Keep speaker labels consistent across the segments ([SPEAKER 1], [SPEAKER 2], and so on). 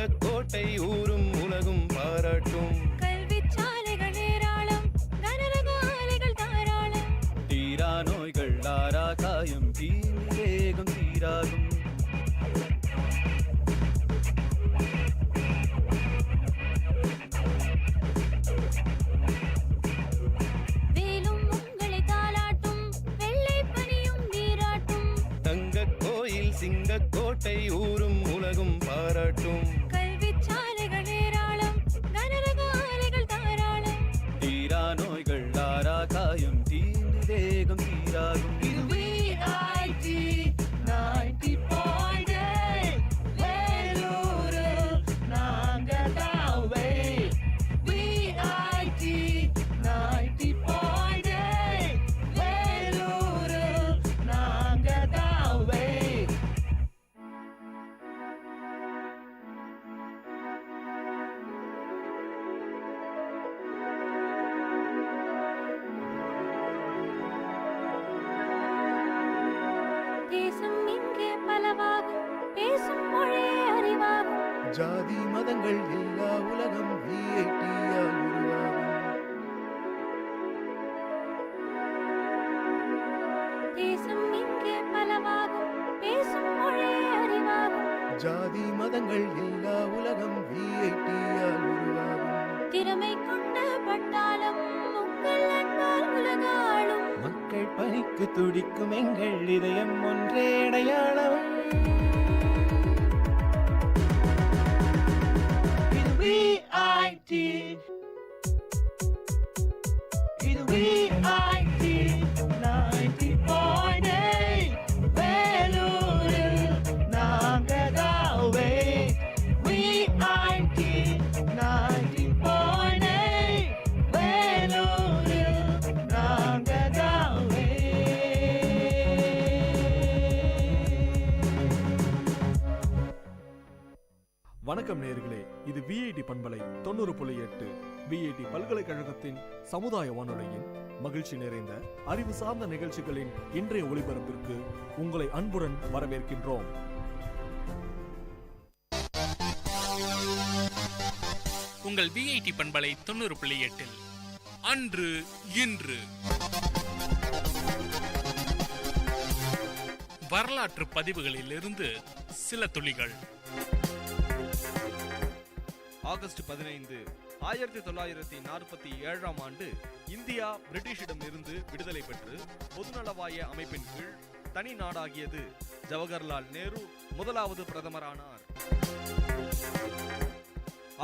[SPEAKER 1] சிங்கக்கோட்டை ஊரும் உலகும் பாராட்டும்.
[SPEAKER 2] கல்வி சாலைகள் ஏராளம், கனரக ஆலைகள் தாராளம்.
[SPEAKER 1] தீரா நோய்கள் ஆரா காயம் தீவேகம் தீராகும்.
[SPEAKER 2] வேலும் உங்களை தாலாட்டும், வெள்ளை பனியும் நீராட்டும்.
[SPEAKER 1] தங்க கோயில் சிங்கக்கோட்டை ஊரும் உலகும் பாராட்டும்.
[SPEAKER 2] கல்வி சாலைகள் ஏராளம், கனரக ஆலைகள் தாராளம்.
[SPEAKER 1] தீரா நோய்கள் ஆரா காயம் தீவேகம் தீராகும்.
[SPEAKER 2] தேசம் இங்கே பலவாகும், பேசும் மொழியே அறிவாகும்.
[SPEAKER 1] ஜாதி மதங்கள் எல்லா உலகம் விஐடியால் உருவாகும்.
[SPEAKER 2] தேசம் இங்கே பலவாகும், பேசும் மொழியே அறிவாகும்.
[SPEAKER 1] ஜாதி மதங்கள் எல்லா உலகம் விஐடியால் உருவாகும்.
[SPEAKER 2] திறமை கொண்ட பட்டாளம் உங்கள் அன்பால் உலகாளும்.
[SPEAKER 1] மக்கள் பணிக்கு துடிக்கும் எங்கள் இதயம் ஒன்றே அடையாளம். இது VIT, இது VIT 90.8 வேலூரில் நாங்கதாவே. VIT 90.8 வேலூரில் நாங்கதாவே.
[SPEAKER 3] வணக்கம் நேயர்களே, இது விஐடி பண்பலை 90.8 விஐடி பல்கலைக்கழகத்தின் சமுதாய வானொலியின் மகிழ்ச்சி நிறைந்த அறிவு சார்ந்த நிகழ்ச்சிகளின் இன்றைய ஒளிபரப்பிற்கு உங்களை அன்புடன் வரவேற்கின்றோம்.
[SPEAKER 4] உங்கள் விஐடி பண்பலை 90.8 அன்று இன்று வரலாற்று பதிவுகளில் இருந்து சில துளிகள்.
[SPEAKER 5] ஆகஸ்ட் 15 1947 ஆண்டு இந்தியா பிரிட்டிஷிடம் இருந்து விடுதலை பெற்று பொதுநலவாய அமைப்பின் கீழ் தனி நாடாகியது. ஜவஹர்லால் நேரு முதலாவது பிரதமரானார்.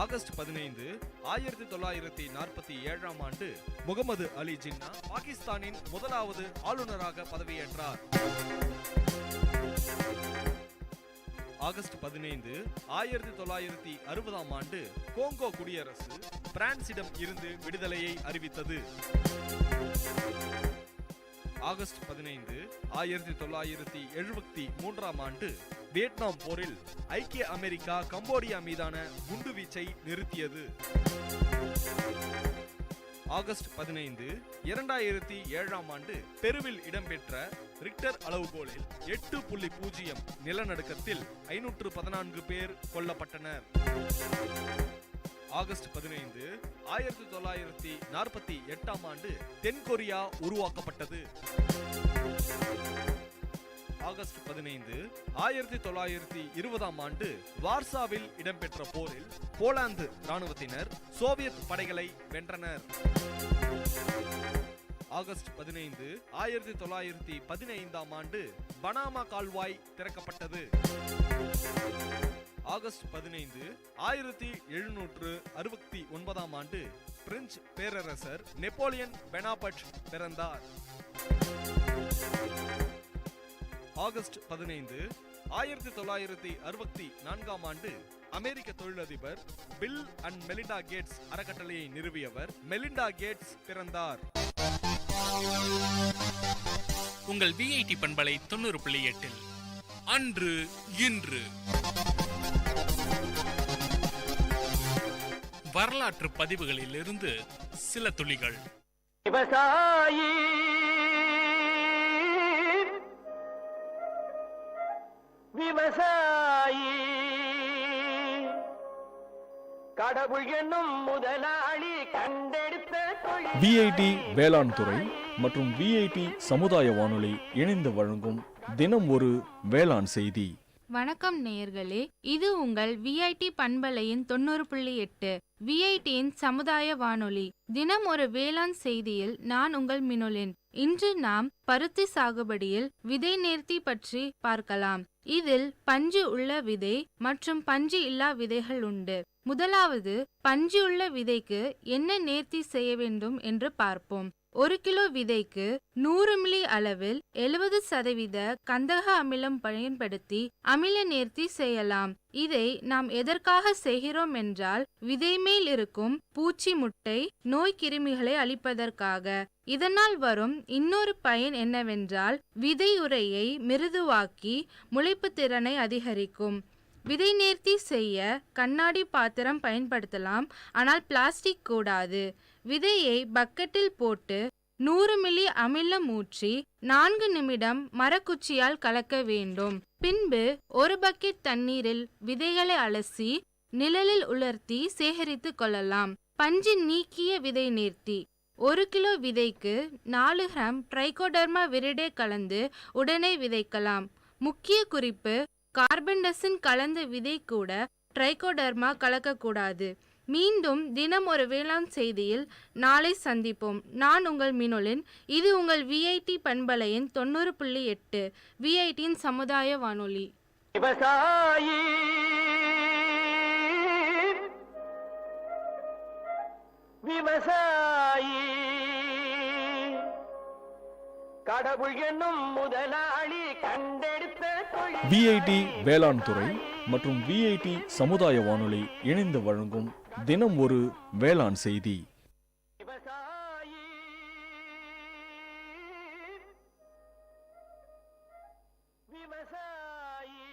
[SPEAKER 5] ஆகஸ்ட் 15 1947 ஆண்டு முகமது அலி ஜின்னா பாகிஸ்தானின் முதலாவது ஆளுநராக பதவியேற்றார். ஆகஸ்ட் 15 1960 ஆண்டு கோங்கோ குடியரசு பிரான்சிடம் இருந்து விடுதலையை அறிவித்தது. ஆகஸ்ட் 15 1973 ஆண்டு வியட்நாம் போரில் ஐக்கிய அமெரிக்கா கம்போடியா மீதான குண்டுவீச்சை நிறுத்தியது. ஆகஸ்ட் 15 2007 ஆண்டு பெருவில் இடம்பெற்ற ரிக்டர் அளவுகோலில் 8.0 நிலநடுக்கத்தில் 514 பேர் கொல்லப்பட்டனர். ஆகஸ்ட் 15 1948 ஆண்டு தென்கொரியா உருவாக்கப்பட்டது. ஆகஸ்ட் 15 1920 ஆண்டு வார்சாவில் இடம்பெற்ற போரில் போலாந்து இராணுவத்தினர் சோவியத் படைகளை வென்றனர். ஆகஸ்ட் 15 1915 ஆண்டு பனாமா கால்வாய் திறக்கப்பட்டது. ஆகஸ்ட் 15 1769 ஆண்டு பிரெஞ்சு பேரரசர் நெப்போலியன் பெனாபட் பிறந்தார். ஆகஸ்ட் 15 1964 ஆண்டு அமெரிக்க தொழிலதிபர் பில் அண்ட் மெலிண்டா கேட்ஸ் அறக்கட்டளையை நிறுவியவர் மெலிண்டா கேட்ஸ் பிறந்தார்.
[SPEAKER 4] உங்கள் விஐடி பண்பலை 90.8 அன்று இன்று வரலாற்று பதிவுகளில் இருந்து சில துளிகள்.
[SPEAKER 6] விவசாயி விவசாயி கடவுள் என்னும் முதலாளி கண்டெடுத்த தொழில்.
[SPEAKER 3] விஐடி வேளாண் துறை மற்றும் விஐடி சமுதாய வானொலி இணைந்து வழங்கும் தினம் ஒரு வேளாண் செய்தி.
[SPEAKER 7] வணக்கம் நேயர்களே, இது உங்கள் விஐடி பண்பலையின் 90.8 விஐடியின் சமுதாய வானொலி. தினம் ஒரு வேளாண் செய்தியில் நான் உங்கள் மினோலின். இன்று நாம் பருத்தி சாகுபடியில் விதை நேர்த்தி பற்றி பார்க்கலாம். இதில் பஞ்சு உள்ள விதை மற்றும் பஞ்சு இல்லா விதைகள் உண்டு. முதலாவது பஞ்சு உள்ள விதைக்கு என்ன நேர்த்தி செய்ய வேண்டும் என்று பார்ப்போம். 1 கிலோ விதைக்கு 100 மில்லி அளவில் 70% கந்தக அமிலம் பயன்படுத்தி அமில நேர்த்தி செய்யலாம். இதை நாம் எதற்காக செய்கிறோம் என்றால், விதை மேல் இருக்கும் பூச்சி முட்டை நோய் கிருமிகளை அழிப்பதற்காக. இதனால் வரும் இன்னொரு பயன் என்னவென்றால், விதை உரையை மிருதுவாக்கி முளைப்பு திறனை அதிகரிக்கும். விதை நேர்த்தி செய்ய கண்ணாடி பாத்திரம் பயன்படுத்தலாம், ஆனால் பிளாஸ்டிக் கூடாது. விதையை பக்கெட்டில் போட்டு 100 மில்லி அமிலம் ஊற்றி 4 நிமிடம் மரக்குச்சியால் கலக்க வேண்டும். பின்பு 1 பக்கெட் தண்ணீரில் விதைகளை அலசி நிழலில் உலர்த்தி சேகரித்து கொள்ளலாம். பஞ்சு நீக்கிய விதை நேர்த்தி. 1 கிலோ விதைக்கு 4 கிராம் ட்ரைகோடர்மா விரிடே கலந்து உடனே விதைக்கலாம். முக்கிய குறிப்பு: கார்பன்டசின் கலந்த விதை கூட ட்ரைகோடர்மா கலக்கக்கூடாது. மீண்டும் தினம் ஒரு வேளாண் செய்தியில் நாளை சந்திப்போம். நான் உங்கள் மினோலின். இது உங்கள் விஐடி பண்பலையின் 90.8 விஐடியின் சமுதாய வானொலி.
[SPEAKER 6] விவசாயி விவசாயி கடவுள் என்னும் முதலாளி கண்டெடுத்த தொழில்.
[SPEAKER 3] விஐடி வேளாண் துறை மற்றும் விஐடி சமுதாய வானொலி இணைந்து வழங்கும் தினம் ஒரு வேளாண் செய்தி.
[SPEAKER 6] விவசாயி விவசாயி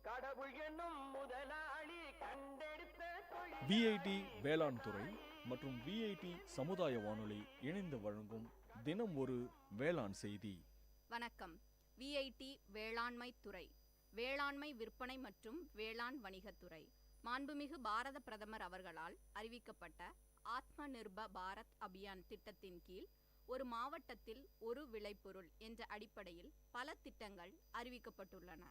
[SPEAKER 6] கடவுள் என்னும் முதலாளி கண்டெடுத்த தொழில்.
[SPEAKER 3] விஐடி வேளாண் துறை மற்றும் விஐடி சமுதாய வானொலி இணைந்து வழங்கும் தினம் ஒரு வேளாண் செய்தி.
[SPEAKER 8] வணக்கம். விஐடி வேளாண்மை துறை, வேளாண்மை விற்பனை மற்றும் வேளாண் வணிகத்துறை, மாண்புமிகு பாரத பிரதமர் அவர்களால் அறிவிக்கப்பட்ட ஆத்ம நிர்பர் பாரத் அபியான் திட்டத்தின் கீழ் ஒரு மாவட்டத்தில் ஒரு விளைபொருள் என்ற அடிப்படையில் பல திட்டங்கள் அறிவிக்கப்பட்டுள்ளன.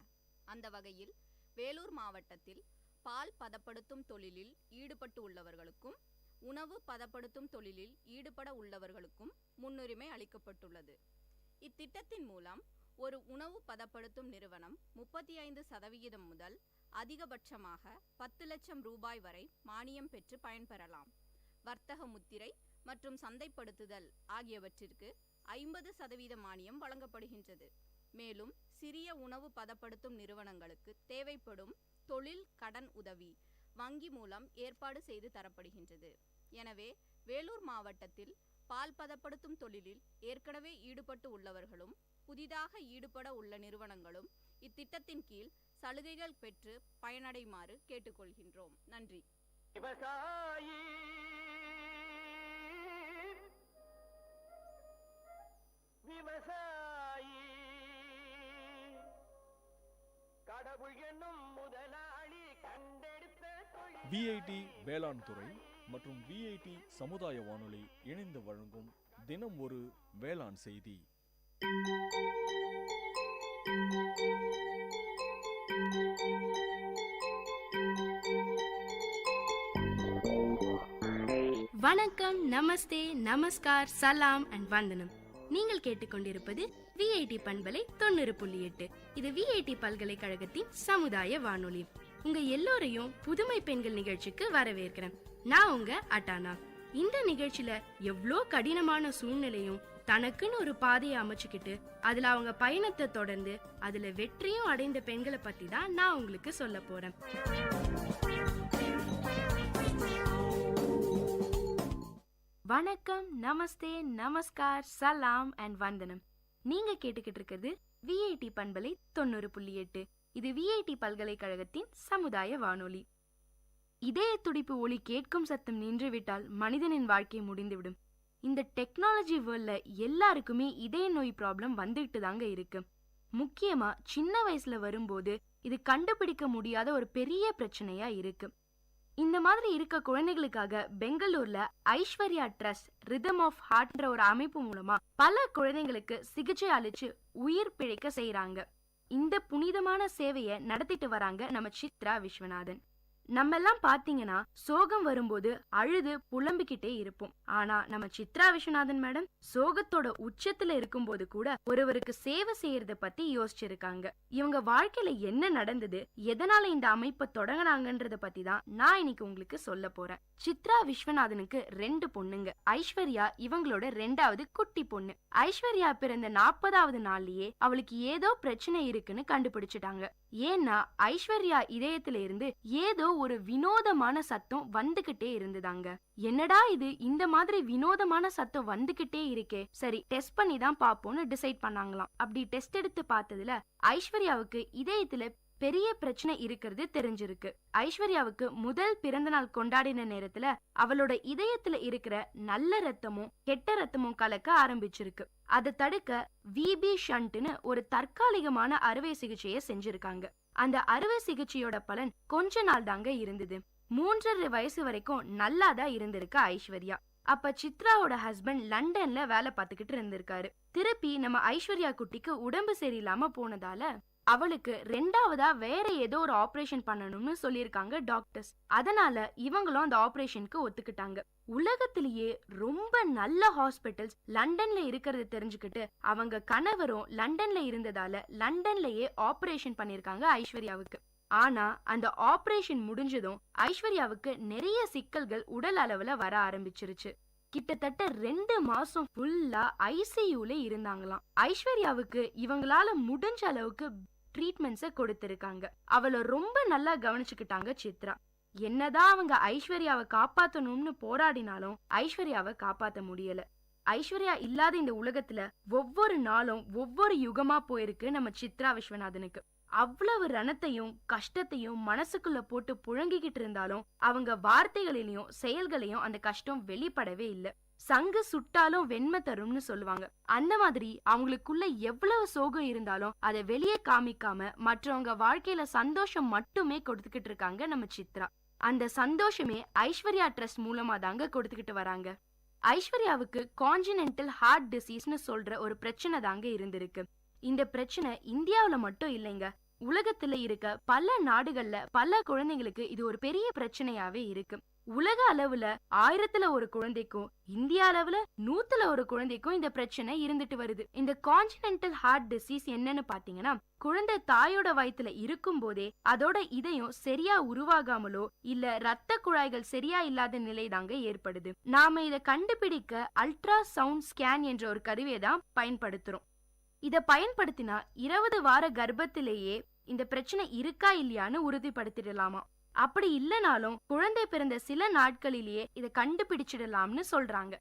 [SPEAKER 8] அந்த வகையில் வேலூர் மாவட்டத்தில் பால் பதப்படுத்தும் தொழிலில் ஈடுபட்டு உள்ளவர்களுக்கும் உணவு பதப்படுத்தும் தொழிலில் ஈடுபட உள்ளவர்களுக்கும் முன்னுரிமை அளிக்கப்பட்டுள்ளது. இத்திட்டத்தின் மூலம் ஒரு உணவு பதப்படுத்தும் நிறுவனம் 35% முதல் அதிகபட்சமாக 10 லட்சம் ரூபாய் வரை மானியம் பெற்று பயன்பெறலாம். வர்த்தக முத்திரை மற்றும் சந்தைப்படுத்துதல் ஆகியவற்றிற்கு 50% மானியம் வழங்கப்படுகின்றது. மேலும் சிறிய உணவு பதப்படுத்தும் நிறுவனங்களுக்கு தேவைப்படும் தொழில் கடன் உதவி வங்கி மூலம் ஏற்பாடு செய்து தரப்படுகின்றது. எனவே வேலூர் மாவட்டத்தில் பால் பதப்படுத்தும் தொழிலில் ஏற்கனவே ஈடுபட்டு உள்ளவர்களும் புதிதாக ஈடுபட உள்ள நிறுவனங்களும் இத்திட்டத்தின் கீழ் சலுகைகள் பெற்று பயனடைமாறு கேட்டுக்கொள்கின்றோம். நன்றி.
[SPEAKER 6] விவசாயி விவசாயி கடவுள் என்னும் முதலாளி கண்டெடுத்த தொழில்.
[SPEAKER 3] விஐடி வேளாண் துறை மற்றும் விஐடி சமுதாய வானொலி இணைந்து வழங்கும் தினம் ஒரு வேளாண் செய்தி.
[SPEAKER 9] வணக்கம், நமஸ்தே, நமஸ்கார், சலாம் அண்ட் வந்தனம். நீங்கள் கேட்டுக்கொண்டிருப்பது விஐடி பண்பலை 90.8. இது விஐடி பல்கலைக்கழகத்தின் சமுதாய வானொலி. உங்க எல்லோரையும் புதுமை பெண்கள் நிகழ்ச்சிக்கு வரவேற்கிறேன். நான் உங்க அட்டானா. இந்த நிகழ்ச்சியில எவ்வளோ கடினமான சூழ்நிலையும் தனக்குன்னு ஒரு பாதையை அமைச்சுக்கிட்டு அதுல அவங்க பயணத்தை தொடர்ந்து அதுல வெற்றியும் அடைந்த பெண்களை பத்தி தான் நான் உங்களுக்கு சொல்ல போறேன். வணக்கம், நமஸ்தே, நமஸ்கார், சலாம் அண்ட் வந்தனம். நீங்க கேட்டுக்கிட்டு இருக்கிறது விஐடி பண்பலை 90.8. இது விஐடி பல்கலைக்கழகத்தின் சமுதாய வானொலி. இதய துடிப்பு ஒலி கேட்கும் சத்தம் நின்றுவிட்டால் மனிதனின் வாழ்க்கை முடிந்துவிடும். இந்த டெக்னாலஜி வேர்ல்ட்ல எல்லாருக்குமே இதய நோய் ப்ராப்ளம் வந்துட்டு தாங்க இருக்கு. முக்கியமா சின்ன வயசுல வரும்போது இது கண்டுபிடிக்க முடியாத ஒரு பெரிய பிரச்சனையா இருக்கு. இந்த மாதிரி இருக்க குழந்தைகளுக்காக பெங்களூர்ல ஐஸ்வர்யா ட்ரஸ்ட் ரிதம் ஆஃப் ஹார்ட்ன்ற ஒரு அமைப்பு மூலமா பல குழந்தைங்களுக்கு சிகிச்சை அளிச்சு உயிர் பிழைக்க செய்யறாங்க. இந்த புனிதமான சேவையை நடத்திட்டு வராங்க நம்ம சித்ரா விஸ்வநாதன். நம்ம எல்லாம் பாத்தீங்கன்னா சோகம் வரும்போது அழுது புலம்பிக்கிட்டே இருப்போம். ஆனா நம்ம சித்ரா விஸ்வநாதன் மேடம் சோகத்தோட உச்சத்துல இருக்கும்போது கூட ஒருவருக்கு சேவை செய்யறத பத்தி யோசிச்சிருக்காங்க. இவங்க வாழ்க்கையில என்ன நடந்தது, எதனால இந்த அமைப்பை தொடங்கினாங்கன்றத பத்தி தான் நான் இன்னைக்கு உங்களுக்கு சொல்ல போறேன். சித்ரா விஸ்வநாதனுக்கு 2 பொண்ணுங்க. ஐஸ்வர்யா இவங்களோட 2வது குட்டி பொண்ணு. ஐஸ்வர்யா பிறந்த 40வது நாள்லயே அவளுக்கு ஏதோ பிரச்சனை இருக்குன்னு கண்டுபிடிச்சிட்டாங்க. ஏன்னா ஐஸ்வர்யா இதயத்துல இருந்து ஏதோ ஒரு வினோதமான சத்தம் வந்துகிட்டே இருந்ததாங்க. என்னடா இது, இந்த மாதிரி வினோதமான சத்தம் வந்துகிட்டே இருக்கே, சரி டெஸ்ட் பண்ணி தான் பாப்போம்னு டிசைட் பண்ணாங்களாம். அப்படி டெஸ்ட் எடுத்து பார்த்ததுல ஐஸ்வர்யாவுக்கு இதயத்துல பெரிய பிரச்சனை இருக்கிறது தெரிஞ்சிருக்கு. ஐஸ்வர்யாவுக்கு முதல் பிறந்த நாள் கொண்டாடின நேரத்துல அவளோட இதயத்துல இருக்கிற நல்ல ரத்தமும் கெட்ட ரத்தமும் கலக்க ஆரம்பிச்சிருக்கு. அதை தடுக்க விபி ஷண்ட்னு ஒரு தற்காலிகமான அறுவை சிகிச்சையை செஞ்சிருக்காங்க. அந்த அறுவை சிகிச்சையோட பலன் கொஞ்ச நாள் தாங்க இருந்தது. 3.5 வயசு வரைக்கும் நல்லாதான் இருந்திருக்கு ஐஸ்வர்யா. அப்ப சித்ராவோட ஹஸ்பண்ட் லண்டன்ல வேலை பார்த்துக்கிட்டு இருந்திருக்காரு. திருப்பி நம்ம ஐஸ்வர்யா குட்டிக்கு உடம்பு சரியில்லாம போனதால அவளுக்கு 2வதா வேற ஏதோ ஒரு ஆபரேஷன் பண்ணணும்னு சொல்லியிருக்காங்க டாக்டர்ஸ். அதனால இவங்களும் அந்த ஆபரேஷனுக்கு ஒத்துக்கிட்டாங்க. உலகத்திலேயே ரொம்ப நல்ல ஹாஸ்பிட்டல்ஸ் லண்டன்ல இருக்கிறது தெரிஞ்சுக்கிட்டு அவங்க கணவரும் லண்டன்ல இருந்ததால லண்டன்லயே ஆபரேஷன் பண்ணிருக்காங்க ஐஸ்வர்யாவுக்கு. ஆனா அந்த ஆபரேஷன் முடிஞ்சதும் ஐஸ்வர்யாவுக்கு நிறைய சிக்கல்கள் உடல் அளவுல வர ஆரம்பிச்சிருச்சு. கிட்டத்தட்ட 2 மாசம் ஃபுல்லா ஐசியூல இருந்தாங்களாம். ஐஸ்வர்யாவுக்கு இவங்களால முடிஞ்ச அளவுக்கு ட்ரீட்மெண்ட்ஸ கொடுத்திருக்காங்க. அவளை ரொம்ப நல்லா கவனிச்சுக்கிட்டாங்க சித்ரா. என்னதான் அவங்க ஐஸ்வர்யாவை காப்பாத்தணும்னு போராடினாலும் ஐஸ்வர்யாவை காப்பாத்த முடியல. ஐஸ்வர்யா இல்லாத இந்த உலகத்துல ஒவ்வொரு நாளும் ஒவ்வொரு யுகமா போயிருக்கு நம்ம சித்ரா விஸ்வநாதனுக்கு. அவ்வளவு ரணத்தையும் கஷ்டத்தையும் மனசுக்குள்ள போட்டு புழங்கிக்கிட்டு இருந்தாலும் அவங்க வார்த்தைகளிலையும் செயல்களையும் அந்த கஷ்டம் வெளிப்படவே இல்லை. சங்கு சுட்டாலும் வெண்மை தரும்னு சொல்லுவாங்க. அந்த மாதிரி அவங்களுக்குள்ள எவ்வளவு சோகம் இருந்தாலும் அதை வெளியே காமிக்காம மற்றவங்க வாழ்க்கையில சந்தோஷம் மட்டுமே கொடுத்துக்கிட்டு இருக்காங்க நம்ம சித்ரா. அந்த சந்தோஷமே ஐஸ்வர்யா ட்ரஸ்ட் மூலமா தாங்க கொடுத்துக்கிட்டு வராங்க. ஐஸ்வர்யாவுக்கு கான்ஜினென்டல் ஹார்ட் டிசீஸ்னு சொல்ற ஒரு பிரச்சனை தாங்க இருந்திருக்கு. இந்த பிரச்சனை இந்தியாவுல மட்டும் இல்லைங்க, உலகத்துல இருக்க பல நாடுகள்ல பல குழந்தைங்களுக்கு இது ஒரு பெரிய பிரச்சனையாவே இருக்கு. உலக அளவுல 1000ல ஒரு குழந்தைக்கும் இந்தியா அளவுல 100ல ஒரு குழந்தைக்கும் இந்த பிரச்சனை இருந்துட்டு வருது. இந்த கான்ஜினென்டல் ஹார்ட் டிசீஸ் என்னன்னு பாத்தீங்கன்னா, குழந்தை தாயோட வயித்துல இருக்கும் போதே அதோட இதயம் சரியா உருவாகாமலோ இல்ல ரத்த குழாய்கள் சரியா இல்லாத நிலை தாங்க ஏற்படுது. நாம இதை கண்டுபிடிக்க அல்ட்ரா சவுண்ட் ஸ்கேன் என்ற ஒரு கருவியை தான் பயன்படுத்துறோம். இத பயன்படுத்தினா 20 வார கர்ப்பத்திலேயே இந்த பிரச்சனை இருக்கா இல்லையான்னு உறுதிப்படுத்திடலாமா. அப்படி இல்லைனாலும் குழந்தை பிறந்த சில நாட்களிலேயே இதை கண்டுபிடிச்சிடலாம்னு சொல்றாங்க.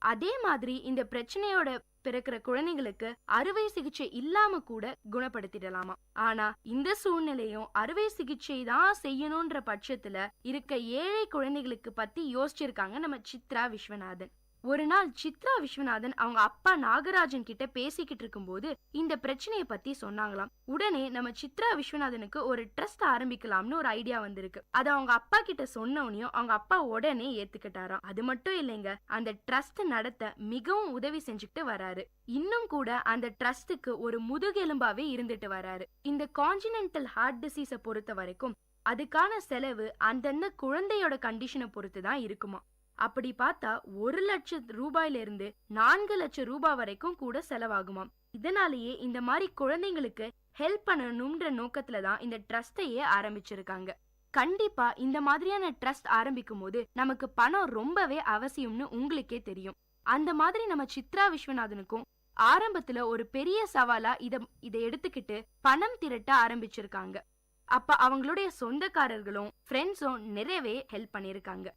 [SPEAKER 9] அதே மாதிரி இந்த பிரச்சனையோட பிறக்கிற குழந்தைங்களுக்கு அறுவை சிகிச்சை இல்லாம கூட குணப்படுத்திடலாமா. ஆனா இந்த சூழ்நிலையும் அறுவை சிகிச்சை தான் செய்யணும்ன்ற பட்சத்துல இருக்க ஏழை குழந்தைகளுக்கு பத்தி யோசிச்சிருக்காங்க நம்ம சித்ரா விஸ்வநாதன். ஒரு நாள் சித்ரா விஸ்வநாதன் அவங்க அப்பா நாகராஜன் கிட்ட பேசிக்கிட்டு இருக்கும்போது இந்த பிரச்சனையை பத்தி சொன்னாங்களாம். உடனே நம்ம சித்ரா விஸ்வநாதனுக்கு ஒரு ட்ரஸ்ட் ஆரம்பிக்கலாம்னு ஒரு ஐடியா வந்திருக்கு. அதை அவங்க அப்பா கிட்ட சொன்னவனையும் அவங்க அப்பா உடனே ஏத்துக்கிட்டாராம். அது மட்டும் இல்லைங்க, அந்த ட்ரஸ்ட் நடத்த மிகவும் உதவி செஞ்சுக்கிட்டு வராரு. இன்னும் கூட அந்த ட்ரஸ்டுக்கு ஒரு முதுகெலும்பாவே இருந்துட்டு வராரு. இந்த கான்ஜினென்டல் ஹார்ட் டிசீஸை பொறுத்த வரைக்கும் அதுக்கான செலவு அந்தந்த குழந்தையோட கண்டிஷனை பொறுத்து தான் இருக்குமா. அப்படி பார்த்தா 1 லட்சம் ரூபாயில இருந்து 4 லட்சம் ரூபாய் வரைக்கும் கூட செலவாகுமாம். இதனாலேயே இந்த மாதிரி குழந்தைங்களுக்கு ஹெல்ப் பண்ணணும்ன்ற நோக்கத்துல தான் இந்த ட்ரஸ்டையே ஆரம்பிச்சிருக்காங்க. கண்டிப்பா இந்த மாதிரியான ட்ரஸ்ட் ஆரம்பிக்கும் போது நமக்கு பணம் ரொம்பவே அவசியம்னு உங்களுக்கே தெரியும். அந்த மாதிரி நம்ம சித்ரா விஸ்வநாதனுக்கும் ஆரம்பத்துல ஒரு பெரிய சவாலா இதை எடுத்துக்கிட்டு பணம் திரட்ட ஆரம்பிச்சிருக்காங்க. அப்ப அவங்களுடைய சொந்தக்காரர்களும் ஃப்ரெண்ட்ஸும் நிறையவே ஹெல்ப் பண்ணிருக்காங்க.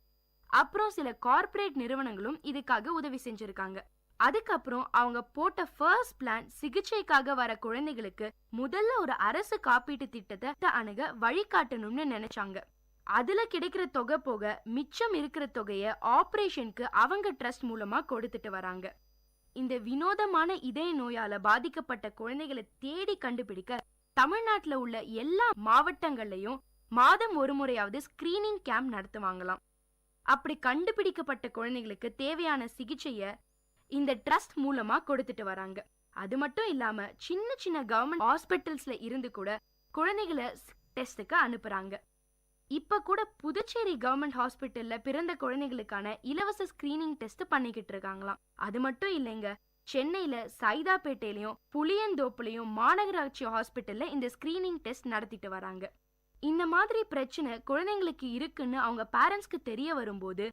[SPEAKER 9] அப்புறம் சில கார்ப்பரேட் நிறுவனங்களும் இதுக்காக உதவி செஞ்சிருக்காங்க. அதுக்கப்புறம் அவங்க போட்ட ஃபர்ஸ்ட் பிளான் சிகிச்சைக்காக வர குழந்தைகளுக்கு முதல்ல ஒரு அரசு காப்பீட்டு திட்டத்தை அணுக வழிகாட்டணும்னு நினைச்சாங்க. அதுல கிடைக்கிற தொகை போக மிச்சம் இருக்கிற தொகைய ஆபரேஷனுக்கு அவங்க ட்ரஸ்ட் மூலமா கொடுத்துட்டு வராங்க. இந்த வினோதமான இதய நோயால பாதிக்கப்பட்ட குழந்தைகளை தேடி கண்டுபிடிக்க தமிழ்நாட்டுல உள்ள எல்லா மாவட்டங்கள்லயும் மாதம் ஒரு முறையாவது ஸ்கிரீனிங் கேம்ப் நடத்துவாங்களாம். அப்படி கண்டுபிடிக்கப்பட்ட குழந்தைகளுக்கு தேவையான சிகிச்சைய இந்த ட்ரஸ்ட் மூலமா கொடுத்துட்டு வராங்க. அது மட்டும் இல்லாம சின்ன சின்ன கவர்மெண்ட் ஹாஸ்பிட்டல்ஸ்ல இருந்து கூட குழந்தைகளை டெஸ்டுக்கு அனுப்புறாங்க. இப்ப கூட புதுச்சேரி கவர்மெண்ட் ஹாஸ்பிட்டல்ல பிறந்த குழந்தைகளுக்கான இலவச ஸ்கிரீனிங் டெஸ்ட் பண்ணிக்கிட்டு இருக்காங்களாம். அது மட்டும் இல்லைங்க, சென்னையில சைதாப்பேட்டையிலயும் புளியந்தோப்புலயும் மாநகராட்சி ஹாஸ்பிட்டல்ல இந்த ஸ்கிரீனிங் டெஸ்ட் நடத்திட்டு வராங்க. இந்த மாதிரி பிரச்சனை குழந்தைங்களுக்கு இருக்குன்னு அவங்க பேரண்ட்ஸ்க்கு தெரிய வரும்போது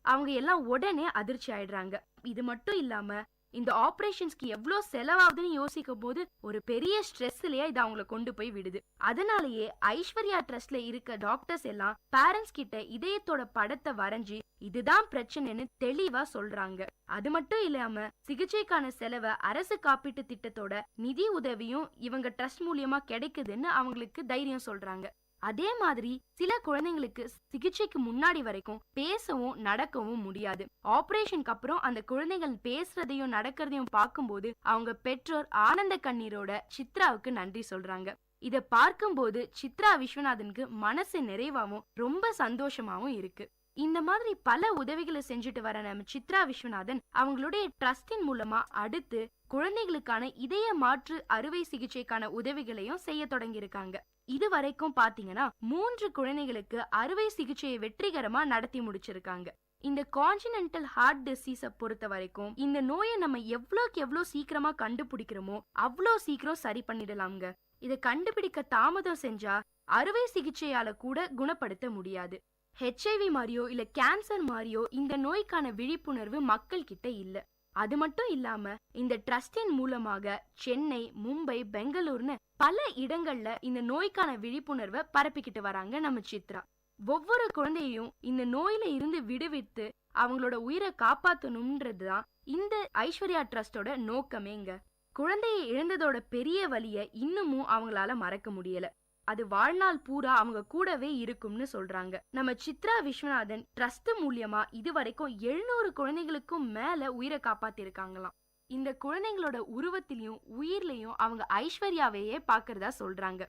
[SPEAKER 9] அவங்க எல்லாம் உடனே அதிர்ச்சி ஆயிடுறாங்க. இது மட்டும் இல்லாம இந்த ஆபரேஷன்ஸ்க்கு எவ்வளோ செலவாகுதுன்னு யோசிக்கும் போது ஒரு பெரிய ஸ்ட்ரெஸ்லயே இது அவங்கள கொண்டு போய் விடுது. அதனாலேயே ஐஸ்வர்யா ட்ரஸ்ட்ல இருக்க டாக்டர்ஸ் எல்லாம் பேரண்ட்ஸ் கிட்ட இதயத்தோட படத்தை வரைஞ்சி இதுதான் பிரச்சனைன்னு தெளிவா சொல்றாங்க. அது மட்டும் இல்லாம சிகிச்சைக்கான செலவை அரசு காப்பீட்டு திட்டத்தோட நிதி உதவியும் இவங்க ட்ரஸ்ட் மூலியமா கிடைக்குதுன்னு அவங்களுக்கு தைரியம் சொல்றாங்க. அதே மாதிரி சில குழந்தைங்களுக்கு சிகிச்சைக்கு முன்னாடி வரைக்கும் பேசவும் நடக்கவும் முடியாது. ஆபரேஷனுக்கு அப்புறம் அந்த குழந்தைகள் பேசுறதையும் நடக்கிறதையும் பார்க்கும்போது அவங்க பெற்றோர் ஆனந்த கண்ணீரோட சித்ராவுக்கு நன்றி சொல்றாங்க. இத பார்க்கும்போது சித்ரா விஸ்வநாதனுக்கு மனசு நிறைவாவும் ரொம்ப சந்தோஷமாவும் இருக்கு. இந்த மாதிரி பல உதவிகளை செஞ்சுட்டு வர நம்ம சித்ரா விஸ்வநாதன் அவங்களுடைய ட்ரஸ்டின் மூலமா அடுத்து குழந்தைகளுக்கான இதய மாற்று அறுவை சிகிச்சைக்கான உதவிகளையும் செய்ய தொடங்கியிருக்காங்க. இது வரைக்கும் பாத்தீங்கன்னா 3 குழந்தைகளுக்கு அறுவை சிகிச்சையை வெற்றிகரமா நடத்தி முடிச்சிருக்காங்க. இந்த கான்ஜினென்டல் ஹார்ட் டிசீஸை பொறுத்த வரைக்கும் இந்த நோயை நம்ம எவ்வளோக்கு எவ்வளோ சீக்கிரமா கண்டுபிடிக்கிறோமோ அவ்வளோ சீக்கிரம் சரி பண்ணிடலாம்ங்க. இதை கண்டுபிடிக்க தாமதம் செஞ்சா அறுவை சிகிச்சையால கூட குணப்படுத்த முடியாது. HIV மாதிரியோ இல்ல கேன்சர் மாதிரியோ இந்த நோய்க்கான விழிப்புணர்வு மக்கள் கிட்ட இல்ல. அது மட்டும் இல்லாம இந்த ட்ரஸ்டின் மூலமாக சென்னை, மும்பை, பெங்களூர்னு பல இடங்கள்ல இந்த நோய்க்கான விழிப்புணர்வை பரப்பிக்கிட்டு வராங்க நம்ம சித்ரா. ஒவ்வொரு குழந்தையும் இந்த நோயில இருந்து விடுவித்து அவங்களோட உயிரை காப்பாத்தணும்ன்றதுதான் இந்த ஐஸ்வர்யா ட்ரஸ்டோட நோக்கமேங்க. குழந்தையை இழந்ததோட பெரிய வலிய இன்னமும் அவங்களால மறக்க முடியல. அது வாழ்நாள் பூரா அவங்க கூடவே இருக்கும்னு சொல்றாங்க. நம்ம சித்ரா விஸ்வநாதன் ட்ரஸ்ட் மூலியமா இதுவரைக்கும் 700 குழந்தைகளுக்கும் மேல உயிரை காப்பாத்திருக்காங்களாம். இந்த குழந்தைங்களோட உருவத்திலையும் உயிர்லயும் அவங்க ஐஸ்வர்யாவையே பாக்குறதா சொல்றாங்க.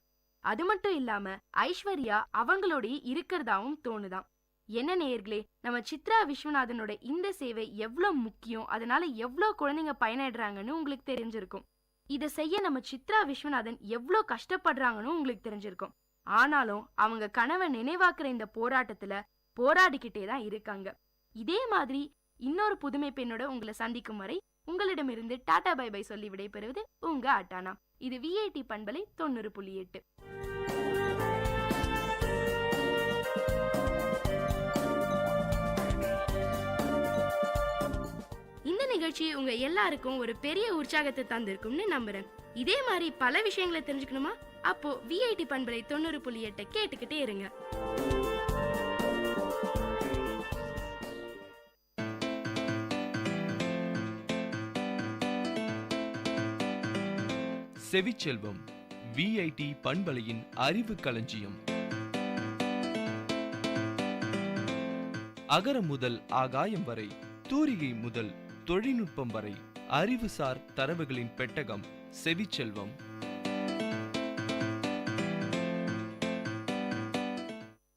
[SPEAKER 9] அது மட்டும் இல்லாம ஐஸ்வர்யா அவங்களோட இருக்கிறதாவும் தோணுதான். என்ன நேயர்களே, நம்ம சித்ரா விஸ்வநாதனோட இந்த சேவை எவ்வளவு முக்கியம், அதனால எவ்வளவு குழந்தைங்க பயனடைறாங்கன்னு உங்களுக்கு தெரிஞ்சிருக்கும். இதை செய்ய நம்ம சித்ரா விஸ்வநாதன் எவ்வளோ கஷ்டப்படுறாங்கன்னு உங்களுக்கு தெரிஞ்சிருக்கும். ஆனாலும் அவங்க கனவை நினைவாக்குற இந்த போராட்டத்துல போராடிக்கிட்டே தான் இருக்காங்க. இதே மாதிரி இன்னொரு புதுமை பெண்ணோட உங்களை சந்திக்கும் வரை உங்களிடமிருந்து டாடா பை பை சொல்லி விடைபெறுவது உங்க அட்டானா. இது VIT பண்பலை 90.8. இந்த நிகழ்ச்சி உங்க எல்லாருக்கும் ஒரு பெரிய உற்சாகத்தை தந்திருக்கும்னு நம்புறேன். இதே மாதிரி பல விஷயங்களை தெரிஞ்சுக்கணுமா? அப்போ VIT பண்பலை 90.8 கேட்டுக்கிட்டே இருங்க.
[SPEAKER 5] செவிச்செல்வம் VIT பண்பலையின் அறிவு களஞ்சியம். அகரம் முதல் ஆகாயம் வரை, தூரிகை முதல் தொழில்நுட்பம் வரை அறிவுசார் தரவுகளின் பெட்டகம் செவிச்செல்வம்.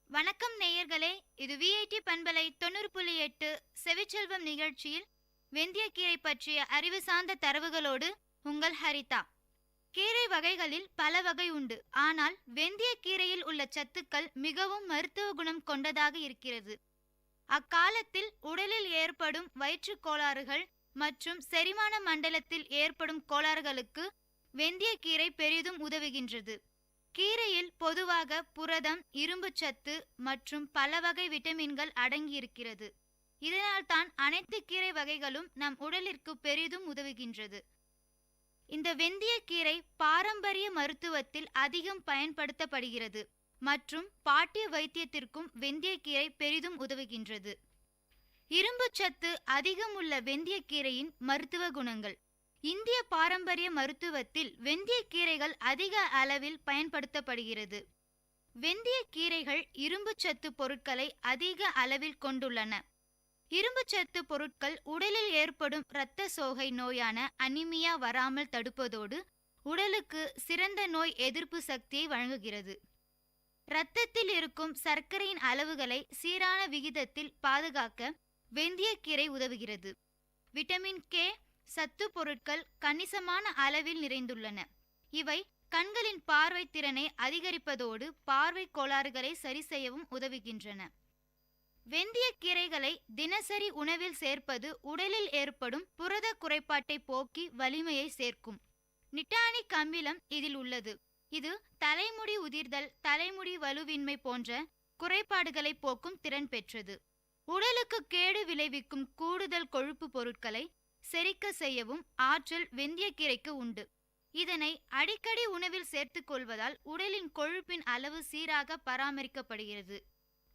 [SPEAKER 10] வணக்கம் நேயர்களே, இது VIT பண்பலை 90.8 செவிச்செல்வம் நிகழ்ச்சியில் வெந்தயக்கீரை பற்றிய அறிவு சார்ந்த தரவுகளோடு உங்கள் ஹரிதா. கீரை வகைகளில் பல வகை உண்டு. ஆனால் வெந்தயக்கீரையில் உள்ள சத்துக்கள் மிகவும் மருத்துவ குணம் கொண்டதாக இருக்கிறது. அக்காலத்தில் உடலில் ஏற்படும் வயிற்று கோளாறுகள் மற்றும் செரிமான மண்டலத்தில் ஏற்படும் கோளாறுகளுக்கு வெந்தயக்கீரை பெரிதும் உதவுகின்றது. கீரையில் பொதுவாக புரதம், இரும்பு சத்து மற்றும் பல வகை விட்டமின்கள் அடங்கியிருக்கிறது. இதனால் தான் அனைத்து கீரை வகைகளும் நம் உடலிற்கு பெரிதும் உதவுகின்றது. இந்த வெந்தயக்கீரை பாரம்பரிய மருத்துவத்தில் அதிகம் பயன்படுத்தப்படுகிறது மற்றும் பாட்டிய வைத்தியத்திற்கும் வெந்தயக்கீரை பெரிதும் உதவுகின்றது. இரும்பு சத்து அதிகம் உள்ள வெந்தயக்கீரையின் மருத்துவ குணங்கள். இந்திய பாரம்பரிய மருத்துவத்தில் வெந்தயக்கீரைகள் அதிக அளவில் பயன்படுத்தப்படுகிறது. வெந்தயக்கீரைகள் இரும்பு சத்து பொருட்களை அதிக அளவில் கொண்டுள்ளன. இரும்புச்சத்து பொருட்கள் உடலில் ஏற்படும் இரத்த சோகை நோயான அனிமியா வராமல் தடுப்பதோடு உடலுக்கு சிறந்த நோய் எதிர்ப்பு சக்தியை வழங்குகிறது. இரத்தத்தில் இருக்கும் சர்க்கரையின் அளவுகளை சீரான விகிதத்தில் பாதுகாக்க வெந்தயக்கீரை உதவுகிறது. விட்டமின் கே சத்து பொருட்கள் கணிசமான அளவில் நிறைந்துள்ளன. இவை கண்களின் பார்வை திறனை அதிகரிப்பதோடு பார்வை கோளாறுகளை சரி செய்யவும் உதவுகின்றன. வெந்தயக்கீரைகளை தினசரி உணவில் சேர்ப்பது உடலில் ஏற்படும் புரத குறைபாட்டை போக்கி வலிமையை சேர்க்கும். நிட்டானிக் அமிலம் இதில் உள்ளது. இது தலைமுடி உதிர்தல், தலைமுடி வலுவின்மை போன்ற குறைபாடுகளை போக்கும் திறன் பெற்றது. உடலுக்கு கேடு விளைவிக்கும் கூடுதல் கொழுப்பு பொருட்களை செரிக்க செய்யவும் ஆற்றல் வெந்தயக்கீரைக்கு உண்டு. இதனை அடிக்கடி உணவில் சேர்த்துக் கொள்வதால் உடலின் கொழுப்பின் அளவு சீராக பராமரிக்கப்படுகிறது.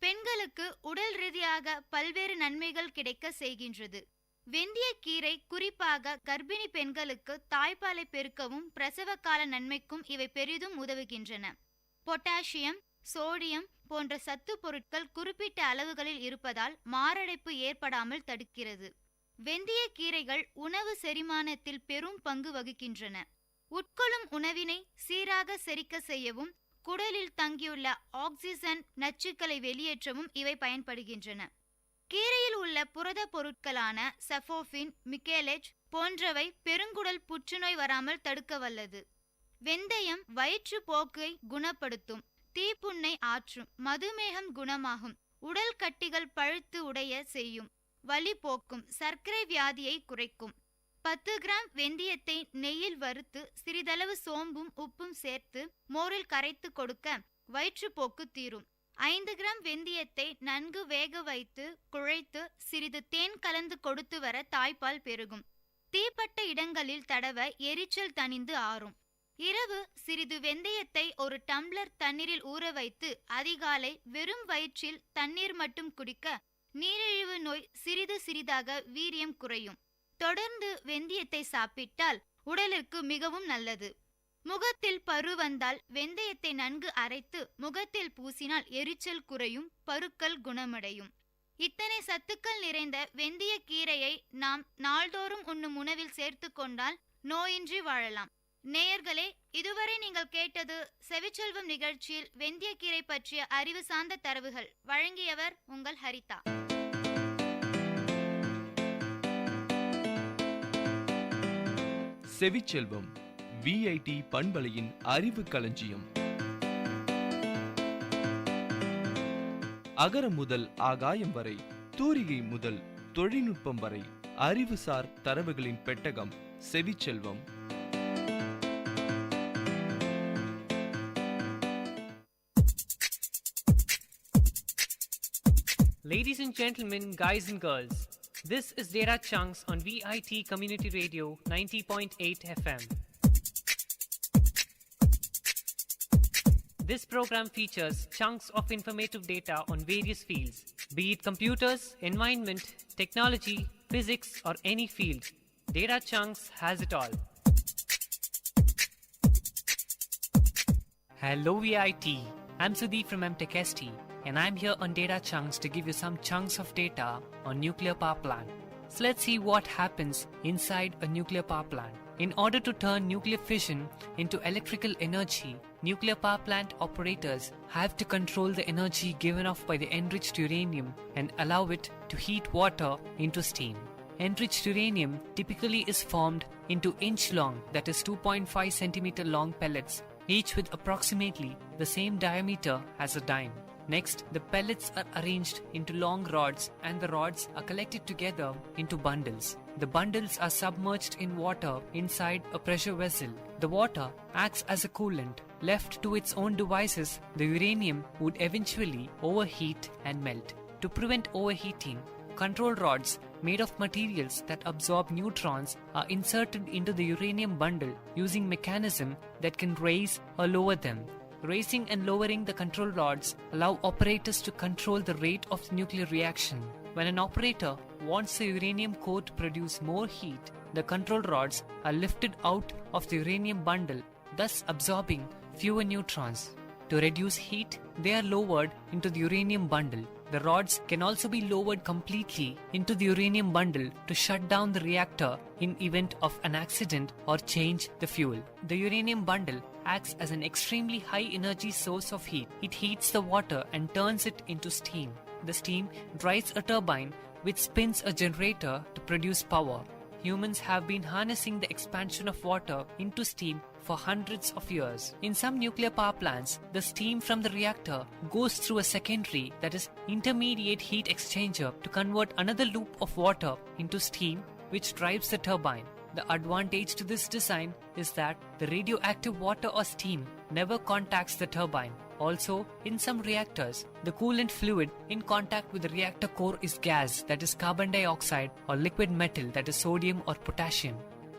[SPEAKER 10] பெண்களுக்கு உடல் ரீதியாக பல்வேறு நன்மைகள் கிடைக்க செய்கின்றது. வெந்தயக்கீரை குறிப்பாக கர்ப்பிணி பெண்களுக்கு தாய்ப்பாலை பெருக்கவும் பிரசவ கால நன்மைக்கும் இவை பெரிதும் உதவுகின்றன. பொட்டாசியம், சோடியம் போன்ற சத்து பொருட்கள் குறிப்பிட்ட அளவுகளில் இருப்பதால் மாரடைப்பு ஏற்படாமல் தடுக்கிறது. வெந்தயக்கீரைகள் உணவு செரிமானத்தில் பெரும் பங்கு வகிக்கின்றன. உட்கொள்ளும் உணவினை சீராக செரிக்க செய்யவும் குடலில் தங்கியுள்ள ஆக்சிஜன் நச்சுக்களை வெளியேற்றவும் இவை பயன்படுகின்றன. கீரையில் உள்ள புரத பொருட்களான சஃபோஃபின், மிக்கேலேஜ் போன்றவை பெருங்குடல் புற்றுநோய் வராமல் தடுக்க வல்லது. வெந்தயம் வயிற்று போக்கை குணப்படுத்தும், தீப்புண்ணை ஆற்றும், மதுமேகம் குணமாகும், உடல் கட்டிகள் பழுத்து உடைய செய்யும், வலி போக்கும், சர்க்கரை வியாதியை குறைக்கும். 10 கிராம் வெந்தயத்தை நெய்யில் வறுத்து சிறிதளவு சோம்பும் உப்பும் சேர்த்து மோரில் கரைத்து கொடுக்க வயிற்றுப்போக்கு தீரும். 5 கிராம் வெந்தயத்தை நன்கு வேக வைத்து குழைத்து சிறிது தேன் கலந்து கொடுத்து வர தாய்ப்பால் பெருகும். தீப்பட்ட இடங்களில் தடவ எரிச்சல் தணிந்து ஆறும். இரவு சிறிது வெந்தயத்தை ஒரு டம்ளர் தண்ணீரில் ஊற வைத்து அதிகாலை வெறும் வயிற்றில் தண்ணீர் மட்டும் குடிக்க நீரிழிவு நோய் சிறிது சிறிதாக வீரியம் குறையும். தொடர்ந்து வெந்தயத்தை சாப்பிட்டால் உடலிற்கு மிகவும் நல்லது. முகத்தில் பரு வந்தால் வெந்தயத்தை நன்கு அரைத்து முகத்தில் பூசினால் எரிச்சல் குறையும், பருக்கள் குணமடையும். இத்தனை சத்துக்கள் நிறைந்த வெந்தயக்கீரையை நாம் நாள்தோறும் உண்ணும் உணவில் சேர்த்து கொண்டால் நோயின்றி வாழலாம். நேயர்களே, இதுவரை நீங்கள் கேட்டது செவிச்செல்வம் நிகழ்ச்சியில் வெந்தயக்கீரை பற்றிய அறிவு சார்ந்த தரவுகள். வழங்கியவர் உங்கள் ஹரிதா.
[SPEAKER 5] செவிச்செல்வம் விஐடி பண்பலையின் அறிவு களஞ்சியம். அகரம் முதல் ஆகாயம் வரை, தூரிகை முதல் தொழில்நுட்பம் வரை, அறிவுசார் தரவுகளின் பெட்டகம் செவிச்செல்வம்.
[SPEAKER 11] Ladies and gentlemen, guys and girls, this is Data Chunks on Vit Community Radio 90.8 FM. This program features chunks of informative data on various fields, be it computers, environment, technology, physics, or any field. Data Chunks has it all. Hello VIT, I'm Sudeep from MTechST, and I'm here on Data Chunks to give you some chunks of data on nuclear power plant. So let's see what happens inside a nuclear power plant. In order to turn nuclear fission into electrical energy, nuclear power plant operators have to control the energy given off by the enriched uranium and allow it to heat water into steam. Enriched uranium typically is formed into inch-long, that is 2.5 centimeter long pellets, each with approximately the same diameter as a dime. Next, the pellets are arranged into long rods and the rods are collected together into bundles. The bundles are submerged in water inside a pressure vessel. The water acts as a coolant. Left to its own devices, the uranium would eventually overheat and melt. To prevent overheating, control rods made of materials that absorb neutrons are inserted into the uranium bundle using mechanism that can raise or lower them. Raising and lowering the control rods allow operators to control the rate of the nuclear reaction. When an operator wants the uranium core to produce more heat, the control rods are lifted out of the uranium bundle, thus absorbing fewer neutrons. To reduce heat, they are lowered into the uranium bundle. the rods can also be lowered completely into the uranium bundle to shut down the reactor in event of an accident or change the fuel. The uranium bundle acts as an extremely high energy source of heat. It heats the water and turns it into steam. The steam drives a turbine which spins a generator to produce power. Humans have been harnessing the expansion of water into steam for hundreds of years. In some nuclear power plants, the steam from the reactor goes through a secondary, that is, intermediate heat exchanger to convert another loop of water into steam, which drives the turbine. The advantage to this design is that the radioactive water or steam never contacts the turbine. Also, in some reactors, the coolant fluid in contact with the reactor core is gas, that is carbon dioxide, or liquid metal, that is sodium or potassium.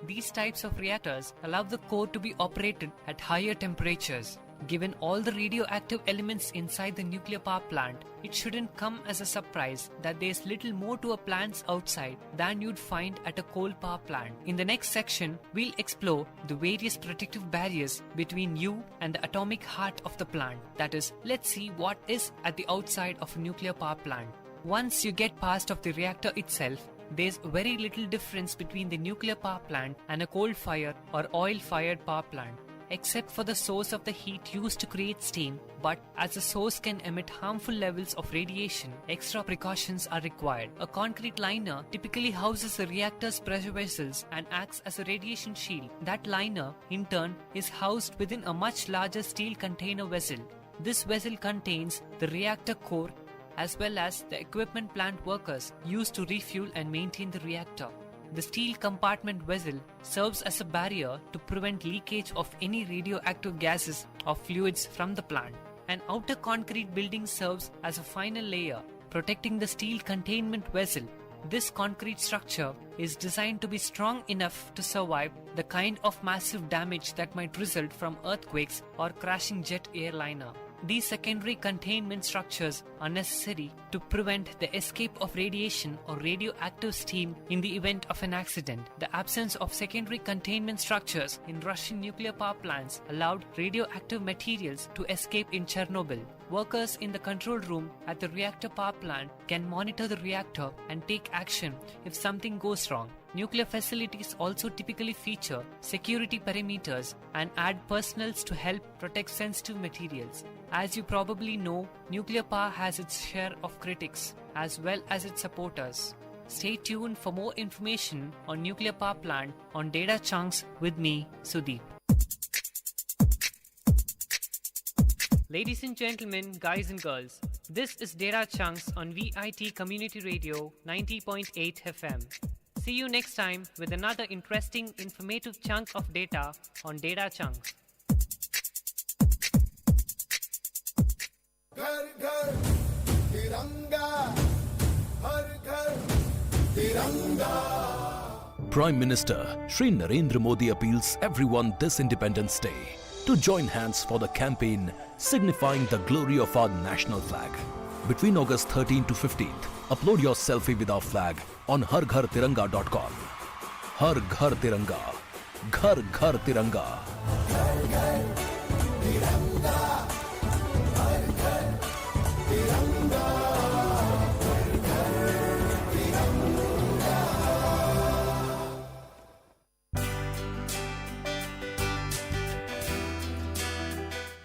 [SPEAKER 11] These types of reactors allow the core to be operated at higher temperatures. Given all the radioactive elements inside the nuclear power plant, it shouldn't come as a surprise that there's little more to a plant's outside than you'd find at a coal power plant. In the next section, we'll explore the various protective barriers between you and the atomic heart of the plant. That is, let's see what is at the outside of a nuclear power plant. Once you get past of the reactor itself, there's very little difference between the nuclear power plant and a coal-fired or oil-fired power plant, except for the source of the heat used to create steam. But as the source can emit harmful levels of radiation, extra precautions are required. A concrete liner typically houses the reactor's pressure vessels and acts as a radiation shield. That liner, in turn, is housed within a much larger steel container vessel. This vessel contains the reactor core as well as the equipment plant workers used to refuel and maintain the reactor. The steel compartment vessel serves as a barrier to prevent leakage of any radioactive gases or fluids from the plant. An outer concrete building serves as a final layer, protecting the steel containment vessel. This concrete structure is designed to be strong enough to survive the kind of massive damage that might result from earthquakes or crashing jet airliner. These secondary containment structures are necessary to prevent the escape of radiation or radioactive steam in the event of an accident. The absence of secondary containment structures in Russian nuclear power plants allowed radioactive materials to escape in Chernobyl. Workers in the control room at the reactor power plant can monitor the reactor and take action if something goes wrong. Nuclear facilities also typically feature security perimeters and add personnel to help protect sensitive materials. As you probably know, nuclear power has its share of critics as well as its supporters. Stay tuned for more information on nuclear power plant on Data Chunks with me, Sudeep. Ladies and gentlemen, guys and girls, this is Data Chunks on Vit Community Radio 90.8 FM. See you next time with another interesting, informative chunk of data on Data Chunks.
[SPEAKER 12] घर घर तिरंगा, हर घर तिरंगा.
[SPEAKER 13] Prime Minister Shri Narendra Modi appeals everyone this Independence Day to join hands for the campaign signifying the glory of our national flag. Between August 13 to 15th, upload your selfie with our flag on harghartiranga.com. Har Ghar Tiranga, Ghar Ghar Tiranga.
[SPEAKER 12] घर घर तिरंगा, हर घर तिरंगा, घर घर तिरंगा.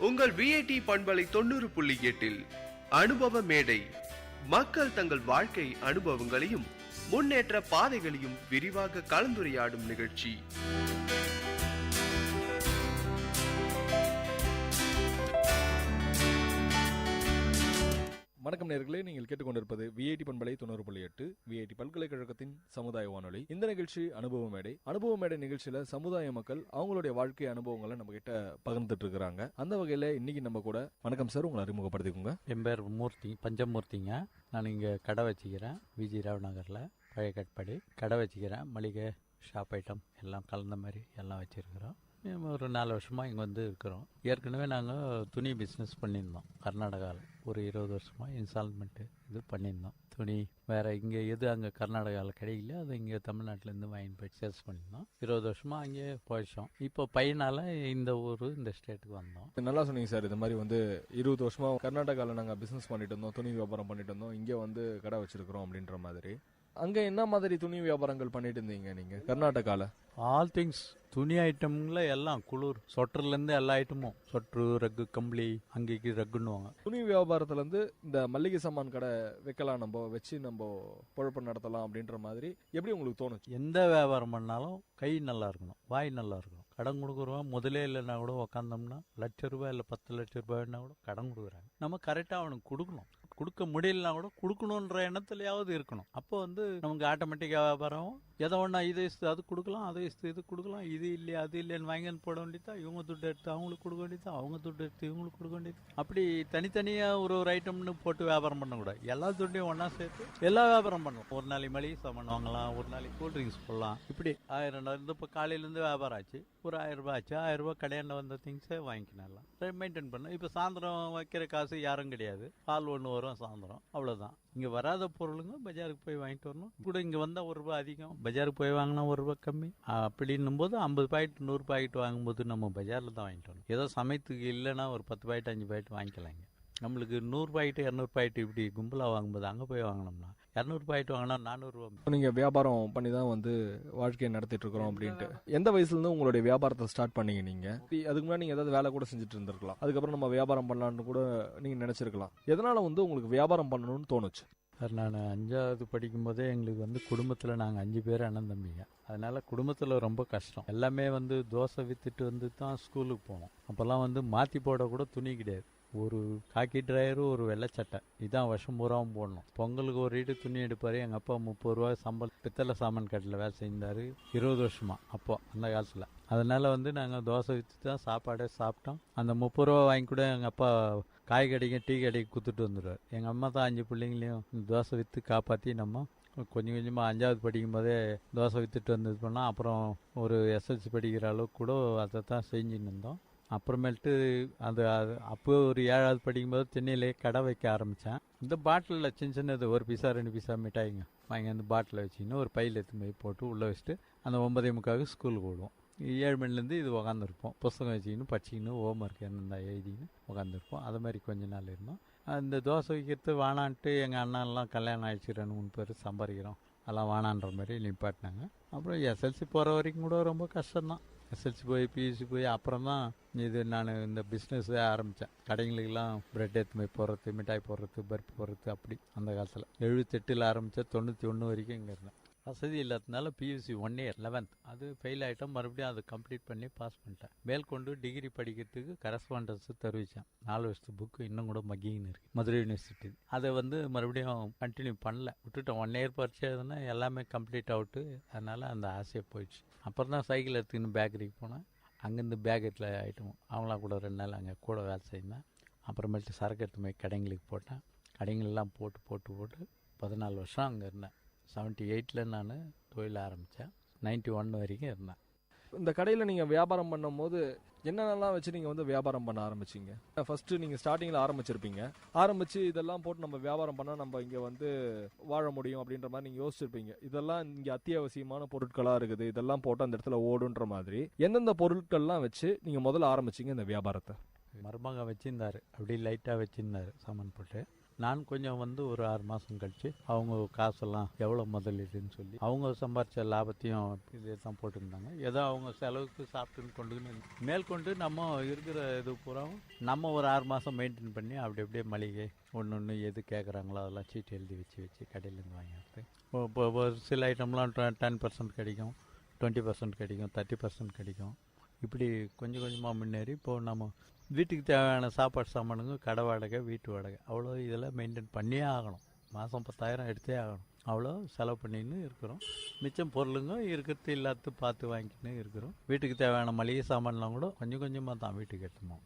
[SPEAKER 5] உங்கள் VIT பண்பலை 90.8 அனுபவ மேடை. மக்கள் தங்கள் வாழ்க்கை அனுபவங்களையும் முன்னேற்ற பாதைகளையும் விரிவாக கலந்துரையாடும் நிகழ்ச்சி.
[SPEAKER 3] வணக்கம் நேயர்களே, நீங்கள் கேட்டுக்கொண்டிருப்பது விஐடி பண்பலை 90.8 விஐடி பல்கலைக்கழகத்தின் சமுதாய வானொலி. இந்த நிகழ்ச்சி அனுபவ மேடை. அனுபவ மேடை நிகழ்ச்சியில சமுதாய மக்கள் அவங்களுடைய வாழ்க்கை அனுபவங்களை நம்ம கிட்ட பகிர்ந்துட்டு இருக்கிறாங்க. அந்த வகையில இன்னைக்கு நம்ம கூட, வணக்கம் சார், உங்களை அறிமுகப்படுத்திக்கோங்க.
[SPEAKER 14] என் பேர் மூர்த்தி, பஞ்சமூர்த்திங்க. நான் இங்கே கடை வச்சுக்கிறேன், விஜி ராவ் நகரில் பழைய கட்படி கடை வச்சுக்கிறேன். மளிகை ஷாப் ஐட்டம் எல்லாம் கலந்த மாதிரி எல்லாம் வச்சுருக்கிறோம். ஒரு 4 வருஷமாக இங்கே வந்து இருக்கிறோம். ஏற்கனவே நாங்கள் துணி பிஸ்னஸ் பண்ணியிருந்தோம் கர்நாடகாவில். ஒரு 20 வருஷமாக இன்ஸ்டால்மெண்ட்டு இது பண்ணியிருந்தோம். துணி வேறு இங்கே எது அங்கே கர்நாடகாவில் கிடைக்கல, அது இங்கே தமிழ்நாட்டிலேருந்து வாங்கி போய் சேல்ஸ் பண்ணியிருந்தோம். 20 வருஷமாக அங்கேயே போயிச்சோம். இப்போ பையனால் இந்த ஊர் இந்த ஸ்டேட்டுக்கு வந்தோம்.
[SPEAKER 3] நல்லா சொன்னீங்க சார். இது மாதிரி வந்து 20 வருஷமாக கர்நாடகாவில் நாங்கள் பிஸ்னஸ் பண்ணிட்டு இருந்தோம், துணி வியாபாரம் பண்ணிட்டு இருந்தோம், இங்கே வந்து கடை வச்சிருக்கிறோம் அப்படின்ற மாதிரி. அங்கே என்ன மாதிரி துணி வியாபாரங்கள் பண்ணிட்டு இருந்தீங்க நீங்கள் கர்நாடகாவில்?
[SPEAKER 14] ஆல் திங்ஸ், துணி ஐட்டம்ல எல்லாம், குளிர் சொட்டர்லேருந்து எல்லா ஐட்டமும், சொட்ரு, ரக்கு, கம்பளி, அங்கேக்கு ரக்குன்னுவாங்க.
[SPEAKER 3] துணி வியாபாரத்துலேருந்து இந்த மல்லிகை சாமான் கடை வைக்கலாம், நம்ம வச்சு நம்ம பொழப்பு நடத்தலாம் அப்படின்ற மாதிரி எப்படி உங்களுக்கு தோணுச்சு?
[SPEAKER 14] எந்த வியாபாரம் பண்ணாலும் கை நல்லா இருக்கணும், வாய் நல்லா இருக்கணும். கடன் கொடுக்குறோம் முதலே இல்லைன்னா கூட உக்காந்தோம்னா ₹1,00,000 இல்லை ₹10,00,000 கூட கடன் கொடுக்குறாங்க. நம்ம கரெக்டாக அவனுக்கு கொடுக்கணும். கொடுக்க முடியலனா கூட கொடுக்கணுன்ற எண்ணத்துலையாவது இருக்கணும். அப்போ வந்து நமக்கு ஆட்டோமேட்டிக்காக வியாபாரம் எதை ஒன்றா இதை இஸ்து அது கொடுக்கலாம், அதை இஸ்து இது கொடுக்கலாம், இது இல்லையா அது இல்லைன்னு வாங்கி போட வேண்டியதான். இவங்க துட்டு எடுத்து அவங்களுக்கு கொடுக்க வேண்டியதான், அவங்க துட்டு எடுத்து இவங்களுக்கு கொடுக்க வேண்டியது. அப்படி தனித்தனியாக ஒரு ஐட்டம்னு போட்டு வியாபாரம் பண்ணக்கூடாது. எல்லா துட்டையும் ஒன்றா சேர்த்து எல்லா வியாபாரம் பண்ணலாம். ஒரு நாளைக்கு மளிகை சாமான் வாங்கலாம், ஒரு நாளைக்கு கூல் ட்ரிங்க்ஸ் போடலாம். இப்படி 1000 இப்போ காலையிலேருந்து வியாபாரம் ஆச்சு, ஒரு ₹1000 ஆச்சு. ₹1000 கடையாண்ட வந்த திங்ஸை வாங்கிக்கலாம், மெயின்டைன் பண்ண. இப்போ சாயந்தரம் வைக்கிற காசு யாரும் கிடையாது. பால் ஒன்று வரும் சாயந்தரம், அவ்வளோதான். இங்கே வராத பொருளுங்க பஜாருக்கு போய் வாங்கிட்டு வரணும். கூட இங்கே வந்தால் ₹1 அதிகம், பஜாருக்கு போய் வாங்கினா ₹1 கம்மி. அப்படின்னும் போது 50 பாக்கெட் 100 பாக்கெட் வாங்கும்போது நம்ம பஜாரில் தான் வாங்கிட்டு வரணும். ஏதோ சமயத்துக்கு இல்லைன்னா ஒரு 10 பாக்கெட் 5 பாக்கெட் வாங்கிக்கலாங்க. நம்மளுக்கு 100 பாக்கெட் 200 பாக்கெட் இப்படி கும்பலாக வாங்கும்போது அங்கே போய் வாங்கினோம்னா 200 பாக்கெட் வாங்கினா ₹400.
[SPEAKER 3] நீங்கள் வியாபாரம் பண்ணி தான் வந்து வாழ்க்கையை நடத்திட்டு இருக்கிறோம் அப்படின்ட்டு எந்த வயசுலேருந்து உங்களுடைய வியாபாரத்தை ஸ்டார்ட் பண்ணீங்க நீங்கள்? அதுக்கு முன்னாடி நீங்கள் ஏதாவது வேலை கூட செஞ்சுட்டு இருந்திருக்கலாம், அதுக்கப்புறம் நம்ம வியாபாரம் பண்ணலான்னு கூட நீங்கள் நினச்சிருக்கலாம். எதனால் வந்து உங்களுக்கு வியாபாரம் பண்ணணும்னு தோணுச்சு?
[SPEAKER 14] சார், நான் 5வது படிக்கும்போதே எங்களுக்கு வந்து குடும்பத்தில் நாங்கள் 5 பேர் அண்ணன் தம்பிங்க. அதனால் குடும்பத்தில் ரொம்ப கஷ்டம். எல்லாமே வந்து தோசை விற்றுட்டு வந்து தான் ஸ்கூலுக்கு போனோம். அப்போல்லாம் வந்து மாற்றி போட கூட துணி கிடையாது. ஒரு காக்கி டிரைவரும் ஒரு வெள்ளை சட்டை, இதான் வருஷம் பூராவும் போடணும். பொங்கலுக்கு ஒரு வீட்டு துணி எடுப்பார். எங்கள் அப்பா ₹30 சம்பளம் பித்தளை சாமான் கட்டில் வேலை செஞ்சார் 20 வருஷமா அப்போ அந்த காலத்தில். அதனால் வந்து நாங்கள் தோசை விற்று தான் சாப்பாடே சாப்பிட்டோம். அந்த ₹30 வாங்கி கூட எங்கள் அப்பா காய் கடைக்கு டீ கடைக்கு கொடுத்துட்டு வந்துடுவார். எங்கள் அம்மா தான் 5 பிள்ளைங்களையும் தோசை விற்று காப்பாற்றி நம்ம கொஞ்சம் கொஞ்சமாக 5வது படிக்கும் போதே தோசை விற்றுட்டு வந்தது பண்ணால். அப்புறம் ஒரு SLC படிக்கிற அளவுக்கு கூட அதை தான் செஞ்சுன்னு இருந்தோம். அப்புறமேட்டு அது அப்போ ஒரு 7வது படிக்கும்போது சென்னையிலே கடை வைக்க ஆரம்பித்தேன். இந்த பாட்டிலில் சின்ன சின்னது 1 பீஸா 2 பீஸா மிட்டாய்ங்க வாங்கி அந்த பாட்டில் வச்சுக்கின்னு ஒரு பையில் எடுத்து போய் போட்டு உள்ளே வச்சுட்டு அந்த 9:45 ஸ்கூலுக்கு விடுவோம். 7 மணிலேருந்து இது உக்காந்துருப்போம். புஸ்தகம் வச்சுக்கின்னு படிச்சிக்கின்னு ஹோம்ஒர்க் என்னென்ன எழுதின்னு உக்காந்துருப்போம். அது மாதிரி கொஞ்ச நாள் இருந்தோம். அந்த தோசை வைக்கிறது வானான்ட்டு எங்கள் அண்ணாலாம் கல்யாணம் ஆகிடுச்சு, 2-3 பேர் சம்பாதிக்கிறோம், அதெல்லாம் வானான்ற மாதிரி நிப்பாட்டினாங்க. அப்புறம் SLC போகிற வரைக்கும் கூட ரொம்ப கஷ்டம்தான். SLC போய் PUC போய் அப்புறம் தான் இது நான் இந்த பிஸ்னஸே ஆரம்பித்தேன். கடைங்களுக்கெல்லாம் பிரெட் எடுத்து போய் போடுறது, மிட்டாய் போடுறது, பருப்பு போடுறது. அப்படி அந்த காலத்தில் 78 ஆரம்பித்தேன், 91 வரைக்கும் இங்கே இருந்தேன். வசதி இல்லாததுனால PUC 1 இயர் 11th அது ஃபெயில் ஆகிட்டோம். மறுபடியும் அதை கம்ப்ளீட் பண்ணி பாஸ் பண்ணிட்டேன். மேற்கொண்டு டிகிரி படிக்கிறதுக்கு கரஸ்பாண்டன்ஸு தெரிவித்தேன். 4 வருஷத்து புக்கு இன்னும் கூட மக்கின்னு இருக்குது, மதுரை யூனிவர்சிட்டி. அதை வந்து மறுபடியும் கண்டினியூ பண்ணல, விட்டுட்டோம். 1 இயர் பரிச்சை எழுதுனா எல்லாமே கம்ப்ளீட் அவுட்டு. அதனால் அந்த ஆசையை போயிடுச்சு. அப்புறம் தான் சைக்கிள் எடுத்துக்கின்னு பேக்கரிக்கு போனேன். அங்கேருந்து பேக்கெட்டில் ஐட்டம் அவங்களாம் கூட 2 நாள் அங்கே கூட வேலை செய்தேன். அப்புறமேட்டு சரக்கு எடுத்து போய் கடைங்களுக்கு போட்டேன். கடைங்களெல்லாம் போட்டு 14 வருஷம் அங்கே இருந்தேன். 78 நான் தொழில் ஆரம்பித்தேன். 91 வரைக்கும் இருந்தேன்.
[SPEAKER 3] இந்த கடையில் நீங்கள் வியாபாரம் பண்ணும் போது என்னென்னலாம் வச்சு நீங்கள் வந்து வியாபாரம் பண்ண ஆரம்பிச்சிங்க? ஃபஸ்ட்டு நீங்கள் ஸ்டார்டிங்கில் ஆரம்பித்து இதெல்லாம் போட்டு நம்ம வியாபாரம் பண்ணால் நம்ம இங்கே வந்து வாழ முடியும் அப்படின்ற மாதிரி நீங்கள் யோசிச்சிருப்பீங்க. இதெல்லாம் இங்கே அத்தியாவசியமான பொருட்களாக இருக்குது, இதெல்லாம் போட்டு அந்த இடத்துல ஓடுன்ற மாதிரி எந்தெந்த பொருட்கள்லாம் வச்சு நீங்கள் முதல்ல ஆரம்பிச்சிங்க இந்த வியாபாரத்தை?
[SPEAKER 14] மருமக வச்சுருந்தார், அப்படி லைட்டாக வச்சுருந்தார் சாமான் போட்டு. நான் கொஞ்சம் வந்து ஒரு 6 மாதம் கழிச்சு அவங்க காசெல்லாம் எவ்வளோ முதலீடுன்னு சொல்லி அவங்க சம்பாரித்த லாபத்தையும் இதே தான் போட்டுருந்தாங்க. ஏதோ அவங்க செலவுக்கு சாப்பிட்டுன்னு கொண்டுன்னு மேற்கொண்டு நம்ம இருக்கிற இது பூராவும் நம்ம ஒரு 6 மாதம் மெயின்டைன் பண்ணி அப்படி அப்படியே மளிகை ஒன்று எது கேட்குறாங்களோ அதெல்லாம் சீட்டு எழுதி வச்சு கடையிலேருந்து வாங்கிடுறது. இப்போ ஒரு சில ஐட்டம்லாம் 10% கிடைக்கும், 20% கிடைக்கும், 30% கிடைக்கும். இப்படி கொஞ்சம் கொஞ்சமாக முன்னேறி இப்போது நம்ம வீட்டுக்கு தேவையான சாப்பாடு சாமானுங்க, கடை வாடகை, வீட்டு வாடகை, அவ்வளோ இதெல்லாம் மெயின்டைன் பண்ணியே ஆகணும். மாதம் 10,000 எடுத்தே ஆகணும். அவ்வளோ செலவு பண்ணின்னு இருக்கிறோம். மிச்சம் பொருளுங்க இருக்கிறது இல்லாத பார்த்து வாங்கிக்கின்னு இருக்கிறோம். வீட்டுக்கு தேவையான மளிகை சாமான்லாம் கூட கொஞ்சம் கொஞ்சமாக தான் வீட்டுக்கு எடுத்துமோ.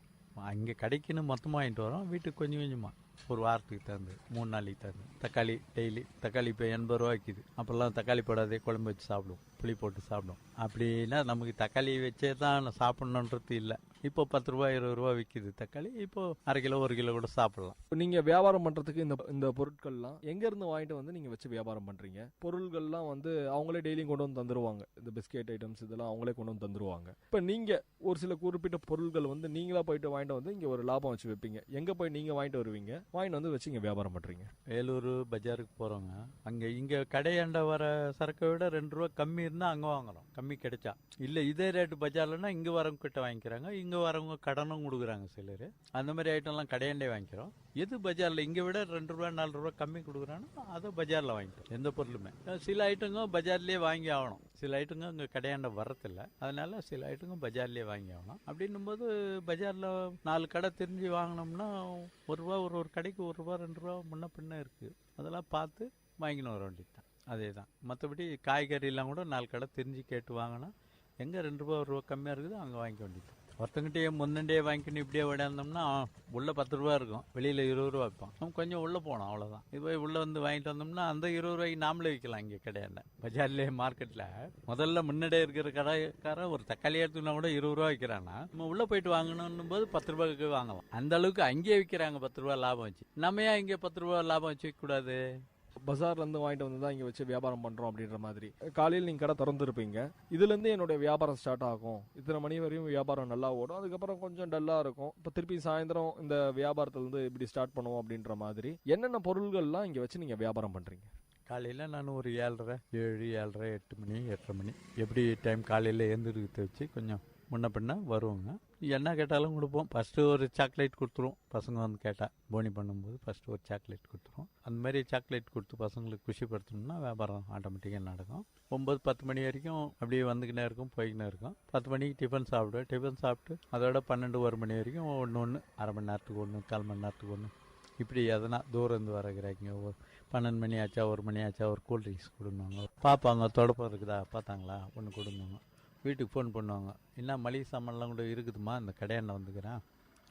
[SPEAKER 14] அங்கே கடைக்குன்னு மொத்தமாக வாங்கிட்டு வரோம், வீட்டுக்கு கொஞ்சம் கொஞ்சமாக ஒரு வாரத்துக்கு தகுந்து 3 நாளைக்கு தகுந்து. தக்காளி டெய்லி தக்காளி இப்போ 80 ரூபா விற்கிது. அப்போல்லாம் தக்காளி போடாதே குழம்பு வச்சு சாப்பிடுவோம், புளி போட்டு சாப்பிடுவோம். அப்படின்னா நமக்கு தக்காளி வச்சே தான் சாப்பிட்ணுன்றது இல்லை. இப்போ 10 ரூபா 20 ரூபா விற்கிது தக்காளி. இப்போ அரை கிலோ 1 கிலோ கூட சாப்பிடலாம்.
[SPEAKER 3] நீங்க வியாபாரம் பண்றதுக்கு இந்த பொருட்கள்லாம் எங்க இருந்து வாங்கிட்டு வந்து நீங்க வச்சு வியாபாரம் பண்றீங்க? பொருள்கள்லாம் வந்து அவங்களே டெய்லியும் கொண்டு வந்து தந்துருவாங்க. இந்த பிஸ்கெட் ஐட்டம்ஸ் இதெல்லாம் அவங்களே கொண்டு வந்து தந்துருவாங்க. இப்போ நீங்க ஒரு சில குறிப்பிட்ட பொருட்கள் வந்து நீங்களா போயிட்டு வாங்கிட்டு வந்து இங்க ஒரு லாபம் வச்சு வைப்பீங்க. எங்க போய் நீங்க வாங்கிட்டு வருவீங்க, வாங்கிட்டு வந்து வச்சு இங்க வியாபாரம் பண்றீங்க?
[SPEAKER 14] வேலூர் பஜாருக்கு போறோங்க. இங்க கடையாண்ட வர சரக்கை விட 2 ரூபா கம்மி இருந்தா அங்க வாங்குறோம், கம்மி கிடைச்சா. இல்ல இதே ரேட்டு பஜார்லன்னா இங்க வரவங்க கிட்ட வாங்கிக்கிறாங்க, இங்க வரவங்க கடனும் கொடுக்குறாங்க சிலர். அந்த மாதிரி ஐட்டம்லாம் கடையாண்டே வாங்கிக்கிறோம். எது பஜார்ல இங்க விட 2 ரூபா 4 ரூபா கம்மி கொடுக்குறானோ அதை பஜார்ல வாங்கிக்கிறோம். எந்த பொருளுமே சில ஐட்டங்க பஜார்லயே வாங்கி ஆகணும், சில ஐட்டங்க இங்க கடையாண்ட வரதில்ல, அதனால சில ஐட்டங்க பஜார்லயே வாங்கி ஆகணும். அப்படின்னும் போது பஜார்ல 4 கடை தெரிஞ்சு வாங்கினோம்னா 1 ரூபா ஒரு கடைக்கு 1 ரூபா 2 ரூபா முன்ன பின்ன இருக்கு. அதெல்லாம் பார்த்து வாங்கின்னு வர வேண்டியது தான். அதே தான். மற்றபடி காய்கறிலாம் கூட 4 கடை தெரிஞ்சு கேட்டு வாங்கினா எங்கே 2 ரூபா 1 ரூபா கம்மியாக இருக்குது அங்கே வாங்கிக்க வேண்டியது. ஒருத்தங்கிட்டே முன்னண்டே வாங்கிக்கணும் இப்படியே விடாந்தோம்னா உள்ள 10 ரூபா இருக்கும், வெளியில் 20 ரூபா வைப்போம். நம்ம கொஞ்சம் உள்ளே போனோம், அவ்வளோதான். இப்போ உள்ளே வந்து வாங்கிட்டு வந்தோம்னா அந்த 20 ரூபாய்க்கு நாமளே விற்கலாம். இங்கே கிடையாது பஜார்லேயே மார்க்கெட்டில் முதல்ல முன்னாடியே இருக்கிற கடைக்காரன் ஒரு தக்காளி எடுத்துனா கூட 20 ரூபா விற்கிறான்னா நம்ம உள்ளே போயிட்டு வாங்கணும் போது 10 ரூபாய்க்கு வாங்கலாம். அந்த அளவுக்கு அங்கேயே விற்கிறாங்க 10 ரூபா லாபம் வச்சு. நம்ம ஏன் இங்கே 10 ரூபா லாபம் வச்சு விற்கக்கூடாது?
[SPEAKER 3] பஜார்ல இருந்து வாங்கிட்டு வந்து தான் இங்க வச்சு வியாபாரம் பண்றோம் அப்படின்ற மாதிரி. காலையில் நீங்க கடை திறந்துருப்பீங்க, இதுல இருந்து என்னுடைய வியாபாரம் ஸ்டார்ட் ஆகும், இத்தனை மணி வரையும் வியாபாரம் நல்லா ஓடும், அதுக்கப்புறம் கொஞ்சம் டல்லா இருக்கும், இப்ப திருப்பி சாயந்தரம் இந்த வியாபாரத்துல இருந்து இப்படி ஸ்டார்ட் பண்ணுவோம் அப்படின்ற மாதிரி என்னென்ன பொருள்கள்லாம் இங்க வச்சு நீங்க வியாபாரம் பண்றீங்க?
[SPEAKER 14] காலையில் நான் ஒரு 7:30 7 7:30 8 மணி 8:30 மணி எப்படி டைம் காலையில் எழுந்திருக்கிறத வச்சு கொஞ்சம் முன்ன பின்ன வருவோங்க. என்ன கேட்டாலும் கொடுப்போம். ஃபஸ்ட்டு ஒரு சாக்லேட் கொடுத்துருவோம், பசங்க வந்து கேட்டால் போனி பண்ணும்போது ஃபஸ்ட்டு ஒரு சாக்லேட் கொடுத்துருவோம். அந்த மாதிரி சாக்லேட் கொடுத்து பசங்களுக்கு குஷிப்படுத்தணும்னா வியாபாரம் ஆட்டோமேட்டிக்காக நடக்கும். 9 10 மணி வரைக்கும் அப்படியே வந்துக்கினே இருக்கும், போய்க்கினே இருக்கும். 10 மணிக்கு டிஃபன் சாப்பிடுவேன். டிஃபன் சாப்பிட்டு அதோட 12 1 மணி வரைக்கும் ஒன்று அரை மணி நேரத்துக்கு ஒன்று 1/4 மணி நேரத்துக்கு ஒன்று இப்படி எதனா தூரம் இருந்து வரகிறாங்க. ஒரு 12 மணி ஆச்சா 1 மணி ஆச்சா ஒரு கூல்ட்ரிங்க்ஸ் கொடுங்க பார்ப்பாங்க, தொடப்பம் இருக்குதா பார்த்தாங்களா ஒன்று கொடுங்க. வீட்டுக்கு ஃபோன் பண்ணுவாங்க, என்ன மளிகை சாமான்லாம் கூட இருக்குதுமா இந்த கடையாண்ட வந்துக்கிறேன்,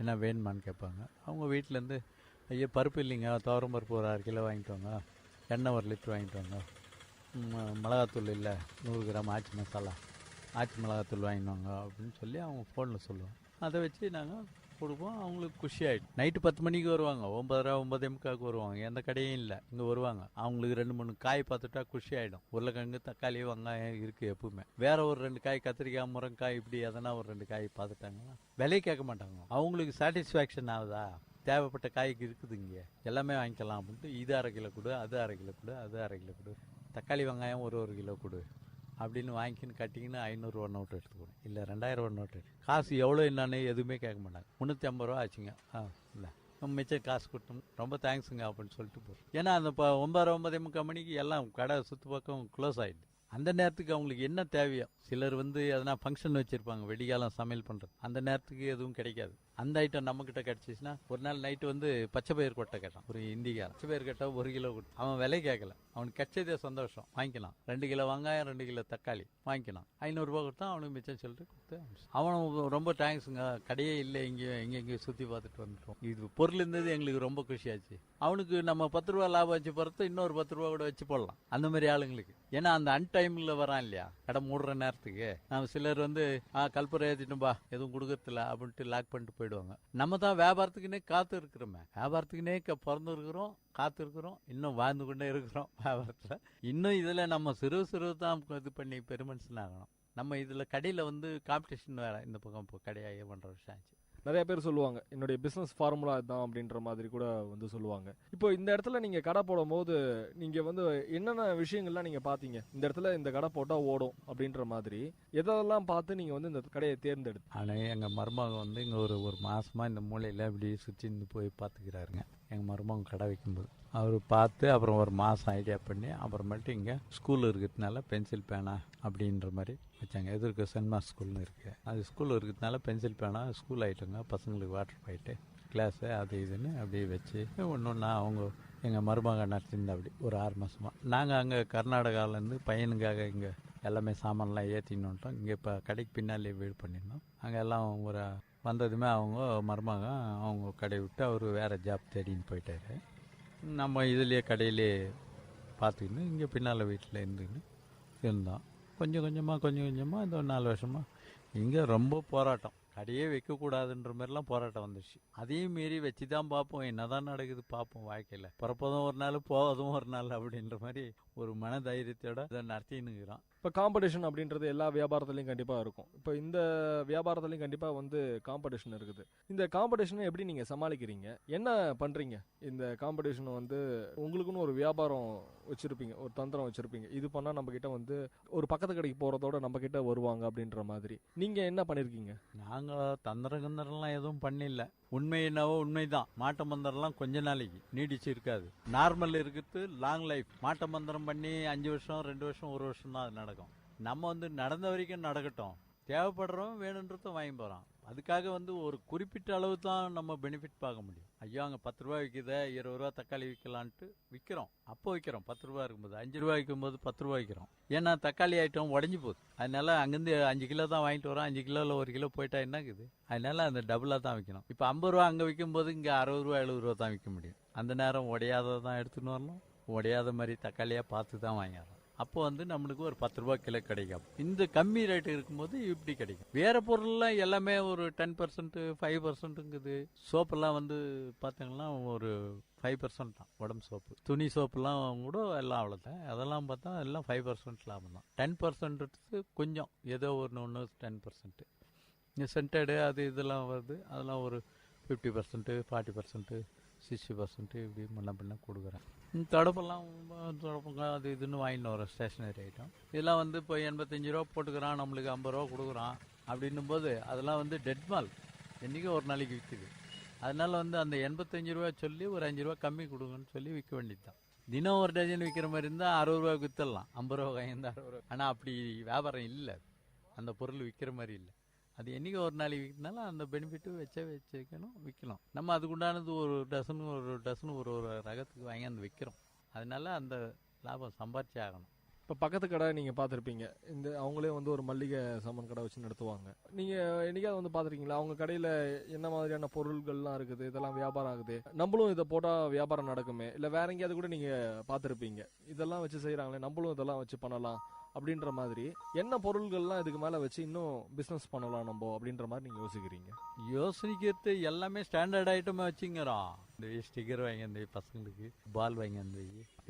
[SPEAKER 14] என்ன வேணுமான்னு கேட்பாங்க. அவங்க வீட்டிலேருந்து ஐயா பருப்பு இல்லைங்க, துவரம் பருப்பு ஒரு 1/2 கிலோ வாங்கிட்டு வாங்க, எண்ணெய் 1 லிட்டர் வாங்கிட்டு வாங்க, மிளகாத்தூள் இல்லை 100 கிராம் ஆச்சி மசாலா ஆச்சி மிளகாத்தூள் வாங்கிட்டு வாங்க அப்படின்னு சொல்லி அவங்க ஃபோனில் சொல்லுவோம். அதை வச்சு நாங்கள் கொடுப்போம். அவங்களுக்கு குஷி ஆகிடும். நைட்டு 10 மணிக்கு வருவாங்க, 9:30 9:45 வருவாங்க. எந்த கடையும் இல்லை, இங்கே வருவாங்க. அவங்களுக்கு 2 3 காய் பார்த்துட்டா குஷி ஆகிடும். உருளைக்கிழங்கு தக்காளி வெங்காயம் இருக்குது எப்பவுமே. வேற ஒரு 2 காய் கத்திரிக்காய் முருங்காய் இப்படி எதனா ஒரு 2 காய் பார்த்துட்டாங்கன்னா விலையை கேட்க மாட்டாங்க. அவங்களுக்கு சாட்டிஸ்ஃபேக்ஷன் ஆகுதா, தேவைப்பட்ட காய்க்கு இருக்குது இங்கே எல்லாமே வாங்கிக்கலாம் அப்படின்ட்டு இது 1/2 கிலோ கொடு, அது 1/2 கிலோ கொடு, அது 1/2 கிலோ கொடு, தக்காளி வெங்காயம் 1 கிலோ கொடு அப்படின்னு வாங்கிக்கின்னு கட்டிங்கன்னா 500 ரூபா நோட்டு எடுத்துக்கணும், இல்லை 2000 ரூபா நோட்டு. காசு எவ்வளோ என்னன்னு எதுவுமே கேட்க மாட்டாங்க. 350 ரூபா ஆச்சுங்க, இல்லை நம்ம மிச்சம் காசு கொடுத்தோம், ரொம்ப தேங்க்ஸுங்க அப்படின்னு சொல்லிட்டு போகிறோம். ஏன்னா அந்த 9 9:45 மணிக்கு எல்லாம் கடை சுற்று பக்கம் க்ளோஸ் ஆகிடுது. அந்த நேரத்துக்கு அவங்களுக்கு என்ன தேவையோ, சிலர் வந்து எதனா ஃபங்க்ஷன் வச்சுருப்பாங்க, வெடிகாலம் சமையல் பண்ணுறது, அந்த நேரத்துக்கு எதுவும் கிடைக்காது. அந்த ஐட்டம் நம்மக்கிட்ட கிடச்சிச்சுன்னா ஒரு நாள் நைட்டு வந்து பச்சை பயிர் கொட்டை கேட்டான் ஒரு இந்திக்காரன். பச்சை பயிர் கேட்டால் 1 கிலோ கொடுத்து அவன் விலை கேட்கல, அவனுக்கு கிடைச்சதே சந்தோஷம், வாங்கிக்கலாம். 2 கிலோ வெங்காயம் 2 கிலோ தக்காளி வாங்கிக்கலாம். 500 ரூபா கொடுத்தா அவனுக்கு மிச்சம் சொல்லிட்டு கொடுத்து அவனும் ரொம்ப தேங்க்ஸுங்க, கடையே இல்லை, இங்கே சுற்றி பார்த்துட்டு வந்துட்டோம், இது பொருள் இருந்தது எங்களுக்கு ரொம்ப குஷியாச்சு. அவனுக்கு நம்ம 10 ரூபா லாபம் வச்சு போகிறது இன்னொரு 10 ரூபா கூட வச்சு போடலாம் அந்த மாதிரி ஆளுங்களுக்கு. ஏன்னா அந்த அன்டைமில் வரான் இல்லையா, கடை மூடுற நேரத்துக்கு நம்ம சிலர் வந்து கல்புரை ஏற்றிட்டும்பா எதுவும் கொடுக்கறதில்ல அப்படின்ட்டு லாக் பண்ணிட்டு போயிடுவாங்க. நம்ம தான் வியாபாரத்துக்குன்னே காத்து இருக்கிறோமே, வியாபாரத்துக்குன்னே பிறந்து இருக்கிறோம், காத்து இருக்கிறோம், இன்னும் வாழ்ந்து கொண்டே இருக்கிறோம் வியாபாரத்தில். இன்னும் இதில் நம்ம சிறு தான் இது பண்ணி பெருமனுஷன் ஆகணும். நம்ம இதில் கடையில் வந்து காம்படிஷன் வேற, இந்த பக்கம் இப்போ கடையாக பண்ணுற விஷயம் ஆச்சு.
[SPEAKER 3] நிறைய பேர் சொல்லுவாங்க என்னுடைய பிசினஸ் ஃபார்முலா இதுதான் அப்படின்ற மாதிரி கூட வந்து சொல்லுவாங்க. இப்போ இந்த இடத்துல நீங்க கடை போடும் போது நீங்க வந்து என்னென்ன விஷயங்கள்லாம் நீங்க பாத்தீங்க, இந்த இடத்துல இந்த கடை போட்டா ஓடும் அப்படின்ற மாதிரி எதெல்லாம் பார்த்து நீங்க வந்து இந்த கடையை தேர்ந்தெடுத்து?
[SPEAKER 14] ஆனால் எங்கள் மருமகன் வந்து இங்கே ஒரு மாசமா இந்த மூலையில் இப்படி சுற்றி போய் பார்த்துக்கிறாருங்க. எங்கள் மருமகன் கடை வைக்கும்போது அவர் பார்த்து அப்புறம் ஒரு மாதம் ஐடியா பண்ணி அப்புறமேட்டு இங்கே ஸ்கூல் இருக்கிறதுனால பென்சில் பேனா அப்படின்ற மாதிரி வச்சாங்க. எதிர்க்க சென்ட் மார்க் ஸ்கூல்னு இருக்குது, அது ஸ்கூல் இருக்கிறதுனால பென்சில் பேனா ஸ்கூல் ஐட்டங்க, பசங்களுக்கு வாட்டர் பாயிட்டு கிளாஸு அது இதுன்னு அப்படியே வச்சு ஒன்று அவங்க எங்கள் மருமகன் நடத்திருந்தா அப்படி ஒரு 6 மாதமாக. நாங்கள் அங்கே கர்நாடகாவிலேருந்து பையனுக்காக இங்கே எல்லாமே சாமான்லாம் ஏற்றின்னு வந்துட்டோம். இங்கே இப்போ கடைக்கு பின்னாலே வீடு பண்ணியிருந்தோம். அங்கே எல்லாம் ஒரு வந்ததுமே அவங்க மருமகன் அவங்க கடையை விட்டு அவர் வேறு ஜாப் தேடின்னு போயிட்டாரு. நம்ம இதுலேயே கடையிலே பார்த்துக்கின்னு இங்கே பின்னால் வீட்டில் இருந்துக்கின்னு இருந்தோம். கொஞ்சம் கொஞ்சமாக இந்த 4 வருஷமாக இங்கே ரொம்ப போராட்டம். கடையே வைக்கக்கூடாதுன்ற மாதிரிலாம் போராட்டம் வந்துடுச்சு. அதையும் மீறி வச்சு தான் பார்ப்போம், என்னதான் நடக்குது பார்ப்போம். வாழ்க்கையில் பிறப்பதும் ஒரு நாள் போவதும் ஒரு நாள் அப்படின்ற மாதிரி ஒரு மன தைரியத்தோட இதை நடத்தின்னு இருக்கிறோம்.
[SPEAKER 3] இப்போ காம்படிஷன் அப்படின்றது எல்லா வியாபாரத்துலையும் கண்டிப்பாக இருக்கும். இப்போ இந்த வியாபாரத்துலையும் கண்டிப்பாக வந்து காம்படிஷன் இருக்குது. இந்த காம்படிஷனை எப்படி நீங்கள் சமாளிக்கிறீங்க? என்ன பண்ணுறீங்க? இந்த காம்படிஷனை வந்து உங்களுக்குன்னு ஒரு வியாபாரம் வச்சுருப்பீங்க, ஒரு தந்திரம் வச்சுருப்பீங்க. இது பண்ணால் நம்மக்கிட்ட வந்து ஒரு பக்கத்து கடைக்கு போகிறதோட நம்மக்கிட்ட வருவாங்க அப்படின்ற மாதிரி. நீங்கள் என்ன பண்ணியிருக்கீங்க?
[SPEAKER 14] நாங்கள் தந்திரகந்திரம்லாம் எதுவும் பண்ணிடல. உண்மை என்னவோ உண்மைதான். மாட்டு மந்திரம்லாம் கொஞ்ச நாளைக்கு நீடிச்சு இருக்காது. நார்மல் இருக்கிறது லாங் லைஃப். மாட்டு மந்திரம் பண்ணி 5 வருஷம் 2 வருஷம் 1 வருஷம் தான் அது நடக்கும். நம்ம வந்து நடந்த வரைக்கும் நடக்கட்டும், தேவைப்படுறோம் வேணுன்றதும் வாங்கி போகிறோம். அதுக்காக வந்து ஒரு குறிப்பிட்ட அளவு தான் நம்ம பெனிஃபிட் பார்க்க முடியும். ஐயோ அங்கே 10 ரூபா விற்கிதே, 20 ரூபா தக்காளி விற்கலான்ட்டு விற்கிறோம். அப்போ விற்கிறோம் 10 ரூபா இருக்கும்போது. 5 ரூபா விற்கும்போது 10 ரூபா விற்கிறோம். ஏன்னா தக்காளி ஐட்டம் உடஞ்சி போகுது. அதனால அங்கேருந்து 5 கிலோ தான் வாங்கிட்டு வரோம். 5 கிலோவில் 1 கிலோ போயிட்டா என்னக்குது? அதனால அந்த டபுளாக தான் விற்கணும். இப்போ 50 ரூபா அங்கே விற்கும்போது இங்கே 60 ரூபா 70 ரூபா தான் விற்க முடியும். அந்த நேரம் உடையாத தான் எடுத்துன்னு வரணும். உடையாத மாதிரி தக்காளியாக பார்த்து தான் வாங்கிடலாம். அப்போ வந்து நம்மளுக்கு ஒரு 10 ரூபா கிலோ கிடைக்கும். இந்த கம்மி ரேட்டு இருக்கும்போது இப்படி கிடைக்கும். வேற பொருள்லாம் எல்லாமே ஒரு 10%, 5%ங்குது. சோப்பெல்லாம் வந்து பார்த்தீங்கன்னா ஒரு 5% தான். உடம்பு சோப்பு, துணி சோப்புலாம் கூட எல்லாம் அவ்வளோதான். அதெல்லாம் பார்த்தா எல்லாம் 5% லாபம் தான். 10% கொஞ்சம் ஏதோ ஒன்று 10%. இந்த சென்டடு அது இதெல்லாம் வருது, அதெல்லாம் ஒரு 50%, 40%, 60% இப்படி முன்ன பின்ன கொடுக்குறேன். தொடப்பெல்லாம் அது இதுன்னு வாங்கிட்டு வரோம். ஸ்டேஷனரி ஐட்டம் இதெல்லாம் வந்து இப்போ 85 ரூபா போட்டுக்கிறான், நம்மளுக்கு 50 ரூபா கொடுக்குறான் அப்படின்னும் போது அதெல்லாம் வந்து டெட் மால். என்றைக்கும் ஒரு நாளைக்கு விற்குது. அதனால வந்து அந்த 85 ரூபா சொல்லி ஒரு 5 ரூபா கம்மி கொடுங்கன்னு சொல்லி விற்க வேண்டியது தான். தினம் ஒரு டஜன் விற்கிற மாதிரி இருந்தால் 60 ரூபாய்க்கு விற்றுடலாம். 50 ரூபா வாங்கியிருந்தா 60 ரூபா. ஆனால் அப்படி வியாபாரம் இல்லை. அந்த பொருள் விற்கிற மாதிரி இல்லை. அது என்றைக்கு ஒரு நாளைக்கு விற்கிறனால அந்த பெனிஃபிட்டு வச்சுக்கணும், விற்கணும். நம்ம அதுக்குண்டானது ஒரு டசன் ஒரு ரகத்துக்கு வாங்கி அந்த விற்கிறோம். அதனால அந்த லாபம் சம்பாரிச்சே ஆகணும்.
[SPEAKER 3] இப்போ பக்கத்து கடை நீங்கள் பார்த்துருப்பீங்க. இந்த அவங்களே வந்து ஒரு மல்லிகை சாமான் கடை வச்சு நடத்துவாங்க. நீங்கள் என்னைக்காவது வந்து பார்த்துருக்கீங்களா? அவங்க கடையில் என்ன மாதிரியான பொருள்கள்லாம் இருக்குது, இதெல்லாம் வியாபாரம் ஆகுது, நம்மளும் இதை போட்டால் வியாபாரம் நடக்குமே, இல்லை வேற எங்கேயாவது கூட நீங்கள் பார்த்துருப்பீங்க, இதெல்லாம் வச்சு செய்கிறாங்களே நம்மளும் இதெல்லாம் வச்சு பண்ணலாம் அப்படின்ற மாதிரி. என்ன பொருள்கள்லாம் இதுக்கு மேலே வச்சு இன்னும் பிஸ்னஸ் பண்ணலாம் நம்ம அப்படின்ற மாதிரி நீங்கள் யோசிக்கிறீங்க?
[SPEAKER 14] யோசிக்கிறது எல்லாமே ஸ்டாண்டர்ட் ஐட்டமாக வச்சுங்கிறோம். இந்த ஸ்டிக்கர் வாங்கி அந்த பசங்களுக்கு பால் வாங்கி அந்த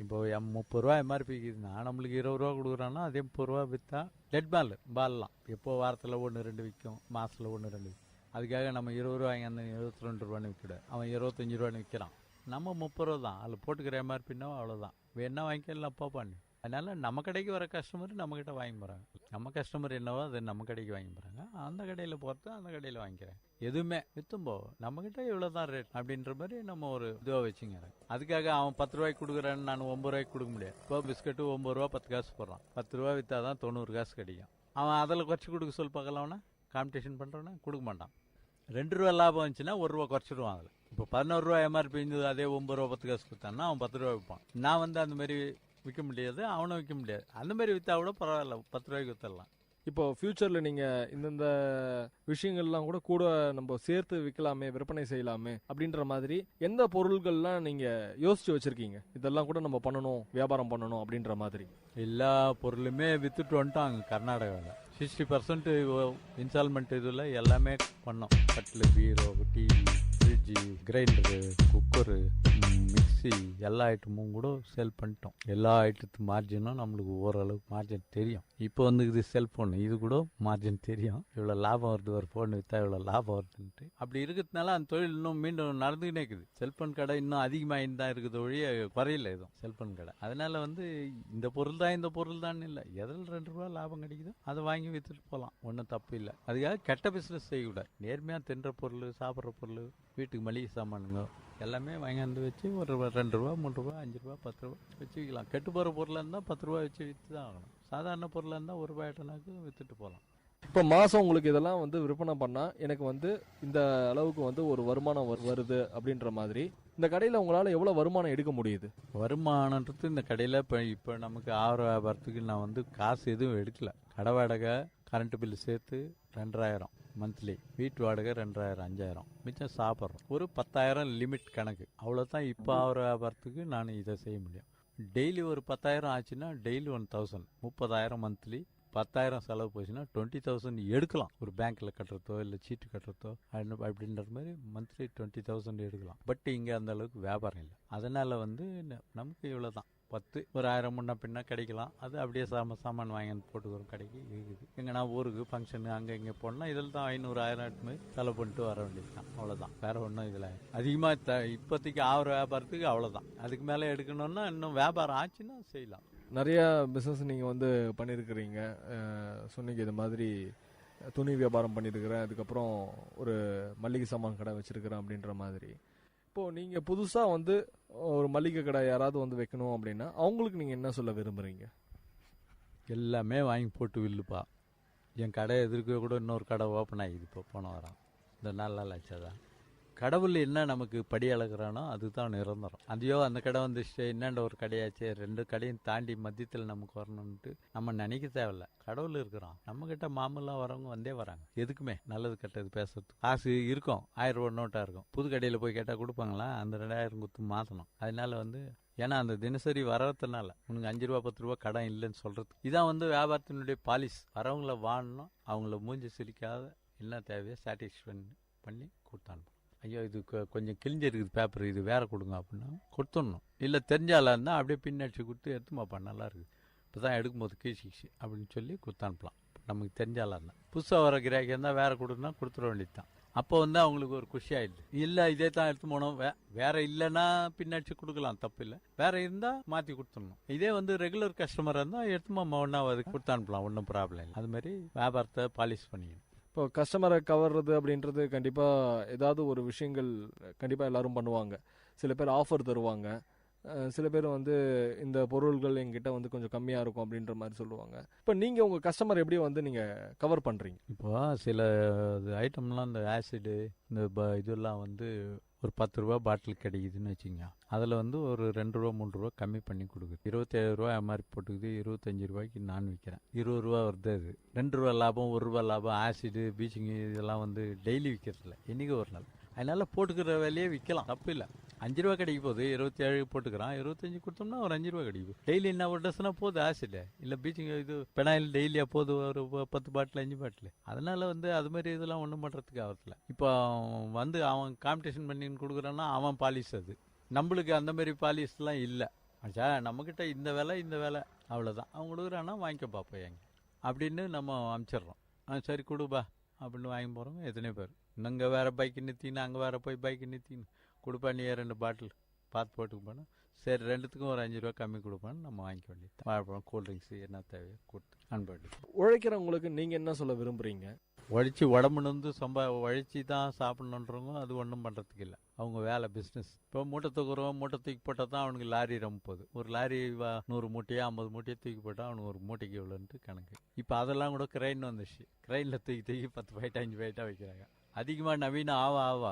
[SPEAKER 14] இப்போ 30 ரூபா எம்ஆர்பி இருக்குதுன்னா நம்மளுக்கு 20 ரூபா கொடுக்குறான்னா அதே 30 ரூபா விற்றா டெட் பால்லாம் எப்போ வாரத்தில் 1-2 விற்கும், மாதத்தில் 1-2 விற்கும். அதுக்காக நம்ம 20 ரூபா வாங்கி அந்த 22 ரூபான்னு விற்கிட அவன் 25 ரூபான்னு விற்கிறான். நம்ம 30 ரூபா தான் அதில் போட்டுக்கிற எம்ஆர்பின்னா அவ்வளோதான். வேணா வாங்கிக்கலாம் அப்பா பண்ணு. அதனால நம்ம கடைக்கு வர கஸ்டமர் நம்மக்கிட்ட வாங்கி போகிறாங்க. நம்ம கஸ்டமர் என்னவோ அது நம்ம கடைக்கு வாங்கி போகிறாங்க. அந்த கடையில் போகிறது அந்த கடையில் வாங்கிக்கிறேன். எதுவுமே விற்றும்போ நம்மக்கிட்ட இவ்வளோ தான் ரேட் அப்படின்ற மாதிரி நம்ம ஒரு இதுவாக வச்சுங்கிறேன். அதுக்காக அவன் 10 ரூபாய்க்கு கொடுக்குறான்னு நான் 9 ரூபாய்க்கு கொடுக்க முடியாது. இப்போ பிஸ்கட்டு 9 ரூபா 10 காசு போடுறான். 10 ரூபா விற்றா தான் 90 காசு கிடைக்கும். அவன் அதில் குறைச்சி கொடுக்க சொல்லி பார்க்கலாம்னா காம்படிஷன் பண்ணுறோன்னா கொடுக்க மாட்டான். 2 ரூபா லாபம் வந்துச்சுன்னா 1 ரூபா குறைச்சிடுவான். அதில் இப்போ 11 ரூபா எம்ஆர்பி இருந்தது, அதே 9 ரூபா 10 காசு கொடுத்தான்னா அவன் 10 ரூபா விற்பான். நான் வந்து அந்த மாதிரி விற்க முடியாது, அவனும் விற்க முடியாது. அந்த மாதிரி விற்றா கூட பரவாயில்ல, 10 ரூபாய்க்கு விற்றலாம்.
[SPEAKER 3] இப்போ ஃபியூச்சரில் நீங்கள் இந்தந்த விஷயங்கள்லாம் கூட நம்ம சேர்த்து விற்கலாமே, விற்பனை செய்யலாமே அப்படின்ற மாதிரி எந்த பொருள்கள்லாம் நீங்கள் யோசிச்சு வச்சுருக்கீங்க? இதெல்லாம் கூட நம்ம பண்ணணும், வியாபாரம் பண்ணணும் அப்படின்ற மாதிரி.
[SPEAKER 14] எல்லா பொருளுமே விற்றுட்டு வந்துட்டாங்க. கர்நாடகாவில் 60% இன்ஸ்டால்மெண்ட் இதில் எல்லாமே பண்ணோம். கட்டில், பீரோ, TV, fridge, grinder, cooker, mixie எல்லா ஐட்டமும் கூட சேல் பண்ணிட்டோம். எல்லா ஐட்டத்து மார்ஜினும் நம்மளுக்கு ஓரளவுக்கு மார்ஜின் தெரியும். இப்போ வந்து இது செல்ஃபோன், இது கூட மார்ஜின் தெரியும். இவ்வளோ லாபம் வருது, ஒரு ஃபோன் விற்றா இவ்வளோ லாபம் வருதுன்ட்டு. அப்படி இருக்கிறதுனால அந்த தொழில் இன்னும் மீண்டும் நடந்துக்கிட்டே இருக்குது. செல்ஃபோன் கடை இன்னும் அதிகமாக தான் இருக்குது ஒழிய குறையில எதுவும் செல்ஃபோன் கடை. அதனால வந்து இந்த பொருள் தான் இல்லை, எதில் 2 ரூபா லாபம் கிடைக்குதோ அதை வாங்கி விற்றுட்டு போகலாம், ஒன்றும் தப்பு இல்லை. அதுக்காக கெட்ட பிஸ்னஸ் செய்யக்கூடாது. நேர்மையாக தின்ற பொருள், சாப்பிட்ற பொருள், வீட்டுக்கு மளிகை சாமானுங்க எல்லாமே வாங்கியாந்து வச்சு ஒரு 2 ரூபா 3 ரூபா 5 ரூபா 10 ரூபா வச்சு விற்கலாம். கெட்டு போகிற பொருளாக இருந்தால் 10 ரூபா வச்சு விற்று தான் ஆகணும். சாதாரண பொருளாக இருந்தால் 1 ரூபாய் ஆட்டனாக்கு விற்றுட்டு போகலாம்.
[SPEAKER 3] இப்போ மாதம் உங்களுக்கு இதெல்லாம் வந்து விற்பனை பண்ணால் எனக்கு வந்து இந்த அளவுக்கு வந்து ஒரு வருமானம் வருது அப்படின்ற மாதிரி இந்த கடையில் உங்களால் எவ்வளோ வருமானம் எடுக்க முடியுது?
[SPEAKER 14] வருமானன்றது இந்த கடையில் இப்போ நமக்கு 6 வியாபாரத்துக்கு நான் வந்து காசு எதுவும் எடுக்கல. கடை வாடகை, கரண்ட் பில்லு சேர்த்து 2000, மந்த்லி. வீட்டு வாடகை 2000 5000, மிச்சம் சாப்பிட்றோம். ஒரு 10,000 லிமிட் கணக்கு, அவ்வளோதான். இப்போ ஆகிற வியாபாரத்துக்கு நான் இதை செய்ய முடியும். டெய்லி ஒரு 10,000 ஆச்சுன்னா டெய்லி 1000, 30,000 மந்த்லி. 10,000 செலவு போச்சுன்னா 20,000 எடுக்கலாம். ஒரு பேங்க்கில் கட்டுறதோ இல்லை சீட்டு கட்டுறதோ அப்படின்ற மாதிரி மந்த்லி 20,000 எடுக்கலாம். பட் இங்கே அந்த அளவுக்கு வியாபாரம் இல்லை. அதனால் நமக்கு இவ்வளோ தான். 10 ஒரு 1000 முன்ன பின்னா கிடைக்கலாம். அது அப்படியே சாமான் வாங்கி போட்டுக்கிறோம் கடைக்கு இருக்குது. எங்கன்னா ஊருக்கு ஃபங்க்ஷனு அங்கே இங்கே போனால் இதில் தான் 500 1000 எடுத்து செலவு பண்ணிட்டு வர வேண்டியது தான். அவ்வளோதான். வேறு ஒன்றும் இதில் அதிகமாக இப்போதைக்கு ஆகிற வியாபாரத்துக்கு அவ்வளோதான். அதுக்கு மேலே எடுக்கணும்னா இன்னும் வியாபாரம் ஆச்சுன்னா செய்யலாம்.
[SPEAKER 3] நிறையா பிஸ்னஸ் நீங்கள் பண்ணியிருக்கிறீங்க. சொன்னீங்க இது மாதிரி துணி வியாபாரம் பண்ணியிருக்கிறேன், அதுக்கப்புறம் ஒரு மளிகை சாமான் கடை வச்சுருக்கிறேன் அப்படின்ற மாதிரி. இப்போது நீங்கள் புதுசாக ஒரு மளிகை கடை யாராவது வைக்கணும் அப்படின்னா அவங்களுக்கு நீங்கள் என்ன சொல்ல விரும்புகிறீங்க?
[SPEAKER 14] எல்லாமே வாங்கி போட்டு வில்லுப்பா. என் கடை எதிர்க்க கூட இன்னொரு கடை ஓப்பன் ஆகிது இப்போ போன வாரம். இந்த 4 நாள் ஆச்சாதான். கடவுள் என்ன நமக்கு படி அளக்குறானோ அதுதான் நிரந்தரம். அதையோ அந்த கடை வந்துச்சு என்னண்ட ஒரு கடையாச்சு 2 கடையும் தாண்டி மத்தியத்தில் நமக்கு வரணும்ட்டு நம்ம நினைக்க தேவையில்ல. கடவுள் இருக்கிறான் நம்மக்கிட்ட. மாமூலாக வரவங்க வந்தே வராங்க. எதுக்குமே நல்லது கெட்டது பேசுறதுக்கு காசு இருக்கும். 1000 ரூபா நோட்டாக இருக்கும். புது கடையில் போய் கேட்டால் கொடுப்பாங்களா? அந்த 2000 கொடுத்து மாற்றணும். அதனால ஏன்னா அந்த தினசரி வர்றதுனால உனக்கு 5 ரூபா 10 ரூபா கடன் இல்லைன்னு சொல்கிறது. இதான் வியாபாரத்தினுடைய பாலிஸ். வரவங்கள வாழணும், அவங்கள மூஞ்சி சிரிக்காத என்ன தேவையோ சாட்டிஸ்ஃபை பண்ணி கொடுத்தாங்க. ஐயோ இது கொஞ்சம் கிழிஞ்சிருக்குது பேப்பர், இது வேற கொடுங்க அப்படின்னா கொடுத்துடணும். இல்லை தெரிஞ்சாலா இருந்தால் அப்படியே பின்னடிச்சு கொடுத்து எடுத்துமாப்பா நல்லா இருக்குது இப்போ தான் எடுக்கும்போது கீழ்ச்சி அப்படின்னு சொல்லி கொடுத்தானுப்பலாம். நமக்கு தெரிஞ்சாலா இருந்தால் புதுசாக வர கிராக்கி இருந்தால் வேற கொடுன்னா கொடுத்துட வேண்டியது தான். அப்போ அவங்களுக்கு ஒரு குஷி ஆயிடுது. இல்லை இதே தான் எடுத்து போனோம், வேற இல்லைன்னா பின்னடிச்சு கொடுக்கலாம், தப்பு இல்லை. வேற இருந்தால் மாற்றி கொடுத்துடணும். இதே ரெகுலர் கஸ்டமராக இருந்தால் எடுத்துமா ஒன்றா அதுக்கு கொடுத்தானுப்பலாம், ஒன்றும் ப்ராப்ளம் இல்லை. அது மாதிரி வியாபாரத்தை பாலிஷ் பண்ணிக்கணும்.
[SPEAKER 3] இப்போ கஸ்டமரை கவர்றது அப்படின்றது கண்டிப்பாக ஏதாவது ஒரு விஷயங்கள் கண்டிப்பாக எல்லாரும் பண்ணுவாங்க. சில பேர் ஆஃபர் தருவாங்க, சில பேர் இந்த பொருள்கள் எங்கிட்ட கொஞ்சம் கம்மியாக இருக்கும் அப்படின்ற மாதிரி சொல்லுவாங்க. இப்போ நீங்கள் உங்கள் கஸ்டமர் எப்படி நீங்கள் கவர் பண்ணுறீங்க?
[SPEAKER 14] இப்போ சில ஐட்டம்லாம் இந்த ஆசிடு இந்த இதெல்லாம் ஒரு 10 ரூபா பாட்டில் கிடைக்குதுன்னு வச்சுங்க. அதில் ஒரு 2 ரூபா 3 ரூபா கம்மி பண்ணி கொடுக்குது. 27 ரூபா எம்ஆர்பி போட்டுக்குது. 25 ரூபாய்க்கு நான் விற்கிறேன். 20 ரூபா வருது. அது 2 ரூபா லாபம், 1 ரூபா லாபம். ஆசிடு பீச்சிங் இதெல்லாம் டெய்லி விற்கிறதில்ல, என்னைக்கு ஒரு நாள். அதனால போட்டுக்கிற வேலையே விற்கலாம், தப்பு இல்லை. 5 ரூபா கிடைக்க போகுது, 27 போட்டுக்கிறான், 25 கொடுத்தோம்னா ஒரு 5 ரூபா கிடைக்கும். டெய்லி என்ன ஒரு டஸ்னா போகுது ஆசிட், இல்லை பீச்சிங் இது பெனாயில் டெய்லியா போகுது, ஒரு 10 பாட்டில் 5 பாட்டில். அதனால அது மாதிரி இதெல்லாம் ஒன்றும் பண்ணுறதுக்கு ஆகல. இப்போ அவன் காம்படிஷன் பண்ணி கொடுக்குறான்னா அவன் பாலிஸ். அது நம்மளுக்கு அந்த மாதிரி பாலிஸ்லாம் இல்லை. நம்மக்கிட்ட இந்த வேலை அவ்வளோதான். அவன் கொடுக்குறான்னா வாங்கிக்க பார்ப்போம் எங்க அப்படின்னு நம்ம அனுப்பிச்சிட்றோம். சரி கொடுப்பா அப்படின்னு வாங்கி போகிறோம். எத்தனை பேர் இங்கே வேறு பைக்கு நிறுத்தின்னு அங்கே வேறு போய் பைக்கு நிறுத்தின்னு கொடுப்பா, நீ 2 பாட்டில் பார்த்து போட்டுக்கு போனால் சரி 2த்துக்கும் ஒரு 5 ரூபா கம்மி கொடுப்பான்னு நம்ம வாங்கிக்க வேண்டியது. வாழைப்பழம் கூல்ட்ரிங்க்ஸு என்ன தேவையோ கொடுத்து அனுப்பி.
[SPEAKER 3] உழைக்கிறவங்களுக்கு நீங்கள் என்ன சொல்ல விரும்புகிறீங்க?
[SPEAKER 14] உழைச்சி உடம்புன்னு உழைச்சி தான் சாப்பிட்ணுன்றவங்க அது ஒன்றும் பண்ணுறதுக்கு இல்லை. அவங்க வேலை பிஸ்னஸ். இப்போ மூட்டை தூக்குறவங்க மூட்டை தூக்கி போட்டால் தான் அவனுக்கு லாரி ரொம்ப போகுது. ஒரு லாரி 100 மூட்டையோ 50 மூட்டையோ தூக்கி போட்டால் அவனுக்கு ஒரு மூட்டைக்கு எவ்வளோன்ட்டு கணக்கு. இப்போ அதெல்லாம் கூட கிரைன் வந்துச்சு. கிரைனில் தூக்கி 10 பைட்டா 5 பைட்டா வைக்கிறாங்க. அதிகமாக நவீனம் ஆவ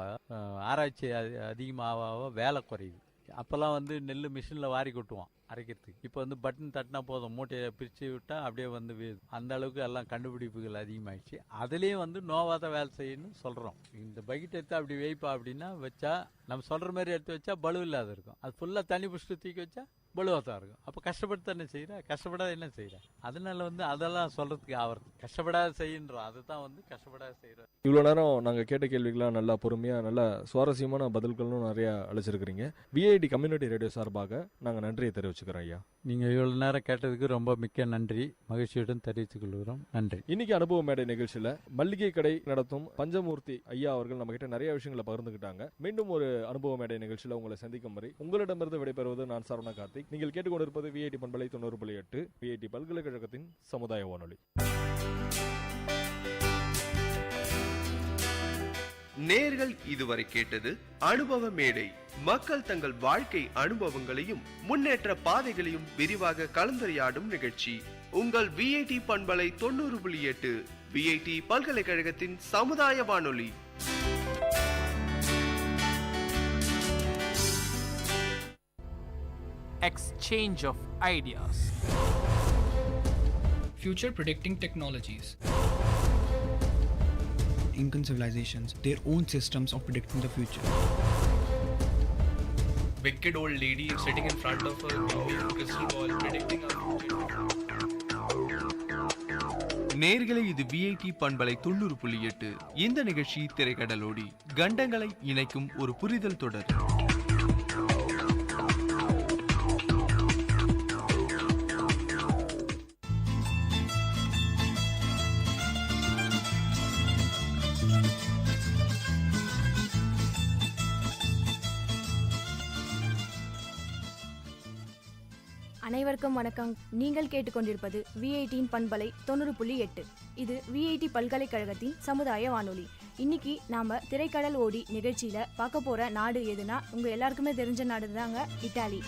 [SPEAKER 14] ஆராய்ச்சி அதிகமாக ஆவ வேலை குறையுது. அப்போல்லாம் நெல் மிஷினில் வாரி கொட்டுவான் அரைக்கிறதுக்கு. இப்போ பட்டன் தட்டினா போதும், மூட்டையை பிரித்து விட்டால் அப்படியே வீழுது. அந்த அளவுக்கு எல்லாம் கண்டுபிடிப்புகள் அதிகமாகிடுச்சு. அதுலேயும் நோவாத வேலை செய்யணும்னு சொல்கிறோம். இந்த பக்கெட் எடுத்து அப்படி வைப்பா அப்படின்னா வச்சா நம்ம சொல்கிற மாதிரி எடுத்து வச்சா பலு இல்லாத இருக்கும். அது ஃபுல்லாக தண்ணி பிடிச்சிட்டு தூக்கி வச்சா பலுவாக தான் இருக்கும். அப்போ கஷ்டப்பட்டு என்ன செய்கிற, கஷ்டப்படாத என்ன செய்கிற. அதனால அதெல்லாம் சொல்கிறதுக்கு ஆகிறது. கஷ்டப்படாத செய்யன்றோம், அதுதான் கஷ்டப்படாத செய்கிறோம்.
[SPEAKER 3] இவ்வளோ நேரம் நாங்கள் கேட்ட கேள்விகளாம் நல்லா பொறுமையாக நல்லா சுவாரஸ்யமான பதில்களும் நிறையா அழைச்சிருக்கிறீங்க. விஐடி கம்யூனிட்டி ரேடியோ சார்பாக நாங்கள் நன்றியை தெரிவிச்சுக்கிறோம் ஐயா.
[SPEAKER 14] நீங்கள் இவ்வளோ நேரம் கேட்டதுக்கு ரொம்ப மிக்க நன்றி, மகிழ்ச்சியுடன் தெரிவித்துக் கொள்கிறோம். நன்றி.
[SPEAKER 3] இன்னைக்கு அனுபவ மேடை நிகழ்ச்சியில் மல்லிகை கடை நடத்தும் பஞ்சமூர்த்தி ஐயா அவர்கள் நம்ம கிட்ட நிறைய விஷயங்களை பகிர்ந்துக்கிட்டாங்க. மீண்டும் ஒரு அனுபவ மேடை நிகழ்ச்சியில் உங்களை சந்திக்கும் வரை உங்களிடமிருந்து விடைபெறுவது நான் சரவண கார்த்திக். நீங்கள் கேட்டுக்கொண்டிருப்பது விஐடி பண்பலை 90.8 விஐடி பல்கலைக்கழகத்தின் சமுதாய வானொலி.
[SPEAKER 15] நேர்கள் இதுவரை கேட்டது அனுபவ மேடை. மக்கள் தங்கள் வாழ்க்கை அனுபவங்களையும் முன்னேற்ற பாதைகளையும் விரிவாக கலந்துரையாடும் நிகழ்ச்சி. உங்கள் விஐடி பண்பலை 90.8 விஐடி பல்கலைக்கழகத்தின் சமுதாய வானொலி.
[SPEAKER 16] Exchange of ideas. Future predicting technologies.
[SPEAKER 17] Incan civilizations their own systems of predicting the future.
[SPEAKER 18] Wicked old lady sitting in front of a crystal ball predicting our future.
[SPEAKER 15] நேர்களை இது விஐடி பண்பலை 90.8. இந்த நிகழ்ச்சி திரைக்கடலோடி கண்டங்களை இணைக்கும் ஒரு புரிதல் தொடர்.
[SPEAKER 19] அனைவருக்கும் வணக்கம். நீங்கள் கேட்டுக்கொண்டிருப்பது விஐடியின் பண்பலை 90.8. இது விஐடி பல்கலைக்கழகத்தின் சமுதாய வானொலி. இன்னைக்கு நாம திரைக்கடல் ஓடி நிகழ்ச்சியில பார்க்க போற நாடு எதுனா உங்க எல்லாருக்குமே தெரிஞ்ச நாடு தாங்க இத்தாலி.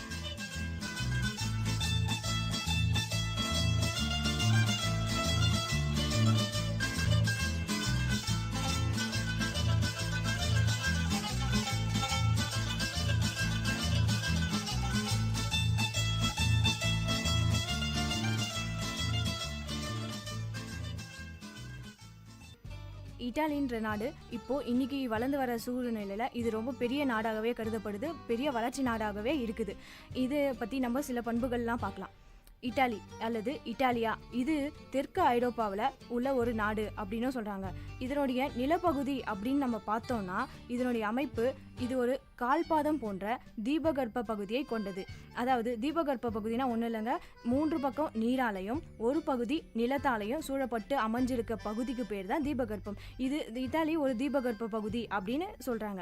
[SPEAKER 19] இத்தாலின்ற நாடு இப்போ இன்னைக்கு வளர்ந்து வர சூழ்நிலையில இது ரொம்ப பெரிய நாடாகவே கருதப்படுது, பெரிய வளர்ச்சி நாடாகவே இருக்குது. இதை பத்தி நம்ம சில பண்புகள்லாம் பார்க்கலாம். இத்தாலி அல்லது இத்தாலியா இது தெற்கு ஐரோப்பாவில் உள்ள ஒரு நாடு அப்படின்னு சொல்றாங்க. இதனுடைய நிலப்பகுதி அப்படின்னு நம்ம பார்த்தோம்னா இதனுடைய அமைப்பு இது ஒரு கால்பாதம் போன்ற தீபகற்ப பகுதியை கொண்டது. அதாவது தீபகற்ப பகுதினா ஒன்றும் இல்லைங்க, 3 பக்கம் நீராலையும் ஒரு பகுதி நிலத்தாலையும் சூழப்பட்டு அமைஞ்சிருக்க பகுதிக்கு பேர் தான் தீபகற்பம். இது இத்தாலி ஒரு தீபகற்ப பகுதி அப்படின்னு சொல்றாங்க.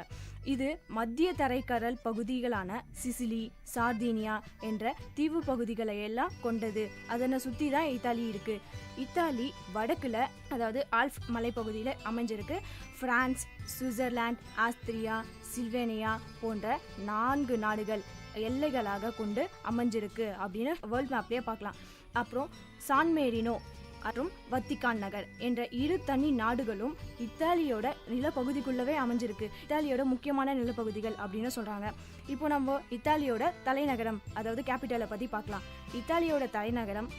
[SPEAKER 19] இது மத்திய தரைக்கடல் பகுதிகளான சிசிலி, சார்தீனியா என்ற தீவு பகுதிகளை எல்லாம் கொண்டது. அதனை சுற்றி தான் இத்தாலி இருக்கு. இத்தாலி வடக்குல அதாவது ஆல்ப்ஸ் மலைப்பகுதியில் அமைஞ்சிருக்கு. பிரான்ஸ், சுவிட்சர்லாந்து, ஆஸ்திரியா, சில்வேனியா போன்ற 4 நாடுகள் எல்லைகளாக கொண்டு அமைஞ்சிருக்கு அப்படின்னு வேர்ல்ட் மேப்லேயே பார்க்கலாம். அப்புறம் சான் மேரினோ மற்றும் வத்திக்கான் நகர் என்ற 2 தனி நாடுகளும் இத்தாலியோட நிலப்பகுதிக்குள்ளவே அமைஞ்சிருக்கு. இத்தாலியோட முக்கியமான நிலப்பகுதிகள் அப்படின்னு சொல்றாங்க. இப்போ நம்ம இத்தாலியோட தலைநகரம் அதாவது கேபிட்டலை பத்தி பார்க்கலாம். இத்தாலியோட தலைநகரம்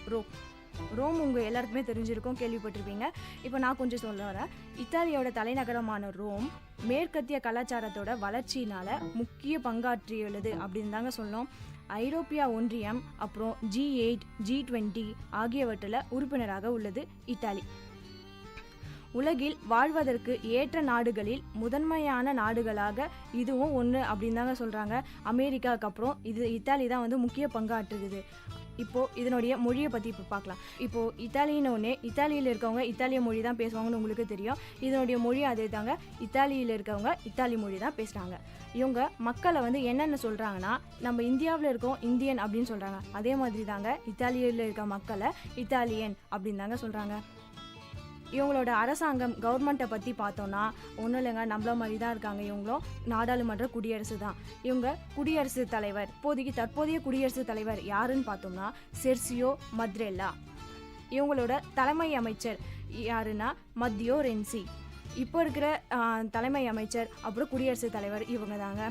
[SPEAKER 19] ரோம் உங்க எல்லாருக்குமே தெரிஞ்சிருக்கும், கேள்விப்பட்டிருப்பீங்க. இப்போ நான் கொஞ்சம் சொல்ல வரேன். இத்தாலியோட தலைநகரமான ரோம் மேற்கத்திய கலாச்சாரத்தோட வளர்ச்சியினால முக்கிய பங்காற்றியுள்ளது அப்படின்னு தாங்க சொல்லணும். ஐரோப்பிய ஒன்றியம் அப்புறம் G8, G20 ஆகியவற்றில் உறுப்பினராக உள்ளது இத்தாலி. உலகில் வாழ்வதற்கு ஏற்ற நாடுகளில் முதன்மையான நாடுகளாக இதுவும் ஒன்று அப்படின்னு தாங்க சொல்கிறாங்க. அமெரிக்காவுக்கு அப்புறம் இத்தாலி தான் முக்கிய பங்காற்றுது. இப்போது இதனுடைய மொழியை பற்றி இப்போ பார்க்கலாம். இப்போது இத்தாலின்னு ஒன்று, இத்தாலியில் இருக்கவங்க இத்தாலிய மொழி தான் பேசுவாங்கன்னு உங்களுக்கு தெரியும். இதனுடைய மொழி அதே தாங்க. இத்தாலியில் இருக்கவங்க இத்தாலி மொழி தான் பேசுகிறாங்க. இவங்க மக்களை என்னென்ன சொல்கிறாங்கன்னா, நம்ம இந்தியாவில் இருக்கோம் இந்தியன் அப்படின்னு சொல்கிறாங்க. அதே மாதிரி தாங்க இத்தாலியில் இருக்க மக்களை இத்தாலியன் அப்படின்னு தாங்க சொல்கிறாங்க. இவங்களோட அரசாங்கம் கவர்மெண்ட்டை பற்றி பார்த்தோன்னா ஒன்றும் இல்லைங்க, நம்மள மாதிரி தான் இருக்காங்க. இவங்களும் நாடாளுமன்ற குடியரசு தான். இவங்க குடியரசு தலைவர் தற்போதைய குடியரசுத் தலைவர் யாருன்னு பார்த்தோம்னா செர்சியோ மத்ரெல்லா. இவங்களோட தலைமை அமைச்சர் யாருன்னா மத்தியோ ரென்சி. இப்போ இருக்கிற தலைமை அமைச்சர் அப்புறம் குடியரசுத் தலைவர் இவங்க தாங்க.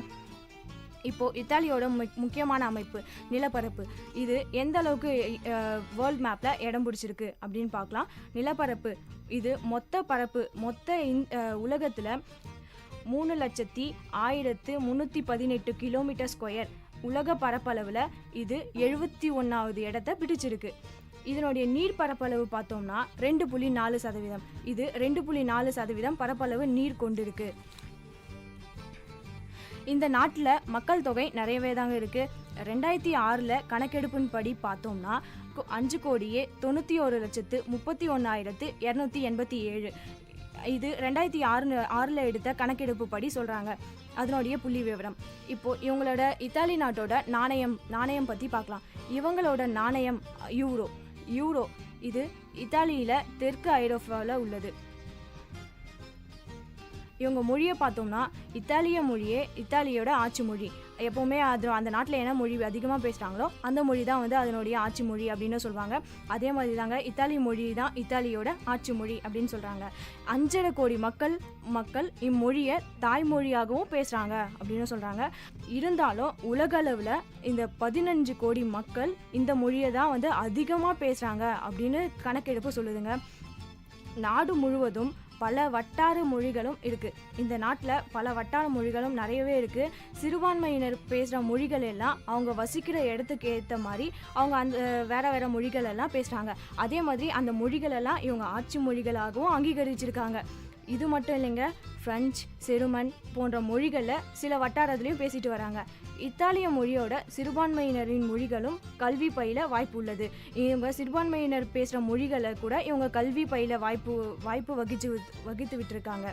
[SPEAKER 19] இப்போது இத்தாலியோட முக்கியமான அமைப்பு நிலப்பரப்பு. இது எந்த அளவுக்கு வேர்ல்ட் மேப்பில் இடம் பிடிச்சிருக்கு அப்படின்னு பார்க்கலாம். நிலப்பரப்பு இது மொத்த உலகத்தில் 3,01,318 கிலோமீட்டர் ஸ்கொயர். உலக பரப்பளவில் இது 71வது இடத்தை பிடிச்சிருக்கு. இதனுடைய நீர் பரப்பளவு பார்த்தோம்னா 2.4%. இது 2.4% பரப்பளவு நீர் கொண்டிருக்கு. இந்த நாட்டில் மக்கள் தொகை நிறையவே தாங்க இருக்குது. 2006 கணக்கெடுப்பின் படி பார்த்தோம்னா 5,31,31,287. இது 2006 எடுத்த கணக்கெடுப்பு படி சொல்கிறாங்க. அதனுடைய புள்ளி விவரம். இப்போது இவங்களோட இத்தாலி நாட்டோட நாணயம் பற்றி பார்க்கலாம். இவங்களோட நாணயம் யூரோ. இது இத்தாலியில் தெற்கு ஐரோப்பாவில் உள்ளது. இவங்க மொழியை பார்த்தோம்னா இத்தாலிய மொழியே இத்தாலியோட ஆட்சி மொழி. எப்போவுமே அந்த நாட்டில் என்ன மொழி அதிகமாக பேசுகிறாங்களோ அந்த மொழி தான் அதனுடைய ஆட்சி மொழி அப்படின்னு சொல்லுவாங்க. அதே மாதிரி தாங்க இத்தாலி மொழி தான் இத்தாலியோட ஆட்சி மொழி அப்படின்னு சொல்கிறாங்க. 5.5 கோடி மக்கள் இம்மொழியை தாய்மொழியாகவும் பேசுகிறாங்க அப்படின்னு சொல்கிறாங்க. இருந்தாலும் உலகளவில் இந்த 15 கோடி மக்கள் இந்த மொழியை தான் அதிகமாக பேசுகிறாங்க அப்படின்னு கணக்கெடுப்பு சொல்லுதுங்க. நாடு முழுவதும் பல வட்டார மொழிகளும் இருக்குது. இந்த நாட்டில் பல வட்டார மொழிகளும் நிறையவே இருக்குது. சிறுபான்மையினர் பேசுகிற மொழிகள் எல்லாம் அவங்க வசிக்கிற இடத்துக்கு ஏற்ற மாதிரி அவங்க அந்த வேறு மொழிகள் எல்லாம் பேசுகிறாங்க. அதே மாதிரி அந்த மொழிகள் எல்லாம் இவங்க ஆட்சி மொழிகளாகவும் அங்கீகரிச்சிருக்காங்க. இது மட்டும் இல்லைங்க, ஃப்ரெஞ்சு, செருமன் போன்ற மொழிகளில் சில வட்டாரத்துலேயும் பேசிட்டு வராங்க. இத்தாலிய மொழியோட சிறுபான்மையினரின் மொழிகளும் கல்வி பயில வாய்ப்பு உள்ளது. இவங்க சிறுபான்மையினர் பேசுகிற மொழிகளை கூட இவங்க கல்வி பயில வாய்ப்பு வகித்து விட்டுருக்காங்க.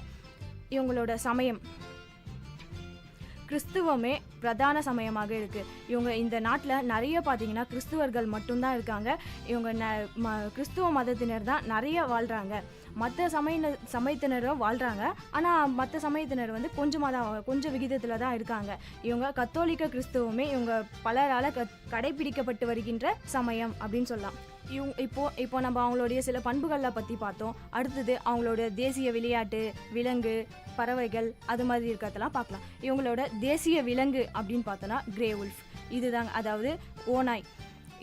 [SPEAKER 19] இவங்களோட சமயம் கிறிஸ்துவமே பிரதான சமயமாக இருக்குது. இவங்க இந்த நாட்டில் நிறைய பார்த்தீங்கன்னா கிறிஸ்துவர்கள் மட்டும்தான் இருக்காங்க. இவங்க கிறிஸ்துவ மதத்தினர் தான் நிறைய வாழ்கிறாங்க. மற்ற சமயத்தினரும் வாழ்கிறாங்க. ஆனால் மற்ற சமயத்தினர் வந்து கொஞ்சம் விகிதத்தில் தான் இருக்காங்க. இவங்க கத்தோலிக்க கிறிஸ்துவமே இவங்க பலரால் கடைபிடிக்கப்பட்டு வருகின்ற சமயம் அப்படின்னு சொல்லலாம். இப்போ நம்ம அவங்களுடைய சில பண்புகளை பற்றி பார்த்தோம். அடுத்தது அவங்களோட தேசிய விளையாட்டு, விலங்கு, பறவைகள் அது மாதிரி இருக்கிறதெல்லாம் பார்க்கலாம். இவங்களோட தேசிய விலங்கு அப்படின்னு பார்த்தோன்னா கிரே உல்ஃப். இதுதாங்க, அதாவது ஓநாய்.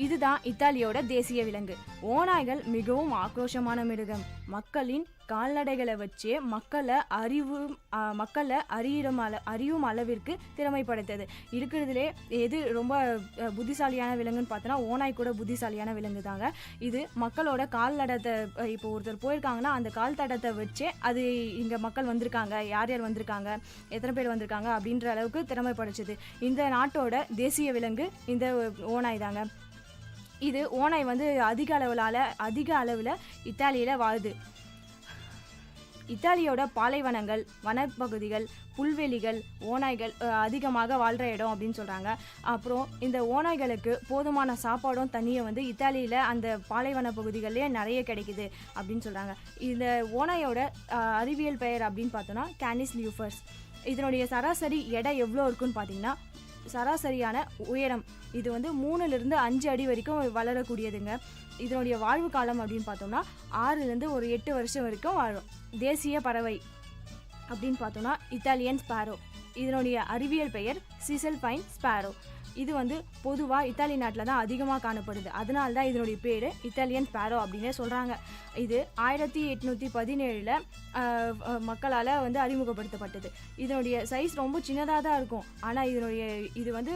[SPEAKER 19] இதுதான் இத்தாலியோட தேசிய விலங்கு. ஓநாய்கள் மிகவும் ஆக்ரோஷமான மிருகம். மக்களின் கால்நடைகளை வச்சே மக்களை அறியும் அளவிற்கு திறமை படைத்தது. இருக்கிறதுலே எது ரொம்ப புத்திசாலியான விலங்குன்னு பார்த்தோன்னா ஓநாய் கூட புத்திசாலியான விலங்கு தாங்க. இது மக்களோட கால் தடத்தை, இப்போ ஒருத்தர் போயிருக்காங்கன்னா அந்த கால் தடத்தை வச்சே அது இங்கே மக்கள் வந்திருக்காங்க, யார் யார் வந்திருக்காங்க, எத்தனை பேர் வந்திருக்காங்க அப்படின்ற அளவுக்கு திறமை படைச்சது. இந்த நாட்டோட தேசிய விலங்கு இந்த ஓநாய் தாங்க. இது ஓநாய் வந்து அதிக அளவில் இத்தாலியில் வாழுது. இத்தாலியோட பாலைவனங்கள், வனப்பகுதிகள், புல்வெளிகள் ஓநாய்கள் அதிகமாக வாழ்கிற இடம் அப்படின்னு சொல்கிறாங்க. அப்புறம் இந்த ஓநாய்களுக்கு போதுமான சாப்பாடும் தண்ணியும் வந்து இத்தாலியில் அந்த பாலைவன பகுதிகளிலே நிறைய கிடைக்குது அப்படின்னு சொல்கிறாங்க. இந்த ஓநாயோட அறிவியல் பெயர் அப்படின்னு பார்த்தோன்னா கேனிஸ் லியூஃபர்ஸ். இதனுடைய சராசரி எடை எவ்வளோ இருக்குன்னு பார்த்தீங்கன்னா, சராசரியான உயரம் இது வந்து 3லிருந்து 5 அடி வரைக்கும் வளரக்கூடியதுங்க. இதனுடைய வாழ்வு காலம் அப்படின்னு பார்த்தோம்னா 6லேருந்து ஒரு 8 வருஷம் வரைக்கும் வாழும். தேசிய பறவை அப்படின்னு பார்த்தோம்னா இத்தாலியன் ஸ்பாரோ. இதனுடைய அறிவியல் பெயர் சிசல்பைன் ஸ்பாரோ. இது வந்து பொதுவாக இத்தாலி நாட்டில் தான் அதிகமாக காணப்படுது. அதனால தான் இதனுடைய பேர் இத்தாலியன் ஸ்பாரோ அப்படின்னே சொல்கிறாங்க. இது 1817 மக்களால் வந்து அறிமுகப்படுத்தப்பட்டது. இதனுடைய சைஸ் ரொம்ப சின்னதாக தான் இருக்கும். ஆனால் இது வந்து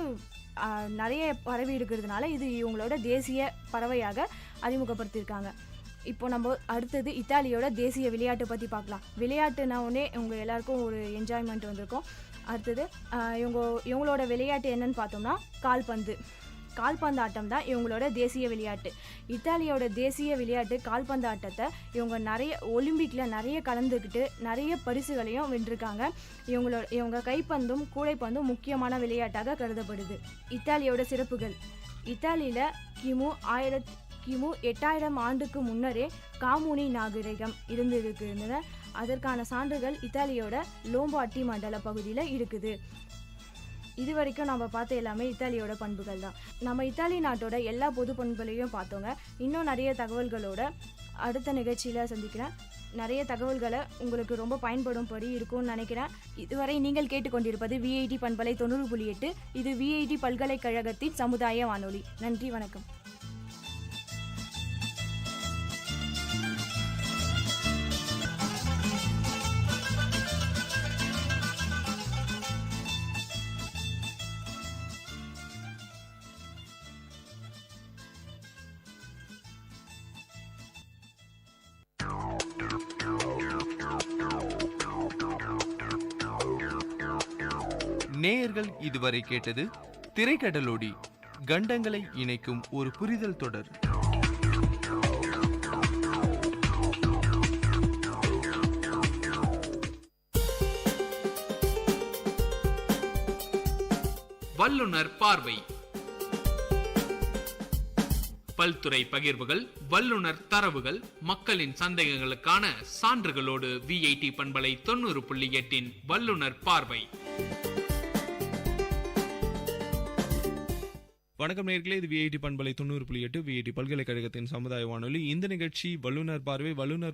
[SPEAKER 19] நிறைய பறவை இருக்கிறதுனால இது இவங்களோட தேசிய பறவையாக அறிமுகப்படுத்தியிருக்காங்க. இப்போ நம்ம அடுத்தது இத்தாலியோட தேசிய விளையாட்டை பற்றி பார்க்கலாம். விளையாட்டுனா உடனே உங்கள் எல்லாருக்கும் ஒரு என்ஜாய்மெண்ட் வந்திருக்கும். அடுத்தது இவங்களோட விளையாட்டு என்னன்னு பார்த்தோம்னா கால்பந்து ஆட்டம் தான் இவங்களோட தேசிய விளையாட்டு. இத்தாலியோட தேசிய விளையாட்டு கால்பந்து ஆட்டத்தை இவங்க நிறைய ஒலிம்பிக்கில் நிறைய கலந்துக்கிட்டு நிறைய பரிசுகளையும் வென்றிருக்காங்க. இவங்க கைப்பந்தும் கூடைப்பந்தும் முக்கியமான விளையாட்டாக கருதப்படுது. இத்தாலியோட சிறப்புகள். இத்தாலியில் கிமு 8000 ஆண்டுக்கு முன்னரே காமூனி நாகரிகம் இருந்திருக்குன்னு அதற்கான சான்றுகள் இத்தாலியோட லோம்பார்டி மண்டல பகுதியில் இருக்குது. இது வரைக்கும் நம்ம பார்த்த எல்லாமே இத்தாலியோட பண்புகள் தான். நம்ம இத்தாலி நாட்டோட எல்லா பொது பண்புகளையும் பார்த்தோங்க. இன்னும் நிறைய தகவல்களோட அடுத்த நிகழ்ச்சியில் சந்திக்கிறேன். நிறைய தகவல்களை உங்களுக்கு ரொம்ப பயன்படும்படி இருக்கும்னு நினைக்கிறேன். இதுவரை நீங்கள் கேட்டுக்கொண்டிருப்பது விஐடி பண்பலை 90.8. இது விஐடி பல்கலைக்கழகத்தின் சமுதாய வானொலி. நன்றி, வணக்கம்.
[SPEAKER 15] நேயர்கள் இதுவரை கேட்டது திரைக்கடலோடி, கண்டங்களை இணைக்கும் ஒரு புரிதல் தொடர்.
[SPEAKER 16] வல்லுனர் பார்வை. பல்துறை பகிர்வுகள், வல்லுனர் தரவுகள், மக்களின் சந்தேகங்களுக்கான சான்றுகளோடு விஐடி பண்பலை 90.8 வல்லுனர் பார்வை.
[SPEAKER 5] வணக்கம் நேயர்களே, இது விஐடி பண்பலை 90.8 விஐடி பல்கலைக்கழகத்தின் சமுதாய வானொலி. இந்த நிகழ்ச்சி வல்லுநர்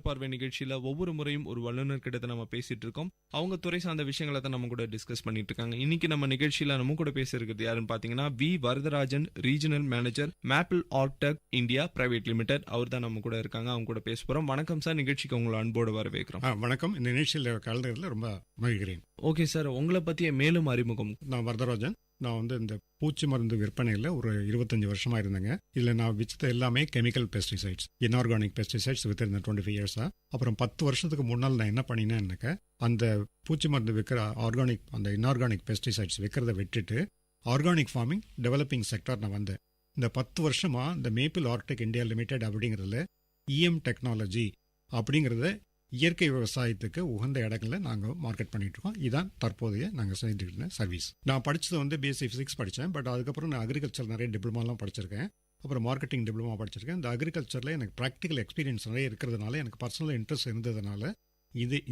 [SPEAKER 5] பார்வை நிகழ்ச்சியில ஒவ்வொரு முறையும் ஒரு வல்லுநர் கிட்ட நம்ம பேசிட்டு இருக்கோம். அவங்க துறை சார்ந்த விஷயங்களை தான் நம்ம கூட டிஸ்கஸ் பண்ணிட்டு இருக்காங்க. இன்னைக்கு நம்ம நிகழ்ச்சியில நம்ம கூட பேச இருக்கிறது யாருன்னு பாத்தீங்கன்னா V Varadarajan, regional manager, Maple Artech India Private Limited. அவர் தான் நம்ம கூட இருக்காங்க. அவங்க கூட பேச போறோம். வணக்கம் சார், நிகழ்ச்சிக்கு உங்களை அன்போடு வரவேற்கிறோம்.
[SPEAKER 20] வணக்கம். இந்த நிகழ்ச்சியில் கலந்ததில் ரொம்ப மகிழ்கிறேன்.
[SPEAKER 5] ஓகே சார், உங்களை பத்திய மேலும் அறிமுகம்.
[SPEAKER 20] நான் வரதராஜன். நான் வந்து இந்த பூச்சி மருந்து விற்பனையில் ஒரு 25 வருஷமா இருந்தேங்க. இதில் நான் விற்றது எல்லாமே கெமிக்கல் பெஸ்டிசைட்ஸ், இன்ஆர்கானிக் பெஸ்டிசைட்ஸ் வித்திருந்த 25 இயர்ஸா. அப்புறம் 10 வருஷத்துக்கு முன்னால் நான் என்ன பண்ணினேன்னாக்க, அந்த பூச்சி மருந்து விற்கிற ஆர்கானிக், அந்த இன்ஆர்கானிக் பெஸ்டிசைட்ஸ் விற்கிறத விட்டுட்டு ஆர்கானிக் ஃபார்மிங் டெவலப்பிங் செக்டார் நான் வந்தேன். இந்த 10 வருஷமா இந்த மேப்பிள் ஆர்டெக் இந்தியா லிமிடெட் அப்படிங்கிறதுல இஎம் டெக்னாலஜி அப்படிங்கிறத இயற்கை விவசாயத்துக்கு உகந்த இடங்கள்ல நாங்கள் மார்க்கெட் பண்ணிட்டு இருக்கோம். இதான் தற்போதைய நாங்கள் செஞ்சுட்டு இருந்த சர்வீஸ். நான் படித்தது வந்து பிஎஸ்சி ஃபிசிக்ஸ் படித்தேன். பட் அதுக்கப்புறம் நான் அக்ரிகல்ச்சர் நிறைய டிப்ளமாலாம் படிச்சிருக்கேன். அப்புறம் மார்க்கெட்டிங் டிப்ளமா படிச்சிருக்கேன். இந்த அக்ரிகல்ச்சரில் எனக்கு ப்ராக்டிக்கல் எக்ஸ்பீரியன்ஸ் நிறைய இருக்கிறதுனால, எனக்கு பர்சனல் இன்ட்ரெஸ்ட் இருந்ததுனால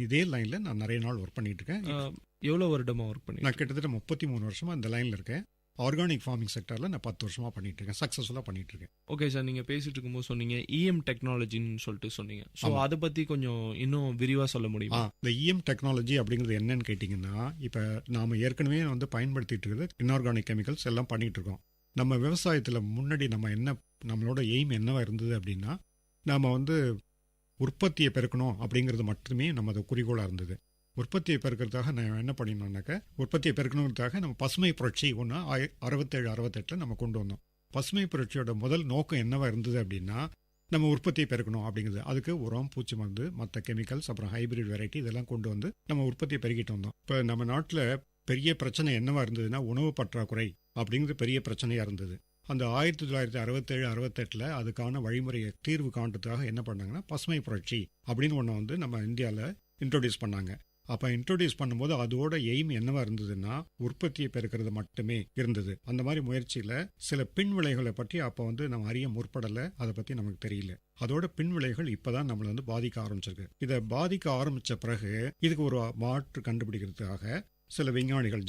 [SPEAKER 20] இதே லைனில் நான் நிறைய நாள் ஒர்க் பண்ணிட்டு இருக்கேன்.
[SPEAKER 5] எவ்வளோ வருடமாக ஒர்க் பண்ணி?
[SPEAKER 20] நான் கிட்டத்தட்ட 33 வருஷமாக இந்த லைனில் இருக்கேன். ஆர்கானிக் ஃபார்மிங் செக்டரில் நான் 10 வருஷமாக பண்ணிட்டு இருக்கேன். சக்ஸஸ்ஃபுல்லாக பண்ணிட்டு இருக்கேன்.
[SPEAKER 5] ஓகே சார், நீங்கள் பேசிட்டு இருக்கும்போது சொன்னீங்க இஎம் டெக்னாலஜின்னு சொல்லிட்டு சொன்னீங்க. ஸோ அதை பற்றி கொஞ்சம் இன்னும் விரிவாக சொல்ல முடியுமா?
[SPEAKER 20] இந்த இஎம் டெக்னாலஜி அப்படிங்கிறது என்னன்னு கேட்டிங்கன்னா, இப்போ நாம் ஏற்கனவே வந்து பயன்படுத்திட்டு இருக்கிறது இன்ஆர்கானிக் கெமிக்கல்ஸ் எல்லாம் பண்ணிட்டு இருக்கோம். நம்ம விவசாயத்தில் முன்னாடி நம்மளோட எய்ம் என்னவா இருந்தது அப்படின்னா, நாம் வந்து உற்பத்தியை பெருக்கணும் அப்படிங்கிறது மட்டுமே நமது குறிக்கோளாக இருந்தது. உற்பத்தியை பெருக்கிறதுக்காக நான் என்ன பண்ணினோம்னாக்க, உற்பத்தியை பெருக்கணுங்கிறதுக்காக நம்ம பசுமை புரட்சி 67-68 நம்ம கொண்டு வந்தோம். பசுமை புரட்சியோட முதல் நோக்கம் என்னவா இருந்தது அப்படின்னா, நம்ம உற்பத்தியை பெருக்கணும் அப்படிங்கிறது. அதுக்கு உரம், பூச்சி மருந்து, மற்ற கெமிக்கல்ஸ், அப்புறம் ஹைபிரிட் வெரைட்டி இதெல்லாம் கொண்டு வந்து நம்ம உற்பத்தியை பெருக்கிட்டு வந்தோம். இப்போ நம்ம நாட்டில் பெரிய பிரச்சனை என்னவா இருந்ததுன்னா, உணவு பற்றாக்குறை அப்படிங்கிறது பெரிய பிரச்சனையாக இருந்தது. அந்த 1967-68 அதுக்கான வழிமுறையை தீர்வு காண்றதுக்காக என்ன பண்ணாங்கன்னா, பசுமை புரட்சி அப்படின்னு ஒன்று வந்து நம்ம இந்தியாவில் இன்ட்ரோடியூஸ் பண்ணாங்க. அப்போ இன்ட்ரோடியூஸ் பண்ணும்போது அதோட எய்ம் என்னவா இருந்ததுன்னா, உற்பத்தியை பெருக்கிறது மட்டுமே இருந்தது. அந்த மாதிரி முயற்சியில் சில பின் விளைவுகளை பற்றி அப்போ வந்து நம்ம அறிய முற்படலை. அதை பற்றி நமக்கு தெரியல. அதோட பின் விளைவுகள் இப்போதான் நம்மளை வந்து பாதிக்க ஆரம்பிச்சிருக்கு. இதை பாதிக்க ஆரம்பித்த பிறகு இதுக்கு ஒரு மாற்று கண்டுபிடிக்கிறதுக்காக சில விஞ்ஞானிகள்,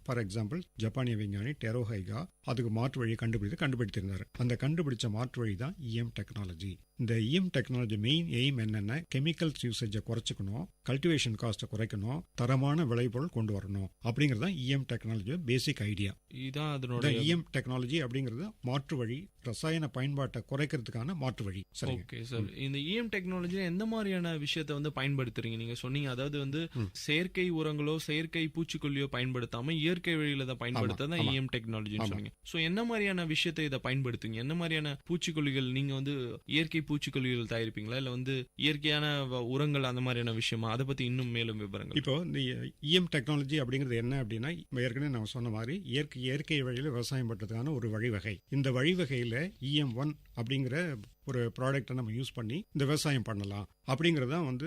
[SPEAKER 20] ஃபார் எக்ஸாம்பிள் ஜப்பானிய விஞ்ஞானி டெரோஹைகா அதுக்கு மாற்று வழியை கண்டுபிடித்திருந்தார். அந்த கண்டுபிடிச்ச மாற்று வழி தான் இஎம் டெக்னாலஜி. இந்த இஎம் டெக்னாலஜி மெயின் எய்ம் என்னென்ன, கெமிக்கல்ஸ் யூசேஜை குறைச்சிக்கணும், கல்டிவேஷன் காஸ்ட்டை குறைக்கணும், தரமான விளைபொருள் கொண்டு வரணும் அப்படிங்கிறது தான் இஎம் டெக்னாலஜி பேசிக் ஐடியா.
[SPEAKER 5] இதுதான் அதனோட
[SPEAKER 20] இஎம் டெக்னாலஜி அப்படிங்கிறது மாற்று வழி, ரசாயன பயன்பாட்டை குறைக்கிறதுக்கான மாற்று வழி.
[SPEAKER 5] ஓகே சார், இந்த இஎம் டெக்னாலஜி எந்த மாதிரியான விஷயத்தை வந்து பயன்படுத்துறீங்க? நீங்க சொன்னீங்க, அதாவது வந்து செயற்கை உரங்களோ செயற்கை பூச்சிக்கொல்லியோ பயன்படுத்தாம இயற்கை வழியில தான் பயன்படுத்த இஎம் டெக்னாலஜின்னு சொன்னீங்க. சோ என்ன மாதிரியான விஷயத்தை இதை பயன்படுத்துங்க? என்ன மாதிரியான பூச்சிக்கொல்லிகள் நீங்க வந்து இயற்கை பூச்சிக்கொல்லிகள் தயாரிப்பீங்களா, இல்ல வந்து இயற்கையான உரங்கள் அந்த மாதிரியான விஷயமா? அதை பத்தி இன்னும் மேலும் விவரங்கள்.
[SPEAKER 20] இப்போ இந்த இஎம் டெக்னாலஜி அப்படிங்கிறது என்ன அப்படின்னா, ஏற்கனவே நான் சொன்ன மாதிரி இயற்கை வழியில விவசாயம் பண்றதுக்கான ஒரு வழிவகை. இந்த வழிவகையில EM1 அப்படிங்கிற ஒரு ப்ராடக்டை நம்ம யூஸ் பண்ணி இந்த விவசாயம் பண்ணலாம் அப்படிங்கிறதான் வந்து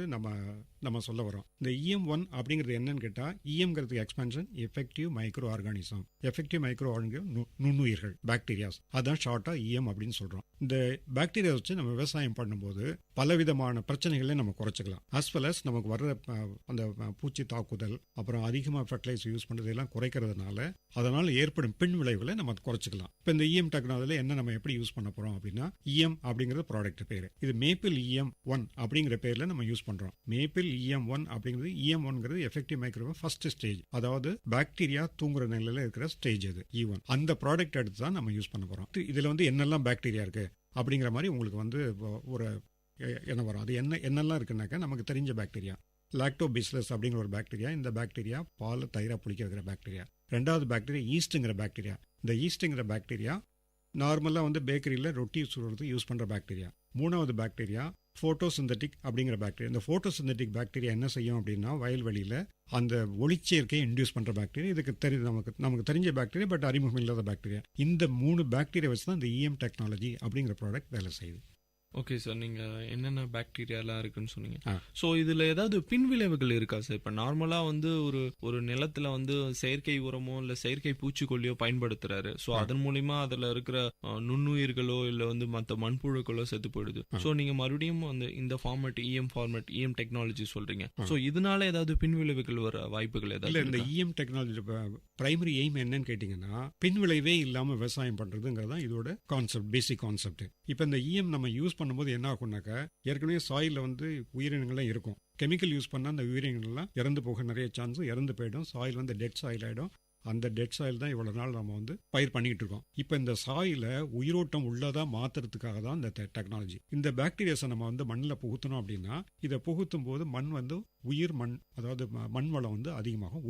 [SPEAKER 20] நம்ம சொல்ல வரோம். இந்த EM1 அப்படிங்கிறது என்னன்னு கேட்டால், இஎம்ங்கிறதுக்கு expansion effective micro organism. Effective micro organism நுண்ணுயிர்கள், பாக்டீரியாஸ். அதான் ஷார்ட்டாக EM அப்படின்னு சொல்கிறோம். இந்த பாக்டீரியா வச்சு நம்ம விவசாயம் பண்ணும்போது பலவிதமான பிரச்சனைகளை நம்ம குறைச்சிக்கலாம். அஸ் வெல் அஸ் நமக்கு வர்ற அந்த பூச்சி தாக்குதல், அப்புறம் அதிகமாக ஃபர்டிலைசர் யூஸ் பண்ணுறது எல்லாம் குறைக்கிறதுனால அதனால் ஏற்படும் பின் விளைவுகளை நம்ம குறைச்சிக்கலாம். இப்போ இந்த EM டெக்னாலஜியில் என்ன நம்ம எப்படி யூஸ் பண்ண போகிறோம் அப்படின்னா, EM அப்படிங்கிறது ப்ராடக்ட் பேர். இது மேப்பிள் EM1 அப்படிங்கிற பேரில் நம்ம யூஸ் பண்ணுறோம். மேப்பிள் EM1 அப்படிங்கிறது, EM1ங்கிறது எஃபெக்டிவ் மைக்ரோ ஃபர்ஸ்ட் ஸ்டேஜ், அதாவது பாக்டீரியா தூங்குற நிலையில் இருக்கிற ஸ்டேஜ் அது E1. அந்த ப்ராடக்ட் எடுத்து தான் நம்ம யூஸ் பண்ண போகிறோம். இதில் வந்து என்னெல்லாம் பாக்டீரியா இருக்குது அப்படிங்கிற மாதிரி உங்களுக்கு வந்து ஒரு என்ன வரும். அது என்னெல்லாம் இருக்குன்னாக்கா, நமக்கு தெரிஞ்ச பாக்டீரியா லாக்டோபிசிலஸ் அப்படிங்கிற ஒரு பாக்டீரியா. இந்த பாக்டீரியா பால் தயிராக புளிக்க வைக்கிற பாக்டீரியா. ரெண்டாவது பாக்டீரியா ஈஸ்ட்டுங்கிற பாக்டீரியா. இந்த ஈஸ்ட்டுங்கிற பாக்டீரியா நார்மலாக வந்து பேக்கரியில் ரொட்டி சுடுறதுக்கு யூஸ் பண்ணுற பாக்டீரியா. மூணாவது பாக்டீரியா ஃபோட்டோசிந்தட்டிக் அப்படிங்கிற பாக்டீரியா. இந்த ஃபோட்டோசிந்தட்டிக் பாக்டீரியா என்ன செய்யும் அப்படின்னா, வயல்வெளியில் அந்த ஒளிச்சேர்க்கையை இன்டியூஸ் பண்ணுற பாக்டீரியா. இதுக்கு நமக்கு தெரிஞ்ச பாக்டீரியா, பட் அறிமுகம் இல்லாத பாக்டீரியா. இந்த 3 பாக்டீரியா வச்சு தான் இந்த EM டெக்னாலஜி அப்படிங்கிற ப்ராடக்ட் வேலை செய்யுது.
[SPEAKER 5] ஓகே சார், நீங்க என்னென்ன பாக்டீரியாலாம் இருக்குன்னு சொன்னீங்க. ஸோ இதுல ஏதாவது பின்விளைவுகள் இருக்கா சார்? இப்போ நார்மலா வந்து ஒரு நிலத்துல வந்து செயற்கை உரமோ இல்ல செயற்கை பூச்சிக்கொல்லியோ பயன்படுத்துறாரு. ஸோ அதன் மூலியமா அதுல இருக்கிற நுண்ணுயிர்களோ இல்ல வந்து மற்ற மண்புழுக்களோ செத்து போயிடுது. ஸோ நீங்க மறுபடியும் வந்து இந்த ஃபார்மேட் இஎம் டெக்னாலஜி சொல்றீங்க. ஸோ இதனால ஏதாவது பின்விளைவுகள் வர வாய்ப்புகள் ஏதாவது?
[SPEAKER 20] இல்ல, இந்த இஎம் டெக்னாலஜி பிரைமரி எய்ம் என்னன்னு கேட்டீங்கன்னா பின்விளைவே இல்லாம விவசாயம் பண்றதுங்கிறதா இதோட கான்செப்ட், பேசிக் கான்செப்ட். இப்ப இந்த இஎம் நம்ம யூஸ் பண்ணும்போது என்ன ஆகும்னாக்கா, ஏற்கனவே சாயில்ல வந்து உயிரினங்கள்லாம் இருக்கும். கெமிக்கல் யூஸ் பண்ணா அந்த உயிரினங்கள்லாம் இறந்து போக நிறைய சான்ஸ், இறந்து போயிடும். சாயில் வந்து டெட் சாயில் ஆயிடும். அந்த டெட் சாயில் தான் இவ்வளவு நாள் நம்ம வந்து பயிர் பண்ணிட்டு இருக்கோம். இப்போ இந்த சாயில உயிரோட்டம் உள்ளதா மாத்துறதுக்காக தான் இந்த டெக்னாலஜி. இந்த பாக்டீரியாஸை நம்ம வந்து மண்ணில் புகுத்தணும் அப்படின்னா, இதை புகுத்தும் போது மண் வந்து உயிர் மண், அதாவது மண் வளம் வந்து அதிகமாகும்.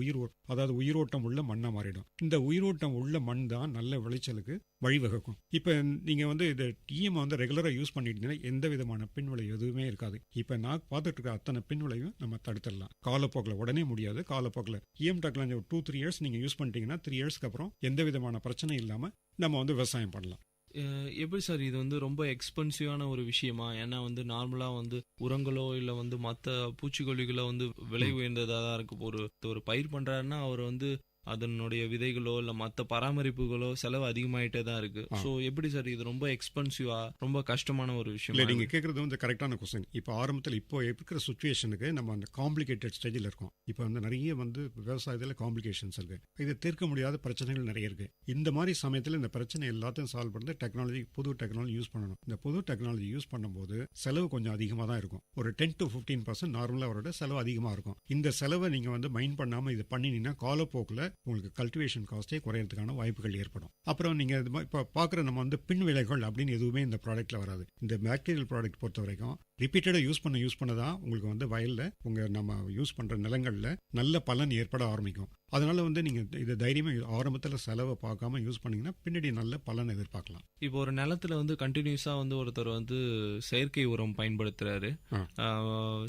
[SPEAKER 20] அதாவது உயிரோட்டம் உள்ள மண்ணா மாறிடும். இந்த உயிரோட்டம் உள்ள மண் தான் நல்ல விளைச்சலுக்கு வழிவகுக்கும். இப்போ நீங்க வந்து இந்த இஎம் வந்து ரெகுலரா யூஸ் பண்ணிட்டீங்கன்னா எந்த விதமான பின்விளைவு எதுவுமே இருக்காது. இப்போ நான் பார்த்துட்டு இருக்க அத்தனை பின்விளைவும் நம்ம தடுத்துடலாம் காலப்போக்கில். உடனே முடியாது, காலப்போக்கில். இஎம் டெக்னாலஜி 2-3 இயர்ஸ் நீங்க யூஸ் பண்ணிட்டீங்கன்னா 3 இயர்ஸ்க்கு அப்புறம் எந்த விதமான பிரச்சனை இல்லாம நம்ம வந்து விவசாயம் பண்ணலாம்.
[SPEAKER 5] எப்படி சார் இது வந்து ரொம்ப எக்ஸ்பென்சிவான ஒரு விஷயமா? ஏன்னா வந்து நார்மலா வந்து உரங்களோ இல்ல வந்து மற்ற பூச்சிக்கொல்லிகளோ வந்து விலை உயர்ந்ததா தான் இருக்கு. ஒரு பயிர் பண்றாருன்னா அவர் வந்து அதனுடைய விதைகளோ இல்ல மற்ற பராமரிப்புகளோ செலவு அதிகமாயிட்டே தான் இருக்கு. ஸோ எப்படி சார் இது ரொம்ப எக்ஸ்பென்சிவா ரொம்ப கஷ்டமான ஒரு விஷயம்?
[SPEAKER 20] இல்லை, நீங்க கேட்கறது வந்து கரெக்டான கொஸ்டின். இப்போ ஆரம்பத்தில் இப்போ இருக்கிற சுச்சுவேஷனுக்கு நம்ம அந்த காம்ப்ளிகேட்டட் ஸ்டேஜில் இருக்கோம். இப்போ வந்து நிறைய வந்து விவசாயத்தில் காம்ப்ளிகேஷன்ஸ் இருக்கு. இது தீர்க்க முடியாத பிரச்சனைகள் நிறைய இருக்கு. இந்த மாதிரி சமயத்தில் இந்த பிரச்சனை எல்லாத்தையும் சால்வ் பண்ணுறது டெக்னாலஜி, புது டெக்னாலஜி யூஸ் பண்ணணும். இந்த புது டெக்னாலஜி யூஸ் பண்ணும்போது செலவு கொஞ்சம் அதிகமாக தான் இருக்கும். ஒரு 10-15% நார்மலாக அவரோட செலவு அதிகமாக இருக்கும். இந்த செலவை நீங்க வந்து மைண்ட் பண்ணாமல் இது பண்ணினீங்கன்னா காலப்போக்கில் உங்களுக்கு கல்டிவேஷன் காஸ்டே குறையறதுக்கான வாய்ப்புகள் ஏற்படும். அப்புறம் நீங்க இப்போ பார்க்குற நம்ம வந்து பின் விளைவுகள் அப்படின்னு எதுவுமே இந்த ப்ராடக்ட்ல வராது. இந்த பாக்டீரியல் ப்ராடக்ட் பொறுத்த வரைக்கும் ரிப்பீட்டடாக யூஸ் பண்ண தான் உங்களுக்கு வந்து வயலில் நம்ம யூஸ் பண்ணுற நிலங்களில் நல்ல பலன் ஏற்பட ஆரம்பிக்கும். அதனால வந்து நீங்கள் இதை தைரியமாக ஆரம்பத்தில் செலவை பார்க்காம யூஸ் பண்ணீங்கன்னா பின்னாடி நல்ல பலன் எதிர்பார்க்கலாம்.
[SPEAKER 5] இப்போ ஒரு நிலத்துல வந்து கண்டினியூஸாக வந்து ஒருத்தர் வந்து செயற்கை உரம் பயன்படுத்துறாரு,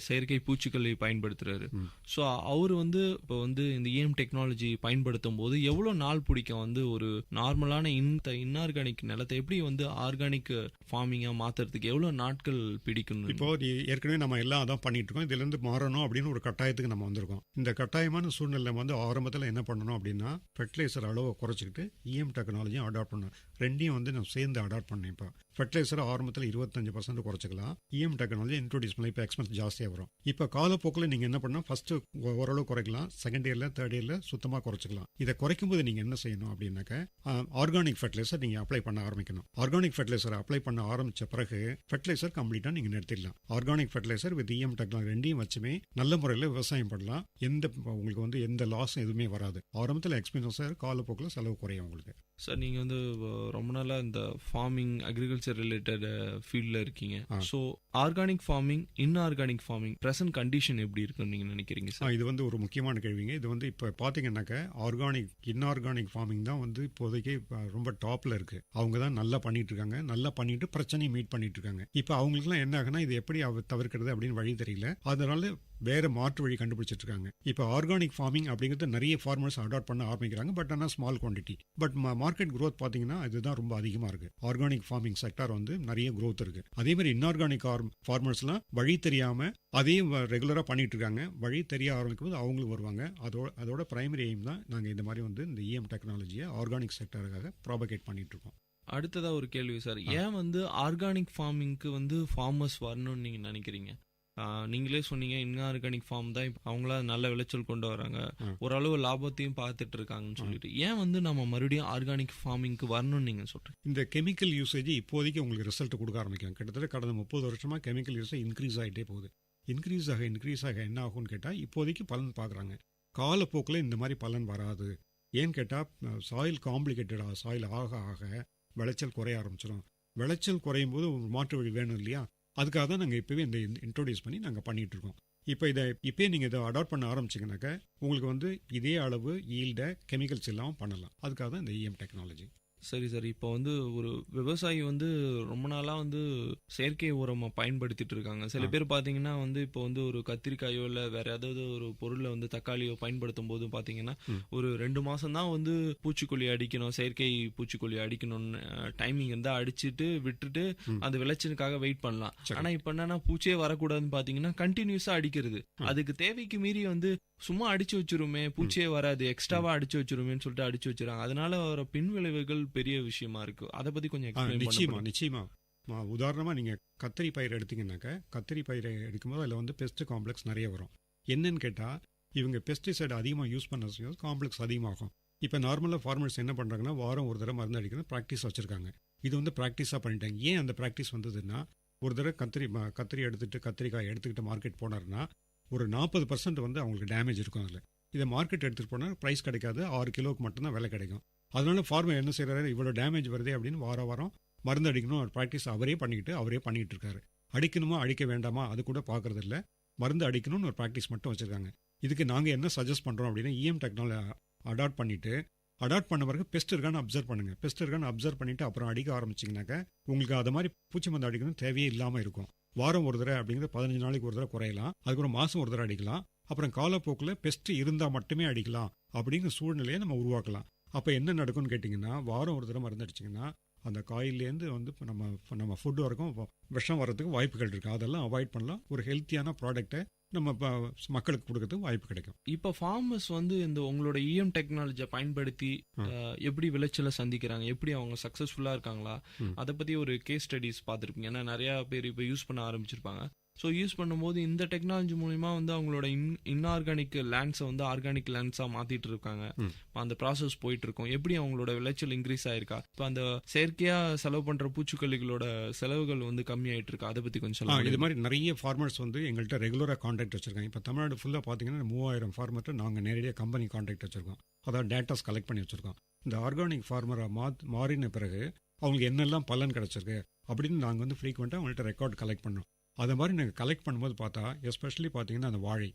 [SPEAKER 5] செயற்கை பூச்சிக்கொல்லி பயன்படுத்துறாரு. ஸோ அவர் வந்து இப்போ வந்து இந்த இஎம் டெக்னாலஜி பயன்படுத்தும் போது எவ்வளோ நாள் பிடிக்கும் வந்து ஒரு நார்மலான இன்ஆர்கானிக் நிலத்தை எப்படி வந்து ஆர்கானிக் ஃபார்மிங்காக மாற்றுறதுக்கு எவ்வளோ நாட்கள் பிடிக்கும்?
[SPEAKER 20] இப்போ ஏற்கனவே நம்ம எல்லாம் அதான் பண்ணிட்டு இருக்கோம். இதுல இருந்து மாறணும் அப்படின்னு ஒரு கட்டாயத்துக்கு நம்ம வந்திருக்கோம். இந்த கட்டாயமான சூழ்நிலை வந்து ஆரம்பத்தில் என்ன பண்ணணும் அப்படின்னா, ஃபெர்டிலைசர் அளவை குறைச்சிக்கிட்டு இஎம் டெக்னாலஜியும் அடாப்ட் பண்ணணும். ரெண்டையும் வந்து நம்ம சேர்ந்து அடாப்ட் பண்ணேன். இப்போ ஃபெர்டிலைசர் ஆரம்பத்தில் 25% குறைச்சிக்கலாம். இஎம் டெக்னாலஜி இன்ட்ரோடியூஸ் பண்ணலாம். இப்போ எக்ஸ்பென்ஸ் ஜாஸ்தியாக வரும். இப்போ காலப்போக்கில் நீங்கள் என்ன பண்ணால் ஃபர்ஸ்ட் ஓரளவு குறைக்கலாம், செகண்ட் இயரில் தேர்ட் இயரில் சுத்தமாக குறைச்சிக்கலாம். இதை குறைக்கும் போது நீங்கள் என்ன செய்யணும் அப்படின்னாக்க, ஆர்கானிக் ஃபெர்டிலைசர் நீங்கள் அப்ளை பண்ண ஆரம்பிக்கணும். ஆர்கானிக் ஃபெர்டிலைசர் அப்ளை பண்ண ஆரம்பித்த பிறகு ஃபெர்டிலைசர் கம்ப்ளீட்டாக நீங்கள் நிறுத்திடலாம். Organic fertiliser with EM technology ரெண்டையும் வச்சுமே நல்ல முறையில் விவசாயம் பண்ணலாம். உங்களுக்கு வந்து எந்த லாஸும் எதுவுமே வராது. ஆரம்பத்தில் எக்ஸ்பென்சஸ், காலப்போக்கில் செலவு குறையும் உங்களுக்கு.
[SPEAKER 5] சார் நீங்கள் வந்து ரொம்ப நாளாக இந்த ஃபார்மிங் அக்ரிகல்ச்சர் ரிலேட்டட் ஃபீல்டில் இருக்கீங்க. So organic farming, inorganic farming present condition எப்படி இருக்குன்னு நீங்கள் நினைக்கிறீங்க சார்?
[SPEAKER 20] இது வந்து ஒரு முக்கியமான கேள்விங்க. இது வந்து இப்போ பார்த்தீங்கன்னாக்க ஆர்கானிக், இன்ஆர்கானிக் ஃபார்மிங் தான் வந்து இப்போதைக்கு ரொம்ப டாப்பில் இருக்குது. அவங்க தான் நல்லா பண்ணிட்டு இருக்காங்க. நல்லா பண்ணிட்டு பிரச்சனையை மீட் பண்ணிட்டு இருக்காங்க. இப்போ அவங்களுக்குலாம் என்ன ஆகுனா, இது எப்படி தவிர்க்கிறது அப்படின்னு வழி தெரியல. அதனால வேற மாற்று வழி கண்டுபிடிச்சிட்டு இருக்காங்க. இப்போ ஆர்கானிக் ஃபார்மிங் அப்படிங்கிறது நிறைய ஃபார்மர்ஸ் அடாப்ட் பண்ண ஆரம்பிக்கிறாங்க. பட் ஆனால் small quantity. But market growth பார்த்தீங்கன்னா இதுதான் ரொம்ப அதிகமாக இருக்கு. ஆர்கானிக் ஃபார்மிங் செக்டார் வந்து நிறைய க்ரோத் இருக்கு. அதே மாதிரி இன்ஆர்கானிக் ஃபார்மர்ஸ்லாம் வழி தெரியாம அதையும் ரெகுலராக பண்ணிட்டு இருக்காங்க. வழி தெரிய ஆரம்பிக்கும் போது அவங்களும் வருவாங்க. அதோட பிரைமரி எய்ம் தான் நாங்கள் இந்த மாதிரி வந்து இந்த இஎம் டெக்னாலஜியை ஆர்கானிக் செக்டருக்காக ப்ராபகேட் பண்ணிட்டு இருக்கோம்.
[SPEAKER 5] அடுத்ததா ஒரு கேள்வி சார், ஏன் வந்து ஆர்கானிக் ஃபார்மிங்க்கு வந்து ஃபார்மர்ஸ் வரணும்னு நீங்க நினைக்கிறீங்க? நீங்களே சொன்னீங்க இன்ஆர்கானிக் ஃபார்ம் தான் அவங்களா நல்ல விளைச்சல் கொண்டு வராங்க, ஓரளவு லாபத்தையும் பார்த்துட்டு இருக்காங்கன்னு சொல்லிட்டு, ஏன் வந்து நம்ம மறுபடியும் ஆர்கானிக் ஃபார்மிங்க்கு வரணும்னு நீங்க சொல்றீங்க?
[SPEAKER 20] இந்த கெமிக்கல் யூசேஜ் இப்போதைக்கு உங்களுக்கு ரிசல்ட் கொடுக்க ஆரம்பிக்கும். கிட்டத்தட்ட கடந்த 30 வருஷமா கெமிக்கல் யூசேஜ் இன்க்ரீஸ் ஆகிட்டே போகுது. இன்க்ரீஸ் ஆக என்ன ஆகும்னு கேட்டால் இப்போதைக்கு பலன் பார்க்குறாங்க. காலப்போக்கில் இந்த மாதிரி பலன் வராது. ஏன்னு கேட்டால் சாயில் காம்ப்ளிகேட்டடாக சாயில் ஆக விளைச்சல் குறைய ஆரம்பிச்சிடும். விளைச்சல் குறையும் போது ஒரு மாற்று வழி வேணும் இல்லையா? அதுக்காக தான் நாங்கள் இப்போவே இந்த இன்ட்ரோடியூஸ் பண்ணி நாங்கள் பண்ணிட்டு இருக்கோம். இப்போயே நீங்கள் இதை அடாப்ட் பண்ண ஆரம்பிச்சிங்கனாக்கா உங்களுக்கு வந்து இதே அளவு ஈல்ட கெமிக்கல்ஸ் இல்லாமல் பண்ணலாம். அதுக்காக தான் இந்த இஎம் டெக்னாலஜி.
[SPEAKER 5] சரி சார். இப்போ வந்து ஒரு விவசாயி வந்து ரொம்ப நாளா வந்து செயற்கை உரமா பயன்படுத்திட்டு இருக்காங்க. சில பேர் பாத்தீங்கன்னா வந்து இப்போ வந்து ஒரு கத்திரிக்காயோ இல்ல வேற ஏதாவது ஒரு பொருளை வந்து தக்காளியோ பயன்படுத்தும் போது பாத்தீங்கன்னா ஒரு 2 மாசம் தான் வந்து பூச்சிக்கொல்லி அடிக்கணும், செயற்கை பூச்சிக்கொல்லி அடிக்கணும்னு டைமிங் இருந்தா அடிச்சுட்டு விட்டுட்டு அந்த விளைச்சலுக்காக வெயிட் பண்ணலாம். ஆனா இப்ப என்னன்னா பூச்சியே வரக்கூடாதுன்னு பாத்தீங்கன்னா கண்டினியூஸா அடிக்கிறது. அதுக்கு தேவைக்கு மீறி வந்து சும்மா அடிச்சு வச்சிருமே, பூச்சியே வராது, எக்ஸ்ட்ராவா அடிச்சு வச்சிருமேன்னு சொல்லிட்டு அடிச்சு வச்சிருக்காங்க. அதனால வர பின் விளைவுகள் பெரிய விஷயமா இருக்கு. அதை பத்தி கொஞ்சம் எக்ஸ்பிளைன்
[SPEAKER 20] நிச்சயமா நிச்சயமா. உதாரணமா நீங்க கத்திரி பயிர் எடுத்தீங்கன்னாக்க, கத்திரி பயிரை எடுக்கும்போது அதில் வந்து பெஸ்ட் காம்ப்ளெக்ஸ் நிறைய வரும். என்னன்னு கேட்டா இவங்க பெஸ்டிசைடு அதிகமாக யூஸ் பண்ண காம்ப்ளெக்ஸ் அதிகமாகும். இப்போ நார்மலாக ஃபார்மர்ஸ் என்ன பண்ணுறாங்கன்னா வாரம் ஒரு தடவை மருந்து அடிக்கணும் ப்ராக்டிஸ் வச்சுருக்காங்க. இது வந்து ப்ராக்டிஸாக பண்ணிட்டாங்க. ஏன் அந்த ப்ராக்டிஸ் வந்ததுன்னா, ஒரு தடவை கத்திரி கத்திரிக்காய் எடுத்துக்கிட்டு மார்க்கெட் போனார்னா ஒரு 40% வந்து அவங்களுக்கு டேமேஜ் இருக்கும். அதில் இதை மார்க்கெட் எடுத்துகிட்டு போனால் ப்ரைஸ் கிடைக்காது, 6 கிலோவுக்கு மட்டும்தான் விலை கிடைக்கும். அதனால ஃபார்மர் என்ன செய்கிறாரு, இவ்வளோ டேமேஜ் வருதே அப்படின்னு வாரம் மருந்து அடிக்கணும் ஒரு ப்ராக்டிஸ் அவரே பண்ணிக்கிட்டு இருக்காரு. அடிக்கணுமா அடிக்க வேண்டாமா அது கூட பார்க்கறது இல்லை, மருந்து அடிக்கணும்னு ஒரு ப்ராக்டிஸ் மட்டும் வச்சுருக்காங்க. இதுக்கு நாங்கள் என்ன சஜஸ்ட் பண்ணுறோம் அப்படின்னா, இஎம் டெக்னாலஜி அடாப்ட் பண்ண பிறகு பெஸ்ட் இருக்கான்னு அப்சர்வ் பண்ணுங்கள். பெஸ்ட் இருக்கான்னு அப்சர்வ் பண்ணிவிட்டு அப்புறம் அடிக்க ஆரம்பிச்சிங்கனாக்கா உங்களுக்கு அது மாதிரி பூச்சி மருந்து அடிக்கணும் தேவையே இல்லாமல் இருக்கும். வாரம் ஒரு தடவை அப்படிங்கிறது 15 நாளைக்கு ஒரு தடவை குறையலாம், அதுக்கப்புறம் மாதம் ஒரு தடவை அடிக்கலாம், அப்புறம் காலப்போக்கில் பெஸ்ட் இருந்தால் மட்டுமே அடிக்கலாம் அப்படிங்கிற சூழ்நிலையை நம்ம உருவாக்கலாம். அப்போ என்ன நடக்கும்னு கேட்டிங்கன்னா, வாரம் ஒரு தடவை மருந்து அடிச்சிங்கன்னா அந்த காயிலேருந்து வந்து நம்ம ஃபுட் வரைக்கும் விஷம் வர்றதுக்கு வாய்ப்புகள் இருக்குது. அதெல்லாம் அவாய்ட் பண்ணலாம். ஒரு ஹெல்த்தியான ப்ராடக்டை நம்ம மக்களுக்கு கொடுக்கறதுக்கு வாய்ப்பு கிடைக்கும்.
[SPEAKER 5] இப்போ ஃபார்மர்ஸ் வந்து இந்த உங்களோட இஎம் டெக்னாலஜியை பயன்படுத்தி எப்படி விளைச்சலை சந்திக்கிறாங்க, எப்படி அவங்க சக்ஸஸ்ஃபுல்லா இருக்காங்களா, அதை பத்தி ஒரு கேஸ் ஸ்டடிஸ் பார்த்துருப்பீங்க. ஏன்னா நிறைய பேர் இப்போ யூஸ் பண்ண ஆரம்பிச்சிருப்பாங்க. ஸோ யூஸ் பண்ணும்போது இந்த டெக்னாலஜி மூலிமா வந்து அவங்களோட இன்ஆர்கானிக் லேண்ட்ஸை வந்து ஆர்கானிக் லேண்ட்ஸாக மாற்றிட்டு இருக்காங்க. அந்த ப்ராசஸ் போயிட்டு இருக்கும். எப்படி அவங்களோட விளைச்சல் இன்க்ரீஸ் ஆயிருக்கா, இப்போ அந்த செயற்கையாக செலவு பண்ணுற பூச்சிக்கொல்லிகளோட செலவுகள் வந்து கம்மியாயிட்டு இருக்கா, அதை பற்றி கொஞ்சம் சொல்லுங்கள்.
[SPEAKER 20] இது மாதிரி நிறைய ஃபார்மர்ஸ் வந்து எங்கள்கிட்ட ரெகுலராக கான்டாக்ட் வச்சிருக்காங்க. இப்போ தமிழ்நாடு ஃபுல்லாக பார்த்தீங்கன்னா 3000 ஃபார்மர்கிட்ட நாங்கள் நேரடியாக கம்பெனி கான்டாக்ட் வச்சிருக்கோம். அதாவது டேட்டாஸ் கலெக்ட் பண்ணி வச்சிருக்கோம். இந்த ஆர்கானிக் ஃபார்மராக மாறின பிறகு அவங்களுக்கு என்னெல்லாம் பலன் கிடைச்சிருக்கு அப்படின்னு நாங்கள் வந்து ஃப்ரீக்வெண்ட்டாக அவங்கள்ட்ட ரெக்கார்ட் கலெக்ட் பண்ணோம். அதை மாதிரி நாங்கள் கலெக்ட் பண்ணும்போது பார்த்தா எஸ்பெஷலி பார்த்தீங்கன்னா அந்த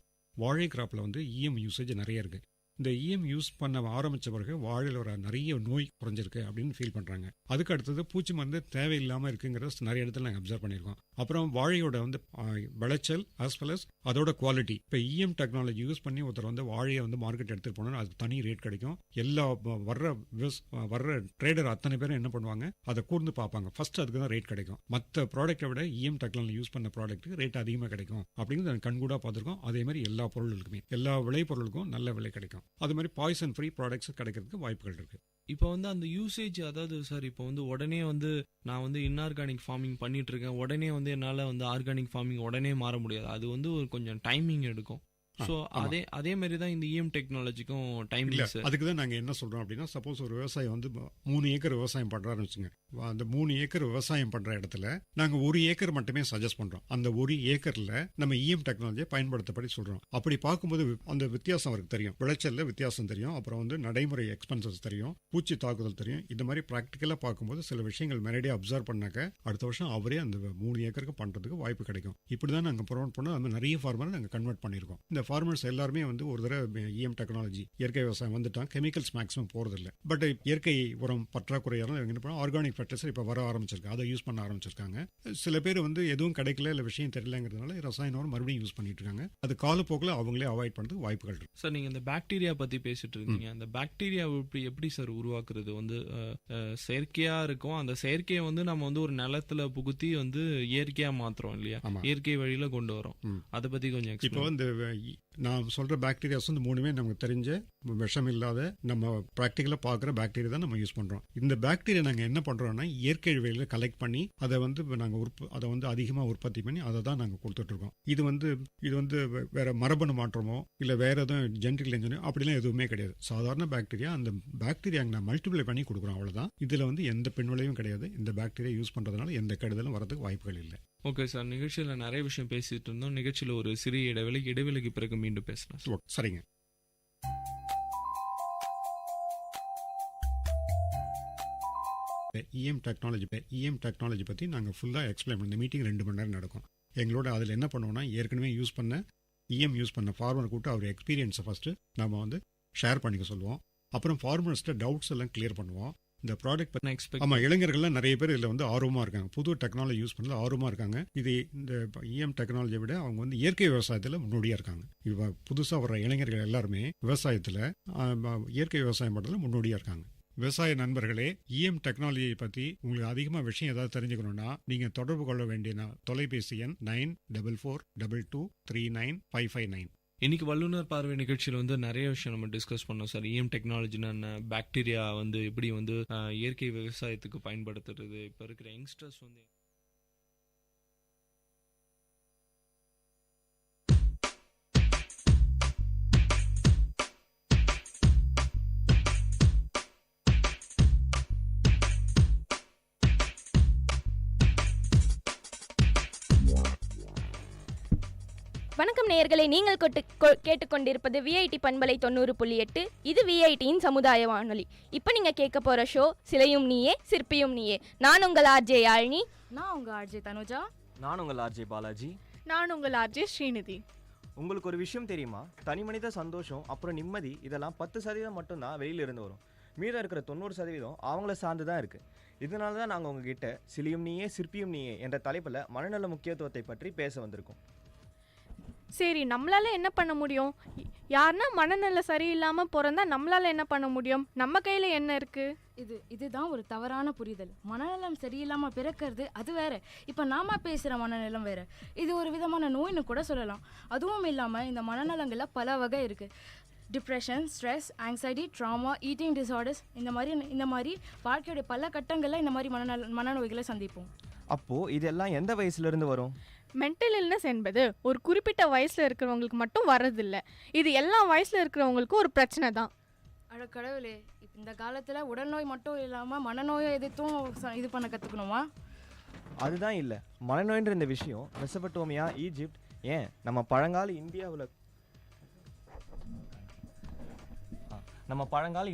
[SPEAKER 20] வாழை கிராப்பில் வந்து இஎம் யூசேஜ் நிறைய இருக்குது. இந்த இஎம் யூஸ் பண்ண ஆரம்பித்த பிறகு வாழையில் வர நிறைய நோய் குறைஞ்சிருக்கு அப்படின்னு ஃபீல் பண்ணுறாங்க. அதுக்கு அடுத்தது பூச்சி மருந்து தேவையில்லாமல் இருக்குங்கிறத நிறைய இடத்துல நாங்கள் அப்சர்வ் பண்ணியிருக்கோம். அப்புறம் வாழையோட வந்து விளைச்சல் ஆஸ் வெல் அஸ் அதோட குவாலிட்டி. இப்போ இஎம் டெக்னாலஜி யூஸ் பண்ணி ஒருத்தர் வந்து வாழையை வந்து மார்க்கெட் எடுத்துகிட்டு போனால் அதுக்கு தனி ரேட் கிடைக்கும். எல்லா வர்ற ட்ரேடர் அத்தனை பேரும் என்ன பண்ணுவாங்க, அதை கூர்ந்து பார்ப்பாங்க. ஃபர்ஸ்ட் அதுக்கு தான் ரேட் கிடைக்கும். மற்ற ப்ராடக்ட்டை விட இஎம் டெக்னாலஜி யூஸ் பண்ண ப்ராடக்ட்டுக்கு ரேட் அதிகமாக கிடைக்கும் அப்படின்னு கண்கூடாக பார்த்துருக்கோம். அதே மாதிரி எல்லா பொருளுக்குமே எல்லா விளைபொருளுக்கும் நல்ல விலை கிடைக்கும். அது மாதிரி பாய்சன் ஃப்ரீ ப்ராடக்ட்ஸ் கிடைக்கிறதுக்கு வாய்ப்புகள் இருக்கு.
[SPEAKER 5] இப்போ வந்து அந்த யூசேஜ், அதாவது சார் இப்போ வந்து உடனே வந்து நான் வந்து இன்ஆர்கானிக் ஃபார்மிங் பண்ணிட்டு இருக்கேன், உடனே வந்து என்னால் வந்து ஆர்கானிக் ஃபார்மிங் உடனே மாற முடியாது. அது வந்து ஒரு கொஞ்சம் டைமிங் எடுக்கும். ஸோ அதே மாதிரி தான் இந்த இஎம் டெக்னாலஜிக்கும் டைம் இல்லை.
[SPEAKER 20] அதுக்கு தான் நாங்கள் என்ன சொல்கிறோம் அப்படின்னா, சப்போஸ் ஒரு விவசாயி வந்து 3 ஏக்கர் விவசாயம் பண்ணுறாருன்னு வச்சுங்க. அந்த 3 ஏக்கர் விவசாயம் பண்ணுற இடத்துல நாங்கள் 1 ஏக்கர் மட்டுமே சஜஸ்ட் பண்ணுறோம். அந்த 1 ஏக்கரில் நம்ம இஎம் டெக்னாலஜியை பயன்படுத்தப்படி சொல்கிறோம். அப்படி பார்க்கும்போது அந்த வித்தியாசம் அவருக்கு தெரியும், விளைச்சலில் வித்தியாசம் தெரியும், அப்புறம் வந்து நடைமுறை எக்ஸ்பென்சஸ் தெரியும், பூச்சி தாக்குதல் தெரியும். இந்த மாதிரி ப்ராக்டிக்கலாக பார்க்கும்போது சில விஷயங்கள் நேரடியாக அப்சர்வ் பண்ணாக்க அடுத்த வருஷம் அவரே அந்த 3 ஏக்கருக்கு பண்ணுறதுக்கு வாய்ப்பு கிடைக்கும். இப்படி தான் நாங்கள் ப்ரொமோட் பண்ணோம். அது நிறைய ஃபார்மரை நாங்கள் கன்வெர்ட் பண்ணியிருக்கோம். இந்த ஃபார்மர்ஸ் எல்லாருமே வந்து ஒரு தடவை இஎம் டெக்னாலஜி இயற்கை விவசாயம் வந்துட்டான், கெமிக்கல்ஸ் மேக்ஸிமம் போறதில்லை. பட் இயற்கை உரம் பற்றாக்குறையால என்ன பண்ணா ஆர்கானிக் ஃபர்டிலைசர் இப்போ வர ஆரம்பிச்சிருக்கு, அதை யூஸ் பண்ண ஆரம்பிச்சிருக்காங்க. சில பேர் வந்து எதுவும் கிடைக்கல இல்லை விஷயம் தெரியலங்கிறதுனால ரசாயன உரம் மறுபடியும் யூஸ் பண்ணிட்டு இருக்காங்க. அது காலப்போக்கில் அவங்களே அவாய்ட் பண்ணுறதுக்கு வாய்ப்புகள் இருக்கு.
[SPEAKER 5] சார் நீங்க இந்த பாக்டீரியா பத்தி பேசிட்டு இருந்தீங்க. அந்த பாக்டீரியா எப்படி சார் உருவாக்குறது? வந்து செயற்கையா இருக்கும். அந்த செயற்கையை வந்து நம்ம வந்து ஒரு நிலத்துல புகுத்தி வந்து இயற்கையா மாத்துறோம் இல்லையா, இயற்கை வழியில கொண்டு வரோம். அதை பத்தி கொஞ்சம்
[SPEAKER 20] இப்போ இந்த நான் சொல்ற பாக்டீரியாஸ் வந்து 3மே நமக்கு தெரிஞ்ச விஷம் இல்லாத நம்ம ப்ராக்டிக்கலா பார்க்குற பாக்டீரியா தான் நம்ம யூஸ் பண்றோம். இந்த பாக்டீரியா நாங்கள் என்ன பண்றோம்னா இயற்கை வழியில கலெக்ட் பண்ணி அதை வந்து நாங்கள் அதை வந்து அதிகமாக உற்பத்தி பண்ணி அதை தான் நாங்கள் கொடுத்துட்டு இருக்கோம். இது வந்து வேற மரபணு மாற்றமோ இல்லை வேற எதுவும் ஜெனடிக்கல் இன்ஜினியர் அப்படிலாம் எதுவுமே கிடையாது. சாதாரண பாக்டீரியா, அந்த பாக்டீரியா நான் மல்டிப்ளை பண்ணி கொடுக்குறோம், அவ்வளவுதான். இதுல வந்து எந்த பின்விளைவும் கிடையாது. இந்த பாக்டீரியா யூஸ் பண்றதுனால எந்த கெடுதலும் வரதுக்கு வாய்ப்புகள் இல்லை.
[SPEAKER 5] ஓகே சார், நிகழ்ச்சியில் நிறைய விஷயம் பேசிட்டு இருந்தோம். நிகழ்ச்சியில் ஒரு சிறிய இடைவெளிக்கு பிறகு மீண்டும் பேசலாம்.
[SPEAKER 20] சரிங்க. இஎம் டெக்னாலஜி பற்றி நாங்கள் ஃபுல்லாக எக்ஸ்பிளைன் பண்ண. இந்த மீட்டிங் 2 மணி நேரம் நடக்கும். எங்களோட அதில் என்ன பண்ணுவோம்னா, ஏற்கனவே யூஸ் பண்ண ஃபார்மரை கூப்பிட்டு அவர் எக்ஸ்பீரியன்ஸை ஃபஸ்ட்டு நம்ம வந்து ஷேர் பண்ணிக்க சொல்லுவோம். அப்புறம் ஃபார்மர்ஸ்ட்டு டவுட்ஸ் எல்லாம் கிளியர் பண்ணுவோம். இந்த ப்ராடக்ட் ஆமாம், இளைஞர்கள்லாம் நிறைய பேர் இதில் வந்து ஆர்வமாக இருக்காங்க. புது டெக்னாலஜி யூஸ் பண்ணுறது ஆர்வமாக இருக்காங்க. இது இந்த இஎம் டெக்னாலஜியை விட அவங்க வந்து இயற்கை விவசாயத்தில் முன்னோடியாக இருக்காங்க. இப்போ புதுசாக வர்ற இளைஞர்கள் எல்லாருமே விவசாயத்தில் இயற்கை விவசாயம் பண்ணுறதுல முன்னோடியாக இருக்காங்க. விவசாய நண்பர்களே, இஎம் டெக்னாலஜியை பற்றி உங்களுக்கு அதிகமாக விஷயம் ஏதாவது தெரிஞ்சுக்கணும்னா நீங்கள் தொடர்பு கொள்ள வேண்டிய தொலைபேசி எண் 9442239559.
[SPEAKER 5] இன்னைக்கு வல்லுநர் பார்வை நிகழ்ச்சியில் வந்து நிறைய விஷயம் நம்ம டிஸ்கஸ் பண்ணோம் சார். இஎம் டெக்னாலஜினா என்ன, பாக்டீரியா வந்து எப்படி வந்து இயற்கை விவசாயத்துக்கு பயன்படுத்துறது, இப்போ இருக்கிற யங்ஸ்டர்ஸ் வந்து
[SPEAKER 21] வணக்கம் நேயர்களே, நீங்கள் கேட்டுக்கொண்டிருப்பது விஐடி பண்பலை 90.8. இது விஐடியின் சமுதாய வானொலி. இப்போ நீங்கள் கேட்க போகிற ஷோ சிலையும் நீயே சிற்பியும் நீயே. நான் உங்கள் ஆர்ஜே யாழினி.
[SPEAKER 19] நான் உங்கள் ஆர்ஜே தனுஜா.
[SPEAKER 22] நான் உங்கள் ஆர்ஜே பாலாஜி.
[SPEAKER 23] நான் உங்கள் ஆர்ஜே ஸ்ரீநிதி.
[SPEAKER 22] உங்களுக்கு ஒரு விஷயம் தெரியுமா? தனி மனித சந்தோஷம் அப்புறம் நிம்மதி இதெல்லாம் 10% மட்டும்தான் வெளியிலிருந்து வரும். மீதம் இருக்கிற 90% அவங்கள சார்ந்து தான் இருக்குது. இதனால தான் நாங்கள் உங்ககிட்ட சிலையும் நீயே சிற்பியும் நீயே என்ற தலைப்பில் மனநல முக்கியத்துவத்தை பற்றி பேச வந்திருக்கோம்.
[SPEAKER 23] சரி, நம்மளால என்ன பண்ண முடியும்? யாருன்னா மனநல சரியில்லாமல் பிறந்தா நம்மளால என்ன பண்ண முடியும்? நம்ம கையில் என்ன இருக்கு?
[SPEAKER 19] இதுதான் ஒரு தவறான புரிதல். மனநலம் சரியில்லாமல் பிறக்கிறது அது வேற, இப்போ நாம பேசுகிற மனநலம் வேற. இது ஒரு விதமான நோய்னு கூட சொல்லலாம். அதுவும் இல்லாமல் இந்த மனநலங்களில் பல வகை இருக்குது. Depression, stress, anxiety, drama, eating disorders, இந்த மாதிரி வாழ்க்கையுடைய பல கட்டங்களில் இந்த மாதிரி மனநோய்களை சந்திப்போம்.
[SPEAKER 22] அப்போது இதெல்லாம் எந்த வயசுலேருந்து வரும்?
[SPEAKER 23] மென்டல் இல்னஸ் என்பது ஒரு குறிப்பிட்ட வயசில் இருக்கிறவங்களுக்கு மட்டும் வர்றதில்லை. இது எல்லா வயசில் இருக்கிறவங்களுக்கும் ஒரு பிரச்சனை தான்.
[SPEAKER 19] அட கடவுளே, இந்த காலத்தில் உடல் நோய் மட்டும் இல்லாமல் மனநோயை எதிர்த்தும் இது பண்ண கற்றுக்கணுமா?
[SPEAKER 22] அதுதான் இல்லை, மனநோய்ன்ற இந்த விஷயம் மெசபடோமியா, ஈஜிப்ட், ஏன் நம்ம பழங்கால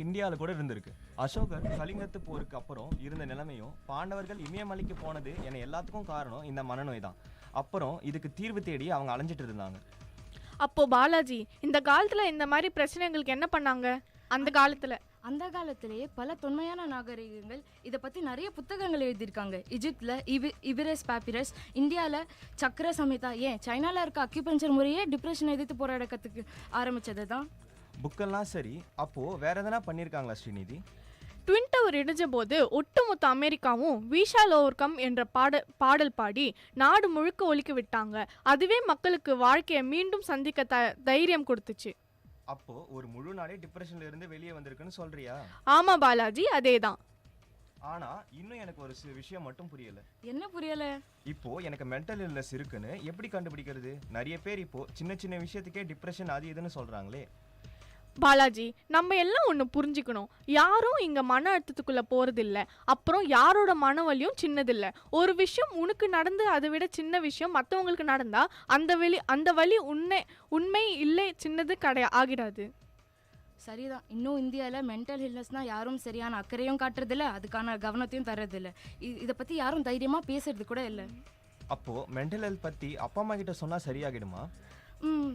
[SPEAKER 22] இந்தியாவில் கூட இருந்திருக்கு. அசோகர் கலிங்கத்து போருக்கு அப்புறம் இருந்த நிலைமையும் பாண்டவர்கள் இமயமலைக்கு போனது என எல்லாத்துக்கும் காரணம் இந்த மனநோய் தான். அப்புறம் இதுக்கு தீர்வு தேடி அவங்க அலைஞ்சிட்டு இருந்தாங்க.
[SPEAKER 23] அப்போ பாலாஜி, இந்த காலத்துல இந்த மாதிரி பிரச்சனைகளுக்கு என்ன பண்ணாங்க? அந்த
[SPEAKER 19] காலத்திலேயே பல தொன்மையான நாகரிகங்கள் இதை பற்றி நிறைய புத்தகங்கள் எழுதியிருக்காங்க. ஈஜிப்தில் இபிரஸ் பாப்பிரஸ், இந்தியாவில் சக்கர சமிதா, ஏன் சைனாவில் இருக்க அக்யூபஞ்சர் முறையே டிப்ரெஷன் எதிர்த்து போராடத்துக்கு ஆரம்பித்தது தான்.
[SPEAKER 22] புக்கெல்லாம் சரி, அப்போது வேற எதனா பண்ணியிருக்காங்களா ஸ்ரீநிதி?
[SPEAKER 23] ட்வின் டவர் இடிஞ்ச போது ஒட்டுமொத்த அமெரிக்காவும் வி ஷால் ஓவர்கம் என்ற பாடல் பாடி நாடு முழுக்க ஒலிக்க விட்டாங்க. அதுவே மக்களுக்கு வாழ்க்கையை மீண்டும் சந்திக்க தைரியம் கொடுத்துச்சு.
[SPEAKER 22] அப்போ ஒரு முழு நாடே டிப்ரெஷன்ல இருந்து வெளியே வந்திருக்குன்னு சொல்றியா?
[SPEAKER 23] ஆமா பாலாஜி, அதேதான்.
[SPEAKER 22] ஆனா இன்னும் எனக்கு ஒரு விஷயம் மட்டும் புரியல.
[SPEAKER 19] என்ன புரியல?
[SPEAKER 22] இப்போ எனக்கு மென்டல் இல்னஸ் இருக்குன்னு எப்படி கண்டுபிடிக்கிறது? நிறைய பேர் இப்போ சின்ன சின்ன விஷயத்துக்கே டிப்ரெஷன் அது இதுன்னு சொல்றாங்களே.
[SPEAKER 23] பாலாஜி, நம்ம எல்லாம் ஒன்று புரிஞ்சுக்கணும். யாரும் இங்கே மன அழுத்தத்துக்குள்ளே போகிறதில்ல. அப்புறம் யாரோட மனவலியும் சின்னதில்லை. ஒரு விஷயம் உனக்கு நடந்து அதை விட சின்ன விஷயம் மற்றவங்களுக்கு நடந்தால் அந்த வலி உண்மை இல்லை சின்னது ஆகிடாது.
[SPEAKER 19] சரிதான். இன்னும் இந்தியாவில் மென்டல் ஹில்னஸ்னால் யாரும் சரியான அக்கறையும் காட்டுறதில்ல, அதுக்கான கவனத்தையும் தர்றதில்லை. இதை பற்றி யாரும் தைரியமாக பேசுறது கூட இல்லை.
[SPEAKER 22] அப்போது மென்டல் ஹெல்த் பற்றி அப்பா அம்மா கிட்ட சொன்னால் சரியாகிடுமா?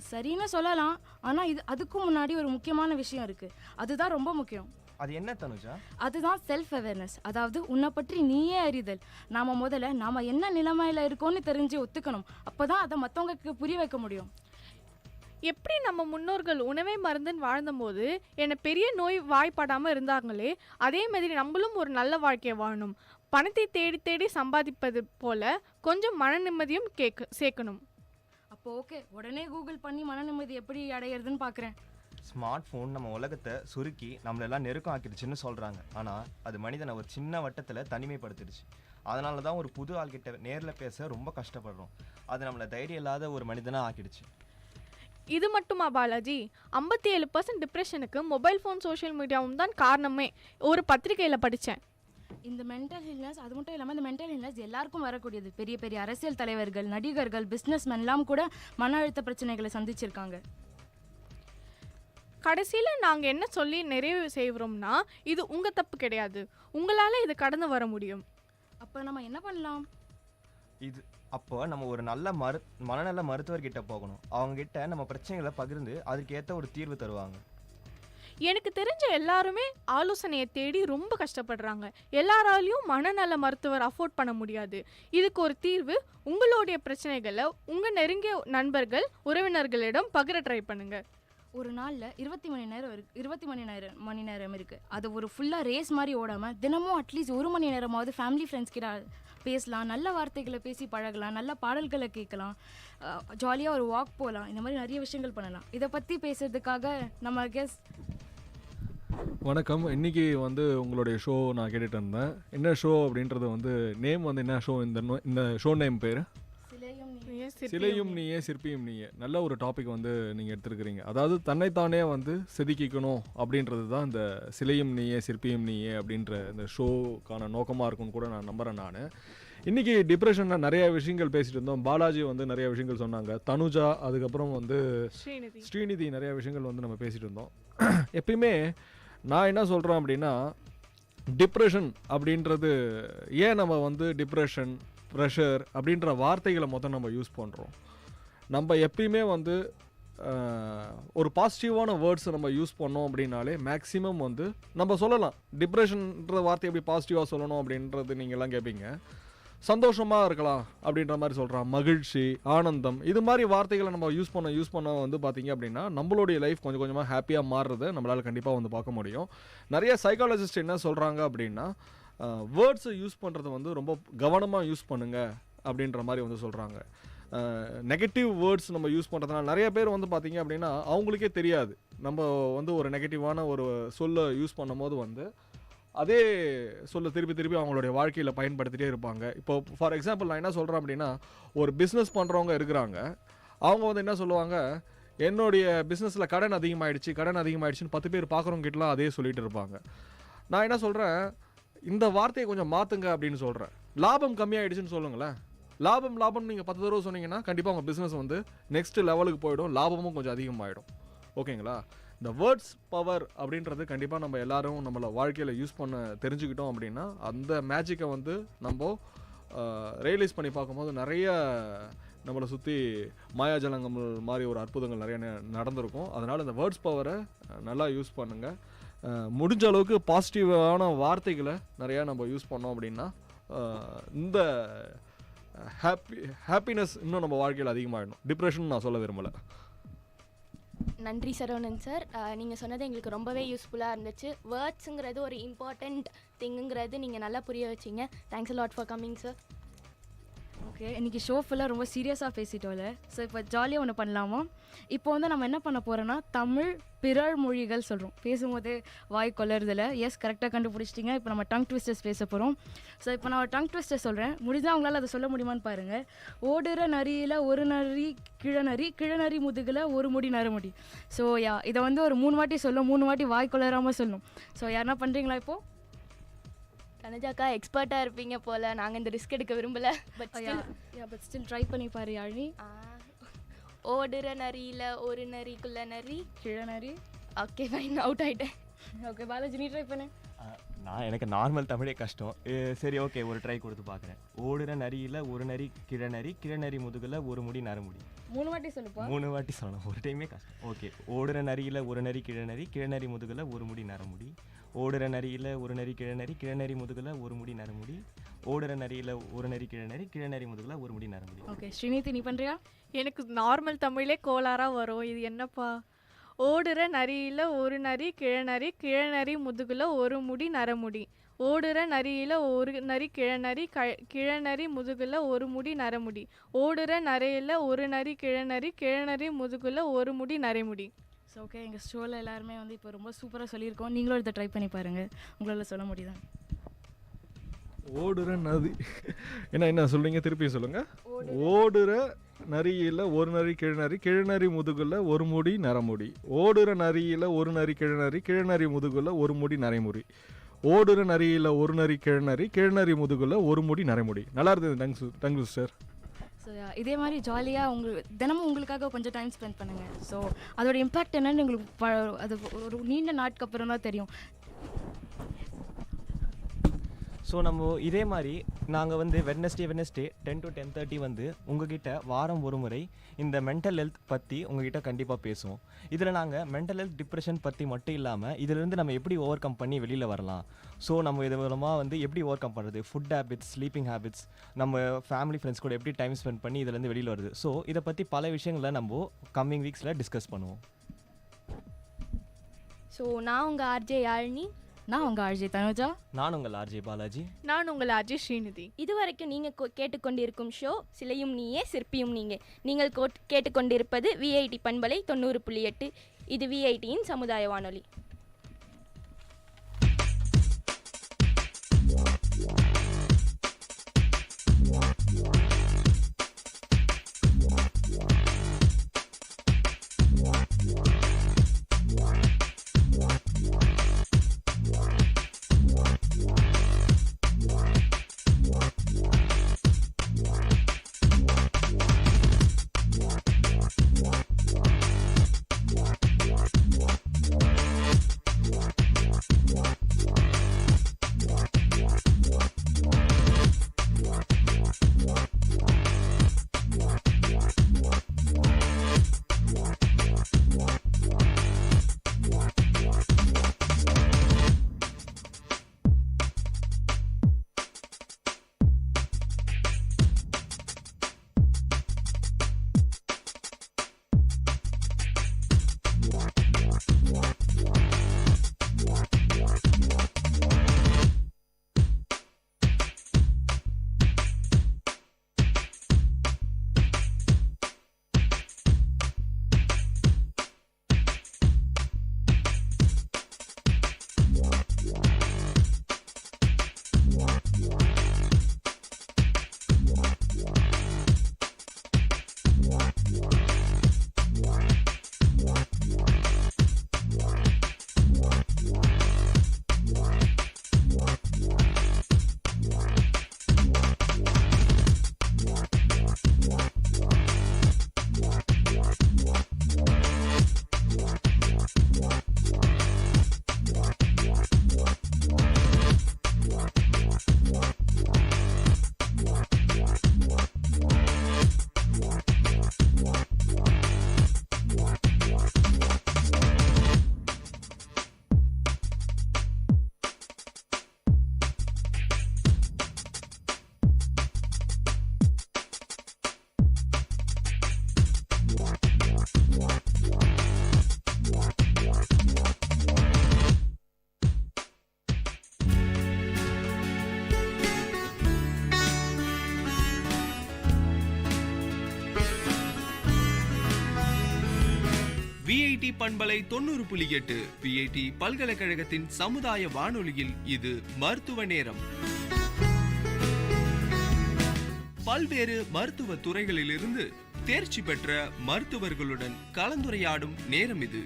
[SPEAKER 19] சரின்னு சொல்லலாம். ஆனால் அதுக்கும் முன்னாடி ஒரு முக்கியமான விஷயம் இருக்குது. அதுதான் ரொம்ப முக்கியம்.
[SPEAKER 22] அது என்ன தனுஜா?
[SPEAKER 19] அதுதான் செல்ஃப் அவேர்னஸ். அதாவது உன்னை பற்றி நீயே அறிதல். முதல்ல நாம் என்ன நிலைமையில் இருக்கோன்னு தெரிஞ்சு ஒத்துக்கணும். அப்போ தான் அதை மற்றவங்களுக்கு புரிய வைக்க முடியும்.
[SPEAKER 23] எப்படி நம்ம முன்னோர்கள் உணவே மருந்துன்னு வாழ்ந்தபோது என்னை பெரிய நோய் வாய்ப்படாமல் இருந்தாங்களே, அதே மாதிரி நம்மளும் ஒரு நல்ல வாழ்க்கையை வாழணும். பணத்தை தேடி தேடி சம்பாதிப்பது போல கொஞ்சம் மன நிம்மதியும் சேர்க்கணும்.
[SPEAKER 19] அப்போ ஓகே, உடனே கூகுள் பண்ணி மன நிம்மதி எப்படி அடையிறதுன்னு பார்க்குறேன்.
[SPEAKER 22] ஸ்மார்ட் ஃபோன் நம்ம உலகத்தை சுருக்கி நம்மளெல்லாம் நெருக்கம் ஆக்கிடுச்சுன்னு சொல்கிறாங்க. ஆனால் அது மனிதனை ஒரு சின்ன வட்டத்தில் தனிமைப்படுத்திடுச்சு. அதனால தான் ஒரு புது ஆள்கிட்ட நேரில் பேச ரொம்ப கஷ்டப்படுறோம். அது நம்மளை தைரியம் இல்லாத ஒரு மனிதனாக ஆக்கிடுச்சு.
[SPEAKER 23] இது மட்டுமா பாலாஜி? 57% டிப்ரெஷனுக்கு மொபைல் ஃபோன், சோஷியல் மீடியாவும் தான் காரணமே. ஒரு பத்திரிகையில் படித்தேன்.
[SPEAKER 19] இந்த மென்டல் ஹில்னஸ், அது மட்டும் இல்லாமல் இந்த மென்டல் ஹில்னஸ் எல்லாருக்கும் வரக்கூடியது. பெரிய பெரிய அரசியல் தலைவர்கள், நடிகர்கள், பிஸ்னஸ்மேன்லாம் கூட மன அழுத்த பிரச்சனைகளை சந்திச்சிருக்காங்க.
[SPEAKER 23] கடைசியில் நாங்கள் என்ன சொல்லி நிறைவு செய்கிறோம்னா, இது உங்கள் தப்பு கிடையாது, உங்களால் இது கடந்து வர முடியும்.
[SPEAKER 19] அப்போ நம்ம என்ன பண்ணலாம்?
[SPEAKER 22] அப்போ நம்ம ஒரு நல்ல மனநல மருத்துவர்கிட்ட போகணும். அவங்ககிட்ட நம்ம பிரச்சனைகளை பகிர்ந்து அதுக்கு ஏற்ற ஒரு தீர்வு தருவாங்க.
[SPEAKER 23] எனக்கு தெரிஞ்ச எல்லாருமே ஆலோசனையை தேடி ரொம்ப கஷ்டப்படுறாங்க. எல்லாராலையும் மனநல மருத்துவர் அஃபோர்ட் பண்ண முடியாது. இதுக்கு ஒரு தீர்வு, உங்களுடைய பிரச்சனைகளை உங்கள் நெருங்கிய நண்பர்கள் உறவினர்களிடம் பகிர ட்ரை பண்ணுங்க.
[SPEAKER 1] ஒரு நாளில் 20 மணி நேரம் இருக்குது. அதை ஒரு ஃபுல்லாக ரேஸ் மாதிரி ஓடாமல் தினமும் அட்லீஸ்ட் 1 மணி நேரமாவது ஃபேமிலி ஃப்ரெண்ட்ஸ் கிட்ட பேசலாம், நல்ல வார்த்தைகளை பேசி பழகலாம், நல்ல பாடல்களை கேட்கலாம், ஜாலியாக ஒரு வாக் போகலாம், இந்த மாதிரி நிறைய விஷயங்கள் பண்ணலாம். இதை பற்றி பேசுறதுக்காக நம்ம
[SPEAKER 3] வணக்கம். இன்றைக்கி உங்களுடைய ஷோ நான் கேட்டுட்டு இருந்தேன். என்ன ஷோ அப்படின்றது நேம் என்ன ஷோ? இந்த ஷோ நேம் பேர் சிலையும் நீயே சிற்பியும் நீயே. நல்ல ஒரு டாபிக் நீங்கள் எடுத்துருக்கிறீங்க. அதாவது தன்னைத்தானே செதுக்கிக்கணும் அப்படின்றது தான் இந்த சிலையும் நீயே சிற்பியும் நீயே அப்படின்ற இந்த ஷோக்கான நோக்கமாக இருக்கும்னு கூட நான் நம்புகிறேன். நான் இன்றைக்கி டிப்ரெஷனில் நிறைய விஷயங்கள் பேசிகிட்டு இருந்தோம். பாலாஜி நிறைய விஷயங்கள் சொன்னாங்க, தனுஜா, அதுக்கப்புறம் ஸ்ரீநிதி நிறைய விஷயங்கள் நம்ம பேசிகிட்டு இருந்தோம். எப்பயுமே நான் என்ன சொல்கிறேன் அப்படின்னா, டிப்ரெஷன் அப்படின்றது ஏன் நம்ம டிப்ரெஷன், ப்ரெஷர் அப்படின்ற வார்த்தைகளை மொத்தம் நம்ம யூஸ் பண்ணுறோம். நம்ம எப்பயுமே ஒரு பாசிட்டிவான வேர்ட்ஸை நம்ம யூஸ் பண்ணோம் அப்படின்னாலே மேக்ஸிமம் நம்ம சொல்லலாம். டிப்ரெஷன்ற வார்த்தை எப்படி பாசிட்டிவாக சொல்லணும் அப்படின்றது நீங்கள்லாம் கேட்பீங்க. சந்தோஷமாக இருக்கலாம் அப்படின்ற மாதிரி சொல்கிறான், மகிழ்ச்சி, ஆனந்தம், இது மாதிரி வார்த்தைகளை நம்ம யூஸ் பண்ண பார்த்திங்க அப்படின்னா நம்மளுடைய லைஃப் கொஞ்சம் கொஞ்சமாக ஹாப்பியாக மாறுறதை நம்மளால் கண்டிப்பாக பார்க்க முடியும். நிறைய சைக்காலஜிஸ்ட் என்ன சொல்கிறாங்க அப்படின்னா, வேர்ட்ஸை யூஸ் பண்ணுறது ரொம்ப கவனமாக யூஸ் பண்ணுங்கள் அப்படின்ற மாதிரி சொல்கிறாங்க. நெகட்டிவ் வேர்ட்ஸ் நம்ம யூஸ் பண்ணுறதுனால நிறைய பேர் பார்த்திங்க அப்படின்னா அவங்களுக்கே தெரியாது. நம்ம ஒரு நெகட்டிவான ஒரு சொல்லை யூஸ் பண்ணும்போது அதே சொல்ல திருப்பி அவங்களுடைய வாழ்க்கையில் பயன்படுத்திகிட்டே இருப்பாங்க. இப்போ ஃபார் எக்ஸாம்பிள் நான் என்ன சொல்கிறேன் அப்படின்னா, ஒரு பிஸ்னஸ் பண்ணுறவங்க இருக்கிறாங்க. அவங்க என்ன சொல்லுவாங்க, என்னுடைய பிஸ்னஸில் கடன் அதிகமாகிடுச்சின்னு 10 பேர் பார்க்குறவங்ககிட்டலாம் அதே சொல்லிகிட்டு இருப்பாங்க. நான் என்ன சொல்கிறேன், இந்த வார்த்தையை கொஞ்சம் மாற்றுங்க அப்படின்னு சொல்கிறேன். லாபம் கம்மியாகிடுச்சுன்னு சொல்லுங்களேன். லாபம் நீங்கள் 10 தடவை சொன்னீங்கன்னா கண்டிப்பாக உங்கள் பிஸ்னஸ் நெக்ஸ்ட் லெவலுக்கு போயிடும், லாபமும் கொஞ்சம் அதிகமாகிடும். ஓகேங்களா? இந்த வேர்ட்ஸ் பவர் அப்படின்றது கண்டிப்பாக நம்ம எல்லாரும் நம்மளை வாழ்க்கையில் யூஸ் பண்ண தெரிஞ்சுக்கிட்டோம் அப்படின்னா அந்த மேஜிக்கை நம்ம ரியலைஸ் பண்ணி பார்க்கும்போது நிறைய நம்மளை சுற்றி மாயாஜலங்கள் மாதிரி ஒரு அற்புதங்கள் நிறைய நடந்திருக்கும். அதனால் இந்த வேர்ட்ஸ் பவரை நல்லா யூஸ் பண்ணுங்கள். முடிஞ்ச அளவுக்கு பாசிட்டிவான வார்த்தைகளை நிறையா நம்ம யூஸ் பண்ணோம் அப்படின்னா இந்த ஹாப்பினஸ் இன்னும் நம்ம வாழ்க்கையில் அதிகமாகிடும். டிப்ரெஷன் நான் சொல்ல விரும்பலை.
[SPEAKER 9] நன்றி சரவணன் சார், நீங்கள் சொன்னது எங்களுக்கு ரொம்பவே யூஸ்ஃபுல்லாக இருந்துச்சு. வேர்ட்ஸுங்கிறது ஒரு இம்பார்ட்டண்ட் திங்குங்கிறது நீங்கள் நல்லா புரிய வச்சிங்க. Thanks lot for coming sir.
[SPEAKER 1] Okay, இன்றைக்கி ஷோ ஃபுல்லாக ரொம்ப சீரியஸாக பேசிட்டோம்ல. ஸோ இப்போ ஜாலியாக ஒன்று பண்ணலாமா? இப்போ நம்ம என்ன பண்ண போகிறோன்னா, தமிழ் பிறர் மொழிகள் சொல்கிறோம். பேசும்போது வாய் கொள்ளறதில்ல. எஸ், கரெக்டாக கண்டுபிடிச்சிட்டிங்க. இப்போ நம்ம டங் ட்விஸ்டர்ஸ் பேச போகிறோம். ஸோ இப்போ நான் ஒரு டங் ட்விஸ்டர் சொல்கிறேன். முடிஞ்சால் அவங்களால அதை சொல்ல முடியுமான்னு பாருங்கள். ஓடுற நரியில் ஒரு நரி கிழநரி, கிழநரி முதுகில் ஒரு முடி நரமுடி. ஸோ இதை ஒரு 3 வாட்டி சொல்லும், 3 வாட்டி வாய் கொள்ளறாமல் சொல்லணும். ஸோ யாருன்னா பண்ணுறீங்களா? இப்போது
[SPEAKER 9] தனுஜாக்கா எக்ஸ்பர்ட்டாக இருப்பீங்க போல். நாங்கள் இந்த ரிஸ்க் எடுக்க விரும்பலை. பட்
[SPEAKER 1] ஸ்டில் ட்ரை பண்ணி பாரு யாழினி.
[SPEAKER 9] ஓடுற நரியில் ஒரு நரிக்குள்ள நரி
[SPEAKER 1] கிழநரி.
[SPEAKER 9] ஓகே ஃபைன், அவுட் ஆகிட்டேன்.
[SPEAKER 1] ஓகே பாலாஜி, நீ ட்ரை பண்ணு.
[SPEAKER 22] எனக்கு நார்மல் தமிழே கஷ்டம். சரி, ஓகே, ஒரு ட்ரை கொடுத்து பார்க்குறேன். ஓடுற நரியில் ஒரு நரி கிழநரி, கிழநரி முதுகில் ஒரு முடி நரமுடி.
[SPEAKER 1] 3 வாட்டி சொல்லுப்பா.
[SPEAKER 22] 3 வாட்டி சொல்லணும், ஒரு டைமே கஷ்டம். ஓகே, ஓடுற நரியில் ஒரு நரி கிழநரி, கிழநரி முதுகில் ஒரு முடி நரமுடி. ஓடுற நரியில் ஒரு நரி கிழநரி, கிழநரி முதுகில் ஒரு முடி நரமுடி. ஓடுற நரியில் ஒரு நரி கிழநரி, கிழநரி முதுகில் ஒரு முடி நரமுடி.
[SPEAKER 1] ஓகே ஸ்ரீநிதி, நீ பண்ணுறியா?
[SPEAKER 23] எனக்கு நார்மல் தமிழே கோளாராக வரும். இது என்னப்பா? ஓடுற நரியில் ஒரு நரி கிழநரி, கிழநரி முதுகில் ஒரு முடி நரமுடி. ஓடுற நரியில் ஒரு நரி கிழநரி, கிழநரி முதுகில் ஒரு முடி நரமுடி. ஓடுற நரியில் ஒரு நரி கிழநரி, கிழநரி முதுகில் ஒரு முடி நரைமுடி.
[SPEAKER 1] ஸோ ஓகே, எங்கள் ஷோவில் எல்லாருமே இப்போ ரொம்ப சூப்பராக சொல்லியிருக்கோம். நீங்களும் இதை ட்ரை பண்ணி பாருங்கள், உங்களால் சொல்ல முடியுதா?
[SPEAKER 3] ஓடுற நதி என்ன சொல்றீங்க? திருப்பி சொல்லுங்க. ஓடுற நரியில் ஒரு நரி கிழநரி, கிழநரி முதுகுல ஒரு முடி நரமுடி. ஓடுற நரியில் ஒரு நரி கிழநரி, கிழநரி முதுகுல ஒரு முடி நரைமுடி. ஓடுற நரியில் ஒரு நரி கிழநரி, கிழநரி முதுகுல ஒரு முடி நரைமுடி. நல்லா இருந்தது. Thank you sir.
[SPEAKER 1] ஸோ இதே மாதிரி ஜாலியாக தினமும் உங்களுக்காக கொஞ்சம் டைம் ஸ்பெண்ட் பண்ணுங்கள். ஸோ அதோட இம்பேக்ட் என்னன்னு உங்களுக்கு அது ஒரு நீண்ட நாட்கு அப்புறம் தான் தெரியும்.
[SPEAKER 22] ஸோ ஸோ நம்ம இதே மாதிரி நாங்கள் வந்து வெட்னஸ்டே 10 to 10:30 வந்து உங்ககிட்ட வாரம் ஒரு முறை இந்த மென்டல் ஹெல்த் பற்றி உங்ககிட்ட கண்டிப்பாக பேசுவோம். இதில் நாங்கள் மென்டல் ஹெல்த் டிப்ரெஷன் பற்றி மட்டும் இல்லாமல் இதிலிருந்து நம்ம எப்படி ஓவர் கம் பண்ணி வெளியில் வரலாம், ஸோ நம்ம இது மூலமாக வந்து எப்படி ஓவர் கம் பண்ணுறது, ஃபுட் ஹேபிட்ஸ், ஸ்லீப்பிங் ஹேபிட்ஸ், நம்ம ஃபேமிலி ஃப்ரெண்ட்ஸ் கூட எப்படி டைம் ஸ்பெண்ட் பண்ணி இதிலேருந்து வெளியில் வருது, ஸோ இதை பற்றி பல விஷயங்களை நம்ம கம்மிங் வீக்ஸில் டிஸ்கஸ் பண்ணுவோம்.
[SPEAKER 21] ஸோ நான் உங்கள் ஆர்ஜே யாழினி.
[SPEAKER 1] நான் உங்கள் ஆர்ஜே தனுஜா.
[SPEAKER 22] நான் உங்கள் ஆர்ஜே பாலாஜி.
[SPEAKER 23] நான் உங்கள் ஆர்ஜே ஸ்ரீநிதி.
[SPEAKER 21] இதுவரைக்கும் நீங்கள் கேட்டுக்கொண்டிருக்கும் ஷோ சிலையும் நீயே சிற்பியும் நீங்கள் கேட்டுக்கொண்டிருப்பது விஐடி பண்பலை 90.8. இது விஐடியின் சமுதாய வானொலி.
[SPEAKER 15] விஐடி பண்பலை 90.8 விஐடி பல்கலைக்கழகத்தின் சமுதாய வானொலியில் இது மருத்துவ நேரம். பல்வேறு மருத்துவ துறைகளிலிருந்து தேர்ச்சி பெற்ற மருத்துவர்களுடன் கலந்துரையாடும் நேரம் இது.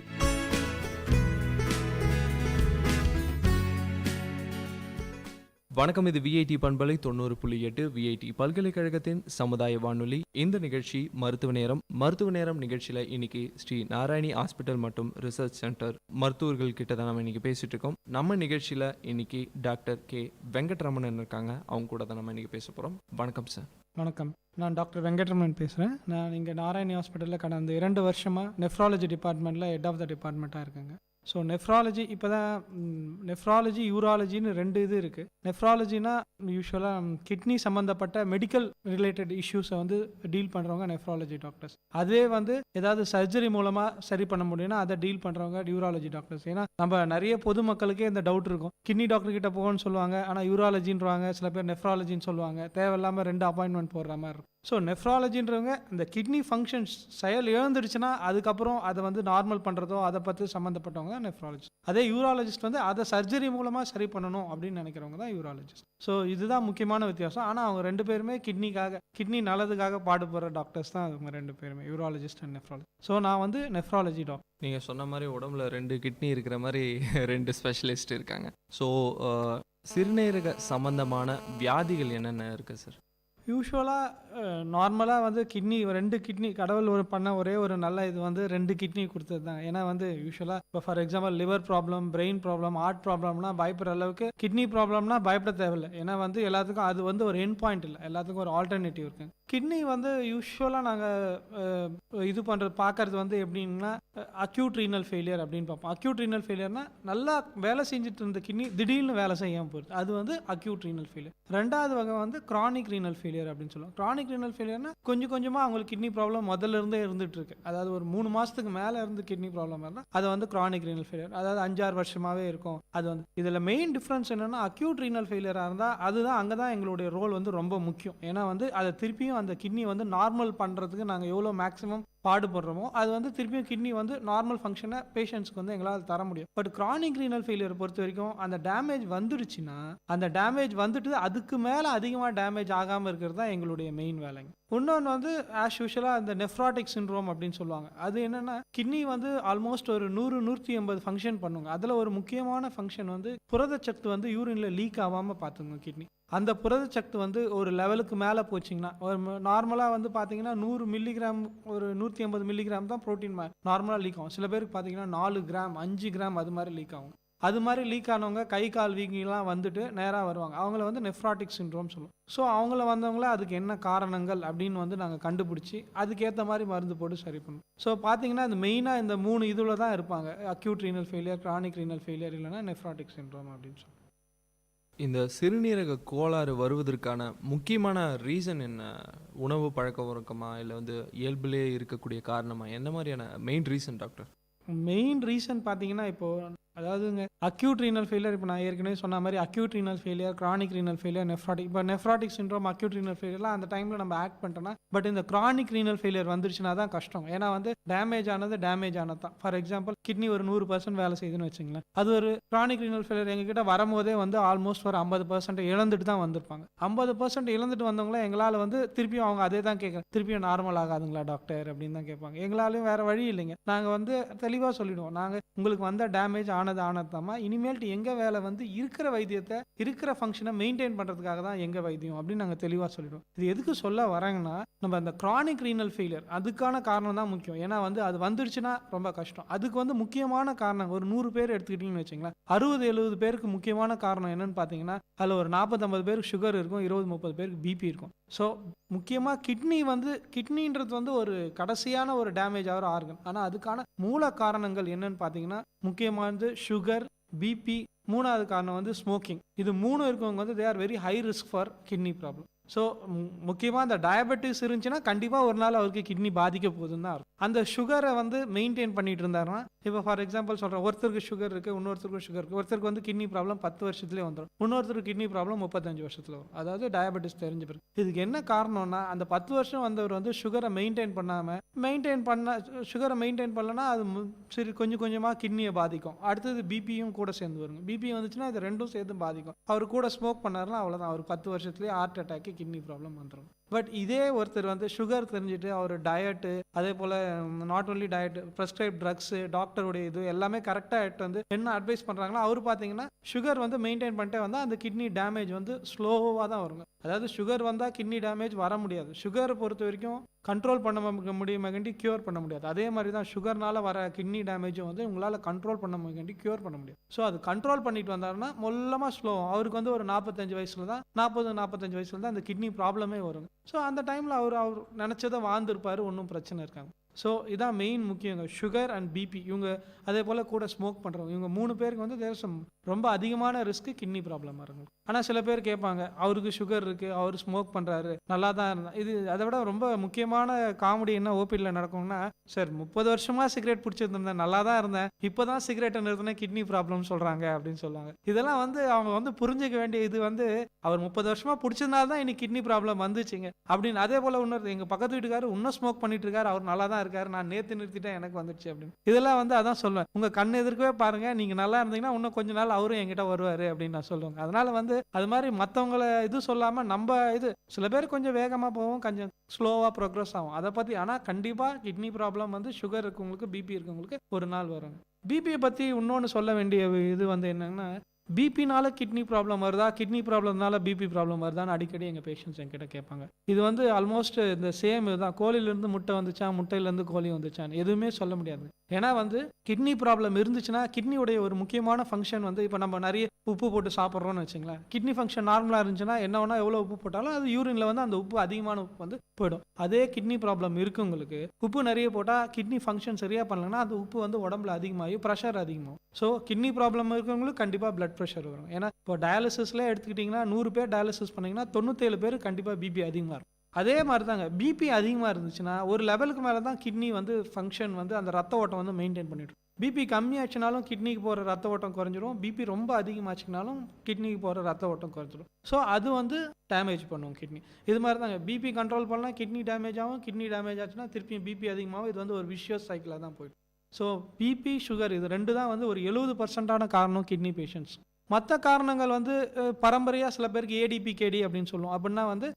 [SPEAKER 15] வணக்கம், இது விஐடி பண்பலை 90.8 விஐடி பல்கலைக்கழகத்தின் சமுதாய வானொலி. இந்த நிகழ்ச்சி மருத்துவ நேரம் நிகழ்ச்சியில் இன்னைக்கு ஸ்ரீ நாராயணி ஹாஸ்பிட்டல் மற்றும் ரிசர்ச் சென்டர் மருத்துவர்கள் கிட்ட தான் நம்ம இன்னைக்கு பேசிட்டு இருக்கோம். நம்ம நிகழ்ச்சியில் இன்னைக்கு டாக்டர் கே வெங்கட்ரமணன் இருக்காங்க. அவங்க கூட தான் நம்ம இன்னைக்கு பேச போகிறோம். வணக்கம் சார்.
[SPEAKER 2] வணக்கம், நான் டாக்டர் வெங்கட்ரமணன் பேசுகிறேன். நான் இங்கே நாராயணி ஹாஸ்பிட்டலில் கடந்த 2 வருஷமாக நெஃப்ராலஜி டிபார்ட்மெண்ட்டில் ஹெட் ஆஃப் த டிபார்ட்மெண்ட்டாக இருக்கேங்க. ஸோ நெஃப்ராலஜி இப்போ தான் நெஃப்ராலஜி யூராலஜின்னு 2 இது இருக்குது. நெஃப்ராலஜினா யூஸ்வலாக கிட்னி சம்மந்தப்பட்ட மெடிக்கல் ரிலேட்டட் இஷ்யூஸை வந்து டீல் பண்ணுறவங்க நெஃப்ராலஜி டாக்டர்ஸ். அதே வந்து ஏதாவது சர்ஜரி மூலமாக சரி பண்ண முடியும்னா அதை டீல் பண்ணுறவங்க யூராலஜி டாக்டர்ஸ். ஏன்னா நம்ம நிறைய பொதுமக்களுக்கே இந்த டவுட் இருக்கும், கிட்னி டாக்டர் கிட்ட போகணும்னு சொல்லுவாங்க, ஆனால் யூராலஜின்றாங்க, சில பேர் நெஃப்ராலஜின்னு சொல்லுவாங்க. தேவையில்லாமல் 2 அப்பாயின்மெண்ட் போடுற மாதிரி இருக்கும். ஸோ நெஃப்ராலஜின்றவங்க இந்த கிட்னி ஃபங்க்ஷன்ஸ் செயல் இழந்துடுச்சுன்னா அதுக்கப்புறம் அதை வந்து நார்மல் பண்ணுறதோ அதை பற்றி சம்மந்தப்பட்டவங்க தான் நெஃப்ராலஜிஸ்ட். அதே யூராலஜிஸ்ட் வந்து அதை சர்ஜரி மூலமாக சரி பண்ணணும் அப்படின்னு நினைக்கிறவங்க தான் யூராலஜிஸ்ட். ஸோ இதுதான் முக்கியமான வித்தியாசம். ஆனால் அவங்க 2 பேருமே கிட்னி நல்லதுக்காக பாடுபடுற டாக்டர்ஸ் தான் அவங்க 2 பேருமே, யூராலஜிஸ்ட் அண்ட் நெஃப்ராலஜி. ஸோ நான் வந்து நெஃப்ராலஜி டாக்டர்.
[SPEAKER 15] நீங்கள் சொன்ன மாதிரி உடம்புல 2 கிட்னி இருக்கிற மாதிரி 2 ஸ்பெஷலிஸ்ட் இருக்காங்க. ஸோ சிறுநீரக சம்பந்தமான வியாதிகள் என்னென்ன இருக்குது சார்?
[SPEAKER 2] யூஸ்வலாக நார்மலாக வந்து கிட்னி 2 கிட்னி கடவுள் பண்ண ஒரே ஒரு நல்ல இது வந்து 2 கிட்னி கொடுத்தது தான். ஏன்னா வந்து யூஸ்வலாக இப்போ for example liver problem, brain problem, heart ப்ராப்ளம்னா பயப்படுற அளவுக்கு கிட்னி ப்ராப்ளம்னா பயப்பட தேவையில்லை. ஏன்னா வந்து எல்லாத்துக்கும் அது வந்து ஒரு எண்ட் பாயிண்ட் இல்லை, எல்லாத்துக்கும் ஒரு ஆல்டர்னேட்டிவ் இருக்குது. கிட்னி வந்து யூஸ்வலாக நாங்கள் இது பண்ணுறது பார்க்கறது வந்து எப்படின்னா அக்யூட் ரீனல் ஃபெயிலியர் அப்படின்னு பார்ப்போம். அக்யூட் ரீனல் ஃபெயிலியர்னா நல்லா வேலை செஞ்சுட்டு இருந்த கிட்னி திடீர்னு வேலை செய்யாமல் போகுது, அது வந்து அக்யூட் ரீனல் ஃபெயிலியர். ரெண்டாவது வகை வந்து கிரானிக் ரீனல் ஃபெயிலியர் அப்படின்னு சொல்லுவோம். கிரானிக் ரீனல் ஃபெயிலியர்னா கொஞ்சம் கொஞ்சமாக அவங்களுக்கு கிட்னி ப்ராப்ளம் முதல்ல இருந்தே இருந்துட்டு இருக்கு, அதாவது ஒரு 3 மாதத்துக்கு மேலே இருந்து கிட்னி ப்ராப்ளம் இருந்தால் அது வந்து கிரானிக் ரீனல் ஃபெயிலியர், அதாவது 5-6 வருஷமாகவே இருக்கும். அது வந்து இதில் மெயின் டிஃப்ரென்ஸ் என்னென்னா அக்யூட் ரீனல் ஃபெயிலியராக இருந்தால் அதுதான் அங்கே தான் எங்களுடைய ரோல் வந்து ரொம்ப முக்கியம். ஏன்னா வந்து அதை திருப்பியும் அந்த கிட்னி வந்து நார்மல் பண்ணுறதுக்கு நாங்கள் எவ்வளோ மேக்ஸிமம் பாடுபடுறோமோ அது வந்து திருப்பியும் கிட்னி வந்து நார்மல் ஃபங்க்ஷனை பேஷண்ட்ஸ்க்கு வந்து எங்களால் தர முடியும். பட் கிரானிக் ரீனல் ஃபெயிலியர் பொறுத்த வரைக்கும் அந்த டேமேஜ் வந்துடுச்சுன்னா அந்த டேமேஜ் வந்துட்டு அதுக்கு மேலே அதிகமாக டேமேஜ் ஆகாமல் இருக்கிறது தான் எங்களுடைய மெயின் வேலைங்க. இன்னொன்று வந்து ஆஸ் யூஷுவலாக அந்த நெஃப்ராட்டிக் சிண்ட்ரோம் அப்படின்னு சொல்லுவாங்க. அது என்னென்னா கிட்னி வந்து ஆல்மோஸ்ட் ஒரு 100-180 ஃபங்க்ஷன் பண்ணுங்க. அதில் ஒரு முக்கியமான ஃபங்க்ஷன் வந்து புரதச்சத்து வந்து யூரினில் லீக் ஆகாமல் பார்த்துங்க கிட்னி. அந்த புரதச்சத்து வந்து ஒரு லெவலுக்கு மேலே போச்சிங்கன்னா ஒரு நார்மலாக வந்து பார்த்தீங்கன்னா 100 மில்லிகிராம் ஒரு 150 மில்லிகிராம் தான் ப்ரோட்டீன் நார்மலாக லீக் ஆகும். சில பேருக்கு பார்த்தீங்கன்னா 4 கிராம் 5 கிராம் அது மாதிரி லீக் ஆகும். அது மாதிரி லீக் ஆனவங்க கை கால் வீங்கிலாம் வந்துட்டு நேராக வருவாங்க. அவங்கள வந்து நெஃப்ராட்டிக் சிண்ட்ரோம் சொல்லுவோம். ஸோ அவங்கள வந்தவங்கள அதுக்கு என்ன காரணங்கள் அப்படின்னு வந்து நாங்கள் கண்டுபிடிச்சி அதுக்கேற்ற மாதிரி மருந்து போட்டு சரி பண்ணுவோம். ஸோ பார்த்தீங்கன்னா அது மெயினாக இந்த 3 இதில் தான் இருப்பாங்க, acute renal failure, chronic renal failure, இல்லைனா நெஃப்ராட்டிக் சிண்ட்ரோம் அப்படின்னு சொல்லுவோம்.
[SPEAKER 15] இந்த சிறுநீரக கோளாறு வருவதற்கான முக்கியமான ரீசன் என்ன? உணவு பழக்க வழக்கமா இல்லை வந்து இயல்பிலே இருக்கக்கூடிய காரணமா? என்ன மாதிரியான main reason doctor?
[SPEAKER 2] Main reason பார்த்தீங்கன்னா இப்போது அதாவதுங்க அக்யூட் ரீனல் ஃபெயிலியர், இப்போ நான் ஏற்கனவே சொன்ன மாதிரி acute renal failure, chronic renal failure, nephrotic. இப்போ நெஃப்ராட்டிக் சிண்ட்ரோம், அக்யூட் ரீனல் ஃபெயிலியர்லாம் அந்த டைமில் நம்ம ஆக்ட் பண்ணிட்டோம்னா, பட் இந்த கிரானிக் ரீனல் ஃபெயிலியர் வந்துருச்சுன்னா தான் கஷ்டம். ஏன்னா வந்து டேமேஜ் ஆனது தான். ஃபார் எக்ஸாம்பிள் கிட்னி ஒரு 100% வேலை செய்யுதுன்னு வச்சுங்களேன், அது ஒரு கிரானிக் ரீனல் ஃபெயிலியர் எங்ககிட்ட வரும்போதே வந்து ஆல்மோஸ்ட் ஒரு 50% இழந்துட்டு தான் வந்திருப்பாங்க. 50% இழந்துட்டு வந்தவங்கள எங்களால் வந்து திருப்பியும் அவங்க அதே தான் கேட்குறேன், திருப்பியும் நார்மல் ஆகாதுங்களா டாக்டர் அப்படின்னு தான் கேட்பாங்க. எங்களாலையும் வேறு வழி இல்லைங்க, நாங்கள் வந்து தெளிவாக சொல்லிவிடுவோம், நாங்கள் உங்களுக்கு வந்த டேமேஜ் ஆனதாமா, இனிமேல்ட்டு எங்கள் வேலை வந்து இருக்கிற வைத்தியத்தை இருக்கிற ஃபங்க்ஷனை மெயின்டைன் பண்ணுறதுக்காக தான் எங்கள் வைத்தியம் அப்படின்னு நாங்கள் தெளிவாக சொல்லிடுவோம். இது எதுக்கு சொல்ல வராங்கன்னா, நம்ம அந்த கிரானிக் ரீனல் ஃபெயிலியர் அதுக்கான காரணம் தான் முக்கியம். ஏன்னா வந்து அது வந்துருச்சுன்னா ரொம்ப கஷ்டம். அதுக்கு வந்து முக்கியமான காரணம் ஒரு 100 பேர் எடுத்துக்கிட்டிங்கன்னு வச்சுங்களேன், 60-70 பேருக்கு முக்கியமான காரணம் என்னன்னு பார்த்தீங்கன்னா, அதில் ஒரு 40-50 பேருக்கு சுகர் இருக்கும், 20-30 பேருக்கு பிபி இருக்கும். ஸோ முக்கியமாக கிட்னின்றது வந்து ஒரு கடைசியான ஒரு டேமேஜ் ஆகிற ஆர்கன். ஆனால் அதுக்கான மூல காரணங்கள் என்னன்னு பார்த்தீங்கன்னா, முக்கியமானது சுகர், பிபி, மூணாவது காரணம் வந்து ஸ்மோக்கிங். இது 3 இருக்கவங்க வந்து they are very high risk for kidney problem. So முக்கியமாக அந்த டயபெட்டிஸ் இருந்துச்சுன்னா கண்டிப்பாக ஒரு நாள் அவருக்கு கிட்னி பாதிக்க போகுதுன்னு தான் இருக்கும். அந்த சுகரை வந்து மெயின்டைன் பண்ணிட்டு இருந்தாருன்னா, இப்போ ஃபார் எக்ஸாம்பிள் சொல்கிறேன், ஒருத்தருக்கு சுகர் இருக்குது, இன்னொருத்தருக்கு சுகர் இருக்குது. ஒருத்தருக்கு வந்து கிட்னி ப்ராப்ளம் 10 வருஷத்துலேயே வந்துடும், இன்னொருத்தருக்கு கிட்னி ப்ராப்ளம் 35 வருஷத்தில் வரும். அதாவது டயபெட்டிஸ் தெரிஞ்ச பிறகு. இதுக்கு என்ன காரணம்னா, அந்த 10 வருஷம் வந்தவர் வந்து சுகரை மெயின்டைன் பண்ணலன்னா அது சரி கொஞ்சம் கொஞ்சமாக கிட்னியை பாதிக்கும். அடுத்தது பிபியும் கூட சேர்ந்து வருங்க. பிபி வந்துச்சுன்னா இது ரெண்டும் சேர்த்து பாதிக்கும். அவர் கூட ஸ்மோக் பண்ணாருன்னா அவ்வளோதான், அவர் 10 வருஷத்துலேயே ஹார்ட் அட்டாக்கு, கிட்னி ப்ராப்ளம் வந்துடும். பட் இதே ஒருத்தர் வந்து சுகர் தெரிஞ்சுட்டு அவர் டயட்டு, அதே போல் not only diet, prescribe drugs, டாக்டருடைய இது எல்லாமே கரெக்டாக எடுத்து வந்து என்ன அட்வைஸ் பண்ணுறாங்களோ அவர் பார்த்தீங்கன்னா சுகர் வந்து மெயின்டைன் பண்ணிட்டே வந்தால் அந்த கிட்னி டேமேஜ் வந்து ஸ்லோவாக தான் வருங்க. அதாவது சுகர் வந்தால் கிட்னி டேமேஜ் வர முடியாது. சுகரை பொறுத்த வரைக்கும் கண்ட்ரோல் பண்ண முடியுமாண்டி க்யூர் பண்ண முடியாது. அதே மாதிரி தான் சுகர்னால வர கிட்னி டேமேஜும் வந்து உங்களால் கண்ட்ரோல் பண்ண முடியாண்டி க்யூர் பண்ண முடியாது. ஸோ அது கண்ட்ரோல் பண்ணிட்டு வந்தாருன்னா மொல்லமாக ஸ்லோ. அவருக்கு வந்து ஒரு 45 வயசில் தான் 40-45 வயசில் தான் அந்த கிட்னி ப்ராப்ளமே வருங்க. ஸோ அந்த டைமில் அவர் நினச்சதை வாழ்ந்துருப்பார், ஒன்றும் பிரச்சனை இருக்காங்க. ஸோ இதான் மெயின் முக்கியங்க, சுகர் அண்ட் பிபி. இவங்க அதே போல் கூட ஸ்மோக் பண்ணுறவங்க, இவங்க 3 பேருக்கு வந்து தேசம் ரொம்ப அதிகமான ரிஸ்க்கு கிட்னி ப்ராப்ளமாக இருக்கும். ஆனால் சில பேர் கேட்பாங்க, அவருக்கு சுகர் இருக்குது, அவர் ஸ்மோக் பண்ணுறாரு, நல்லா தான் இருந்தால். இது அதை விட ரொம்ப முக்கியமான காமெடி என்ன ஓபியில் நடக்கும்னா, சார் 30 வருஷமாக சிகரெட் பிடிச்சிருந்தேன், நல்லா தான் இருந்தேன், இப்போ தான் சிகரெட்டை நிறுத்தினேன், கிட்னி ப்ராப்ளம் சொல்கிறாங்க அப்படின்னு சொல்லுவாங்க. இதெல்லாம் வந்து அவங்க வந்து புரிஞ்சிக்க வேண்டிய இது வந்து அவர் 30 வருஷமாக பிடிச்சதுனால தான் இன்னைக்கு கிட்னி ப்ராப்ளம் வந்துச்சுங்க அப்படின்னு. அதே போல் இன்னொரு எங்கள் பக்கத்து வீட்டுக்காரர் இன்னும் ஸ்மோக் பண்ணிட்டு இருக்காரு, அவர் நல்லா தான் இருக்காரு, நான் நேற்று நிறுத்திட்டேன் எனக்கு வந்துடுச்சு அப்படின்னு. இதெல்லாம் வந்து அதான் சொல்லுவேன், உங்கள் கண் எதிர்க்கவே பாருங்க, நீங்கள் நல்லா இருந்தீங்கன்னா இன்னும் கொஞ்ச நாள் அவரும் என்கிட்ட வருவார் அப்படின்னு நான் சொல்லுவேன். அதனால வந்து அது மாதிரி மற்றவங்கள இது சொல்லாமல் நம்ம இது சில பேர் கொஞ்சம் வேகமாக போவோம், கொஞ்சம் ஸ்லோவாக ப்ரோக்ரஸ் ஆகும் அதை பற்றி. ஆனால் கண்டிப்பாக கிட்னி ப்ராப்ளம் வந்து சுகர் இருக்கவங்களுக்கு, பிபி இருக்கவங்களுக்கு ஒரு நாள் வரும். பிபியை பற்றி இன்னொன்று சொல்ல வேண்டிய இது வந்து என்னன்னா, பிபினால கிட்னி ப்ராப்ளம் வருதா, கிட்னி ப்ராப்ளம்னால பிபி ப்ராப்ளம் வருதான்னு அடிக்கடி எங்கள் பேஷண்ட்ஸ் என்கிட்ட கேட்பாங்க. இது வந்து ஆல்மோஸ்ட் இந்த சேம் இதுதான். கோழிலேருந்து முட்டை வந்துச்சா, முட்டையிலேருந்து கோழி வந்துச்சான்னு எதுவுமே சொல்ல முடியாது. ஏன்னா வந்து கிட்னி ப்ராப்ளம் இருந்துச்சுன்னா கிட்னியுடைய ஒரு முக்கியமான ஃபங்க்ஷன் வந்து இப்போ நம்ம நிறைய உப்பு போட்டு சாப்பிட்றோம்னு வச்சுங்களேன், கிட்னி ஃபங்க்ஷன் நார்மலாக இருந்துச்சுன்னா என்ன வேணால் எவ்வளோ உப்பு போட்டாலும் அது யூரினில் வந்து அந்த உப்பு அதிகமான உப்பு வந்து போயிடும். அதே கிட்னி ப்ராப்ளம் இருக்குங்களுக்கு உப்பு நிறைய போட்டால் கிட்னி ஃபங்க்ஷன் சரியாக பண்ணலன்னா அந்த உப்பு வந்து உடம்புல அதிகமாகி ப்ரெஷர் அதிகமாகும். ஸோ கிட்னி ப்ராப்ளம் இருக்கவங்களுக்கு கண்டிப்பாக பிளட் ப்ரெஷர் வரும். ஏன்னா இப்போ டயாலிசிஸ்ல எடுத்துக்கிட்டிங்கன்னா 100 பேர் டயாலிசிஸ் பண்ணிங்கன்னா 97 பேர் கண்டிப்பாக பிபி அதிகமாக இருக்கும். அதே மாதிரி தாங்க பிபி அதிகமாக இருந்துச்சுன்னா ஒரு லெவலுக்கு மேலே தான் கிட்னி வந்து ஃபங்க்ஷன் வந்து அந்த ரத்த ஓட்டம் வந்து மெயின்டைன் பண்ணிடும். பிபி கம்மியாச்சுனாலும் கிட்னிக்கு போகிற ரத்த ஓட்டம் குறைஞ்சிரும், பிபி ரொம்ப அதிகமாச்சுனாலும் கிட்னிக்கு போகிற ரத்த ஓட்டம் குறைஞ்சிரும். ஸோ அது வந்து டேமேஜ் பண்ணும் கிட்னி. இது மாதிரி தாங்க பிபி கண்ட்ரோல் பண்ணலாம், கிட்னி டேமேஜ் ஆகும், கிட்னி டேமேஜ் ஆச்சுன்னா திருப்பியும் பிபி அதிகமாகும். இது வந்து ஒரு விஷியஸ் சைக்கிளாக தான் போயிடும். ஸோ பிபி சுகர் இது ரெண்டு தான் வந்து ஒரு 70% காரணம் கிட்னி பேஷண்ட்ஸ். மற்ற காரணங்கள் வந்து பரம்பரையாக சில பேருக்கு ஏடிபி கேடி அப்படின்னு சொல்லுவோம். அப்படின்னா வந்து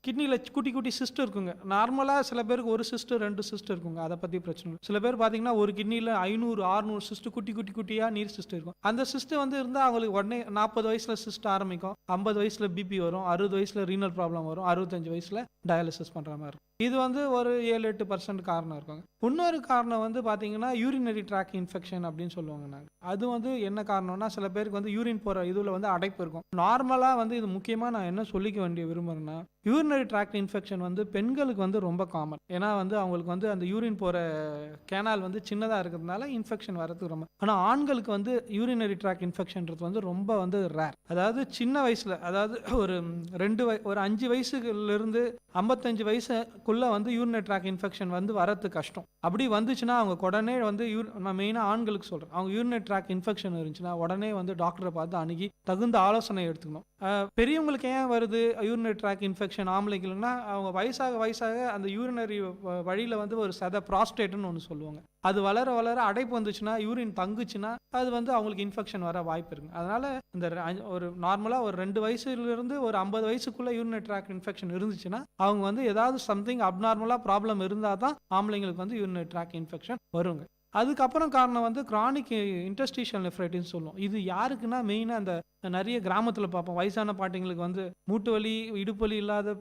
[SPEAKER 2] கிட்னியில் குட்டி குட்டி சிஸ்ட் இருக்குங்க. நார்மலாக சில பேருக்கு ஒரு சிஸ்ட் 2 சிஸ்ட் இருக்குங்க, அதை பற்றி பிரச்சனை இல்லை. சில பேர் பார்த்தீங்கன்னா ஒரு கிட்னியில் 500-600 சிஸ்ட் குட்டி குட்டி குட்டியாக நீர் சிஸ்ட் இருக்கும். அந்த சிஸ்ட் வந்து இருந்தால் அவங்களுக்கு உடனே 40 வயசில் சிஸ்ட் ஆரம்பிக்கும், 50 வயசில் பிபி வரும், 60 வயசில் ரீனல் ப்ராப்ளம் வரும், 65 வயசில் டயாலிசிஸ் பண்ணுற மாதிரி இருக்கும். இது வந்து ஒரு 7-8% காரணம் இருக்குங்க. இன்னொரு காரணம் வந்து பார்த்தீங்கன்னா யூரினரி ட்ராக் இன்ஃபெக்ஷன் அப்படின்னு சொல்லுவாங்க நாங்கள். அது வந்து என்ன காரணம்னா சில பேருக்கு வந்து யூரின் போகிற இதில் வந்து அடைப்பு இருக்கும். நார்மலாக வந்து இது முக்கியமாக நான் என்ன சொல்லிக்க வேண்டிய விரும்புகிறேன்னா யூரினரி ட்ராக்ட் இன்ஃபெக்ஷன் வந்து பெண்களுக்கு வந்து ரொம்ப காமன். ஏன்னா வந்து அவங்களுக்கு வந்து அந்த யூரின் போகிற கேனால் வந்து சின்னதாக இருக்கிறதுனால இன்ஃபெக்ஷன் வரதுக்கு ரொம்ப. ஆனால் ஆண்களுக்கு வந்து யூரினரி ட்ராக்ட் இன்ஃபெக்ஷன்றது வந்து ரொம்ப வந்து ரேர். அதாவது சின்ன வயசில், அதாவது ஒரு 5 வயசுலேருந்து 55 வயசுக்குள்ளே வந்து யூரினரி ட்ராக்ட் இன்ஃபெக்ஷன் வந்து வரது கஷ்டம். அப்படி வந்துச்சுன்னா அவங்க உடனே வந்து நான் மெயினாக ஆண்களுக்கு சொல்கிறேன், அவங்க யூரினரி ட்ராக்ட் இன்ஃபெக்ஷன் இருந்துச்சுன்னா உடனே வந்து டாக்டரை பார்த்து அணுகி தகுந்த ஆலோசனை எடுத்துக்கணும். பெரியவங்களுக்கு ஏன் வருது யூரினரி ட்ராக்ட் இன்ஃபெக்ஷன் ஆம்பளைக்குன்னா அவங்க வயசாக அந்த யூரினரி வழியில் வந்து ஒரு ப்ராஸ்டேட்னு ஒன்று சொல்லுவாங்க. அது வளர வளர அடைப்பு வந்துச்சுன்னா யூரின் தங்குச்சுன்னா அது வந்து அவங்களுக்கு இன்ஃபெக்ஷன் வர வாய்ப்பு இருக்குது. அதனால் இந்த ஒரு நார்மலாக ஒரு 2 வயசுலேருந்து ஒரு 50 வயசுக்குள்ளே யூரினரி ட்ராக்ட் இன்ஃபெக்ஷன் இருந்துச்சுன்னா அவங்க வந்து ஏதாவது சம்திங் அப்நார்மலாக ப்ராப்ளம் இருந்தால் தான் ஆம்பளைங்களுக்கு வந்து யூரினரி ட்ராக்ட் இன்ஃபெக்ஷன் வருங்க. அதுக்கப்புறம் காரணம் வந்து கிரானிக் இன்டர்ஸ்டிஷியல் நெஃப்ரைட்டிஸ் சொல்லுவோம். இது யாருக்குன்னா மெயினாக அந்த நிறைய கிராமத்தில் பார்ப்போம், வயசான பாட்டிங்களுக்கு வந்து மூட்டு வலி இடுப்பு வலி இல்லாத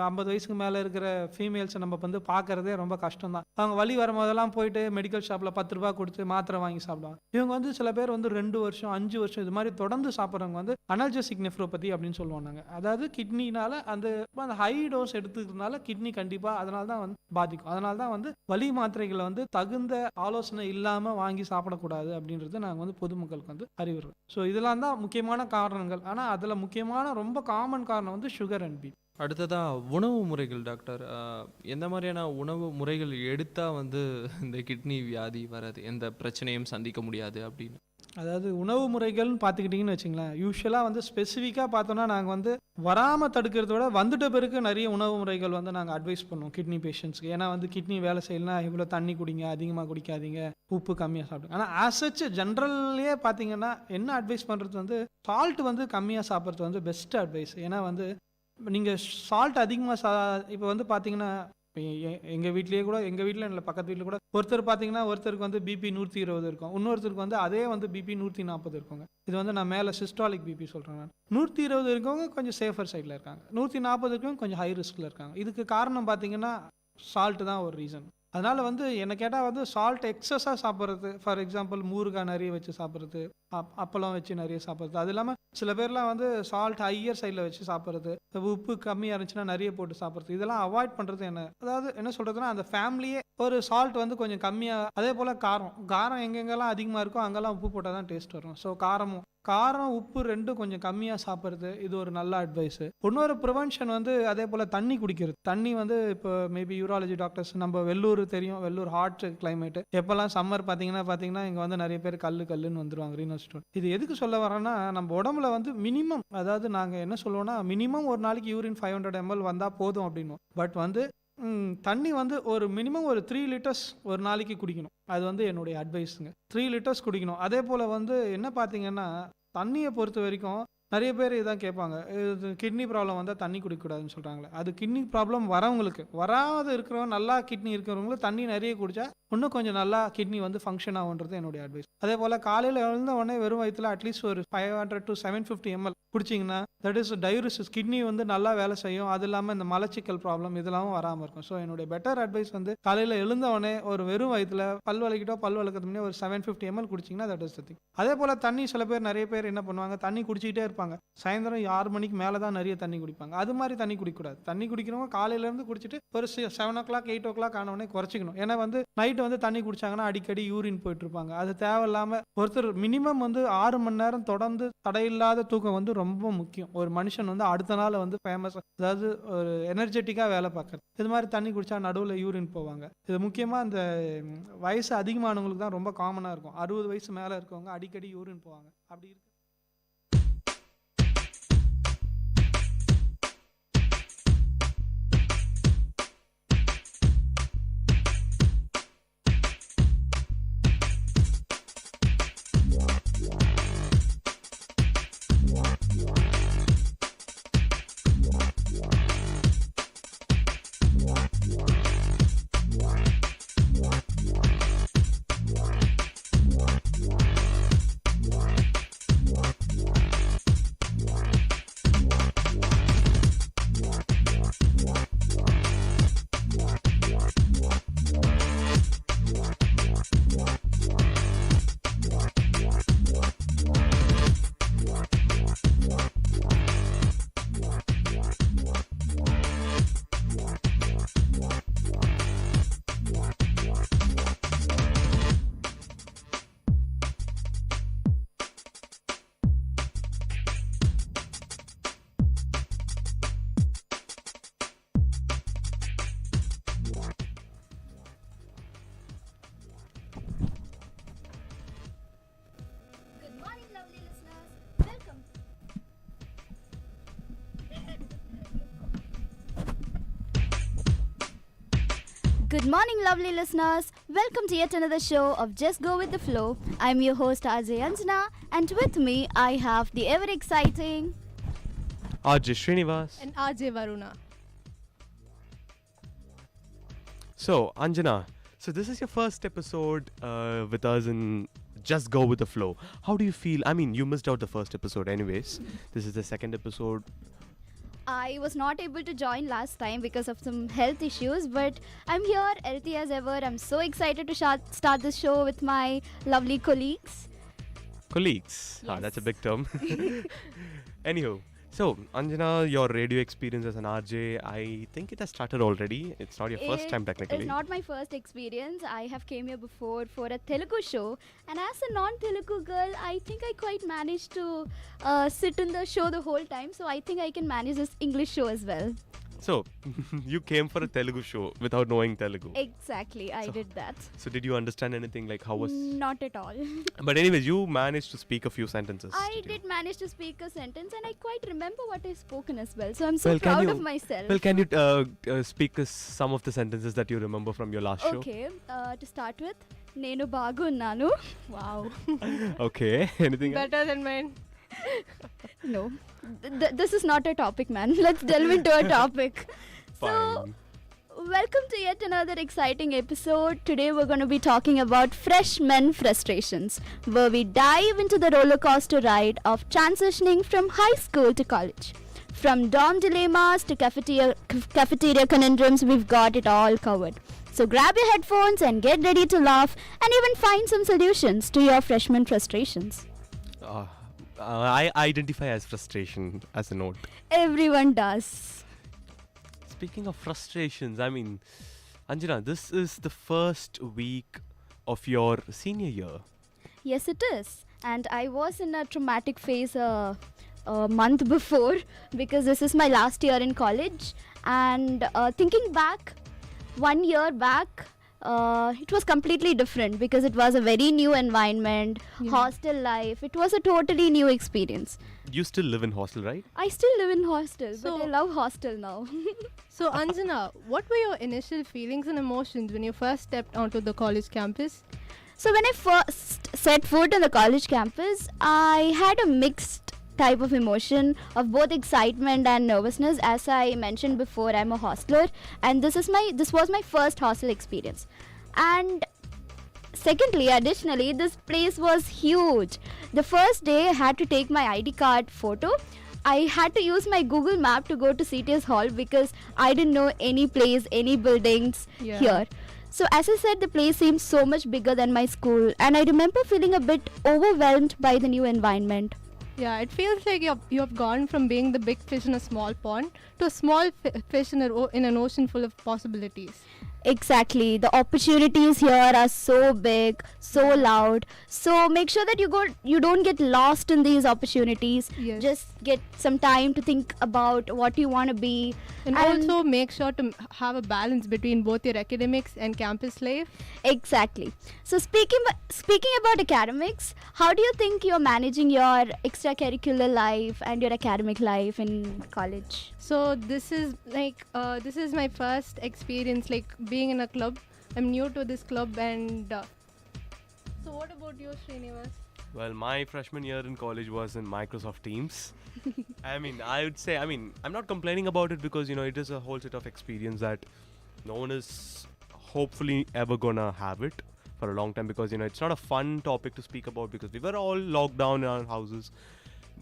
[SPEAKER 2] 50 வயசுக்கு மேலே இருக்கிற ஃபீமேல்ஸை நம்ம வந்து பார்க்குறதே ரொம்ப கஷ்டம் தான். அவங்க வலி வரும்போதெல்லாம் போயிட்டு மெடிக்கல் ஷாப்பில் 10 ரூபா கொடுத்து மாத்திரை வாங்கி சாப்பிடுவாங்க. இவங்க வந்து சில பேர் வந்து 2 வருஷம் 5 வருஷம் இது மாதிரி தொடர்ந்து சாப்பிட்றவங்க வந்து அனல்ஜெசிக் நெஃப்ரோபதி அப்படின்னு சொல்லுவாங்க. அதாவது கிட்னினால அந்த ஹை டோஸ் எடுத்துக்கிறதுனால கிட்னி கண்டிப்பாக அதனால தான் வந்து பாதிக்கும். அதனால தான் வந்து வலி மாத்திரைகளை வந்து தகுந்த ஆலோசனை இல்லாமல் வாங்கி சாப்பிடக்கூடாது அப்படின்றது நாங்கள் வந்து பொதுமக்களுக்கு வந்து அறிவுறுறோம். ஸோ இதெல்லாம் தான் முக்கியமான காரணங்கள். ஆனால் அதில் முக்கியமான ரொம்ப காமன் காரணம் வந்து சுகர் அண்ட் பிபி.
[SPEAKER 15] அடுத்ததா உணவு முறைகள் டாக்டர், எந்த மாதிரியான உணவு முறைகள் எடுத்தால் வந்து இந்த கிட்னி வியாதி வராது, எந்த பிரச்சனையும் சந்திக்க முடியாது அப்படின்னு?
[SPEAKER 2] அதாவது உணவு முறைகள்னு பார்த்துக்கிட்டிங்கன்னு வச்சுங்களேன், யூஸ்வலாக வந்து ஸ்பெசிஃபிக்காக பார்த்தோன்னா நாங்கள் வந்து வராமல் தடுக்கிறத விட வந்துட்ட பிறகு நிறைய உணவு முறைகள் வந்து நாங்கள் அட்வைஸ் பண்ணுவோம் கிட்னி பேஷண்ட்ஸ்க்கு. ஏன்னா வந்து கிட்னி வேலை செய்யலாம், இவ்வளோ தண்ணி குடிங்க, அதிகமாக குடிக்காதீங்க, உப்பு கம்மியாக சாப்பிடுங்க. ஆனால் ஆசச் ஜென்ரல்லையே பார்த்தீங்கன்னா என்ன அட்வைஸ் பண்ணுறது வந்து சால்ட் வந்து கம்மியாக சாப்பிட்றது வந்து பெஸ்ட் அட்வைஸ். ஏன்னா வந்து நீங்கள் சால்ட் அதிகமாக இப்போ வந்து பார்த்தீங்கன்னா எங்கள் வீட்லேயே கூட, எங்கள் வீட்டில் இல்லை பக்கத்து வீட்டில் கூட ஒருத்தர் பார்த்தீங்கன்னா ஒருத்தருக்கு வந்து பிபி 120 இருக்கும், இன்னொருத்தருக்கு வந்து அதே வந்து பிபி 140 இருக்குங்க. இது வந்து நான் மேலே சிஸ்டாலிக் பிபி சொல்கிறேன். நான் 120 இருக்கவங்க கொஞ்சம் சேஃபர் சைடில் இருக்காங்க, 140 இருக்கவங்க கொஞ்சம் ஹை ரிஸ்கில் இருக்காங்க. இதுக்கு காரணம் பார்த்தீங்கன்னா சால்ட்டு தான் ஒரு ரீசன். அதனால் வந்து என்னை கேட்டால் வந்து சால்ட் எக்ஸஸாக சாப்பிட்றது, ஃபார் எக்ஸாம்பிள் ஊறுகாய் நிறைய வச்சு சாப்பிட்றது, அப்பளம் வச்சு நிறைய சாப்பிட்றது, அது இல்லாமல் சில பேர்லாம் வந்து சால்ட் ஹையர் சைடில் வச்சு சாப்பிட்றது, உப்பு கம்மியாக இருந்துச்சுன்னா நிறைய போட்டு சாப்பிட்றது, இதெல்லாம் அவாய்ட் பண்ணுறது. அதாவது என்ன சொல்கிறதுனா அந்த ஃபேமிலியே ஒரு சால்ட் வந்து கொஞ்சம் கம்மியாக, அதே போல் காரம் எங்கெங்கெல்லாம் அதிகமாக இருக்கோ அங்கெல்லாம் உப்பு போட்டால் தான் டேஸ்ட் வரும். ஸோ காரம் உப்பு ரெண்டும் கொஞ்சம் கம்மியாக சாப்பிட்றது இது ஒரு நல்ல அட்வைஸு. இன்னொரு ப்ரிவென்ஷன் வந்து அதே போல் தண்ணி குடிக்கிறது. தண்ணி வந்து இப்போ மேபி யூராலஜி டாக்டர்ஸ் நம்ம வெள்ளூர் தெரியும், வெள்ளூர் ஹாட் கிளைமேட்டு, எப்போல்லாம் சம்மர் பார்த்தீங்கன்னா இங்கே வந்து நிறைய பேர் கல்லுன்னு வந்துருவாங்க ரீனல் ஸ்டோன். இது எதுக்கு சொல்ல வரேன்னா நம்ம உடம்புல வந்து மினிமம், அதாவது நாங்கள் என்ன சொல்லுவோம்னா மினிமம் ஒரு நாளைக்கு யூரின் 500 ml வந்தால் போதும் அப்படின்னும். பட் வந்து தண்ணி வந்து ஒரு மினிமம் ஒரு 3 லிட்டர்ஸ் ஒரு நாளைக்கு குடிக்கணும். அது வந்து என்னுடைய அட்வைஸுங்க. 3 லிட்டர்ஸ் குடிக்கணும். அதே போல் வந்து என்ன பார்த்தீங்கன்னா தண்ணியை பொறுத்த வரைக்கும் நிறைய பேர் இதான் கேட்பாங்க, இது கிட்னி ப்ராப்ளம் வந்தால் தண்ணி குடிக்கக்கூடாதுன்னு சொல்கிறாங்களே. அது கிட்னி ப்ராப்ளம் வரவங்களுக்கு, வராது இருக்கிறவங்க நல்லா கிட்னி இருக்கிறவங்களுக்கு தண்ணி நிறைய குடித்தா இன்னும் கொஞ்சம் நல்லா கிட்னி வந்து ஃபங்க்ஷன் ஆகுன்றது என்னுடைய அட்வைஸ். அதே போல் காலையில் எழுந்த உடனே வெறும் வயிற்றில் அட்லீஸ்ட் ஒரு 500 to 750 ml குடிச்சிங்கன்னா தட் இஸ் டயூரிசிஸ், கிட்னி வந்து நல்லா வேலை செய்யும். அது இல்லாமல் இந்த மலச்சிக்கல் ப்ராப்ளம் இதெல்லாம் வராமல் இருக்கும். ஸோ என்னுடைய பெட்டர் அட்வைஸ் வந்து காலையில் எழுந்த உடனே ஒரு வெறும் வயிற்றில் பல் வளர்க்கறது முன்னே ஒரு 750 ml குடிச்சிங்கன்னா தட் இஸ் த திங். அதே போல் தண்ணி சில பேர் நிறைய பேர் என்ன பண்ணுவாங்க, தண்ணி குடிச்சிக்கிட்டே இருப்பாங்க. சாயந்தரம் 6 மணிக்கு மேலே தான் நிறைய தண்ணி குடிப்பாங்க. அது மாதிரி தண்ணி குடிக்கக்கூடாது. தண்ணி குடிக்கிறவங்க காலையிலேருந்து குடிச்சிட்டு ஒரு 7 o'clock 8 o'clock ஆன உடனே குறைச்சிக்கணும். ஏன்னா வந்து நைட்டு வந்து தண்ணி குடிச்சாங்கன்னா அடிக்கடி யூரின் போயிட்டு இருப்பாங்க. அது தேவையில்லாமல் ஒருத்தர் மினிமம் வந்து 6 மணி நேரம் தொடர்ந்து தடையில்லாத தூக்கம் வந்து ரொம்ப முக்கியம். ஒரு மனுஷன் வந்து அடுத்த நாள் வந்து ஃபேமஸ், அதாவது ஒரு எனர்ஜெட்டிக்காக வேலை பார்க்குறது. இது மாதிரி தண்ணி குடிச்சா நடுவில் யூரின் போவாங்க. இது முக்கியமாக இந்த வயசு அதிகமானவங்களுக்கு தான் ரொம்ப காமனாக இருக்கும். 60 வயசு மேலே இருக்கவங்க அடிக்கடி யூரின் போவாங்க. அப்படி இருக்கு.
[SPEAKER 4] Good morning, lovely listeners. Welcome to yet another show of Just Go With The Flow. I'm your host, RJ Anjana, and with me, I have the ever exciting
[SPEAKER 7] RJ Srinivas
[SPEAKER 23] and RJ Varuna.
[SPEAKER 7] So, Anjana, so this is your first episode with us in Just Go With The Flow. How do you feel? I mean, you missed out the first episode anyways. This is the second episode.
[SPEAKER 4] I was not able to join last time because of some health issues, but I'm here, healthy as ever. I'm so excited to start this show with my lovely colleagues.
[SPEAKER 7] Colleagues?
[SPEAKER 4] Yes.
[SPEAKER 7] Ah, that's a big term. Anywho, so Anjana, your radio experience as an RJ, I think it has started already. It's not your first time technically.
[SPEAKER 4] It's not my first experience. I have came here before for a Telugu show, and as a non-Telugu girl, I think I quite managed to sit in the show the whole time. So I think I can manage this English show as well.
[SPEAKER 7] So, you came for a Telugu show without knowing Telugu.
[SPEAKER 4] Exactly, I did that.
[SPEAKER 7] So did you understand anything? Like how was...
[SPEAKER 4] Not at all.
[SPEAKER 7] But anyways, you managed to speak a few sentences.
[SPEAKER 4] I did manage to speak a sentence, and I quite remember what I spoken as well. So I'm so proud of myself.
[SPEAKER 7] Well, can you speak us some of the sentences that you remember from your last show?
[SPEAKER 4] Okay, to start with, Nenu bagunnanu. Wow.
[SPEAKER 7] Okay, anything else?
[SPEAKER 23] Better than mine.
[SPEAKER 4] No, this is not a topic, man. Let's delve into a topic.
[SPEAKER 7] Fine.
[SPEAKER 4] So, welcome to yet another exciting episode. Today we're going to be talking about freshman frustrations, where we dive into the roller coaster ride of transitioning from high school to college. From dorm dilemmas to cafeteria conundrums, we've got it all covered. So grab your headphones and get ready to laugh and even find some solutions to your freshman frustrations.
[SPEAKER 7] I identify as frustration as a note.
[SPEAKER 4] Everyone does.
[SPEAKER 7] Speaking of frustrations, I mean, Anjana, this is the first week of your senior year.
[SPEAKER 4] Yes, it is. And I was in a traumatic phase a month before because this is my last year in college. And thinking back, 1 year back, it was completely different because it was a very new environment, hostel life. It was a totally new experience.
[SPEAKER 7] You still live in hostel, right?
[SPEAKER 4] I still live in hostel, but I love hostel now.
[SPEAKER 23] So, Anjana, what were your initial feelings and emotions when you first stepped onto the college campus?
[SPEAKER 4] So, when I first set foot on the college campus, I had a mixed type of emotion of both excitement and nervousness. As I mentioned before, I'm a hostler, and this was my first hostel experience. And Secondly, additionally, this place was huge. The first day I had to take my ID card photo. I had to use my Google map to go to CTS Hall because I didn't know any place, any buildings here. So as I said, the place seemed so much bigger than my school, and I remember feeling a bit overwhelmed by the new environment.
[SPEAKER 6] Yeah, it feels like you have gone from being the big fish in a small pond to a small fish in an ocean full of possibilities.
[SPEAKER 4] Exactly. The opportunities here are so big, so loud. So make sure that you don't get lost in these opportunities.
[SPEAKER 6] Yes.
[SPEAKER 4] Just get some time to think about what you want to be.
[SPEAKER 6] And also make sure to have a balance between both your academics and campus life.
[SPEAKER 4] Exactly. So speaking about academics, how do you think you're managing your extracurricular life and your academic life in college?
[SPEAKER 6] So this is my first experience like being in a club. I'm new to this club, and so what about you, Srinivas?
[SPEAKER 7] Well, my freshman year in college was in Microsoft Teams. I mean, I'm not complaining about it because, it is a whole set of experience that no one is hopefully ever gonna have it for a long time because, it's not a fun topic to speak about because we were all locked down in our houses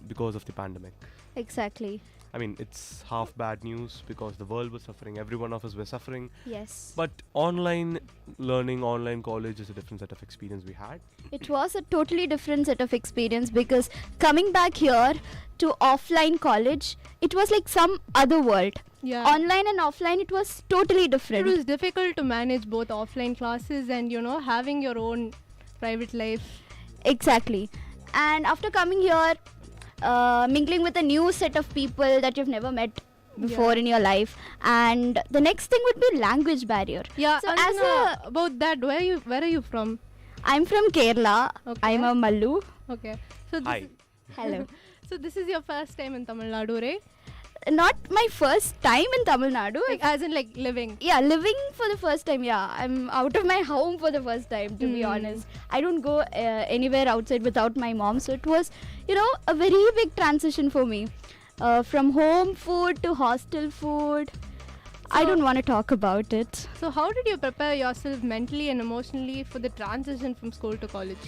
[SPEAKER 7] because of the pandemic.
[SPEAKER 4] Exactly.
[SPEAKER 7] I mean, it's half bad news because the world was suffering, every one of us were suffering.
[SPEAKER 4] Yes.
[SPEAKER 7] But online learning, online college is a different set of experience we had.
[SPEAKER 4] It was a totally different set of experience because coming back here to offline college, it was like some other world.
[SPEAKER 6] Yeah.
[SPEAKER 4] Online and offline, it was totally different.
[SPEAKER 6] It was difficult to manage both offline classes and, having your own private life.
[SPEAKER 4] Exactly. And after coming here, mingling with a new set of people that you've never met before in your life, and the next thing would be language barrier.
[SPEAKER 6] Yeah. So about that, where are you from?
[SPEAKER 4] I'm from Kerala.
[SPEAKER 6] Okay.
[SPEAKER 4] I'm a Mallu.
[SPEAKER 6] Okay. So
[SPEAKER 7] Hi.
[SPEAKER 4] Hello.
[SPEAKER 6] So this is your first time in Tamil Nadu, right?
[SPEAKER 4] Not my first time in Tamil Nadu.
[SPEAKER 6] As in living.
[SPEAKER 4] Yeah, living for the first time. Yeah, I'm out of my home for the first time, to be honest. I don't go anywhere outside without my mom. So it was, a very big transition for me. From home food to hostel food. I don't want to talk about it.
[SPEAKER 6] So how did you prepare yourself mentally and emotionally for the transition from school to college?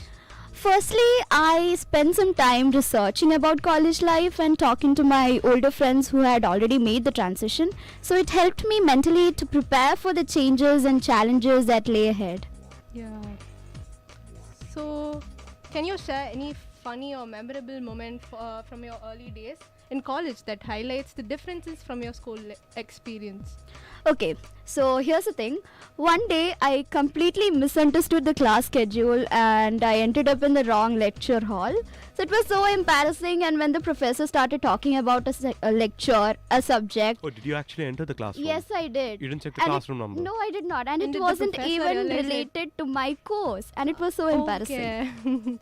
[SPEAKER 4] Firstly, I spent some time researching about college life and talking to my older friends who had already made the transition. So it helped me mentally to prepare for the changes and challenges that lay ahead.
[SPEAKER 6] Yeah. So can you share any funny or memorable moment from your early days in college that highlights the differences from your school experience?
[SPEAKER 4] Okay, so here's the thing. One day I completely misunderstood the class schedule and I ended up in the wrong lecture hall. So it was so embarrassing, and when the professor started talking about a lecture, a subject.
[SPEAKER 7] Oh, did you actually enter the classroom?
[SPEAKER 4] Yes, I did.
[SPEAKER 7] You didn't check the classroom number?
[SPEAKER 4] No, I did not. And
[SPEAKER 6] And
[SPEAKER 4] it
[SPEAKER 6] did the
[SPEAKER 4] wasn't
[SPEAKER 6] professor
[SPEAKER 4] even
[SPEAKER 6] realize it?
[SPEAKER 4] related to my course. And it was so embarrassing.
[SPEAKER 6] Okay.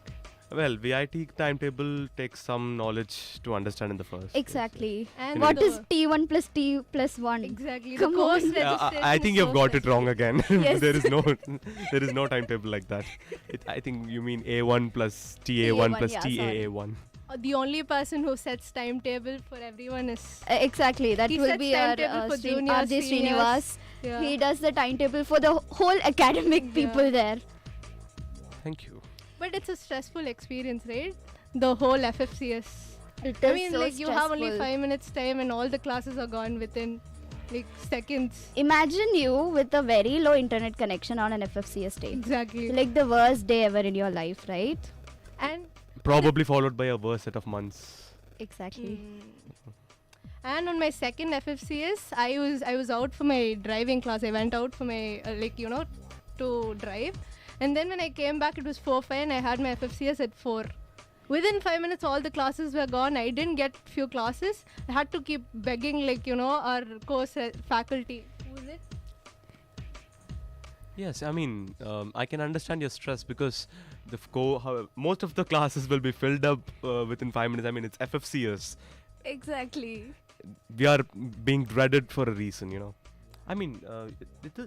[SPEAKER 7] Well, VIT timetable takes some knowledge to understand in the first.
[SPEAKER 4] Exactly.
[SPEAKER 6] And
[SPEAKER 4] What
[SPEAKER 6] the-
[SPEAKER 4] is T1 plus T plus 1?
[SPEAKER 6] Exactly.
[SPEAKER 4] Come
[SPEAKER 6] the course
[SPEAKER 4] on.
[SPEAKER 6] registration
[SPEAKER 7] I think
[SPEAKER 6] is
[SPEAKER 7] you've
[SPEAKER 6] so
[SPEAKER 7] got it wrong again.
[SPEAKER 4] Yes.
[SPEAKER 7] there is no timetable like that. I think you mean A1 plus TA1 plus
[SPEAKER 4] yeah, sorry.
[SPEAKER 7] TAA1.
[SPEAKER 6] The only person who sets timetable for everyone is
[SPEAKER 4] Exactly. That
[SPEAKER 6] He
[SPEAKER 4] will
[SPEAKER 6] sets
[SPEAKER 4] be our
[SPEAKER 6] timetable for
[SPEAKER 4] RJ
[SPEAKER 6] juniors,
[SPEAKER 4] Srinivas.
[SPEAKER 6] seniors. Yeah.
[SPEAKER 4] He does the timetable for the whole academic people there.
[SPEAKER 7] Thank you.
[SPEAKER 6] But it's a stressful experience, right? The whole FFCS.
[SPEAKER 4] It
[SPEAKER 6] I
[SPEAKER 4] is
[SPEAKER 6] mean,
[SPEAKER 4] so
[SPEAKER 6] like you have only
[SPEAKER 4] stressful.
[SPEAKER 6] 5 minutes time and all the classes are gone within like seconds.
[SPEAKER 4] Imagine you with a very low internet connection on an FFCS day.
[SPEAKER 6] Exactly.
[SPEAKER 4] Like the worst day ever in your life, right?
[SPEAKER 6] And
[SPEAKER 7] Probably followed by a worse set of months.
[SPEAKER 4] Exactly.
[SPEAKER 6] And on my second FFCS, I was out for my driving class. I went out for my to drive, and then when I came back, it was 4:05, and I had my FFCS at 4. Within 5 minutes, all the classes were gone. I didn't get few classes. I had to keep begging, our course faculty. Who is it?
[SPEAKER 7] Yes, I mean, I can understand your stress because most of the classes will be filled up within 5 minutes. I mean, it's FFCS.
[SPEAKER 4] Exactly.
[SPEAKER 7] We are being dreaded for a reason. I mean,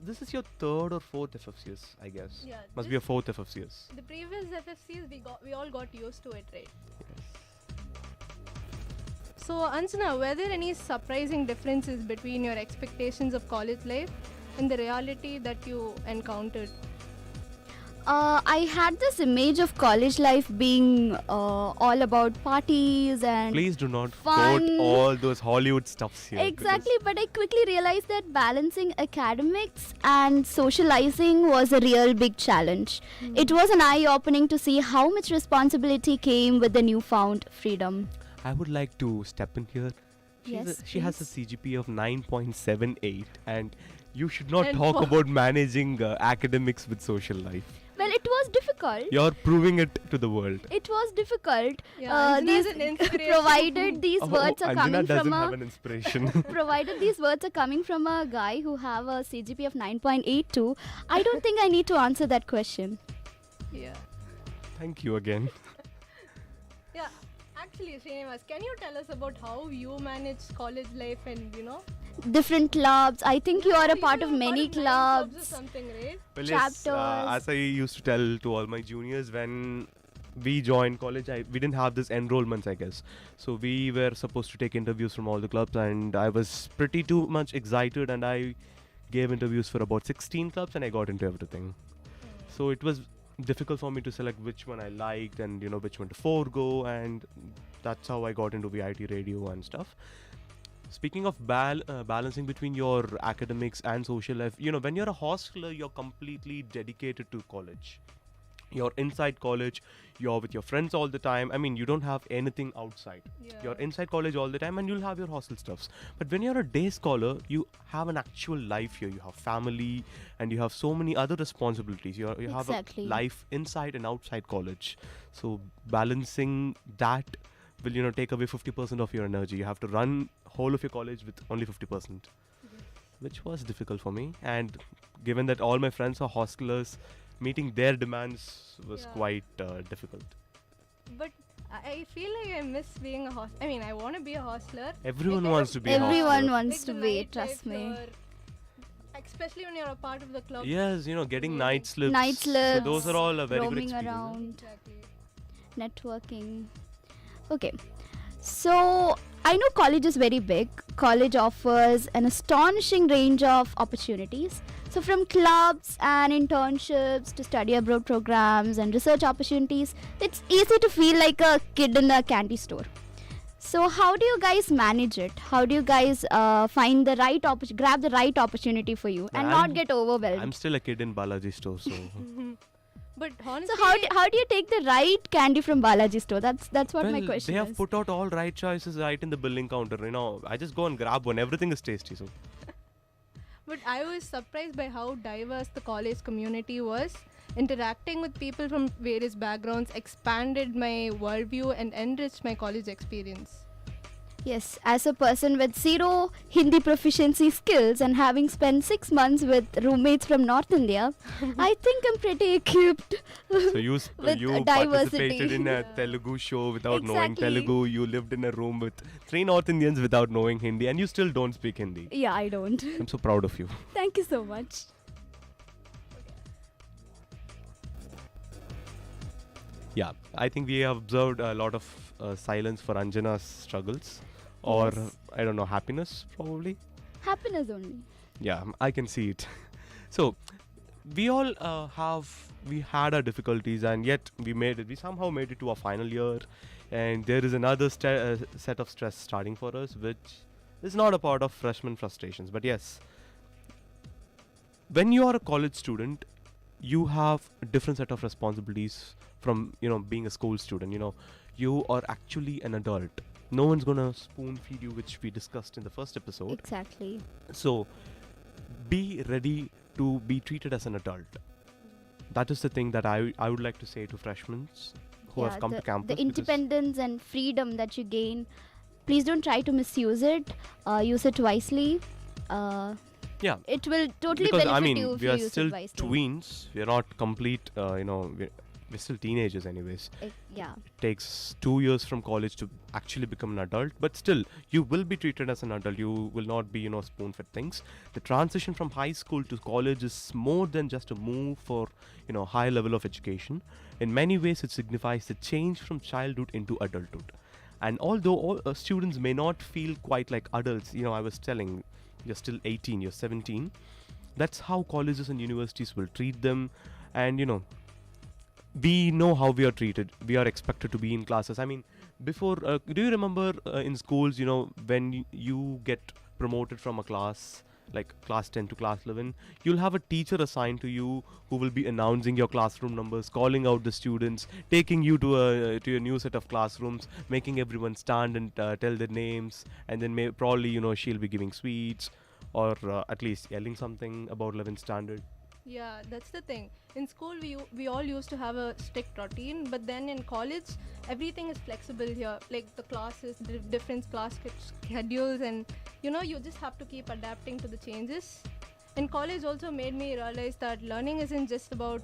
[SPEAKER 7] this is your third or fourth FFCS, I guess.
[SPEAKER 6] Yeah,
[SPEAKER 7] Must be a fourth FFCS.
[SPEAKER 6] The previous FFCs, we all got used to it, right? So, Anjana, were there any surprising differences between your expectations of college life and the reality that you encountered?
[SPEAKER 4] I had this image of college life being all about parties and
[SPEAKER 7] Please do not
[SPEAKER 4] fun.
[SPEAKER 7] quote all those Hollywood stuffs here.
[SPEAKER 4] Exactly, but I quickly realized that balancing academics and socializing was a real big challenge. It was an eye-opening to see how much responsibility came with the newfound freedom.
[SPEAKER 7] I would like to step in here.
[SPEAKER 4] Yes,
[SPEAKER 7] She has a CGP of 9.78, and you should not
[SPEAKER 4] And
[SPEAKER 7] talk
[SPEAKER 4] for-
[SPEAKER 7] about managing academics with social life.
[SPEAKER 4] Well, it was difficult.
[SPEAKER 7] You're proving it to the world.
[SPEAKER 4] It was difficult.
[SPEAKER 6] Yeah, Anjana's
[SPEAKER 4] These
[SPEAKER 6] an inspiration.
[SPEAKER 4] provided these words are
[SPEAKER 7] Anjana
[SPEAKER 4] coming
[SPEAKER 7] doesn't
[SPEAKER 4] from
[SPEAKER 7] have
[SPEAKER 4] a
[SPEAKER 7] an inspiration.
[SPEAKER 4] provided these words are coming from a guy who have a CGP of 9.82. I don't think I need to answer that question.
[SPEAKER 6] Yeah.
[SPEAKER 7] Thank you again.
[SPEAKER 6] Yeah. Actually, Srinivas, can you tell us about how you manage college life and
[SPEAKER 4] Different clubs. I think you are a part of many
[SPEAKER 6] or
[SPEAKER 4] clubs.
[SPEAKER 6] something, right?
[SPEAKER 7] Well, yes,
[SPEAKER 4] Chapters.
[SPEAKER 7] as I used to tell to all my juniors when we joined college, we didn't have this enrollments, I guess. So we were supposed to take interviews from all the clubs, and I was pretty too much excited, and I gave interviews for about 16 clubs, and I got into everything. So it was difficult for me to select which one I liked and which one to forego, and that's how I got into VIT radio and stuff. Speaking of balancing between your academics and social life, when you're a hosteler, you're completely dedicated to college. You're inside college, you're with your friends all the time. I mean, you don't have anything outside. You're inside college all the time, and you'll have your hostel stuffs. But when you're a day scholar, you have an actual life here. You have family, and you have so many other responsibilities. You have a
[SPEAKER 4] Exactly.
[SPEAKER 7] life inside and outside college. So balancing that will take away 50% of your energy. You have to run whole of your college with only 50%, which was difficult for me. And given that all my friends are hostelers, meeting their demands was quite difficult.
[SPEAKER 6] But I feel like I miss being a hostler. I mean, I want to be a hostler.
[SPEAKER 7] Everyone wants to be a
[SPEAKER 4] Everyone
[SPEAKER 7] hostler.
[SPEAKER 4] wants to be, trust me.
[SPEAKER 6] Especially when you're a part of the club.
[SPEAKER 7] Yes, getting night slips.
[SPEAKER 4] Night slips.
[SPEAKER 7] So those are all a very good
[SPEAKER 4] roaming
[SPEAKER 7] experience.
[SPEAKER 4] around. Networking. Okay. So I know college is very big. College offers an astonishing range of opportunities. So from clubs and internships to study abroad programs and research opportunities, it's easy to feel like a kid in a candy store. So how do you guys manage it? How do you guys find the right grab the right opportunity for you and not get overwhelmed?
[SPEAKER 7] I'm still a kid in Balaji store, so
[SPEAKER 6] But honestly,
[SPEAKER 4] So how do you take the right candy from Balaji store? That's what my
[SPEAKER 7] well,
[SPEAKER 4] question
[SPEAKER 7] they have
[SPEAKER 4] is.
[SPEAKER 7] put out all right choices right in the billing counter. I just go and grab one. Everything is tasty. So
[SPEAKER 6] but I was surprised by how diverse the college community was. Interacting with people from various backgrounds expanded my worldview and enriched my college experience.
[SPEAKER 4] Yes, as a person with zero Hindi proficiency skills and having spent 6 months with roommates from North India, I think I'm pretty equipped
[SPEAKER 7] you
[SPEAKER 4] with
[SPEAKER 7] you
[SPEAKER 4] diversity.
[SPEAKER 7] participated in a Telugu show without knowing
[SPEAKER 4] Exactly.
[SPEAKER 7] Telugu. You lived in a room with 3 North Indians without knowing Hindi, and you still don't speak Hindi.
[SPEAKER 4] Yeah, I don't.
[SPEAKER 7] I'm so proud of you.
[SPEAKER 4] Thank you so much.
[SPEAKER 7] Yeah, I think we have observed a lot of silence for Anjana's struggles, or
[SPEAKER 4] Yes.
[SPEAKER 7] I don't know, happiness probably.
[SPEAKER 4] Happiness only.
[SPEAKER 7] Yeah, I can see it. So we all we had our difficulties, and yet we made it. We somehow made it to our final year, and there is another set of stress starting for us, which is not a part of freshman frustrations. But yes, when you are a college student, you have a different set of responsibilities from being a school student. You are actually an adult. No one's gonna spoon feed you, which we discussed in the first episode.
[SPEAKER 4] Exactly.
[SPEAKER 7] So be ready to be treated as an adult. That is the thing that I would like to say to freshmen who have come to campus.
[SPEAKER 4] The
[SPEAKER 7] because
[SPEAKER 4] independence and freedom that you gain, please don't try to misuse it. Use it wisely.
[SPEAKER 7] Yeah,
[SPEAKER 4] It will totally
[SPEAKER 7] because
[SPEAKER 4] benefit you if
[SPEAKER 7] we
[SPEAKER 4] you
[SPEAKER 7] are
[SPEAKER 4] use
[SPEAKER 7] still
[SPEAKER 4] it wisely.
[SPEAKER 7] tweens. We are not complete. We're still teenagers, anyways.
[SPEAKER 4] Yeah.
[SPEAKER 7] It takes 2 years from college to actually become an adult, but still, you will be treated as an adult. You will not be, spoon-fed things. The transition from high school to college is more than just a move for, high level of education. In many ways, it signifies the change from childhood into adulthood. And although all students may not feel quite like adults, I was telling, you're still 18, you're 17. That's how colleges and universities will treat them. And, we know how we are treated. We are expected to be in classes. I mean, before, do you remember in schools, when you get promoted from a class, like class 10 to class 11, you'll have a teacher assigned to you who will be announcing your classroom numbers, calling out the students, taking you to a new set of classrooms, making everyone stand and tell their names, and then probably she'll be giving sweets or at least yelling something about 11th standard.
[SPEAKER 6] Yeah, that's the thing. In school, we all used to have a strict routine, but then in college, everything is flexible here. Like the classes, different class schedules, and you just have to keep adapting to the changes. And college also made me realize that learning isn't just about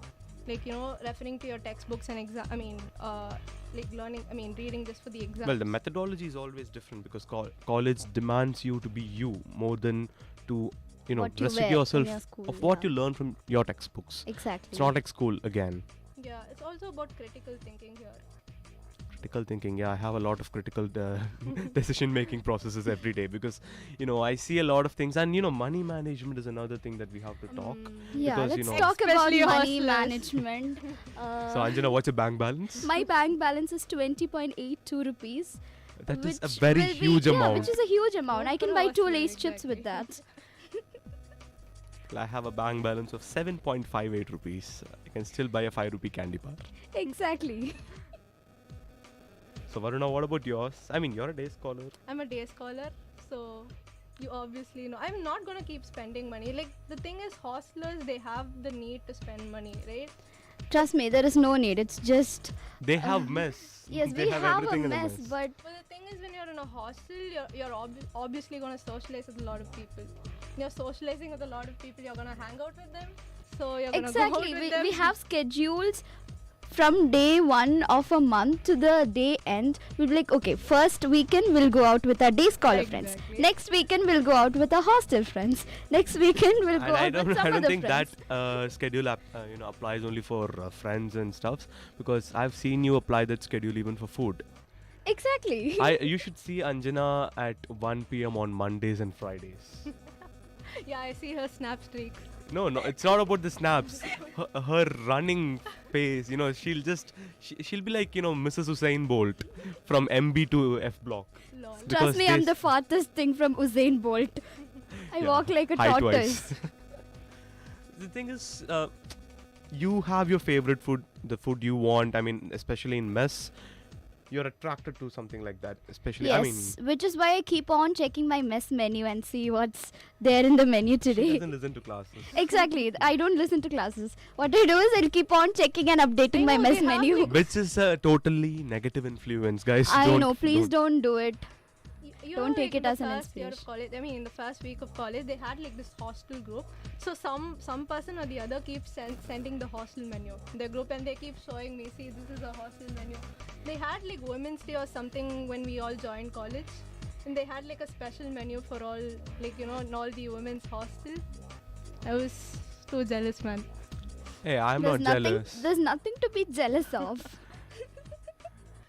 [SPEAKER 6] referring to your textbooks and reading just for the exams.
[SPEAKER 7] Well, the methodology is always different because college demands you to be you more than to restrict yourself of what you learn from your textbooks.
[SPEAKER 4] Exactly.
[SPEAKER 7] It's not like school again.
[SPEAKER 6] Yeah, it's also about critical thinking here.
[SPEAKER 7] Critical thinking, yeah, I have a lot of critical decision making processes every day because I see a lot of things, and money management is another thing that we have to talk.
[SPEAKER 4] Yeah,
[SPEAKER 7] because,
[SPEAKER 4] let's talk about
[SPEAKER 6] Especially
[SPEAKER 4] money
[SPEAKER 6] hostlers.
[SPEAKER 4] management.
[SPEAKER 7] So Anjana, what's your bank balance?
[SPEAKER 4] My bank balance is 20.82 rupees.
[SPEAKER 7] That is a
[SPEAKER 4] which
[SPEAKER 7] very
[SPEAKER 4] will be-
[SPEAKER 7] huge
[SPEAKER 4] yeah,
[SPEAKER 7] amount.
[SPEAKER 4] which is a huge amount. I can buy 2
[SPEAKER 6] hostler,
[SPEAKER 4] lace chips with that.
[SPEAKER 7] I have a bank balance of 7.58 rupees. I can still buy a 5 rupee candy bar.
[SPEAKER 4] Exactly.
[SPEAKER 7] So Varuna, what about yours? I mean, you're a day scholar.
[SPEAKER 6] I'm a day scholar, so you obviously know. I'm not gonna keep spending money. Like the thing is, hostlers, they have the need to spend money, right?
[SPEAKER 4] Trust me, there is no need. It's just.
[SPEAKER 7] They have mess.
[SPEAKER 4] Yes,
[SPEAKER 7] They
[SPEAKER 4] we
[SPEAKER 7] have
[SPEAKER 4] have a
[SPEAKER 7] everything in a
[SPEAKER 4] mess,
[SPEAKER 7] mess.
[SPEAKER 4] but
[SPEAKER 6] But the thing is, when you're in a hostel, you're obviously gonna socialize with a lot of people. You're socializing with a lot of people. You're gonna hang out with them. So you're gonna go out
[SPEAKER 4] exactly,
[SPEAKER 6] with them.
[SPEAKER 4] we have schedules from day 1 of a month to the day end. We'll be like, okay, first weekend we'll go out with our day scholar friends.
[SPEAKER 6] Exactly.
[SPEAKER 4] Next weekend we'll go out with our hostel friends. Next weekend we'll go
[SPEAKER 7] And I
[SPEAKER 4] out
[SPEAKER 7] don't,
[SPEAKER 4] with some
[SPEAKER 7] I don't
[SPEAKER 4] other
[SPEAKER 7] think
[SPEAKER 4] friends.
[SPEAKER 7] that schedule applies only for friends and stuff, because I've seen you apply that schedule even for food.
[SPEAKER 4] Exactly.
[SPEAKER 7] You should see Anjana at 1 p.m. on Mondays and Fridays.
[SPEAKER 6] Yeah, I see her snap streaks.
[SPEAKER 7] No, it's not about the snaps. Her running pace, she'll be like, Mrs. Usain Bolt from MB to F block.
[SPEAKER 6] Lol.
[SPEAKER 4] Trust me, I'm the farthest thing from Usain Bolt. I walk like a
[SPEAKER 7] height
[SPEAKER 4] tortoise.
[SPEAKER 7] wise. The thing is, you have your favorite food, the food you want. I mean, especially in mess, you're attracted to something like that. Especially,
[SPEAKER 4] Yes, which is why I keep on checking my mess menu and see what's there in the menu
[SPEAKER 7] she
[SPEAKER 4] today.
[SPEAKER 7] doesn't listen to classes.
[SPEAKER 4] Exactly. I don't listen to classes. What I do is I'll keep on checking and updating my mess menu.
[SPEAKER 7] Which is a totally negative influence, guys.
[SPEAKER 4] I know. Please don't do it.
[SPEAKER 6] You
[SPEAKER 4] Don't
[SPEAKER 6] know,
[SPEAKER 4] take
[SPEAKER 6] like,
[SPEAKER 4] it as
[SPEAKER 6] in
[SPEAKER 4] an
[SPEAKER 6] the first year of
[SPEAKER 4] inspiration.
[SPEAKER 6] college, in the first week of college, they had like this hostel group. So some person or the other keeps sending the hostel menu in their group, and they keep showing me, see, this is a hostel menu. They had like Women's Day or something when we all joined college, and they had like a special menu for all, like, in all the women's hostel. I was too jealous, man.
[SPEAKER 7] Hey, I'm
[SPEAKER 4] There's
[SPEAKER 7] not
[SPEAKER 4] nothing,
[SPEAKER 7] jealous.
[SPEAKER 4] There's nothing to be jealous of.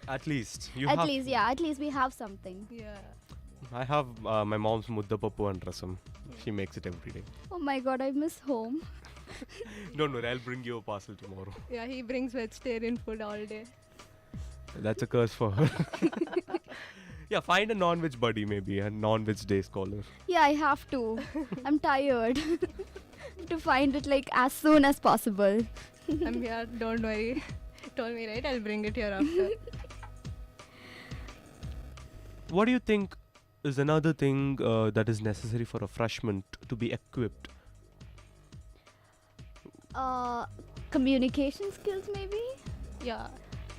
[SPEAKER 7] At least you
[SPEAKER 4] At
[SPEAKER 7] have.
[SPEAKER 4] least we have something.
[SPEAKER 6] Yeah.
[SPEAKER 7] I have my mom's mudda pappu and rasam. She makes it every day.
[SPEAKER 4] Oh my god, I miss home.
[SPEAKER 7] Don't worry, I'll bring you a parcel tomorrow.
[SPEAKER 6] Yeah, he brings vegetarian food all day.
[SPEAKER 7] That's a curse for her. Yeah, find a non-veg buddy, maybe a non-veg day scholar.
[SPEAKER 4] Yeah, I have to. I'm tired. To find it like as soon as possible.
[SPEAKER 6] I'm here, don't worry. Told me, right? I'll bring it here after.
[SPEAKER 7] What do you think is another thing that is necessary for a freshman to be equipped?
[SPEAKER 4] Communication skills, maybe?
[SPEAKER 6] Yeah.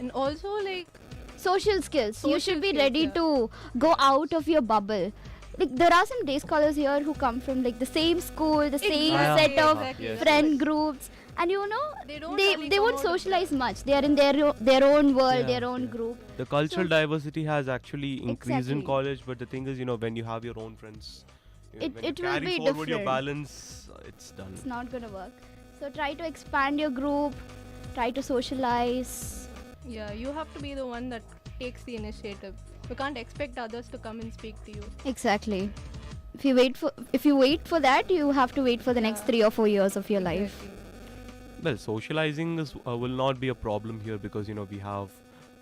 [SPEAKER 6] And also, like,
[SPEAKER 4] social skills. You
[SPEAKER 6] Social
[SPEAKER 4] should be
[SPEAKER 6] skills,
[SPEAKER 4] ready
[SPEAKER 6] yeah.
[SPEAKER 4] to go out of your bubble. Like there are some day scholars here who come from like the same school, the same
[SPEAKER 6] Exactly,
[SPEAKER 4] set of
[SPEAKER 6] exactly. Yes,
[SPEAKER 4] friend groups, and
[SPEAKER 6] They don't
[SPEAKER 4] they
[SPEAKER 6] really come
[SPEAKER 4] won't
[SPEAKER 6] out of
[SPEAKER 4] socialize much. They are in their own world,
[SPEAKER 7] Yeah,
[SPEAKER 4] their own group.
[SPEAKER 7] The cultural diversity has actually increased in
[SPEAKER 4] Exactly.
[SPEAKER 7] college, but the thing is, when you have your own friends, when
[SPEAKER 4] It
[SPEAKER 7] you
[SPEAKER 4] will
[SPEAKER 7] carry
[SPEAKER 4] be
[SPEAKER 7] forward your
[SPEAKER 4] different.
[SPEAKER 7] balance, it's done.
[SPEAKER 4] It's not gonna work. So try to expand your group, try to socialize.
[SPEAKER 6] yeah, you have to be the one that takes the initiative. You can't expect others to come and speak to you.
[SPEAKER 4] Exactly. If you wait for that, you have to wait for the next 3 or 4 years of your life.
[SPEAKER 7] Well, socializing will not be a problem here because we have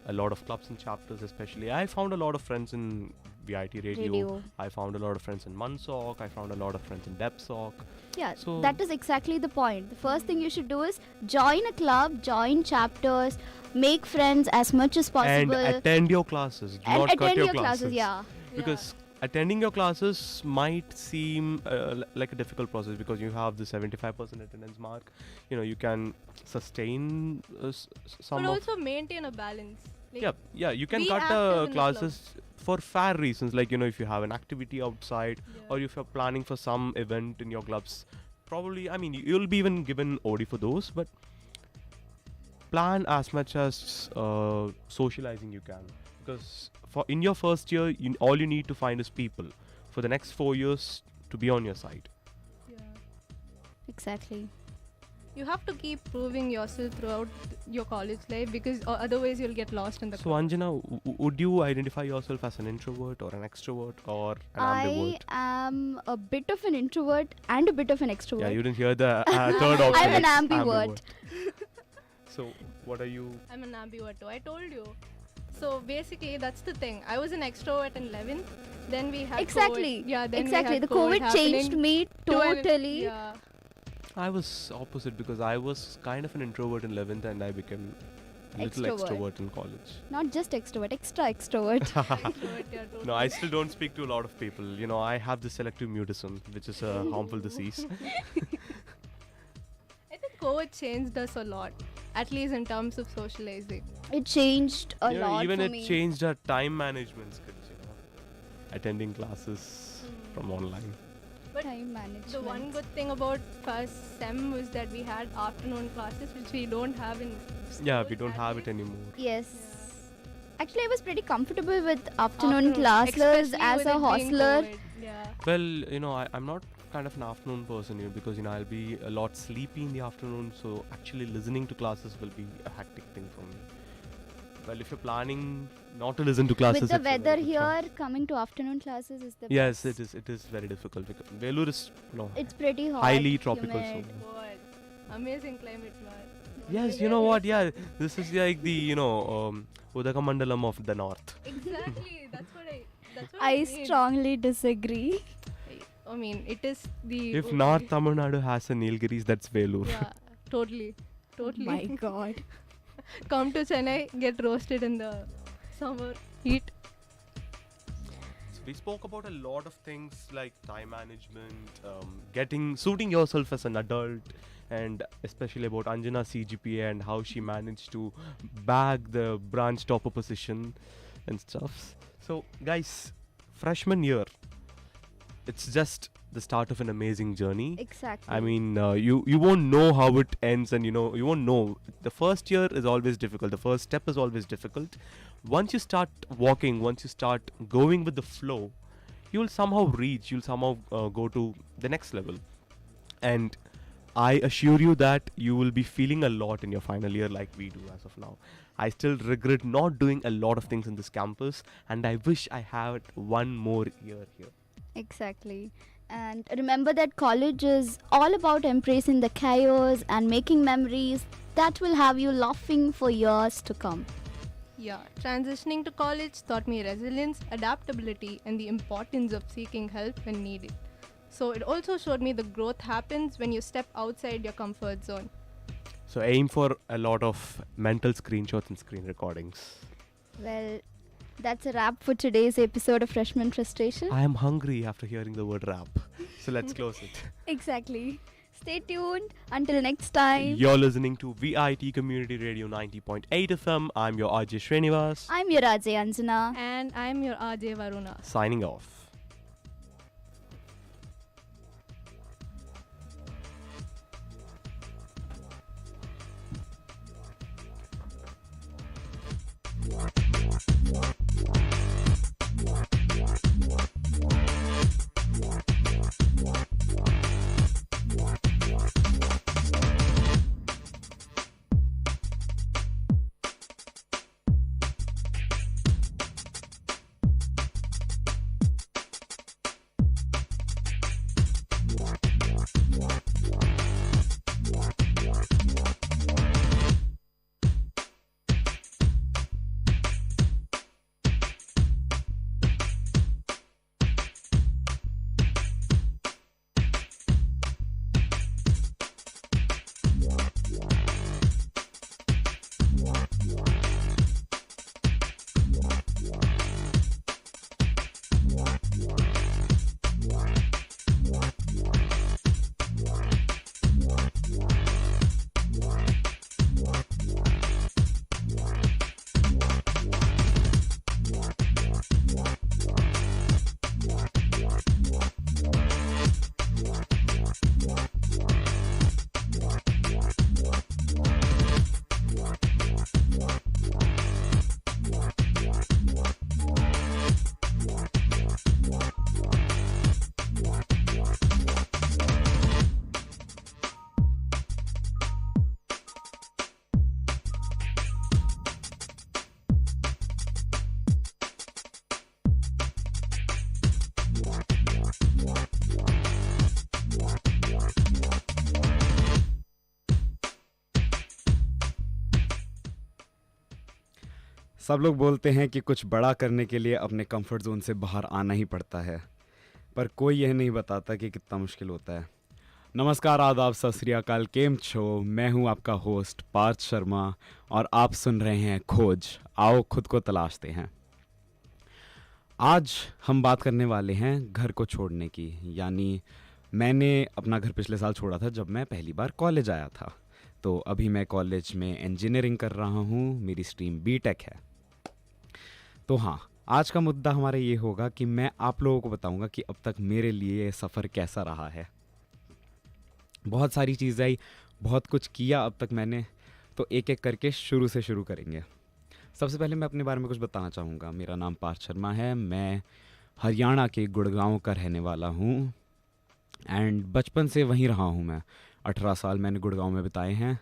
[SPEAKER 7] a lot of clubs and chapters. Especially, I found a lot of friends in VIT Radio. I found a lot of friends in Mansoc. I found a lot of friends in DepSoc.
[SPEAKER 4] Yeah,
[SPEAKER 7] So
[SPEAKER 4] that is exactly the point. The first thing you should do is join a club, join chapters, make friends as much as possible.
[SPEAKER 7] and attend your classes. Do
[SPEAKER 4] And
[SPEAKER 7] not cut
[SPEAKER 4] attend
[SPEAKER 7] your
[SPEAKER 4] your classes, yeah.
[SPEAKER 7] Because attending your classes might seem like a difficult process because you have the 75% attendance mark. You can sustain some
[SPEAKER 6] But
[SPEAKER 7] of
[SPEAKER 6] also maintain a balance. Like,
[SPEAKER 7] yeah, you can
[SPEAKER 6] be
[SPEAKER 7] cut
[SPEAKER 6] active in the
[SPEAKER 7] classes for fair reasons, like if you have an activity outside or if you're planning for some event in your clubs. Probably, you'll be even given OD for those, but plan as much as socializing you can, because for in your first year, all you need to find is people for the next 4 years to be on your side.
[SPEAKER 4] Exactly.
[SPEAKER 6] You have to keep proving yourself throughout your college life because otherwise you'll get lost in the
[SPEAKER 7] So Anjana, would you identify yourself as an introvert or an extrovert or an ambivert?
[SPEAKER 4] I am a bit of an introvert and a bit of an extrovert.
[SPEAKER 7] Yeah, you didn't hear the third option.
[SPEAKER 4] I'm an
[SPEAKER 7] it's
[SPEAKER 4] ambivert.
[SPEAKER 7] So what are you?
[SPEAKER 6] I'm an ambivert too. I told you. So basically, that's the thing. I was an extrovert in 11th. Then we had
[SPEAKER 4] Exactly.
[SPEAKER 6] COVID. Yeah, then
[SPEAKER 4] exactly.
[SPEAKER 6] we had
[SPEAKER 4] The COVID changed
[SPEAKER 6] happening
[SPEAKER 4] me
[SPEAKER 6] to an-
[SPEAKER 4] totally.
[SPEAKER 6] Yeah.
[SPEAKER 7] I was opposite because I was kind of an introvert in 11th and I became a little
[SPEAKER 4] Extrovert.
[SPEAKER 7] extrovert in college.
[SPEAKER 4] Not just extrovert, extra extrovert.
[SPEAKER 7] No, I still don't speak to a lot of people. I have the selective mutism, which is a harmful disease.
[SPEAKER 6] I think COVID changed us a lot, at least in terms of socializing.
[SPEAKER 4] It changed a lot
[SPEAKER 7] Even
[SPEAKER 4] for
[SPEAKER 7] it
[SPEAKER 4] me.
[SPEAKER 7] changed our time management skills. Attending classes from online.
[SPEAKER 6] But
[SPEAKER 4] Time management.
[SPEAKER 6] the one good thing about first SEM was that we had afternoon classes, which we don't have in
[SPEAKER 7] Yeah, we don't have it anymore.
[SPEAKER 4] Yes. Actually, I was pretty comfortable with afternoon
[SPEAKER 6] Afternoon,
[SPEAKER 4] classes
[SPEAKER 6] especially
[SPEAKER 4] as
[SPEAKER 6] with
[SPEAKER 4] a
[SPEAKER 6] it being
[SPEAKER 4] hostler.
[SPEAKER 6] COVID. Yeah.
[SPEAKER 7] Well, I'm not kind of an afternoon person here because I'll be a lot sleepy in the afternoon, so actually listening to classes will be a hectic thing for me. Well, if you're planning not to listen to classes,
[SPEAKER 4] With the
[SPEAKER 7] it's a very
[SPEAKER 4] weather
[SPEAKER 7] good
[SPEAKER 4] here,
[SPEAKER 7] chance.
[SPEAKER 4] coming to afternoon classes is the
[SPEAKER 7] Yes,
[SPEAKER 4] best.
[SPEAKER 7] it is very difficult because Vellore is
[SPEAKER 4] It's pretty hot,
[SPEAKER 7] highly tropical.
[SPEAKER 4] humid.
[SPEAKER 7] So.
[SPEAKER 6] God, amazing climate, man.
[SPEAKER 7] Yes, you know what? Yeah, this is like the Udakamandalam of the north.
[SPEAKER 6] Exactly. That's what
[SPEAKER 4] I
[SPEAKER 6] mean.
[SPEAKER 4] strongly disagree.
[SPEAKER 6] I mean, it is the.
[SPEAKER 7] If North Tamil Nadu has a Nilgiris, that's Vellore.
[SPEAKER 6] Yeah, totally.
[SPEAKER 4] My God.
[SPEAKER 6] Come to Chennai, get roasted in the summer heat.
[SPEAKER 7] So we spoke about a lot of things like time management, suiting yourself as an adult, and especially about Anjana's CGPA and how she managed to bag the branch topper position and stuff. So guys, freshman year, it's just the start of an amazing journey.
[SPEAKER 4] Exactly.
[SPEAKER 7] I mean, you won't know how it ends, and you won't know. The first year is always difficult. The first step is always difficult. Once you start walking, once you start going with the flow, you'll somehow reach. You'll somehow go to the next level. And I assure you that you will be feeling a lot in your final year, like we do as of now. I still regret not doing a lot of things in this campus, and I wish I had one more year here.
[SPEAKER 4] Exactly. And remember that college is all about embracing the chaos and making memories that will have you laughing for years to come.
[SPEAKER 6] Yeah, transitioning to college taught me resilience, adaptability, and the importance of seeking help when needed. So it also showed me the growth happens when you step outside your comfort zone.
[SPEAKER 7] So aim for a lot of mental screenshots and screen recordings.
[SPEAKER 4] Well, that's a wrap for today's episode of Freshman Frustration.
[SPEAKER 7] I am hungry after hearing the word rap. So let's close it.
[SPEAKER 4] Exactly. Stay tuned. Until next time.
[SPEAKER 7] You're listening to VIT Community Radio 90.8 FM. I'm your RJ Srinivas.
[SPEAKER 4] I'm your Ajay Anjana.
[SPEAKER 6] And I'm your RJ Varuna.
[SPEAKER 7] Signing off.
[SPEAKER 8] सब लोग बोलते हैं कि कुछ बड़ा करने के लिए अपने कंफर्ट जोन से बाहर आना ही पड़ता है, पर कोई यह नहीं बताता कि कितना मुश्किल होता है। नमस्कार, आदाब, सत श्री अकाल, केम छो। मैं हूं आपका होस्ट पार्थ शर्मा और आप सुन रहे हैं खोज, आओ खुद को तलाशते हैं। आज हम बात करने वाले हैं घर को छोड़ने की। यानी मैंने अपना घर पिछले साल छोड़ा था जब मैं पहली बार कॉलेज आया था। तो अभी मैं कॉलेज में इंजीनियरिंग कर रहा हूँ, मेरी स्ट्रीम बीटेक है। तो हाँ, आज का मुद्दा हमारा ये होगा कि मैं आप लोगों को बताऊंगा कि अब तक मेरे लिए सफ़र कैसा रहा है। बहुत सारी चीज़ें आई, बहुत कुछ किया अब तक मैंने, तो एक एक करके शुरू से शुरू करेंगे। सबसे पहले मैं अपने बारे में कुछ बताना चाहूँगा। मेरा नाम पार्थ शर्मा है, मैं हरियाणा के गुड़गांव का रहने वाला हूँ एंड बचपन से वहीं रहा हूँ मैं। 18 साल मैंने गुड़गांव में बिताए हैं।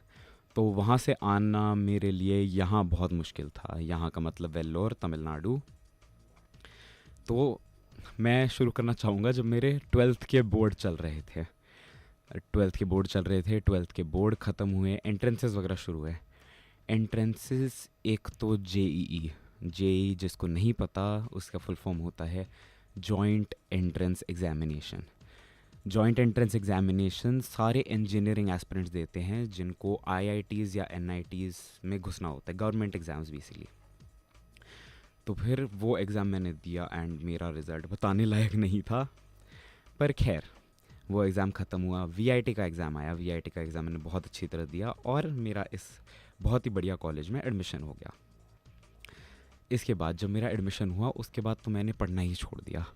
[SPEAKER 8] तो वहाँ से आना मेरे लिए यहाँ बहुत मुश्किल था। यहाँ का मतलब वेल्लोर, तमिलनाडु। तो मैं शुरू करना चाहूँगा जब मेरे 12th के बोर्ड चल रहे थे। 12th के बोर्ड ख़त्म हुए, एंट्रेंसेस वगैरह शुरू हुए। एंट्रेंसेस एक तो जेईई जिसको नहीं पता उसका फुल फॉर्म होता है joint entrance examination. Joint entrance examination सारे इंजीनियरिंग एस्पिरेंट्स देते हैं जिनको आईआईटीज़ या एनआईटीज़ में घुसना होता है, गवर्नमेंट एग्ज़ाम्स बेसिकली। तो फिर वो एग्ज़ाम मैंने दिया एंड मेरा रिज़ल्ट बताने लायक नहीं था, पर खैर वो एग्ज़ाम ख़त्म हुआ। वीआईटी का एग्ज़ाम आया, वीआईटी का एग्ज़ाम मैंने बहुत अच्छी तरह दिया और मेरा इस बहुत ही बढ़िया कॉलेज में एडमिशन हो गया। इसके बाद जब मेरा एडमिशन हुआ उसके बाद तो मैंने पढ़ना ही छोड़ दिया।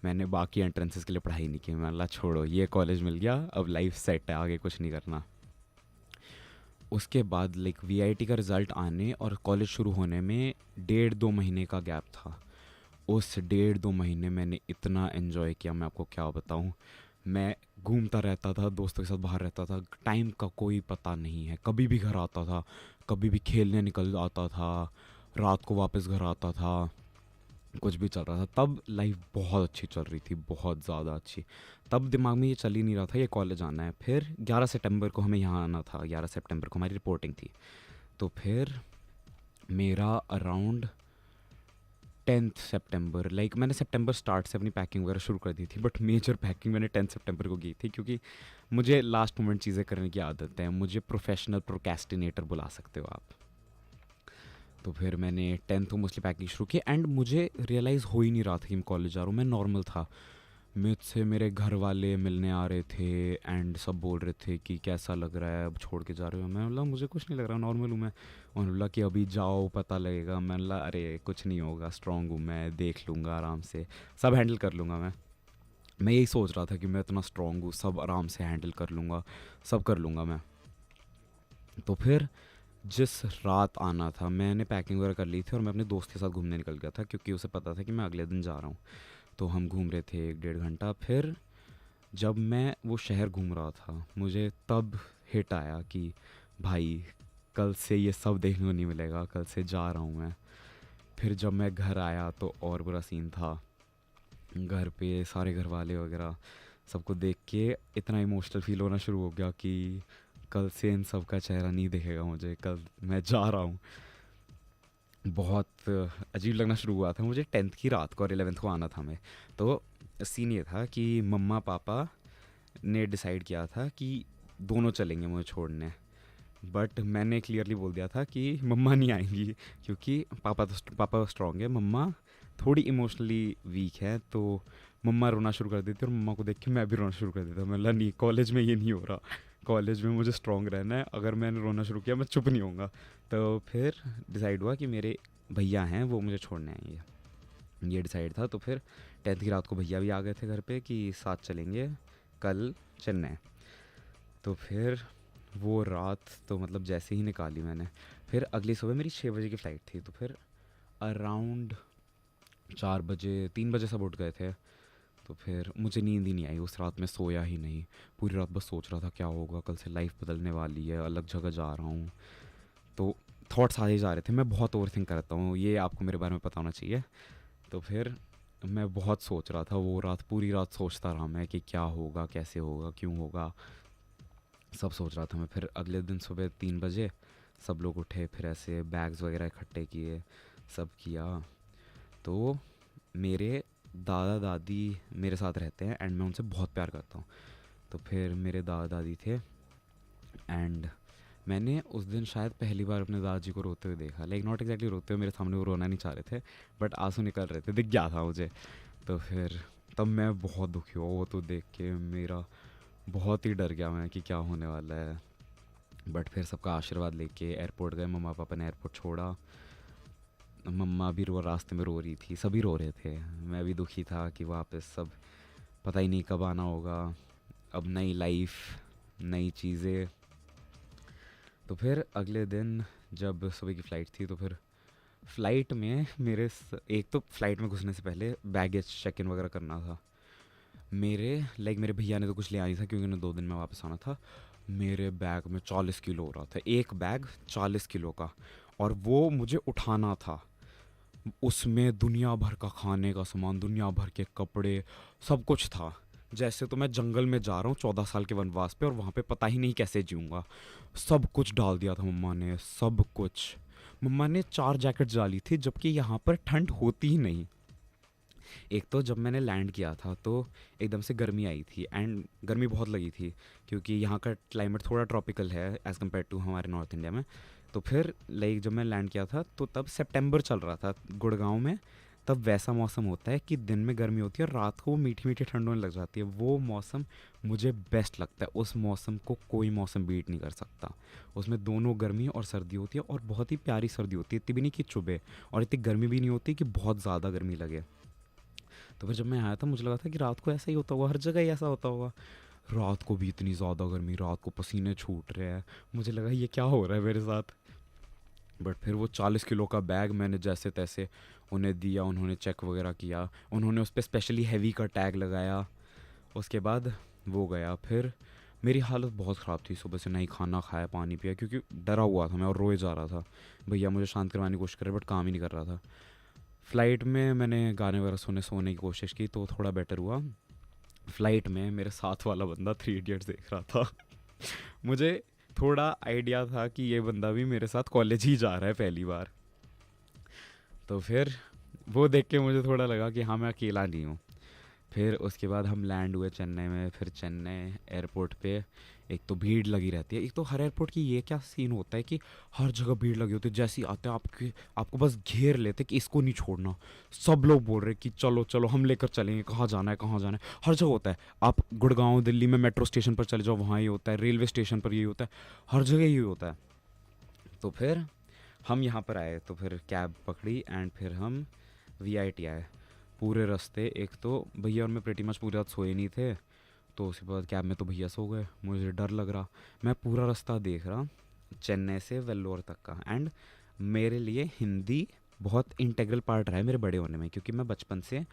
[SPEAKER 8] मैंने बाकी एंट्रेंसेस के लिए पढ़ाई नहीं की। मैंने छोड़ो, ये कॉलेज मिल गया, अब लाइफ सेट है, आगे कुछ नहीं करना। उसके बाद वीआईटी का रिज़ल्ट आने और कॉलेज शुरू होने में 1.5-2 महीने का गैप था। उस 1.5-2 महीने मैंने इतना एंजॉय किया, मैं आपको क्या बताऊँ। मैं घूमता रहता था, दोस्तों के साथ बाहर रहता था, टाइम का कोई पता नहीं है। कभी भी घर आता था, कभी भी खेलने निकल आता था, रात को वापस घर आता था, कुछ भी चल रहा था। तब लाइफ बहुत अच्छी चल रही थी, बहुत ज़्यादा अच्छी। तब दिमाग में ये चल ही नहीं रहा था ये कॉलेज आना है। फिर 11 सितंबर को हमें यहाँ आना था, 11 सितंबर को हमारी रिपोर्टिंग थी। तो फिर मेरा अराउंड 10th सितंबर, मैंने सितंबर स्टार्ट से अपनी पैकिंग वगैरह शुरू कर दी थी, बट मेजर पैकिंग मैंने 10 सितंबर को की थी क्योंकि मुझे लास्ट मोमेंट चीज़ें करने की आदत है। मुझे प्रोफेशनल प्रोक्रेस्टिनेटर बुला सकते हो आप। तो फिर मैंने 10th को मोस्टली पैकिंग शुरू की एंड मुझे रियलाइज़ हो ही नहीं रहा था कि मैं कॉलेज जा रहा हूँ। मैं नॉर्मल था, मुझसे मेरे घर वाले मिलने आ रहे थे एंड सब बोल रहे थे कि कैसा लग रहा है, अब छोड़ के जा रहे हो। मैं बोला मुझे कुछ नहीं लग रहा, नॉर्मल हूँ मैं। उन्होंने बोला कि अभी जाओ पता लगेगा। मैंने बोला अरे कुछ नहीं होगा, स्ट्रॉन्ग हूँ मैं, देख लूँगा आराम से, सब हैंडल कर लूँगा मैं यही सोच रहा था कि मैं इतना स्ट्रॉन्ग हूँ, सब आराम से हैंडल कर लूँगा, सब कर लूँगा मैं। तो फिर जिस रात आना था मैंने पैकिंग वगैरह कर ली थी और मैं अपने दोस्त के साथ घूमने निकल गया था क्योंकि उसे पता था कि मैं अगले दिन जा रहा हूँ। तो हम घूम रहे थे 1-1.5 घंटा। फिर जब मैं वो शहर घूम रहा था मुझे तब हिट आया कि भाई कल से ये सब देखने को नहीं मिलेगा, कल से जा रहा हूँ मैं। फिर जब मैं घर आया तो और बुरा सीन था। घर पे सारे घर वाले वगैरह सबको देख के इतना इमोशनल फील होना शुरू हो गया कि कल से इन सब का चेहरा नहीं दिखेगा मुझे, कल मैं जा रहा हूँ। बहुत अजीब लगना शुरू हुआ था मुझे। 10th की रात को और 11th को आना था मैं। तो सीन ये था कि मम्मा पापा ने डिसाइड किया था कि दोनों चलेंगे मुझे छोड़ने, बट मैंने क्लियरली बोल दिया था कि मम्मा नहीं आएंगी क्योंकि पापा स्ट्रॉन्ग है, मम्मा थोड़ी इमोशनली वीक है। तो मम्मा रोना शुरू कर देती और मम्मा को देख के मैं भी रोना शुरू कर देता। मैं नहीं, कॉलेज में ये नहीं हो रहा, कॉलेज में मुझे स्ट्रॉन्ग रहना है। अगर मैंने रोना शुरू किया मैं चुप नहीं होऊंगा। तो फिर डिसाइड हुआ कि मेरे भैया हैं वो मुझे छोड़ने आएंगे, ये डिसाइड था। तो फिर 10th की रात को भैया भी आ गए थे घर पे कि साथ चलेंगे कल चेन्नई। तो फिर वो रात तो मतलब जैसे ही निकाली मैंने, फिर अगली सुबह मेरी 6 बजे की फ़्लाइट थी। तो फिर अराउंड 4 बजे 3 बजे सब उठ गए थे। तो फिर मुझे नींद ही नहीं आई उस रात, में सोया ही नहीं। पूरी रात बस सोच रहा था क्या होगा, कल से लाइफ बदलने वाली है, अलग जगह जा रहा हूँ। तो थॉट्स आ ही जा रहे थे। मैं बहुत ओवरथिंक करता हूँ, ये आपको मेरे बारे में पता होना चाहिए। तो फिर मैं बहुत सोच रहा था वो रात, पूरी रात सोचता रहा मैं कि क्या होगा, कैसे होगा, क्यों होगा, सब सोच रहा था मैं। फिर अगले दिन सुबह 3 बजे सब लोग उठे, फिर ऐसे बैग्स वगैरह इकट्ठे किए, सब किया। तो मेरे दादा दादी मेरे साथ रहते हैं एंड मैं उनसे बहुत प्यार करता हूँ। तो फिर मेरे दादा दादी थे एंड मैंने उस दिन शायद पहली बार अपने दादाजी को रोते हुए देखा। लाइक नॉट एग्जैक्टली रोते हुए, मेरे सामने वो रोना नहीं चाह रहे थे बट आंसू निकल रहे थे, दिख गया था मुझे। तो फिर तब मैं बहुत दुखी हुआ वो तो देख के, मेरा बहुत ही डर गया मैं कि क्या होने वाला है। बट फिर सबका आशीर्वाद लेके एयरपोर्ट गए, मम्मा पापा ने एयरपोर्ट छोड़ा। मम्मा भी रास्ते में रो रही थी, सभी रो रहे थे, मैं भी दुखी था कि वापस सब पता ही नहीं कब आना होगा, अब नई लाइफ नई चीज़ें। तो फिर अगले दिन जब सुबह की फ़्लाइट थी तो फिर फ़्लाइट में मेरे एक तो फ़्लाइट में घुसने से पहले बैगेज चेक इन वगैरह करना था। मेरे भैया ने तो कुछ ले आया था क्योंकि उन्हें 2 दिन में वापस आना था। मेरे बैग में 40 किलो हो रहा था, एक बैग 40 किलो का, और वो मुझे उठाना था। उसमें दुनिया भर का खाने का सामान, दुनिया भर के कपड़े, सब कुछ था। जैसे तो मैं जंगल में जा रहा हूँ 14 साल के वनवास पे और वहाँ पे पता ही नहीं कैसे जीऊँगा। सब कुछ डाल दिया था मम्मा ने, सब कुछ। मम्मा ने 4 जैकेट डाली थी जबकि यहाँ पर ठंड होती ही नहीं। एक तो जब मैंने लैंड किया था तो एकदम से गर्मी आई थी एंड गर्मी बहुत लगी थी क्योंकि यहाँ का क्लाइमेट थोड़ा ट्रॉपिकल है एज़ कम्पेयर टू हमारे नॉर्थ इंडिया में। तो फिर लाइक जब मैं लैंड किया था तो तब सितंबर चल रहा था गुड़गांव में। तब वैसा मौसम होता है कि दिन में गर्मी होती है और रात को मीठी मीठी ठंड होने लग जाती है। वो मौसम मुझे बेस्ट लगता है, उस मौसम को कोई मौसम बीट नहीं कर सकता। उसमें दोनों गर्मी और सर्दी होती है और बहुत ही प्यारी सर्दी होती है, इतनी भी नहीं कि चुभे और इतनी गर्मी भी नहीं होती कि बहुत ज़्यादा गर्मी लगे। तो फिर जब मैं आया था मुझे लगा था कि रात को ऐसा ही होता होगा, हर जगह ही ऐसा होता होगा। रात को भी इतनी ज़्यादा गर्मी, रात को पसीने छूट रहे हैं, मुझे लगा ये क्या हो रहा है मेरे साथ। बट फिर वो 40 किलो का बैग मैंने जैसे तैसे उन्हें दिया, उन्होंने चेक वगैरह किया, उन्होंने उस पर स्पेशली हैवी का टैग लगाया। उसके बाद वो गया। फिर मेरी हालत बहुत ख़राब थी, सुबह से नहीं खाना खाया पानी पिया क्योंकि डरा हुआ था मैं और रोए जा रहा था। भैया मुझे शांत करवाने की कोशिश कर रहे बट काम ही नहीं कर रहा था। फ़्लाइट में मैंने गाने वगैरह सोने की कोशिश की तो थोड़ा बेटर हुआ। फ़्लाइट में मेरे साथ वाला बंदा 3 इडियट्स देख रहा था। मुझे थोड़ा आइडिया था कि ये बंदा भी मेरे साथ कॉलेज ही जा रहा है पहली बार। तो फिर वो देख के मुझे थोड़ा लगा कि हाँ मैं अकेला नहीं हूँ। फिर उसके बाद हम लैंड हुए चेन्नई में। फिर चेन्नई एयरपोर्ट पे एक तो भीड़ लगी रहती है। एक तो हर एयरपोर्ट की ये क्या सीन होता है कि हर जगह भीड़ लगी होती है, जैसे ही आते हैं आपको बस घेर लेते कि इसको नहीं छोड़ना। सब लोग बोल रहे कि चलो चलो हम लेकर चलेंगे, कहाँ जाना है कहाँ जाना है। हर जगह होता है, आप गुड़गांव दिल्ली में मेट्रो स्टेशन पर चले जाओ वहाँ ये होता है, रेलवे स्टेशन पर ये होता है, हर जगह ये होता है। तो फिर हम यहाँ पर आए तो फिर कैब पकड़ी एंड फिर हम VIT आए। पूरे रास्ते एक तो भैया और मैं प्रेटी मच पूरी रात सोए नहीं थे, तो उसके बाद कैब में तो भैया सो गए। मुझे डर लग रहा, मैं पूरा रास्ता देख रहा चेन्नई से वेल्लोर तक का। एंड मेरे लिए हिंदी बहुत इंटेग्रल पार्ट रहा है मेरे बड़े होने में क्योंकि मैं बचपन से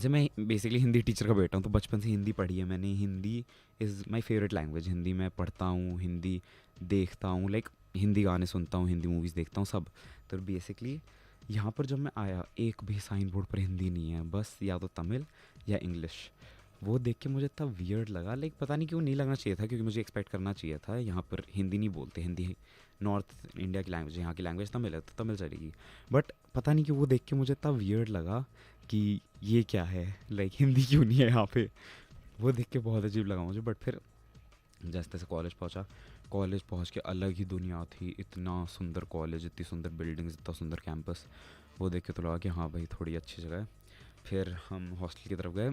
[SPEAKER 8] मैं बेसिकली हिंदी टीचर का बेटा हूँ, तो बचपन से हिंदी पढ़ी है मैंने। Hindi is my favourite language. Hindi मैं पढ़ता हूँ, हिंदी देखता हूँ, लाइक हिंदी गाने सुनता हूँ, हिंदी मूवीज़ देखता हूँ सब। तो बेसिकली यहाँ पर जब मैं आया एक भी साइन बोर्ड पर हिंदी नहीं है, बस या तो तमिल या इंग्लिश। वो देख के मुझे इतना वियर्ड लगा, लाइक पता नहीं क्यों नहीं लगना चाहिए था क्योंकि मुझे एक्सपेक्ट करना चाहिए था यहाँ पर हिंदी नहीं बोलते। हिंदी नॉर्थ इंडिया की लैंग्वेज, यहाँ की लैंग्वेज तमिल है तो तमिल चलेगी। बट पता नहीं क्यों वो देख के मुझे इतना वियर्ड लगा कि ये क्या है, लाइक हिंदी क्यों नहीं है यहाँ पे। वो देख के बहुत अजीब लगा मुझे। बट फिर जैसे तैसे कॉलेज पहुँचा। कॉलेज पहुँच के अलग ही दुनिया थी, इतना सुंदर कॉलेज, इतनी सुंदर बिल्डिंग्स, इतना सुंदर कैंपस। वो देख के तो लगा कि हाँ भाई थोड़ी अच्छी जगह है। फिर हम हॉस्टल की तरफ गए।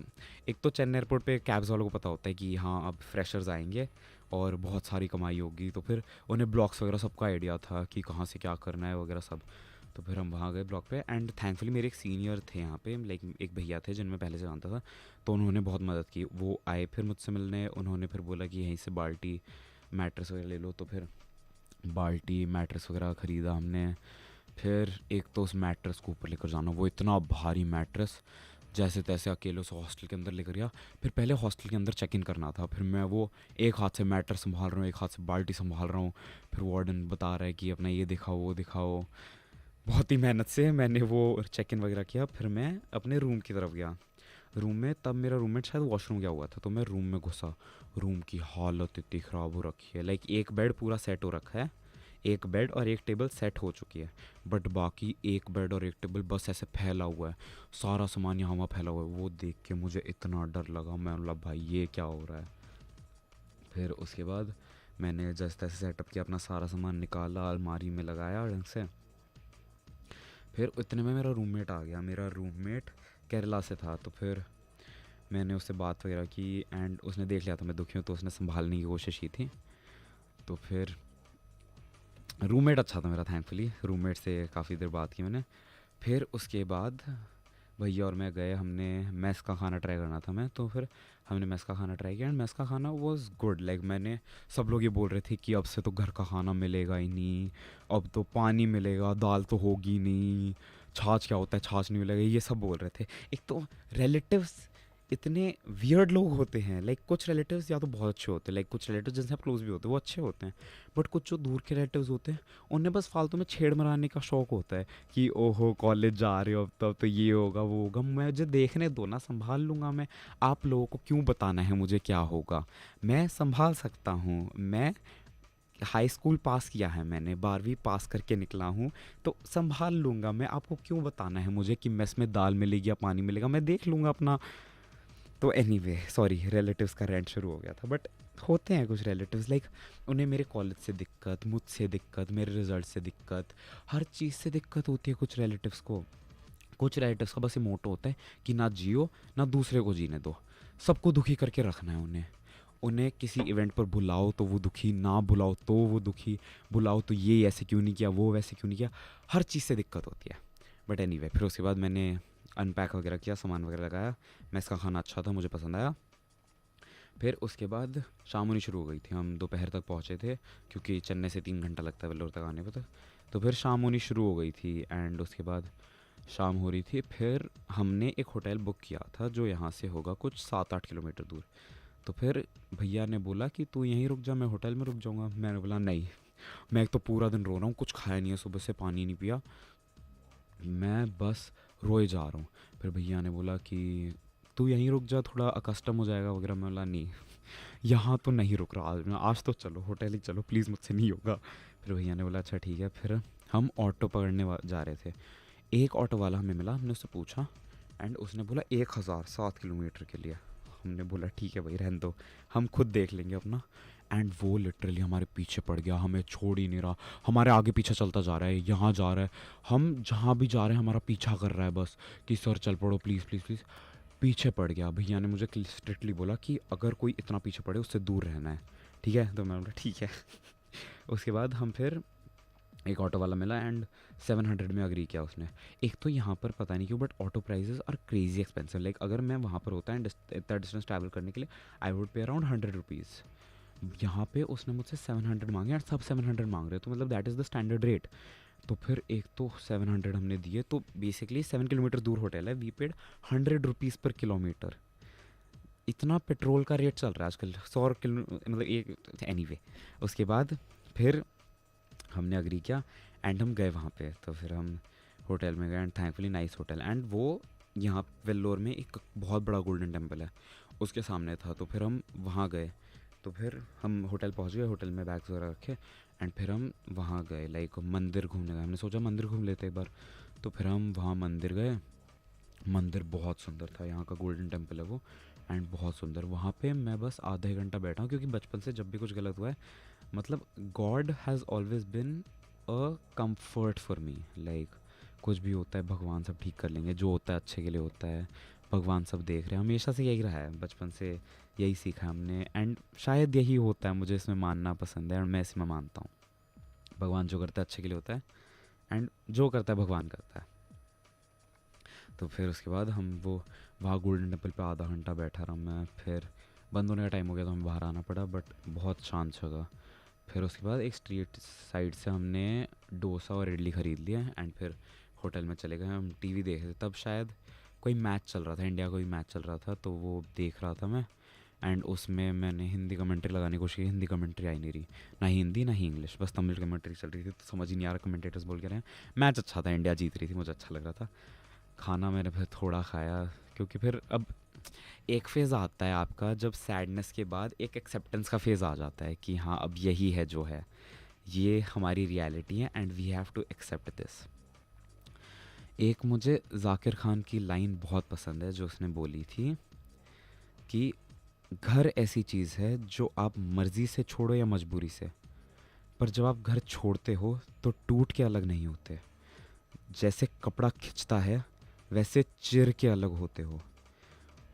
[SPEAKER 8] एक तो चेन्नई एयरपोर्ट पे कैब्स वालों को पता होता है कि हाँ अब फ्रेशर्स आएंगे और बहुत सारी कमाई होगी, तो फिर उन्हें ब्लॉक्स वगैरह सबका आइडिया था कि कहाँ से क्या करना है वगैरह सब। तो फिर हम वहाँ गए ब्लॉक पे एंड थैंकफुली मेरे एक सीनियर थे यहाँ पे, लाइक एक भैया थे जिनमें पहले से जानता था, तो उन्होंने बहुत मदद की। वो आए फिर मुझसे मिलने, उन्होंने फिर बोला कि यहीं से बाल्टी मैट्रेस वगैरह ले लो। तो फिर बाल्टी मैट्रेस वगैरह ख़रीदा हमने। फिर एक तो उस मैट्रेस को ऊपर लेकर जाना, वो इतना भारी मैट्रेस, जैसे तैसे अकेले उस हॉस्टल के अंदर लेकर गया। फिर पहले हॉस्टल के अंदर चेक इन करना था, फिर मैं वो एक हाथ से मैट्रेस संभाल रहा हूँ, एक हाथ से बाल्टी संभाल रहा हूँ। फिर वार्डन बता रहा है कि अपना ये दिखाओ वो दिखाओ। बहुत ही मेहनत से मैंने वो चेक इन वगैरह किया। फिर मैं अपने रूम की तरफ गया। रूम में तब मेरा रूममेट शायद वॉशरूम गया हुआ था, तो मैं रूम में घुसा। रूम की हालत इतनी ख़राब हो रखी है, लाइक एक बेड पूरा सेट हो रखा है, एक बेड और एक टेबल सेट हो चुकी है, बट बाकी एक बेड और एक टेबल बस ऐसे फैला हुआ है, सारा सामान यहाँ वहाँ फैला हुआ है। वो देख के मुझे इतना डर लगा, मैं बोला भाई ये क्या हो रहा है। फिर उसके बाद मैंने जैसे तैसे सेटअप किया, अपना सारा सामान निकाला, अलमारी में लगाया ढंग से। फिर इतने में मेरा रूममेट आ गया। मेरा रूममेट केरला से था, तो फिर मैंने उससे बात वगैरह की एंड उसने देख लिया था मैं दुखी हूँ, तो उसने संभालने की कोशिश की थी। तो फिर रूममेट अच्छा था मेरा, थैंकफुली रूममेट से काफ़ी देर बात की मैंने। फिर उसके बाद भैया और मैं गए, हमने मेस का खाना ट्राई करना था मैं, तो फिर हमने मेस का खाना ट्राई किया एंड मेस का खाना वाज गुड। लाइक मैंने, सब लोग ये बोल रहे थे कि अब से तो घर का खाना मिलेगा ही नहीं, अब तो पानी मिलेगा, दाल तो होगी नहीं, छाछ क्या होता है, छाछ नहीं मिलेगा, ये सब बोल रहे थे। एक तो रिलेटिव्स इतने वियर्ड लोग होते हैं, लाइक कुछ रिलेटिव्स या तो बहुत अच्छे होते हैं, लाइक कुछ रिलेटिव्स जिनसे आप क्लोज भी होते हैं वो अच्छे होते हैं, बट कुछ जो दूर के रिलेटिव्स होते हैं उन्हें बस फालतू में छेड़ मराने का शौक होता है कि ओहो कॉलेज जा रहे हो, अब तब तो ये होगा वो होगा। मुझे देखने दो ना, संभाल लूँगा मैं, आप लोगों को क्यों बताना है मुझे क्या होगा, मैं संभाल सकता हूँ। मैं हाई स्कूल पास किया है मैंने, 12वीं पास करके निकला हूँ, तो संभाल लूँगा मैं, आपको क्यों बताना है मुझे कि मेस में दाल मिलेगी या पानी मिलेगा, मैं देख लूँगा अपना। तो एनीवे सॉरी, रिलेटिव्स का रेंट शुरू हो गया था। बट होते हैं कुछ रिलेटिव्स, लाइक उन्हें मेरे कॉलेज से दिक्कत, मुझसे दिक्कत, मेरे रिजल्ट से दिक्कत, हर चीज़ से दिक्कत होती है कुछ रिलेटिव्स को। कुछ रिलेटिव्स का बस ये मोटो होता है कि ना जियो ना दूसरे को जीने दो, सबको दुखी करके रखना है उन्हें। उन्हें किसी इवेंट पर बुलाओ तो वो दुखी, ना बुलाओ तो वो दुखी, बुलाओ तो ये ऐसे क्यों नहीं किया, वो वैसे क्यों नहीं किया, हर चीज़ से दिक्कत होती है। बट एनीवे फिर उसके बाद मैंने अनपैक वगैरह किया, सामान वगैरह लगाया, मेस का खाना अच्छा था, मुझे पसंद आया। फिर उसके बाद शाम होनी शुरू हो गई थी, हम दोपहर तक पहुँचे थे क्योंकि चेन्नई से 3 घंटा लगता है वेल्लोर तक आने पर। तो फिर शाम होनी शुरू हो गई थी एंड उसके बाद शाम हो रही थी। फिर हमने एक होटल बुक किया था जो यहाँ से होगा कुछ 7-8 किलोमीटर दूर। तो फिर भैया ने बोला कि तू यहीं रुक जा, मैं होटल में रुक जाऊँगा। मैंने बोला नहीं, मैं एक तो पूरा दिन रो रहा हूँ, कुछ खाया नहीं है, सुबह से पानी नहीं पिया, मैं बस रोए जा रहा हूँ। फिर भैया ने बोला कि तू यहीं रुक जा, थोड़ा अकस्टम हो जाएगा वगैरह। मैं बोला नहीं, यहाँ तो नहीं रुक रहा आज तो चलो होटल ही चलो प्लीज़, मुझसे नहीं होगा। फिर भैया ने बोला अच्छा ठीक है। फिर हम ऑटो पकड़ने जा रहे थे, एक ऑटो वाला हमें मिला, हमने उससे पूछा एंड उसने बोला 1000 7 किलोमीटर के लिए। हमने बोला ठीक है भाई रहने दो, हम खुद देख लेंगे अपना। एंड वो लिटरली हमारे पीछे पड़ गया, हमें छोड़ ही नहीं रहा, हमारे आगे पीछे चलता जा रहा है, यहाँ जा रहा है, हम जहाँ भी जा रहे हैं हमारा पीछा कर रहा है बस कि सर चल पड़ो प्लीज़ प्लीज़ प्लीज़। पीछे पड़ गया। भैया ने मुझे स्ट्रिक्टली बोला कि अगर कोई इतना पीछे पड़े उससे दूर रहना है, ठीक है। तो मैं बोला ठीक है। उसके बाद हम फिर एक ऑटो वाला मिला एंड 700 में अग्री किया उसने। एक तो यहाँ पर पता नहीं क्यों but auto prices are crazy expensive. Like अगर मैं वहाँ पर होता एंड इतना डिस्टेंस ट्रैवल करने के लिए आई वुड पे अराउंड 100 रुपीज़। यहाँ पे उसने मुझसे 700 मांगे एंड सब 700 मांग रहे, तो मतलब that is the standard rate. तो फिर एक तो 700 हमने दिए, तो बेसिकली 7 किलोमीटर दूर होटल है, वी पेड 100 रुपीज़ पर किलोमीटर। इतना पेट्रोल का रेट चल रहा है आजकल, 100 किलो मतलब एक एनीवे। उसके बाद फिर हमने अग्री किया एंड हम गए वहाँ पे। तो फिर हम होटल में गए and thankfully nice hotel, and वो यहाँ वेल्लोर में एक बहुत बड़ा गोल्डन टेम्पल है उसके सामने था। तो फिर हम वहाँ गए, तो फिर हम होटल पहुँच गए, होटल में बैग्स वगैरह रखे एंड फिर हम वहाँ गए लाइक मंदिर घूमने गए। हमने सोचा मंदिर घूम लेते एक बार, तो फिर हम वहाँ मंदिर गए। मंदिर बहुत सुंदर था, यहाँ का गोल्डन टेम्पल है वो एंड बहुत सुंदर। वहाँ पे मैं बस आधा एक घंटा बैठा हूँ क्योंकि बचपन से जब भी कुछ गलत हुआ है, मतलब God has always been a comfort for me. Like कुछ भी होता है भगवान सब ठीक कर लेंगे, जो होता है अच्छे के लिए होता है, भगवान सब देख रहे हैं। हमेशा से यही रहा है, बचपन से यही सीखा हमने एंड शायद यही होता है, मुझे इसमें मानना पसंद है और मैं इसमें मानता हूँ। भगवान जो करता है अच्छे के लिए होता है एंड जो करता है भगवान करता है। तो फिर उसके बाद हम वो वहाँ गोल्डन टेम्पल पे आधा घंटा बैठा रहा मैं। फिर बंद होने का टाइम हो गया तो हमें बाहर आना पड़ा, बट बहुत शांत जगह। फिर उसके बाद एक स्ट्रीट साइड से हमने डोसा और इडली ख़रीद लिया एंड फिर होटल में चले गए। हम टीवी देख रहे थे, तब शायद कोई मैच चल रहा था, इंडिया का कोई मैच चल रहा था, तो वो देख रहा था मैं एंड उसमें मैंने हिंदी कमेंट्री लगाने की कोशिश की। हिंदी कमेंट्री आई नहीं रही, ना हिंदी ना ही इंग्लिश, बस तमिल कमेंट्री चल रही थी, तो समझ ही नहीं आ रहा कमेंटेटर्स बोल के रहे हैं। मैच अच्छा था, इंडिया जीत रही थी, मुझे अच्छा लग रहा था। खाना मैंने फिर थोड़ा खाया क्योंकि फिर अब एक फ़ेज़ आता है आपका जब सैडनेस के बाद एक एक्सेप्टेंस का फ़ेज़ आ जाता है कि हाँ अब यही है जो है, ये हमारी रियलिटी है and we have to accept this. एक मुझे जाकिर खान की लाइन बहुत पसंद है जो उसने बोली थी कि घर ऐसी चीज़ है जो आप मर्ज़ी से छोड़ो या मजबूरी से, पर जब आप घर छोड़ते हो तो टूट के अलग नहीं होते। जैसे कपड़ा खिंचता है वैसे चिर के अलग होते हो।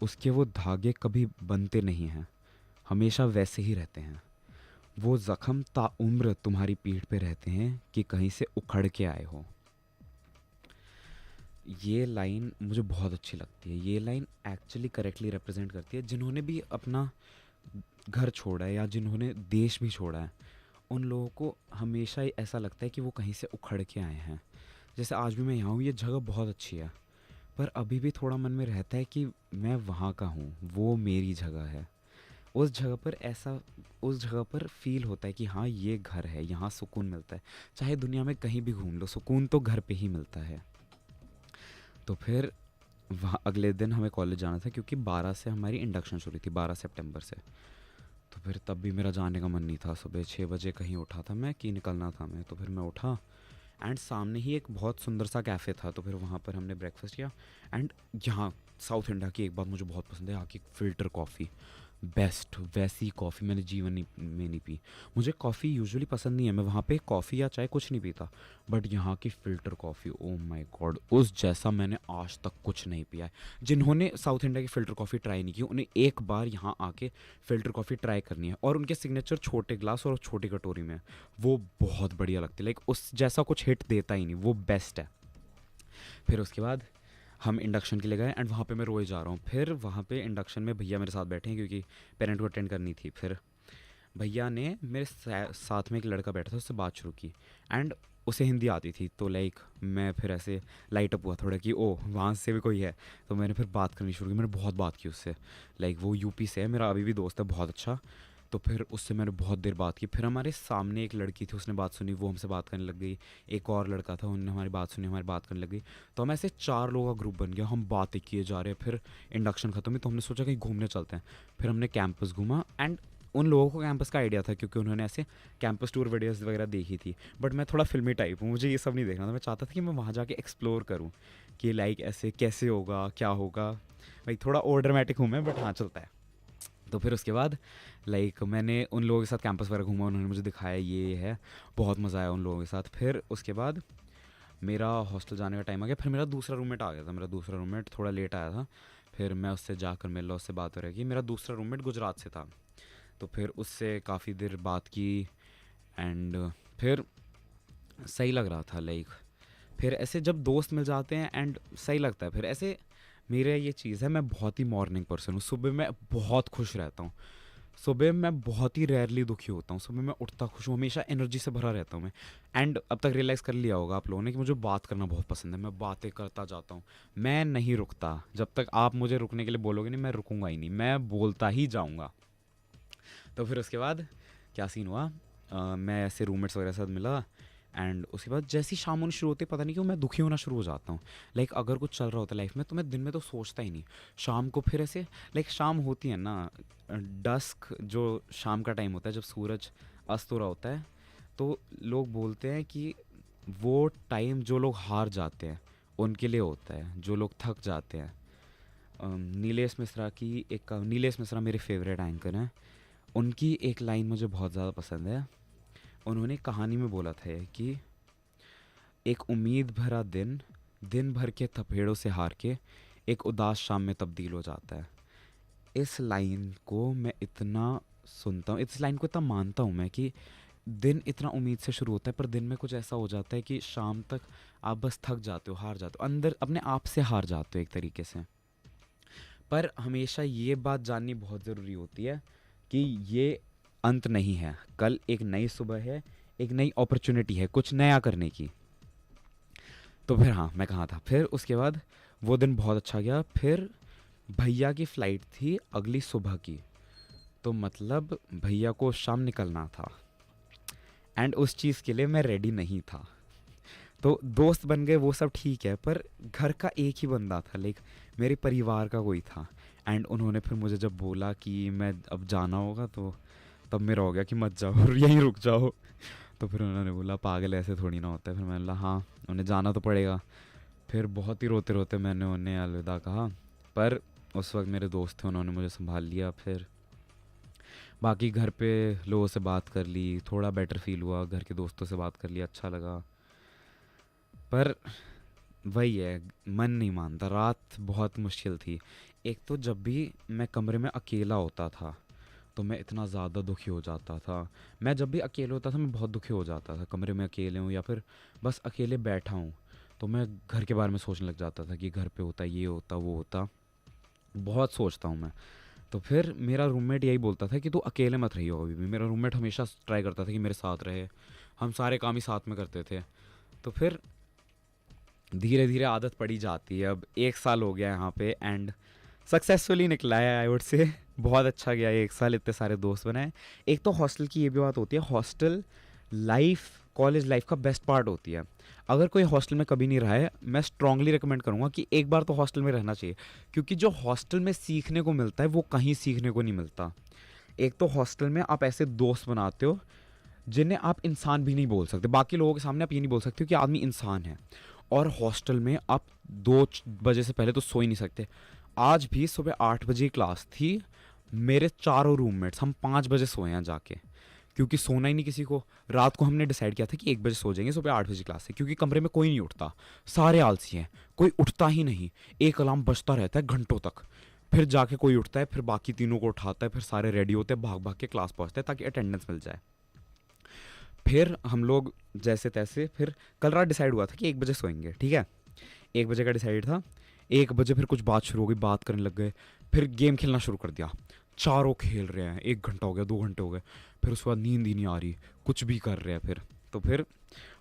[SPEAKER 8] उसके वो धागे कभी बनते नहीं हैं, हमेशा वैसे ही रहते हैं। वो ज़ख्म ताउम्र तुम्हारी पीठ पे रहते हैं कि कहीं से उखड़ के आए हो। ये लाइन मुझे बहुत अच्छी लगती है। ये लाइन एक्चुअली करेक्टली रिप्रेजेंट करती है जिन्होंने भी अपना घर छोड़ा है या जिन्होंने देश भी छोड़ा है, उन लोगों को हमेशा ही ऐसा लगता है कि वो कहीं से उखड़ के आए हैं। जैसे आज भी मैं यहाँ हूँ, ये जगह बहुत अच्छी है, पर अभी भी थोड़ा मन में रहता है कि मैं वहाँ का हूँ, वो मेरी जगह है। उस जगह पर फील होता है कि हाँ ये घर है, यहाँ सुकून मिलता है। चाहे दुनिया में कहीं भी घूम लो, सुकून तो घर पे ही मिलता है। तो फिर वहाँ अगले दिन हमें कॉलेज जाना था क्योंकि 12 से हमारी इंडक्शन शुरू थी, 12 सितंबर से। तो फिर तब भी मेरा जाने का मन नहीं था। सुबह 6 बजे कहीं उठा था मैं कि निकलना था मैं। तो फिर मैं उठा एंड सामने ही एक बहुत सुंदर सा कैफ़े था, तो फिर वहाँ पर हमने ब्रेकफास्ट किया। एंड यहाँ साउथ इंडिया की एक बात मुझे बहुत पसंद है, यहाँ की फ़िल्टर कॉफ़ी बेस्ट। वैसी कॉफ़ी मैंने जीवन में नहीं पी। मुझे कॉफ़ी यूजुअली पसंद नहीं है, मैं वहाँ पे कॉफ़ी या चाय कुछ नहीं पीता, बट यहाँ की filter coffee, oh my God, उस जैसा मैंने आज तक कुछ नहीं पिया है। जिन्होंने साउथ इंडिया की फ़िल्टर कॉफ़ी ट्राई नहीं की, उन्हें एक बार यहाँ आके फ़िल्टर कॉफ़ी ट्राई करनी है। और उनके सिग्नेचर छोटे ग्लास और छोटी कटोरी में, वो बहुत बढ़िया लगती है। लाइक उस जैसा कुछ हिट देता ही नहीं, वो बेस्ट है। फिर उसके बाद हम इंडक्शन के लिए गए एंड वहाँ पे मैं रोए जा रहा हूँ। फिर वहाँ पे इंडक्शन में भैया मेरे साथ बैठे हैं क्योंकि पेरेंट को अटेंड करनी थी। फिर भैया ने मेरे साथ में एक लड़का बैठा था, उससे बात शुरू की एंड उसे हिंदी आती थी। तो लाइक मैं फिर ऐसे लाइट अप हुआ थोड़ा कि ओ वहाँ से भी कोई है। तो मैंने फिर बात करनी शुरू की, मैंने बहुत बात की उससे। लाइक वो यूपी से है, मेरा अभी भी दोस्त है बहुत अच्छा। तो फिर उससे मैंने बहुत देर बात की। फिर हमारे सामने एक लड़की थी, उसने बात सुनी, वो हमसे बात करने लग गई। एक और लड़का था, उन्होंने हमारी बात सुनी, हमारी बात करने लग गई। तो हम ऐसे 4 लोगों का ग्रुप बन गया, हम बातें किए जा रहे हैं। फिर इंडक्शन ख़त्म हुई तो हमने सोचा कहीं घूमने चलते हैं। फिर हमने कैंपस घूमा एंड उन लोगों को कैंपस का आइडिया था क्योंकि उन्होंने ऐसे कैंपस टूर वीडियोस वगैरह देखी थी। बट मैं थोड़ा फिल्मी टाइप हूँ, मुझे ये सब नहीं देखना था। मैं चाहता था कि मैं वहाँ जाके एक्सप्लोर करूँ कि लाइक ऐसे कैसे होगा, क्या होगा। भाई थोड़ा ओवर ड्रामेटिक हूँ मैं, बट हाँ चलता है। तो फिर उसके बाद लाइक मैंने उन लोगों के साथ कैंपस वगैरह घूमा, उन्होंने मुझे दिखाया ये है, बहुत मज़ा आया उन लोगों के साथ। फिर उसके बाद मेरा हॉस्टल जाने का टाइम आ गया। फिर मेरा दूसरा रूममेट आ गया था, मेरा दूसरा रूममेट थोड़ा लेट आया था। फिर मैं उससे जाकर मिला, उससे बात हो रही कि मेरा दूसरा रूममेट गुजरात से था। तो फिर उससे काफ़ी देर बात की एंड फिर सही लग रहा था। लाइक फिर ऐसे जब दोस्त मिल जाते हैं एंड सही लगता है। फिर ऐसे मेरा ये चीज़ है, मैं बहुत ही मॉर्निंग पर्सन हूँ। सुबह मैं बहुत खुश रहता हूँ, सुबह मैं बहुत ही रेयरली दुखी होता हूँ। सुबह मैं उठता खुश हूँ, हमेशा एनर्जी से भरा रहता हूँ मैं। एंड अब तक रियलाइज़ कर लिया होगा आप लोगों ने कि मुझे बात करना बहुत पसंद है। मैं बातें करता जाता हूँ, मैं नहीं रुकता। जब तक आप मुझे रुकने के लिए बोलोगे नहीं, मैं रुकूंगा ही नहीं, मैं बोलता ही जाऊँगा। तो फिर उसके बाद क्या सीन हुआ, मैं ऐसे रूममेट्स वगैरह साथ मिला एंड उसके बाद जैसी शाम होनी शुरू होती है, पता नहीं क्यों मैं दुखी होना शुरू हो जाता हूँ। लाइक अगर कुछ चल रहा होता है लाइफ में तो मैं दिन में तो सोचता ही नहीं, शाम को फिर ऐसे लाइक शाम होती है ना, डस्क जो शाम का टाइम होता है जब सूरज अस्त हो रहा होता है, तो लोग बोलते हैं कि वो टाइम जो लोग हार जाते हैं उनके लिए होता है, जो लोग थक जाते हैं। नीलेश मिश्रा मेरे फेवरेट एंकर हैं। उनकी एक लाइन मुझे बहुत ज़्यादा पसंद है। उन्होंने कहानी में बोला था कि एक उम्मीद भरा दिन भर के थपेड़ों से हार के एक उदास शाम में तब्दील हो जाता है। इस लाइन को मैं इतना सुनता हूँ, इस लाइन को इतना मानता हूँ मैं कि दिन इतना उम्मीद से शुरू होता है पर दिन में कुछ ऐसा हो जाता है कि शाम तक आप बस थक जाते हो, हार जाते हो, अंदर अपने आप से हार जाते हो एक तरीके से। पर हमेशा ये बात जाननी बहुत ज़रूरी होती है कि ये अंत नहीं है, कल एक नई सुबह है, एक नई अपॉर्चुनिटी है कुछ नया करने की। तो फिर हाँ, मैं कहाँ था, फिर उसके बाद वो दिन बहुत अच्छा गया। फिर भैया की फ़्लाइट थी अगली सुबह की, तो मतलब भैया को शाम निकलना था एंड उस चीज़ के लिए मैं रेडी नहीं था। तो दोस्त बन गए वो सब ठीक है, पर घर का एक ही बंदा था, लाइक मेरे परिवार का कोई था। एंड उन्होंने फिर मुझे जब बोला कि मैं अब जाना होगा तो तब मेरा हो गया कि मत जाओ, यहीं रुक जाओ। तो फिर उन्होंने बोला पागल ऐसे थोड़ी ना होता है। फिर मैंने बोला हाँ उन्हें जाना तो पड़ेगा। फिर बहुत ही रोते रोते मैंने उन्हें अलविदा कहा, पर उस वक्त मेरे दोस्त थे, उन्होंने मुझे संभाल लिया। फिर बाकी घर पे लोगों से बात कर ली, थोड़ा बेटर फील हुआ, घर के दोस्तों से बात कर लिया, अच्छा लगा। पर वही है, मन नहीं मानता। रात बहुत मुश्किल थी। एक तो जब भी मैं कमरे में अकेला होता था तो मैं इतना ज़्यादा दुखी हो जाता था। मैं जब भी अकेले होता था मैं बहुत दुखी हो जाता था। कमरे में अकेले हूँ या फिर बस अकेले बैठा हूँ तो मैं घर के बारे में सोचने लग जाता था कि घर पे होता, ये होता, वो होता। बहुत सोचता हूँ मैं। तो फिर मेरा रूममेट यही बोलता था कि तू अकेले मत रहियो अभी भी। मेरा रूममेट हमेशा ट्राई करता था कि मेरे साथ रहे, हम सारे काम ही साथ में करते थे। तो फिर धीरे धीरे आदत पड़ी जाती है। अब 1 साल हो गया यहाँ पे एंड सक्सेसफुली निकला है, आई वुड से। बहुत अच्छा गया 1 साल, इतने सारे दोस्त बनाए। एक तो हॉस्टल की ये भी बात होती है, हॉस्टल लाइफ कॉलेज लाइफ का बेस्ट पार्ट होती है। अगर कोई हॉस्टल में कभी नहीं रहा है, मैं स्ट्रांगली रिकमेंड करूँगा कि एक बार तो हॉस्टल में रहना चाहिए, क्योंकि जो हॉस्टल में सीखने को मिलता है वो कहीं सीखने को नहीं मिलता। एक तो हॉस्टल में आप ऐसे दोस्त बनाते हो जिन्हें आप इंसान भी नहीं बोल सकते। बाकी लोगों के सामने आप ये नहीं बोल सकते हो कि आदमी इंसान है। और हॉस्टल में आप 2 बजे से पहले तो सो ही नहीं सकते। आज भी सुबह 8 बजे क्लास थी, मेरे चारों रूममेट्स हम 5 बजे सोए हैं जाके, क्योंकि सोना ही नहीं किसी को। रात को हमने डिसाइड किया था कि 1 बजे सो जाएंगे, सुबह 8 बजे क्लास है, क्योंकि कमरे में कोई नहीं उठता, सारे आलसी हैं, कोई उठता ही नहीं। एक अलार्म बजता रहता है घंटों तक, फिर जाके कोई उठता है, फिर बाकी तीनों को उठाता है, फिर सारे रेडी होते हैं, भाग भाग के क्लास पहुँचते हैं ताकि अटेंडेंस मिल जाए। फिर हम लोग जैसे तैसे, फिर कल रात डिसाइड हुआ था कि 1 बजे सोएंगे, ठीक है। 1 बजे का डिसाइड था। 1 बजे फिर कुछ बात शुरू हो गई, बात करने लग गए, फिर गेम खेलना शुरू कर दिया। चारों खेल रहे हैं, 1 घंटा हो गया, 2 घंटे हो गए, फिर उसके बाद नींद ही नहीं आ रही, कुछ भी कर रहे हैं। फिर तो फिर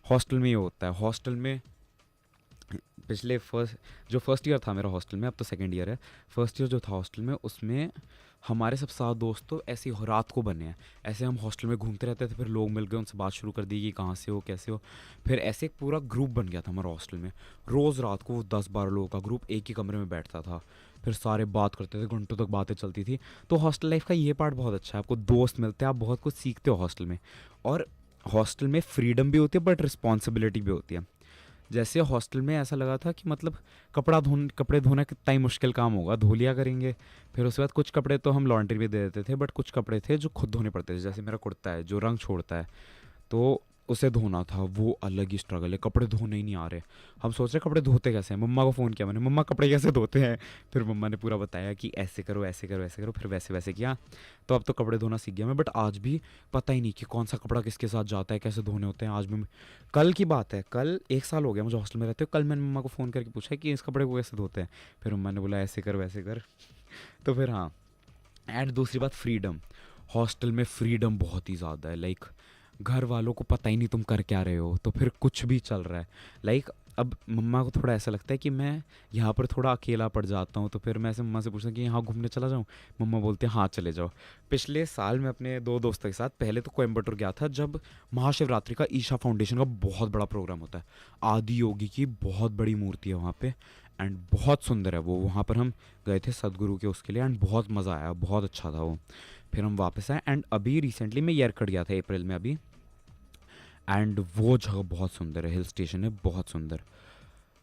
[SPEAKER 8] हॉस्टल में ये होता है। हॉस्टल में पिछले फर्स्ट ईयर था मेरा हॉस्टल में, अब तो सेकंड ईयर है। फर्स्ट ईयर जो था हॉस्टल में, उसमें हमारे सब 7 दोस्त तो ऐसे ही रात को बने हैं। ऐसे हम हॉस्टल में घूमते रहते थे, फिर लोग मिल गए, उनसे बात शुरू कर दी कि कहाँ से हो, कैसे हो। फिर ऐसे एक पूरा ग्रुप बन गया था हमारा हॉस्टल में। रोज़ रात को 10-12 लोगों का ग्रुप एक ही कमरे में बैठता था, फिर सारे बात करते थे, घंटों तक बातें चलती थी। तो हॉस्टल लाइफ का ये पार्ट बहुत अच्छा है, आपको दोस्त मिलते हैं, आप बहुत कुछ सीखते हो हॉस्टल में। और हॉस्टल में फ्रीडम भी होती है बट रिस्पॉन्सिबिलिटी भी होती है। जैसे हॉस्टल में ऐसा लगा था कि मतलब कपड़े धोना कितना ही मुश्किल काम होगा, धो लिया करेंगे। फिर उसके बाद कुछ कपड़े तो हम लॉन्ड्री में दे देते थे, बट कुछ कपड़े थे जो खुद धोने पड़ते थे। जैसे मेरा कुर्ता है जो रंग छोड़ता है, तो उसे धोना था, वो अलग ही स्ट्रगल है। कपड़े धोने ही नहीं आ रहे, हम सोच रहे कपड़े धोते कैसे हैं। मम्मा को फ़ोन किया मैंने, मम्मा कपड़े कैसे धोते हैं। फिर मम्मा ने पूरा बताया कि ऐसे करो, ऐसे करो, ऐसे करो, फिर वैसे वैसे किया, तो अब तो कपड़े धोना सीख गया मैं। बट आज भी पता ही नहीं कि कौन सा कपड़ा किसके साथ जाता है, कैसे धोने होते हैं। आज भी कल की बात है, कल 1 साल हो गया मुझे हॉस्टल में रहते हुए। कल मैंने मम्मा को फ़ोन करके पूछा कि इस कपड़े को कैसे धोते हैं। फिर मम्मा ने बोला ऐसे कर, वैसे कर। तो फिर हाँ। एंड दूसरी बात, फ्रीडम। हॉस्टल में फ्रीडम बहुत ही ज़्यादा है। लाइक घर वालों को पता ही नहीं तुम कर क्या रहे हो, तो फिर कुछ भी चल रहा है। लाइक अब मम्मा को थोड़ा ऐसा लगता है कि मैं यहाँ पर थोड़ा अकेला पड़ जाता हूँ, तो फिर मैं ऐसे मम्मा से पूछता हूँ कि यहाँ घूमने चला जाऊँ। मम्मा बोलते हैं हाँ चले जाओ। पिछले साल मैं अपने 2 दोस्तों के साथ पहले तो कोयम्बटूर गया था, जब महाशिवरात्रि का ईशा फाउंडेशन का बहुत बड़ा प्रोग्राम होता है। आदि योगी की बहुत बड़ी मूर्ति है वहाँ पे एंड बहुत सुंदर है वो। वहाँ पर हम गए थे सदगुरु के उसके लिए एंड बहुत मज़ा आया, बहुत अच्छा था वो। फिर हम वापस आए एंड अभी रिसेंटली मैं येरकट गया था अप्रैल में अभी, एंड वो जगह बहुत सुंदर है, हिल स्टेशन है, बहुत सुंदर।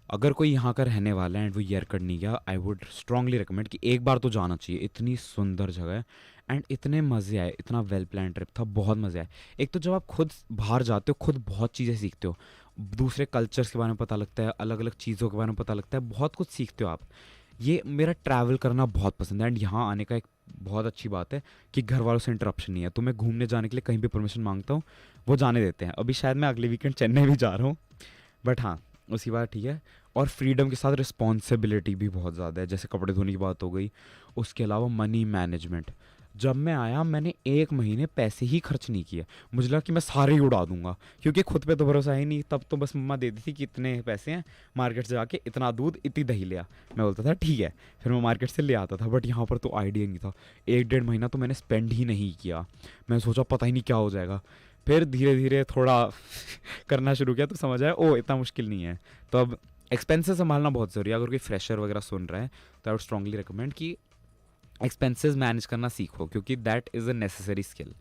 [SPEAKER 8] अगर कोई यहाँ का रहने वाला है एंड वो येरकट नहीं गया, आई वुड स्ट्रांगली रिकमेंड कि एक बार तो जाना चाहिए। इतनी सुंदर जगह है एंड इतने मज़े आए, इतना वेल प्लान ट्रिप था, बहुत मज़े आए। एक तो जब आप खुद बाहर जाते हो, खुद बहुत चीज़ें सीखते हो, दूसरे कल्चर्स के बारे में पता लगता है, अलग अलग चीज़ों के बारे में पता लगता है, बहुत कुछ सीखते हो आप। ये मेरा ट्रैवल करना बहुत पसंद है एंड यहाँ आने का एक बहुत अच्छी बात है कि घर वालों से इंटरप्शन नहीं है। तो मैं घूमने जाने के लिए कहीं भी परमिशन मांगता हूँ, वो जाने देते हैं। अभी शायद मैं अगले वीकेंड चेन्नई भी जा रहा हूँ, बट हाँ उसी बात ठीक है। और फ्रीडम के साथ रिस्पॉन्सिबिलिटी भी बहुत ज़्यादा है। जैसे कपड़े धोने की बात हो गई, उसके अलावा मनी मैनेजमेंट। जब मैं आया मैंने 1 महीने पैसे ही खर्च नहीं किए। मुझे लगा कि मैं सारे ही उड़ा दूंगा, क्योंकि खुद पे तो भरोसा ही नहीं। तब तो बस मम्मा देती थी कि इतने पैसे हैं, मार्केट से जाके इतना दूध इतनी दही लिया। मैं बोलता था ठीक है, फिर मैं मार्केट से ले आता था। बट यहाँ पर तो आइडिया नहीं था। 1-1.5 महीना तो मैंने स्पेंड ही नहीं किया। मैं सोचा पता ही नहीं क्या हो जाएगा। फिर धीरे धीरे थोड़ा करना शुरू किया तो समझ आया ओ इतना मुश्किल नहीं है। तो अब एक्सपेंसेस संभालना बहुत ज़रूरी है। अगर कोई फ्रेशर वगैरह सुन रहा है तो आई वुड स्ट्रांगली रिकमेंड कि एक्सपेंसेस मैनेज करना सीखो, क्योंकि that is a necessary skill.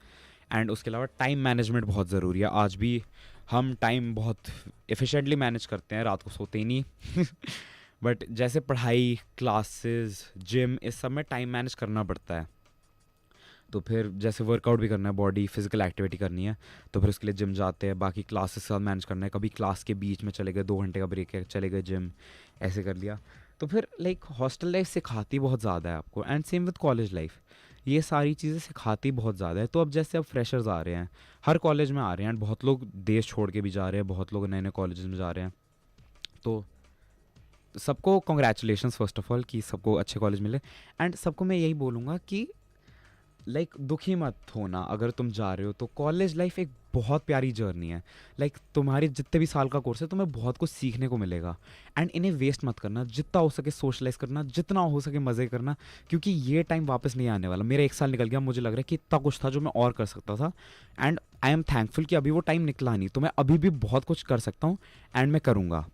[SPEAKER 8] And उसके अलावा टाइम मैनेजमेंट बहुत ज़रूरी है. आज भी हम टाइम बहुत एफिशिएंटली मैनेज करते हैं, रात को सोते ही नहीं बट जैसे पढ़ाई, क्लासेस, जिम, इस सब में टाइम मैनेज करना पड़ता है. तो फिर जैसे वर्कआउट भी करना है, बॉडी फिजिकल एक्टिविटी करनी है, तो फिर उसके लिए जिम जाते हैं. बाकी क्लासेस के साथ मैनेज करना है, कभी क्लास के बीच में चले गए, 2 घंटे का ब्रेक है, चले गए जिम, ऐसे कर लिया. तो फिर लाइक हॉस्टल लाइफ सिखाती बहुत ज़्यादा है आपको. And same with college life, ये सारी चीज़ें सिखाती बहुत ज़्यादा है. तो अब जैसे अब फ्रेशर्स आ रहे हैं, हर कॉलेज में आ रहे हैं, एंड बहुत लोग देश छोड़ के भी जा रहे हैं, बहुत लोग नए नए कॉलेज में जा रहे हैं. तो सबको कॉन्ग्रेचुलेशंस फर्स्ट ऑफ ऑल कि सबको अच्छे कॉलेज मिले. एंड सबको मैं यही बोलूँगा कि लाइक दुखी मत होना अगर तुम जा रहे हो. तो कॉलेज लाइफ एक बहुत प्यारी जर्नी है. लाइक तुम्हारे जितने भी साल का कोर्स है, तुम्हें बहुत कुछ सीखने को मिलेगा. एंड इन्हें वेस्ट मत करना, जितना हो सके सोशलाइज करना, जितना हो सके मज़े करना, क्योंकि ये टाइम वापस नहीं आने वाला. मेरा 1 साल निकल गया, मुझे लग रहा है कि इतना कुछ था जो मैं और कर सकता था. एंड आई एम थैंकफुल कि अभी वो टाइम निकला नहीं. तो मैं अभी भी बहुत कुछ कर सकता हूँ एंड मैं करूँगा.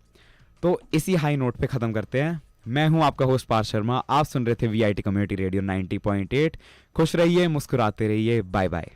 [SPEAKER 8] तो इसी हाई नोट पे ख़त्म करते हैं. मैं हूं आपका होस्ट पार्थ शर्मा. आप सुन रहे थे वीआईटी कम्युनिटी रेडियो 90.8. खुश रहिए, मुस्कुराते रहिए. Bye bye.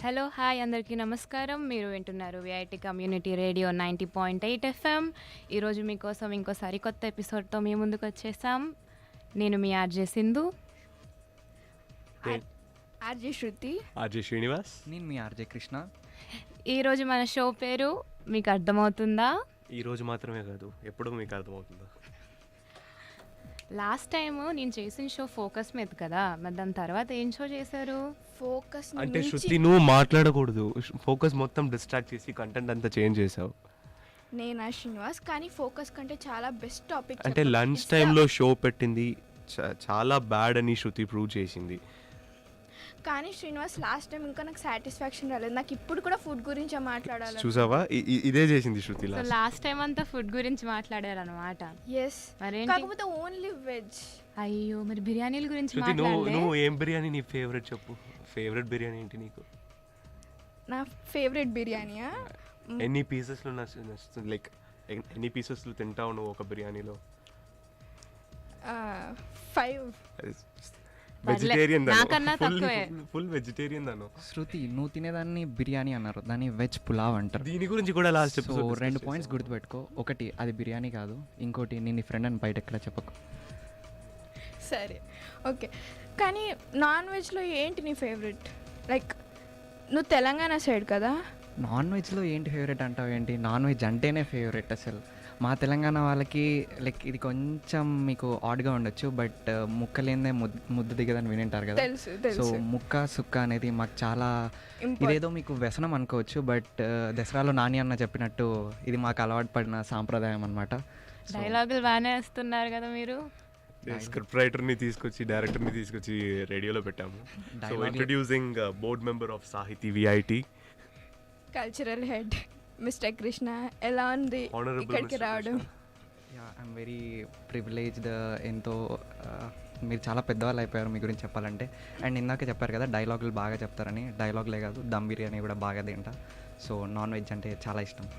[SPEAKER 10] హలో హాయ్ అందరికీ నమస్కారం. మీరు వింటున్నారు విఐటి కమ్యూనిటీ రేడియో 90.8 FM. ఈరోజు మీకోసం ఇంకో సరికొత్త ఎపిసోడ్తో మీ ముందుకు వచ్చేసాం. నేను మీ ఆర్జే సింధు,
[SPEAKER 4] ఆర్జే శృతి,
[SPEAKER 7] ఆర్జే శ్రీనివాస్,
[SPEAKER 17] నేను మీ ఆర్జే కృష్ణ.
[SPEAKER 10] ఈరోజు మన షో పేరు మీకు అర్థమవుతుందా?
[SPEAKER 7] ఈరోజు మాత్రమే కాదు, ఎప్పుడూ మీకు అర్థమవుతుందా?
[SPEAKER 10] లాస్ట్ టైం నేను చేసిన షో ఫోకస్ మీద కదా, మరి దాని తర్వాత ఏం షో చేశారు?
[SPEAKER 21] ఫోకస్
[SPEAKER 7] అంటే శృతి నువ్వు మాట్లాడకూడదు, ఫోకస్ మొత్తం డిస్ట్రాక్ట్ చేసి కంటెంట్ అంతా చేంజ్ చేసావు.
[SPEAKER 21] నేనా శ్రీనివాస్, కానీ ఫోకస్ కంటే చాలా బెస్ట్ టాపిక్.
[SPEAKER 7] అంటే లంచ్ టైంలో షో పెట్టింది చాలా బ్యాడ్ అని శృతి ప్రూవ్ చేసింది.
[SPEAKER 21] కానీ శ్రీనివాస్ లాస్ట్ టైం ఇంకా నాకు సాటిస్ఫాక్షన్ రాలేదు. నాకు ఇప్పుడు కూడా ఫుడ్ గురించి మాట్లాడాలి.
[SPEAKER 7] చూసావా, ఇదే చేసింది శృతి.
[SPEAKER 10] లాస్ట్ టైం అంతా ఫుడ్ గురించి మాట్లాడారు అనమాట.
[SPEAKER 21] ఎస్, కాకపోతే ఓన్లీ వెజ్.
[SPEAKER 10] అయ్యో, మరి బిర్యానీల గురించి
[SPEAKER 7] శృతి, నువ్వు ఏం బిర్యానీ నీ ఫేవరెట్ చెప్పు. ఫేవరెట్ బిర్యానీ ఏంటి నీకు?
[SPEAKER 21] నా ఫేవరెట్ బిర్యానీయా?
[SPEAKER 7] ఎన్ని పీసెస్లో నచ్చుతుంది? లైక్ ఎన్ని పీసెస్లో తింటావు నువ్వు ఒక బిర్యానీలో?
[SPEAKER 21] 5.
[SPEAKER 7] వెజిటేరియన్
[SPEAKER 10] నాకన్నా తక్కువే.
[SPEAKER 7] ఫుల్ వెజిటేరియన్ దాను.
[SPEAKER 11] శృతి, నువ్వు తినేదాన్ని బిర్యానీ అన్నారు, దాన్ని వెజ్ పులావ్ అంటారు.
[SPEAKER 7] దీని గురించి కూడా లాస్ట్ ఎపిసోడ్
[SPEAKER 11] 2 పాయింట్స్ గుర్తుపెట్టుకో. ఒకటి, అది బిర్యానీ కాదు. ఇంకోటి, నేను నీ ఫ్రెండ్ అని బయట ఎక్కడ చెప్పకు.
[SPEAKER 21] సరే, ఓకే. కానీ నాన్ వెజ్లో ఏంటి నీ ఫేవరెట్? లైక్ నువ్వు తెలంగాణ సైడ్ కదా.
[SPEAKER 11] నాన్ వెజ్లో ఏంటి ఫేవరెట్ అంటావు ఏంటి? నాన్ వెజ్ అంటేనే ఫేవరెట్ అసలు. మా తెలంగాణ వాళ్ళకి లైక్ ఇది కొంచెం మీకు ఆడ్గా ఉండొచ్చు, బట్ ముక్కలేదే ముద్ద దిగదని వినింటారు కదా. సో ముక్క సుక్క అనేది మాకు చాలా, ఇదేదో మీకు వ్యసనం అనుకోవచ్చు, బట్ దసరాలో నాని అన్న చెప్పినట్టు ఇది మాకు అలవాటు పడిన సాంప్రదాయం అనమాట.
[SPEAKER 10] డైలాగులు బాగానే వేస్తున్నారు కదా మీరు.
[SPEAKER 7] స్క్రిప్ట్ రైటర్ని తీసుకొచ్చి డైరెక్టర్ని తీసుకొచ్చి రేడియోలో పెట్టాము. So introducing board member of Sahiti VIT,
[SPEAKER 21] cultural head mister Krishna. ఎలా ఉంది ఇక్కడికి రావడం?
[SPEAKER 11] I'm very privileged. ఎంతో మీరు చాలా పెద్దవాళ్ళు అయిపోయారు మీ గురించి చెప్పాలంటే. అండ్ ఇందాక చెప్పారు కదా డైలాగులు బాగా చెప్తారని. డైలాగులే కాదు, దమ్ బిర్యానీ కూడా బాగా తింటా. సో నాన్ వెజ్ అంటే చాలా ఇష్టం.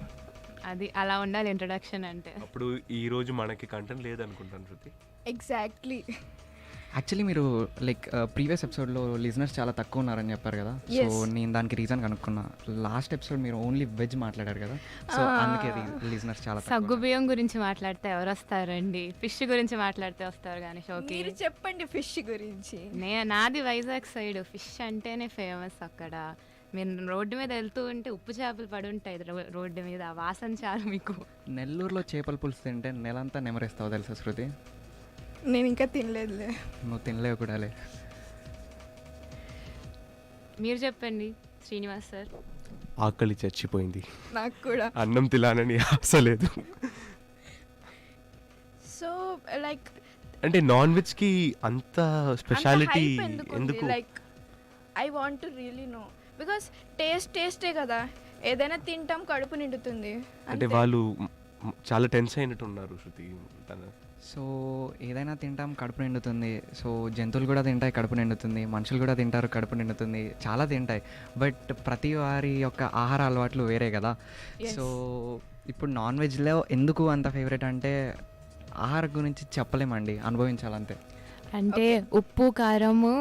[SPEAKER 10] అది అలా ఉండాలి ఇంట్రడక్షన్ అంటే.
[SPEAKER 7] అప్పుడు ఈ రోజు మనకి కంటెంట్ లేదనుకుంటాను శృతి.
[SPEAKER 21] ఎగ్జాక్ట్లీ.
[SPEAKER 11] యాక్చువల్లీ మీరు లైక్ ప్రీవియస్ ఎపిసోడ్లో లిజనర్స్ చాలా తక్కువ ఉన్నారని చెప్పారు కదా. సో నేను దానికి రీజన్ కనుక్కున్నా. లాస్ట్ ఎపిసోడ్ మీరు ఓన్లీ వెజ్ మాట్లాడారు కదా, సో అందుకే లిజనర్స్ చాలా.
[SPEAKER 10] సగ్గుబియ్యం గురించి మాట్లాడితే ఎవరు వస్తారండి? ఫిష్ గురించి మాట్లాడితే వస్తారు కానీ షోకి.
[SPEAKER 21] మీరు చెప్పండి ఫిష్ గురించి.
[SPEAKER 10] నాది వైజాగ్ సైడ్, ఫిష్ అంటేనే ఫేమస్ అక్కడ. మీరు రోడ్డు మీద వెళ్తూ ఉంటే ఉప్పు చేపలు పడి ఉంటాయి రోడ్డు మీద, ఆ వాసన చాలు మీకు.
[SPEAKER 11] నెల్లూరులో చేపల పులుసు తింటే నెలంతా నెమరేస్తావు తెలుసా శృతి?
[SPEAKER 21] నేను ఇంకా తినలేదులే.
[SPEAKER 11] నువ్వు తినలేవు కూడాలే.
[SPEAKER 10] మీరు చెప్పండి శ్రీనివాస్ సార్.
[SPEAKER 7] ఆకలి చచ్చిపోయింది
[SPEAKER 21] నాకు కూడా.
[SPEAKER 7] అన్నం తినాలని ఆశలేదు.
[SPEAKER 21] సో లైక్
[SPEAKER 7] అంటే నాన్ వెజ్కి అంత స్పెషాలిటీ ఎందుకు?
[SPEAKER 21] Like I want to really know, because టేస్టే కదా, ఏదైనా తింటాం కడుపు నిండుతుంది.
[SPEAKER 7] అంటే వాళ్ళు చాలా టెన్స్ అయినట్టు ఉన్నారు శృతి.
[SPEAKER 11] సో ఏదైనా తింటాం కడుపు నిండుతుంది. సో జంతువులు కూడా తింటాయి కడుపు నిండుతుంది, మనుషులు కూడా తింటారు కడుపు నిండుతుంది, చాలా తింటాయి. బట్ ప్రతి వారి యొక్క ఆహార అలవాట్లు వేరే కదా. సో ఇప్పుడు నాన్ వెజ్లో ఎందుకు అంత ఫేవరెట్ అంటే ఆహారం గురించి చెప్పలేమండి, అనుభవించాలంతే.
[SPEAKER 10] అంటే ఉప్పు కారము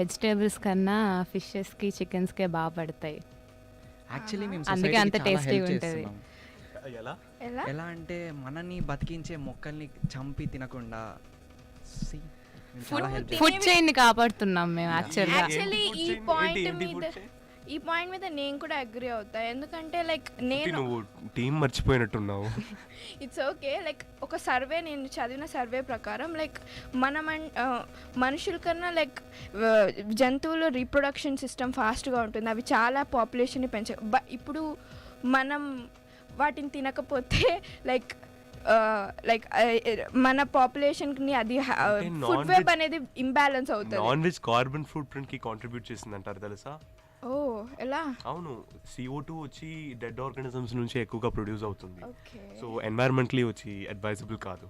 [SPEAKER 10] వెజిటేబుల్స్ కన్నా ఫిషెస్కి చికెన్స్కే బాగా పడతాయి.
[SPEAKER 11] యాక్చువల్లీ మేము
[SPEAKER 10] అందుకే అంత టేస్టీగా ఉంటుంది.
[SPEAKER 11] ఎలా అంటే మనని బతికించే మొక్కల్ని చంపి తినకుండా
[SPEAKER 10] ఫుడ్ చైన్ ని కాపాడుతున్నాం మేము.
[SPEAKER 21] యాక్చువల్లీ ఈ పాయింట్ మీద నేను కూడా అగ్రీ అవుతా. ఎందుకంటే లైక్ నేను
[SPEAKER 7] టీం మర్చిపోయినట్టున్నావు.
[SPEAKER 21] It's okay. లైక్ ఒక సర్వే, నేను చదివిన సర్వే ప్రకారం లైక్ మనుషుల కన్నా లైక్ జంతువులు రీప్రొడక్షన్ సిస్టమ్ ఫాస్ట్గా ఉంటుంది. అవి చాలా పాపులేషన్ని పెంచాయి. ఇప్పుడు మనం వాటిని తినకపోతే లైక్ మన పాపులేషన్కి అది ఫుడ్ వెబ్ అనేది ఇంబ్యాలెన్స్ అవుతుంది.
[SPEAKER 7] Non veg carbon foot print కి కాంట్రిబ్యూట్ చేస్తుంది అంటారు తెలుసా?
[SPEAKER 21] ఓ ఎలా?
[SPEAKER 7] అవును, CO2 వచ్చి డెడ్ ఆర్గానిజమ్స్ నుంచి ఎక్కువగా ప్రొడ్యూస్ అవుతుంది. సో ఎన్వైరన్మెంటలీ వచ్చి అడ్వైజబుల్ కాదు.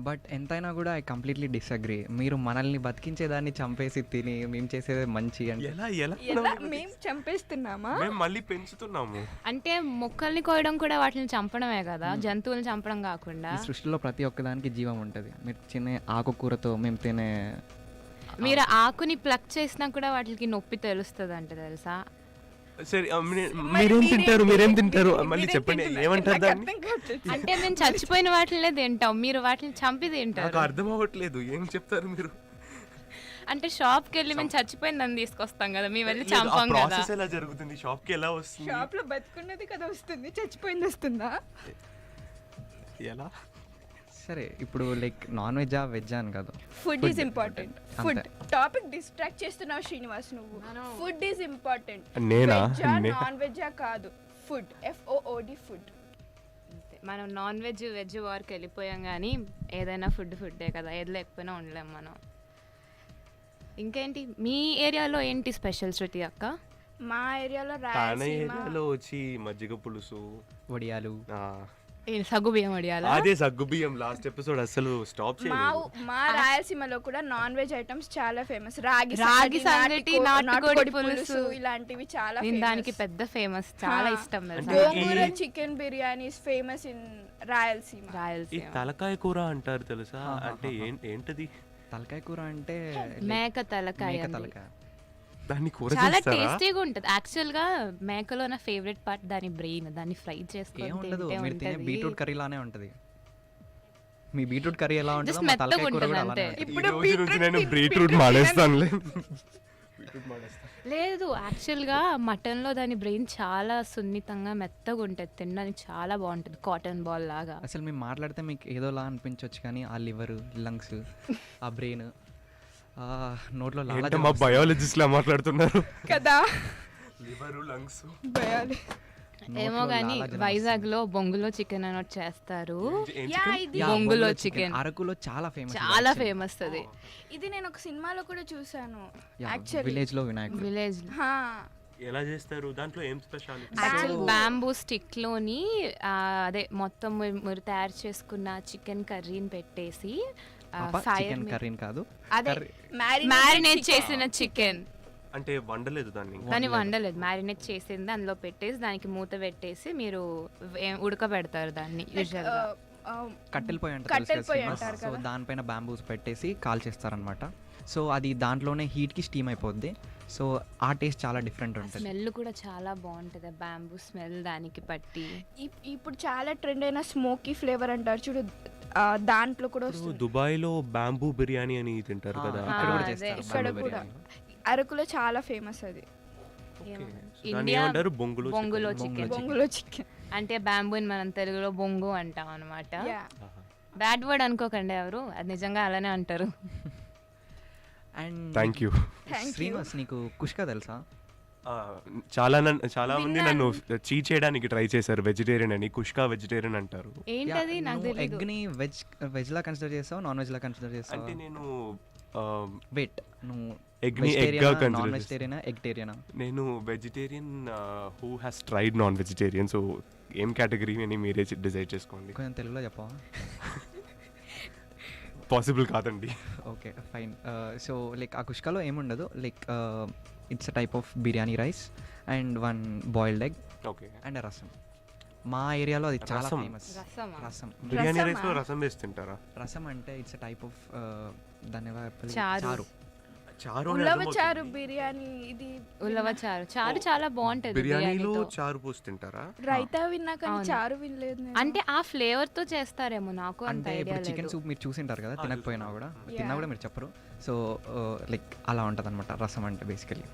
[SPEAKER 11] బట్ ఎంతైనా కూడా ఐ కంప్లీట్లీ డిసగ్రీ. మీరు మనల్ని బతికించేదాన్ని చంపేసి తిని మేము చేసేది మంచి అంటే
[SPEAKER 21] మేము చంపేస్తున్నామా?
[SPEAKER 7] మేము మళ్ళీ పెంచుతున్నాము.
[SPEAKER 10] అంటే మొక్కల్ని కోయడం కూడా వాటిని చంపడమే కదా, జంతువులను చంపడం కాకుండా.
[SPEAKER 11] ఈ సృష్టిలో ప్రతి ఒక్కదానికి జీవం ఉంటుంది. మీరు తినే ఆకుకూరతో మేము తినే,
[SPEAKER 10] మీరు ఆకుని ప్లక్ చేసినా కూడా వాటికి నొప్పి తెలుస్తుంది అంటే తెలుసా?
[SPEAKER 7] సరే మీరేం తింటారు మళ్ళీ చెప్పండి, ఏమంటారు దాన్ని?
[SPEAKER 10] అంటే మేము చచ్చిపోయిన వాటినే తింటాం, మీరు వాటిని చంపి తింటారు.
[SPEAKER 7] నాకు అర్థం అవ్వట్లేదు, ఏం చెప్తారు మీరు?
[SPEAKER 10] అంటే షాప్కి వెళ్ళి మేము చచ్చిపోయిందని తీసుకొస్తాం కదా, మేము వెళ్ళి
[SPEAKER 7] లేదు, ఆ
[SPEAKER 10] చంపాం కదా.
[SPEAKER 7] ప్రాసెస్ ఎలా జరుగుతుంది? షాప్కి ఎలా వస్తుంది?
[SPEAKER 12] షాప్లో బతుకున్నది కదా వస్తుంది, చచ్చిపోయింది వస్తుందా?
[SPEAKER 7] ఎలా?
[SPEAKER 11] సరే ఇప్పుడు లైక్ నాన్ వెజ్జా వెజ్జా అని కాదు,
[SPEAKER 12] food is important. Food topic distract చేస్తున్నావు శ్రీనివాస్ నువ్వు. Food is important.
[SPEAKER 7] నేనా?
[SPEAKER 12] నాన్ వెజ్జా కాదు, ఫుడ్, FOOD ఫుడ్.
[SPEAKER 10] మనం నాన్ వెజ్ వెజ్ వారికి వెళ్ళిపోయాం, కానీ ఏదైనా ఫుడ్డే కదా, ఏది లేకపోయినా ఉండలేం మనం. ఇంకేంటి మీ ఏరియాలో ఏంటి స్పెషల్ శృతి అక్క?
[SPEAKER 12] మా ఏరియాలో
[SPEAKER 7] తాన
[SPEAKER 12] రాయలసీమ
[SPEAKER 7] ఏరియాలో వచ్చి మజ్జిగ పులుసు,
[SPEAKER 11] వడియాలు,
[SPEAKER 10] సగ్గు బియ్యం వడియాలా?
[SPEAKER 7] అదే సగ్గు బియ్యం. లాస్ట్ ఎపిసోడ్ అసలు స్టాప్ చేయలేదు.
[SPEAKER 12] మా రాయలసీమలో కూడా నాన్ వెజ్ ఐటమ్స్ చాలా ఫేమస్. రాగి
[SPEAKER 10] సంగటి, నాటుకోడి పులుసు
[SPEAKER 12] ఇలాంటివి చాలా
[SPEAKER 10] నేను దానికి పెద్ద ఫేమస్, చాలా ఇష్టం.
[SPEAKER 12] Gongura chicken biryani is famous in Rayalaseema.
[SPEAKER 7] ఈ తలకాయ కూర అంటారు తెలుసా? అంటే ఏంటది?
[SPEAKER 11] తలకాయ కూర అంటే
[SPEAKER 10] మేక తలకాయ.
[SPEAKER 7] దాన్ని కూర
[SPEAKER 10] చాలా
[SPEAKER 7] చేస్తారా?
[SPEAKER 10] టేస్టీగా ఉంటుంది. యాక్చువల్ గా మేకలో నా ఫేవరెట్ పార్ట్ దాని బ్రెయిన్. దాన్ని ఫ్రై చేసుకొని
[SPEAKER 11] ఏముండదు,
[SPEAKER 10] తింటే
[SPEAKER 11] మీరు తినే
[SPEAKER 10] ఉంటది.
[SPEAKER 11] బీట్రూట్ కర్రీ లానే ఉంటుంది. మీ బీట్రూట్ కర్రీ ఎలా ఉంటుందో
[SPEAKER 10] Just
[SPEAKER 11] మా తలకాయ
[SPEAKER 10] మెత్తగా
[SPEAKER 11] కూర కూడా
[SPEAKER 10] ఉంటుంది
[SPEAKER 11] అలానే
[SPEAKER 10] అంతే.
[SPEAKER 11] ఉంటుంది.
[SPEAKER 7] ఈ రోజు నుంచి నేను బీట్రూట్ మానేస్తానులే.
[SPEAKER 10] లేదు, యాక్చువల్గా మటన్లో దాని బ్రెయిన్ చాలా సున్నితంగా మెత్తగా ఉంటుంది, తినడానికి చాలా బాగుంటుంది, కాటన్ బాల్ లాగా.
[SPEAKER 11] అసలు మేము మాట్లాడితే మీకు ఏదోలా అనిపించవచ్చు, కానీ ఆ లివర్, లంగ్స్, ఆ బ్రెయిన్ నోట్లో
[SPEAKER 7] మా బయాలజిస్ట్ లా మాట్లాడుతున్నారు
[SPEAKER 12] కదా.
[SPEAKER 7] లివర్, లంగ్స్,
[SPEAKER 10] ఏమో కానీ వైజాగ్ లో బొంగులో చికెన్ అని చేస్తారు.
[SPEAKER 11] యా,
[SPEAKER 10] బొంగులో చికెన్
[SPEAKER 11] అరకులో చాలా ఫేమస్,
[SPEAKER 10] చాలా ఫేమస్ అది.
[SPEAKER 12] ఇది నేను ఒక సినిమాలో కూడా చూసాను.
[SPEAKER 11] విలేజ్ లో వినాయకుడు.
[SPEAKER 10] విలేజ్
[SPEAKER 7] ఎలా చేస్తారు? దాంట్లో ఏం స్పెషాలిటీ?
[SPEAKER 10] యాక్చువల్ బ్యాంబూ స్టిక్ లోని అదే మొత్తం మీరు తయారు చేసుకున్న చికెన్ కర్రీని పెట్టేసి
[SPEAKER 11] చికెన్ కర్రీని కాదు,
[SPEAKER 10] అదే మ్యారినేట్ చేసిన చికెన్.
[SPEAKER 7] అంటే వండలేదు దాన్ని
[SPEAKER 10] వండలేదు, మ్యారినేట్ చేసింది అందులో పెట్టేసి దానికి మూత పెట్టేసి మీరు ఉడకబెడతారు దాన్ని. యూజువల్ గా
[SPEAKER 11] కట్టెల పొయ్యి అంటారు, సో దానిపైన బ్యాంబూస్ పెట్టేసి కాల్ చేస్తారనమాట. సో అది దాంట్లోనే హీట్కి స్టీమ్ అయిపోద్ది. సో ఆ టేస్ట్ చాలా డిఫరెంట్ ఉంటుంది.
[SPEAKER 10] స్మెల్ కూడా చాలా బాగుంటుంది, బ్యాంబూ స్మెల్ దానికి పట్టి.
[SPEAKER 12] ఇప్పుడు చాలా ట్రెండ్ అయిన స్మోకీ ఫ్లేవర్ అంటారు చూడు, దాంట్లో కూడా వస్తుంది.
[SPEAKER 7] దుబాయ్లో బ్యాంబూ బిర్యానీ అని తింటారు కదా,
[SPEAKER 12] ఇక్కడ కూడా అరకులో చాలా ఫేమస్ అది.
[SPEAKER 10] ఇండియా
[SPEAKER 7] బొంగులో
[SPEAKER 10] చికెన్ అంటే బ్యాంబూని మనం తెలుగులో బొంగు అంటాం అనమాట. బ్యాడ్ వర్డ్ అనుకోకండి ఎవరు, అది నిజంగా అలానే అంటారు.
[SPEAKER 11] అండ్
[SPEAKER 7] థ్యాంక్ యూ
[SPEAKER 11] శ్రీనివాస్, నీకు కుష్కా తెలుసా?
[SPEAKER 7] చాలా మంది నన్ను చీట్ చేయడానికి ట్రై చేశారు, వెజిటేరియన్ అని. కుష్కా వెజిటేరియన్ అంటారు.
[SPEAKER 10] ఏంటది నాకు తెలియదు.
[SPEAKER 11] ఎగ్ ని వెజ్ లా కన్సిడర్ చేస్తావు, నాన్ వెజ్ లా కన్సిడర్ చేస్తావు?
[SPEAKER 7] అంటే నేను
[SPEAKER 11] వెయిట్, నువ్వు
[SPEAKER 7] ఎగ్ ని ఎగ్ గా
[SPEAKER 11] నాన్
[SPEAKER 7] కన్సిడర్
[SPEAKER 11] వెజిటేరియనా ఎగ్టేరియనా?
[SPEAKER 7] నేను vegetarian who has tried non vegetarian. So ఏం కేటగిరీ అని మీరే డిసైడ్ చేసుకోండి.
[SPEAKER 11] కొంచెం తెలుగులో చెప్పవా?
[SPEAKER 7] పాసిబుల్ కాదండి.
[SPEAKER 11] Okay fine. సో లైక్ ఆ కుష్కాలో ఏముండదు, like it's a type of biryani rice and 1 boiled egg and రసం. మా ఏరియాలో అది చాలా ఫేమస్. రసం,
[SPEAKER 7] బిర్యానీ రైస్ లో రసం వేసి తింటారా?
[SPEAKER 11] రసం అంటే ఇట్స్ అ టైప్ ఆఫ్
[SPEAKER 10] చారు.
[SPEAKER 12] ఉలవచారు బిర్యానీ, ఇది
[SPEAKER 10] ఉలవచారు చారు చాలా బాగుంటది.
[SPEAKER 7] బిర్యానీలో చారు పోసి తింటారా?
[SPEAKER 12] రైతా విన్నా కానీ చారు వినలేదు నేను.
[SPEAKER 10] అంటే ఆ ఫ్లేవర్ తో చేస్తారేమో, నాకు అంత
[SPEAKER 11] అంటే
[SPEAKER 10] ఐడియా
[SPEAKER 11] ఇప్పుడు చికెన్
[SPEAKER 10] లేదు.
[SPEAKER 11] సూప్ మీరు చూసింటారు కదా, తినకపోయినా కూడా తిన్నా కూడా మీరు చెప్పరు. సో లైక్ అలా ఉంటుంది అనమాట రసం అంటే బేసికలీ.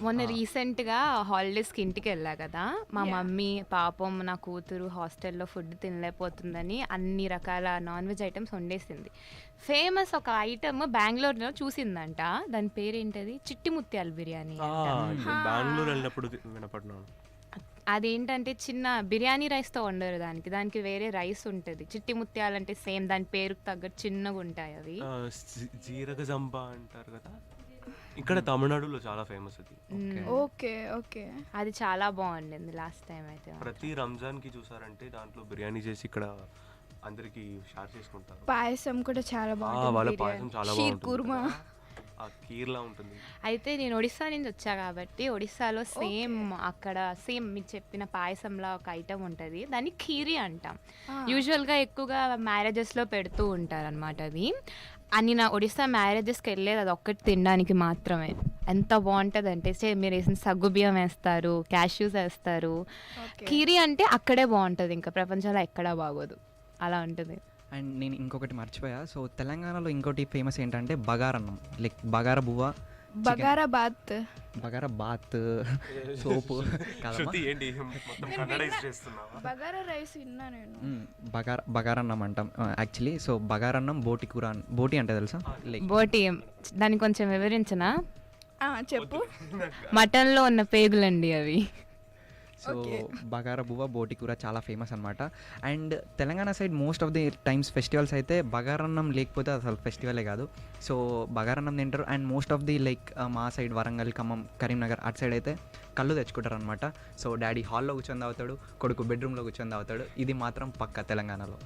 [SPEAKER 10] మొన్న రీసెంట్ గా హాలిడేస్ కి ఇంటికి వెళ్ళా కదా, మా మమ్మీ పాపం నా కూతురు హాస్టల్లో ఫుడ్ తినలేకపోతుందని అన్ని రకాల నాన్ వెజ్ ఐటమ్స్ వండేసింది. ఫేమస్ ఒక ఐటమ్ బెంగళూరులో చూసిందంట, దాని పేరేంటది, చిట్టి ముత్యాల బిర్యానీ.
[SPEAKER 7] బెంగళూరు వెళ్ళినప్పుడు వినపడ్డాను.
[SPEAKER 10] అదేంటంటే చిన్న బిర్యానీ రైస్తో వండరు, దానికి వేరే రైస్ ఉంటుంది. చిట్టి ముత్యాలు అంటే సేమ్ దాని పేరుకు తగ్గట్టు చిన్నగా ఉంటాయి అవి.
[SPEAKER 7] జీరక జంబా అంటారు కదా, ఇక్కడ తమిళనాడులో చాలా ఫేమస్ అది.
[SPEAKER 12] ఓకే ఓకే,
[SPEAKER 10] అది చాలా బాగుండింది లాస్ట్ టైం అయితే.
[SPEAKER 7] ప్రతి రంజాన్ కి చూసారంటే దాంట్లో బిర్యానీ చేసి ఇక్కడ అందరికి షేర్ చేసుకుంటారు.
[SPEAKER 12] పాయసం కూడా చాలా బాగుంటుంది.
[SPEAKER 7] వాళ్ళ పాయసం చాలా బాగుంటుంది,
[SPEAKER 12] కుర్మా
[SPEAKER 7] కీర్లా ఉంటుంది.
[SPEAKER 10] అయితే నేను ఒడిస్సా నుంచి వచ్చా కాబట్టి ఒడిస్సాలో సేమ్ అక్కడ సేమ్ మీకు చెప్పిన పాయసంలా ఒక ఐటమ్ ఉంటుంది, దాన్ని ఖీరీ అంటాం. యూజువల్గా ఎక్కువగా మ్యారేజెస్లో పెడుతూ ఉంటారు అనమాట అది. అని నా ఒడిస్సా మ్యారేజెస్కి వెళ్ళేది అది ఒక్కటి తినడానికి మాత్రమే. ఎంత బాగుంటుంది అంటే మీరు వేసిన సగ్గు బియ్యం వేస్తారు, క్యాష్యూస్ వేస్తారు. ఖీరీ అంటే అక్కడే బాగుంటుంది, ఇంకా ప్రపంచంలో ఎక్కడా బాగోదు, అలా ఉంటుంది.
[SPEAKER 11] అండ్ నేను ఇంకొకటి మర్చిపోయా. సో తెలంగాణలో ఇంకోటి ఫేమస్ ఏంటంటే బగారన్నం, లైక్ బగార బువ్వ,
[SPEAKER 12] బగారా బాత్,
[SPEAKER 11] బగారా బాత్, సోపు
[SPEAKER 12] బగారా రైస్ విన్నా నేను.
[SPEAKER 11] బగారన్నం అంటాం యాక్చువల్లీ. సో బగారన్నం, బోటి కూర, బోటి అంటే తెలుసా? లైక్
[SPEAKER 10] బోటి దాన్ని కొంచెం వివరించనా?
[SPEAKER 12] చెప్పు.
[SPEAKER 10] మటన్లో ఉన్న పేగులండి అవి.
[SPEAKER 11] సో బగార బువ్వ, బోటి కూర చాలా ఫేమస్ అనమాట. And Telangana side most of the times festivals అయితే బగారన్నం లేకపోతే అసలు ఫెస్టివలే కాదు. సో బగారన్నం తింటారు. And most of the like మా సైడ్ వరంగల్, ఖమ్మం, కరీంనగర్ అటు సైడ్ అయితే కళ్ళు తెచ్చుకుంటారు అనమాట. సో డాడీ హాల్లో కూర్చొని తాగుతాడు, కొడుకు బెడ్రూమ్లో కూర్చొని తాగుతాడు. ఇది మాత్రం పక్క తెలంగాణలో.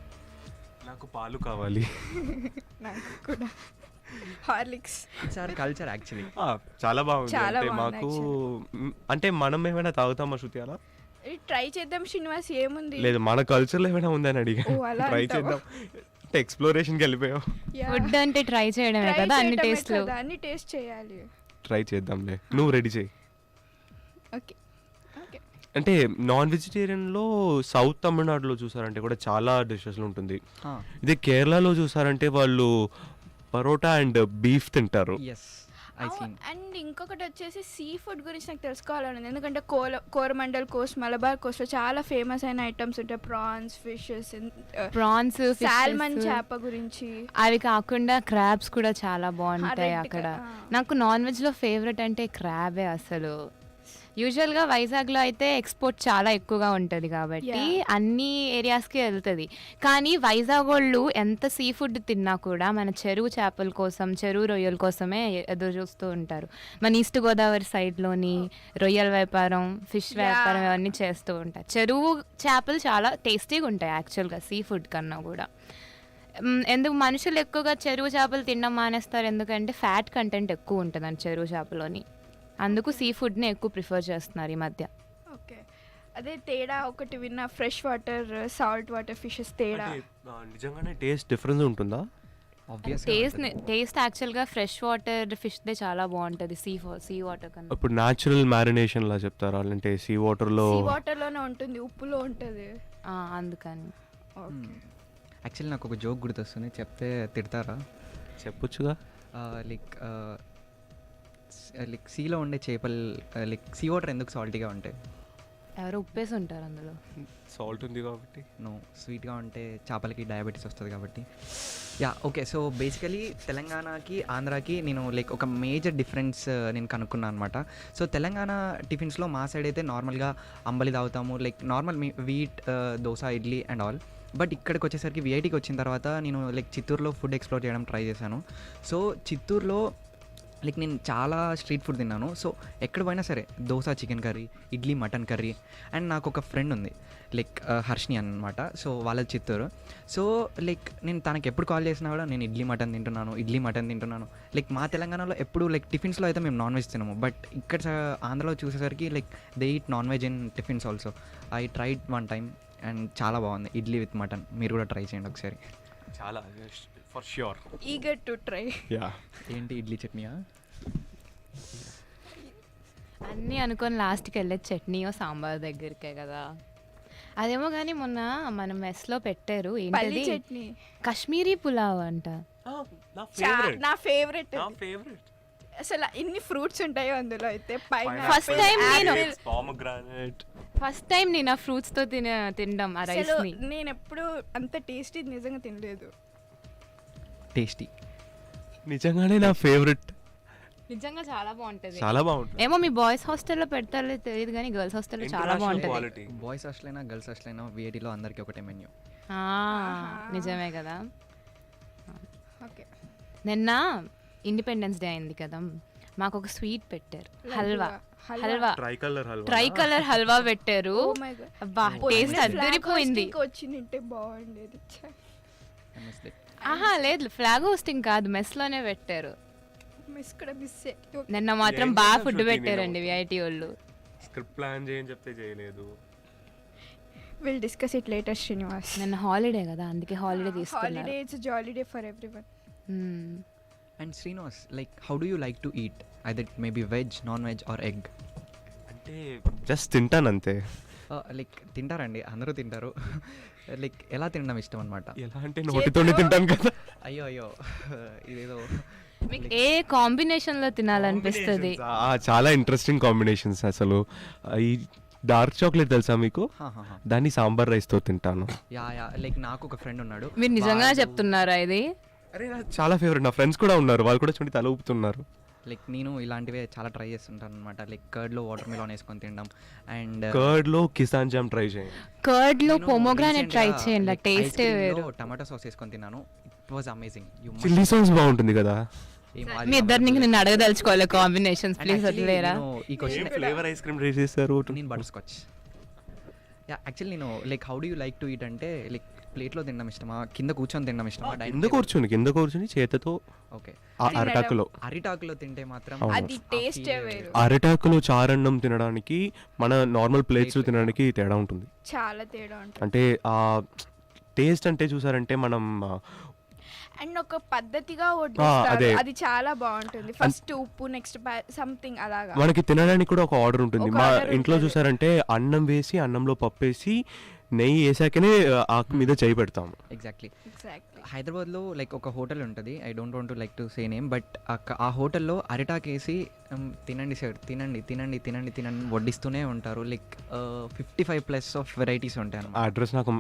[SPEAKER 7] నాకు పాలు కావాలి.
[SPEAKER 12] నాకు కూడా Horlicks.
[SPEAKER 11] It's our culture actually.
[SPEAKER 7] చాలా బాగుంది. అంటే మాకు అంటే మనం ఏమైనా తాగుతామా శృతి అలా?
[SPEAKER 12] ట్రై చేద్దాం శ్రీనివాస్, ఏముంది?
[SPEAKER 7] లేదు, మన కల్చర్లో ఏమైనా ఉందని అడిగా. ట్రై చేద్దాం అంటే ఎక్స్ప్లోరేషన్కి వెళ్ళిపోయాం.
[SPEAKER 10] ఫుడ్ అంటే ట్రై చేయడమే కదా, అన్ని టేస్ట్లు
[SPEAKER 12] అన్ని టేస్ట్ చేయాలి.
[SPEAKER 7] ట్రై చేద్దాంలే, నువ్వు రెడీ చేయి.
[SPEAKER 12] ఓకే.
[SPEAKER 7] అంటే నాన్ వెజిటేరియన్లో సౌత్ తమిళనాడులో చూసారంటే కూడా చాలా డిషెస్లు ఉంటుంది. ఇదే కేరళలో చూసారంటే వాళ్ళు పరోటా అండ్ బీఫ్ తింటారు.
[SPEAKER 12] అండ్ ఇంకొకటి వచ్చేసి సీ ఫుడ్ గురించి నాకు తెలుసుకోవాలని, ఎందుకంటే కోరమండల్ కోస్ట్, మలబార్ కోస్ట్లో చాలా ఫేమస్ అయిన ఐటమ్స్ ఉంటాయి. ప్రాన్స్, సాల్మన్ చేప గురించి.
[SPEAKER 10] అవి కాకుండా క్రాబ్స్ కూడా చాలా బాగుంటాయి అక్కడ. నాకు నాన్ వెజ్లో ఫేవరెట్ అంటే క్రాబే అసలు. యూజువల్గా వైజాగ్లో అయితే ఎక్స్పోర్ట్ చాలా ఎక్కువగా ఉంటుంది కాబట్టి అన్ని ఏరియాస్కి వెళ్తుంది. కానీ వైజాగ్ వాళ్ళు ఎంత సీ ఫుడ్ తిన్నా కూడా మన చెరువు చేపల కోసం, చెరువు రొయ్యల కోసమే ఎదురు చూస్తూ ఉంటారు. మన ఈస్ట్ గోదావరి సైడ్లోని రొయ్యల వ్యాపారం, ఫిష్ వ్యాపారం ఇవన్నీ చేస్తూ ఉంటారు. చెరువు చేపలు చాలా టేస్టీగా ఉంటాయి యాక్చువల్గా సీ ఫుడ్ కన్నా కూడా. ఎందుకు మనుషులు ఎక్కువగా చెరువు చేపలు తినడం మానేస్తారు, ఎందుకంటే ఫ్యాట్ కంటెంట్ ఎక్కువ ఉంటుందండి చెరువు చేపలోని. అందుకు సీ ఫుడ్ని ఎక్కువ ప్రిఫర్ చేస్తున్నారు ఈ మధ్య.
[SPEAKER 12] ఓకే, అదే తేడా ఒకటి విన్నా, fresh water, salt water fishes తేడా.
[SPEAKER 7] నిజంగానే టేస్ట్ డిఫరెన్స్ ఉంటుందా?
[SPEAKER 10] టేస్ట్ యాక్చువల్గా ఫ్రెష్ వాటర్ ఫిష్దే చాలా బాగుంటుంది సీ వాటర్ కన్నా.
[SPEAKER 7] ఇప్పుడు న్యాచురల్ మ్యారినేషన్ లా చెప్తారా? అంటే సీ వాటర్లోనే
[SPEAKER 12] ఉంటుంది, ఉప్పులో ఉంటుంది
[SPEAKER 10] అందుకని.
[SPEAKER 11] యాక్చువల్లీ నాకు ఒక జోక్ గుర్తొస్తుంది, చెప్తే తిడతారా?
[SPEAKER 7] చెప్పొచ్చుగా.
[SPEAKER 11] లైక్ సీలో ఉండే చేపలు, లైక్ సీ వాటర్ ఎందుకు సాల్టీగా ఉంటాయి?
[SPEAKER 10] ఎవరో ఉప్పేసి ఉంటారు అందులో.
[SPEAKER 7] సాల్ట్ ఉంది కాబట్టి.
[SPEAKER 11] నో, స్వీట్గా ఉంటే చేపలకి డయాబెటీస్ వస్తుంది కాబట్టి. Yeah, okay. సో బేసికలీ తెలంగాణకి, ఆంధ్రాకి నేను లైక్ ఒక మేజర్ డిఫరెన్స్ నేను కనుక్కున్నాను అనమాట. సో తెలంగాణ టిఫిన్స్లో మా సైడ్ అయితే నార్మల్గా అంబలి తాగుతాము, like normal wheat, dosa, idli and all. But ఇక్కడికి వచ్చేసరికి విఐటీకి వచ్చిన తర్వాత నేను లైక్ చిత్తూరులో ఫుడ్ ఎక్స్ప్లోర్ చేయడం ట్రై చేశాను. సో చిత్తూరులో లైక్ నేను చాలా స్ట్రీట్ ఫుడ్ తిన్నాను. సో ఎక్కడ పోయినా సరే dosa chicken curry, idli mutton curry. And నాకు ఒక ఫ్రెండ్ ఉంది లైక్ హర్షిని అనమాట. సో వాళ్ళది చిత్తూరు. సో లైక్ నేను తనకి ఎప్పుడు కాల్ చేసినా కూడా నేను ఇడ్లీ మటన్ తింటున్నాను. లైక్ మా తెలంగాణలో ఎప్పుడు లైక్ టిఫిన్స్లో అయితే మేము నాన్ వెజ్ తినము, బట్ ఇక్కడ ఆంధ్రలో చూసేసరికి like they eat non veg in tiffins also. I tried one time and చాలా బాగుంది, ఇడ్లీ విత్ మటన్. మీరు కూడా ట్రై చేయండి ఒకసారి.
[SPEAKER 7] చాలా for sure,
[SPEAKER 12] eager to try.
[SPEAKER 7] Yeah.
[SPEAKER 11] ఏంటి ఇడ్లీ చట్నీయా?
[SPEAKER 10] అన్నీ అనుకొని లాస్ట్కి వెళ్ళే చట్నీయో సాంబార్ దగ్గరికే కదా. అదేమో కానీ మొన్న మన మెస్లో పెట్టారు, ఏంటది
[SPEAKER 12] చట్నీ,
[SPEAKER 10] కాశ్మీరీ పులావ్ అంట.
[SPEAKER 12] నా ఫేవరెట్. అసలు ఇన్ని ఫ్రూట్స్ ఉంటాయో అందులో అయితే.
[SPEAKER 10] ఫస్ట్ టైం నేను ఆ ఫ్రూట్స్తో తినడం ఆ రైస్ని.
[SPEAKER 12] నేను ఎప్పుడు అంత టేస్టీ నిజంగా తినలేదు.
[SPEAKER 11] టేస్టీ
[SPEAKER 7] నిజంగానే నా ఫేవరెట్.
[SPEAKER 10] నిజంగా చాలా బాగుంటుంది.
[SPEAKER 7] చాలా బాగుంటుంది.
[SPEAKER 10] ఏమో మీ బాయ్స్ హాస్టల్లో పెడతారో తెలియదు కానీ గర్ల్స్ హాస్టల్లో చాలా బాగుంటుంది.
[SPEAKER 11] బాయ్స్ హాస్టల్ అయినా గర్ల్స్ హాస్టల్ అయినా విఐటీలో అందరికీ ఒకటే మెన్యూ.
[SPEAKER 10] నిజమే కదా.
[SPEAKER 12] ఓకే,
[SPEAKER 10] నిన్న ఇండిపెండెన్స్ డే అయింది కదా, మాకు ఒక స్వీట్ పెట్టారు, హల్వా. ట్రై కలర్ హల్వా పెట్టారు. అబ్బా, టేస్ట్ అదిరిపోయింది.
[SPEAKER 12] వచ్చిందంటే బాగుండేది.
[SPEAKER 10] ఆహా లేదు, ఫ్లాగ్ హోస్టింగ్ కాదు, మెస్లోనే పెట్టారు. నిన్న మాత్రం బాగా ఫుడ్ పెట్టారండి విఐటీ వాళ్ళు.
[SPEAKER 7] స్క్రిప్ట్ ప్లాన్ చేయని చెప్తే చేయలేదు.
[SPEAKER 12] Will discuss it later Srinivas.
[SPEAKER 10] నిన్న హాలిడే కదా, అందుకే హాలిడే తీసుకున్నారు.
[SPEAKER 12] Holiday, it's jolly day for everyone.
[SPEAKER 11] And Srinivas, like how do you like to eat? Either maybe veg, non veg or egg?
[SPEAKER 7] అంటే జస్ట్ తింటాను అంతే.
[SPEAKER 11] లైక్ తింటారండి, అందరూ తింటారు. లైక్ ఎలా తినడం ఇష్టం అనమాట.
[SPEAKER 7] ఎలా అంటే నోటితోనే తింటాను కదా.
[SPEAKER 11] అయ్యో ఇదేదో
[SPEAKER 10] మీకు ఏ కాంబినేషన్లో తినాలనిపిస్తుంది?
[SPEAKER 7] చాలా ఇంట్రెస్టింగ్ కాంబినేషన్స్ అసలు. ఈ డార్క్ చాక్లెట్ తెలుసా మీకు? దాన్ని సాంబార్ రైస్తో తింటాను.
[SPEAKER 11] లైక్ నాకు ఒక ఫ్రెండ్ ఉన్నాడు.
[SPEAKER 10] మీరు నిజంగా చెప్తున్నారా ఇది?
[SPEAKER 7] అరే చాలా ఫేవరెట్. నా ఫ్రెండ్స్ కూడా ఉన్నారు, వాళ్ళు కూడా చూడండి తల ఊపుతున్నారు.
[SPEAKER 11] లైక్ నేను ఇలాంటివే చాలా ట్రై చేస్తుంటాను అనమాట. లైక్ కర్డ్లో వాటర్ మిలాన్ వేసుకొని తినడం అండ్
[SPEAKER 7] కర్డ్లో కిసాన్ జామ్ ట్రై చేయండి.
[SPEAKER 10] కర్డ్లో పొమోగ్రానేట్ ట్రై చేయండి, టేస్ట్ వేరు.
[SPEAKER 11] టమాటో సాస్ వేసుకొని తిన్నాను, it was amazing.
[SPEAKER 7] Chilli sauce బాగుంటుంది కదా.
[SPEAKER 10] మీ ఇద్దరిని నేను అడగదలుచుకోవాలి కాంబినేషన్స్, ప్లీజ్ వదిలేరా?
[SPEAKER 11] ఈ question
[SPEAKER 7] flavour ice cream try చేస్తారు.
[SPEAKER 11] నేను బటర్ స్కాచ్. యాక్చువల్లీ నేను like how do you like to eat అంటే లైక్ ప్లేట్లో తినడం ఇష్టమా, కింద కూర్చొని తినడం ఇష్టమా?
[SPEAKER 7] కింద కూర్చొని చేతితో.
[SPEAKER 11] ఓకే.
[SPEAKER 7] అరిటాకులో
[SPEAKER 11] తింటే మాత్రం
[SPEAKER 12] అది టేస్ట్ వేరు.
[SPEAKER 7] అరిటాకులో చారన్నం తినడానికి మన నార్మల్ ప్లేట్స్లో తినడానికి తేడా ఉంటుంది,
[SPEAKER 12] చాలా తేడా ఉంటుంది.
[SPEAKER 7] అంటే ఆ టేస్ట్ అంటే చూసారంటే మనం
[SPEAKER 12] అండ్ ఒక పద్ధతిగా వడ్డిస్తారు, అది చాలా బాగుంటుంది. ఫస్ట్ ఉప్పు, నెక్స్ట్ సంథింగ్ అలాగా.
[SPEAKER 7] మనకి తినడానికి కూడా ఒక ఆర్డర్ ఉంటుంది. మా ఇంట్లో చూసారంటే అన్నం వేసి అన్నంలో పప్పు వేసి నెయ్యి వేసాకనే ఆకు మీద చేయి పెడతాం.
[SPEAKER 11] ఎగ్జాక్ట్లీ. హైదరాబాద్లో లైక్ ఒక హోటల్ ఉంటుంది, I don't want to like to say name, but ఆ హోటల్లో అరిటాక్ వేసి తినండి సార్, తినండి తినండి తినండి తినండి వడ్డిస్తూనే ఉంటారు. లైక్ 55+ ఆఫ్ వెరైటీస్ ఉంటాయి అన్నమాట.
[SPEAKER 7] అడ్రస్ నాకు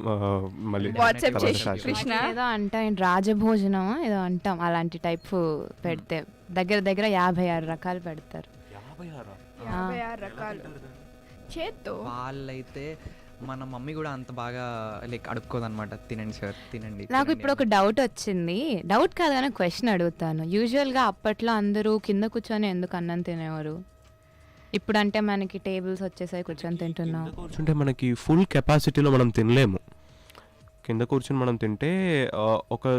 [SPEAKER 7] మళ్ళీ
[SPEAKER 12] వాట్సాప్ చేసి కృష్ణ
[SPEAKER 10] ఏదో అంటాం రాజభోజనం ఏదో అంటాం, అలాంటి టైప్ పెడితే దగ్గర దగ్గర 56 రకాలు పెడతారు.
[SPEAKER 12] 56 రకాలు చేత్తో.
[SPEAKER 11] వాళ్ళైతే మన మమ్మీ కూడా అంత బాగా లైక్ అడుక్కోదన్నమాట, తినండి సార్ తినండి.
[SPEAKER 10] నాకు ఇప్పుడు ఒక డౌట్ వచ్చింది, డౌట్ కాదు కానీ క్వశ్చన్ అడుగుతాను. యూజువల్గా అప్పట్లో అందరూ కింద కూర్చొని ఎందుకు అన్నం తినేవారు? ఇప్పుడు అంటే మనకి టేబుల్స్ వచ్చేసాయి, కూర్చొని తింటున్నాం.
[SPEAKER 7] కూర్చుంటే మనకి ఫుల్ కెపాసిటీలో మనం తినలేము. కింద కూర్చొని మనం తింటే ఒక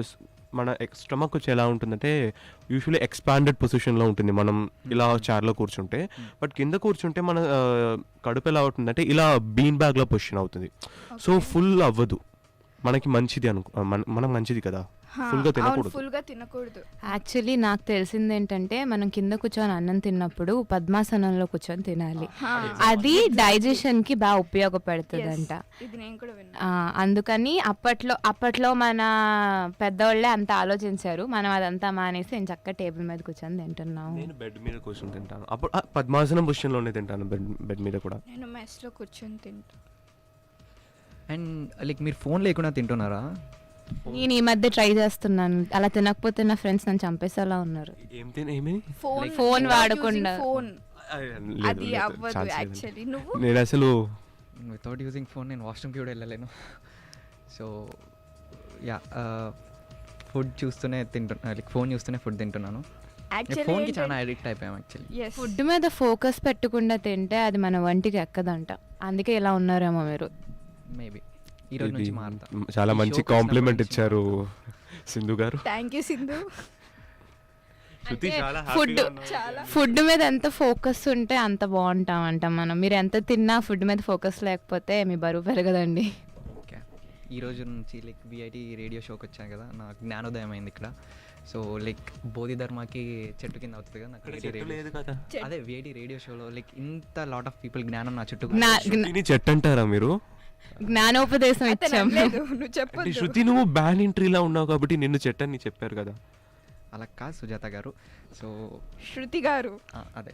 [SPEAKER 7] మన స్టమక్ వచ్చి ఎలా ఉంటుందంటే యూజువల్లీ ఎక్స్పాండెడ్ పొజిషన్లో ఉంటుంది మనం ఇలా చైర్లో కూర్చుంటే. బట్ కింద కూర్చుంటే మన కడుపు ఎలా అవుతుందంటే ఇలా బీన్ బ్యాగ్లో పొజిషన్ అవుతుంది. సో ఫుల్ అవ్వదు మనకి, మంచిది మనకు మంచిది కదా, ఫుల్గా
[SPEAKER 12] తినకూడదు.
[SPEAKER 10] యాక్చువల్లీ నాకు తెలిసింది ఏంటంటే మనం కింద కూర్చొని అన్నం తిన్నప్పుడు పద్మాసనంలో కూర్చొని తినాలి, అది డైజెషన్ కి బాగా ఉపయోగపడుతుందంట. అందుకని అప్పట్లో మన పెద్దవాళ్ళే అంత ఆలోచించారు, మనం అదంతా మానేసి నేను చక్కగా టేబుల్ మీద కూర్చొని తింటున్నాము.
[SPEAKER 7] నేను బెడ్ మీద కూర్చొని తింటాను, అప్పుడు పద్మాసనం పొజిషన్లోనే తింటాను, బెడ్ మీద కూడా.
[SPEAKER 12] నేను మెస్లో కూర్చొని తింటాను.
[SPEAKER 11] అండ్ లైక్ మీరు ఫోన్ లేకుండా తింటున్నారా?
[SPEAKER 10] నేను ఈ మధ్య ట్రై చేస్తున్నాను, అలా తినకపోతే నా ఫ్రెండ్స్ నన్ను చంపేసేలా ఉన్నారు. ఫోన్ వాడకుండా.
[SPEAKER 7] నేను అసలు
[SPEAKER 11] వితౌట్ యూజింగ్ ఫోన్ నేను వాష్రూమ్కి కూడా వెళ్ళలేను. సో యా, ఫుడ్ చూస్తూనే తింటున్నా, లైక్ ఫోన్ చూస్తూనే ఫుడ్ తింటున్నాను. ఫోన్కి చాలా అడిక్ట్ అయిపోయాం యాక్చువల్లీ.
[SPEAKER 10] ఫుడ్ మీద ఫోకస్ పెట్టకుండా తింటే అది మన వంటికి ఎక్కదంట, అందుకే ఇలా ఉన్నారేమో మీరు.
[SPEAKER 11] మేబీ ఈ రోజు నుంచి మారుతా.
[SPEAKER 7] చాలా మంచి కాంప్లిమెంట్ ఇచ్చారు సింధు గారు.
[SPEAKER 12] Thank you Sindhu.
[SPEAKER 10] ఫుడ్ మీద ఎంత ఫోకస్ ఉంటే అంత బాగుంటామంట మనం. మీరు ఎంత తిన్నా ఫుడ్ మీద ఫోకస్ లేకపోతే మీ బరువు పెరగదండి.
[SPEAKER 11] ఓకే, ఈ రోజు నుంచి లైక్ విఐటి రేడియో షోకి వచ్చాను కదా, నాకు జ్ఞానోదయం అయింది ఇక్కడ. సో లైక్ బోధిధర్మకి చెట్టు కింద అవుతుంది కదా నాకు, అదే విఐటి రేడియో షోలో లైక్ ఇంత లాట్ ఆఫ్ పీపుల్ జ్ఞానం నా చుట్టూ.
[SPEAKER 7] చెట్టు అంటారా మీరు?
[SPEAKER 10] జ్ఞానోపదేశం ఇచ్చాం.
[SPEAKER 7] శృతి నువ్వు బ్యాన్ ఎంట్రీలా ఉన్నావు కాబట్టి నిన్ను చెట్టని చెప్పారు కదా.
[SPEAKER 11] అలా కాదు సుజాత గారు. సో
[SPEAKER 12] శృతి గారు
[SPEAKER 11] అదే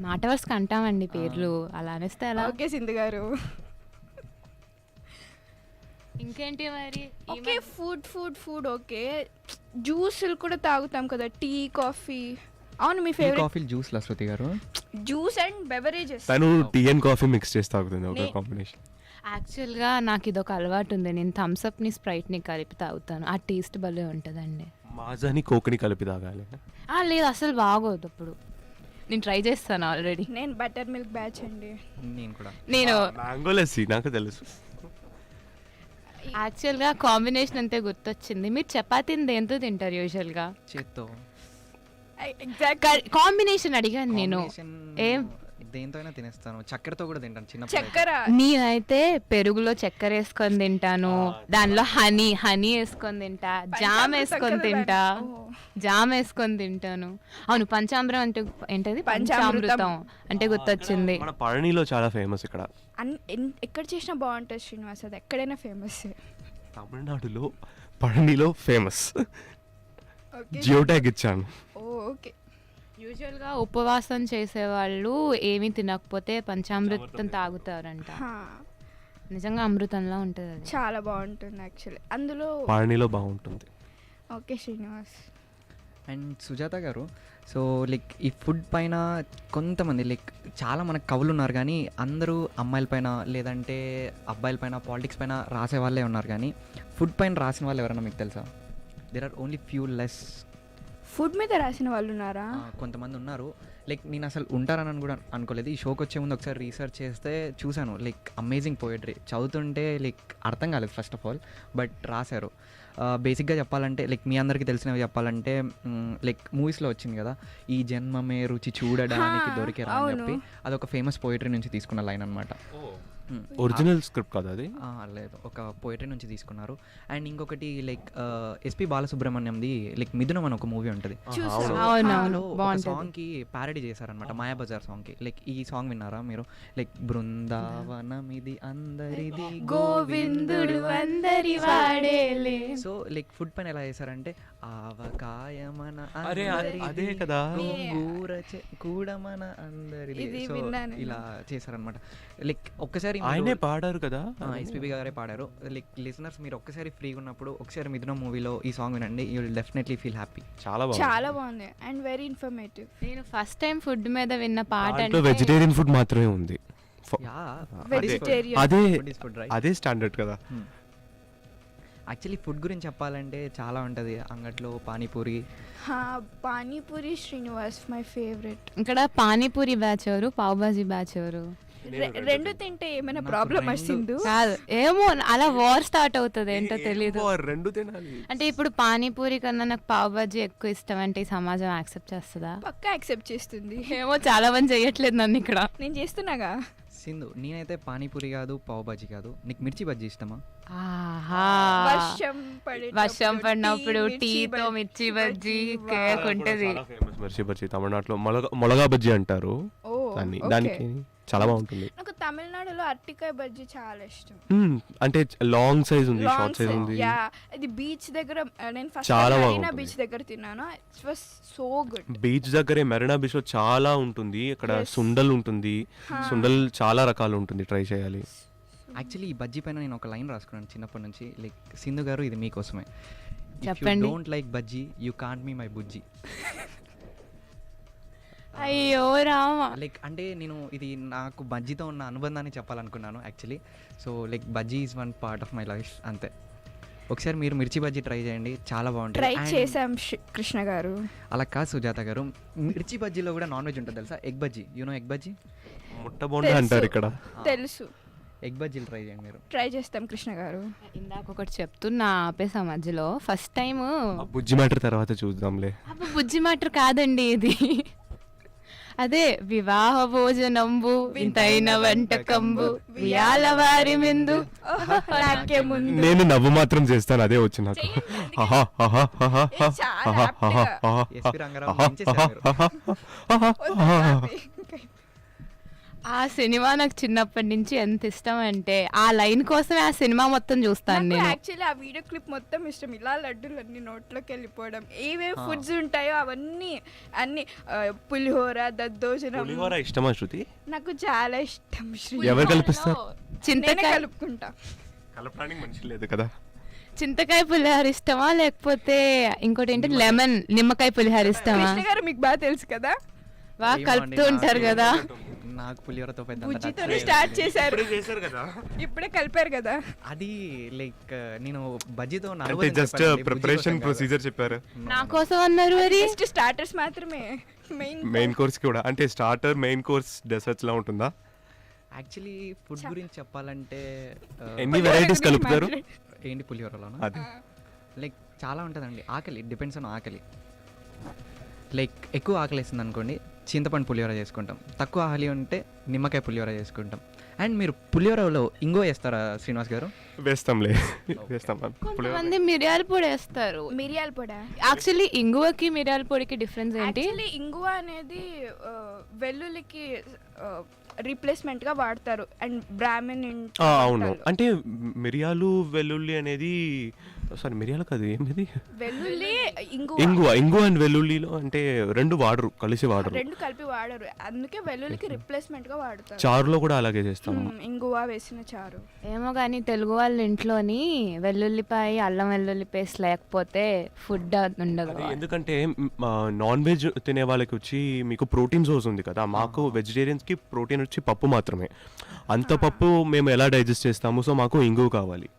[SPEAKER 10] నాటవర్స్కి అంటామండి పేర్లు, అలా అనేస్తే అలా.
[SPEAKER 12] ఓకే సింధు గారు.
[SPEAKER 10] ఇంకేంటి మరి?
[SPEAKER 12] Okay, food okay. జ్యూసులు కూడా తాగుతాం కదా, టీ కాఫీ. అవును, మీ ఫేవరెట్
[SPEAKER 11] కాఫీ జ్యూస్ లా శృతి గారు?
[SPEAKER 12] Juice and beverages.
[SPEAKER 7] తను టీ అండ్ కాఫీ మిక్స్ చేసి తాగుతుంది, ఒక కాంబినేషన్.
[SPEAKER 10] యాక్చువల్గా నాకు ఇదొక అలవాటు ఉంది, నేను థమ్స్అప్ని స్ప్రైట్ని కలిపి తాగుతాను, ఆ టేస్ట్ భలే ఉంటుందండి.
[SPEAKER 7] మాజాని కోక్ని కలిపి తాగాలి?
[SPEAKER 10] లేదు, అసలు బాగోదు. అప్పుడు నేను ట్రై చేస్తాను ఆల్రెడీ.
[SPEAKER 12] నేను బటర్ మిల్క్ బ్యాచ్ అండి.
[SPEAKER 11] నేను కూడా.
[SPEAKER 10] నేను
[SPEAKER 7] మ్యాంగో లస్సీ నాకు తెలుసు.
[SPEAKER 10] యాక్చువల్గా కాంబినేషన్ అంతే గుర్తొచ్చింది. మీరు చపాతీని దేంతో తింటారు యూజువల్గా?
[SPEAKER 11] చేత్తో.
[SPEAKER 10] కాంబినేషన్ అడిగాను నేను. ఏం
[SPEAKER 11] దేంతో అయినా తినేస్తాను, చక్కెరతో కూడా తింటాను. చిన్న
[SPEAKER 12] చక్కెర
[SPEAKER 10] నేనైతే పెరుగులో చక్కెర వేసుకొని తింటాను, దానిలో హనీ వేసుకొని తింటా, జామ్ వేసుకొని తింటాను. అవును, పంచామృతం అంటే ఏంటది? పంచామృతం అంటే గుర్తొచ్చింది.
[SPEAKER 7] మన పళనిలో చాలా ఫేమస్ ఇక్కడ.
[SPEAKER 12] ఎక్కడ చేసినా బాగుంటుంది శ్రీనివాస్, అది ఎక్కడైనా ఫేమస్.
[SPEAKER 7] తమిళనాడులో పళనిలో ఫేమస్.
[SPEAKER 12] ఓకే,
[SPEAKER 7] జియో ట్యాగ్ ఇచ్చాను.
[SPEAKER 12] ఓకే.
[SPEAKER 10] యూజువల్గా ఉపవాసం చేసేవాళ్ళు ఏమీ తినకపోతే పంచామృతం తాగుతారంట. నిజంగా అమృతంలా ఉంటుంది అది.
[SPEAKER 12] చాలా బాగుంటుంది యాక్చువల్లీ అందులో.
[SPEAKER 7] పళనిలో బాగుంటుంది.
[SPEAKER 12] ఓకే శ్రీనివాస్.
[SPEAKER 11] అండ్ సుజాత గారు, సో లైక్ ఈ ఫుడ్ పైన కొంతమంది లైక్ చాలా మనకు కవులు ఉన్నారు, కానీ అందరూ అమ్మాయిల పైన లేదంటే అబ్బాయిల పైన పాలిటిక్స్ పైన రాసే వాళ్ళే ఉన్నారు, కానీ ఫుడ్ పైన రాసిన వాళ్ళు ఎవరైనా మీకు తెలుసా? There are only few less.
[SPEAKER 12] Food మీద రాసిన వాళ్ళు ఉన్నారా?
[SPEAKER 11] కొంతమంది ఉన్నారు. లైక్ నేను అసలు ఉంటారని కూడా అనుకోలేదు. ఈ షోకి వచ్చే ముందు ఒకసారి రీసెర్చ్ చేస్తే చూశాను, లైక్ అమేజింగ్ పోయట్రీ చదువుతుంటే లైక్ అర్థం కాలేదు ఫస్ట్ ఆఫ్ ఆల్, బట్ రాశారు. బేసిక్గా చెప్పాలంటే లైక్ మీ అందరికీ తెలిసినవి చెప్పాలంటే లైక్ మూవీస్లో వచ్చింది కదా, ఈ జన్మమే రుచి చూడడానికి దొరికేరా అని చెప్పి, అదొక ఫేమస్ పోయిటరీ నుంచి తీసుకున్న లైన్ అనమాట.
[SPEAKER 7] ఒరిజినల్ స్క్రిప్ట్ కదా అది?
[SPEAKER 11] లేదు, ఒక పోయిటరీ నుంచి తీసుకున్నారు. అండ్ ఇంకొకటి లైక్ ఎస్పి బాలసుబ్రహ్మణ్యంది లైక్ మిథునం అని ఒక మూవీ ఉంటుంది, సాంగ్కి ప్యారడీ చేశారనమాట, మాయాబజార్ సాంగ్కి. లైక్ ఈ సాంగ్ విన్నారా మీరు? లైక్ బృందావనం ఇది అందరిది
[SPEAKER 12] గోవిందుడు అందరి వాడేలే.
[SPEAKER 11] సో లైక్ ఫుడ్ పైన ఎలా చేశారంటే ఆవకాయమన
[SPEAKER 7] అదే కదా,
[SPEAKER 11] కూడా మన అందరిది. సో ఇలా చేశారనమాట. లైక్ ఒక్కసారి
[SPEAKER 7] ఆయనే పాడారు కదా,
[SPEAKER 11] ఎస్పీబీ గారే పాడారు. లైక్ లిసనర్స్ మీరు ఒక్కసారి ఫ్రీగా ఉన్నప్పుడు ఒకసారి మిథునం మూవీలో ఈ సాంగ్ వినండి, you will definitely feel happy.
[SPEAKER 7] చాలా
[SPEAKER 12] బాగుంది అండ్ వెరీ ఇన్ఫర్మేటివ్.
[SPEAKER 10] నేను ఫస్ట్ టైం ఫుడ్ మీద విన్న పాట
[SPEAKER 7] అంటే వెజిటేరియన్ ఫుడ్ మాత్రమే ఉంది. అదే స్టాండర్డ్ కదా.
[SPEAKER 11] యాక్చువల్లీ ఫుడ్ గురించి చెప్పాలంటే చాలా ఉంటుంది. అంగట్లో పానీపూరి.
[SPEAKER 12] Panipuri Srinivas my favourite.
[SPEAKER 10] ఇక్కడ పానీపూరి బ్యాచ్ ఎవరు, పావ్ బాజీ బ్యాచ్ ఎవరు?
[SPEAKER 12] రెండు తింటే ఏమైనా ప్రాబ్లం వచ్చింది
[SPEAKER 10] కాదు, ఏమో అలా వార్ స్టార్ట్ అవుతుంది, ఏంటో తెలీదు.
[SPEAKER 7] రెండు తినాలి
[SPEAKER 10] అంటే ఇప్పుడు పానీపూరి కన్నా నాకు పావ్ బాజీ ఎక్కువ ఇష్టం అంటే ఈ సమాజం యాక్సెప్ట్ చేస్తుందా?
[SPEAKER 12] పక్కా యాక్సెప్ట్ చేస్తుంది.
[SPEAKER 10] ఏమో చాలా మంది చేయట్లేదు నన్ను ఇక్కడ.
[SPEAKER 12] నేను చేస్తున్నాగా.
[SPEAKER 11] సింధు, నేనైతే పానీపూరి కాదు, పావ్ బాజీ కాదు, నీకు మిర్చి బజ్జీ ఇష్టమా?
[SPEAKER 10] వర్షం పడినప్పుడు టీతో మిర్చి బజ్జీ కేక్ ఉంటుంది.
[SPEAKER 7] మిర్చి బజ్జీ తమిళనాడులో మొలగా బజ్జీ అంటారు దానికి, చాలా బాగుంటుంది.
[SPEAKER 12] నాకు తమిళనాడులో అరటికాయ బజ్జీ చాలా ఇష్టం.
[SPEAKER 7] అంటే లాంగ్ సైజ్ ఉంది, షార్ట్ సైజ్ ఉంది.
[SPEAKER 12] ఇది బీచ్ దగ్గర నేను ఫస్ట్ మెరీనా బీచ్ దగ్గర తిన్నాను. It was so good.
[SPEAKER 7] Beach దగ్గరే మెరీనా బీచ్ లో చాలా ఉంటుంది. ఇక్కడ సుండల్ ఉంటుంది, సుండల్ చాలా రకాలు ఉంటుంది, ట్రై చేయాలి.
[SPEAKER 11] యాక్చువల్లీ ఈ బజ్జీ పైన నేను ఒక లైన్ రాసుకున్నాను చిన్నప్పటి నుంచి. లైక్ సింధు గారు, ఇది మీకోసమే.
[SPEAKER 10] చెప్పండి.
[SPEAKER 11] Don't like bajji, you can't me my Bujji.
[SPEAKER 10] అయ్యో రామా.
[SPEAKER 11] లైక్ అంటే నేను ఇది నాకు బజ్జీతో ఉన్న అనుబంధాన్ని చెప్పాలనుకున్నాను actually. So like bajji is one part of my life అంతే. ఒకసారి మీరు మిర్చి బజ్జీ ట్రై చేయండి, చాలా బాగుంటుంది.
[SPEAKER 12] ట్రై చేసాం కృష్ణ గారు.
[SPEAKER 11] అలా కాదు సుజాత గారు, మిర్చి బజ్జీలో కూడా నాన్ వెజ్ ఉంటుంది తెలుసా? Egg bajji. You know egg bajji?
[SPEAKER 7] ముట్ట బోండా అంటారు ఇక్కడ.
[SPEAKER 12] తెలుసు.
[SPEAKER 11] ఎగ్ బజ్జీలు ట్రై చేయండి మీరు.
[SPEAKER 12] ట్రై చేస్తాం కృష్ణ గారు.
[SPEAKER 10] ఇందాక ఒకటి చెప్తున్నా ఆపేసా మధ్యలో. ఫస్ట్ టైం
[SPEAKER 7] బుజ్జి మ్యాటర్ తర్వాత చూద్దాంలే.
[SPEAKER 10] బుజ్జి మ్యాటర్ కాదండి ఇది, అదే వివాహ భోజనంబు వింతైన వంటకంబు వియాల వారి ముందు.
[SPEAKER 7] నేను నవ్వు మాత్రం చేస్తాను, అదే వచ్చి నాకు.
[SPEAKER 10] ఆ సినిమా నాకు చిన్నప్పటి నుంచి ఎంత ఇష్టం అంటే ఆ లైన్ కోసమే ఆ సినిమా మొత్తం చూస్తాను నేను.
[SPEAKER 12] యాక్చువల్లీ ఆ వీడియో క్లిప్ మొత్తం ఇష్టం. ఇలా లడ్డూలు అన్ని నోట్లోకి వెళ్ళిపోవడం, ఏవేవి ఫుడ్స్ ఉంటాయో అవన్నీ, అన్ని పులిహోర, దద్దోజనం.
[SPEAKER 7] పులిహోర ఇష్టమా శృతి?
[SPEAKER 12] నాకు చాలా ఇష్టం.
[SPEAKER 7] ఎవరు కల్పిస్తారు?
[SPEAKER 10] చింతకాయ
[SPEAKER 12] కలుపుకుంటా.
[SPEAKER 7] కలపడానికి మనిషి లేదు కదా.
[SPEAKER 10] చింతకాయ పులిహోర ఇష్టమా లేకపోతే ఇంకోటి ఏంటి లెమన్ నిమ్మకాయ పులిహోర ఇష్టమా?
[SPEAKER 12] కృష్ణ గారు మీకు బాగా తెలుసు కదా,
[SPEAKER 10] బాగా కలుపుతూ ఉంటారు కదా.
[SPEAKER 11] నాకు పులిహోరతో
[SPEAKER 12] బుజ్జితోనే స్టార్ట్ చేశారు కదా, ఇప్పుడే కలిపారు కదా.
[SPEAKER 11] అది లైక్ నేను బజ్జీతో
[SPEAKER 7] జస్ట్ ప్రిపరేషన్ ప్రొసీజర్ చెప్పారు.
[SPEAKER 10] నా కోసం అన్నారు మరి.
[SPEAKER 12] జస్ట్ స్టార్టర్స్ మాత్రమే,
[SPEAKER 7] మెయిన్ కోర్స్ కూడా. అంటే స్టార్టర్, మెయిన్ కోర్స్, డెసర్ట్స్ లా ఉంటుందా?
[SPEAKER 11] యాక్చువల్లీ ఫుడ్ గురించి చెప్పాలంటే
[SPEAKER 7] ఎన్ని వెరైటీస్ కలుపుతారు?
[SPEAKER 11] ఏంటి పులిహోరలోనా?
[SPEAKER 7] అది
[SPEAKER 11] లైక్ చాలా ఉంటుందండి. ఆకలి డిపెండ్స్ ఆన్ ఆకలి. లైక్ ఎక్కువ ఆకలి వేస్తుంది అనుకోండి, చింతపండు పులిహోర చేసుకుంటాం. తక్కువ ఆకలి ఉంటే నిమ్మకాయ పులిహోర చేసుకుంటాం. అండ్ మీరు పులిహోరలో ఇంగో వేస్తారా శ్రీనివాస్ గారు?
[SPEAKER 7] వేస్తాంలే, వేస్తాం.
[SPEAKER 10] కొంతమంది మిరియాల పొడి వేస్తారు.
[SPEAKER 12] మిరియాల పొడి.
[SPEAKER 10] యాక్చువల్లీ ఇంగువకి మిరియాల పొడికి డిఫరెన్స్ ఏంటి?
[SPEAKER 12] ఇంగువ అనేది వెల్లుల్లికి రీప్లేస్మెంట్గా వాడతారు. అండ్ బ్రాహ్మిన్
[SPEAKER 7] అవును, అంటే మిరియాలు వెల్లుల్లి అనేది మిరియాలు కాదు, ఏమిది
[SPEAKER 12] వెల్లుల్లి
[SPEAKER 7] ఇంగువ అండ్ వెల్లుల్లిలో అంటే రెండు వాడరు, కలిసి వాడరు,
[SPEAKER 12] రెండు కలిపి వాడరు. అందుకే వెల్లుల్లికి రిప్లేస్మెంట్గా వాడతారు.
[SPEAKER 7] చారులో కూడా అలాగే చేస్తాము,
[SPEAKER 12] ఇంగువ వేసిన చారు.
[SPEAKER 10] ఏమో కానీ తెలుగు వాళ్ళ ఇంట్లోని వెల్లుల్లిపాయ అల్లం వెల్లుల్లి పేస్ట్ లేకపోతే ఫుడ్ ఉండదు.
[SPEAKER 7] ఎందుకంటే నాన్ వెజ్ తినే వాళ్ళకి వచ్చి మీకు ప్రోటీన్ సోర్స్ ఉంది కదా, మాకు వెజిటేరియన్స్కి ప్రోటీన్ వచ్చి పప్పు మాత్రమే. అంత పప్పు మేము ఎలా డైజెస్ట్ చేస్తాము, సో మాకు ఇంగువ కావాలి,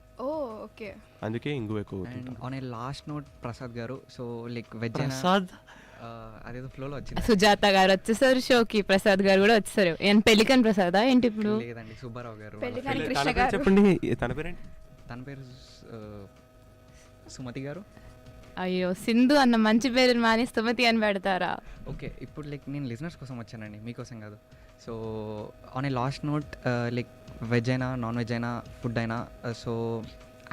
[SPEAKER 7] అందుకే ఇంగువ ఎక్కువ.
[SPEAKER 11] On a last note Prasad గారు, సో లైక్ వెజ్
[SPEAKER 7] ప్రసాద్
[SPEAKER 11] అదేదో ఫ్లోలో వచ్చింది.
[SPEAKER 10] సుజాత గారు వచ్చేసారు షోకి, ప్రసాద్ గారు కూడా వచ్చేసారు. పెళ్లికన్ ప్రసాద్ ఏంటి ఇప్పుడు?
[SPEAKER 11] లేదండి, సుబ్బారావు గారు.
[SPEAKER 7] చెప్పండి తన పేరేంటి?
[SPEAKER 11] తన పేరు సుమతి గారు.
[SPEAKER 10] అయ్యో, సింధు అన్న మంచి పేరు మాని సుమతి అని పెడతారా?
[SPEAKER 11] ఓకే, ఇప్పుడు లైక్ నేను లిజనర్స్ కోసం వచ్చానండి, మీకోసం కాదు. So on a last note, like veg అయినా నాన్ వెజ్ అయినా ఫుడ్ అయినా, సో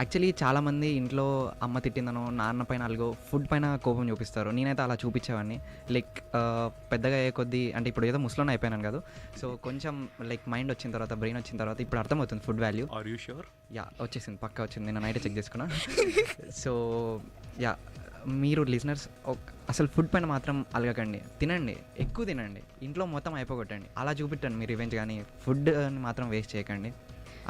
[SPEAKER 11] యాక్చువల్లీ చాలామంది ఇంట్లో అమ్మ తిట్టిందనో నాన్న పైన అలగో ఫుడ్ పైన కోపం చూపిస్తారు. నేనైతే అలా చూపించేవాడిని. లైక్ పెద్దగా అయ్యే కొద్దీ, అంటే ఇప్పుడు ఏదో ముసలోనే అయిపోయాను కదా, సో కొంచెం లైక్ మైండ్ వచ్చిన తర్వాత, బ్రెయిన్ వచ్చిన తర్వాత ఇప్పుడు అర్థమవుతుంది food value.
[SPEAKER 7] Are you sure?
[SPEAKER 11] Yeah, వచ్చేసింది, పక్కా వచ్చింది, నేను నైట్ చెక్ చేసుకున్నా. సో యా, మీరు లిజనర్స్ అసలు ఫుడ్ పైన మాత్రం అలగకండి, తినండి, ఎక్కువ తినండి, ఇంట్లో మొత్తం అయిపోగొట్టండి, అలా చూపెట్టండి మీ రివెంజ్. కానీ ఫుడ్ మాత్రం వేస్ట్ చేయకండి,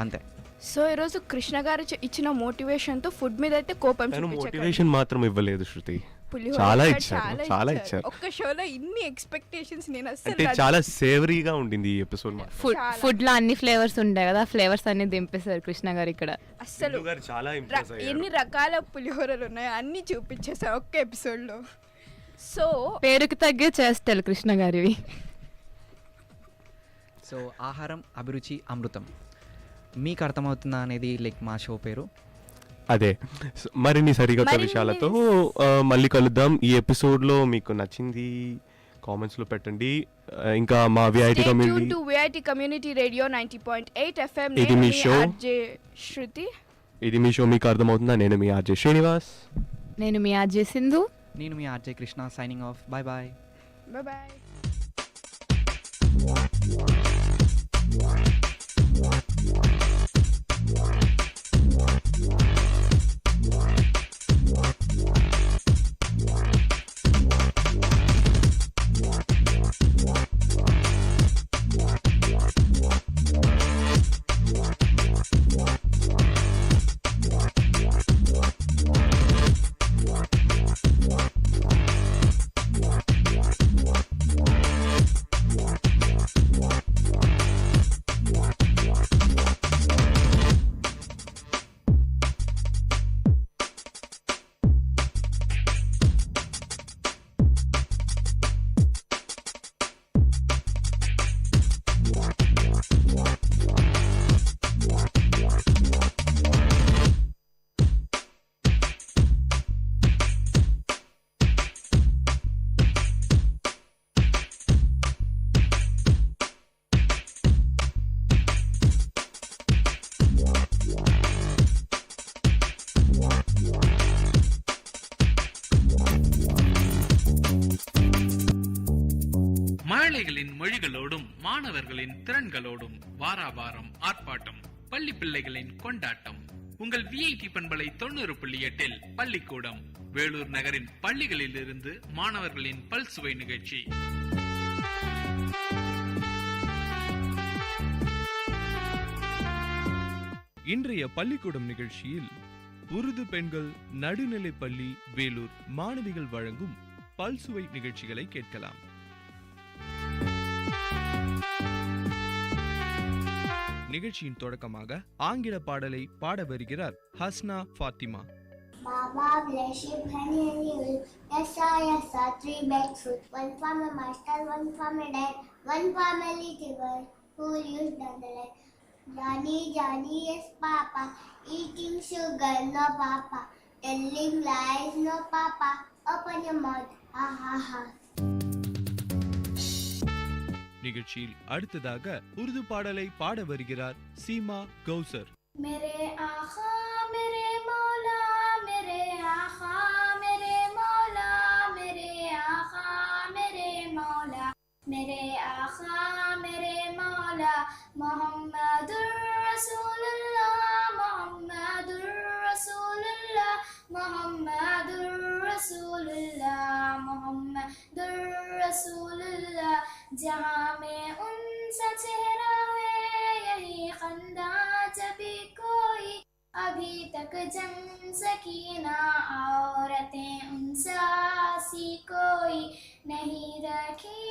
[SPEAKER 11] అంతే.
[SPEAKER 12] సో ఈరోజు కృష్ణ గారు ఇచ్చిన మోటివేషన్తో ఫుడ్ మీద అయితే కోపం
[SPEAKER 7] మోటివేషన్ మాత్రం ఇవ్వలేదు శృతి, చాలా ఇచ్చారు.
[SPEAKER 12] ఒక్క షోలో ఇన్ని ఎక్స్పెక్టేషన్స్ నేను
[SPEAKER 7] అంటే చాలా సేవరీగా ఉండింది ఈ ఎపిసోడ్.
[SPEAKER 10] ఫుడ్ లో అన్ని ఫ్లేవర్స్ ఉంటాయి కదా, ఫ్లేవర్స్ అన్ని దింపేశారు కృష్ణ గారు ఇక్కడ.
[SPEAKER 12] అసలు ఎన్ని రకాల పులిహోరలు ఉన్నాయో అన్ని చూపించేసారు ఒక్క ఎపిసోడ్ లో. సో
[SPEAKER 10] పేరుకి తగ్గే చేస్తారు కృష్ణ గారివి.
[SPEAKER 11] సో ఆహారం అభిరుచి అమృతం, మీకు అర్థమవుతుందా అనేది లైక్ మా షో పేరు.
[SPEAKER 7] అదే, మరిన్ని సరికొత్త విషయాలతో మళ్ళీ కలుద్దాం. ఈ ఎపిసోడ్లో మీకు నచ్చింది కామెంట్స్లో పెట్టండి. ఇంకా మా విఐటి
[SPEAKER 12] కమ్యూనిటీ రేడియో 90.8 FM.
[SPEAKER 7] ఇది మీ షో
[SPEAKER 12] శృతి,
[SPEAKER 7] ఇది మీ షో మీకు అర్థమవుతుందా? నేను మీ ఆర్జే శ్రీనివాస్.
[SPEAKER 10] నేను మీ ఆర్జే సింధు.
[SPEAKER 11] నేను మీ RJ Krishna. Signing off. Bye bye.
[SPEAKER 12] Bye.
[SPEAKER 16] மழலைகளின் மொழிகளோடும் மாணவர்களின் திறன்களோடும் வாராவாரம் ஆர்ப்பாட்டம், பள்ளி பிள்ளைகளின் கொண்டாட்டம். உங்கள் விஐடி பண்பலை 90.8 பள்ளிக்கூடம், வேலூர் நகரின் பள்ளிகளில் இருந்து மாணவர்களின் பல்சுவை நிகழ்ச்சி.
[SPEAKER 5] இன்றைய பள்ளிக்கூடம் நிகழ்ச்சியில் உருது பெண்கள் நடுநிலைப் பள்ளி வேலூர் மாணவிகள் வழங்கும் பல்சுவை நிகழ்ச்சிகளை கேட்கலாம். நிகழ்ச்சியின் தொடக்கமாக ஆங்கில பாடலை பாட வருகிறார் Husna Fathima.
[SPEAKER 13] Baba bless you, honey and you. Yes, sir, 3 bags food. 1 for my master, 1 for my dad, 1 for my little boy who used on the land. Johnny, Johnny, yes, Papa. Eating sugar, no, Papa. Telling lies, no, Papa. Open your mouth, ha, ha, ha.
[SPEAKER 5] நிகழ்ச்சியில் அடுத்ததாக உருது பாடலை பாட வருகிறார் சீமா கௌசர்.
[SPEAKER 13] मेरे आखा मेरे मौला, मेरे आखा मेरे मौला, मेरे आखा मेरे मौला, मेरे आखा मेरे मौला,
[SPEAKER 14] मोहम्मदुर रसूलुल्लाह मोहम्मदुर रसूलुल्लाह जहाँ में उनसा चेहरा है यही खंदा जबी कोई अभी तक जम सकी ना औरतें उनसा सी कोई नहीं रखी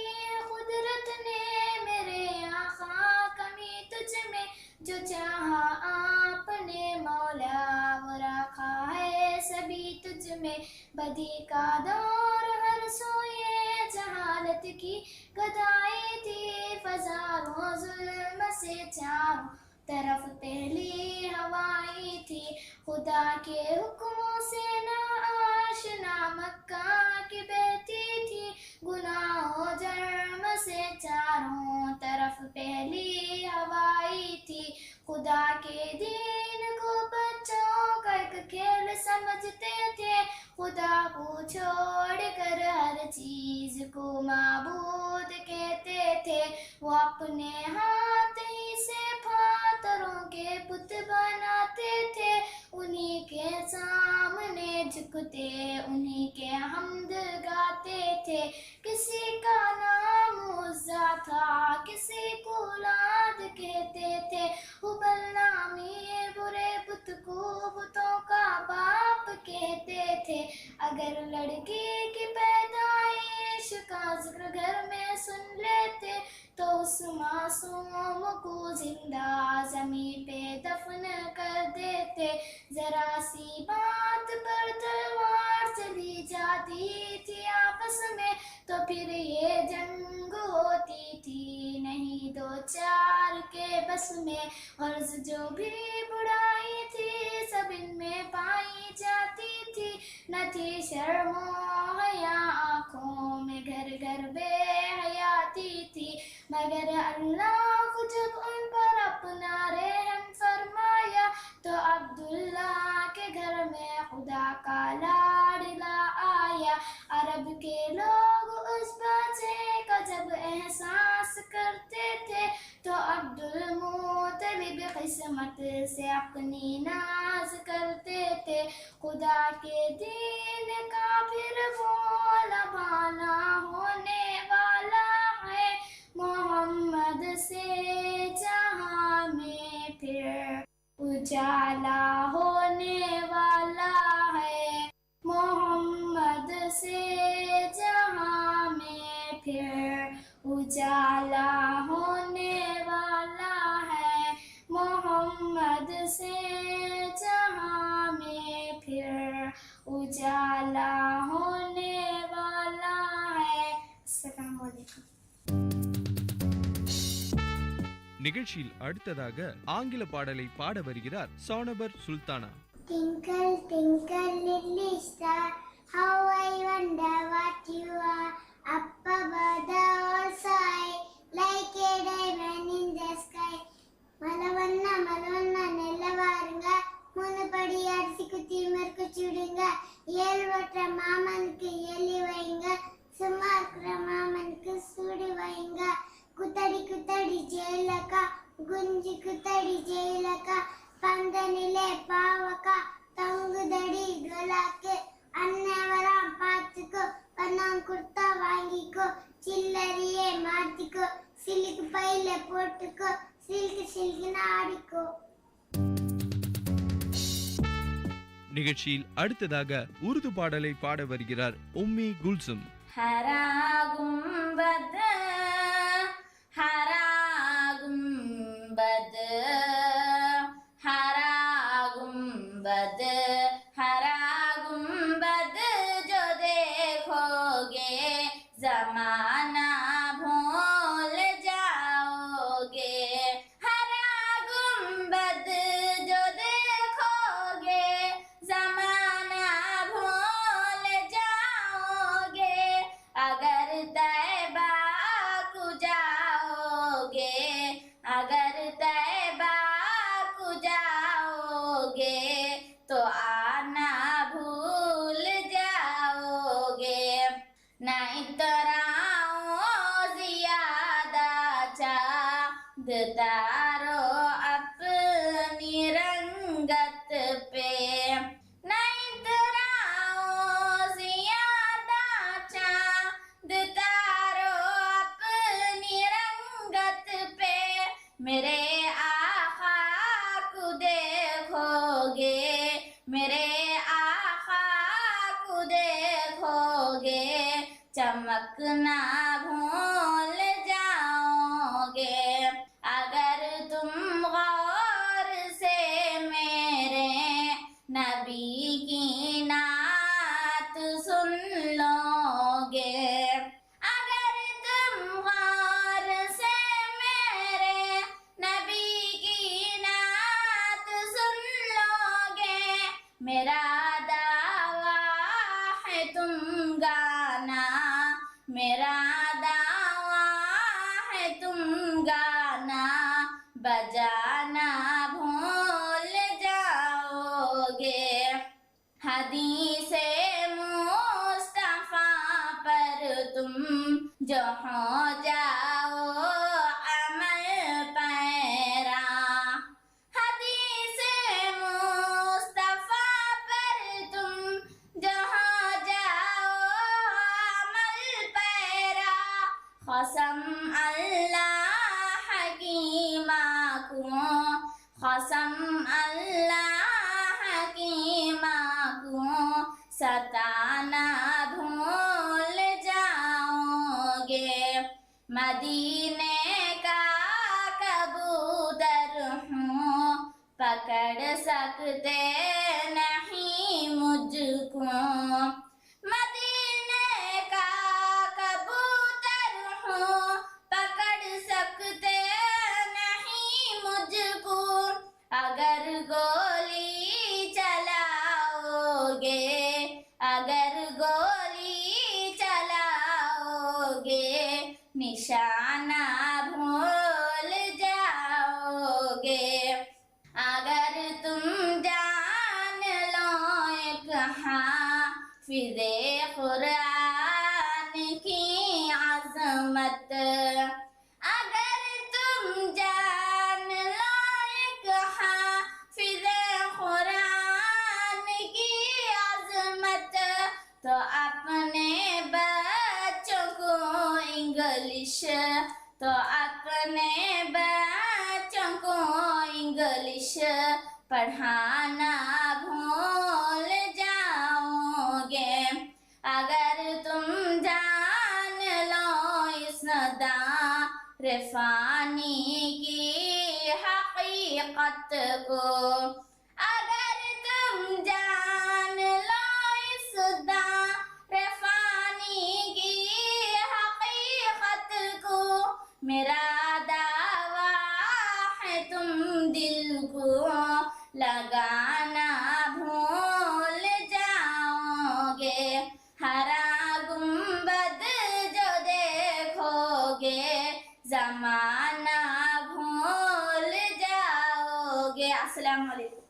[SPEAKER 14] कुदरत ने मेरे आका कमी तुझ में जो चाहा आपने मौला वो रखा है सभी तुझ में बदी का दौर हर सोए जहालत की गदाई थी फजारों जुल्म से चारों तरफ पहली हवाई थी खुदा के हुक्मों से ना आशना मक्का की बहती थी गुनाहों जर्म से चारों तरफ पहली हवाई थी खुदा के दीन को बच्चों का एक खेल समझते थे खुदा को छोड़ कर हर चीज को माबूद कहते थे वो अपने हाथ ही से फातरों के पुत बनाते थे उन्हीं के सामने झुकते उन्हीं के हमद गाते थे किसी का नाम उज़्ज़ा था किसी को औलाद कहते थे हुबल नामी बुरे पुत को पुतों का बाप कहते थे अगर लड़की की पैदाइश का जिक्र घर में सुन लेते तो उस मासूम को जिंदा ज़मीन पे दफन कर देते जरा सी बात पर तलवार चली जाती थी आपस में तो फिर ये जंग होती थी नहीं दो चार के बस में गर्ज जो भी बुराई थी सब इनमें पाई जाती थी न थी शर्मो हया आँखों में घर घर बेहयाती थी मगर अल्लाह को जब उन पर अपना रहम फरमाया तो अब्दुल्ला के घर में खुदा का लाडला आया अरब के लोग उस बच्चे का जब एहसास करते थे तो अब्दुल मुत्तलिब किस्मत से अपनी नाज करते थे खुदा के दीन का फिर बोला भाला होने वाला है मोहम्मद से जहाँ में फिर उजाला होने वाला है मोहम्मद से जहाँ में फिर उजाला होने वाला है मोहम्मद से जहाँ में फिर उजाला होने वाला है अस्सलामु अलैकुम
[SPEAKER 5] நிகழ்ச்சியில் அடுத்ததாக ஆங்கில பாடலை பாட வருகிறார் சோனபர் Sultana.
[SPEAKER 13] Twinkle, twinkle, little star, how I wonder what you are. Up above the whole sky, like a diamond in the sky. மலவண்ணா மலவண்ணா நெல்ல வாருங்க மூணு படி அரிசி குத்தி மறுக்கு சுடுங்க ஏழு வட்ட மாமனுக்கு எலி வைங்க சும்மா இருக்கிற மாமனுக்கு சூடு வைங்க குத்தடி குத்தடி ஜெயிலக்கா குஞ்சு குத்தடி ஜெயிலக்கா பந்தனிலே பாவக்கா தொங்குதடி குலாக்கு அண்ணன் வரான் பார்த்துக்கோ பணம் கொடுத்தா வாங்கிக்கோ சில்லறையே மாத்திக்கோ சிலுக்கு பையில போட்டுக்கோ சில்கு சில்குன்னு ஆடிக்கோ.
[SPEAKER 5] நிகழ்ச்சியில் அடுத்ததாக உருது பாடலை பாட வருகிறார் உம்மி குல்சும்.
[SPEAKER 18] ஹரா கும்பத் ஹரா கும்பத் ஹரா கும்பத் हरा गुंबद जो देखोगे जमाना भूल जाओगे हरा गुंबद जो देखोगे जमाना भूल जाओगे अगर तैबा को जाओ हक ना भूल जाओगे अगर तुम गौर से मेरे नबी की नात सुन लोगे अगर तुम गौर से मेरे नबी की नात सुन लोगे मेरा दावा है तुम गाना मेरा दावा है तुम गाना बजाना भूल जाओगे हदीसे मुस्तफा पर तुम जो हो जाओ अमल पैरा हदीसे मुस्तफा पर तुम जो हो जाओ अमल पैरा कसम अल्लाह की माँ को कसम अल्लाह की माँ को सताना भूल जाओगे मदीने का कबूतर हूँ पकड़ सकते नहीं मुझको मदीने का कबूतर हूँ पकड़ सकते नहीं मुझको अगर गोली चलाओगे अगर गोली चलाओगे निशाना भूल जाओगे अगर तुम जान लो एक हाफिज़े कुरान की अज़मत अगर तुम जान लो एक हाफिज़े कुरान की अज़मत तो अपने बच्चों को इंग्लिश तो अपने बच्चों को इंग्लिश पढ़ाना भूल जाओगे अगर तुम जान लो इस दारिफ़ानी की हकीकत को अगर तुम जान लो इस दारिफ़ानी की हकीकत को मेरा दावा है तुम दिल को लगाना भूल जाओगे हरा गुंबद जो देखोगे जमाना भूल जाओगे अस्सलाम वालेकुम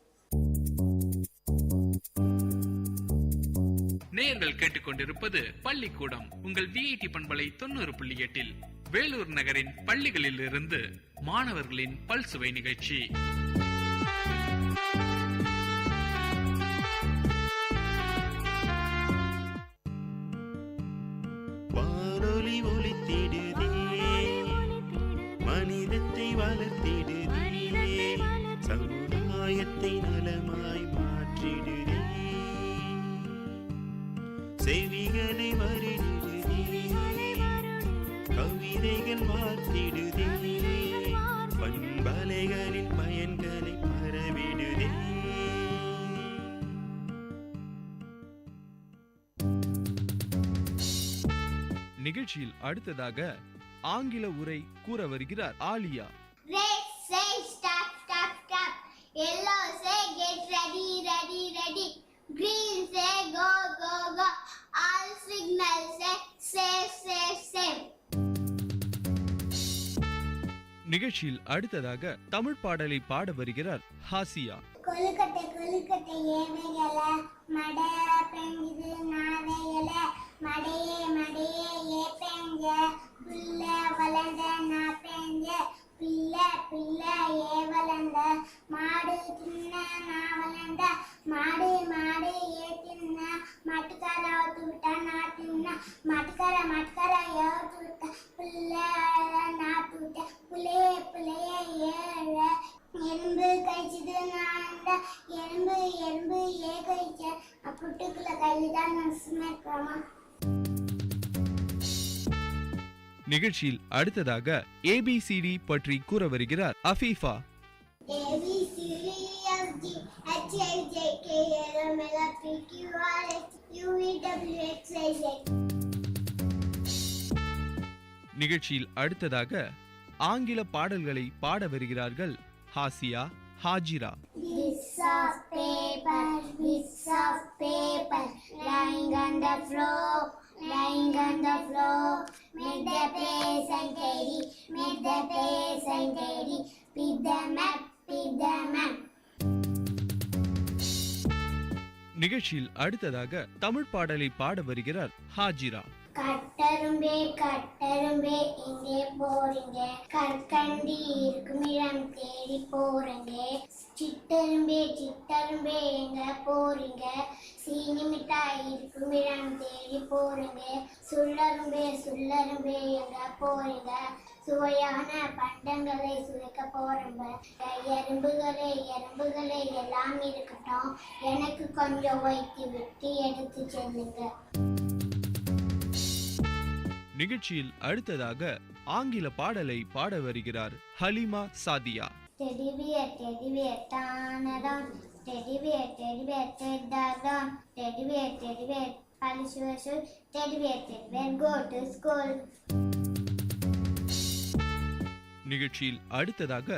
[SPEAKER 16] நேயர்கள் கேட்டுக்கொண்டிருப்பது பள்ளிக்கூடம் உங்கள் விஐடி பண்பலை 90.8 வேலூர் நகரின் பள்ளிகளில் இருந்து மாணவர்களின் பல்சுவை நிகழ்ச்சி.
[SPEAKER 9] வானொலி ஒலித்திடுதே மனிதத்தை வளர்த்திடுதே சமுதாயத்தை நலமாய் மாற்றிடுதே செவிகளை வருடிடுதே கவிதைகள் வார்த்திடுதே பண்பலைகளின் பயன்களை பரவிடுதே
[SPEAKER 5] நிகழ்ச்சியில் அடுத்ததாக ஆங்கில உரை கூற வருகிறார் Alia.
[SPEAKER 13] Red say stop stop stop. Yellow say get ready ready ready. Green say go go go. All signals say safe safe safe.
[SPEAKER 5] நிகழ்ச்சியில் அடுத்ததாக தமிழ் பாடலை பாட வருகிறார் ஹாசியா.
[SPEAKER 13] கொழுக்கட்டை கொழுக்கட்டை ஏவைகள மட பெஞ்சுது நாவைகள மடையே மடையே ஏ பெஞ்ச புள்ள வளர்ந்த நான் பெஞ்ச பிள்ளை பிள்ளை ஏ வளர்ந்த மாடு தின்ன நான் வளர்ந்த மாடு மாடு ஏ தின்ன மாட்டுக்கார அவுத்து விட்டா நான் தின்ன மாட்டுக்கார மாட்டுக்கார ஏவுத்து விட்டா பிள்ளை நான் விட்ட பிள்ளையே பிள்ளையே ஏழ எறும்பு கழிச்சது நான் எறும்பு எறும்பு ஏ கழிச்ச புட்டுக்குள்ள கையில் தான் நான் சும்மா இருக்கிறோமா.
[SPEAKER 5] நிகழ்ச்சியில் அடுத்ததாக ABCD பற்றி கூற வருகிறார் அஃபீஃபா. நிகழ்ச்சியில் அடுத்ததாக ஆங்கில பாடல்களை பாட வருகிறார்கள் ஹாசியா, Hajira.
[SPEAKER 13] Bits of paper, lying on the floor, lying on the floor. Make the place and tidy, make the place and tidy. Pick them up, pick them up.
[SPEAKER 5] நிகழ்ச்சியில் அடுத்ததாக தமிழ் பாடலை பாட வருகிறார் ஹாஜிரா.
[SPEAKER 13] கட்டரும்பே கட்டரும்பே எங்கே போறீங்க, கற்கண்டி இருக்கும் இடம் தேடி போறீங்க. சிட்டரும்பே சிட்டரும்பே எங்க போறீங்க, சீனி மிட்டாய் இருக்கும் இடம் தேடி போறீங்க. சுள்ளரும்பே சுள்ளரும்பே எங்க போறீங்க, சுவையான பண்டங்களை சுவைக்க போறோம். எறும்புகளே எறும்புகளே எல்லாம் இருக்கட்டும், எனக்கு கொஞ்சம் வைத்து விட்டு எடுத்து செல்லுங்க.
[SPEAKER 5] நிகழ்ச்சியில் அடுத்ததாக ஆங்கில பாடலை பாட வருகிறார் ஹலிமா சாதியா.
[SPEAKER 13] Teddy bear, tanadon. Teddy bear, tedadon. Teddy bear, polish your shoe. Teddy bear, go to school.
[SPEAKER 5] நிகழ்ச்சியில் அடுத்ததாக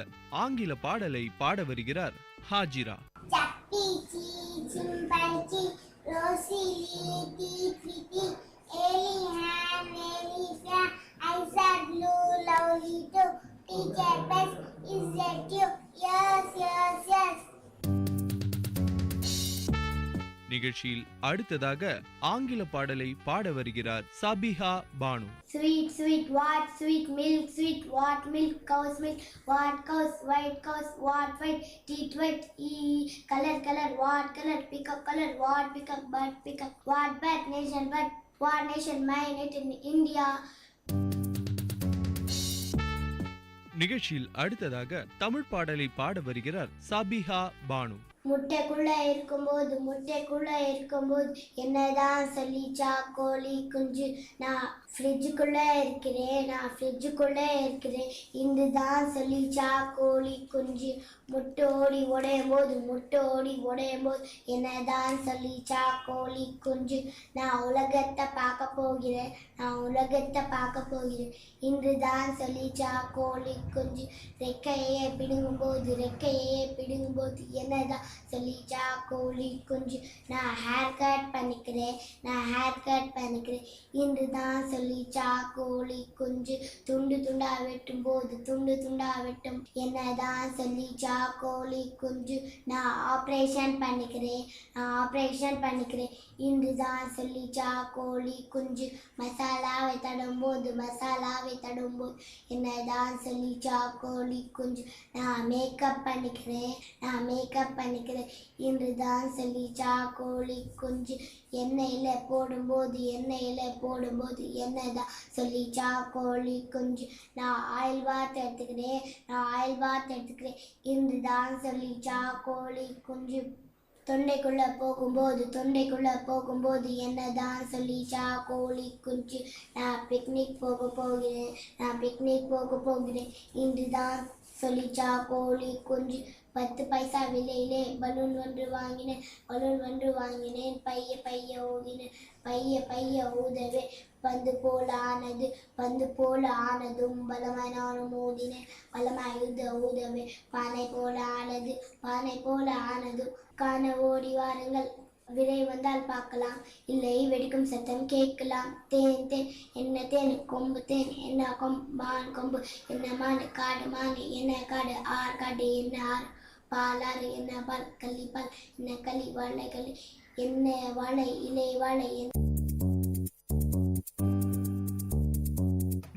[SPEAKER 5] ஆங்கில பாடலை பாட வருகிறார் Hajira.
[SPEAKER 13] Chappy, chimpanzee, Rosie, Tweety, Elephant, eyes are blue, lovely too. Teacher best, is that you? Yes, yes, yes.
[SPEAKER 5] நிகழ்ச்சியில் அடுத்ததாக ஆங்கில பாடலை பாட வருகிறார் Sabiha Banu.
[SPEAKER 13] Sweet, sweet, what sweet milk, sweet, what milk, cow's milk, what cows, white cows, what white, teeth white, color, color, what color, pick up color, what pick up, bird pick up, what bird, nation bird, what nation, my native in India.
[SPEAKER 5] நிகழ்ச்சியில் அடுத்ததாக தமிழ் பாடலை பாட வருகிறார் சபிஹா பானு.
[SPEAKER 13] முட்டைக்குள்ள இருக்கும்போது என்னதான் சொல்லிச்சா கோழி குஞ்சு, நான் ஃப்ரிட்ஜுக்குள்ள இருக்கிறேன் இந்துதான் சொல்லிச்சா கோழி குஞ்சு. முட்டை ஓடி உடையும் போது என்னதான் சொல்லிச்சா கோழி குஞ்சு. நான் உலகத்தை பார்க்க போகிறேன் இன்றுதான் சொல்லிச்சா கோழி குஞ்சு. ரெக்கையே பிடுங்கும் போது என்னதான் சொல்லிச்சா கோழி குஞ்சு. நான் ஹேர் கட் பண்ணிக்கிறேன் இன்றுதான் சொல்லிச்சா கோழி குஞ்சு. துண்டு துண்டா வெட்டும் என்னதான் சொல்லிச்சா கோழி குஞ்சு. நான் ஆப்ரேஷன் பண்ணிக்கிறேன் இன்றுதான் சொல்லிச்சா கோழி குஞ்சு. மசாலாவை தடும்போது என்னதான் சொல்லிச்சா கோழி குஞ்சு. நான் மேக்கப் பண்ணிக்கிறேன் இன்றுதான் சொல்லிச்சா கோழி குஞ்சு. எண்ணெயில போடும்போது என்னதான் சொல்லிச்சா கோழி குஞ்சு. நான் ஆயில் பாத் எடுத்துக்கிறேன் இன்றுதான் சொல்லிச்சா கோழி குஞ்சு. தொண்டைக்குள்ள போகும்போது என்னதான் சொல்லிச்சா கோழி குஞ்சு. நான் பிக்னிக் போக போகிறேன் இன்றுதான் சொல்லிச்சா கோழி குஞ்சு. 10 பைசா விலையிலே பலூன் ஒன்று வாங்கினேன் பைய ஊதவே பந்து போல ஆனதும் பலமாய் நானும் ஊதினேன் ஊதவே பானை போல ஆனதும் காண ஓடி வாருங்கள் விரை வந்தால் பார்க்கலாம், இல்லை வெடிக்கும் சத்தம் கேட்கலாம். தேன் என்ன தேன், கொம்பு தேன் என்ன கொம்பான் கொம்பு, என்ன மான் காடு என்ன காடு, ஆறு காடு என்ன ஆறு, பாலாறு என்ன பால், கள்ளிப்பால் என்ன களி, வாழை களி என்ன வாழை, இலை வாழை என்ன.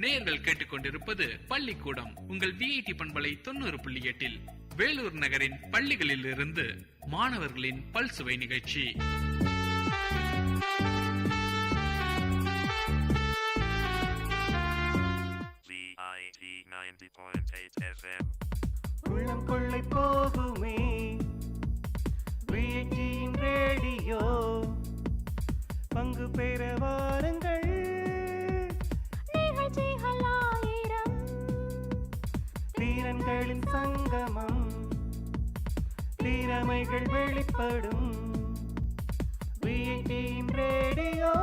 [SPEAKER 16] நேயர்கள் கேட்டுக்கொண்டிருப்பது பள்ளிக்கூடம் உங்கள் விஐடி பண்பலை 90.8 வேலூர் நகரின் பள்ளிகளில் இருந்து மாணவர்களின் பல்சுவை நிகழ்ச்சி.
[SPEAKER 3] உள்ளம் கொள்ளை போகுமே விஐடியின் ரேடியோ, பங்கு பெற வாருங்கள் நிகழ்ச்சிகள் சங்கமம் திறமைகள் வெளிப்படும் VITயின் ரேடியோ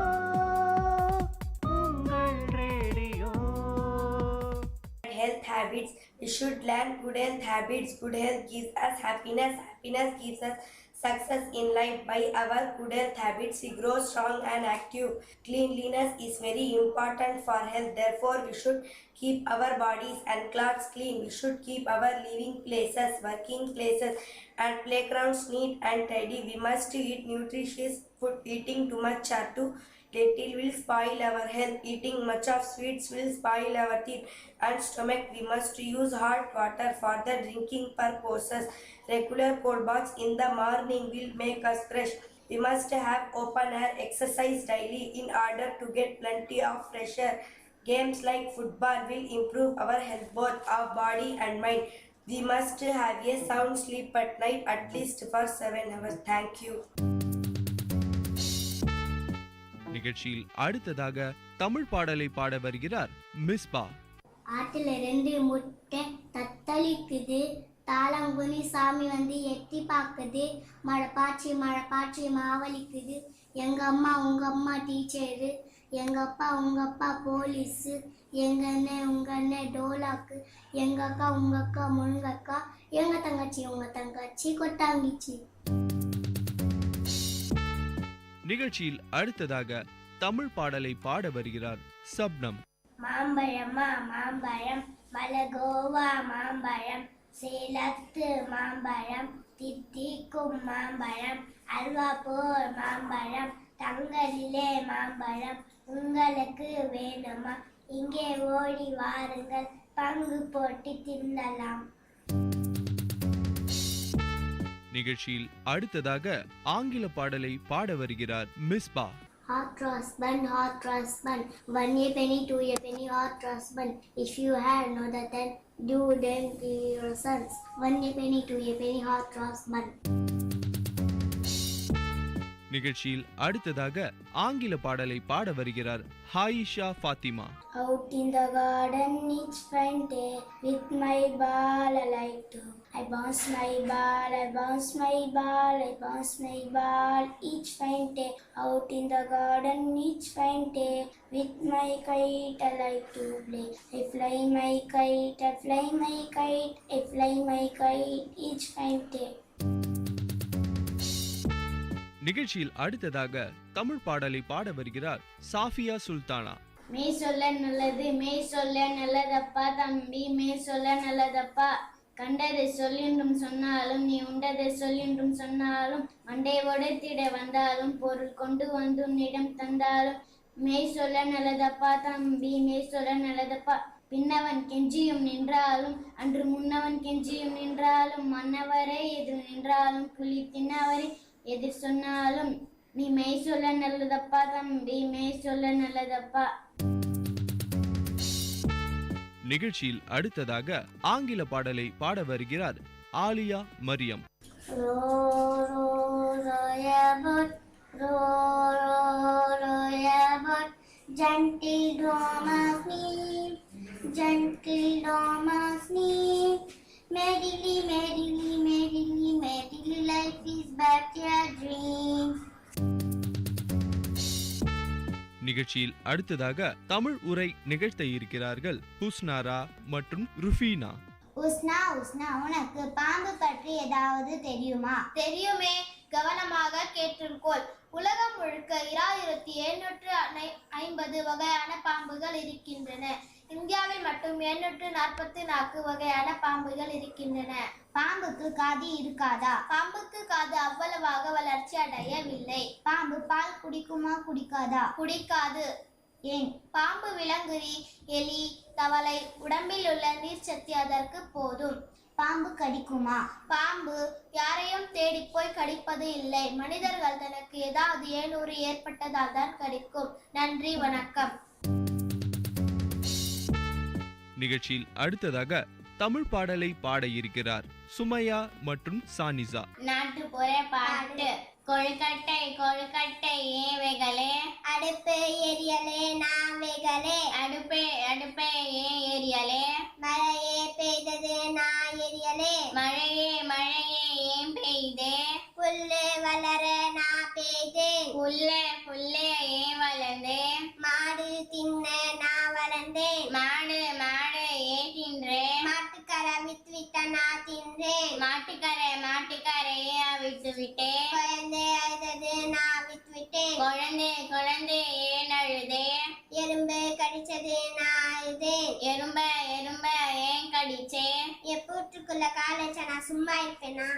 [SPEAKER 3] உங்கள் radio.
[SPEAKER 1] Health habits. We should learn good health habits. Good health gives us happiness. Happiness gives us success in life. By our good health habits, we grow strong and active. Cleanliness is very important for health. Therefore, we should keep our bodies and clothes clean. We should keep our living places, working places, and playgrounds neat and tidy. We must eat nutritious food. Eating too much or too little will spoil our health. Eating much of sweets will spoil our teeth and stomach. We must use hot water for the drinking purposes. Regular cold baths in the morning will make us fresh. We must have open air exercise daily in order to get plenty of fresh air. Games like football will improve our health, both of body and mind. We must have a sound sleep at night, at least for 7 hours. Thank you.
[SPEAKER 5] நிகழ்ச்சியில் அடுத்ததாக தமிழ் பாடலை பாட வருகிறார் மிஸ்பா.
[SPEAKER 13] ஆத்துல 2 முட்டை தத்தளிக்குது, தாளங்குனி சாமி வந்து எட்டி பார்க்குது, மழை பாய்ச்சி மாவலிக்குது. எங்க அம்மா உங்க அம்மா டீச்சரு, எங்க அப்பா உங்க அப்பா போலீஸு, எங்க அண்ணன் உங்க அண்ணன் டோலாக்கு, எங்க அக்கா உங்க அக்கா முருங்கக்கா, எங்க தங்கச்சி உங்க தங்கச்சி கொட்டாங்கிச்சி.
[SPEAKER 5] நிகழ்ச்சியில் அடுத்ததாக தமிழ் பாடலை பாட வருகிறார் சப்னம்.
[SPEAKER 13] மாம்பழமா மாம்பழம், மலகோவா மாம்பழம், சேலத்து மாம்பழம், தித்திக்கும் மாம்பழம், அல்வா போர் மாம்பழம், தங்களிலே மாம்பழம், உங்களுக்கு வேணுமா இங்கே ஓடி வாருங்கள், பங்கு போட்டு தின்னலாம்.
[SPEAKER 5] நிகழ்ச்சியில் அடுத்ததாக ஆங்கில பாடலை பாட வருகிறார் Misba.
[SPEAKER 13] Hot husband, one a penny, 2 a penny, hot husband. If you had no that, then do them to your sons. 1 a penny, 2 a penny, hot husband.
[SPEAKER 5] நிகழ்ச்சியில் அடுத்ததாக ஆங்கில பாடலை பாட வருகிறார் ஹாயிஷா Fathima.
[SPEAKER 13] Out in the garden each fine day, with my ball I like to. I bounce my ball, I bounce my ball, I bounce my ball each fine day. Out in the garden each fine day, with my kite I like to play. I fly my kite, I fly my kite, I fly my kite each fine day.
[SPEAKER 5] நிகழ்ச்சியில் அடுத்ததாக தமிழ் பாடலை பாட வருகிறார் சாஃபியா சுல்தானா.
[SPEAKER 18] மெய் சொல்ல நல்லது, மெய் சொல்ல நல்லதப்பா தம்பி, மெய் சொல்ல நல்லதப்பா. கண்டதை சொல்லின்றும் சொன்னாலும், நீ உண்டதை சொல்லின்றும் சொன்னாலும், மண்டை உடைத்திட வந்தாலும், பொருள் கொண்டு வந்து உன்னிடம் தந்தாலும், மெய் சொல்ல நல்லதப்பா தம்பி, மெய் சொல்ல நல்லதப்பா. பின்னவன் கெஞ்சியும் நின்றாலும், அன்று முன்னவன் கெஞ்சியும் நின்றாலும், மன்னவரை எதிர் நின்றாலும், புலி தின்னவரை எதிர் சொன்னாலும், நீ மெய் சொல்ல நல்லதப்பா தம்பி, மெய் சொல்ல நல்லதப்பா.
[SPEAKER 5] நிகழ்ச்சியில் அடுத்ததாக ஆங்கில பாடலை பாட வருகிறார் Alia Mariam.
[SPEAKER 13] Merrily, merrily, merrily, merrily, life is but a dream.
[SPEAKER 5] நிகழ்ச்சியில் அடுத்ததாக தமிழ் உரை நிகழ்த்த இருக்கிறார்கள் ஹுஸ்னாரா மற்றும் ருஃபீனா.
[SPEAKER 18] உஸ்னா, உனக்கு பாம்பு பற்றி ஏதாவது தெரியுமா? தெரியுமே, கவனமாக கேட்டுக்கொள். உலகம் முழுக்க 2750 வகையான பாம்புகள் இருக்கின்றன. இந்தியாவில் மட்டும் 744 வகையான பாம்புகள் இருக்கின்றன. பாம்புக்கு காது இருக்காதா? பாம்புக்கு காது அவ்வளவாக வளர்ச்சி அடையவில்லை. பாம்பு பால் குடிக்குமா குடிக்காதா? குடிக்காது. ஏன்? பாம்பு விலங்குறி, எலி, தவளை உடம்பில் உள்ள நீர்ச்சத்து அதற்கு போதும். பாம்பு கடிக்குமா? பாம்பு யாரையும் தேடி போய் கடிப்பது இல்லை. மனிதர்கள் தனக்கு ஏதாவது ஏனூறு ஏற்பட்டதால் தான் கடிக்கும். நன்றி, வணக்கம்.
[SPEAKER 5] நிகழ்ச்சியில் அடுத்ததாக தமிழ் பாடலை பாட இருக்கிறார் சுமையா மற்றும் சானிசா.
[SPEAKER 18] நாட்டுப்புற பாட்டு. கொழுக்கட்டை கொழுக்கட்டை ஏவைகளே, அடுப்பு எரியலே நாவைகளே, அடுப்பே அடுப்பே ஏ எரியலே, மழையே பெய்தது நான் எரிய புல்லே புல்லே ஏன் வளர்ந்தே? மாடு தின்ன நான் வளர்ந்தேன். மாடு மாடு ஏன் தின்றே? மாட்டுக்கரை வித்து விட்ட நான் தின்றேன். மாட்டுக்கரை மாட்டுக்கரை ஏன் விட்டு விட்டேன்? குழந்தை அழுதது நான் விட்டு விட்டேன். குழந்தை குழந்தை ஏன் அழுதே? எறும்பு கடிச்சது நான் அழுதேன். எறும்ப எறும்ப ஏன் கடிச்சே? எப்பூற்றுக்குள்ள கால் வச்சா நான் சும்மா இருப்பேனா?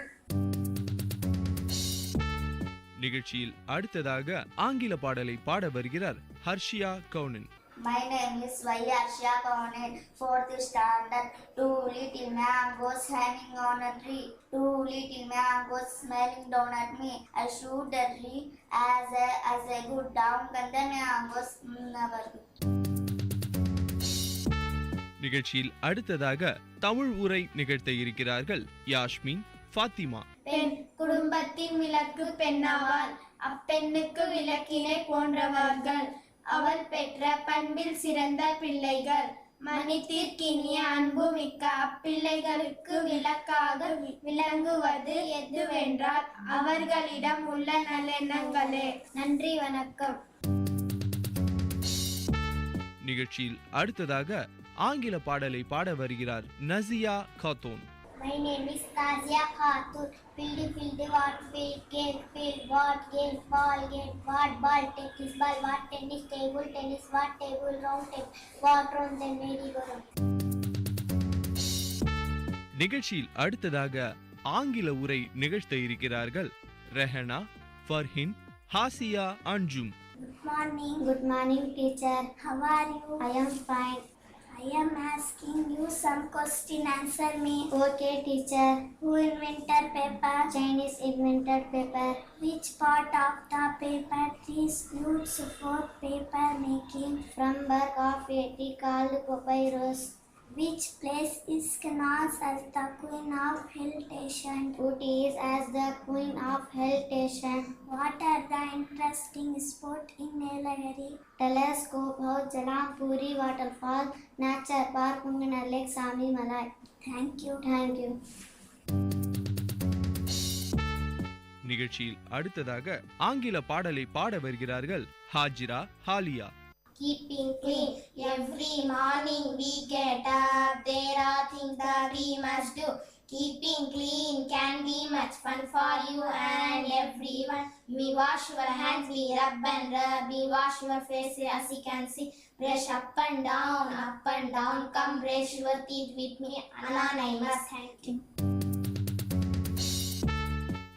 [SPEAKER 5] நிகழ்ச்சியில் அடுத்ததாக ஆங்கில பாடலை பாட வருகிறார் Harshiya கவுனன்.
[SPEAKER 19] My name is Harshiya Kaunan, 4th standard. 2 little mangoes hanging on a tree. 2 little mangoes smelling down at me. I shoot the tree as I go down, and the mangoes never.
[SPEAKER 5] நிகழ்ச்சியில் அடுத்ததாக தமிழ் உரை நிகழ்த்த இருக்கிறார்கள் யாஸ்மின், ஃபாத்திமா.
[SPEAKER 14] பெண் குடும்பத்தின் விளக்கு பெண்ணாவாள், அப்பெண்ணுக்கு விளக்கினை போன்றவர்கள். அவள் பெற்ற பண்பில் சிறந்த பிள்ளைகள், மனிதர்க்கினிய அன்பு மிக்க அப்பிள்ளைகளுக்கு விளக்காக விளங்குவது எதுவென்றால் அவர்களிடம் உள்ள நல்லெண்ணங்களே. நன்றி, வணக்கம்.
[SPEAKER 5] நிகழ்ச்சியில் அடுத்ததாக ஆங்கில பாடலை பாட வருகிறார் Nazia காத்தோன்.
[SPEAKER 13] My name is Nazia Khatur. Field, what field, what game, ball, what ball, tennis ball, what tennis table, what table, round table, what round the merry-go-round.
[SPEAKER 5] நிகழ்ச்சியில் அடுத்ததாக ஆங்கில உரை நிகழ்த்த இருக்கிறார்கள் Rehana, ஃபர்ஹின், ஹாசியா, அன்ஜும்.
[SPEAKER 13] Good morning teacher. How are you? I am fine. I am asking you some question, answer me. Okay teacher. Who invented paper? Chinese invented paper. Which part of the paper is used for paper making? From bark of a tree called papyrus. Which place is known as the Queen of Hill Station? Ooty is as the Queen of Hill Station. What are the interesting sports in Nilagiri? Telescope House, Jalampuri Waterfall, Nature Park, Munganar Lake, Sami Malai. Thank you. Thank you.
[SPEAKER 5] நிகழ்ச்சியில் அடுத்ததாக ஆங்கில பாடலை பாட வருகிறார்கள் Hajira, ஹாலியா.
[SPEAKER 18] Keeping clean. Every morning we get up, there are things that we must do. Keeping clean can be much fun for you and everyone. We wash your hands, we rub and rub, we wash your face as you can see. Brush up and down, come brush your teeth with me, anonymous. Thank you.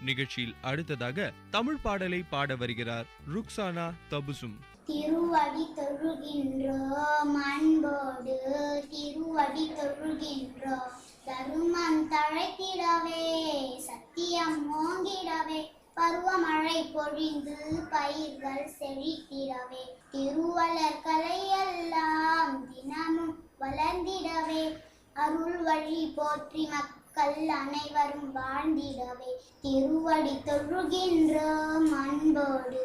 [SPEAKER 5] நிகழ்ச்சியில் அடுத்ததாக தமிழ் பாடலை பாட வருகிறார் ருக்சானா தபுசும்.
[SPEAKER 13] திருவடி தொழுகின்றோம் அன்போடு, திருவடி தொழுகின்றோம். தருமம் தழைத்திடவே, சத்தியம் ஓங்கிடவே, பருவமழை பொழிந்து பயிர்கள் செழித்திடவே, திருவள்ளர் கலையெல்லாம் தினமும் வளர்ந்திடவே, அருள் வழி போற்றி மக்கள் அனைவரும் வாழ்ந்திடவே, திருவடி தொழுகின்றோம் அன்போடு,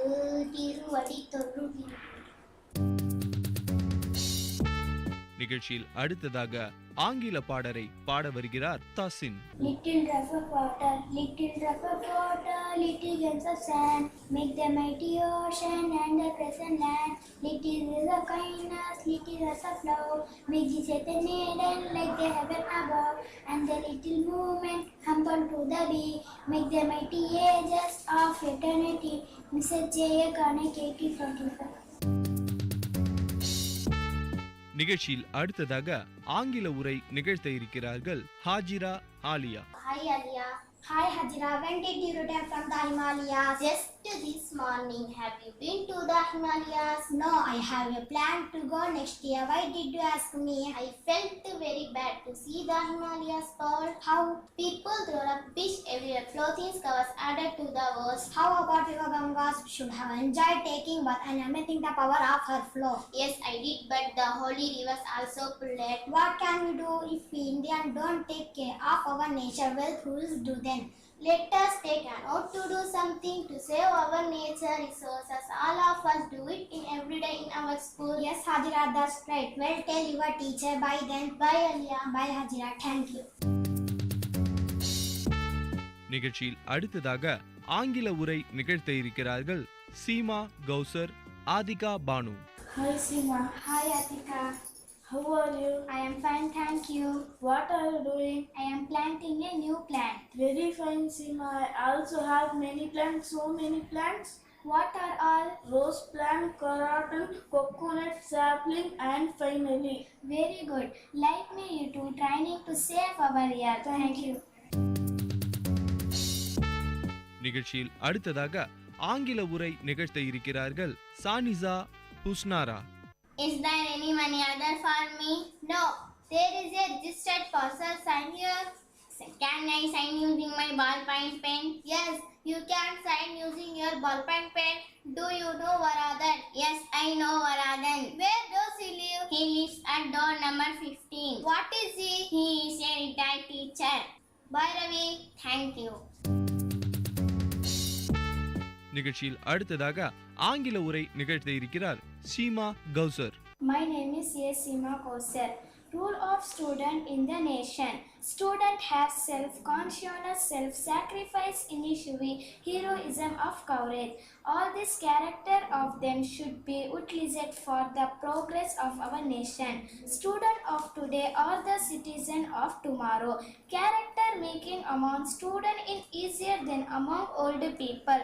[SPEAKER 13] திருவடி தொழுகின்றோம்.
[SPEAKER 5] நிகழ்ச்சியில் அடுத்ததாக ஆங்கில பாடலை பாட வருகிறார் தாசின்.
[SPEAKER 13] Little drop of water, little drop of water, little grains of sand, make the mighty ocean and the crescent land. Little rays of kindness, little rays of love, make the earth and maiden like the heaven above. And the little movement humble to the bee, make the mighty ages of eternity. Mrs. J. Connect 8045.
[SPEAKER 5] நிகழ்ச்சியில் அடுத்ததாக ஆங்கில உரை நிகழ்த்த இருக்கிறார்கள் Hajira, Alia.
[SPEAKER 18] Hi Alia. Hi Hajira, when did you return from the Himalayas? Just this morning. Have you been to the Himalayas? No, I have a plan to go next year. Why did you ask me? I felt very bad to see the Himalayas fall. How? People throw rubbish everywhere. Clothing covers added to the worst. How about your Gangas? Should have enjoyed taking bath and admitting the power of her flow. Yes, I did, but the holy rivers also polluted. What can we do if we Indians don't take care of our nature? Well, who will do then? Let us take an oath to do something to save our nature resources. All of us do it in every day in our school. Yes, Hajira, that's right. Well, tell your teacher. Bye then. Bye, Alia. Bye, Hajira. Thank you.
[SPEAKER 5] நிகழ்ச்சியில் அடுத்ததாக ஆங்கில உரை நிகழ்த்த இருக்கிறார்கள் Seema Kausar, Athika Banu.
[SPEAKER 14] Hi Sima. Hi Atika. How are you? I am fine, thank you. What are you doing? I am planting a new plant. Very fine, Sima. I also have many plants, so many plants. What are all? Rose plant, carrot, coconut, sapling, and finally. Very good. Like me, you two trying to save our earth. Thank you.
[SPEAKER 5] நிகழ்ச்சியில் அடுத்ததாக ஆங்கில உரை நிகழ்த்த இருக்கிறார்கள் சானிசா புஸ்னாரா.
[SPEAKER 18] Is there any money order for me? No. There is a registered parcel sign here. Can I sign using my ballpoint pen? Yes, you can sign using your ballpoint pen. Do you know Varadan? Yes, I know Varadan. Where does he live? He lives at door number 15. What is he? He is a retired teacher. Bye Ravi. Thank you.
[SPEAKER 5] நிகழ்ச்சியில் அடுத்ததாக ஆங்கில உரை நிகழ்த்த இருக்கிறார் Seema Kausar.
[SPEAKER 14] My name is Sima Kausar. Rule of student in the nation. Student have self-consciousness, self-sacrifice, initiative, heroism of courage. All this character of them should be utilized for the progress of our nation. Student of today are the citizen of tomorrow. Character making among student is easier than among older people.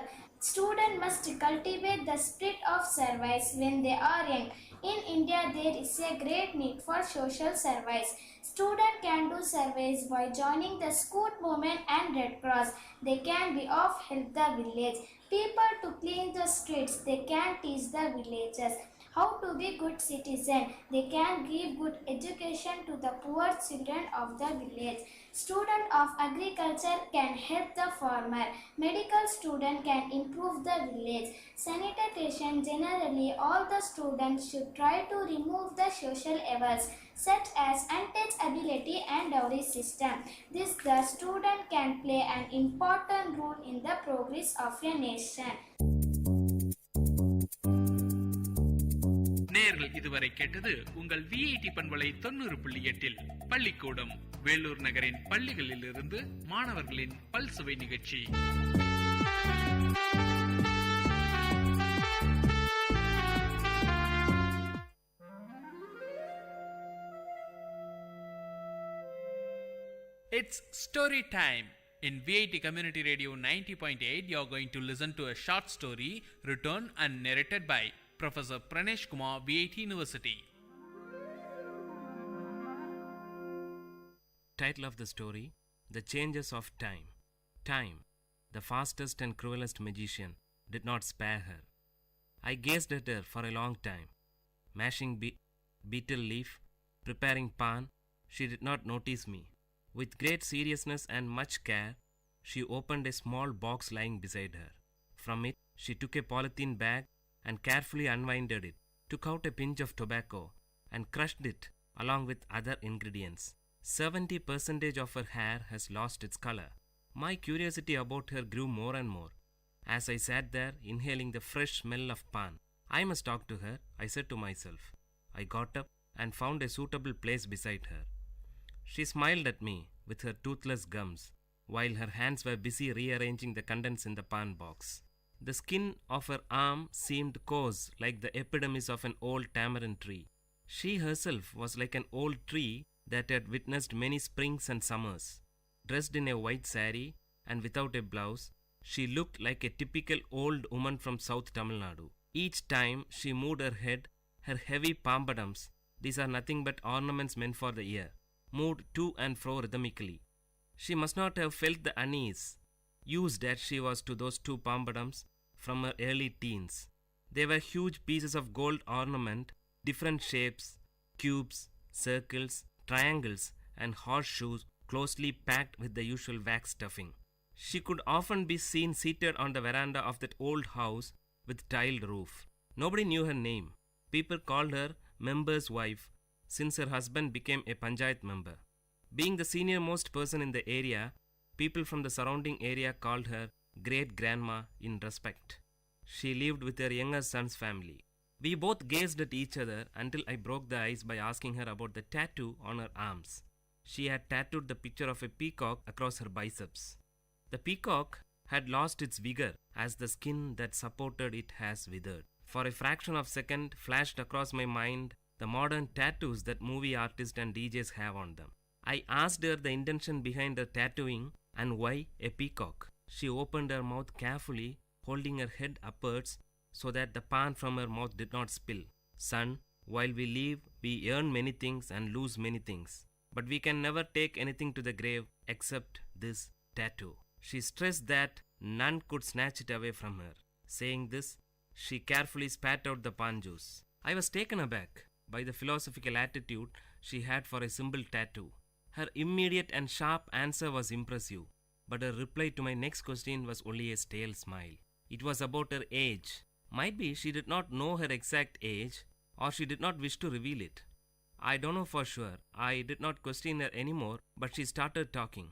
[SPEAKER 14] Student must cultivate the spirit of service when they are young. In India, there is a great need for social service. Students can do service by joining the Scout movement and Red Cross. They can be of help the village. People to clean the streets. They can teach the villagers how to be good citizen. They can give good education to the poor children of the village. Student of agriculture can help the farmer. Medical student can improve the village. Sanitation generally all the students should try to remove the social evils such as untouchability and dowry system. This the student can play an important role in the progress of a nation.
[SPEAKER 16] நேயர்கள் இதுவரை கேட்டது உங்கள் VIT பண்பலை 90.8 பள்ளிக்கூடம் வேலூர் நகரின் பள்ளிகளில் இருந்து மாணவர்களின் பல்சுவை நிகழ்ச்சி. It's story time. In VIT Community Radio 90.8, you are going to listen to a short story written and narrated by Professor Pranesh Kumar, VIT University.
[SPEAKER 15] Title of the story: The Changes of Time. Time, the fastest and cruelest magician, did not spare her. I gazed at her for a long time. Mashing betel leaf, preparing pan, she did not notice me. With great seriousness and much care, she opened a small box lying beside her. From it, she took a polythene bag and carefully unwinded it, took out a pinch of tobacco, and crushed it along with other ingredients. 70% of her hair has lost its color. My curiosity about her grew more and more. As I sat there, inhaling the fresh smell of pan, I must talk to her, I said to myself. I got up and found a suitable place beside her. She smiled at me with her toothless gums, while her hands were busy rearranging the contents in the pan box. The skin of her arm seemed coarse like the epidermis of an old tamarind tree. She herself was like an old tree that had witnessed many springs and summers. Dressed in a white saree and without a blouse, she looked like a typical old woman from South Tamil Nadu. Each time she moved her head, her heavy pampadums, these are nothing but ornaments meant for the ear, moved to and fro rhythmically. She must not have felt the unease, used as she was to those two pampadums from her early teens. They were huge pieces of gold ornament, different shapes, cubes, circles, triangles, and horseshoes closely packed with the usual wax stuffing. She could often be seen seated on the veranda of that old house with tiled roof. Nobody knew her name. People called her member's wife since her husband became a panchayat member. Being the senior most person in the area, people from the surrounding area called her great grandma in respect. She lived with her younger son's family. We both gazed at each other until I broke the ice by asking her about the tattoo on her arms. She had tattooed the picture of a peacock across her biceps. The peacock had lost its vigor as the skin that supported it has withered. For a fraction of a second flashed across my mind the modern tattoos that movie artists and DJs have on them. I asked her the intention behind her tattooing and why a peacock. She opened her mouth carefully, holding her head upwards so that the pan from her mouth did not spill. Son, while we live, we earn many things and lose many things. But we can never take anything to the grave except this tattoo. She stressed that none could snatch it away from her. Saying this, she carefully spat out the pan juice. I was taken aback by the philosophical attitude she had for a simple tattoo. Her immediate and sharp answer was impressive, but her reply to my next question was only a stale smile. It was about her age. Might be she did not know her exact age, or she did not wish to reveal it. I don't know for sure. I did not question her anymore, but she started talking.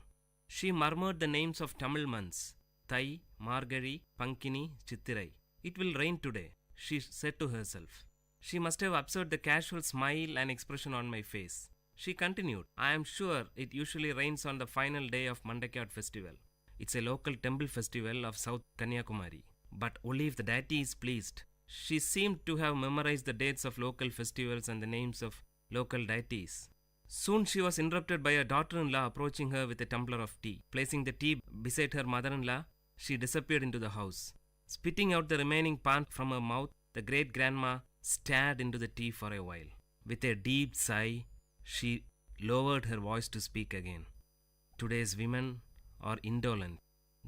[SPEAKER 15] She murmured the names of Tamil months: Thai, Margari, Pankini, Chittirai. It will rain today, she said to herself. She must have observed the casual smile and expression on my face. She continued, I am sure it usually rains on the final day of Mandakiyat festival. It's a local temple festival of South Kanyakumari, but only if the deity is pleased. She seemed to have memorized the dates of local festivals and the names of local deities. Soon she was interrupted by her daughter-in-law approaching her with a tumbler of tea. Placing the tea beside her mother-in-law, she disappeared into the house. Spitting out the remaining pan from her mouth, the great-grandma stared into the tea for a while. With a deep sigh, she lowered her voice to speak again. Today's women are indolent.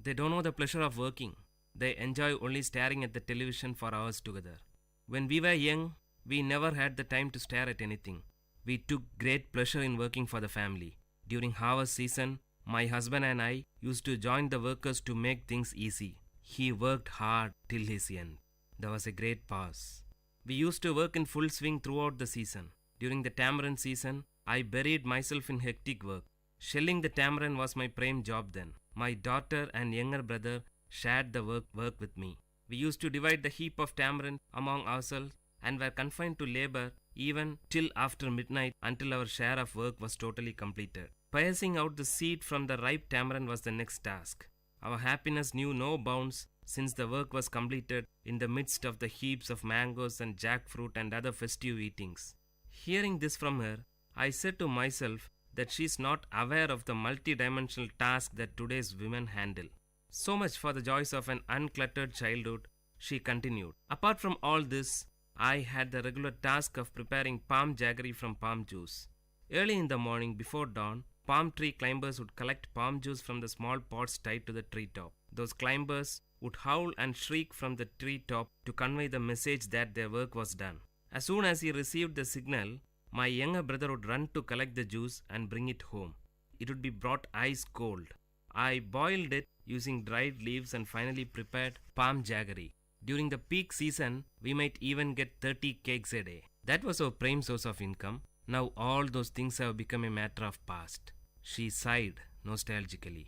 [SPEAKER 15] They don't know the pleasure of working. They enjoy only staring at the television for hours together. When we were young, we never had the time to stare at anything. We took great pleasure in working for the family. During harvest season, my husband and I used to join the workers to make things easy. He worked hard till his end. There was a great pause. We used to work in full swing throughout the season. During the tamarind season, I buried myself in hectic work. Shelling the tamarind was my prime job then. My daughter and younger brother shared the work with me. We used to divide the heap of tamarind among ourselves and were confined to labor even till after midnight until our share of work was totally completed. Piercing out the seed from the ripe tamarind was the next task. Our happiness knew no bounds since the work was completed in the midst of the heaps of mangoes and jackfruit and other festive eatings. Hearing this from her, I said to myself that she is not aware of the multi-dimensional task that today's women handle. So much for the joys of an uncluttered childhood, she continued. Apart from all this, I had the regular task of preparing palm jaggery from palm juice. Early in the morning before dawn, palm tree climbers would collect palm juice from the small pots tied to the treetop. Those climbers would howl and shriek from the treetop to convey the message that their work was done. As soon as he received the signal, my younger brother would run to collect the juice and bring it home. It would be brought ice cold. I boiled it using dried leaves and finally prepared palm jaggery. During the peak season, we might even get 30 cakes a day. That was our prime source of income. Now all those things have become a matter of past. She sighed nostalgically.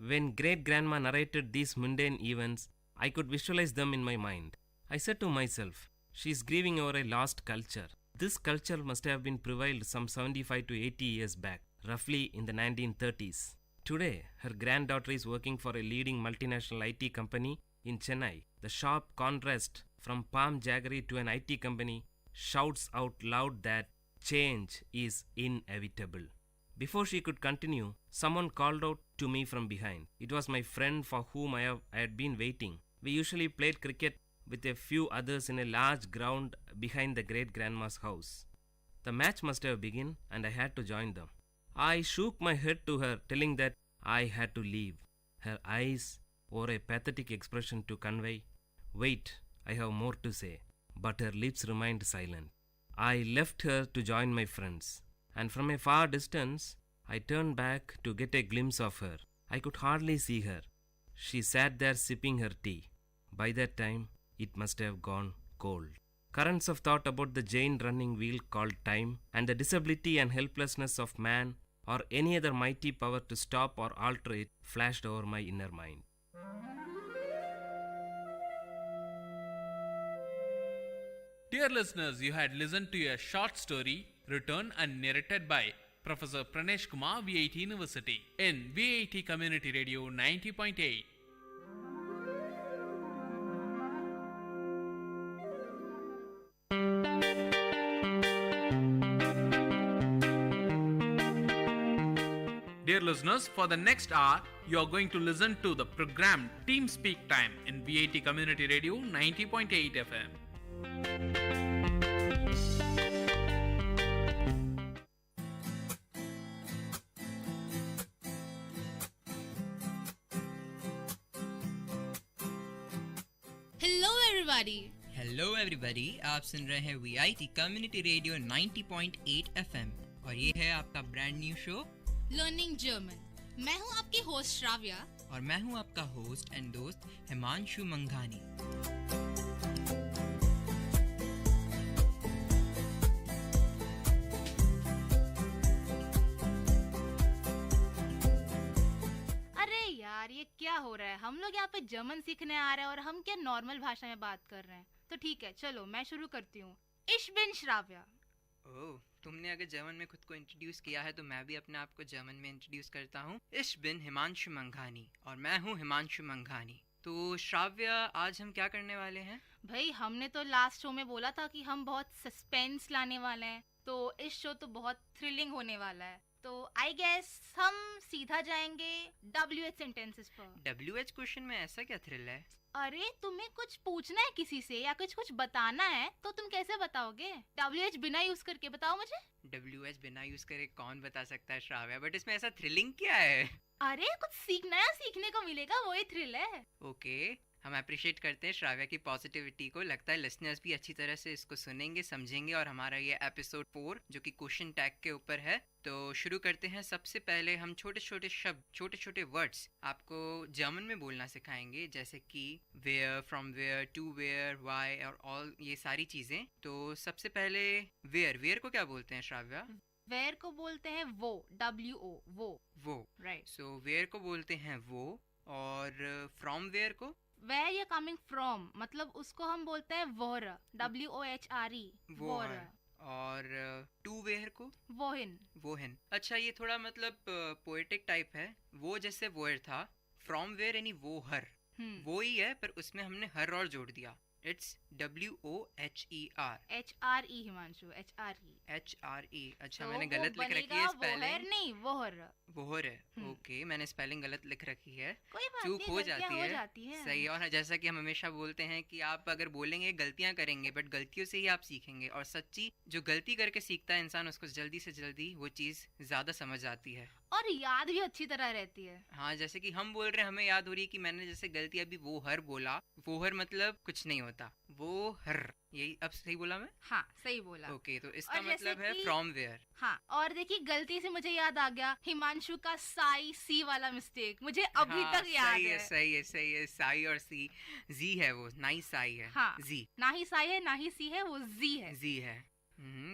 [SPEAKER 15] When great-grandma narrated these mundane events, I could visualize them in my mind. I said to myself, she is grieving over a lost culture. This culture must have been prevailed some 75 to 80 years back, roughly in the 1930s. Today, her granddaughter is working for a leading multinational IT company in Chennai. The sharp contrast from palm jaggery to an IT company shouts out loud that change is inevitable. Before she could continue, someone called out to me from behind. It was my friend for whom I had been waiting. We usually played cricket with a few others in a large ground behind the great-grandma's house. The match must have begun and I had to join them. I shook my head to her, telling that I had to leave. Her eyes wore a pathetic expression to convey, "Wait, I have more to say," but her lips remained silent. I left her to join my friends, and from a far distance, I turned back to get a glimpse of her. I could hardly see her. She sat there sipping her tea. By that time, it must have gone cold. Currents of thought about the giant running wheel called time and the disability and helplessness of man or any other mighty power to stop or alter it flashed over my inner mind.
[SPEAKER 16] Dear listeners, you had listened to a short story written and narrated by Professor Pranesh Kumar, VIT University, in VIT Community Radio 90.8. Dear listeners, for the next hour, you are going to listen to the program Team Speak Time in VIT Community Radio 90.8 FM.
[SPEAKER 2] Hello everybody, आप सुन रहे हैं VIT community radio 90.8 FM और ये है आपका brand new show
[SPEAKER 20] learning German. मैं हूँ आपकी होस्ट श्राव्या
[SPEAKER 2] और मैं हूँ आपका होस्ट एंड दोस्त हिमांशु मंघानी।
[SPEAKER 20] अरे यार, ये क्या हो रहा है? हम लोग यहाँ पे जर्मन सीखने आ रहे हैं और हम क्या नॉर्मल भाषा में बात कर रहे हैं। तो ठीक है, चलो मैं शुरू करती हूँ। Ich bin Shravya.
[SPEAKER 2] ओह, तुमने अगर जर्मन में खुद को इंट्रोड्यूस किया है तो मैं भी अपने आप को जर्मन में इंट्रोड्यूस करता हूँ। Ich bin हिमांशु मंघानी और मैं हूँ हिमांशु मंघानी। तो श्राव्या, आज हम क्या करने वाले हैं?
[SPEAKER 20] भाई, हमने तो लास्ट शो में बोला था कि हम बहुत सस्पेंस लाने वाले हैं, तो इस शो तो बहुत थ्रिलिंग होने वाला है। तो आई गेस हम सीधा जाएंगे WH सेंटेंसेस पर।
[SPEAKER 2] WH क्वेश्चन में ऐसा क्या थ्रिल है?
[SPEAKER 20] अरे, तुम्हें कुछ पूछना है किसी से या कुछ बताना है तो तुम कैसे बताओगे? WH बिना यूज करके बताओ मुझे।
[SPEAKER 2] WH बिना यूज करे कौन बता सकता है श्राव्या, बट इसमें ऐसा थ्रिलिंग क्या है?
[SPEAKER 20] अरे, कुछ सीखना है, सीखने को मिलेगा, वही थ्रिल है।
[SPEAKER 2] ओके, हम अप्रिशिएट करते हैं श्राव्या की पॉजिटिविटी को। लगता है लिसनर्स भी अच्छी तरह से इसको सुनेंगे, समझेंगे। और हमारा ये एपिसोड 4 जो कि क्वेश्चन टैग के ऊपर है, तो शुरू करते हैं। सबसे पहले हम छोटे छोटे शब्द, छोटे छोटे वर्ड्स आपको जर्मन में बोलना सिखाएंगे, जैसे कि where, from where, to where, why और ऑल, ये सारी चीजें। तो सबसे पहले वेयर। वेयर को क्या बोलते हैं श्राव्या?
[SPEAKER 20] वेयर को बोलते हैं वो, WO, वो।
[SPEAKER 2] राइट। सो वेयर को बोलते हैं वो। और फ्रॉम वेयर को?
[SPEAKER 20] Where you're coming from, मतलब उसको हम बोलते हैं वोर, WOHRE, वोर।
[SPEAKER 2] और टू वेयर को? वोहिन। अच्छा, ये थोड़ा मतलब पोएटिक टाइप है। वो जैसे वोयर था, फ्रॉम वेयर यानी वो हर, वो ही है, पर उसमें हमने हर और जोड़ दिया। It's WOHER।
[SPEAKER 20] HRE Himanshu, HRE।
[SPEAKER 2] अच्छा, मैंने गलत लिख रखी है स्पेलिंग।
[SPEAKER 20] नहीं, वोहर
[SPEAKER 2] है। ओके, मैंने स्पेलिंग गलत लिख रखी है,
[SPEAKER 20] चूक
[SPEAKER 2] हो जाती है। सही। और जैसा कि हम हमेशा बोलते हैं कि आप अगर बोलेंगे गलतियां करेंगे, बट गलतियों से ही आप सीखेंगे। और सच्ची जो गलती करके सीखता है इंसान, उसको जल्दी से जल्दी वो चीज ज्यादा समझ आती है
[SPEAKER 20] और याद भी अच्छी तरह रहती है।
[SPEAKER 2] हाँ, जैसे कि हम बोल रहे हैं, हमें याद हो रही है कि मैंने जैसे गलती अभी वो हर बोला। वो हर मतलब कुछ नहीं होता, वो हर। यही अब सही बोला मैं?
[SPEAKER 20] हाँ, सही बोला।
[SPEAKER 2] ओके, तो इसका मतलब है फ्रॉम वेयर।
[SPEAKER 20] हाँ, और देखिए, गलती से मुझे याद आ गया हिमांशु का साई सी वाला मिस्टेक, मुझे अभी तक याद है।
[SPEAKER 2] सही है। साई और सी, जी है वो, ना ही साई है।
[SPEAKER 20] हाँ,
[SPEAKER 2] जी।
[SPEAKER 20] ना ही साई है, ना ही सी है, वो जी है।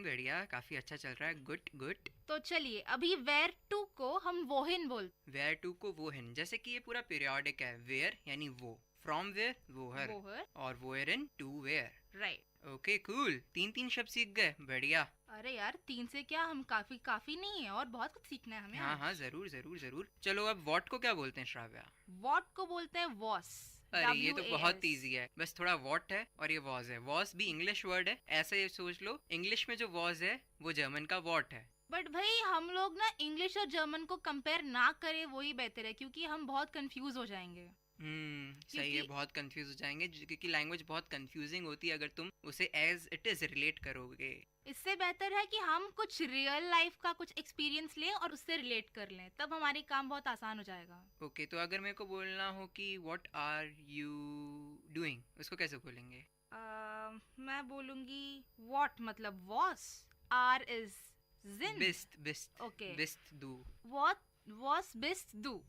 [SPEAKER 2] बढ़िया, काफी अच्छा चल रहा है। गुड।
[SPEAKER 20] तो चलिए, अभी वेयर टू को हम वोहिन बोलते।
[SPEAKER 2] वेयर टू को वोहिन, जैसे कि ये पूरा पीरियोडिक है। वेयर यानी वो, फ्रॉम वेयर वोहर, और where in to where.
[SPEAKER 20] Right.
[SPEAKER 2] Okay, cool. 3 शब्द सीख गए, बढ़िया।
[SPEAKER 20] अरे यार, 3 से क्या, हम काफी नहीं है, और बहुत कुछ सीखना है हमें।
[SPEAKER 2] हाँ, जरूर। चलो, अब वॉट को क्या बोलते हैं श्राव्या?
[SPEAKER 20] वॉट को बोलते हैं वॉस।
[SPEAKER 2] अरे, ये तो बहुत इजी है, बस थोड़ा वॉट है और ये वॉज है। वॉस भी इंग्लिश वर्ड है, ऐसे सोच लो। इंग्लिश में जो वॉज है वो जर्मन का वॉट है।
[SPEAKER 20] बट भाई, हम लोग ना इंग्लिश और जर्मन को कंपेयर ना करें, वही बेहतर है, क्योंकि हम बहुत कंफ्यूज हो जाएंगे।
[SPEAKER 2] सही है, बहुत कंफ्यूज हो जाएंगे, क्योंकि लैंग्वेज बहुत कंफ्यूजिंग होती है अगर तुम उसे एज इट इज रिलेट करोगे।
[SPEAKER 20] इससे बेहतर है कि हम कुछ रियल लाइफ का कुछ एक्सपीरियंस लें और उससे रिलेट कर लें, तब हमारी काम बहुत आसान हो जाएगा।
[SPEAKER 2] ओके, तो अगर मेरे को बोलना हो कि व्हाट आर यू डूइंग, उसको कैसे बोलेंगे?
[SPEAKER 20] मैं बोलूंगी व्हाट मतलब वॉस, आर इज जिन,
[SPEAKER 2] बिस्ट।
[SPEAKER 20] ओके,
[SPEAKER 2] बिस्ट दू,
[SPEAKER 20] व्हाट वॉस बिस्ट दू।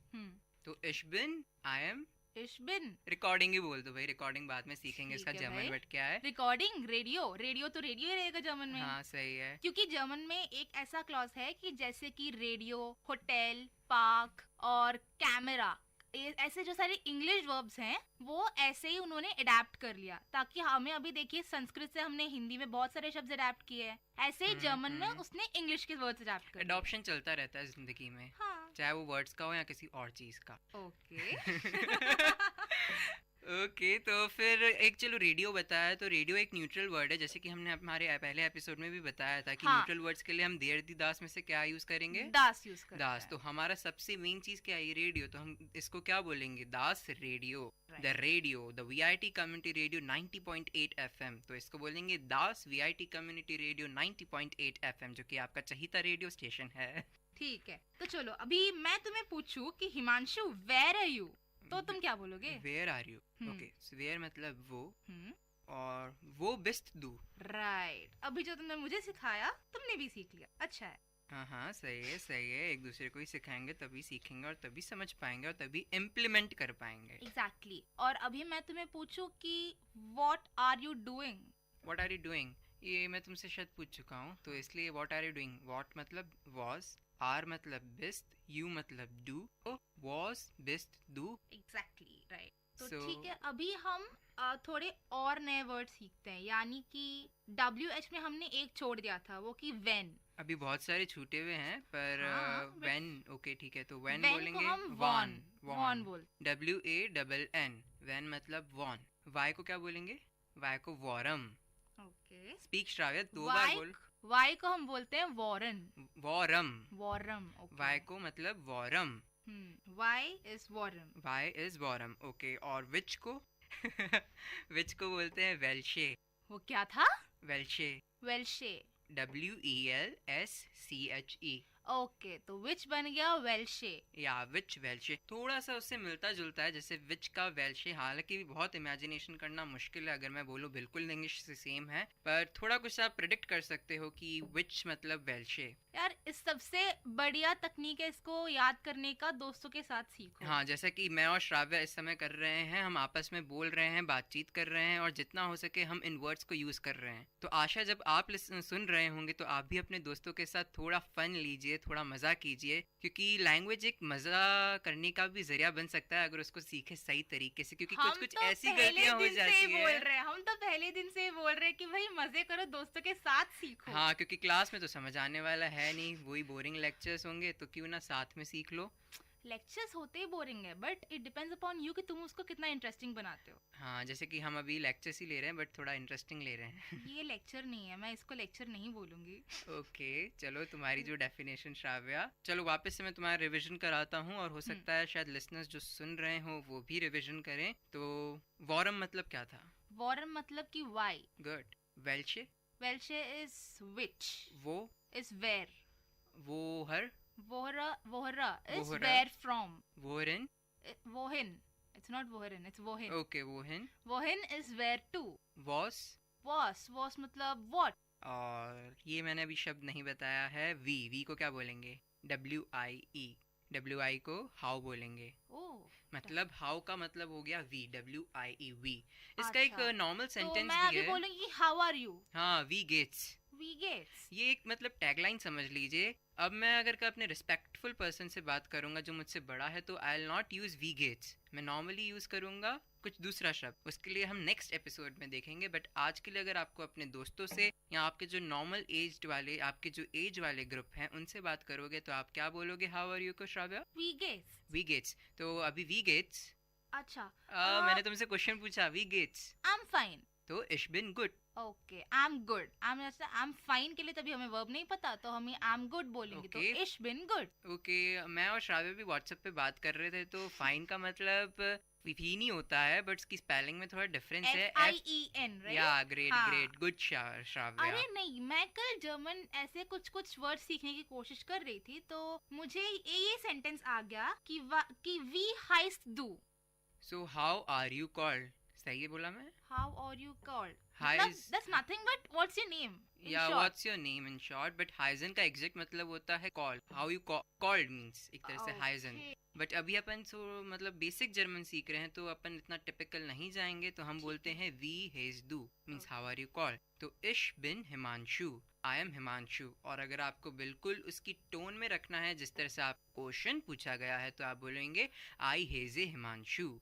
[SPEAKER 2] तो ich bin, I am,
[SPEAKER 20] ich bin।
[SPEAKER 2] Recording ही बोल दो भाई, रिकॉर्डिंग बाद में सीखेंगे इसका जर्मन वर्ड क्या है।
[SPEAKER 20] रिकॉर्डिंग, रेडियो तो रेडियो ही रहेगा जर्मन में।
[SPEAKER 2] हाँ, सही है,
[SPEAKER 20] क्योंकि जर्मन में एक ऐसा क्लॉज है कि जैसे कि रेडियो, होटल, पार्क और कैमरा, ऐसे जो सारे इंग्लिश वर्ब्स हैं वो ऐसे ही उन्होंने अडेप्ट कर लिया, ताकि हमें अभी देखिए संस्कृत से हमने हिंदी में बहुत सारे शब्द अडेप्ट किए हैं, ऐसे ही जर्मन में उसने इंग्लिश के वर्ड्स अडेप्ट कर।
[SPEAKER 2] अडॉप्शन चलता रहता है जिंदगी में। हाँ। चाहे वो वर्ड्स का हो या किसी और चीज का।
[SPEAKER 20] ओके।
[SPEAKER 2] ओके तो फिर एक चलो रेडियो बताया, तो रेडियो एक न्यूट्रल वर्ड है, जैसे कि हमने हमारे पहले एपिसोड में भी बताया था कि
[SPEAKER 20] हाँ।
[SPEAKER 2] न्यूट्रल वर्ड्स के लिए हम देर दी दास में से क्या यूज करेंगे?
[SPEAKER 20] दास यूज करते
[SPEAKER 2] दास। तो हमारा सबसे मेन चीज क्या है? रेडियो। तो हम इसको क्या बोलेंगे? दास radio. The radio, the VIT community radio 90.8 FM। तो इसको बोलेंगे दास वीआईटी कम्युनिटी रेडियो 90.8 FM, जो कि आपका चहीता रेडियो स्टेशन है।
[SPEAKER 20] ठीक है, तो चलो अभी मैं तुम्हें पूछूं कि हिमांशु वेयर आर यू, तो तुम क्या बोलोगे?
[SPEAKER 2] Where are you. Okay, where मतलब वो, और वो बेस्ट दू।
[SPEAKER 20] राइट, अभी जो तुमने मुझे सिखाया तुमने भी सीख लिया, अच्छा है।
[SPEAKER 2] हाँ हाँ, सही है सही है। एक दूसरे को ही सिखाएंगे तभी सीखेंगे और तभी समझ पाएंगे और तभी इम्प्लीमेंट कर पाएंगे।
[SPEAKER 20] एग्जैक्टली। और अभी मैं तुम्हें पूछूं कि what are you doing?
[SPEAKER 2] What are you doing, ये मैं तुमसे शायद पूछ चुका हूँ, तो इसलिए what are you doing. What मतलब वॉज, आर मतलब बेस्ट, यू मतलब डू, वॉज बेस्ट डू।
[SPEAKER 20] Exactly right. तो
[SPEAKER 2] So-
[SPEAKER 20] ठीक है, अभी हम थोड़े और नए वर्ड सीखते हैं, यानी कि WH में हमने एक छोड़ दिया था, वो कि when।
[SPEAKER 2] अभी बहुत सारे छूटे हुए हैं पर
[SPEAKER 20] हाँ,
[SPEAKER 2] when। ओके ठीक है, तो when
[SPEAKER 20] when
[SPEAKER 2] बोलेंगे
[SPEAKER 20] को हम
[SPEAKER 2] वॉन।
[SPEAKER 20] वॉन बोल।
[SPEAKER 2] WANN, when मतलब वॉन। वाई को क्या बोलेंगे? वाई को वॉरम।
[SPEAKER 20] ओके।
[SPEAKER 2] स्पीक श्राव्य, दो बार बोल।
[SPEAKER 20] वाई को हम बोलते हैं वॉरन।
[SPEAKER 2] वॉरम।
[SPEAKER 20] वॉरम।
[SPEAKER 2] वाई को मतलब वॉरम।
[SPEAKER 20] वाई इज वॉरम।
[SPEAKER 2] वाई इज वॉरम। ओके, और विच को विच को बोलते हैं वेल्शे।
[SPEAKER 20] वो क्या था?
[SPEAKER 2] वेल्शे।
[SPEAKER 20] वेल्शे।
[SPEAKER 2] WELSCHE।
[SPEAKER 20] ओके, तो विच बन गया वेल्शे।
[SPEAKER 2] या विच वेल्शे, थोड़ा सा उससे मिलता जुलता है, जैसे विच का वेल्शे। हालांकि बहुत इमेजिनेशन करना मुश्किल है, अगर मैं बोलूँ बिल्कुल इंग्लिश से सेम है, पर थोड़ा कुछ आप प्रिडिक्ट कर सकते हो कि विच मतलब वेल्शे।
[SPEAKER 20] यार इस सबसे बढ़िया तकनीक है इसको याद करने का, दोस्तों के साथ सीखो।
[SPEAKER 2] हाँ, जैसा कि मैं और श्राव्य इस समय कर रहे हैं, हम आपस में बोल रहे हैं, बातचीत कर रहे हैं, और जितना हो सके हम इन वर्ड्स को यूज कर रहे हैं। तो आशा जब आप सुन रहे होंगे तो आप भी अपने दोस्तों के साथ थोड़ा फन लीजिए, थोड़ा मजा कीजिए, क्योंकि लैंग्वेज एक मजा करने का भी जरिया बन सकता है अगर उसको सीखे सही तरीके से, क्योंकि कुछ कुछ ऐसी गलतियां हो जाती है।
[SPEAKER 20] हम तो पहले दिन से बोल रहे हैं कि भाई मजे करो, दोस्तों के साथ सीखो।
[SPEAKER 2] हाँ, क्योंकि क्लास में तो समझ आने वाला है नहीं, वही बोरिंग लेक्चर्स होंगे, तो क्यों ना साथ में सीख लो।
[SPEAKER 20] लेक्चर्स होते ही बोरिंग है, but it depends upon you कि तुम उसको कितना इंटरेस्टिंग बनाते हो।
[SPEAKER 2] हाँ, जैसे कि हम अभी लेक्चर्स ही ले रहे हैं, बट थोड़ा इंटरेस्टिंग ले रहे हैं।
[SPEAKER 20] ये लेक्चर नहीं है, मैं इसको लेक्चर नहीं बोलूंगी।
[SPEAKER 2] ओके, चलो तुम्हारी जो डेफिनेशन श्राव्या, चलो वापस से मैं तुम्हारा रिवीजन कराता हूँ, और हो सकता है शायद लिसनर्स जो सुन रहे हो वो भी रिवीजन करें। तो वॉरम मतलब क्या था?
[SPEAKER 20] वॉरम मतलब कि वाई।
[SPEAKER 2] गुड। वेल्शे?
[SPEAKER 20] वेल्शे इज विच।
[SPEAKER 2] वो
[SPEAKER 20] इज वेयर।
[SPEAKER 2] वो हर?
[SPEAKER 20] Vohra is
[SPEAKER 2] Wohra.
[SPEAKER 20] where from.
[SPEAKER 2] Wohin?
[SPEAKER 20] Wohin. It's not Wohin, it's Wohin.
[SPEAKER 2] Okay, Wohin.
[SPEAKER 20] Wohin is where to.
[SPEAKER 2] Was?
[SPEAKER 20] Was मतलब what.
[SPEAKER 2] और ये मैंने अभी शब्द नहीं बताया है, वी को क्या बोलेंगे? WIE। WI को हाउ बोलेंगे। मतलब हाउ का मतलब हो गया वी, WIE वी। इसका एक नॉर्मल सेंटेंस भी है।
[SPEAKER 20] तो मैं अभी बोलूंगी हाउ आर यू।
[SPEAKER 2] हाँ, वी गेट्स।
[SPEAKER 20] वी गेट्स,
[SPEAKER 2] ये एक मतलब टैगलाइन समझ लीजिए। अब मैं अगर अपने रिस्पेक्टफुल पर्सन से बात करूंगा जो मुझसे बड़ा है, तो आई विल नॉट यूज वी गेट्स, मैं नॉर्मली यूज करूंगा कुछ दूसरा शब्द। उसके लिए हम नेक्स्ट एपिसोड में देखेंगे, बट आज के लिए अगर आपको अपने दोस्तों से या आपके जो नॉर्मल एज वाले, आपके जो एज वाले ग्रुप हैं, उनसे बात करोगे तो आप क्या बोलोगे हाउ आर यू को श्राव्या?
[SPEAKER 20] वी गेट्स।
[SPEAKER 2] वी गेट्स। तो अभी वी गेट्स।
[SPEAKER 20] अच्छा,
[SPEAKER 2] मैंने तुमसे क्वेश्चन पूछा, वी गेट्स।
[SPEAKER 20] I am fine.
[SPEAKER 2] तो इश बिन गुड।
[SPEAKER 20] Okay, I am good. I am fine के लिए तभी हमें वर्ब नहीं पता, तो हम आई एम गुड बोलेंगे। तो इश बिन गुड।
[SPEAKER 2] ओके, मैं और श्राव्य भी व्हाट्सएप पे बात कर रहे थे, तो फाइन का मतलब भी नहीं होता है, बट उसकी स्पेलिंग में थोड़ा डिफरेंस है।
[SPEAKER 20] FIEN, right?
[SPEAKER 2] या ग्रेट गुड श्राव्य।
[SPEAKER 20] अरे नहीं, मैं कल जर्मन ऐसे कुछ वर्ड सीखने की कोशिश कर रही थी, तो मुझे ये सेंटेंस आ गया कि वी हाइस्ट डू।
[SPEAKER 2] So how are you called? सही बोला मैं?
[SPEAKER 20] How are you called?
[SPEAKER 2] Heiz.
[SPEAKER 20] That's nothing but what's your name?
[SPEAKER 2] Yeah, what's your name in short? But Heizen का एग्जैक्ट मतलब होता है call. How you called means एक तरह से Heizen. बट अभी अपन मतलब बेसिक जर्मन सीख रहे हैं, तो अपन इतना टिपिकल नहीं जाएंगे, तो हम बोलते हैं वी हेज डू means how are you called. तो इश बिन हिमांशु, आई एम हिमांशु। और अगर आपको बिल्कुल उसकी टोन में रखना है जिस तरह से आप क्वेश्चन पूछा गया है, तो आप बोलेंगे आई हेज ए हिमांशु।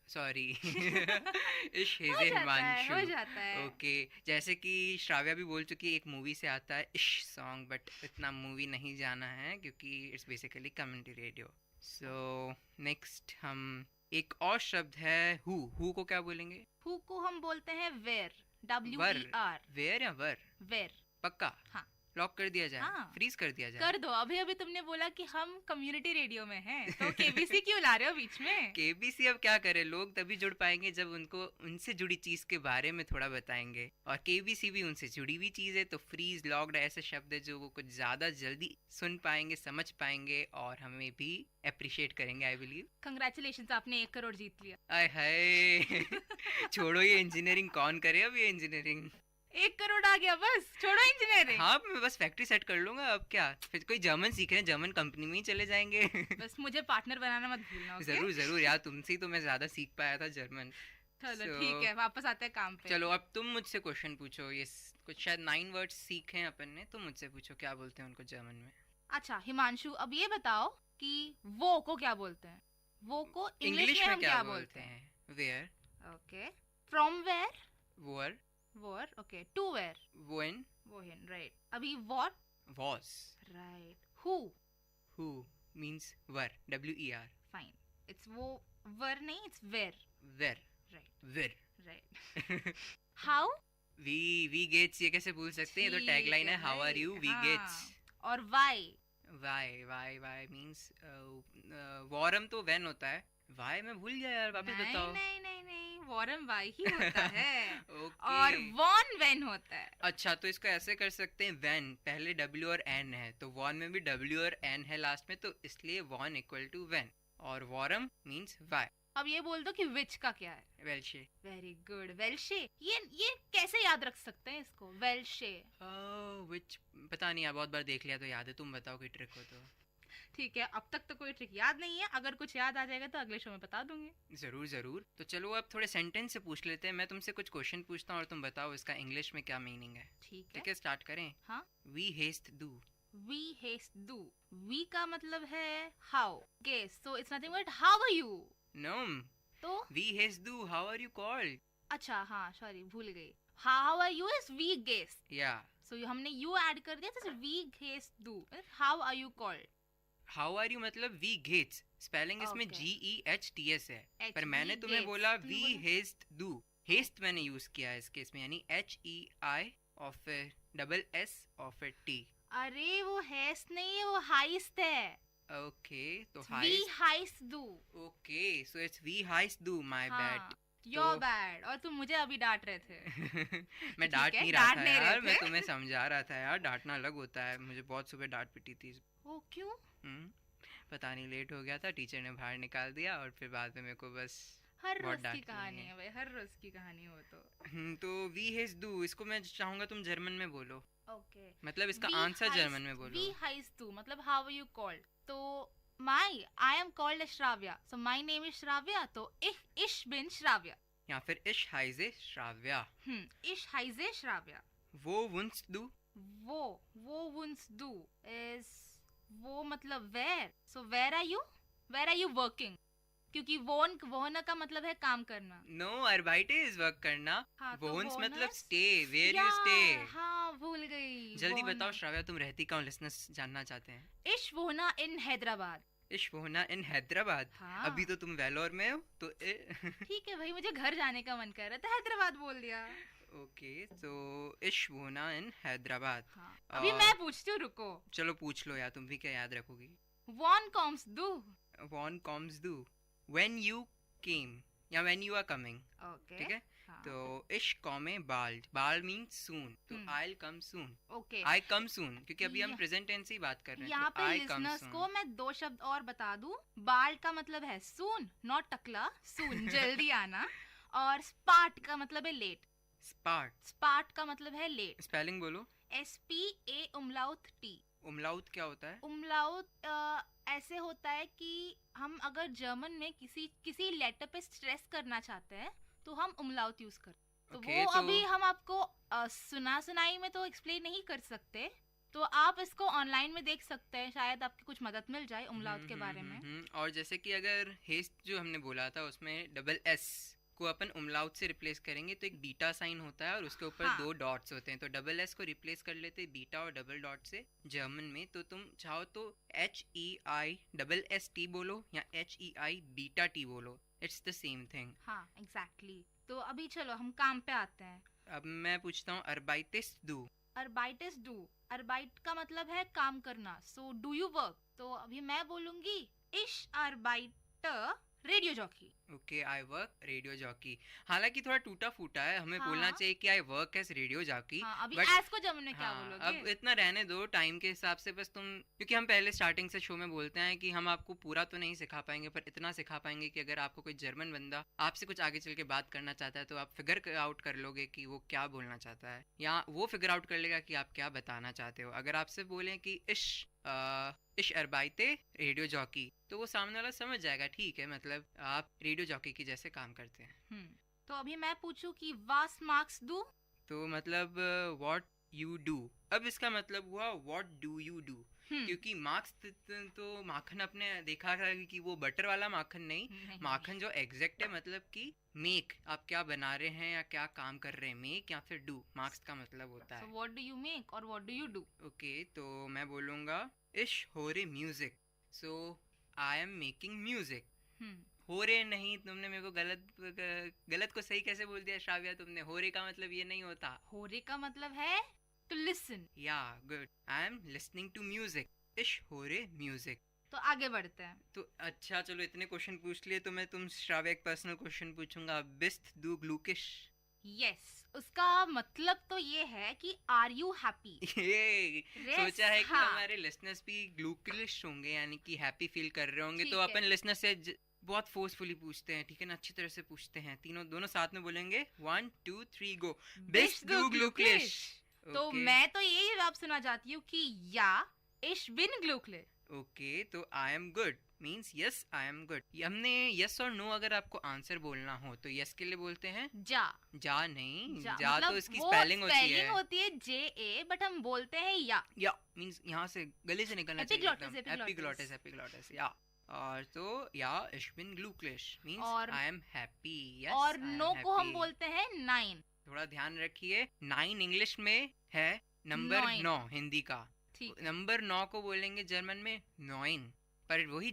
[SPEAKER 2] सॉरी इश हेजे हिमांशु।
[SPEAKER 20] हो जाता है।
[SPEAKER 2] ओके, जैसे कि श्राव्या भी बोल चुकी है, एक मूवी से आता है इश सॉन्ग, बट इतना मूवी नहीं जाना है क्योंकि it's basically community radio. So next हम एक और शब्द है हु को क्या बोलेंगे?
[SPEAKER 20] हु को हम बोलते हैं वेर, WER।
[SPEAKER 2] वेर या वर?
[SPEAKER 20] वेर।
[SPEAKER 2] पक्का?
[SPEAKER 20] हाँ।
[SPEAKER 2] लॉक कर दिया जाए?
[SPEAKER 20] हाँ।
[SPEAKER 2] फ्रीज कर दिया जाए?
[SPEAKER 20] कर दो। अभी अभी तुमने बोला कि हम कम्युनिटी रेडियो में हैं, तो केबीसी क्यों ला रहे हो बीच में?
[SPEAKER 2] केबीसी अब क्या करे, लोग तभी जुड़ पाएंगे जब उनको उनसे जुड़ी चीज के बारे में थोड़ा बताएंगे, और केबीसी भी उनसे जुड़ी हुई चीज है, तो फ्रीज लॉक्ड ऐसे शब्द है जो वो कुछ ज्यादा जल्दी सुन पाएंगे, समझ पाएंगे और हमें भी अप्रिशिएट करेंगे, आई बिलीव।
[SPEAKER 20] कंग्रेचुलेशंस, आपने 1 करोड़ जीत लिया।
[SPEAKER 2] आय हाय छोड़ो ये इंजीनियरिंग, कौन करे अब ये इंजीनियरिंग?
[SPEAKER 20] 1 करोड़ आ गया, बस छोड़ो इंजीनियरिंग।
[SPEAKER 2] हाँ, मैं बस फैक्ट्री सेट कर लूंगा, अब क्या, फिर कोई जर्मन सीख रहे हैं, जर्मन कंपनी में ही चले जाएंगे।
[SPEAKER 20] बस मुझे पार्टनर बनाना मत भूलना। okay?
[SPEAKER 2] जरूर जरूर यार, तुमसे ही तो मैं ज्यादा सीख पाया था जर्मन।
[SPEAKER 20] चलो ठीक है, वापस आते हैं काम पे।
[SPEAKER 2] चलो अब तुम मुझसे क्वेश्चन पूछो। ये कुछ शायद 9 वर्ड्स सीखे हैं अपन ने, तुम मुझसे पूछो क्या बोलते हैं उनको जर्मन में।
[SPEAKER 20] अच्छा हिमांशु, अब ये बताओ कि वो को क्या बोलते हैं? वो को इंग्लिश में हम क्या बोलते हैं?
[SPEAKER 2] वेयर।
[SPEAKER 20] ओके। From where?
[SPEAKER 2] वोर।
[SPEAKER 20] वोर, ओके। To where?
[SPEAKER 2] वोइन।
[SPEAKER 20] वोहिन, राइट। अभी व्हाट?
[SPEAKER 2] वॉस,
[SPEAKER 20] राइट। हु?
[SPEAKER 2] हु मींस वर, WER।
[SPEAKER 20] फाइन, इट्स वो वर नहीं, इट्स वेयर।
[SPEAKER 2] वेर,
[SPEAKER 20] राइट।
[SPEAKER 2] वेर,
[SPEAKER 20] राइट। हाउ?
[SPEAKER 2] वी गेट्स, ये कैसे भूल सकते हैं? ये तो टैगलाइन है, हाउ आर यू, वी गेट्स।
[SPEAKER 20] और वाई?
[SPEAKER 2] वाई मींस वॉरम तो व्हेन होता है, वाई मैं भूल गया यार, वापस बताओ।
[SPEAKER 20] नहीं, वॉरम वाई ही होता है।
[SPEAKER 2] okay.
[SPEAKER 20] और वॉन वेन होता है।
[SPEAKER 2] अच्छा, तो इसको ऐसे कर सकते हैं, वेन पहले W और N है, तो वॉन में भी W और N है लास्ट में, तो इसलिए वॉन इक्वल टू वेन, और वॉरम मींस वाई।
[SPEAKER 20] अब ये बोल दो कि विच का क्या है?
[SPEAKER 2] वेल्शे।
[SPEAKER 20] वेरी गुड, वेल्शे। ये कैसे याद रख सकते हैं इसको, वेल्शे?
[SPEAKER 2] विच पता नहीं यार, बहुत बार देख लिया तो याद है, तुम बताओ कोई ट्रिक हो तो।
[SPEAKER 20] ठीक है, अब तक तो कोई ट्रिक याद नहीं है, अगर कुछ याद आ जाएगा तो अगले शो में बता दूंगी।
[SPEAKER 2] जरूर जरूर। तो चलो अब थोड़े सेंटेंस से पूछ लेते हैं, मैं तुमसे कुछ क्वेश्चन पूछता हूँ और तुम बताओ इसका इंग्लिश में क्या मीनिंग है।
[SPEAKER 20] ठीक
[SPEAKER 2] है, स्टार्ट करें?
[SPEAKER 20] हाँ।
[SPEAKER 2] वी हेस्ट डू।
[SPEAKER 20] वी हेस्ट डू, वी का मतलब है हाउ। गेस, so it's nothing but how are you.
[SPEAKER 2] No,
[SPEAKER 20] तो
[SPEAKER 2] वी हेस्ट डू, हाउ आर यू कॉल्ड।
[SPEAKER 20] अच्छा हाँ, सॉरी भूल गई। हाउ आर यू इज वी गेस,
[SPEAKER 2] या
[SPEAKER 20] सो हमने यू ऐड कर दिया, तो वी हेस्ट डू, how are you called.
[SPEAKER 2] How are you मतलब वी गेट्स, स्पेलिंग इसमें GEHTS है, पर मैंने तुम्हें बोला वी हेस्ट डू। हेस्ट मैंने यूज किया है इसके इसमें, यानी HEI और फिर SS और फिर T।
[SPEAKER 20] अरे वो हेस्ट नहीं है, वो हाइस्ट है।
[SPEAKER 2] ओके, तो
[SPEAKER 20] वी हाइस्ट डू।
[SPEAKER 2] ओके, सो इट्स वी हाइस्ट डू, माय बैड।
[SPEAKER 20] Your bad. और तुम मुझे अभी डांट रहे थे।
[SPEAKER 2] मैं डांट नहीं रहा था यार, मैं तुम्हें समझा रहा था यार, डांटना अलग होता है। मुझे बहुत सुबह डांट पिटी थी।
[SPEAKER 20] वो क्यों?
[SPEAKER 2] पता नहीं, लेट हो गया था, टीचर ने बाहर निकाल दिया और फिर बाद में मेरे को बस
[SPEAKER 20] हर रोज की कहानी है भाई, हर रोज की कहानी हो
[SPEAKER 2] तो वी हेज डू, इसको मैं चाहूंगा तुम जर्मन में बोलो।
[SPEAKER 20] ओके,
[SPEAKER 2] मतलब इसका आंसर जर्मन में बोलो।
[SPEAKER 20] वी हाइज डू मतलब हाउ आर यू कॉल्ड। तो I am called Shravya, so my name is Shravya, तो इश बिन श्राव्या,
[SPEAKER 2] या फिर इश हाइजे श्राव्या।
[SPEAKER 20] इश हाइजे श्राव्या।
[SPEAKER 2] वो वुंस डू,
[SPEAKER 20] वो वुंस डू इज वो मतलब where, so where are you working, क्योंकि वोन का मतलब है काम करना।
[SPEAKER 2] नो, अर्बाइटे इज वर्क करना।
[SPEAKER 20] हाँ,
[SPEAKER 2] वोन्स
[SPEAKER 20] तो
[SPEAKER 2] मतलब स्टे, वेयर यू स्टे।
[SPEAKER 20] हाँ भूल गई।
[SPEAKER 2] जल्दी बताओ श्राव्या, तुम रहती कहाँ, लिसनर्स जानना चाहते हैं।
[SPEAKER 20] इश वोना इन हैदराबाद।
[SPEAKER 2] इश वोना इन हैदराबाद।
[SPEAKER 20] हाँ।
[SPEAKER 2] अभी तो तुम वेलोर में हो तो
[SPEAKER 20] ठीक है भाई, मुझे घर जाने का मन कर रहा था, हैदराबाद बोल दिया।
[SPEAKER 2] ओके, तो इश वोना इन हैदराबाद।
[SPEAKER 20] हाँ। अभी मैं पूछती हूँ, रुको।
[SPEAKER 2] चलो पूछ लो यार, तुम भी क्या याद रखोगी।
[SPEAKER 20] वॉन कॉम्स डू,
[SPEAKER 2] वॉन कॉम्स डू, व्हेन यू केम या when you are coming.
[SPEAKER 20] Okay,
[SPEAKER 2] ठीक है। तो इश कॉमे बाल्ड, बाल्ड मीन्स सून, तो आई कम सून।
[SPEAKER 20] ओके,
[SPEAKER 2] आई कम सून, क्योंकि अभी हम प्रेजेंट टेंस ही बात कर रहे हैं।
[SPEAKER 20] यहाँ पे लिसनर्स को मैं 2 शब्द और बता दूं। बाल्ड का मतलब है सून, नॉट टकला, सून जल्दी आना। और स्पार्ट का मतलब है लेट। स्पार्ट का मतलब है लेट।
[SPEAKER 2] स्पेलिंग बोलो।
[SPEAKER 20] SPA उमलाउट T।
[SPEAKER 2] उमलाउट क्या होता है?
[SPEAKER 20] उमलाउट ऐसे होता है कि हम अगर जर्मन में किसी लेटर पे स्ट्रेस करना चाहते हैं तो हम उमलाउट यूज करते हैं। तो वो अभी हम आपको सुनाई में तो एक्सप्लेन नहीं कर सकते, तो आप इसको ऑनलाइन में देख सकते हैं, शायद आपकी कुछ मदद मिल जाए उमलाउट के बारे में।
[SPEAKER 2] और जैसे कि अगर हेस्ट जो हमने बोला था उसमें डबल S को अपन उमलाउट से रिप्लेस करेंगे तो एक बीटा साइन होता है और उसके ऊपर 2 डॉट्स होते हैं, तो डबल S को रिप्लेस कर लेते हैं बीटा और डबल डॉट से जर्मन में। तो तुम चाहो तो HEI डबल ST बोलो या HEI बीटा T बोलो, इट्स द सेम थिंग.
[SPEAKER 20] हाँ एग्जैक्टली. तो अभी चलो हम काम पे आते हैं.
[SPEAKER 2] अब मैं पूछता हूँ arbeites du.
[SPEAKER 20] arbeites du. arbeit का मतलब है काम करना. So do you work. तो अभी मैं बोलूंगी ich arbeite radio jockey.
[SPEAKER 2] Okay, I work radio jockey. हालांकि थोड़ा टूटा फूटा है, हमें
[SPEAKER 20] हाँ.
[SPEAKER 2] बोलना चाहिए कि I work as radio jockey.
[SPEAKER 20] हाँ, अभी
[SPEAKER 2] But-
[SPEAKER 20] एस को जब हमने क्या बोलोगे.
[SPEAKER 2] अब इतना रहने दो टाइम के हिसाब से. बस तुम, क्योंकि हम पहले स्टार्टिंग से शो में बोलते हैं कि हम आपको पूरा तो नहीं सिखा पाएंगे, पर इतना सिखा पाएंगे कि अगर आपको कोई जर्मन बंदा आपसे कुछ आगे चल के बात करना चाहता है तो आप फिगर आउट कर लोगे कि वो क्या बोलना चाहता है, या वो फिगर आउट कर लेगा कि आप क्या बताना चाहते हो. अगर आपसे बोलें कि इश अरबाइते रेडियो जॉकी, तो वो सामने वाला समझ जाएगा ठीक है, मतलब आप रेडियो जॉकी की जैसे काम करते हैं.
[SPEAKER 20] तो अभी मैं पूछूं कि वास मार्क्स दू.
[SPEAKER 2] तो मतलब व्हाट यू डू. अब इसका मतलब हुआ व्हाट डू यू डू, क्योंकि मार्क्स तो माखन अपने देखा है कि वो बटर वाला माखन नहीं, माखन जो एग्जैक्ट है, मतलब कि मेक, आप क्या बना रहे हैं या क्या काम कर रहे हैं, मेक या फिर डू मार्क्स का मतलब होता है.
[SPEAKER 20] So what do you make और what do you do?
[SPEAKER 2] Okay, तो मैं बोलूँगा इश हो रे music. So I am making music. हो रे नहीं, तुमने मेरे को गलत को सही कैसे बोल दिया श्राव्या तुमने. हो रे का मतलब ये नहीं होता.
[SPEAKER 20] हो रे का मतलब है to listen.
[SPEAKER 2] या good, I am listening to music. इश हो रे म्यूजिक.
[SPEAKER 20] तो आगे बढ़ते हैं.
[SPEAKER 2] तो अच्छा चलो, इतने क्वेश्चन पूछ लिए तो मैं तुम श्राव्या एक पर्सनल क्वेश्चन पूछूंगा. बिस्ट दू ग्लूकिश.
[SPEAKER 20] यस, उसका मतलब तो ये है कि आर यू हैप्पी.
[SPEAKER 2] सोचा है कि हमारे लिसनर्स भी ग्लूकिश होंगे, यानी कि हैप्पी फील कर रहे होंगे. तो अपन लिसनर से बहुत फोर्सफुली पूछते हैं, ठीक है ना, अच्छी तरह से पूछते हैं. दोनों साथ में बोलेंगे 1 2 3 गो. बिस्ट दू ग्लूकिश.
[SPEAKER 20] तो मैं तो यही जवाब सुना चाहती हूँ कि या इश बिन ग्लूकले.
[SPEAKER 2] ओके, तो आई am good means yes I am good. हमने यस और नो अगर आपको आंसर बोलना हो तो यस के लिए बोलते हैं
[SPEAKER 20] जा.
[SPEAKER 2] जा नहीं, जा
[SPEAKER 20] मतलब
[SPEAKER 2] तो इसकी स्पेलिंग
[SPEAKER 20] होती है JA, बट हम बोलते हैं या
[SPEAKER 2] मीन्स यहाँ से गले से निकलना चाहिए. एपिग्लॉटिस या. और तो या इश बिन ग्लूकिश मीन्स आई एम हैप्पी.
[SPEAKER 20] और नो को हम बोलते हैं 9.
[SPEAKER 2] थोड़ा ध्यान रखिए, 9 इंग्लिश में है नंबर 9 हिंदी का. नंबर 9 को बोलेंगे जर्मन में 9. पर वही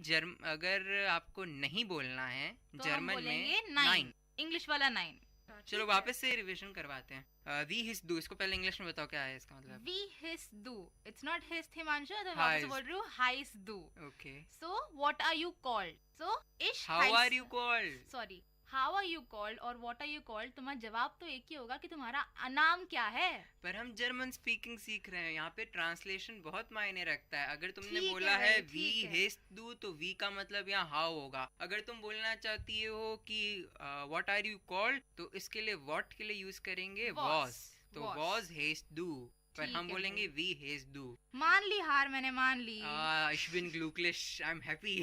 [SPEAKER 2] अगर आपको नहीं बोलना है तो जर्मन में 9,
[SPEAKER 20] इंग्लिश वाला 9.
[SPEAKER 2] चलो वापस से रिवीजन करवाते हैं. वी हिस दू, इसको पहले इंग्लिश में बताओ क्या है इसका मतलब.
[SPEAKER 20] वी हिस दू, इट्स नॉट हिस हिमांशु, तो वापस बोल रही हूँ हाइस दू.
[SPEAKER 2] Okay,
[SPEAKER 20] so what are you called. So इश
[SPEAKER 2] how are you called.
[SPEAKER 20] Sorry, how are you called और व्हाट आर यू कॉल्ड, तुम्हारा जवाब तो एक ही होगा कि तुम्हारा नाम क्या है.
[SPEAKER 2] पर हम जर्मन स्पीकिंग सीख रहे हैं, यहाँ पे ट्रांसलेशन बहुत मायने रखता है. अगर तुमने बोला है वी हिस दू, तो वी का मतलब यहाँ हाउ होगा. अगर तुम बोलना चाहती हो कि व्हाट आर यू कॉल्ड, तो इसके लिए व्हाट के लिए यूज करेंगे वॉज. तो वॉज हिस दू, पर हम बोलेंगे वी हिस दू.
[SPEAKER 20] मान ली हार, मैंने मान ली.
[SPEAKER 2] ich bin glücklich, I'm happy.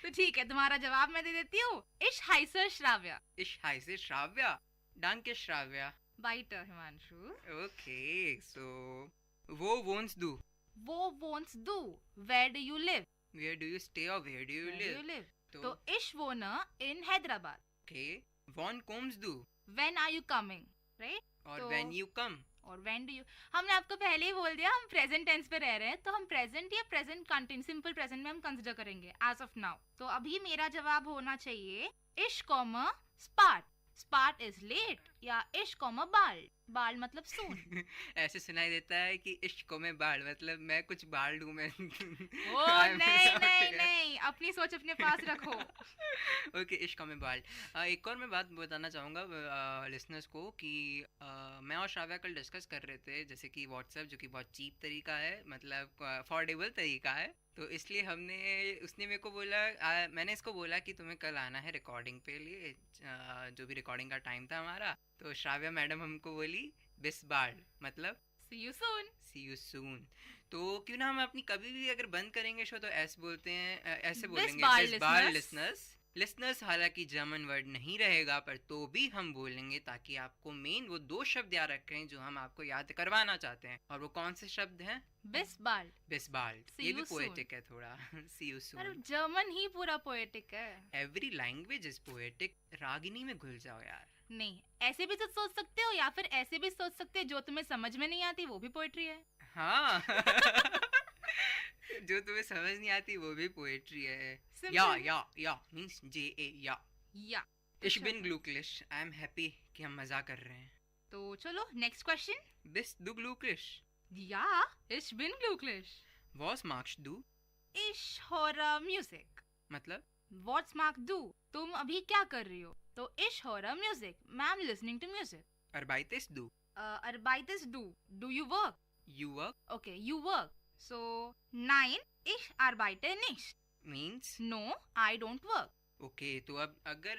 [SPEAKER 20] तो ठीक है, तुम्हारा जवाब मैं दे देती हूँ. इश हाइसर श्राव्या.
[SPEAKER 2] इश हाइसर श्राव्या. डांके श्राव्या.
[SPEAKER 20] बाइटर हिमांशु.
[SPEAKER 2] ओके, सो वो वोंस डू.
[SPEAKER 20] वो वोंस डू. Where do you live.
[SPEAKER 2] Where do you stay और वेयर डू यू लिव.
[SPEAKER 20] तो इश वोना इन हैदराबाद.
[SPEAKER 2] ओके, वॉन कोम्स डू.
[SPEAKER 20] When are you coming, right.
[SPEAKER 2] और व्हेन यू कम.
[SPEAKER 20] और व्हेन डू यू, हमने आपको पहले ही बोल दिया हम प्रेजेंट टेंस पे रह रहे हैं, तो हम प्रेजेंट या प्रेजेंट कंटिन्यू सिंपल प्रेजेंट में हम कंसीडर करेंगे एज ऑफ नाउ. तो अभी मेरा जवाब होना चाहिए इश कॉमा स्पार्ट. स्पार्ट इज लेट. या इश कॉमा बाल. बाल मतलब सून.
[SPEAKER 2] ऐसे सुनाई देता है कि इश्क में बाल मतलब मैं कुछ बाल दूं मैं.
[SPEAKER 20] ओ नहीं, अपनी सोच अपने पास रखो.
[SPEAKER 2] ओके, इश्क में बाल. एक और मैं बात बताना चाहूँगा लिसनर्स को कि मैं और श्राव्या कल डिस्कस कर रहे थे, जैसे कि व्हाट्सएप जो कि बहुत चीप तरीका है, मतलब अफोर्डेबल तरीका है, तो इसलिए उसने मेरे को बोला, मैंने इसको बोला कि तुम्हें कल आना है रिकॉर्डिंग पे लिए, जो भी रिकॉर्डिंग का टाइम था हमारा. तो श्राव्या मैडम हमको बोली बिस बाल, मतलब
[SPEAKER 20] सी you soon.
[SPEAKER 2] C you soon. तो क्यों ना हम अपनी कभी भी अगर बंद करेंगे शो तो ऐसे बोलते हैं, ऐसे बोलेंगे बिस बाल लिसनर्स. हालांकि जर्मन वर्ड नहीं रहेगा, पर तो भी हम बोलेंगे ताकि आपको मेन वो 2 शब्द याद रखें जो हम आपको याद करवाना चाहते हैं. और वो कौन से शब्द हैं?
[SPEAKER 20] बिस बाल.
[SPEAKER 2] बिस बाल. ये भी पोएटिक है थोड़ा. सी यू सून.
[SPEAKER 20] अरे जर्मन ही पूरा पोएटिक है.
[SPEAKER 2] Every language is poetic. Ragini में घुल जाओ यार.
[SPEAKER 20] नहीं, ऐसे भी तो सोच सकते हो, या फिर ऐसे भी सोच सकते हो जो तुम्हें समझ में नहीं आती वो भी पोएट्री है.
[SPEAKER 2] हाँ. जो तुम्हें समझ नहीं आती वो भी पोएट्री है.
[SPEAKER 20] Simple.
[SPEAKER 2] या मींस JA या.
[SPEAKER 20] या.
[SPEAKER 2] Ich bin glücklich. I am happy कि हम मजा कर रहे हैं.
[SPEAKER 20] तो चलो next question.
[SPEAKER 2] Bist du glücklich?
[SPEAKER 20] Ja, ich bin glücklich.
[SPEAKER 2] Was magst du?
[SPEAKER 20] Ich höre Musik.
[SPEAKER 2] मतलब
[SPEAKER 20] What's magst du? तुम अभी क्या कर रही हो? तो ich höre Musik. मैं am listening to music.
[SPEAKER 2] arbeitest du?
[SPEAKER 20] Arbeitest du? Do you work?
[SPEAKER 2] You work?
[SPEAKER 20] Okay, you work. So, nein, ich arbeite nicht.
[SPEAKER 2] Means?
[SPEAKER 20] No, I don't work.
[SPEAKER 2] Okay, तो अब अगर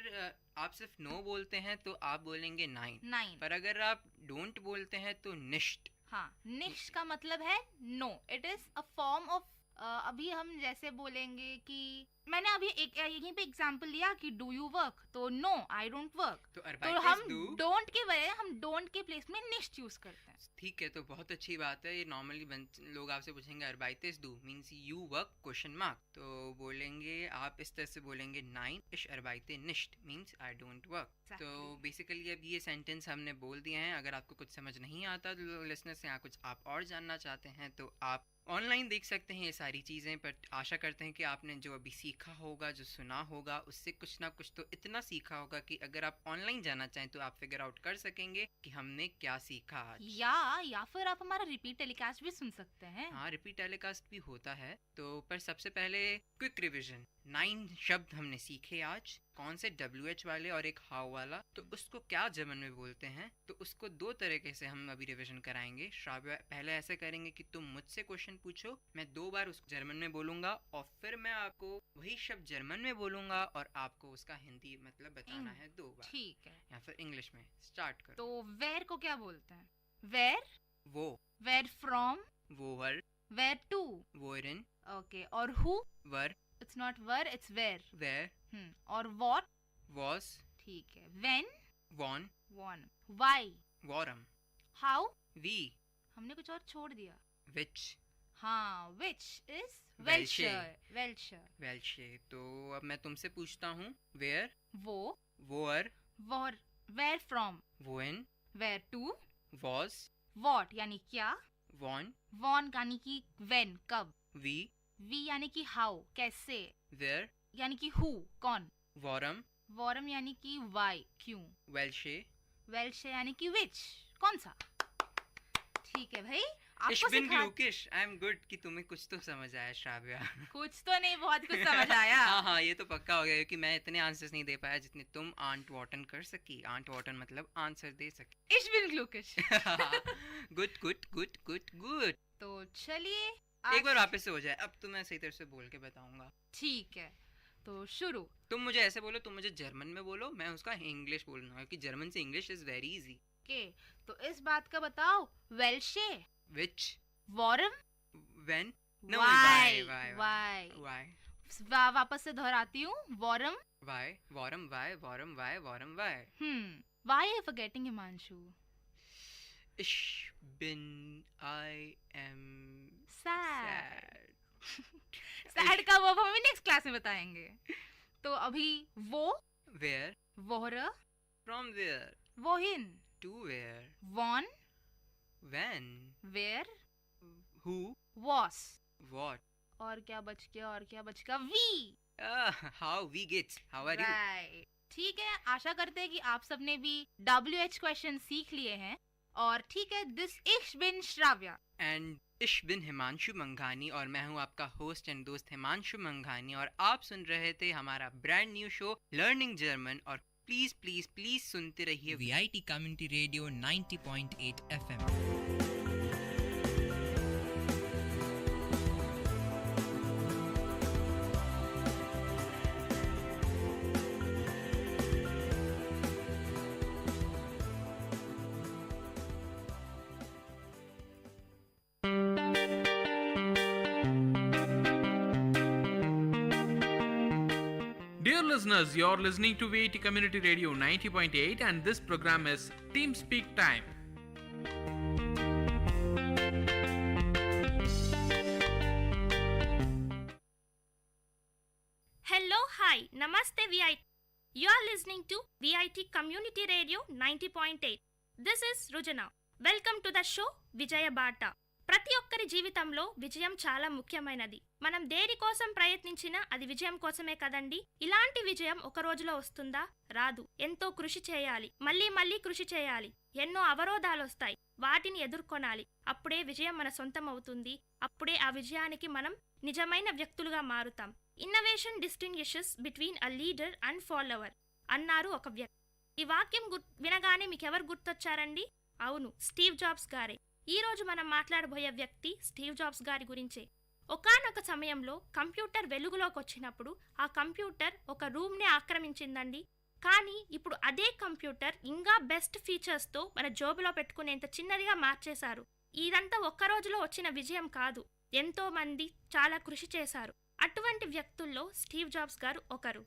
[SPEAKER 2] आप सिर्फ no बोलते हैं तो आप बोलेंगे nine.
[SPEAKER 20] Nine.
[SPEAKER 2] पर अगर आप don't बोलते हैं तो nicht.
[SPEAKER 20] हाँ, nicht का मतलब है no. It is a form of अभी हम जैसे बोलेंगे कि मैंने अभी एक यहीं पे एग्जांपल लिया कि डू यू वर्क, तो नो आई डोंट वर्क, तो हम डोंट के बजाय हम डोंट के प्लेस में निश्ट यूज करते हैं.
[SPEAKER 2] ठीक है, तो बहुत अच्छी बात है. ये नॉर्मली लोग आपसे पूछेंगे arbeitest du means you work question mark, तो बोलेंगे आप इस तरह से बोलेंगे nein ich arbeite nicht means I don't work. तो बेसिकली अब ये सेंटेंस हमने बोल दिए हैं. अगर आपको कुछ समझ नहीं आता तो लिसनर्स यहाँ कुछ आप और जानना चाहते हैं तो आप ऑनलाइन देख सकते हैं ये सारी चीज़ें. पर आशा करते हैं कि आपने जो अभी सीखा होगा, जो सुना होगा, उससे कुछ ना कुछ तो इतना सीखा होगा कि अगर आप ऑनलाइन जाना चाहें तो आप फिगर आउट कर सकेंगे कि हमने क्या सीखा आज.
[SPEAKER 20] या फिर आप हमारा रिपीट टेलीकास्ट भी सुन सकते हैं.
[SPEAKER 2] हाँ, रिपीट टेलीकास्ट भी होता है. तो पर सबसे पहले क्विक रिविजन. 9 शब्द हमने सीखे आज. कौन से WH वाले और एक हाउ वाला. तो उसको क्या जर्मन में बोलते हैं, तो उसको 2 तरीके से हम अभी रिवीजन कराएंगे. श्राव्य पहले ऐसे करेंगे कि तुम मुझसे क्वेश्चन पूछो, मैं 2 बार उसको जर्मन में बोलूंगा और फिर मैं आपको वही शब्द जर्मन में बोलूंगा और आपको उसका हिंदी मतलब बताना है 2 बार.
[SPEAKER 20] ठीक है.
[SPEAKER 2] या फिर इंग्लिश में स्टार्ट करो.
[SPEAKER 20] तो वेयर को क्या बोलते हैं? वेयर,
[SPEAKER 2] वो.
[SPEAKER 20] वेयर फ्रॉम,
[SPEAKER 2] वोवर.
[SPEAKER 20] वेयर टू,
[SPEAKER 2] वोरन.
[SPEAKER 20] ओके. और हु?
[SPEAKER 2] वर.
[SPEAKER 20] इट्स नॉट वर, इट्स वेयर.
[SPEAKER 2] वेयर.
[SPEAKER 20] और व्हाट?
[SPEAKER 2] was.
[SPEAKER 20] ठीक है. When?
[SPEAKER 2] won.
[SPEAKER 20] won. why?
[SPEAKER 2] warm.
[SPEAKER 20] how?
[SPEAKER 2] we.
[SPEAKER 20] हमने कुछ और छोड़ दिया.
[SPEAKER 2] which.
[SPEAKER 20] हाँ, which is
[SPEAKER 2] welche.
[SPEAKER 20] welche.
[SPEAKER 2] welche. तो अब मैं तुमसे पूछता हूँ. where.
[SPEAKER 20] वो.
[SPEAKER 2] where.
[SPEAKER 20] where from.
[SPEAKER 2] when.
[SPEAKER 20] where to.
[SPEAKER 2] was.
[SPEAKER 20] what यानी क्या.
[SPEAKER 2] won.
[SPEAKER 20] यानी कि when कब.
[SPEAKER 2] we.
[SPEAKER 20] यानी कि how कैसे.
[SPEAKER 2] where.
[SPEAKER 20] यानी कि who कौन.
[SPEAKER 2] warm.
[SPEAKER 20] यानी कि why क्यों.
[SPEAKER 2] welche.
[SPEAKER 20] यानी कि which कौन सा. ठीक है भाई.
[SPEAKER 2] Ich bin glücklich. I am good कि तुम्हें कुछ तो समझ आया श्राव्या.
[SPEAKER 20] कुछ तो नहीं, बहुत कुछ समझ आया.
[SPEAKER 2] हाँ, ये तो पक्का हो गया क्योंकि मैं इतने आंसर्स नहीं दे पाया जितने तुम आंट वॉटन कर सकी. आंट वॉटन मतलब आंसर दे सकी.
[SPEAKER 20] Ich bin glücklich.
[SPEAKER 2] गुड.
[SPEAKER 20] तो चलिए
[SPEAKER 2] एक बार वापस से हो जाए. अब तो मैं सही तरह से बोल के बताऊंगा.
[SPEAKER 20] ठीक है, तो शुरू.
[SPEAKER 2] तुम मुझे ऐसे बोलो, तुम मुझे जर्मन में बोलो, मैं उसका इंग्लिश बोलूंगा क्योंकि जर्मन से English is very easy.
[SPEAKER 20] Okay, तो इस बात का बताओ. welche.
[SPEAKER 2] which.
[SPEAKER 20] warm.
[SPEAKER 2] when.
[SPEAKER 20] no, why. वापस से दोहराती हूँ. warm.
[SPEAKER 2] why. warm. why.
[SPEAKER 20] why are you forgetting, Himanshu?
[SPEAKER 2] I am
[SPEAKER 20] sad. sad का वो हम नेक्स्ट क्लास में बताएंगे. तो अभी वो.
[SPEAKER 2] where.
[SPEAKER 20] woher.
[SPEAKER 2] from where.
[SPEAKER 20] wohin.
[SPEAKER 2] to where.
[SPEAKER 20] won.
[SPEAKER 2] when.
[SPEAKER 20] where.
[SPEAKER 2] who.
[SPEAKER 20] was.
[SPEAKER 2] what.
[SPEAKER 20] और क्या बच गया. we.
[SPEAKER 2] how we get. how are you.
[SPEAKER 20] ठीक है, आशा करते हैं कि आप सबने भी WH क्वेश्चन सीख लिए हैं. और ठीक है, this ich bin Shravya
[SPEAKER 2] and ich bin Himanshu मंघानी और मैं हूँ आपका होस्ट एंड दोस्त हिमांशु मंघानी और आप सुन रहे थे हमारा brand new show learning German. और प्लीज प्लीज प्लीज सुनते रहिए VIT community radio 90.8 FM.
[SPEAKER 16] Dear listeners, you're listening to VIT Community Radio 90.8 and this program is Team Speak Time.
[SPEAKER 21] Hello, hi, Namaste VIT. You are listening to VIT Community Radio 90.8. This is Rujana. Welcome to the show Vijaya Bata.
[SPEAKER 6] ప్రతి ఒక్కరి జీవితంలో విజయం చాలా ముఖ్యమైనది. మనం దేనికోసం ప్రయత్నించినా అది విజయం కోసమే కదండి. ఇలాంటి విజయం ఒక రోజులో వస్తుందా? రాదు. ఎంతో కృషి చేయాలి, మళ్ళీ మళ్ళీ కృషి చేయాలి. ఎన్నో అవరోధాలు వస్తాయి, వాటిని ఎదుర్కొనాలి. అప్పుడే విజయం మన సొంతం అవుతుంది. అప్పుడే ఆ విజయానికి మనం నిజమైన వ్యక్తులుగా మారుతాం. Innovation distinguishes between a leader and follower అన్నారు ఒక వ్యక్తి. ఈ వాక్యం వినగానే మీకెవరు గుర్తొచ్చారండి? అవును, స్టీవ్ జాబ్స్ గారే. ఈ రోజు మనం మాట్లాడబోయే వ్యక్తి స్టీవ్ జాబ్స్ గారి గురించే. ఒకానొక సమయంలో కంప్యూటర్ వెలుగులోకి వచ్చినప్పుడు ఆ కంప్యూటర్ ఒక రూమ్నే ఆక్రమించిందండి. కానీ ఇప్పుడు అదే కంప్యూటర్ ఇంకా బెస్ట్ ఫీచర్స్తో మన జోబులో పెట్టుకునేంత చిన్నదిగా మార్చేశారు. ఇదంతా ఒక్క రోజులో వచ్చిన విజయం కాదు, ఎంతో మంది చాలా కృషి చేశారు. అటువంటి వ్యక్తుల్లో స్టీవ్ జాబ్స్ గారు ఒకరు.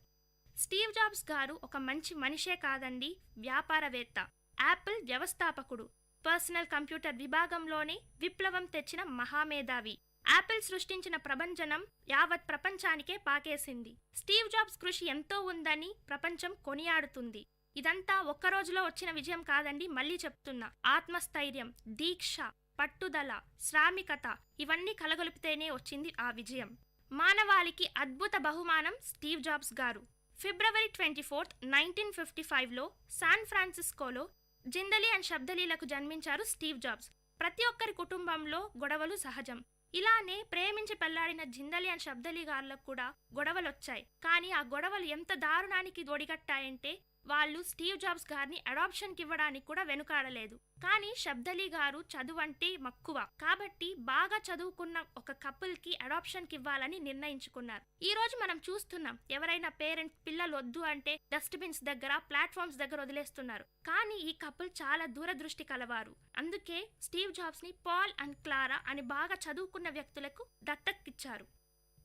[SPEAKER 6] స్టీవ్ జాబ్స్ గారు ఒక మంచి మనిషే కాదండి, వ్యాపారవేత్త, యాపిల్ వ్యవస్థాపకుడు, పర్సనల్ కంప్యూటర్ విభాగంలోనే విప్లవం తెచ్చిన మహామేధావి. యాపిల్ సృష్టించిన ప్రభంజనం యావత్ ప్రపంచానికే పాకేసింది. స్టీవ్ జాబ్స్ కృషి ఎంతో ఉందని ప్రపంచం కొనియాడుతుంది. ఇదంతా ఒక్క రోజులో వచ్చిన విజయం కాదండి, మళ్ళీ చెప్తున్నా. ఆత్మస్థైర్యం, దీక్ష, పట్టుదల, శ్రామికత ఇవన్నీ కలగొలిపితేనే వచ్చింది ఆ విజయం. మానవాళికి అద్భుత బహుమానం స్టీవ్ జాబ్స్ గారు. ఫిబ్రవరి 24, 1955లో శాన్ ఫ్రాన్సిస్కోలో జిందలీ అండ్ శబ్దలీలకు జన్మించారు స్టీవ్ జాబ్స్. ప్రతి ఒక్కరి కుటుంబంలో గొడవలు సహజం. ఇలానే ప్రేమించి పెళ్లాడిన జిందలీ అండ్ శబ్దలీ గారులకు కూడా గొడవలొచ్చాయి. కానీ ఆ గొడవలు ఎంత దారుణానికి ఒడిగట్టాయంటే వాళ్ళు స్టీవ్ జాబ్స్ గారిని అడాప్షన్కి ఇవ్వడానికి కూడా వెనుకాడలేదు. కానీ శబ్దలీ గారు చదువు అంటే మక్కువ కాబట్టి బాగా చదువుకున్న ఒక కపుల్కి అడాప్షన్కి ఇవ్వాలని నిర్ణయించుకున్నారు. ఈ రోజు మనం చూస్తున్నాం, ఎవరైనా పేరెంట్స్ పిల్లలు వద్దు అంటే డస్ట్బిన్స్ దగ్గర, ప్లాట్ఫామ్స్ దగ్గర వదిలేస్తున్నారు. కానీ ఈ కపుల్ చాలా దూరదృష్టి కలవారు. అందుకే స్టీవ్ జాబ్స్ ని పాల్ అండ్ క్లారా అని బాగా చదువుకున్న వ్యక్తులకు దత్తక్కిచ్చారు.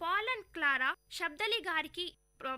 [SPEAKER 6] పాల్ అండ్ క్లారా శబ్దలీ గారికి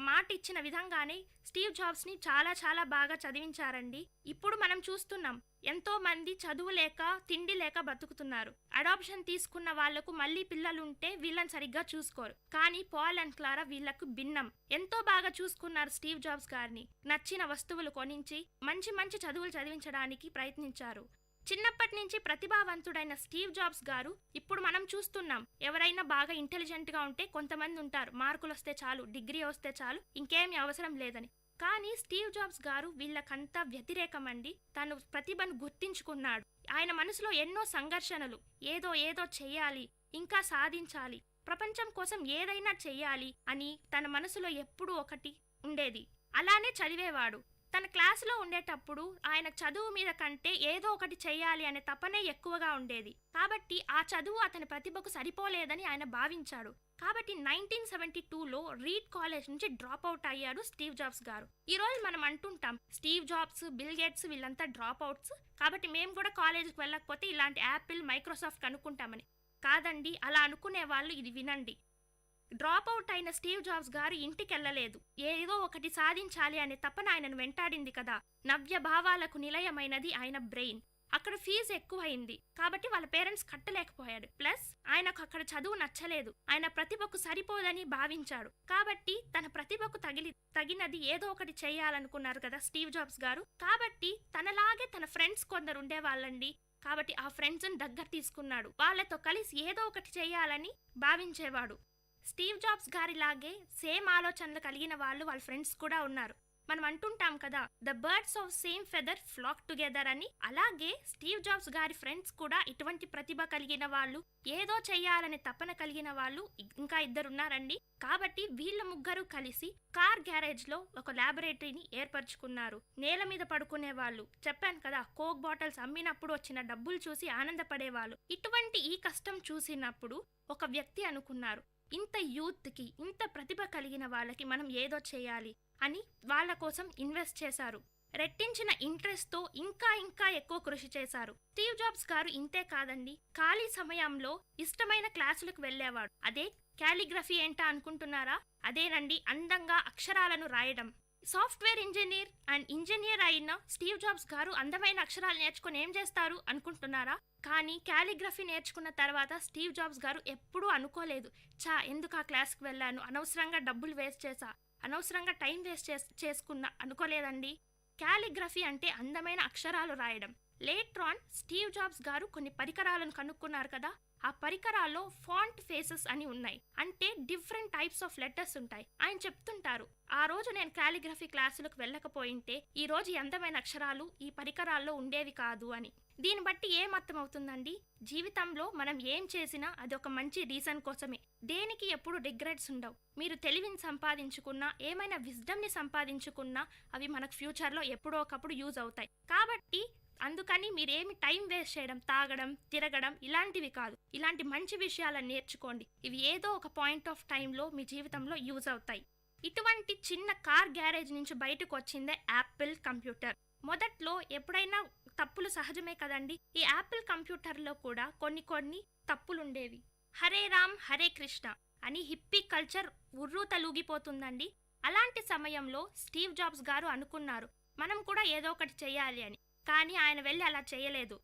[SPEAKER 6] మాట ఇచ్చిన విధంగానే స్టీవ్ జాబ్స్ ని చాలా చాలా బాగా చదివించారండి. ఇప్పుడు మనం చూస్తున్నాం, ఎంతో మంది చదువు లేక తిండి లేక బతుకుతున్నారు. అడాప్షన్ తీసుకున్న వాళ్లకు మళ్ళీ పిల్లలుంటే వీళ్ళని సరిగ్గా చూసుకోరు. కానీ పాల్ అండ్ క్లారా వీళ్లకు భిన్నం. ఎంతో బాగా చూసుకున్నారు స్టీవ్ జాబ్స్ గారిని. నచ్చిన వస్తువులు కొనించి మంచి మంచి చదువులు చదివించడానికి ప్రయత్నించారు. చిన్నప్పటి నుంచి ప్రతిభావంతుడైన స్టీవ్ జాబ్స్ గారు ఇప్పుడు మనం చూస్తున్నాం, ఎవరైనా బాగా ఇంటెలిజెంట్ గా ఉంటే కొంతమంది ఉంటారు, మార్కులు వస్తే చాలు, డిగ్రీ వస్తే చాలు, ఇంకేమీ అవసరం లేదని. కానీ స్టీవ్ జాబ్స్ గారు వీళ్ళకంతా వ్యతిరేకమండి. తను ప్రతిభను గుర్తించుకున్నాడు. ఆయన మనసులో ఎన్నో సంఘర్షణలు, ఏదో చెయ్యాలి, ఇంకా సాధించాలి, ప్రపంచం కోసం ఏదైనా చెయ్యాలి అని తన మనసులో ఎప్పుడూ ఒకటి ఉండేది. అలానే చదివేవాడు. తన క్లాసులో ఉండేటప్పుడు ఆయన చదువు మీద కంటే ఏదో ఒకటి చెయ్యాలి అనే తపనే ఎక్కువగా ఉండేది. కాబట్టి ఆ చదువు అతని ప్రతిభకు సరిపోలేదని ఆయన భావించాడు. కాబట్టి 1972లో రీడ్ కాలేజ్ నుంచి డ్రాప్ అవుట్ అయ్యాడు స్టీవ్ జాబ్స్ గారు. ఈ రోజు మనం అంటుంటాం, స్టీవ్ జాబ్స్, బిల్ గేట్స్ వీళ్ళంతా డ్రాప్ అవుట్స్, కాబట్టి మేము కూడా కాలేజీకి వెళ్ళకపోతే ఇలాంటి యాపిల్, మైక్రోసాఫ్ట్ అనుకుంటామని. కాదండి, అలా అనుకునే వాళ్ళు ఇది వినండి. డ్రాప్ అవుట్ అయిన స్టీవ్ జాబ్స్ గారు ఇంటికి వెళ్ళలేదు. ఏదో ఒకటి సాధించాలి అనే తపన ఆయనను వెంటాడింది కదా. నవ్య భావాలకు నిలయమైనది ఆయన బ్రెయిన్. అక్కడ ఫీజు ఎక్కువైంది కాబట్టి వాళ్ళ పేరెంట్స్ కట్టలేకపోయాడు. ప్లస్ ఆయనకు అక్కడ చదువు నచ్చలేదు, ఆయన ప్రతిభకు సరిపోదని భావించాడు. కాబట్టి తన ప్రతిభకు తగినది ఏదో ఒకటి చేయాలనుకున్నారు కదా స్టీవ్ జాబ్స్ గారు. కాబట్టి తనలాగే తన ఫ్రెండ్స్ కొందరు ఉండేవాళ్ళండి. కాబట్టి ఆ ఫ్రెండ్స్ని దగ్గర తీసుకున్నాడు. వాళ్ళతో కలిసి ఏదో ఒకటి చేయాలని భావించేవాడు. స్టీవ్ జాబ్స్ గారిలాగే సేమ్ ఆలోచనలు కలిగిన వాళ్ళు వాళ్ళ ఫ్రెండ్స్ కూడా ఉన్నారు. మనం అంటుంటాం కదా, the birds of same feather flock together అని. అలాగే స్టీవ్ జాబ్స్ గారి ఫ్రెండ్స్ కూడా ఇటువంటి ప్రతిభ కలిగిన వాళ్ళు, ఏదో చెయ్యాలనే తపన కలిగిన వాళ్ళు ఇంకా ఇద్దరున్నారండి. కాబట్టి వీళ్ళ ముగ్గురు కలిసి కార్ గ్యారేజ్ లో ఒక ల్యాబొరేటరీని ఏర్పరచుకున్నారు. నేల మీద పడుకునే వాళ్ళు, చెప్పాను కదా, కోక్ బాటిల్స్ అమ్మినప్పుడు వచ్చిన డబ్బులు చూసి ఆనందపడేవాళ్ళు. ఇటువంటి ఈ కష్టం చూసినప్పుడు ఒక వ్యక్తి అనుకున్నారు, ఇంత యూత్కి, ఇంత ప్రతిభ కలిగిన వాళ్ళకి మనం ఏదో చేయాలి అని వాళ్ళ కోసం ఇన్వెస్ట్ చేశారు. రెట్టించిన ఇంట్రెస్ట్తో ఇంకా ఎక్కువ కృషి చేశారు. స్టీవ్ జాబ్స్ గారు ఇంతే కాదండి, ఖాళీ సమయంలో ఇష్టమైన క్లాసులకు వెళ్ళేవాడు. అదే క్యాలిగ్రఫీ ఏంటా అనుకుంటున్నారా? అదేనండి, అందంగా అక్షరాలను రాయడం. సాఫ్ట్వేర్ ఇంజనీర్ అయిన స్టీవ్ జాబ్స్ గారు అందమైన అక్షరాలు నేర్చుకుని ఏం చేస్తారు అనుకుంటున్నారా? కానీ క్యాలిగ్రఫీ నేర్చుకున్న తర్వాత స్టీవ్ జాబ్స్ గారు ఎప్పుడూ అనుకోలేదు, ఎందుకు ఆ క్లాస్కి వెళ్ళాను, అనవసరంగా డబ్బులు వేస్ట్ చేశా, అనవసరంగా టైం వేస్ట్ చేసుకున్నా అనుకోలేదండి. క్యాలిగ్రఫీ అంటే అందమైన అక్షరాలు రాయడం. లేట్రాన్ స్టీవ్ జాబ్స్ గారు కొన్ని పరికరాలను కనుక్కున్నారు కదా, ఆ పరికరాల్లో ఫాంట్ ఫేసెస్ అని ఉన్నాయి. అంటే డిఫరెంట్ టైప్స్ ఆఫ్ లెటర్స్ ఉంటాయి. ఆయన చెప్తుంటారు, ఆ రోజు నేను కాలిగ్రఫీ క్లాసులకు వెళ్ళకపోయింటే ఈ రోజు అందమైన అక్షరాలు ఈ పరికరాల్లో ఉండేవి కాదు అని. దీన్ని బట్టి ఏం అర్థమవుతుందండి, జీవితంలో మనం ఏం చేసినా అది ఒక మంచి రీజన్ కోసమే. దేనికి ఎప్పుడు రిగ్రెట్స్ ఉండవు. మీరు తెలివిని సంపాదించుకున్నా, ఏమైనా విజ్డమ్ని సంపాదించుకున్నా అవి మనకు ఫ్యూచర్లో ఎప్పుడో ఒకప్పుడు యూజ్ అవుతాయి. కాబట్టి అందుకని మీరేమి టైం వేస్ట్ చేయడం, తాగడం, తిరగడం ఇలాంటివి కాదు. ఇలాంటి మంచి విషయాలను నేర్చుకోండి. ఇవి ఏదో ఒక పాయింట్ ఆఫ్ టైంలో మీ జీవితంలో యూజ్ అవుతాయి. ఇటువంటి చిన్న కార్ గ్యారేజ్ నుంచి బయటకు వచ్చిందే యాపిల్ కంప్యూటర్. మొదట్లో ఎప్పుడైనా తప్పులు సహజమే కదండి. ఈ యాపిల్ కంప్యూటర్లో కూడా కొన్ని తప్పులుండేవి. హరే రామ్ హరే కృష్ణ అని హిప్పీ కల్చర్ ఉర్రూతలూగిపోతుందండి. అలాంటి సమయంలో స్టీవ్ జాబ్స్ గారు అనుకున్నారు మనం కూడా ఏదో ఒకటి చెయ్యాలి అని. కానీ ఆయన వెళ్ళి అలా చేయలేదు.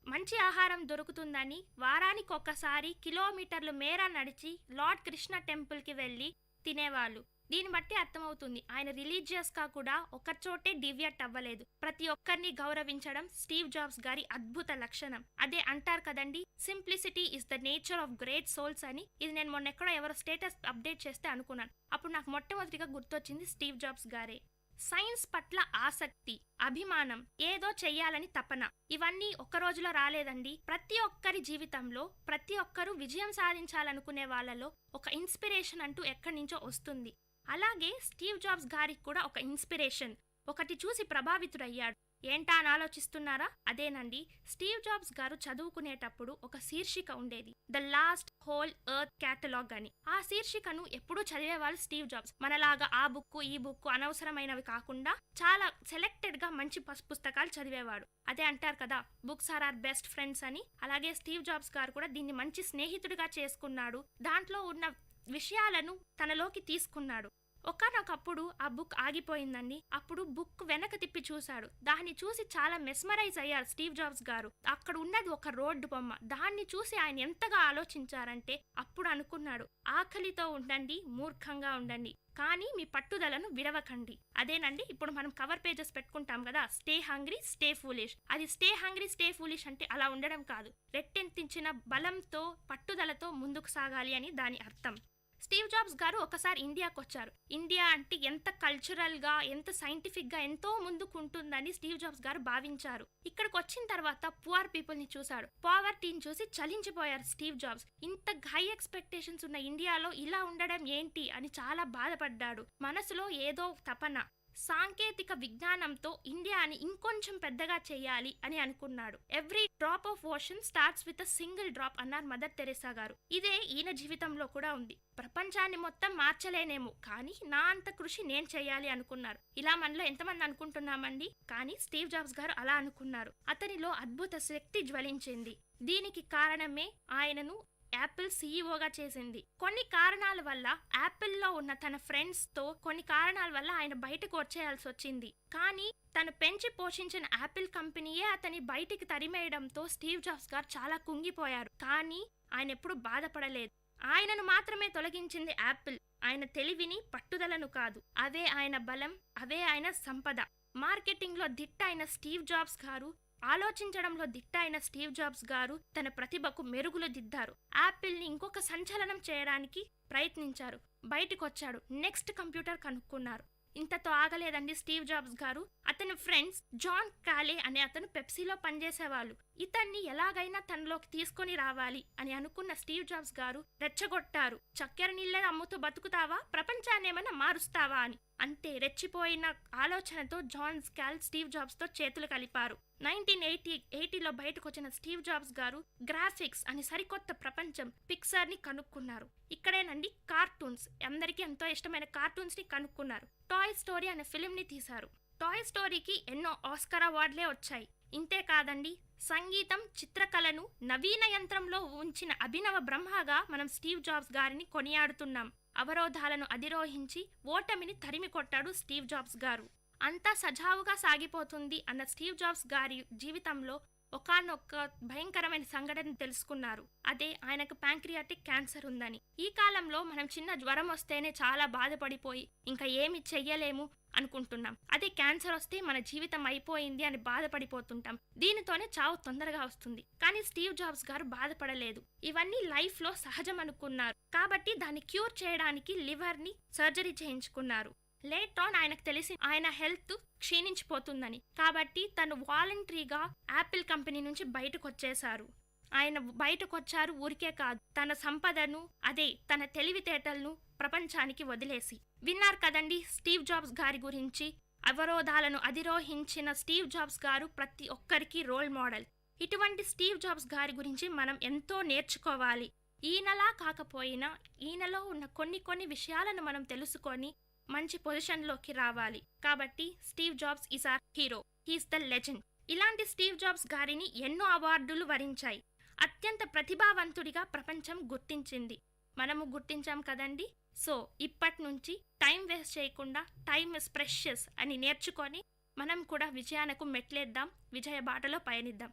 [SPEAKER 6] మంచి ఆహారం దొరుకుతుందని వారానికి ఒక్కసారి కిలోమీటర్లు మేర నడిచి లార్డ్ కృష్ణ టెంపుల్కి వెళ్ళి తినేవాళ్ళు. దీన్ని బట్టి అర్థమవుతుంది ఆయన రిలీజియస్గా కూడా ఒకచోటే డివియేట్ అవ్వలేదు. ప్రతి ఒక్కరిని గౌరవించడం స్టీవ్ జాబ్స్ గారి అద్భుత లక్షణం. అదే అంటారు కదండి, simplicity is the nature of great souls అని. ఇది నేను మొన్నెక్కడో ఎవరో స్టేటస్ అప్డేట్ చేస్తే అనుకున్నాను. అప్పుడు నాకు మొట్టమొదటిగా గుర్తొచ్చింది స్టీవ్ జాబ్స్ గారే. సైన్స్ పట్ల ఆసక్తి, అభిమానం, ఏదో చెయ్యాలని తపన, ఇవన్నీ ఒక్క రోజులో రాలేదండి. ప్రతి ఒక్కరి జీవితంలో ప్రతి ఒక్కరూ విజయం సాధించాలనుకునే వాళ్ళలో ఒక ఇన్స్పిరేషన్ అంటూ ఎక్కడి నుంచో వస్తుంది. అలాగే స్టీవ్ జాబ్స్ గారికి కూడా ఒక ఇన్స్పిరేషన్ ఒకటి చూసి ప్రభావితుడయ్యాడు. ఏంటా అని ఆలోచిస్తున్నారా? అదేనండి, స్టీవ్ జాబ్స్ గారు చదువుకునేటప్పుడు ఒక శీర్షిక ఉండేది, the last whole earth catalogue అని. ఆ శీర్షికను ఎప్పుడూ చదివేవాళ్ళు స్టీవ్ జాబ్స్. మనలాగా ఆ బుక్ ఈ బుక్ అనవసరమైనవి కాకుండా చాలా సెలెక్టెడ్ గా మంచి పుస్తకాలు చదివేవాడు. అదే అంటారు కదా, books are are best friends అని. అలాగే స్టీవ్ జాబ్స్ గారు కూడా దీన్ని మంచి స్నేహితుడిగా చేసుకున్నాడు. దాంట్లో ఉన్న విషయాలను తనలోకి తీసుకున్నాడు. ఒకనొకప్పుడు ఆ బుక్ ఆగిపోయిందండి. అప్పుడు బుక్ వెనక తిప్పి చూశాడు. దాన్ని చూసి చాలా మెస్మరైజ్ అయ్యారు స్టీవ్ జాబ్స్ గారు. అక్కడ ఉన్నది ఒక రోడ్డు బొమ్మ. దాన్ని చూసి ఆయన ఎంతగా ఆలోచించారంటే అప్పుడు అనుకున్నాడు, ఆకలితో ఉండండి, మూర్ఖంగా ఉండండి, కానీ మీ పట్టుదలను విడవకండి. అదేనండి ఇప్పుడు మనం కవర్ పేజెస్ పెట్టుకుంటాం కదా, స్టే హంగ్రీ స్టే ఫూలిష్. అది స్టే హంగ్రీ స్టే ఫూలిష్ అంటే అలా ఉండడం కాదు, రెట్టెంతించిన బలంతో పట్టుదలతో ముందుకు సాగాలి అని దాని అర్థం. స్టీవ్ జాబ్స్ గారు ఒకసారి ఇండియాకు వచ్చారు. ఇండియా అంటే ఎంత కల్చరల్ గా, ఎంత సైంటిఫిక్ గా ఎంతో ముందుకు ఉంటుందని స్టీవ్ జాబ్స్ గారు భావించారు. ఇక్కడికి వచ్చిన తర్వాత పువర్ పీపుల్ ని చూశాడు. పావర్టీని చూసి చలించిపోయారు స్టీవ్ జాబ్స్. ఇంత హై ఎక్స్పెక్టేషన్స్ ఉన్న ఇండియాలో ఇలా ఉండడం ఏంటి అని చాలా బాధపడ్డాడు. మనసులో ఏదో తపన, సాంకేతిక విజ్ఞానంతో ఇండియాని ఇంకొంచెం పెద్దగా చేయాలి అని అనుకున్నాడు. Every drop of ocean starts with a single drop అన్నారు మదర్ తెరెసా గారు. ఇదే ఈయన జీవితంలో కూడా ఉంది. ప్రపంచాన్ని మొత్తం మార్చలేనేమో, కానీ నా అంత కృషి నేను చేయాలి అనుకున్నారు. ఇలా మనలో ఎంతమంది అనుకుంటున్నామండి? కానీ స్టీవ్ జాబ్స్ గారు అలా అనుకున్నారు. అతనిలో అద్భుత శక్తి జ్వలించింది. దీనికి కారణమే ఆయనను యాపిల్ సీఈఓగా చేసింది. కొన్ని కారణాల వల్ల యాపిల్లో ఉన్న తన ఫ్రెండ్స్ తో కొన్ని కారణాల వల్ల ఆయన బయటకు వచ్చేయాల్సి వచ్చింది. కానీ తను పెంచి పోషించిన యాపిల్ కంపెనీయే అతని బయటికి తరిమేయడంతో స్టీవ్ జాబ్స్ గారు చాలా కుంగిపోయారు. కానీ ఆయన ఎప్పుడు బాధపడలేదు. ఆయనను మాత్రమే తొలగించింది యాపిల్, ఆయన తెలివిని, పట్టుదలను కాదు. అవే ఆయన బలం, అవే ఆయన సంపద. మార్కెటింగ్ లో దిట్ట అయిన స్టీవ్ జాబ్స్ గారు, ఆలోచించడంలో దిట్ట అయిన స్టీవ్ జాబ్స్ గారు తన ప్రతిభకు మెరుగులు దిద్దారు. యాపిల్ ని ఇంకొక సంచలనం చేయడానికి ప్రయత్నించారు. బయటకొచ్చాడు, నెక్స్ట్ కంప్యూటర్ కనుక్కున్నారు. ఇంతతో ఆగలేదండి స్టీవ్ జాబ్స్ గారు. అతని ఫ్రెండ్స్ జాన్ కాలే అనే అతను పెప్సీలో పనిచేసేవాళ్ళు. ఇతన్ని ఎలాగైనా తనలోకి తీసుకొని రావాలి అని అనుకున్న స్టీవ్ జాబ్స్ గారు రెచ్చగొట్టారు. చక్కెర నీళ్ళ అమ్ముతూ బతుకుతావా, ప్రపంచాన్ని ఏమైనా మారుస్తావా అని. అంతే, రెచ్చిపోయిన ఆలోచనతో జాన్ కాల్ స్టీవ్ జాబ్స్ తో చేతులు కలిపారు. 1980లో బయటకు వచ్చిన స్టీవ్ జాబ్స్ గారు గ్రాఫిక్స్ అని సరికొత్త ప్రపంచం పిక్సార్ ని కనుక్కున్నారు. ఇక్కడేనండి కార్టూన్స్, అందరికీ ఎంతో ఇష్టమైన కార్టూన్స్ ని కనుక్కున్నారు. టాయ్ స్టోరీ అనే ఫిలిం ని తీశారు. టాయ్ స్టోరీకి ఎన్నో ఆస్కార్ అవార్డులే వచ్చాయి. ఇంతే కాదండి, సంగీతం, చిత్రకళను నవీన యంత్రంలో ఉంచిన అభినవ బ్రహ్మగా మనం స్టీవ్ జాబ్స్ గారిని కొనియాడుతున్నాం. అవరోధాలను అధిరోహించి ఓటమిని తరిమి కొట్టాడు స్టీవ్ జాబ్స్ గారు. అంతా సజావుగా సాగిపోతుంది అన్న స్టీవ్ జాబ్స్ గారి జీవితంలో ఒకానొక భయంకరమైన సంఘటన తెలుసుకున్నారు. అదే ఆయనకు ప్యాంక్రియాటిక్ క్యాన్సర్ ఉందని. ఈ కాలంలో మనం చిన్న జ్వరం వస్తేనే చాలా బాధపడిపోయి ఇంకా ఏమి చెయ్యలేము అనుకుంటున్నాం. అదే క్యాన్సర్ వస్తే మన జీవితం అయిపోయింది అని బాధపడిపోతుంటాం. దీనితోనే చావు తొందరగా వస్తుంది. కానీ స్టీవ్ జాబ్స్ గారు బాధపడలేదు. ఇవన్నీ లైఫ్ లో సహజం అనుకున్నారు. కాబట్టి దాన్ని క్యూర్ చేయడానికి లివర్ ని సర్జరీ చేయించుకున్నారు. లేట్ ఆన్ ఆయనకు తెలిసి ఆయన హెల్త్ క్షీణించిపోతుందని. కాబట్టి తను వాలంటరీగా యాపిల్ కంపెనీ నుంచి బయటకు వచ్చేశారు. ఆయన బయటకు వచ్చారు ఊరికే కాదు, తన సంపదను అదే తన తెలివితేటలను ప్రపంచానికి వదిలేసి. విన్నారు కదండి స్టీవ్ జాబ్స్ గారి గురించి. అవరోధాలను అధిరోహించిన స్టీవ్ జాబ్స్ గారు ప్రతి ఒక్కరికి రోల్ మోడల్. ఇటువంటి స్టీవ్ జాబ్స్ గారి గురించి మనం ఎంతో నేర్చుకోవాలి. ఈయనలా కాకపోయినా ఈయనలో ఉన్న కొన్ని విషయాలను మనం తెలుసుకొని మంచి పొజిషన్లోకి రావాలి. కాబట్టి Steve Jobs is our hero, he's the legend. ఇలాంటి స్టీవ్ జాబ్స్ గారిని ఎన్నో అవార్డులు వరించాయి. అత్యంత ప్రతిభావంతుడిగా ప్రపంచం గుర్తించింది. మనము గుర్తించాం కదండి. సో ఇప్పటి నుంచి టైం వేస్ట్ చేయకుండా టైమ్ ఇస్ ప్రెషియస్ అని నేర్చుకొని మనం కూడా విజయానికి మెట్లేద్దాం, విజయ బాటలో పయనిద్దాం.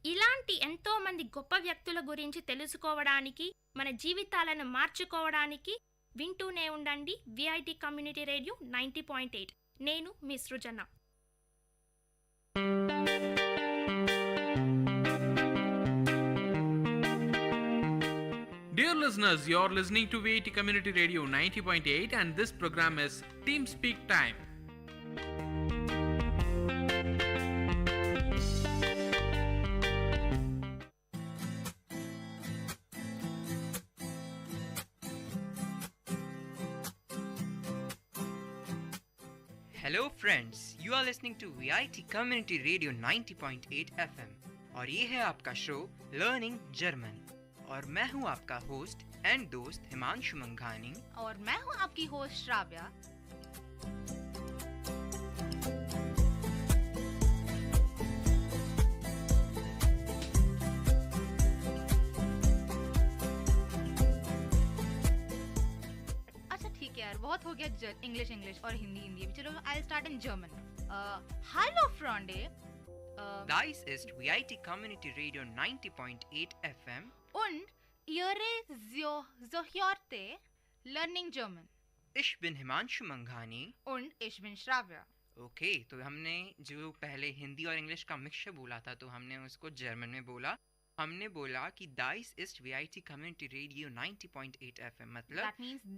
[SPEAKER 6] ఇలాంటి ఎంతో మంది గొప్ప వ్యక్తుల గురించి తెలుసుకోవడానికి, మన జీవితాలను మార్చుకోవడానికి వింటూనే ఉండండి విఐటి కమ్యూనిటీ రేడియో 90.8. నేను మీ సృజన.
[SPEAKER 16] Dear listeners, you're listening to Vit Community Radio 90.8 and this program is Team Speak Time.
[SPEAKER 2] Hello friends, you are listening to VIT community radio 90.8 FM और ये है आपका शो लर्निंग जर्मन और मैं हूँ आपका host and दोस्त हिमांशु मंघानी
[SPEAKER 20] और मैं हूँ आपकी होस्ट श्राव्या. यार बहुत हो गया इंग्लिश और हिंदी. चलो I'll start in German. Hallo Freunde.
[SPEAKER 2] Dies ist VIT Community Radio 90.8 FM
[SPEAKER 20] und ihre Zohjorte Learning German.
[SPEAKER 2] Ich bin Himanshu मंघानी
[SPEAKER 20] und ich bin Shravya.
[SPEAKER 2] Okay, तो हमने जो पहले हिंदी और इंग्लिश का मिक्सचर बोला था तो हमने उसको जर्मन में बोला. हमने बोला कि this is VIT community radio 90.8 FM, मतलब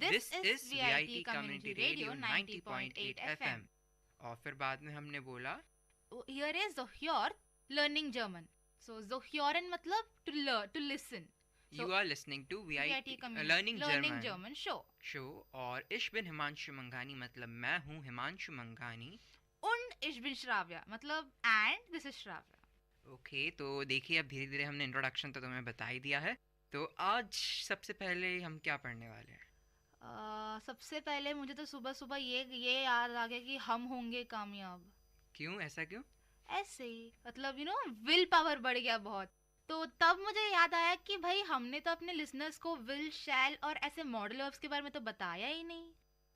[SPEAKER 20] this is VIT community radio 90.8 FM.
[SPEAKER 2] और फिर बाद में हमने बोला
[SPEAKER 20] हियर इज ज़ोह्योर लर्निंग जर्मन. सो ज़ोह्योरन मतलब to listen.
[SPEAKER 2] You are listening to VIT learning German show. और इश बिन हिमांशु मंघानी मतलब मैं हूँ हिमांशु मंघानी.
[SPEAKER 20] und ich bin श्राव्या मतलब and this is Shravya.
[SPEAKER 2] Okay, तो देखिए अब धीरे धीरे हमने इंट्रोडक्शन तो तुम्हें बता ही दिया है. तो आज सबसे पहले हम क्या पढ़ने वाले हैं?
[SPEAKER 20] सबसे पहले मुझे तो सुबह सुबह ये याद आ गया कि हम होंगे कामयाब.
[SPEAKER 2] क्यों, ऐसा क्यों?
[SPEAKER 20] ऐसे ही मतलब विल पावर बढ़ गया बहुत. तो तब मुझे याद आया कि भाई हमने तो अपने लिसनर्स को विल, शैल और ऐसे मॉडल वर्ब्स के बारे में तो बताया ही नहीं.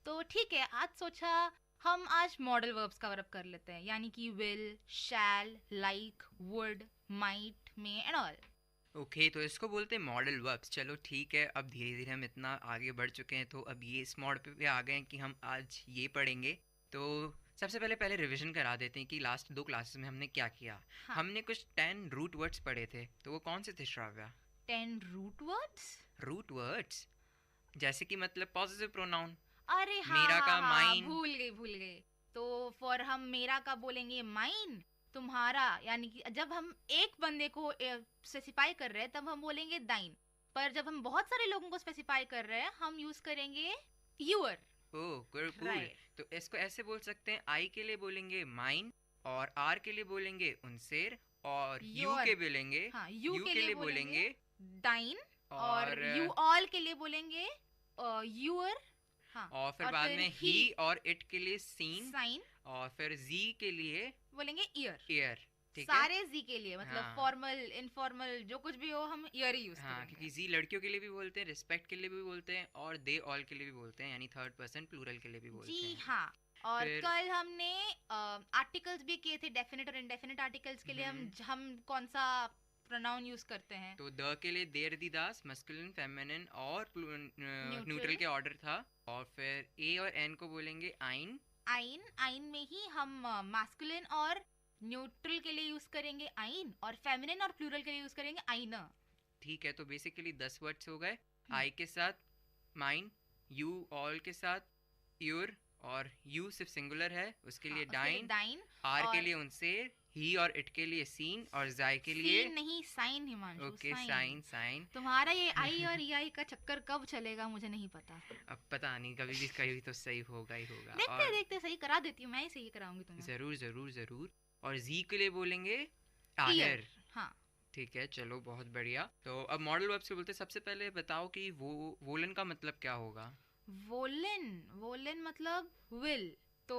[SPEAKER 20] तो ठीक है, आज सोचा हम आज मॉडल वर्ब्स कवर अप कर लेते हैं, यानी कि will, shall, like, would, might, may and all.
[SPEAKER 2] Okay, तो इसको बोलते हैं मॉडल वर्ब्स. चलो ठीक है, अब धीरे धीरे हम इतना आगे बढ़ चुके हैं तो अब ये इस मॉड पे आ गए हैं कि हम आज ये पढ़ेंगे. तो सबसे पहले रिवीजन करा देते हैं कि लास्ट 2 क्लासेस में हमने क्या किया.
[SPEAKER 20] हाँ.
[SPEAKER 2] हमने कुछ 10 रूट वर्ड्स पढ़े थे, तो वो कौन से थे Shravya?
[SPEAKER 20] 10 root words.
[SPEAKER 2] Root words जैसे कि मतलब पॉजिटिव प्रोनाउन.
[SPEAKER 20] अरे हाँ,
[SPEAKER 2] मेरा का
[SPEAKER 20] हाँ,
[SPEAKER 2] माइन.
[SPEAKER 20] भूल गए. तो फॉर हम मेरा का बोलेंगे माइन, तुम्हारा, यानी कि जब हम एक बंदे को स्पेसिफाई कर रहे हैं तब हम बोलेंगे दाइन. पर जब हम बहुत सारे लोगों को स्पेसिफाई कर रहे हैं हम यूज करेंगे यूर.
[SPEAKER 2] Oh cool. तो इसको ऐसे बोल सकते हैं, आई के लिए बोलेंगे माइन और आर के लिए बोलेंगे उनसेर और यू के बोलेंगे,
[SPEAKER 20] हाँ,
[SPEAKER 2] यू के लिए बोलेंगे
[SPEAKER 20] दाइन और यू ऑल के लिए बोलेंगे यूर. हाँ,
[SPEAKER 2] और फिर बाद में ही और इट के लिए साइन और फिर जी के लिए
[SPEAKER 20] बोलेंगे ईयर.
[SPEAKER 2] ठीक
[SPEAKER 20] सारे
[SPEAKER 2] है,
[SPEAKER 20] जी के लिए मतलब
[SPEAKER 2] हाँ.
[SPEAKER 20] फॉर्मल, इनफॉर्मल जो कुछ भी हो हम ईयर ही यूज
[SPEAKER 2] हाँ,
[SPEAKER 20] करेंगे.
[SPEAKER 2] क्योंकि जी लड़कियों के लिए भी बोलते हैं, रिस्पेक्ट के लिए भी बोलते हैं और दे ऑल के लिए भी बोलते हैं, यानी 3rd पर्सन प्लूरल के लिए भी बोलते हैं.
[SPEAKER 20] जी हाँ. और
[SPEAKER 2] फिर-
[SPEAKER 20] कल हमने आर्टिकल्स भी किए थे, डेफिनेट और इंडेफिनेट आर्टिकल्स के लिए हम कौन सा प्रोनाउन यूज करते हैं?
[SPEAKER 2] तो द के लिए देर दी दास, मस्कुलिन, फेमिनिन और न्यूट्रल के ऑर्डर था। और फिर ए और एन को बोलेंगे आइन।
[SPEAKER 20] आइन में ही हम मास्कुलिन और न्यूट्रल के लिए यूज करेंगे आइन, और फेमिनिन और प्लूरल के लिए यूज करेंगे आइना।
[SPEAKER 2] ठीक है, तो बेसिकली 10 वर्ड्स हो गए। आई के साथ माइन, यू ऑल के साथ योर, और यू सिर्फ सिंगुलर है उसके लिए डाइन, आर के लिए उनसे, ही और इट के लिए सीन, और जाय के लिए
[SPEAKER 20] सीन नहीं साइन हिमांशु।
[SPEAKER 2] Okay sign.
[SPEAKER 20] तुम्हारा ये आई और ई का चक्कर कब चलेगा मुझे नहीं पता।
[SPEAKER 2] अब पता नहीं, कभी तो सही होगा ही होगा।
[SPEAKER 20] देखते सही करा देती हूँ, मैं ही सही कराऊंगी तुम्हें।
[SPEAKER 2] जरूर। और जी के लिए बोलेंगे आयर।
[SPEAKER 20] हाँ
[SPEAKER 2] ठीक है, चलो बहुत बढ़िया। तो अब मॉडल वर्ब से बोलते हैं। सबसे पहले बताओ कि वोलन का मतलब क्या होगा?
[SPEAKER 20] वोलन मतलब विल। तो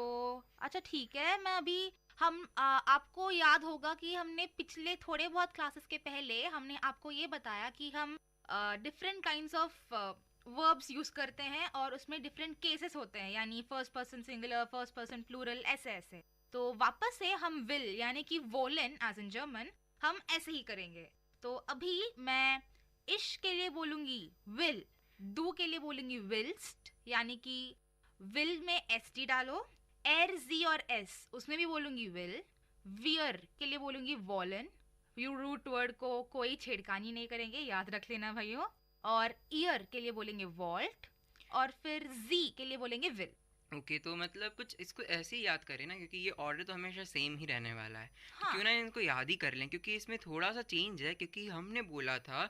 [SPEAKER 20] अच्छा ठीक है, मैं अभी आपको याद होगा कि हमने पिछले थोड़े बहुत क्लासेस के पहले हमने आपको ये बताया कि हम different kinds of verbs use करते हैं और उसमें डिफरेंट केसेस होते हैं, यानी first person singular, first person plural, ऐसे। तो वापस से हम विल यानी कि वोलन एज इन जर्मन हम ऐसे ही करेंगे। तो अभी मैं इश के लिए बोलूंगी विल, डू के लिए बोलूंगी विल्स्ट, यानी कि विल में एस टी डालो, एर जी और एस उसमें भी बोलूंगी विल। वियर के लिए बोलूंगी वॉलन, यू रूट वर्ड को कोई छेड़खानी नहीं करेंगे, याद रख लेना भाइयों। और ईयर के लिए बोलेंगे वॉल्ट, और फिर जी के लिए बोलेंगे विल।
[SPEAKER 2] ओके, तो मतलब कुछ इसको ऐसे ही याद करें ना, क्योंकि ये ऑर्डर तो हमेशा सेम ही रहने वाला है।
[SPEAKER 20] हाँ।
[SPEAKER 2] क्यों ना इनको याद ही कर लें, क्योंकि इसमें थोड़ा सा चेंज है। क्योंकि हमने बोला था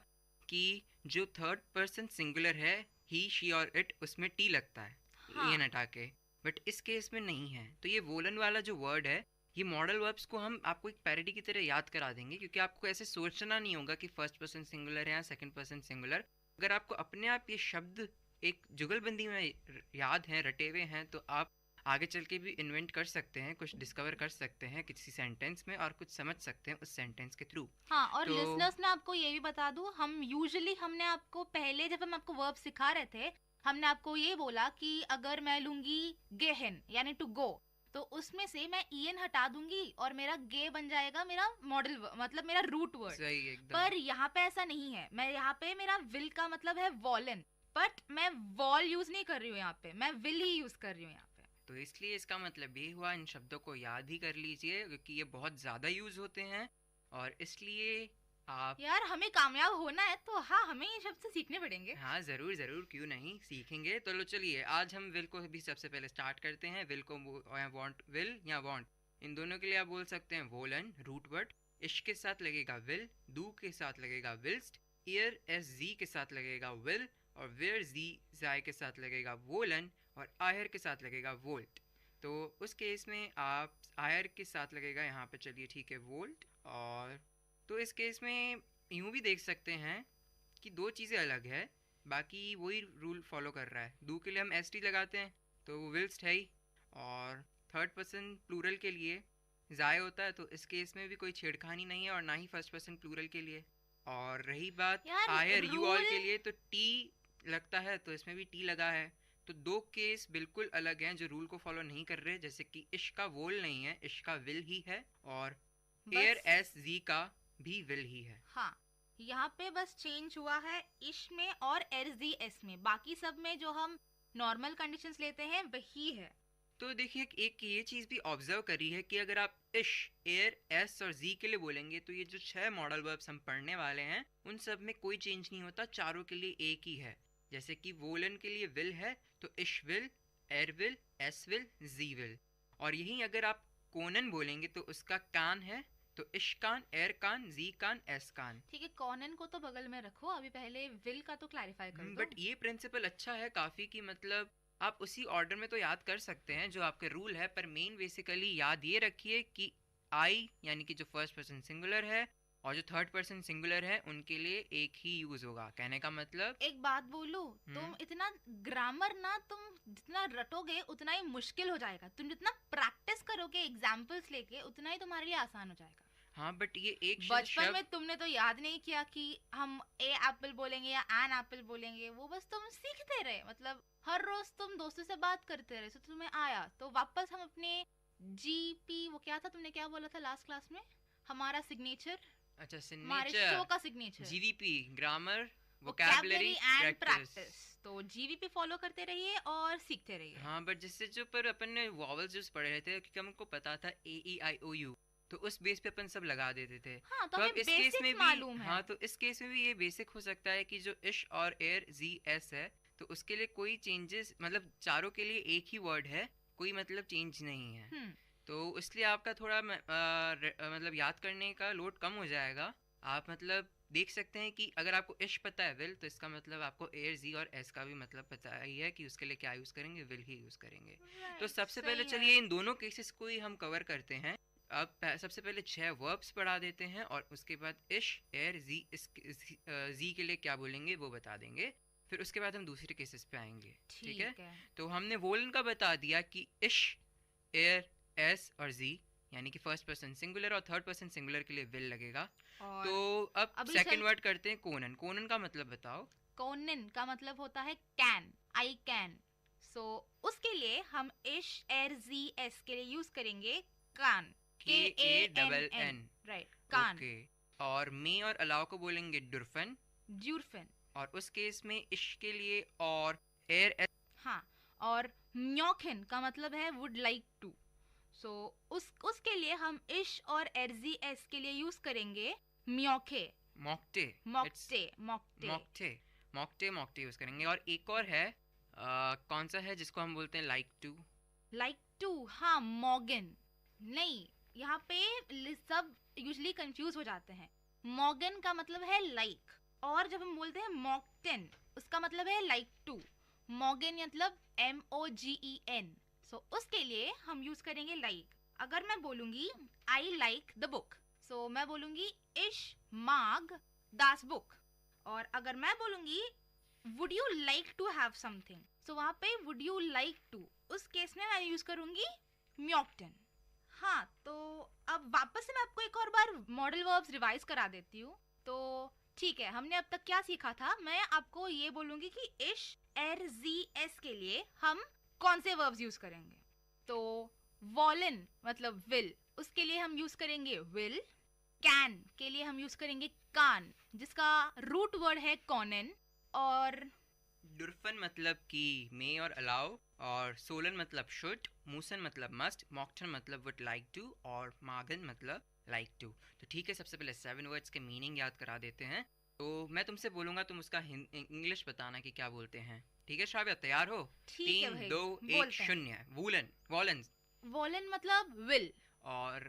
[SPEAKER 2] कि जो थर्ड पर्सन सिंगुलर है ही, शी और इट, उसमें टी लगता है,
[SPEAKER 20] हाँ।
[SPEAKER 2] ये हटा के। बट इस केस में नहीं है। तो ये वोलन वाला जो वर्ड है, ये मॉडल वर्ब्स को हम आपको एक पैरोडी की तरह याद करा देंगे, क्योंकि आपको ऐसे सोचना नहीं होगा कि फर्स्ट पर्सन सिंगुलर है या सेकंड पर्सन सिंगुलर। अगर आपको अपने आप ये शब्द एक जुगलबंदी में याद हैं, रटे हुए हैं, तो आप आगे चल के भी इन्वेंट कर सकते हैं, कुछ डिस्कवर कर सकते हैं किसी सेंटेंस में, और कुछ समझ सकते हैं उस सेंटेंस के थ्रू।
[SPEAKER 20] हाँ, और लिसनर्स ने आपको ये भी बता दूं, हमने आपको पहले जब हम आपको वर्ब सिखा रहे थे, हमने आपको ये बोला कि अगर मैं लूंगी गेहन यानी टू गो, तो उसमें से मैं ईएन हटा दूंगी और मेरा गे बन जाएगा मेरा मॉडल, मतलब मेरा रूट वर्ड।
[SPEAKER 2] सही एकदम।
[SPEAKER 20] पर यहाँ पे ऐसा नहीं है। मैं यहाँ पे मेरा विल का मतलब है वॉलन, बट मैं वॉल यूज नहीं कर रही हूँ यहाँ पे, मैं विल ही यूज कर रही हूँ यहाँ पे।
[SPEAKER 2] तो इसलिए इसका मतलब ये हुआ, इन शब्दों को याद ही कर लीजिए, क्योंकि ये बहुत ज़्यादा यूज होते हैं। और इसलिए आप
[SPEAKER 20] यार हमें कामयाब होना है तो हाँ, हमें ये शब्द से सीखने पड़ेंगे।
[SPEAKER 2] हाँ जरूर, क्यों नहीं सीखेंगे। तो लो चलिए, आज हम विल को भी सबसे पहले स्टार्ट करते हैं। विल को वांट विल या वांट, इन दोनों के लिए आप बोल सकते हैं वोलन, रूट वर्ड। इश के साथ लगेगा विल, डू के साथ लगेगा विल्स्ट, ईयर एस जी के साथ लगेगा विल, और वेयर जी जाय के साथ लगेगा वोलन, और आयर के साथ लगेगा वोल्ट। तो उस केस में आप आयर के साथ लगेगा यहाँ पे, चलिए ठीक है, वोल्ट। और तो इस केस में यूँ भी देख सकते हैं कि दो चीज़ें अलग है, बाकी वही रूल फॉलो कर रहा है। डू के लिए हम एस टी लगाते हैं तो वो विल्स्ट है ही, और थर्ड पर्सन प्लूरल के लिए जाय होता है, तो इस केस में भी कोई छेड़खानी नहीं है, और ना ही फर्स्ट पर्सन प्लूरल के लिए। और रही बात आयर यू ऑल के लिए, तो टी लगता है, तो इसमें भी टी लगा है। तो दो केस बिल्कुल अलग हैं जो रूल को फॉलो नहीं कर रहे, जैसे कि इश का वोल नहीं है, इश का विल ही है, और एयर एस जी का भी विल ही है।
[SPEAKER 20] हाँ, यहाँ पे बस चेंज हुआ है इश में और एर जी एस में, बाकी सब में जो हम नॉर्मल कंडीशंस लेते हैं वही है।
[SPEAKER 2] तो देखिए, एक ये चीज़ भी ऑब्जर्व करी है कि अगर आप इश, एयर, एस और जी के लिए बोलेंगे, तो ये जो 6 मॉडल वर्ब्स हम पढ़ने वाले हैं, उन सब में कोई चेंज नहीं होता, चारों के लिए एक ही है। जैसे कि वोलन के लिए विल है, तो इश विल, एर विल, एस विल, जी विल। और यही अगर आप कोनन बोलेंगे तो उसका कान है, तो इश कान, एर कान, जी कान, एस कान।
[SPEAKER 20] ठीक है, कॉनन को तो बगल में रखो, अभी पहले विल का तो क्लैरिफाई कर दो।
[SPEAKER 2] बट ये प्रिंसिपल अच्छा है काफ़ी, कि मतलब आप उसी ऑर्डर में तो याद कर सकते हैं जो आपके रूल है, पर मेन बेसिकली याद ये रखिए कि आई यानी कि जो फर्स्ट पर्सन सिंगुलर है और जो थर्ड पर्सन सिंगुलर है, उनके लिए एक ही यूज होगा। कहने का मतलब,
[SPEAKER 20] एक बात बोलूं, तुम इतना ग्रामर ना तुम जितना रटोगे उतना ही मुश्किल हो जाएगा, तुम जितना प्रैक्टिस करोगे एग्जाम्पल्स लेके उतना ही तुम्हारे लिए आसान हो जाएगा।
[SPEAKER 2] हाँ बट ये एक
[SPEAKER 20] बचपन में तुमने तो याद नहीं किया कि हम ए एप्पल बोलेंगे या एन एप्पल बोलेंगे, वो बस तुम सीखते रहे, मतलब हर रोज तुम दोस्तों से बात करते रहे, तो तुम्हें आया, तो वापस हम अपने जीपी, वो क्या था, तुमने क्या बोला था लास्ट क्लास में, हमारा सिग्नेचर,
[SPEAKER 2] अच्छा
[SPEAKER 20] हमारे
[SPEAKER 2] सिग्नेचर,
[SPEAKER 20] शो का signature,
[SPEAKER 2] GVP, grammar, vocabulary
[SPEAKER 20] and
[SPEAKER 2] practice.
[SPEAKER 20] Practice. तो जीवीपी फॉलो करते रहिए और सीखते रहिए।
[SPEAKER 2] हाँ बट जिससे जो पर अपन ने वॉवल्स जो पढ़े रहे थे क्योंकि हमको पता था ए ई आई ओ यू, तो उस बेस पे अपन सब लगा देते थे।
[SPEAKER 20] हाँ, तो
[SPEAKER 2] अब
[SPEAKER 20] हमें
[SPEAKER 2] इस केस
[SPEAKER 20] basics
[SPEAKER 2] में भी
[SPEAKER 20] मालूम है।
[SPEAKER 2] हाँ, तो इस केस में भी ये बेसिक हो सकता है कि जो इश और एयर जी एस है, तो उसके लिए कोई चेंजेस, मतलब चारों के लिए एक ही वर्ड है, कोई मतलब चेंज नहीं है। तो इसलिए आपका थोड़ा मतलब याद करने का लोड कम हो जाएगा। आप मतलब देख सकते हैं कि अगर आपको इश पता है विल, तो इसका मतलब आपको एयर जी और एस का भी मतलब पता ही है कि उसके लिए क्या यूज करेंगे, विल ही यूज करेंगे। तो सबसे पहले चलिए इन दोनों केसेस को ही हम कवर करते हैं। अब सबसे पहले 6 वर्ब्स पढ़ा देते हैं और उसके बाद इश एयर जी जी के लिए क्या बोलेंगे वो बता देंगे, फिर उसके बाद हम दूसरे केसेस पे आएंगे। ठीक है? तो हमने वोलन का बता दिया कि इश एयर एस और जी, यानी कि फर्स्ट पर्सन सिंगुलर और थर्ड पर्सन सिंगुलर के लिए विल लगेगा। तो अब सेकंड वर्ड करते हैं कोनन। कोनन का मतलब बताओ।
[SPEAKER 20] कोनन का मतलब होता है कैन, आई कैन। सो उसके लिए हम इश एर जी एस के लिए यूज करेंगे कान,
[SPEAKER 2] KANN,
[SPEAKER 20] राइट, कान।
[SPEAKER 2] ओके। और मे और अलाउ को बोलेंगे डुरफन,
[SPEAKER 20] ज्यूरफन।
[SPEAKER 2] और उस केस में इश के लिए और एयर एस,
[SPEAKER 20] हाँ, और म्योखन का मतलब है वुड लाइक टू। सो उसके लिए हम इश और एरजी एस के लिए यूज करेंगे म्योखे,
[SPEAKER 2] मॉकटे,
[SPEAKER 20] मॉकटे, मॉकटे,
[SPEAKER 2] मॉकटे, मॉकटे, मॉकटे यूज करेंगे। और एक और है, कौन सा है जिसको हम बोलते हैं लाइक टू?
[SPEAKER 20] लाइक टू, हाँ, मॉगन। नहीं, यहाँ पे सब यूजली कंफ्यूज हो जाते हैं। मॉगन का मतलब है लाइक, और जब हम बोलते हैं मॉकटेन, उसका मतलब है लाइक टू। मॉगन मतलब MOGEN। सो उसके लिए हम यूज करेंगे लाइक। अगर मैं बोलूंगी आई लाइक द बुक, सो मैं बोलूंगी इश माग दास बुक। और अगर मैं बोलूंगी would you like to have something, so वहां पे वुड यू लाइक टू, उस केस में मैं यूज करूंगी म्योकटन। हाँ, तो अब वापस से मैं आपको एक और बार मॉडल वर्ब्स रिवाइज करा देती हूँ। तो ठीक है, हमने अब तक क्या सीखा था, मैं आपको ये बोलूंगी कि इश एर जी एस के लिए हम कौन से वर्ब्स यूज करेंगे। तो वॉलन मतलब विल, उसके लिए हम यूज करेंगे विल। कैन के लिए हम यूज करेंगे कान, जिसका रूट वर्ड है कॉनन। और
[SPEAKER 2] डुरफन मतलब कि मे और अलाउ, और सोलन मतलब शुड, मूसन मतलब मस्ट, मॉकटन मतलब वुड लाइक टू, और मागन मतलब लाइक टू। तो ठीक है, सबसे पहले 7 वर्ड्स के मीनिंग याद करा देते हैं। तो मैं तुमसे बोलूंगा, तुम उसका इंग्लिश बताना कि क्या बोलते हैं। ठीक है श्राव्या, तैयार हो?
[SPEAKER 20] ठीक है
[SPEAKER 2] 3,
[SPEAKER 20] भाई,
[SPEAKER 2] 2, 1,
[SPEAKER 20] बोलते हैं।
[SPEAKER 2] 0। वूलन, वॉलन।
[SPEAKER 20] वॉलन मतलब विल।
[SPEAKER 2] और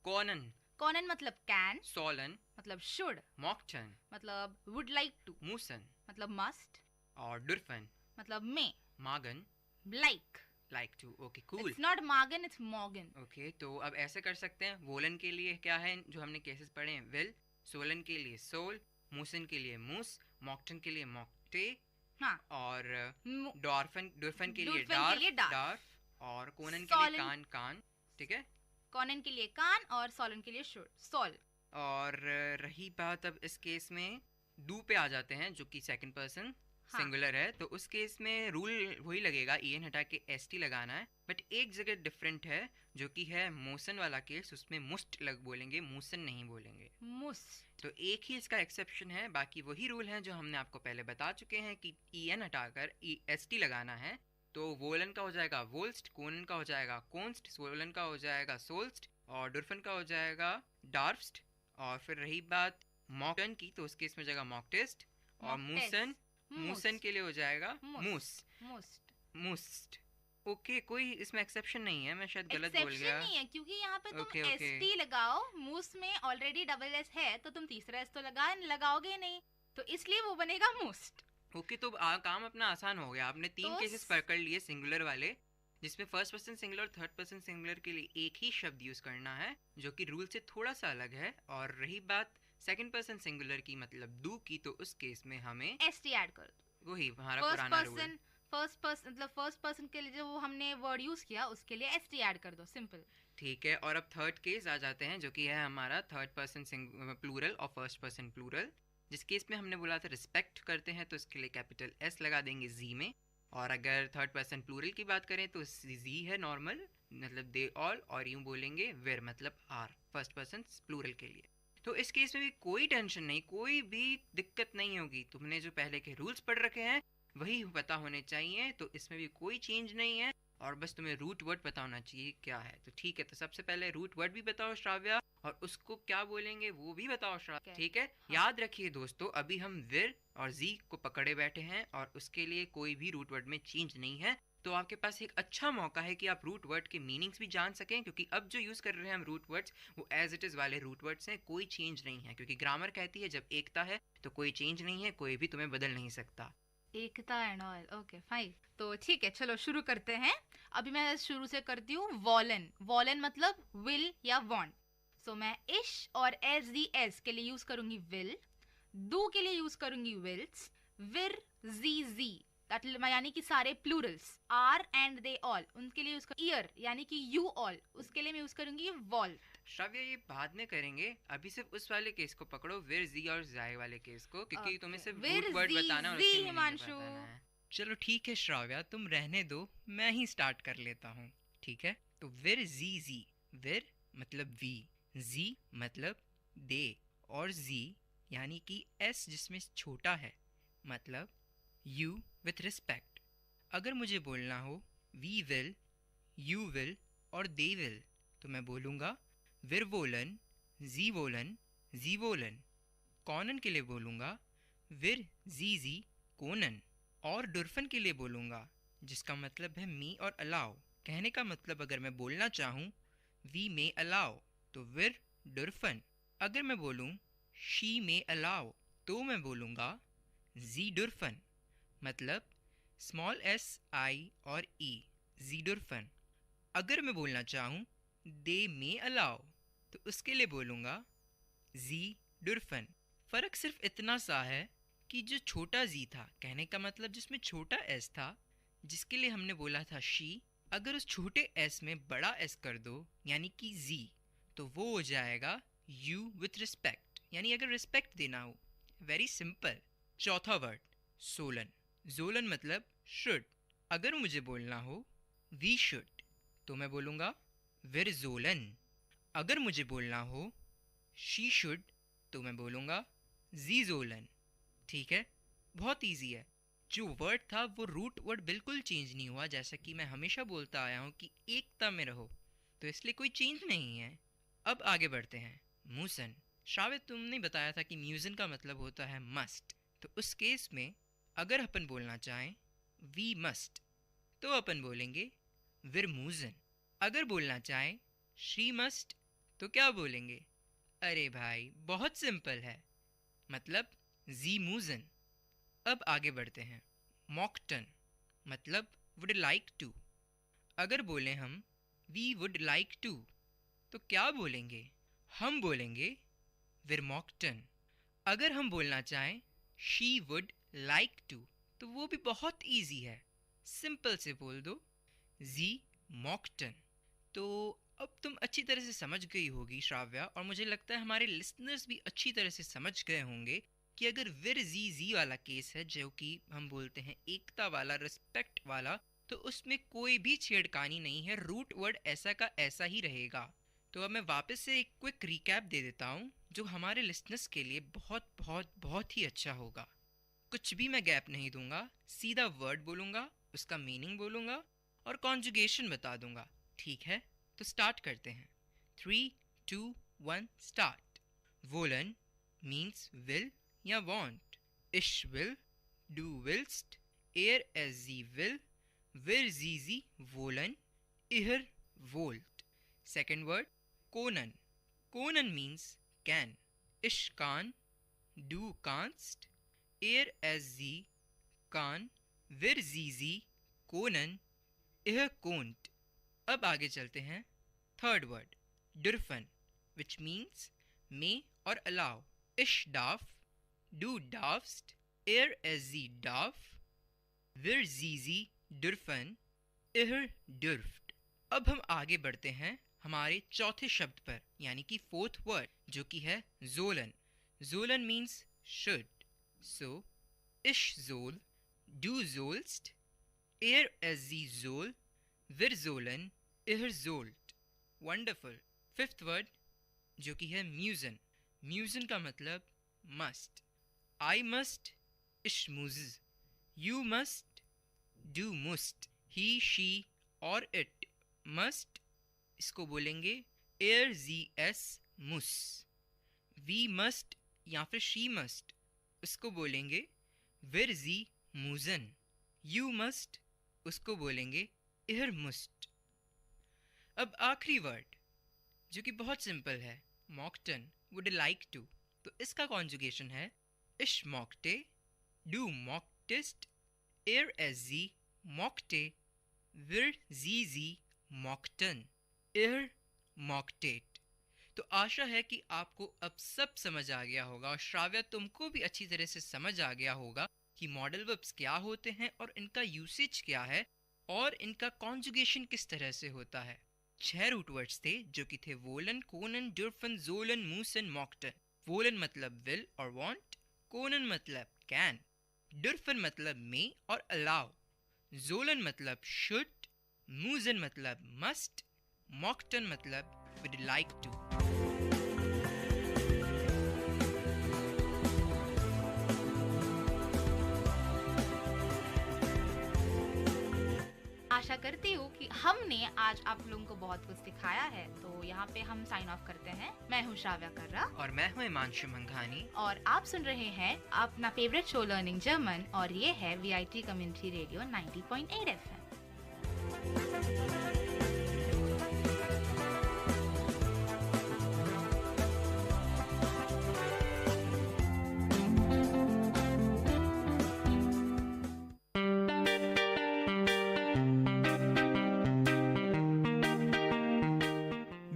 [SPEAKER 2] कॉनन,
[SPEAKER 20] कॉनन मतलब कैन।
[SPEAKER 2] सोलन
[SPEAKER 20] मतलब शुड।
[SPEAKER 2] मॉकटन
[SPEAKER 20] मतलब वुड लाइक टू।
[SPEAKER 2] मूसन
[SPEAKER 20] मतलब मस्ट।
[SPEAKER 2] और डुरफन
[SPEAKER 20] मतलब मे।
[SPEAKER 2] मागन
[SPEAKER 20] like,
[SPEAKER 2] like to. Okay, cool.
[SPEAKER 20] It's not मागन, इट्स मॉगन।
[SPEAKER 2] ओके, तो अब ऐसे कर सकते हैं। वोलन के लिए क्या है जो हमने केसेस पढ़े हैं, विल। सोलन के लिए सोल, मूसन के लिए मूस, मॉकटन के लिए मॉकटे,
[SPEAKER 20] हाँ,
[SPEAKER 2] और डॉर्फन के लिए डार्फ, और कोनन के लिए कान, कान। ठीक है,
[SPEAKER 20] कॉनन के लिए कान और सोलन के लिए शुड, सोल।
[SPEAKER 2] और रही बात अब इस केस में डू पे आ जाते हैं, जो कि सेकंड पर्सन सिंगुलर है। तो उस केस में रूल वही लगेगा, ईएन हटा के एसटी लगाना है। बट एक जगह डिफरेंट है, जो कि है मोसन वाला केस, उसमें मुस्ट लग बोलेंगे, मूसन नहीं बोलेंगे।
[SPEAKER 20] मुस्ट।
[SPEAKER 2] तो एक ही इसका एक्सेप्शन है, बाकी वही रूल है जो हमने आपको पहले बता चुके हैं कि ईएन हटाकर एसटी लगाना है। तो वोलन का हो जाएगा वोल्स्ट, कोनन का हो जाएगा कोन्स्ट, सोलन का हो जाएगा सोल्स्ट, और डुरफन का हो जाएगा डार्फ्स्ट। और फिर रही बात मॉकटन की, तो उस केस में हो जाएगा मॉकटेस्ट, और मूसन, मूसन के लिए हो जाएगा मूस, मूस्ट। ओके, कोई इसमें एक्सेप्शन नहीं है, मैं शायद गलत बोल गया।
[SPEAKER 20] नहीं है, क्योंकि यहाँ पे तुम
[SPEAKER 2] okay.
[SPEAKER 20] एसटी लगाओ, मूस में ऑलरेडी डबल एस है, तो तुम तीसरा एस तो लगाओगे नहीं, तो इसलिए वो बनेगा मूस्ट।
[SPEAKER 2] ओके, तो काम अपना आसान हो गया। आपने 3 केसेस पकड़ लिए सिंगुलर वाले, जिसमें फर्स्ट पर्सन सिंगुलर और थर्ड पर्सन सिंगुलर के लिए एक ही शब्द यूज करना है, जो कि रूल से थोड़ा सा अलग है। और रही बात सेकंड पर्सन सिंगुलर की, मतलब डू की, तो उस केस में हमें
[SPEAKER 20] एसटी ऐड कर दो।
[SPEAKER 2] वही हमारा पुराना रूल।
[SPEAKER 20] फर्स्ट पर्सन के लिए जो हमने वर्ड यूज किया उसके लिए एस टी ऐड कर दो, सिंपल।
[SPEAKER 2] ठीक है, और अब थर्ड केस आ जाते हैं जो कि है हमारा थर्ड पर्सन प्लूरल और फर्स्ट पर्सन प्लूरल। जिस केस में हमने बोला था रिस्पेक्ट करते हैं तो इसके लिए कैपिटल एस लगा देंगे जी में। और अगर थर्ड पर्सन प्लूरल की बात करें तो जी है नॉर्मल, मतलब दे ऑल, और यूं बोलेंगे वेर मतलब आर फर्स्ट पर्सन प्लूरल के लिए। तो इस केस में भी कोई टेंशन नहीं, कोई भी दिक्कत नहीं होगी। तुमने जो पहले के रूल्स पढ़ रखे हैं वही पता होने चाहिए, तो इसमें भी कोई चेंज नहीं है। और बस तुम्हें रूट वर्ड पता होना चाहिए क्या है। तो ठीक है, तो सबसे पहले रूट वर्ड भी बताओ श्राव्या, और उसको क्या बोलेंगे वो भी बताओ श्राव्या, ठीक है? याद रखिए दोस्तों, अभी हम विर और जी को पकड़े बैठे हैं और उसके लिए कोई भी रूट वर्ड में चेंज नहीं है। तो आपके पास एक अच्छा मौका है कि आप रूट वर्ड के मीनिंग्स भी जान सकें, क्योंकि अब जो यूज कर रहे हैं हम रूट वर्ड्स वो एज इट इज वाले रूट वर्ड्स हैं, कोई चेंज नहीं है। क्योंकि ग्रामर कहती है जब एकता है तो कोई चेंज नहीं है, कोई भी तुम्हें बदल नहीं सकता।
[SPEAKER 20] एकता एंड ऑल, ओके फाइन। तो ठीक है, चलो शुरू करते हैं। अभी मैं शुरू से करती हूँ वॉलन। वॉलन मतलब विल या वांट। सो मैं इश और एस दी एस के लिए यूज करूंगी विल, डू के लिए यूज करूंगी विल्स, विर जी जी यानी कि सारे plurals, are and they all उनके लिए यूज कर, ईयर यानी कि यू ऑल उसके लिए मैं यूज करूंगी वॉल।
[SPEAKER 2] श्राव्य ये बाद में करेंगे, अभी सिर्फ उस वाले केस को पकड़ो, विर जी और जाए वाले केस को, क्योंकि तुम्हें सिर्फ रूट वर्ड बताना और उसके मीनिंग बताना है। चलो ठीक है श्राव्या, तुम रहने दो, मैं ही स्टार्ट कर लेता हूँ, ठीक है? तो विर जी जी, विर मतलब वी, जी मतलब दे, और जी यानी कि एस जिसमें छोटा है मतलब यू विथ रिस्पेक्ट। अगर मुझे बोलना हो वी विल, यू विल और दे विल, तो मैं बोलूँगा विर वोलन, जी वोलन, जी वोलन। कॉनन के लिए बोलूँगा विर जी जी कोनन। और डुरफन के लिए बोलूँगा जिसका मतलब है मी और अलाउ। कहने का मतलब अगर मैं बोलना चाहूँ वी मे अलाउ तो विर डुरफन। अगर मैं बोलूँ शी मे अलाउ तो मैं बोलूँगा जी डुरफन, मतलब स्मॉल एस आई और ई, जी डुरफन। अगर मैं बोलना चाहूँ दे मे अलाउ तो उसके लिए बोलूँगा जी डुरफन। फ़र्क सिर्फ इतना सा है कि जो छोटा जी था, कहने का मतलब जिसमें छोटा एस था, जिसके लिए हमने बोला था शी, अगर उस छोटे एस में बड़ा एस कर दो यानी कि जी, तो वो हो जाएगा यू विथ रिस्पेक्ट, यानी अगर रिस्पेक्ट देना हो। Very simple. चौथा वर्ड सोलन। जोलन मतलब शुड। अगर मुझे बोलना हो वी शुड तो मैं बोलूँगा विर जोलन। अगर मुझे बोलना हो शी शुड तो मैं बोलूँगा जी जोलन। ठीक है, बहुत इजी है। जो वर्ड था वो रूट वर्ड बिल्कुल चेंज नहीं हुआ, जैसा कि मैं हमेशा बोलता आया हूँ कि एकता में रहो, तो इसलिए कोई चेंज नहीं है। अब आगे बढ़ते हैं। मूसन। श्राव्य, तुमने बताया था कि म्यूजन का मतलब होता है मस्ट, तो उस केस में अगर अपन बोलना चाहें वी मस्ट तो अपन बोलेंगे विर मूजन। अगर बोलना चाहें शी मस्ट तो क्या बोलेंगे? अरे भाई बहुत सिंपल है, मतलब जी मूजन। अब आगे बढ़ते हैं। मॉकटन मतलब वुड लाइक टू। अगर बोलें हम वी वुड लाइक टू तो क्या बोलेंगे? हम बोलेंगे विर मॉकटन। अगर हम बोलना चाहें शी वुड लाइक टू तो वो भी बहुत इजी है, सिंपल से बोल दो जी मॉकटन। तो अब तुम अच्छी तरह से समझ गई होगी श्राव्या, और मुझे लगता है हमारे लिसनर्स भी अच्छी तरह से समझ गए होंगे कि अगर विर जी जी वाला केस है, जो कि हम बोलते हैं एकता वाला, रिस्पेक्ट वाला, तो उसमें कोई भी छेड़खानी नहीं है, रूट वर्ड ऐसा का ऐसा ही रहेगा। तो अब मैं वापस से एक क्विक रिकैप दे देता हूँ जो हमारे लिसनर्स के लिए बहुत बहुत बहुत ही अच्छा होगा। कुछ भी मैं गैप नहीं दूंगा, सीधा वर्ड बोलूँगा, उसका मीनिंग बोलूँगा और कॉन्जुगेशन बता दूंगा। ठीक है, तो स्टार्ट करते हैं। 3, 2, 1 स्टार्ट। वोलन मीन्स विल या वांट। इश विल, डू विल्स्ट, एयर एस जी विल, विर जी जी वोलन, इहर वोल्ट। सेकेंड वर्ड कोनन। कोनन मीन्स कैन। इश कान, डू कांस्ट, एयर एस जी कान, विर जी जी कोनन, इह कोंट। अब आगे चलते हैं। थर्ड वर्ड डुरफन, विच मीन्स मे और अलाउ। इश डाफ, डू डाफ्स्ट, एयर एस जी डाफ, wir zizi dürfen ihr dürft। अब हम आगे बढ़ते हैं हमारे चौथे शब्द पर, यानी कि फोर्थ वर्ड, जो कि है sollen। sollen means should. So ich soll, du sollst, es sie soll, wir sollen, ihr sollt। Wonderful. Fifth word जो कि है म्यूजन। म्यूजन का मतलब must. I must, ich muss, you must, du musst, he, she और it must, इसको बोलेंगे sie, es muss। we must या फिर she must, उसको बोलेंगे wir sie müssen। you must, उसको बोलेंगे ihr müsst। अब आखिरी वर्ड जो कि बहुत सिंपल है, mockten, would like to, तो इसका कॉन्जुगेशन है ich mockte, du mocktest, es sie mockte, wir sie mockten, ihr mocktet। तो आशा है कि आपको अब सब समझ आ गया होगा और श्राव्या तुमको भी अच्छी तरह से समझ आ गया होगा कि मॉडल वर्ब्स क्या होते हैं और इनका यूसेज क्या है और इनका कॉन्जुगेशन किस तरह से होता है। 6 रूट वर्ड्स थे जो कि थे woollen, Conan, डुर्फन, Jolen, Musan, मॉक्टन। Woollen मतलब विल और वांट, कोनन मतलब कैन, डुर्फन मतलब मे और अलाउ, जोलन मतलब शुड, मूसन मतलब मस्ट, मॉक्टन मतलब would like to।
[SPEAKER 20] आशा करती हूँ कि हमने आज आप लोगों को बहुत कुछ सिखाया है। तो यहाँ पे हम साइन ऑफ करते हैं। मैं हूँ श्राव्या कर्रा
[SPEAKER 2] और मैं हूँ हिमांशु मंघानी
[SPEAKER 20] और आप सुन रहे हैं अपना फेवरेट शो लर्निंग जर्मन और ये है VIT community radio 90.8 FM।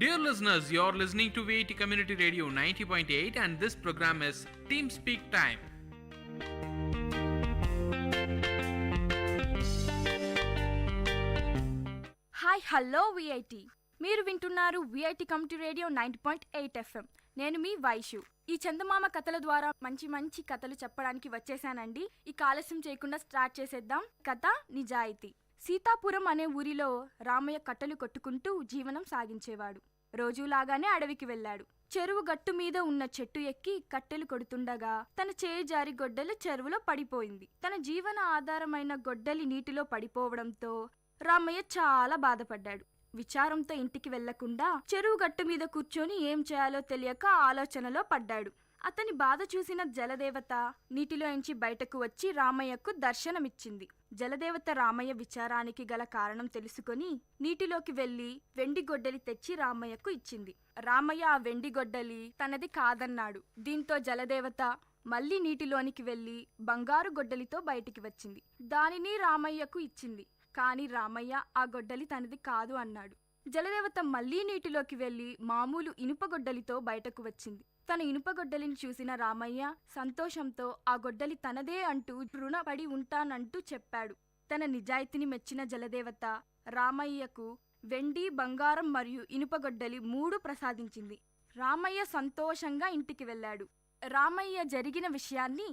[SPEAKER 16] Dear listeners, you're listening to VIT Community Radio 90.8 and this program is Team Speak Time.
[SPEAKER 12] Hi hello VIT, మీరు వింటున్నారు విఐటి కమ్యూనిటీ రేడియో 90.8 FM. నేను మీ వైషు. ఈ చందమామ కథల ద్వారా మంచి మంచి కథలు చెప్పడానికి వచ్చేసానండి. ఈ ఆలస్యం చేయకుండా స్టార్ట్ చేసేద్దాం. కథ నిజాయితీ. సీతాపురం అనే ఊరిలో రామయ్య కట్టెలు కొట్టుకుంటూ జీవనం సాగించేవాడు. రోజులాగానే అడవికి వెళ్ళాడు. చెరువు గట్టు మీద ఉన్న చెట్టు ఎక్కి కట్టెలు కొడుతుండగా తన చేయి జారి గొడ్డలి చెరువులో పడిపోయింది. తన జీవన ఆధారమైన గొడ్డలి నీటిలో పడిపోవడంతో రామయ్య చాలా బాధపడ్డాడు. విచారంతో ఇంటికి వెళ్లకుండా చెరువు గట్టు మీద కూర్చొని ఏం చేయాలో తెలియక ఆలోచనలో పడ్డాడు. అతని బాధ చూసిన జలదేవత నీటిలోంచి బయటకు వచ్చి రామయ్యకు దర్శనమిచ్చింది. జలదేవత రామయ్య విచారానికి గల కారణం తెలుసుకొని నీటిలోకి వెళ్లి వెండి గొడ్డలి తెచ్చి రామయ్యకు ఇచ్చింది. రామయ్య ఆ వెండి గొడ్డలి తనది కాదన్నాడు. దీంతో జలదేవత మళ్లీ నీటిలోనికి వెళ్లి బంగారు గొడ్డలితో బయటికి వచ్చింది. దానిని రామయ్యకు ఇచ్చింది. కాని రామయ్య ఆ గొడ్డలి తనది కాదు అన్నాడు. జలదేవత మళ్లీ నీటిలోకి వెళ్లి మామూలు ఇనుప గొడ్డలితో బయటకు వచ్చింది. తన ఇనుప గొడ్డలిని చూసిన రామయ్య సంతోషంతో ఆ గొడ్డలి తనదే అంటూ రుణపడి ఉంటానంటూ చెప్పాడు. తన నిజాయితీని మెచ్చిన జలదేవత రామయ్యకు వెండి, బంగారం మరియు ఇనుప గొడ్డలి 3 ప్రసాదించింది. రామయ్య సంతోషంగా ఇంటికి వెళ్ళాడు. రామయ్య జరిగిన విషయాన్ని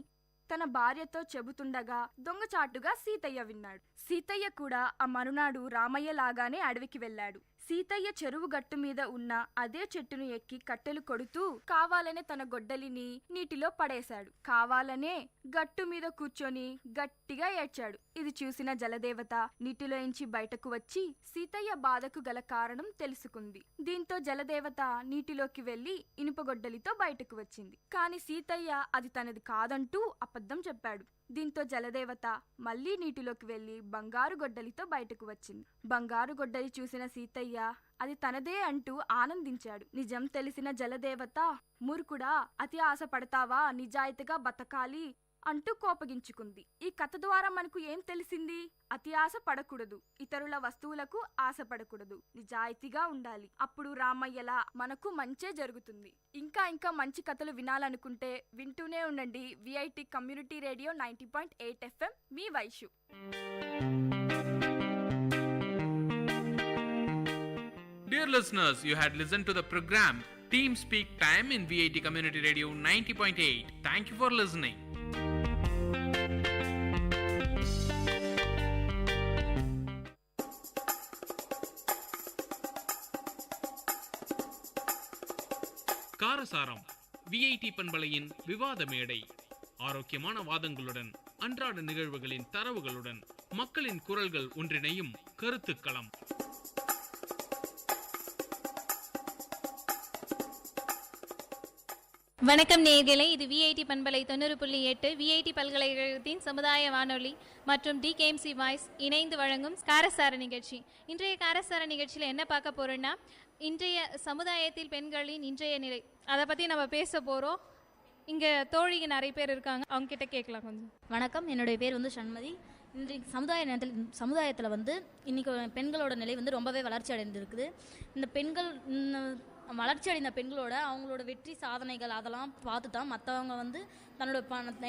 [SPEAKER 12] తన భార్యతో చెబుతుండగా దొంగచాటుగా సీతయ్య విన్నాడు. సీతయ్య కూడా ఆ మరునాడు రామయ్య లాగానే అడవికి వెళ్ళాడు. సీతయ్య చెరువు గట్టు మీద ఉన్న అదే చెట్టును ఎక్కి కట్టెలు కొడుతూ కావాలనే తన గొడ్డలిని నీటిలో పడేశాడు. కావాలనే గట్టు మీద కూర్చొని గట్టిగా ఏడ్చాడు. ఇది చూసిన జలదేవత నీటిలోంచి బయటకు వచ్చి సీతయ్య బాధకు గల కారణం తెలుసుకుంది. దీంతో జలదేవత నీటిలోకి వెళ్లి ఇనుప గొడ్డలితో బయటకు వచ్చింది. కాని సీతయ్య అది తనది కాదంటూ అబద్ధం చెప్పాడు. దీంతో జలదేవత మళ్లీ నీటిలోకి వెళ్లి బంగారు గొడ్డలితో బయటకు వచ్చింది. బంగారు గొడ్డలి చూసిన సీతయ్య అది తనదే అంటూ ఆనందించాడు. నిజం తెలిసిన జలదేవత, మూర్ఖుడా, అతి ఆశ పడతావా? నిజాయితీగా బతకాలి. అంటూ కోపగించుకుంది. ఈ కథ ద్వారా మనకు ఏం తెలిసింది? అతి ఆశ పడకూడదు, ఇతరుల వస్తువులకు ఆశపడకూడదు, నిజాయితీగా ఉండాలి. అప్పుడు రామయ్యలా మనకు మంచే జరుగుతుంది. ఇంకా మంచి కథలు వినాలనుకుంటే వింటూనే ఉండండి VIT community radio 90.8 FM. Me Vaishu.
[SPEAKER 16] Dear listeners, you had listened to the program Team Speak Time in VIT Community Radio 90.8. Thank you for listening. காரசாரம் விஐடி பண்பலையின் விவாத மேடை. ஆரோக்கியமான வாதங்களுடன், அன்றாட நிகழ்வுகளின் தரவுகளுடன், மக்களின் குரல்கள் ஒன்றிணையும் கருத்துக்களம்.
[SPEAKER 8] வணக்கம் நேயர்களே, இது விஐடி பண்பலை 90.8 விஐடி பல்கலைக்கழகத்தின் சமுதாய வானொலி மற்றும் டிகேஎம்சி வாய்ஸ் இணைந்து வழங்கும் காரசார நிகழ்ச்சி. இன்றைய காரசார நிகழ்ச்சியில் என்ன பார்க்க போறோம்னா, இன்றைய சமுதாயத்தில் பெண்களின் இன்றைய நிலை, அதை பற்றி நம்ம பேச போகிறோம். இங்கே தோழிக்கு நிறைய பேர் இருக்காங்க, அவங்க கிட்ட கேட்கலாம் கொஞ்சம்.
[SPEAKER 22] வணக்கம், என்னுடைய பேர் வந்து சண்மதி. இன்றைக்கு சமுதாயத்தில் வந்து இன்றைக்கி பெண்களோட நிலை வந்து ரொம்பவே வளர்ச்சி அடைந்திருக்குது. இந்த பெண்கள் வளர்ச்சி அடைந்த பெண்களோட அவங்களோட வெற்றி சாதனைகள் அதெல்லாம் பார்த்து தான் மற்றவங்க வந்து தன்னோட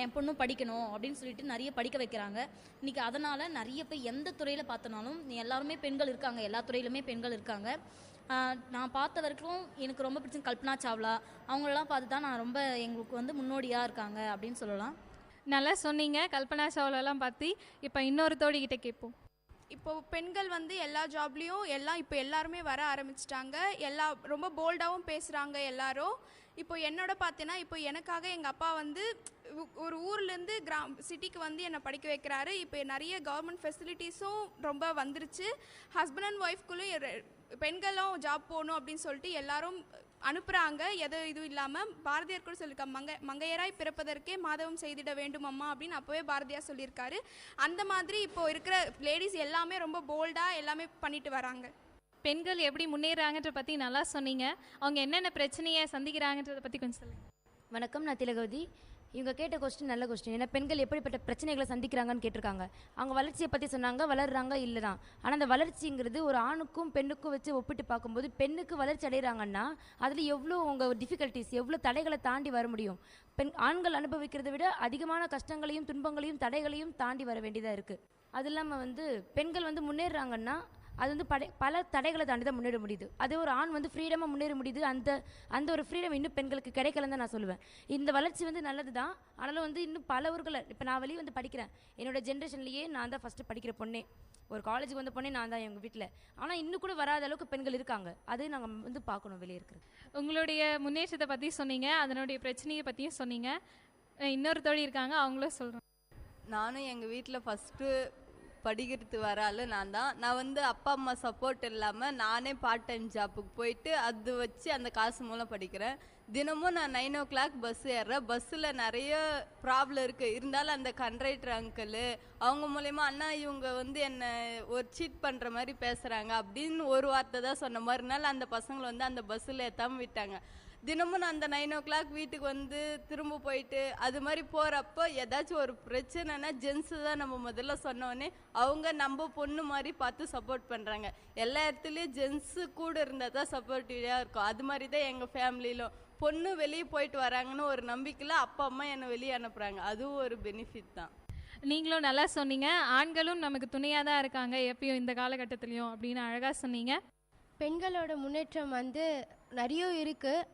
[SPEAKER 22] என் பொண்ணும் படிக்கணும் அப்படின்னு சொல்லிட்டு நிறைய படிக்க வைக்கிறாங்க. இன்றைக்கி அதனால் நிறைய பேர் எந்த துறையில் பார்த்தனாலும் எல்லாருமே பெண்கள் இருக்காங்க, எல்லா துறையிலுமே பெண்கள் இருக்காங்க. நான் பார்த்த வரைக்கும் எனக்கு ரொம்ப பிடிச்ச கல்பனா சாவ்லா அவங்களெல்லாம் பார்த்து தான் நான் ரொம்ப எங்களுக்கு வந்து முன்னோடியாக இருக்காங்க அப்படின்னு சொல்லலாம்.
[SPEAKER 8] நல்லா சொன்னீங்க, கல்பனா சாவ்லாலாம் பார்த்து. இப்போ இன்னொரு தோழிக்கிட்ட கேட்போம்.
[SPEAKER 23] இப்போது பெண்கள் வந்து எல்லா ஜாப்லேயும் இப்போ எல்லாருமே வர ஆரம்பிச்சிட்டாங்க. ரொம்ப போல்டாகவும் பேசுகிறாங்க எல்லாரும். இப்போ என்னோட பார்த்தீங்கன்னா, இப்போ எனக்காக எங்கள் அப்பா வந்து ஒரு ஊர்லேருந்து சிட்டிக்கு வந்து என்னை படிக்க வைக்கிறாரு. இப்போ நிறைய கவர்மெண்ட் ஃபெசிலிட்டிஸும் ரொம்ப வந்துருச்சு. ஹஸ்பண்ட் அண்ட் ஒய்ஃப்குள்ளும் பெண்களும் ஜாப் போகணும் அப்படின்னு சொல்லிட்டு எல்லாரும் அனுப்புகிறாங்க. இதுவும் இல்லாமல் பாரதியார் கூட சொல்லியிருக்காங்க, மங்கையராய் பிறப்பதற்கே மாதவம் செய்திட வேண்டும் அம்மா அப்படின்னு அப்போவே பாரதியார் சொல்லியிருக்காரு. அந்த மாதிரி இப்போது இருக்கிற லேடிஸ் எல்லாமே ரொம்ப போல்டாக எல்லாமே பண்ணிட்டு வராங்க.
[SPEAKER 8] பெண்கள் எப்படி முன்னேறாங்கன்ற பற்றி நல்லா சொன்னீங்க. அவங்க என்னென்ன பிரச்சனையை சந்திக்கிறாங்கன்றதை பற்றி கொஞ்சம் சொல்லுங்கள்.
[SPEAKER 22] வணக்கம், நான் திலகவதி. இவங்க கேட்ட கொஸ்டின் நல்ல கொஸ்டின். ஏன்னா பெண்கள் எப்படிப்பட்ட பிரச்சனைகளை சந்திக்கிறாங்கன்னு கேட்டிருக்காங்க. அவங்க வளர்ச்சியை பற்றி சொன்னாங்க, வளர்றாங்க இல்லை தான். ஆனால் அந்த வளர்ச்சிங்கிறது ஒரு ஆணுக்கும் பெண்ணுக்கும் வச்சு ஒப்பிட்டு பார்க்கும்போது பெண்ணுக்கு வளர்ச்சி அடைகிறாங்கன்னா அதில் எவ்வளோ அவங்க டிஃபிகல்ட்டிஸ், எவ்வளோ தடைகளை தாண்டி வர முடியும். ஆண்கள் அனுபவிக்கிறத விட அதிகமான கஷ்டங்களையும் துன்பங்களையும் தடைகளையும் தாண்டி வர வேண்டியதாக இருக்குது. அது இல்லாமல் வந்து பெண்கள் வந்து முன்னேறாங்கன்னா அது வந்து பல தடைகளை தாண்டி தான் முன்னேற முடியுது. அதே ஒரு ஆண் வந்து ஃப்ரீடமாக முன்னேற முடியுது. அந்த ஒரு ஃப்ரீடம் இன்னும் பெண்களுக்கு கிடைக்கலன்னு தான் நான் சொல்லுவேன். இந்த வளர்ச்சி வந்து நல்லது தான். ஆனாலும் வந்து இன்னும் பல ஊர்களை இப்போ நான் வெளியே வந்து படிக்கிறேன். என்னோடய ஜென்ரேஷன்லேயே நான் தான் ஃபஸ்ட்டு படிக்கிற பொண்ணே. ஒரு காலேஜுக்கு வந்த பொண்ணே நான் தான் எங்கள் வீட்டில். ஆனால் இன்னும் கூட வராத அளவுக்கு பெண்கள் இருக்காங்க. அது நாங்கள் வந்து பார்க்கணும் வெளியே இருக்கிறது.
[SPEAKER 8] உங்களுடைய முன்னேற்றத்தை பற்றி சொன்னீங்க, அதனுடைய பிரச்சனையை பற்றியும் சொன்னீங்க. இன்னொரு தோழி இருக்காங்க, அவங்களும் சொல்கிறேன்.
[SPEAKER 24] நானும் எங்கள் வீட்டில் ஃபஸ்ட்டு படிக்கிறது வரால நான் வந்து அப்பா அம்மா சப்போர்ட் இல்லாமல் நானே பார்ட் டைம் ஜாப்புக்கு போயிட்டு அது வச்சு அந்த காசு மூலம் படிக்கிறேன். தினமும் நான் 9 o'clock பஸ் ஏறுறேன். பஸ்ஸில் நிறைய ப்ராப்ளம் இருக்குது. இருந்தாலும் அந்த கண்ட்ரைட்டர் அங்கிள் அவங்க மூலயமா அண்ணா இவங்க வந்து என்னை ஒரு சீட் பண்ணுற மாதிரி பேசுகிறாங்க அப்படின்னு ஒரு வார்த்தை தான் சொன்ன மாதிரினால அந்த பசங்களை வந்து அந்த பஸ்ஸில் ஏற்றாமல் விட்டாங்க. தினமும் நான் அந்த 9 o'clock வீட்டுக்கு வந்து திரும்ப போயிட்டு அது மாதிரி போகிறப்போ ஏதாச்சும் ஒரு பிரச்சனைனா ஜென்ஸு தான் நம்ம முதல்ல சொன்னோடனே அவங்க நம்ம பொண்ணு மாதிரி பார்த்து சப்போர்ட் பண்ணுறாங்க. எல்லா இடத்துலையும் ஜென்ஸு கூட இருந்தால் தான் சப்போர்ட்டிவாக இருக்கும். அது மாதிரி தான் எங்கள் ஃபேமிலியிலும் பொண்ணு வெளியே போயிட்டு வராங்கன்னு ஒரு நம்பிக்கையில் அப்பா அம்மா என்னை வெளியே அனுப்புகிறாங்க. அதுவும் ஒரு பெனிஃபிட் தான்.
[SPEAKER 8] நீங்களும் நல்லா சொன்னீங்க. ஆண்களும் நமக்கு துணையாக தான் இருக்காங்க எப்பயும் இந்த காலகட்டத்திலையும் அப்படின்னு அழகாக சொன்னீங்க.
[SPEAKER 25] பெண்களோட முன்னேற்றம் வந்து நிறைய இருக்குது.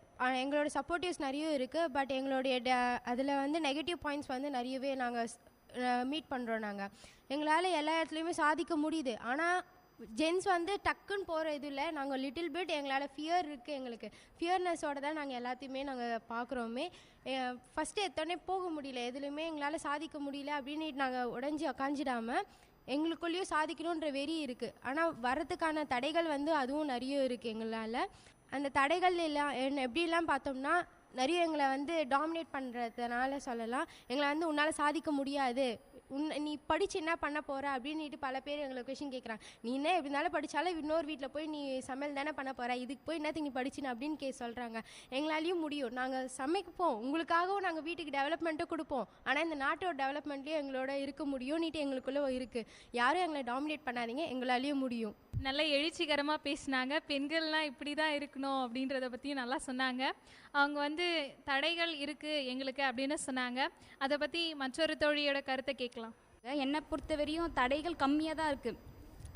[SPEAKER 25] எங்களோட சப்போர்ட்டிவ்ஸ் நிறைய இருக்குது. பட் எங்களுடைய அதில் வந்து நெகட்டிவ் பாயிண்ட்ஸ் வந்து நிறையவே நாங்கள் மீட் பண்ணுறோம். எங்களால் எல்லா இடத்துலையுமே சாதிக்க முடியுது. ஆனால் ஜென்ஸ் வந்து டக்குன்னு போகிற இதில் நாங்கள் லிட்டில் பிட் எங்களால் ஃபியர் இருக்குது. எங்களுக்கு ஃபியர்னஸோட தான் நாங்கள் எல்லாத்தையுமே நாங்கள் பார்க்குறோமே. ஃபஸ்ட்டு எத்தோடனே போக முடியல, எதுலையுமே எங்களால் சாதிக்க முடியல அப்படின்னு நாங்கள் உடஞ்சி உக்காஞ்சிடாமல் எங்களுக்குள்ளேயும் சாதிக்கணுன்ற வெறி இருக்குது. ஆனால் வரதுக்கான தடைகள் வந்து அதுவும் நிறைய இருக்குது எங்களால். அந்த தடைகள் எல்லாம் எப்படிலாம் பார்த்தோம்னா நிறைய எங்களை வந்து டாமினேட் பண்ணுறதுனால சொல்லலாம். எங்களை வந்து உன்னால் சாதிக்க முடியாது, நீ படித்து என்ன பண்ண போகிற அப்படின்ட்டு பல பேர் எங்களை கொஷின் கேட்குறாங்க. நீ என்ன எப்படி இருந்தாலும் படித்தாலும் இன்னொரு வீட்டில் போய் நீ சமையல் தானே பண்ண போகிற, இதுக்கு போய் என்னத்துக்கு நீ படிச்சுன்னு அப்படின்னு சொல்கிறாங்க. எங்களாலேயும் முடியும், நாங்கள் சமைப்போம், உங்களுக்காகவும் நாங்கள் வீட்டுக்கு டெவலப்மெண்ட்டும் கொடுப்போம், ஆனால் இந்த நாட்டோட டெவலப்மெண்ட்லேயும் எங்களோட இருக்க முடியும்னுட்டு எங்களுக்குள்ளே இருக்குது. யாரும் எங்களை டாமினேட் பண்ணாதீங்க, எங்களாலேயும் முடியும்.
[SPEAKER 8] நல்ல எழுச்சிகரமாக பேசினாங்க. பெண்கள்லாம் இப்படி தான் இருக்கணும் அப்படின்றத பற்றியும் நல்லா சொன்னாங்க. அவங்க வந்து தடைகள் இருக்குது எங்களுக்கு அப்படின்னு சொன்னாங்க. அதை பற்றி மற்றொரு தோழியோட கருத்தை கேட்கலாம்.
[SPEAKER 4] என்னை பொறுத்தவரையும் தடைகள் கம்மியாக தான் இருக்குது.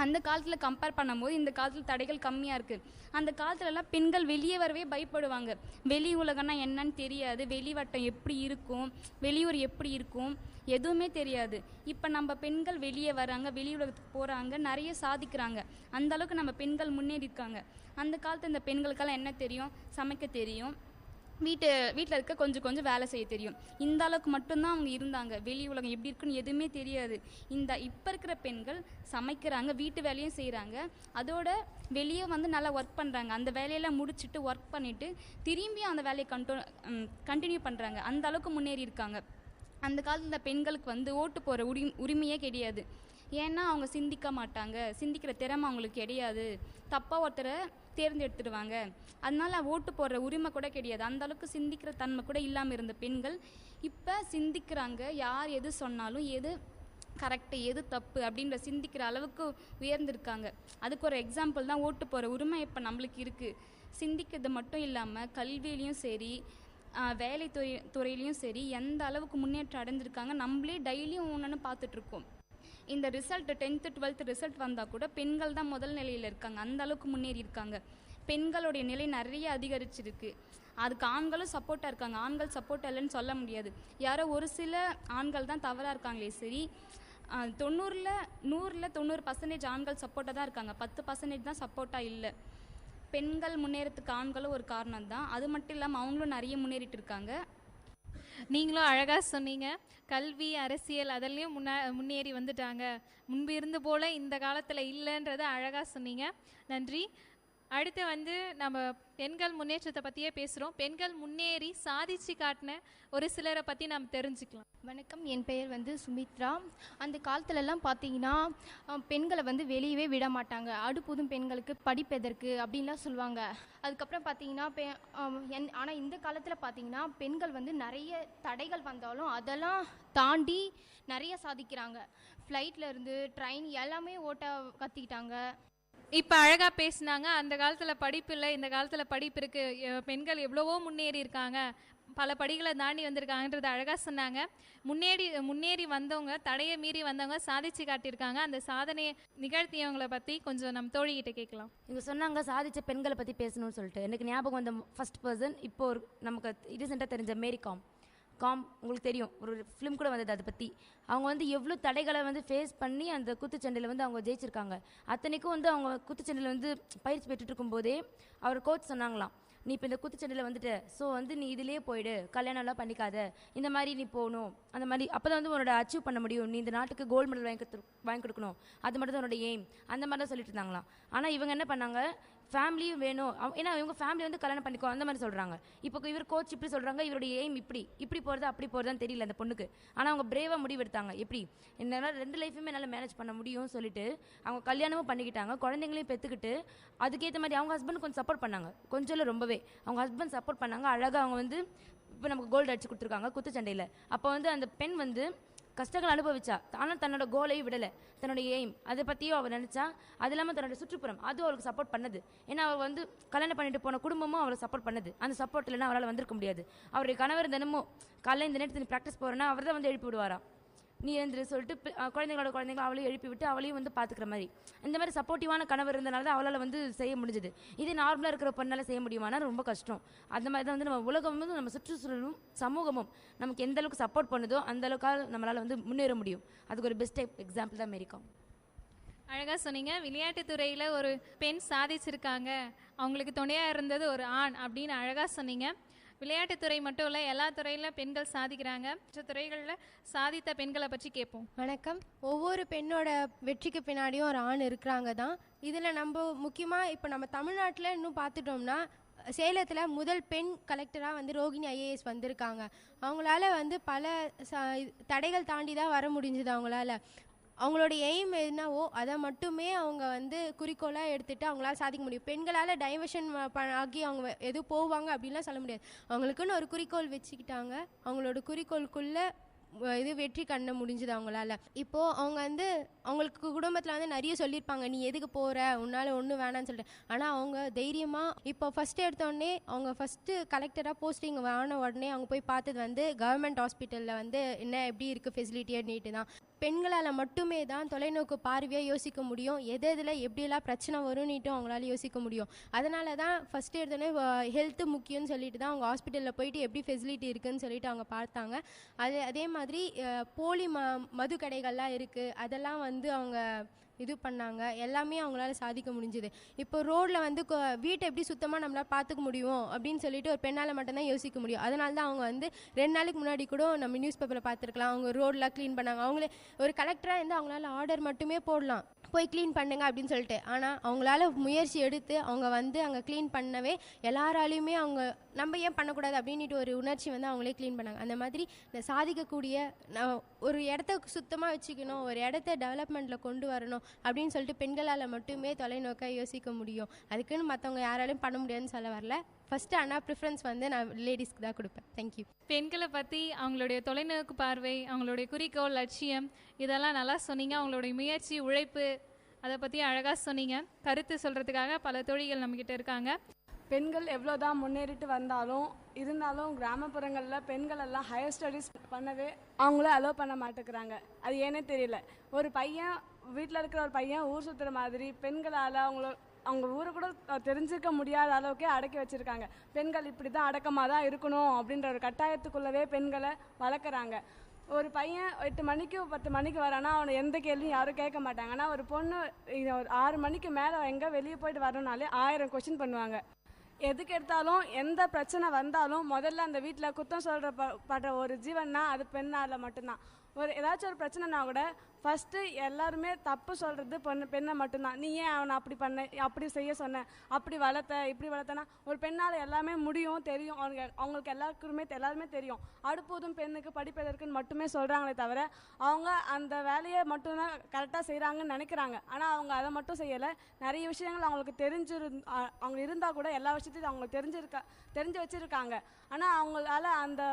[SPEAKER 4] அந்த காலத்தில் கம்பேர் பண்ணும்போது இந்த காலத்தில் தடைகள் கம்மியாக இருக்குது. அந்த காலத்துலலாம் பெண்கள் வெளியே வரவே பயப்படுவாங்க. வெளி உலகம்னா என்னன்னு தெரியாது, வெளிவட்டம் எப்படி இருக்கும், வெளியூர் எப்படி இருக்கும், எதுவுமே தெரியாது. இப்போ நம்ம பெண்கள் வெளியே வராங்க, வெளி உலகத்துக்கு போகிறாங்க, நிறைய சாதிக்கிறாங்க. அந்தளவுக்கு நம்ம பெண்கள் முன்னேறி இருக்காங்க. அந்த காலத்தில் இந்த பெண்களுக்கெல்லாம் என்ன தெரியும், சமைக்க தெரியும், வீட்டில் இருக்க கொஞ்சம் வேலை செய்ய தெரியும். இந்த அளவுக்கு மட்டும்தான் அவங்க இருந்தாங்க. வெளி உலகம் எப்படி இருக்குன்னு எதுவுமே தெரியாது. இப்போ இருக்கிற பெண்கள் சமைக்கிறாங்க, வீட்டு வேலையும் செய்கிறாங்க, அதோட வெளியே வந்து நல்லா ஒர்க் பண்ணுறாங்க. அந்த வேலையெல்லாம் முடிச்சுட்டு ஒர்க் பண்ணிவிட்டு திரும்பியும் அந்த வேலையை கண்டினியூ பண்ணுறாங்க. அந்த அளவுக்கு முன்னேறி இருக்காங்க. அந்த காலத்தில் பெண்களுக்கு வந்து ஓட்டு போகிற உரிமையே கிடையாது. ஏன்னா அவங்க சிந்திக்க மாட்டாங்க, சிந்திக்கிற திறமை அவங்களுக்கு கிடையாது, தப்பாக ஒருத்தரை தேர்ந்தெடுத்துடுவாங்க. அதனால ஓட்டு போடுற உரிமை கூட கிடையாது. அந்தளவுக்கு சிந்திக்கிற தன்மை கூட இல்லாமல் இருந்த பெண்கள் இப்போ சிந்திக்கிறாங்க. யார் எது சொன்னாலும் எது கரெக்டு எது தப்பு அப்படின்ற சிந்திக்கிற அளவுக்கு உயர்ந்திருக்காங்க. அதுக்கு ஒரு எக்ஸாம்பிள் தான் ஓட்டு போகிற உரிமை இப்போ நம்மளுக்கு இருக்குது. சிந்திக்கிறது மட்டும் இல்லாமல் கல்வியிலையும் சரி, வேலை துறையிலையும் சரி எந்த அளவுக்கு முன்னேற்றம் அடைஞ்சிருக்காங்க நம்மளே டெய்லியும் ஒன்று பார்த்துட்ருக்கோம். இந்த ரிசல்ட் 10th 12th ரிசல்ட் வந்தால் கூட பெண்கள் தான் முதல் நிலையில் இருக்காங்க. அந்த அளவுக்கு முன்னேறி இருக்காங்க. பெண்களுடைய நிலை நிறைய அதிகரிச்சிருக்கு. அதுக்கு ஆண்களும் சப்போர்ட்டாக இருக்காங்க. ஆண்கள் சப்போர்ட் இல்லைன்னு சொல்ல முடியாது. யாரோ ஒரு சில ஆண்கள் தான் தவறாக இருக்காங்களே சரி, 100ல் 90% ஆண்கள் சப்போர்ட்டாக தான் இருக்காங்க. 10% தான் சப்போர்ட்டாக இல்லை. பெண்கள் முன்னேறத்துக்கு ஆண்களும் ஒரு காரணம் தான். அது மட்டும் இல்லாமல் அவங்களும் நிறைய முன்னேறிட்டு இருக்காங்க.
[SPEAKER 8] நீங்களும் அழகாக சொன்னீங்க. கல்வி அரசியல் அதெல்லாம் முன்னேறி வந்துட்டாங்க, முன்பு இருந்து போல் இந்த காலத்தில் இல்லைன்றதை அழகாக சொன்னீங்க. நன்றி. அடுத்து வந்து நம்ம பெண்கள் முன்னேற்றத்தை பற்றியே பேசுகிறோம். பெண்கள் முன்னேறி சாதிச்சு காட்டின ஒரு சிலரை பற்றி நம்ம தெரிஞ்சுக்கலாம்.
[SPEAKER 25] வணக்கம், என் பெயர் வந்து சுமித்ரா. அந்த காலத்துலலாம் பார்த்தீங்கன்னா பெண்களை வந்து வெளியவே விட மாட்டாங்க. அடுப்புதும் பெண்களுக்கு படிப்பெதற்கு அப்படின்லாம் சொல்லுவாங்க. அதுக்கப்புறம் பார்த்தீங்கன்னா ஆனால் இந்த காலத்தில் பார்த்தீங்கன்னா பெண்கள் வந்து நிறைய தடைகள் வந்தாலும் அதெல்லாம் தாண்டி நிறைய சாதிக்கிறாங்க. ஃப்ளைட்டில் இருந்து ட்ரெயின் எல்லாமே ஓட்ட கற்றுக்கிட்டாங்க.
[SPEAKER 8] இப்போ அழகாக பேசினாங்க. அந்த காலத்தில் படிப்பு இல்லை, இந்த காலத்தில் படிப்பு இருக்குது, பெண்கள் எவ்வளவோ முன்னேறி இருக்காங்க, பல படிகளை தாண்டி வந்திருக்காங்கன்றது அழகாக சொன்னாங்க. முன்னேறி வந்தவங்க, தடையை மீறி வந்தவங்க சாதிச்சு காட்டியிருக்காங்க. அந்த சாதனையை நிகழ்த்தியவங்களை பற்றி கொஞ்சம் நம்ம தோழிகிட்ட கேட்கலாம்.
[SPEAKER 22] இவங்க சொன்னாங்க சாதித்த பெண்களை பற்றி பேசணும்னு சொல்லிட்டு. எனக்கு ஞாபகம் வந்த ஃபர்ஸ்ட் பர்சன் இப்போ ஒரு நமக்கு ரீசெண்டாக தெரிஞ்ச மேரி காம் உங்களுக்கு தெரியும், ஒரு ஃபிலிம் கூட வந்தது அதை பற்றி. அவங்க வந்து எவ்வளோ தடைகளை வந்து ஃபேஸ் பண்ணி அந்த குத்துச்சண்டையில் வந்து அவங்க ஜெயிச்சிருக்காங்க. அத்தனைக்கும் வந்து அவங்க குத்துச்சண்டையில் வந்து பயிற்சி பெற்றுட்டு இருக்கும்போதே அவர் கோச் சொன்னாங்களாம், நீ இப்போ இந்த குத்துச்சண்டையில் வந்துட்டு ஸோ வந்து நீ இதிலே போயிடு, கல்யாணம்லாம் பண்ணிக்காத, இந்த மாதிரி நீ போகணும், அந்த மாதிரி அப்போ தான் வந்து உன்னோட அச்சீவ் பண்ண முடியும், நீ இந்த நாட்டுக்கு கோல்டு மெடல் வாங்கி கொடுக்கணும், அது மட்டும் தான் உன்னோட எய்ம், அந்த மாதிரி தான் சொல்லிட்டு இருந்தாங்களாம். ஆனால் இவங்க என்ன பண்ணாங்க, ஃபேமிலியும் வேணும், ஏன்னா இவங்க ஃபேமிலி வந்து கல்யாணம் பண்ணிக்கோ அந்த மாதிரி சொல்கிறாங்க. இப்போ இவர் கோச் இப்படி சொல்கிறாங்க, இவருடைய எய்ம் இப்படி போகிறது அப்படி போகிறதான்னு தெரியல அந்த பொண்ணுக்கு. ஆனால் அவங்க பிரேவாக முடிவெடுத்தாங்க, எப்படி என்னால் 2 லைஃபுமே என்னால் மேனேஜ் பண்ண முடியும்னு சொல்லிட்டு அவங்க கல்யாணமும் பண்ணிக்கிட்டாங்க, குழந்தைங்களையும் பெற்றுக்கிட்டு. அதுக்கேற்ற மாதிரி அவங்க ஹஸ்பண்ட் கொஞ்சம் சப்போர்ட் பண்ணாங்க, கொஞ்சம் இல்லை ரொம்பவே. அவங்க ஹஸ்பண்ட் சப்போர்ட் பண்ணாங்க. அழகாக அவங்க வந்து இப்போ நமக்கு கோல்டு அடிச்சு கொடுத்துருக்காங்க குத்துச்சண்டையில். அப்போ வந்து அந்த பெண் வந்து கஷ்டங்கள் அனுபவிச்சா, ஆனால் தன்னோட கோலையும் விடலை, தன்னோட எய்ம் அதை பற்றியும் அவள் நினச்சா. அது இல்லாமல் தன்னோட சுற்றுப்புறம் அது அவளுக்கு சப்போர்ட் பண்ணது. ஏன்னா அவள் வந்து கல்யாணம் பண்ணிட்டு போன குடும்பமும் அவளை சப்போர்ட் பண்ணது. அந்த சப்போர்ட் இல்லைன்னா அவரால் வந்திருக்க முடியாது. அவருடைய கணவர் தினமும் காலையில் இந்த நேரத்தில் நீ ப்ராக்டிஸ் போகிறேன்னா அவர் தான் வந்து எழுப்பி விடுவாரா, நீ எழுந்துரு சொல்லிட்டு குழந்தைங்கள அவளையும் எழுப்பி விட்டு அவளையும் வந்து பார்த்துக்கிற மாதிரி. இந்த மாதிரி சப்போர்ட்டிவான கணவர் இருந்தனால தான் அவளால் வந்து செய்ய முடிஞ்சது. இது நார்மலாக இருக்கிற பொண்ணால் செய்ய முடியுமானா ரொம்ப கஷ்டம். அந்த மாதிரி தான் வந்து நம்ம உலகம் வந்து நம்ம சுற்றுச்சூழலும் சமூகமும் நமக்கு எந்த அளவுக்கு சப்போர்ட் பண்ணுதோ அந்த அளவுக்காக நம்மளால் வந்து முன்னேற முடியும். அதுக்கு ஒரு பெஸ்ட் எக்ஸாம்பிள் தான் மேரி காம்.
[SPEAKER 8] அழகாக சொன்னீங்க. விளையாட்டுத்துறையில் ஒரு பெண் சாதிச்சிருக்காங்க, அவங்களுக்கு துணையாக இருந்தது ஒரு ஆண் அப்படின்னு அழகாக சொன்னீங்க. விளையாட்டுத்துறை மட்டும் இல்லை, எல்லா துறையிலும் பெண்கள் சாதிக்கிறாங்க. மற்ற துறைகளில் சாதித்த பெண்களை பற்றி கேட்போம்.
[SPEAKER 25] வணக்கம். ஒவ்வொரு பெண்ணோட வெற்றிக்கு பின்னாடியும் ஒரு ஆண் இருக்கிறாங்க தான். இதில் நம்ம முக்கியமாக இப்போ நம்ம தமிழ்நாட்டில் இன்னும் பார்த்துட்டோம்னா சேலத்தில் முதல் பெண் கலெக்டராக வந்து ரோகிணி ஐஏஎஸ் வந்திருக்காங்க. அவங்களால வந்து பல தடைகள் தாண்டி தான் வர முடிஞ்சுது. அவங்களோட எய்ம் என்னவோ அதை மட்டுமே அவங்க வந்து குறிக்கோளாக எடுத்துகிட்டு அவங்களால சாதிக்க முடியும். பெண்களால் டைவர்ஷன் ஆகி அவங்க எதுவும் போவாங்க அப்படின்லாம் சொல்ல முடியாது. அவங்களுக்குன்னு ஒரு குறிக்கோள் வச்சுக்கிட்டாங்க. அவங்களோட குறிக்கோளுக்குள்ளே இது வெற்றி கண்ண முடிஞ்சுது அவங்களால. இப்போது அவங்க வந்து அவங்களுக்கு குடும்பத்தில் வந்து நிறைய சொல்லியிருப்பாங்க, நீ எதுக்கு போகிற, உன்னால் ஒன்றும் வேணான்னு சொல்லிட்டு. ஆனால் அவங்க தைரியமாக இப்போ ஃபஸ்ட்டு எடுத்தோடனே அவங்க ஃபஸ்ட்டு கலெக்டராக போஸ்டிங் ஆன உடனே அவங்க போய் பார்த்தது வந்து கவர்மெண்ட் ஹாஸ்பிட்டலில் வந்து என்ன எப்படி இருக்குது ஃபெசிலிட்டியன்னுட்டு தான். பெண்களால் மட்டுமே தான் தொலைநோக்கு பார்வையாக யோசிக்க முடியும். எதில் எப்படியெல்லாம் பிரச்சனை வரும்னுட்டும் அவங்களால யோசிக்க முடியும். அதனால தான் ஃபஸ்ட்டு எடுத்தோடனே ஹெல்த்து முக்கியம்னு சொல்லிட்டு தான் அவங்க ஹாஸ்பிட்டலில் போயிட்டு எப்படி ஃபெசிலிட்டி இருக்குதுன்னு சொல்லிட்டு அவங்க பார்த்தாங்க. அதே மாதிரி போலி மது கடைகள்லாம் இருக்குது, அதெல்லாம் வந்து அவங்க இது பண்ணாங்க. எல்லாமே அவங்களால சாதிக்க முடிஞ்சுது. இப்போ ரோட்டில் வந்து வீட்டை எப்படி சுத்தமாக நம்மளால் பார்த்துக்க முடியும் அப்படின்னு சொல்லிட்டு ஒரு பெண்ணால் மட்டும்தான் யோசிக்க முடியும். அதனால தான் அவங்க வந்து 2 நாளைக்கு முன்னாடி கூட நம்ம நியூஸ் பேப்பரில் பார்த்துருக்கலாம், அவங்க ரோடெலாம் க்ளீன் பண்ணாங்க. அவங்களே ஒரு கலெக்டராக இருந்து அவங்களால ஆர்டர் மட்டுமே போடலாம், போய் க்ளீன் பண்ணுங்க அப்படின்னு சொல்லிட்டு. ஆனால் அவங்களால முயற்சி எடுத்து அவங்க வந்து அங்கே க்ளீன் பண்ணவே எல்லாராலையுமே அவங்க நம்ம ஏன் பண்ணக்கூடாது அப்படின்ட்டு ஒரு உணர்ச்சி வந்து அவங்களே க்ளீன் பண்ணாங்க. அந்த மாதிரி சாதிக்கக்கூடிய ஒரு இடத்த சுத்தமாக வச்சுக்கணும், ஒரு இடத்த டெவலப்மெண்ட்டில் கொண்டு வரணும் அப்படின்னு சொல்லிட்டு பெண்களால் மட்டுமே தொலைநோக்க யோசிக்க முடியும். அதுக்குன்னு மற்றவங்க யாராலையும் பண்ண முடியாதுன்னு சொல்ல வரல. ஃபஸ்ட்டு ஆனால் ப்ரிஃபரன்ஸ் வந்து நான் லேடிஸ்க்கு தான் கொடுப்பேன். தேங்க்யூ.
[SPEAKER 8] பெண்களை பற்றி அவங்களுடைய தொலைநோக்கு பார்வை, அவங்களுடைய குறிக்கோள், லட்சியம் இதெல்லாம் நல்லா சொன்னீங்க. அவங்களுடைய முயற்சி, உழைப்பு அதை பற்றி அழகாக சொன்னீங்க. கருத்து சொல்கிறதுக்காக பல தோழிகள் நம்மக்கிட்ட இருக்காங்க.
[SPEAKER 7] பெண்கள் எவ்வளோ தான் முன்னேறிட்டு இருந்தாலும் கிராமப்புறங்களில் பெண்கள் எல்லாம் ஹையர் ஸ்டடீஸ் பண்ணவே அவங்கள அலோவ் பண்ண மாட்டேங்கிறாங்க. அது ஏன்னே தெரியல. ஒரு பையன் வீட்டில் இருக்கிற ஒரு பையன் ஊர் சுற்றுற மாதிரி பெண்களால் அவங்க ஊரை கூட தெரிஞ்சிருக்க முடியாத அளவுக்கே அடக்கி வச்சுருக்காங்க. பெண்கள் இப்படி தான் அடக்கமாக தான் இருக்கணும் அப்படின்ற ஒரு கட்டாயத்துக்குள்ளவே பெண்களை வளர்க்குறாங்க. ஒரு பையன் 8 மணிக்கு 10 மணிக்கு வரானா அவனை எந்த கேள்வியும் யாரும் கேட்க மாட்டாங்க. ஆனால் ஒரு பொண்ணு ஒரு 6 மணிக்கு மேலே எங்கே வெளியே போயிட்டு வரணும்னாலே 1000 கொஸ்டின் பண்ணுவாங்க. எதுக்கு எடுத்தாலும் எந்த பிரச்சனை வந்தாலும் முதல்ல அந்த வீட்டில் குத்தம் சொல்கிறப்படுற ஒரு ஜீவன்னா அது பெண்ணால் மட்டும்தான். ஏதாச்சும் ஒரு பிரச்சனைனா கூட ஃபஸ்ட்டு எல்லாருமே தப்பு சொல்கிறது பெண்ணை மட்டும்தான். நீ ஏன் அவனை அப்படி பண்ண, அப்படி செய்ய சொன்ன, அப்படி வளர்த்த, இப்படி வளர்த்தனா. ஒரு பெண்ணால் எல்லாமே முடியும், தெரியும். அவங்களுக்கு எல்லாருமே தெரியும். அடுப்போதும் பெண்ணுக்கு படிப்பதற்குன்னு மட்டுமே சொல்கிறாங்களே தவிர அவங்க அந்த வேலையை மட்டும்தான் கரெக்டாக செய்கிறாங்கன்னு நினைக்கிறாங்க. ஆனால் அவங்க அதை மட்டும் செய்யலை. நிறைய விஷயங்கள் அவங்களுக்கு அவங்க இருந்தால் கூட எல்லா விஷயத்தையும் அவங்க தெரிஞ்சு வச்சுருக்காங்க. ஆனால் அவங்களால அந்த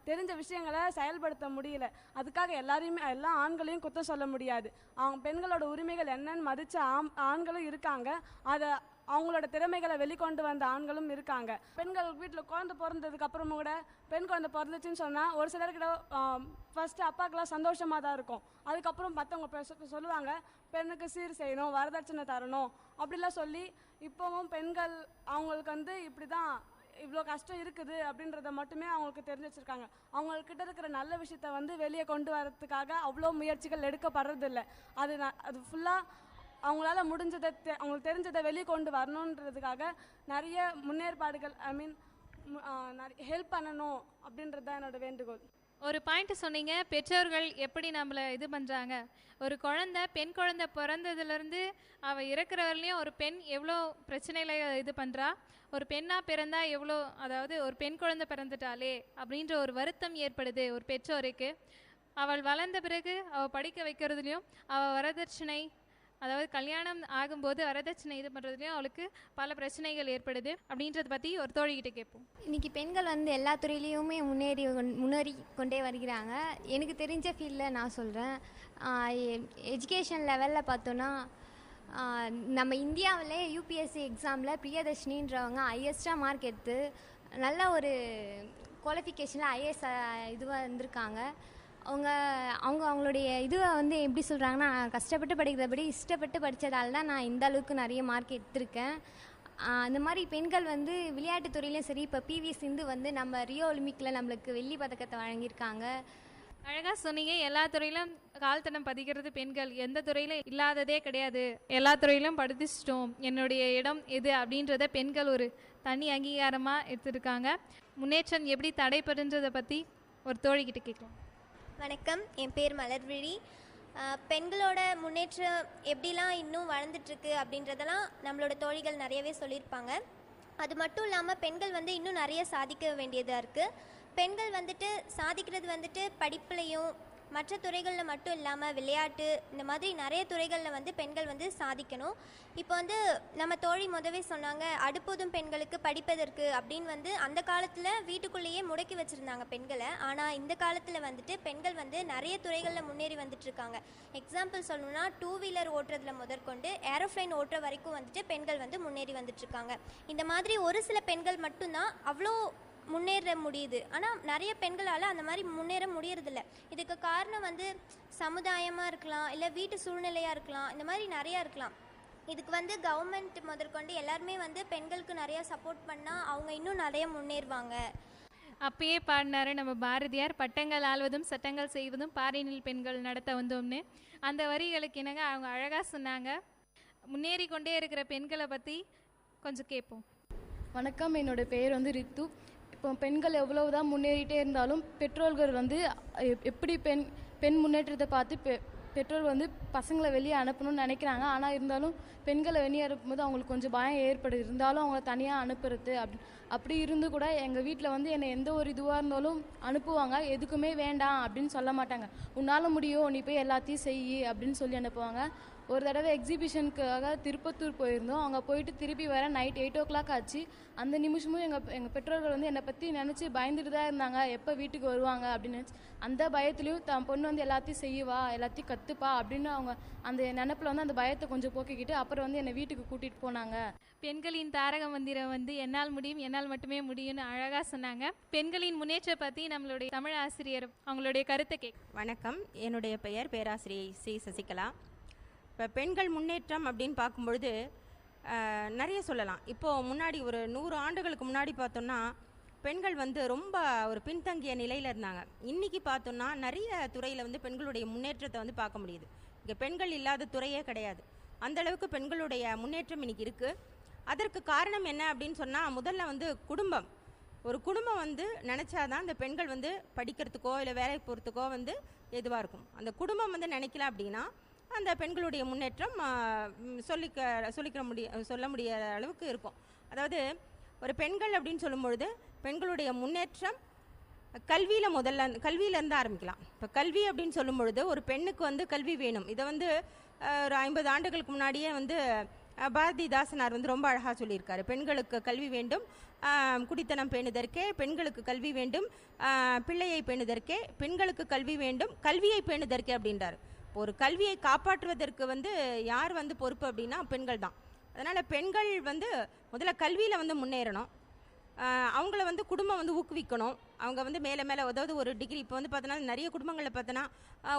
[SPEAKER 7] தெரிஞ்ச விஷயங்களை செயல்படுத்த முடியல. அதுக்காக எல்லா ஆண்களையும் குத்தம் சொல்ல முடியாது. அவங்க பெண்களோட உரிமைகள் என்னன்னு மதித்த ஆண்களும் இருக்காங்க. அதை அவங்களோட திறமைகளை வெளிக்கொண்டு வந்த ஆண்களும் இருக்காங்க. பெண்கள் வீட்டில் குழந்தை பிறந்ததுக்கு அப்புறமும் கூட பெண் குழந்தை பிறந்துச்சுன்னு சொன்னால் ஒரு சிலர்கிட்ட ஃபஸ்ட்டு அப்பாக்கெல்லாம் சந்தோஷமாக தான் இருக்கும். அதுக்கப்புறம் மற்றவங்க சொல்லுவாங்க பெண்ணுக்கு சீர் செய்யணும், வரதட்சணை தரணும் அப்படிலாம் சொல்லி இப்போவும் பெண்கள் அவங்களுக்கு வந்து இப்படி தான் இவ்வளோ கஷ்டம் இருக்குது அப்படின்றத மட்டுமே அவங்களுக்கு தெரிஞ்சு வச்சுருக்காங்க. அவங்கக்கிட்ட இருக்கிற நல்ல விஷயத்த வந்து வெளியே கொண்டு வரதுக்காக அவ்வளோ முயற்சிகள் எடுக்கப்படுறதில்லை. அது ஃபுல்லாக அவங்களால முடிஞ்சதை அவங்களுக்கு தெரிஞ்சதை வெளியே கொண்டு வரணுன்றதுக்காக நிறைய முன்னேற்பாடுகள் நிறைய ஹெல்ப் பண்ணணும் அப்படின்றது தான் என்னோட வேண்டுகோள்.
[SPEAKER 8] ஒரு பாயிண்ட் சொன்னீங்க, பெற்றோர்கள் எப்படி நம்மளை இது பண்ணுறாங்க. ஒரு பெண் குழந்தை பிறந்ததுலேருந்து அவள் இறக்குறவர்களையும் ஒரு பெண் எவ்வளோ பிரச்சனைகளை இது பண்ணுறா. ஒரு பெண்ணாக பிறந்தா எவ்வளோ, அதாவது ஒரு பெண் குழந்தை பிறந்துட்டாலே அப்படின்ற ஒரு வருத்தம் ஏற்படுது ஒரு பெற்றோருக்கு. அவள் வளர்ந்த பிறகு அவள் படிக்க வைக்கிறதுலையும் அவள் வரதட்சணை, அதாவது கல்யாணம் ஆகும்போது வரதட்சணை இது பண்ணுறதுலையும் அவளுக்கு பல பிரச்சனைகள் ஏற்படுது. அப்படின்றத பற்றி ஒரு தோழிகிட்ட கேட்போம்.
[SPEAKER 9] இன்றைக்கி பெண்கள் வந்து எல்லா துறையிலையுமே முன்னேறி கொண்டே வருகிறாங்க. எனக்கு தெரிஞ்ச ஃபீல்டில் நான் சொல்கிறேன். எஜுகேஷன் லெவலில் பார்த்தோன்னா நம்ம இந்தியாவிலே யூபிஎஸ்சி எக்ஸாமில் பிரியதர்ஷினின்றவங்க ஹையஸ்ட்டாக மார்க் எடுத்து நல்ல ஒரு குவாலிஃபிகேஷனில் ஐஏஎஸ் இதுவாக இருந்திருக்காங்க. அவங்களுடைய இதுவை வந்து எப்படி சொல்கிறாங்கன்னா, கஷ்டப்பட்டு படிக்கிறத இஷ்டப்பட்டு படித்ததால் தான் நான் இந்த அளவுக்கு நிறைய மார்க் எடுத்திருக்கேன். அந்த மாதிரி பெண்கள் வந்து விளையாட்டுத்துறையிலையும் சரி, இப்போ பிவி சிந்து வந்து நம்ம ரியோ ஒலிம்பிக்கில் நம்மளுக்கு வெள்ளி பதக்கத்தை வழங்கியிருக்காங்க.
[SPEAKER 8] அழகாக சொன்னீங்க. எல்லா துறையிலும் கால்தடம் பதிக்கிறது பெண்கள், எந்த துறையிலும் இல்லாததே கிடையாது. எல்லா துறையிலும் படிச்சிட்டோம், என்னுடைய இடம் எது அப்படின்றத பெண்கள் ஒரு தனி அங்கீகாரமாக எடுத்துருக்காங்க. முன்னேற்றம் எப்படி தடைப்படுன்றதை பற்றி ஒரு தோழிக்கிட்ட கேட்கலாம்.
[SPEAKER 10] வணக்கம், என் பேர் மலர்விழி. பெண்களோட முன்னேற்றம் எப்படிலாம் இன்னும் வளர்ந்துட்டுருக்கு அப்படின்றதெல்லாம் நம்மளோட தோழிகள் நிறையவே சொல்லியிருப்பாங்க. அது மட்டும் இல்லாமல் பெண்கள் வந்து இன்னும் நிறைய சாதிக்க வேண்டியதாக இருக்குது. பெண்கள் வந்துட்டு சாதிக்கிறது வந்துட்டு படிப்புலையும் மற்ற துறைகளில் மட்டும் இல்லாமல் விளையாட்டு இந்த மாதிரி நிறைய துறைகளில் வந்து பெண்கள் வந்து சாதிக்கணும். இப்போ வந்து நம்ம தோழி முதவே சொன்னாங்க, அடுப்போதும் பெண்களுக்கு படிப்பதற்கு அப்படின்னு வந்து அந்த காலத்தில் வீட்டுக்குள்ளேயே முடக்கி வச்சுருந்தாங்க பெண்களை. ஆனால் இந்த காலத்தில் வந்துட்டு பெண்கள் வந்து நிறைய துறைகளில் முன்னேறி வந்துட்டுருக்காங்க. எக்ஸாம்பிள் சொல்லணும்னா 2 வீலர் ஓட்டுறதுல முதற்கொண்டு ஏரோப்ளைன் ஓட்டுற வரைக்கும் வந்துட்டு பெண்கள் வந்து முன்னேறி வந்துட்டுருக்காங்க. இந்த மாதிரி ஒரு சில பெண்கள் மட்டும்தான் அவ்வளோ முன்னேற முடியுது. ஆனால் நிறைய பெண்களால் அந்த மாதிரி முன்னேற முடியறதில்ல. இதுக்கு காரணம் வந்து சமுதாயமாக இருக்கலாம், இல்லை வீட்டு சூழ்நிலையாக இருக்கலாம், இந்த மாதிரி நிறையா இருக்கலாம். இதுக்கு வந்து கவர்மெண்ட் முதற்கொண்டு எல்லாருமே வந்து பெண்களுக்கு நிறையா சப்போர்ட் பண்ணால் அவங்க இன்னும் நிறைய முன்னேறுவாங்க.
[SPEAKER 8] அப்பயே பாடினாரு நம்ம பாரதியார், பட்டங்கள் ஆள்வதும் சட்டங்கள் செய்வதும் பாரினில் பெண்கள் நடத்த வந்தோம்னு. அந்த வரிகளுக்கு என்னங்க அவங்க அழகாக சொன்னாங்க. முன்னேறி கொண்டே இருக்கிற பெண்களை பற்றி கொஞ்சம் கேட்போம்.
[SPEAKER 1] வணக்கம், என்னோட பெயர் வந்து ரித்து. இப்போ பெண்கள் எவ்வளவுதான் முன்னேறிட்டே இருந்தாலும் பெற்றோர்கள் வந்து எப்படி பெண் முன்னேற்றத்தை பார்த்து பெற்றோர் வந்து பசங்களை வெளியே அனுப்பணும்னு நினைக்கிறாங்க. ஆனால் இருந்தாலும் பெண்களை வெளியே அனுப்பும்போது அவங்களுக்கு கொஞ்சம் பயம் ஏற்படுது. இருந்தாலும் அவங்கள தனியாக அனுப்புறது அப்படி இருந்து கூட எங்கள் வீட்டில் வந்து என்னை எந்த ஒரு இதுவாக இருந்தாலும் அனுப்புவாங்க. எதுக்குமே வேண்டாம் அப்படின்னு சொல்ல மாட்டாங்க. உன்னால் முடியும், நீ போய் எல்லாத்தையும் செய் அப்படின்னு சொல்லி அனுப்புவாங்க. ஒரு தடவை எக்ஸிபிஷனுக்காக திருப்பத்தூர் போயிருந்தோம். அங்கே போயிட்டு திருப்பி வர நைட் 8 o'clock ஆச்சு. அந்த நிமிஷமும் எங்கள் பெற்றோர்கள் வந்து என்னை பற்றி நினச்சி பயந்துட்டு தான் இருந்தாங்க, எப்போ வீட்டுக்கு வருவாங்க அப்படின்னு நினச்சி. அந்த பயத்துலேயும் தான் பொண்ணு வந்து எல்லாத்தையும் செய்வா, எல்லாத்தையும் கற்றுப்பா அப்படின்னு அவங்க அந்த நினப்பில் வந்து அந்த பயத்தை கொஞ்சம் போக்கிக்கிட்டு அப்புறம் வந்து என்னை வீட்டுக்கு கூட்டிகிட்டு போனாங்க.
[SPEAKER 8] பெண்களின் தாரக மந்திரம் வந்து என்னால் முடியும், என்னால் மட்டுமே முடியும்னு அழகாக சொன்னாங்க. பெண்களின் முன்னேற்ற பற்றி நம்மளுடைய தமிழ் ஆசிரியர் அவங்களுடைய கருத்தை கேட்க.
[SPEAKER 3] வணக்கம், என்னுடைய பெயர் பேராசிரியை சி சசிகலா. இப்போ பெண்கள் முன்னேற்றம் அப்படின்னு பார்க்கும்பொழுது நிறைய சொல்லலாம். இப்போது முன்னாடி ஒரு 100 ஆண்டுகளுக்கு முன்னாடி பார்த்தோன்னா பெண்கள் வந்து ரொம்ப ஒரு பின்தங்கிய நிலையில் இருந்தாங்க. இன்றைக்கி பார்த்தோன்னா நிறைய துறையில் வந்து பெண்களுடைய முன்னேற்றத்தை வந்து பார்க்க முடியுது. இங்கே பெண்கள் இல்லாத துறையே கிடையாது. அந்தளவுக்கு பெண்களுடைய முன்னேற்றம் இன்றைக்கி இருக்குது. அதற்கு காரணம் என்ன அப்படின்னு சொன்னால், முதல்ல வந்து ஒரு குடும்பம் வந்து நினச்சாதான் அந்த பெண்கள் வந்து படிக்கிறதுக்கோ இல்லை வேலைக்கு போகிறதுக்கோ வந்து எதுவாக இருக்கும். அந்த குடும்பம் வந்து நினைக்கல அப்படின்னா அந்த பெண்களுடைய முன்னேற்றம் சொல்ல முடியாத அளவுக்கு இருக்கும். அதாவது ஒரு பெண்கள் அப்படின்னு சொல்லும்பொழுது பெண்களுடைய முன்னேற்றம் கல்வியிலேருந்து ஆரம்பிக்கலாம். இப்போ கல்வி அப்படின்னு சொல்லும் பொழுது ஒரு பெண்ணுக்கு வந்து கல்வி வேணும். இதை வந்து ஒரு 50 ஆண்டுகளுக்கு முன்னாடியே வந்து பாரதிதாசனார் வந்து ரொம்ப அழகாக சொல்லியிருக்காரு. பெண்களுக்கு கல்வி வேண்டும், குடித்தனம் பேணுதற்கே பெண்களுக்கு கல்வி வேண்டும், பிள்ளையை பேணுதற்கே பெண்களுக்கு கல்வி வேண்டும், கல்வியை பேணுதற்கே அப்படின்றார். ஒரு கல்வியை காப்பாற்றுவதற்கு வந்து யார் வந்து பொறுப்பு அப்படின்னா பெண்கள் தான். அதனால் பெண்கள் வந்து முதல்ல கல்வியில் வந்து முன்னேறணும். அவங்கள வந்து குடும்பம் வந்து ஊக்குவிக்கணும். அவங்க வந்து மேலே அதாவது ஒரு டிகிரி, இப்போ வந்து பார்த்தோன்னா நிறைய குடும்பங்களில் பார்த்தோன்னா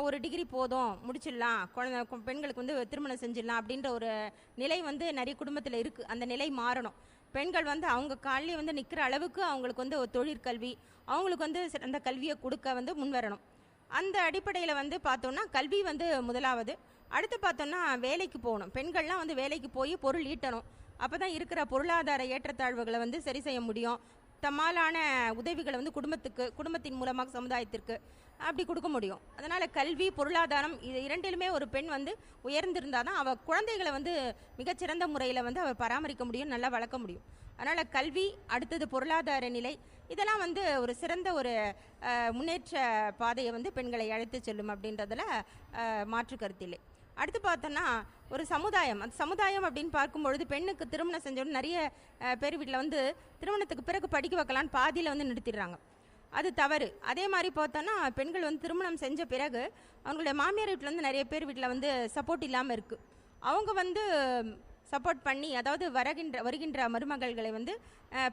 [SPEAKER 3] ஒரு டிகிரி போதும், முடிச்சிடலாம், பெண்களுக்கு வந்து திருமணம் செஞ்சிடலாம் அப்படின்ற ஒரு நிலை வந்து நிறைய குடும்பத்தில் இருக்குது. அந்த நிலை மாறணும். பெண்கள் வந்து அவங்க காலையிலே வந்து நிற்கிற அளவுக்கு அவங்களுக்கு வந்து ஒரு தொழிற்கல்வி, அவங்களுக்கு வந்து அந்த கல்வியை கொடுக்க வந்து முன்வரணும். அந்த அடிப்படையில் வந்து பார்த்தோன்னா கல்வி வந்து முதலாவது. அடுத்து பார்த்தோன்னா வேலைக்கு போகணும். பெண்கள்லாம் வந்து வேலைக்கு போய் பொருள் ஈட்டணும். அப்போ தான் இருக்கிற பொருளாதார ஏற்றத்தாழ்வுகளை வந்து சரி செய்ய முடியும். தம்மாலான உதவிகளை வந்து குடும்பத்தின் மூலமாக சமுதாயத்திற்கு அப்படி கொடுக்க முடியும். அதனால் கல்வி, பொருளாதாரம் இது இரண்டிலுமே ஒரு பெண் வந்து உயர்ந்திருந்தால் தான் அவள் குழந்தைகளை வந்து மிகச்சிறந்த முறையில் வந்து அவள் பராமரிக்க முடியும், நல்லா வளர்க்க முடியும். அதனால் கல்வி, அடுத்தது பொருளாதார நிலை, இதெல்லாம் வந்து ஒரு சிறந்த ஒரு முன்னேற்ற பாதையை வந்து பெண்களை அழைத்து செல்லும் அப்படின்றதில் மாற்று கருத்தில்லை. அடுத்து பார்த்தோன்னா ஒரு சமுதாயம். அந்த சமுதாயம் அப்படின்னு பார்க்கும்பொழுது பெண்ணுக்கு திருமணம் செஞ்சோன்னு நிறைய பேர் வீட்டில் வந்து திருமணத்துக்கு பிறகு படிக்க வைக்கலான்னு பாதியில் வந்து நிறுத்திடுறாங்க. அது தவறு. அதே மாதிரி பார்த்தோன்னா பெண்கள் வந்து திருமணம் செஞ்ச பிறகு அவங்களுடைய மாமியார் வீட்டில் வந்து நிறைய பேர் வீட்டில் வந்து சப்போர்ட் இல்லாமல் இருக்குது. அவங்க வந்து சப்போர்ட் பண்ணி, அதாவது வருகின்ற மருமகள்களை வந்து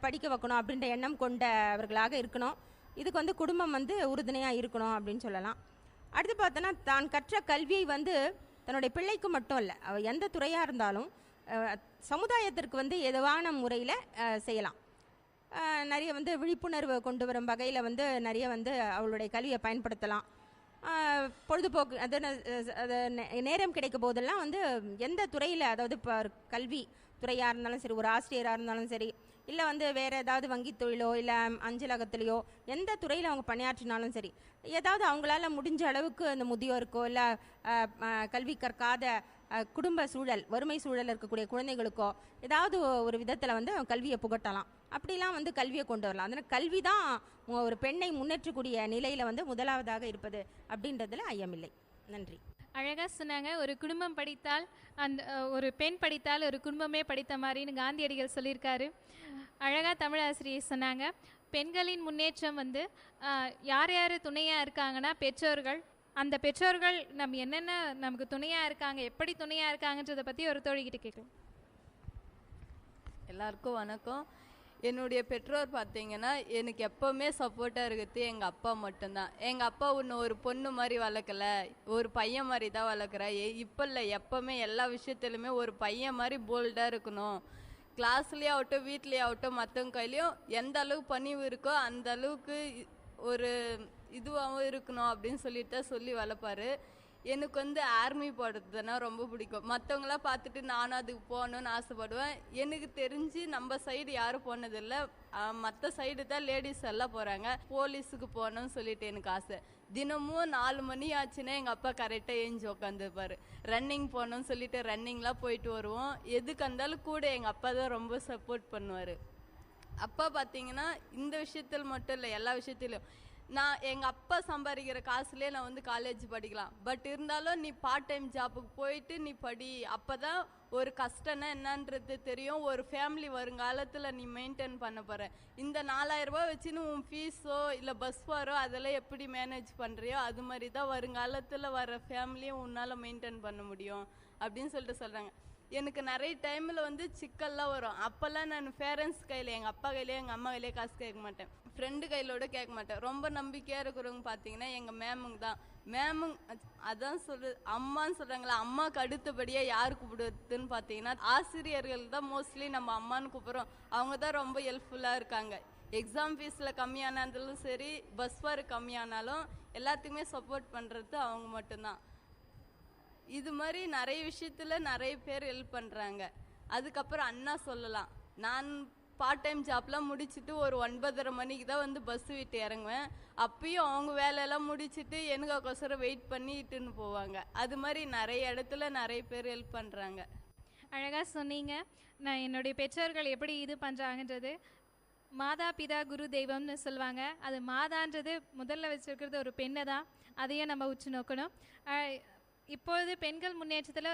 [SPEAKER 3] படிக்க வைக்கணும் அப்படின்ற எண்ணம் கொண்டவர்களாக இருக்கணும். இதுக்கு வந்து குடும்பம் வந்து உறுதுணையாக இருக்கணும் அப்படின்னு சொல்லலாம். அடுத்து பார்த்தோன்னா தான் கற்ற கல்வியை வந்து தன்னுடைய பிள்ளைக்கு மட்டும் இல்லை, அவள் எந்த துறையாக இருந்தாலும் சமுதாயத்திற்கு வந்து எதுவான முறையில் செய்யலாம். நிறைய வந்து விழிப்புணர்வு கொண்டு வரும் வகையில் வந்து நிறைய வந்து அவளுடைய கல்வியை பயன்படுத்தலாம். பொழுதுபோக்கு அது நேரம் கிடைக்கும் போதெல்லாம் வந்து எந்த துறையில், அதாவது இப்போ கல்வி துறையாக இருந்தாலும் சரி, ஒரு ஆசிரியராக இருந்தாலும் சரி, இல்லை வந்து வேறு ஏதாவது வங்கி தொழிலோ இல்லை அஞ்சலகத்திலையோ எந்த துறையில் அவங்க பணியாற்றினாலும் சரி, ஏதாவது அவங்களால முடிஞ்ச அளவுக்கு அந்த முதியோருக்கோ இல்லை கல்வி கற்காத குடும்ப சூழல், வறுமை சூழல் இருக்கக்கூடிய குழந்தைகளுக்கோ ஏதாவது ஒரு விதத்தில் வந்து கல்வியை புகட்டலாம். அப்படிலாம் வந்து கல்வியை கொண்டு வரலாம். அதனால் கல்வி தான் ஒரு பெண்ணை முன்னேற்றக்கூடிய நிலையில் வந்து முதலாவதாக இருப்பது அப்படின்றதுல ஐயமில்லை. நன்றி.
[SPEAKER 8] அழகாக சொன்னாங்க. ஒரு குடும்பம் படித்தால் அந்த ஒரு பெண் படித்தால் ஒரு குடும்பமே படித்த மாதிரின்னு காந்தியடிகள் சொல்லியிருக்காரு. அழகாக தமிழ் ஆசிரியை சொன்னாங்க. பெண்களின் முன்னேற்றம் வந்து யார் யார் துணையாக இருக்காங்கன்னா பெற்றோர்கள். அந்த பெற்றோர்கள் நம்ம என்னென்ன நமக்கு துணையாக இருக்காங்க, எப்படி துணையாக இருக்காங்கன்றதை பற்றி ஒரு தோழிக்கிட்ட கேட்கலாம்.
[SPEAKER 24] எல்லாருக்கும் வணக்கம். என்னுடைய பெற்றோர் பார்த்தீங்கன்னா எனக்கு எப்போவுமே சப்போர்ட்டாக இருக்கிறது எங்கள் அப்பா மட்டும்தான். எங்கள் அப்பா இன்னும் ஒரு பொண்ணு மாதிரி வளர்க்கல, ஒரு பையன் மாதிரி தான் வளர்க்குறா. இப்போ இல்லை, எப்போவுமே எல்லா விஷயத்துலையுமே ஒரு பையன் மாதிரி போல்டாக இருக்கணும். கிளாஸ்லேயே ஆகட்டும், வீட்லேயே ஆகட்டும், மற்றவங்க கையிலையும் எந்த அளவுக்கு பணிவு இருக்கோ அந்த அளவுக்கு ஒரு இதுவாகவும் இருக்கணும் அப்படின்னு சொல்லிட்டு தான் சொல்லி வளர்ப்பாரு. எனக்கு வந்து ஆர்மி போடுறதுன்னா ரொம்ப பிடிக்கும். மற்றவங்களாம் பார்த்துட்டு நானும் அதுக்கு போகணுன்னு ஆசைப்படுவேன். எனக்கு தெரிஞ்சு நம்ம சைடு யாரும் போனதில்லை, மற்ற சைடு தான் லேடிஸ் எல்லாம் போகிறாங்க. போலீஸுக்கு போகணும்னு சொல்லிட்டு எனக்கு ஆசை. தினமும் 4 மணி ஆச்சுன்னா எங்கள் அப்பா கரெக்டாக ஏஞ்சி உட்காந்துருப்பார். ரன்னிங் போகணும்னு சொல்லிட்டு ரன்னிங்லாம் போயிட்டு வருவோம். எதுக்கு இருந்தாலும் கூட எங்கள் அப்பா தான் ரொம்ப சப்போர்ட் பண்ணுவார். அப்பா பார்த்தீங்கன்னா இந்த விஷயத்தில் மட்டும் இல்லை, எல்லா விஷயத்திலும் எங்கள் அப்பா சம்பாதிக்கிற காசுலேயே நான் வந்து காலேஜ் படிக்கலாம். பட் இருந்தாலும் நீ பார்ட் டைம் ஜாப்புக்கு போயிட்டு நீ படி, அப்போ தான் ஒரு கஷ்டம்னா என்னன்றது தெரியும். ஒரு ஃபேமிலி வருங்காலத்தில் நீ மெயின்டைன் பண்ண போகிற. இந்த 4000 ரூபாய் வச்சுன்னு உன் ஃபீஸோ இல்லை பஸ் வரோ அதெல்லாம் எப்படி மேனேஜ் பண்ணுறியோ அது மாதிரி தான் வருங்காலத்தில் வர ஃபேமிலியும் உன்னால் மெயின்டைன் பண்ண முடியும் அப்படின்னு சொல்லிட்டு சொல்கிறாங்க. எனக்கு நிறைய டைமில் வந்து சிக்கல்லாம் வரும். அப்போல்லாம் நான் பேரண்ட்ஸ் கையில், எங்கள் அப்பா கையிலே எங்கள் அம்மா கையிலே காசு கேட்க மாட்டேன், ஃப்ரெண்டு கையிலோட கேட்க மாட்டேன். ரொம்ப நம்பிக்கையாக இருக்கிறவங்க பார்த்தீங்கன்னா எங்கள் மேமுங்க தான். மேமுங் அதான் அம்மான்னு சொல்கிறாங்களா, அம்மாவுக்கு அடுத்தபடியாக யார் கூப்பிடுறதுன்னு பார்த்தீங்கன்னா ஆசிரியர்கள் தான் மோஸ்ட்லி நம்ம அம்மான்னு கூப்பிட்றோம். அவங்க தான் ரொம்ப ஹெல்ப்ஃபுல்லாக இருக்காங்க. எக்ஸாம் ஃபீஸில் கம்மியானாலும் சரி, பஸ் ஃபேர் கம்மியானாலும் எல்லாத்துக்குமே சப்போர்ட் பண்ணுறது அவங்க மட்டும்தான். இது மாதிரி நிறைய விஷயத்தில் நிறைய பேர் ஹெல்ப் பண்ணுறாங்க. அதுக்கப்புறம் அண்ணா சொல்லலாம், நான் பார்ட் டைம் ஜாப்லாம் முடிச்சுட்டு ஒரு 9:30 மணிக்கு தான் வந்து பஸ் விட்டு இறங்குவேன். அப்பயும் அவங்க வேலையெல்லாம் முடிச்சுட்டு எனக்கோசரம் வெயிட் பண்ணிட்டுன்னு போவாங்க. அது மாதிரி நிறைய இடத்துல நிறைய பேர் ஹெல்ப் பண்ணுறாங்க.
[SPEAKER 8] அழகாக சொன்னீங்க. நான் என்னுடைய பெற்றோர்கள் எப்படி இது பண்ணுறாங்கன்றது, மாதா பிதா குரு தெய்வம்னு சொல்லுவாங்க. அது மாதான்றது முதல்ல வச்சுருக்கிறது ஒரு பெண்ணை தான், அதையும் நம்ம உற்று நோக்கணும். இப்பொழுது பெண்கள் முன்னேற்றத்தில்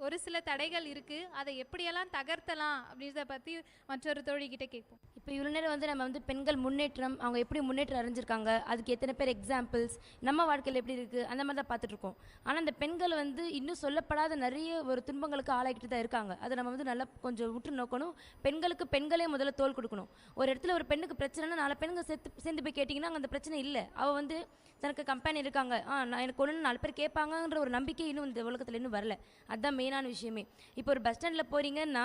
[SPEAKER 8] ஒரு சில தடைகள் இருக்குது, அதை எப்படியெல்லாம் தகர்த்தலாம் அப்படின்றத பற்றி மற்றொரு தோழிக்கிட்ட கேட்போம்.
[SPEAKER 22] இப்போ இவ்வளோ நேரம் வந்து நம்ம வந்து பெண்கள் முன்னேற்றம், அவங்க எப்படி முன்னேற்றம் அடைஞ்சிருக்காங்க, அதுக்கு எத்தனை பேர் எக்ஸாம்பிள்ஸ், நம்ம வாழ்க்கையில் எப்படி இருக்குது, அந்த மாதிரி தான் பார்த்துட்ருக்கோம். ஆனால் இந்த பெண்கள் வந்து இன்னும் சொல்லப்படாத நிறைய ஒரு துன்பங்களுக்கு ஆளாக்கிட்டு தான் இருக்காங்க. அதை நம்ம வந்து நல்லா கொஞ்சம் உற்று நோக்கணும். பெண்களுக்கு பெண்களே முதல்ல தோள் கொடுக்கணும். ஒரு இடத்துல ஒரு பெண்ணுக்கு பிரச்சனைனா 4 பெண்கள் சேர்ந்து போய் கேட்டிங்கன்னா அங்கே அந்த பிரச்சனை இல்லை. அவள் வந்து தனக்கு கம்பெனி இருக்காங்க, நான் எனக்கு ஒன்று 4 பேர் கேட்பாங்கன்ற ஒரு நம்பிக்கை இன்னும் இந்த உலகத்தில் இன்னும் வரல. அதுதான் மெயினான விஷயமே. இப்போ ஒரு பஸ் ஸ்டாண்டில் போகிறீங்கன்னா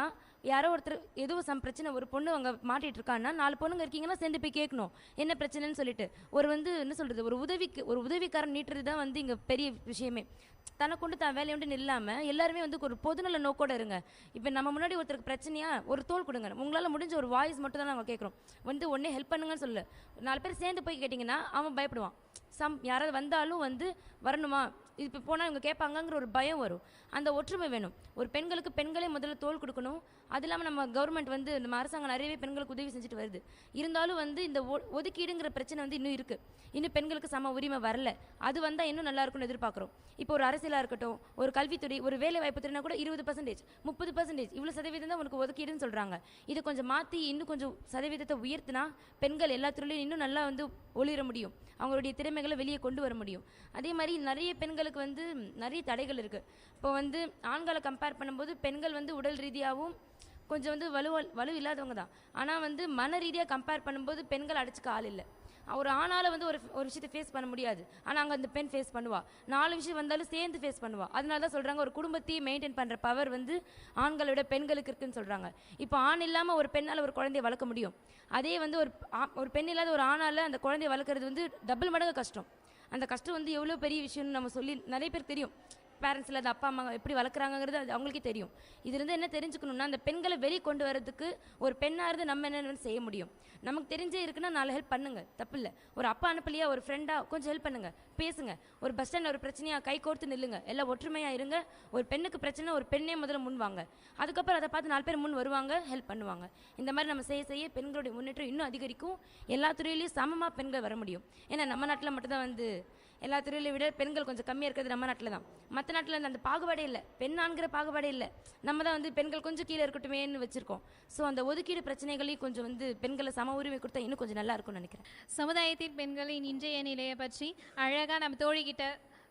[SPEAKER 22] யாரோ ஒருத்தர் ஏதோ பிரச்சனை, ஒரு பொண்ணு அங்கே மாட்டிகிட்டு இருக்காங்கன்னா 4 பொண்ணுங்க இருக்கீங்கன்னா சேர்ந்து போய் கேட்கணும் என்ன பிரச்சனைன்னு சொல்லிட்டு. ஒரு வந்து என்ன சொல்கிறது, ஒரு உதவிக்காரன் நீட்டுறது தான் வந்து இங்கே பெரிய விஷயமே. தன்னை கொண்டு தான் வேலையுண்டு இல்லாமல் எல்லாருமே வந்து ஒரு பொதுநல நோக்கோட இருங்க. இப்போ நம்ம முன்னாடி ஒருத்தருக்கு பிரச்சனையா ஒரு தோள் கொடுங்க, உங்களால் முடிஞ்ச ஒரு வாய்ஸ் மட்டும் தான் நாங்கள் கேட்குறோம். வந்து ஒன்றே ஹெல்ப் பண்ணுங்கன்னு சொல்லு. 4 பேர் சேர்ந்து போய் கேட்டிங்கன்னா அவன் பயப்படுவான். யாராவது வந்தாலும் வந்து வரணுமா, இது இப்போ போனால் இவங்க கேட்பாங்கங்கிற ஒரு பயம் வரும். அந்த ஒற்றுமை வேணும். ஒரு பெண்களுக்கு பெண்களே முதல்ல தோள் கொடுக்கணும். அது இல்லாமல் நம்ம கவர்மெண்ட் வந்து நம்ம அரசாங்கம் நிறையவே பெண்களுக்கு உதவி செஞ்சுட்டு வருது. இருந்தாலும் வந்து இந்த ஒதுக்கீடுங்கிற பிரச்சனை வந்து இன்னும் இருக்குது. இன்னும் பெண்களுக்கு சம உரிமை வரல. அது வந்தால் இன்னும் நல்லா இருக்கும்னு எதிர்பார்க்குறோம். இப்போ ஒரு அரசியலாக இருக்கட்டும், ஒரு கல்வித்துறை, ஒரு வேலை வாய்ப்பு துறைனா கூட 20%, 30%, இவ்வளோ சதவீதம் தான் உனக்கு ஒதுக்கீடுன்னு சொல்கிறாங்க. இதை கொஞ்சம் மாற்றி இன்னும் கொஞ்சம் சதவீதத்தை உயர்த்தினா பெண்கள் எல்லா துறையிலையும் இன்னும் நல்லா வந்து ஒளிர முடியும். அவங்களுடைய திறமைகளை வெளியே கொண்டு வர முடியும். அதே மாதிரி நிறைய பெண்களுக்கு வந்து நிறைய தடைகள் இருக்குது. இப்போ வந்து ஆண்களை கம்பேர் பண்ணும்போது பெண்கள் வந்து உடல் ரீதியாகவும் கொஞ்சம் வந்து வலு இல்லாதவங்க தான். ஆனால் வந்து மன ரீதியாக கம்பேர் பண்ணும்போது பெண்கள் அடிச்சுக்க ஆள் இல்லை. ஒரு ஆணால் வந்து ஒரு விஷயத்தை ஃபேஸ் பண்ண முடியாது, ஆனால் அங்கே அந்த பெண் ஃபேஸ் பண்ணுவா. 4 விஷயம் வந்தாலும் சேர்ந்து ஃபேஸ் பண்ணுவா. அதனால தான் சொல்கிறாங்க ஒரு குடும்பத்தையே மெயின்டைன் பண்ணுற பவர் வந்து ஆண்களோட பெண்களுக்கு இருக்குன்னு சொல்கிறாங்க. இப்போ ஆண் இல்லாமல் ஒரு பெண்ணால் ஒரு குழந்தைய வளர்க்க முடியும். அதே வந்து ஒரு பெண் இல்லாத ஒரு ஆணால் அந்த குழந்தைய வளர்க்குறது வந்து டபுள் மடங்கு கஷ்டம். அந்த கஷ்டம் வந்து எவ்வளோ பெரிய விஷயம்னு நம்ம சொல்லி நிறைய பேர் தெரியும். பேரண்ட்ஸ் இல்லாத அப்பா அம்மா எப்படி வளர்க்குறாங்கிறது அது அவங்களுக்கே தெரியும். இதுலேருந்து என்ன தெரிஞ்சுக்கணும்னா, அந்த பெண்களை வெளியே கொண்டு வரதுக்கு ஒரு பெண்ணாக இருந்து நம்ம என்ன செய்ய முடியும். நமக்கு தெரிஞ்சே இருக்குன்னா 4 ஹெல்ப் பண்ணுங்க, தப்பு இல்லை. ஒரு அப்பா அனுப்பலையா, ஒரு ஃப்ரெண்டாக கொஞ்சம் ஹெல்ப் பண்ணுங்க, பேசுங்க. ஒரு பஸ் ஸ்டாண்டில் ஒரு பிரச்சனையாக கை கோர்த்து நில்லுங்க, எல்லாம் ஒற்றுமையாக இருங்க. ஒரு பெண்ணுக்கு பிரச்சனை, ஒரு பெண்ணே முதல்ல முன் வாங்க, அதுக்கப்புறம் அதை பார்த்து 4 பேர் முன் வருவாங்க, ஹெல்ப் பண்ணுவாங்க. இந்த மாதிரி நம்ம செய்ய செய்ய பெண்களுடைய முன்னேற்றம் இன்னும் அதிகரிக்கும். எல்லா துறையிலையும் சமமாக பெண்கள் வர முடியும். ஏன்னா நம்ம நாட்டில் மட்டும்தான் வந்து எல்லா துறையிலையும் விட பெண்கள் கொஞ்சம் கம்மியாக இருக்கிறது நம்ம நாட்டில் தான். மற்ற நாட்டில் அந்த பாகுபாடே இல்லை, பெண் ஆண்கிற பாகுபாடே இல்லை. நம்ம தான் வந்து பெண்கள் கொஞ்சம் கீழே இருக்கட்டுமேன்னு வச்சுருக்கோம். ஸோ அந்த ஒதுக்கீடு பிரச்சனைகளையும் கொஞ்சம் வந்து பெண்களை சம உரிமை கொடுத்தா இன்னும் கொஞ்சம் நல்லா இருக்கும்னு நினைக்கிறேன்.
[SPEAKER 8] சமுதாயத்தின் பெண்களின் இன்றைய நிலையை பற்றி அழகாக நம்ம தோழிகிட்ட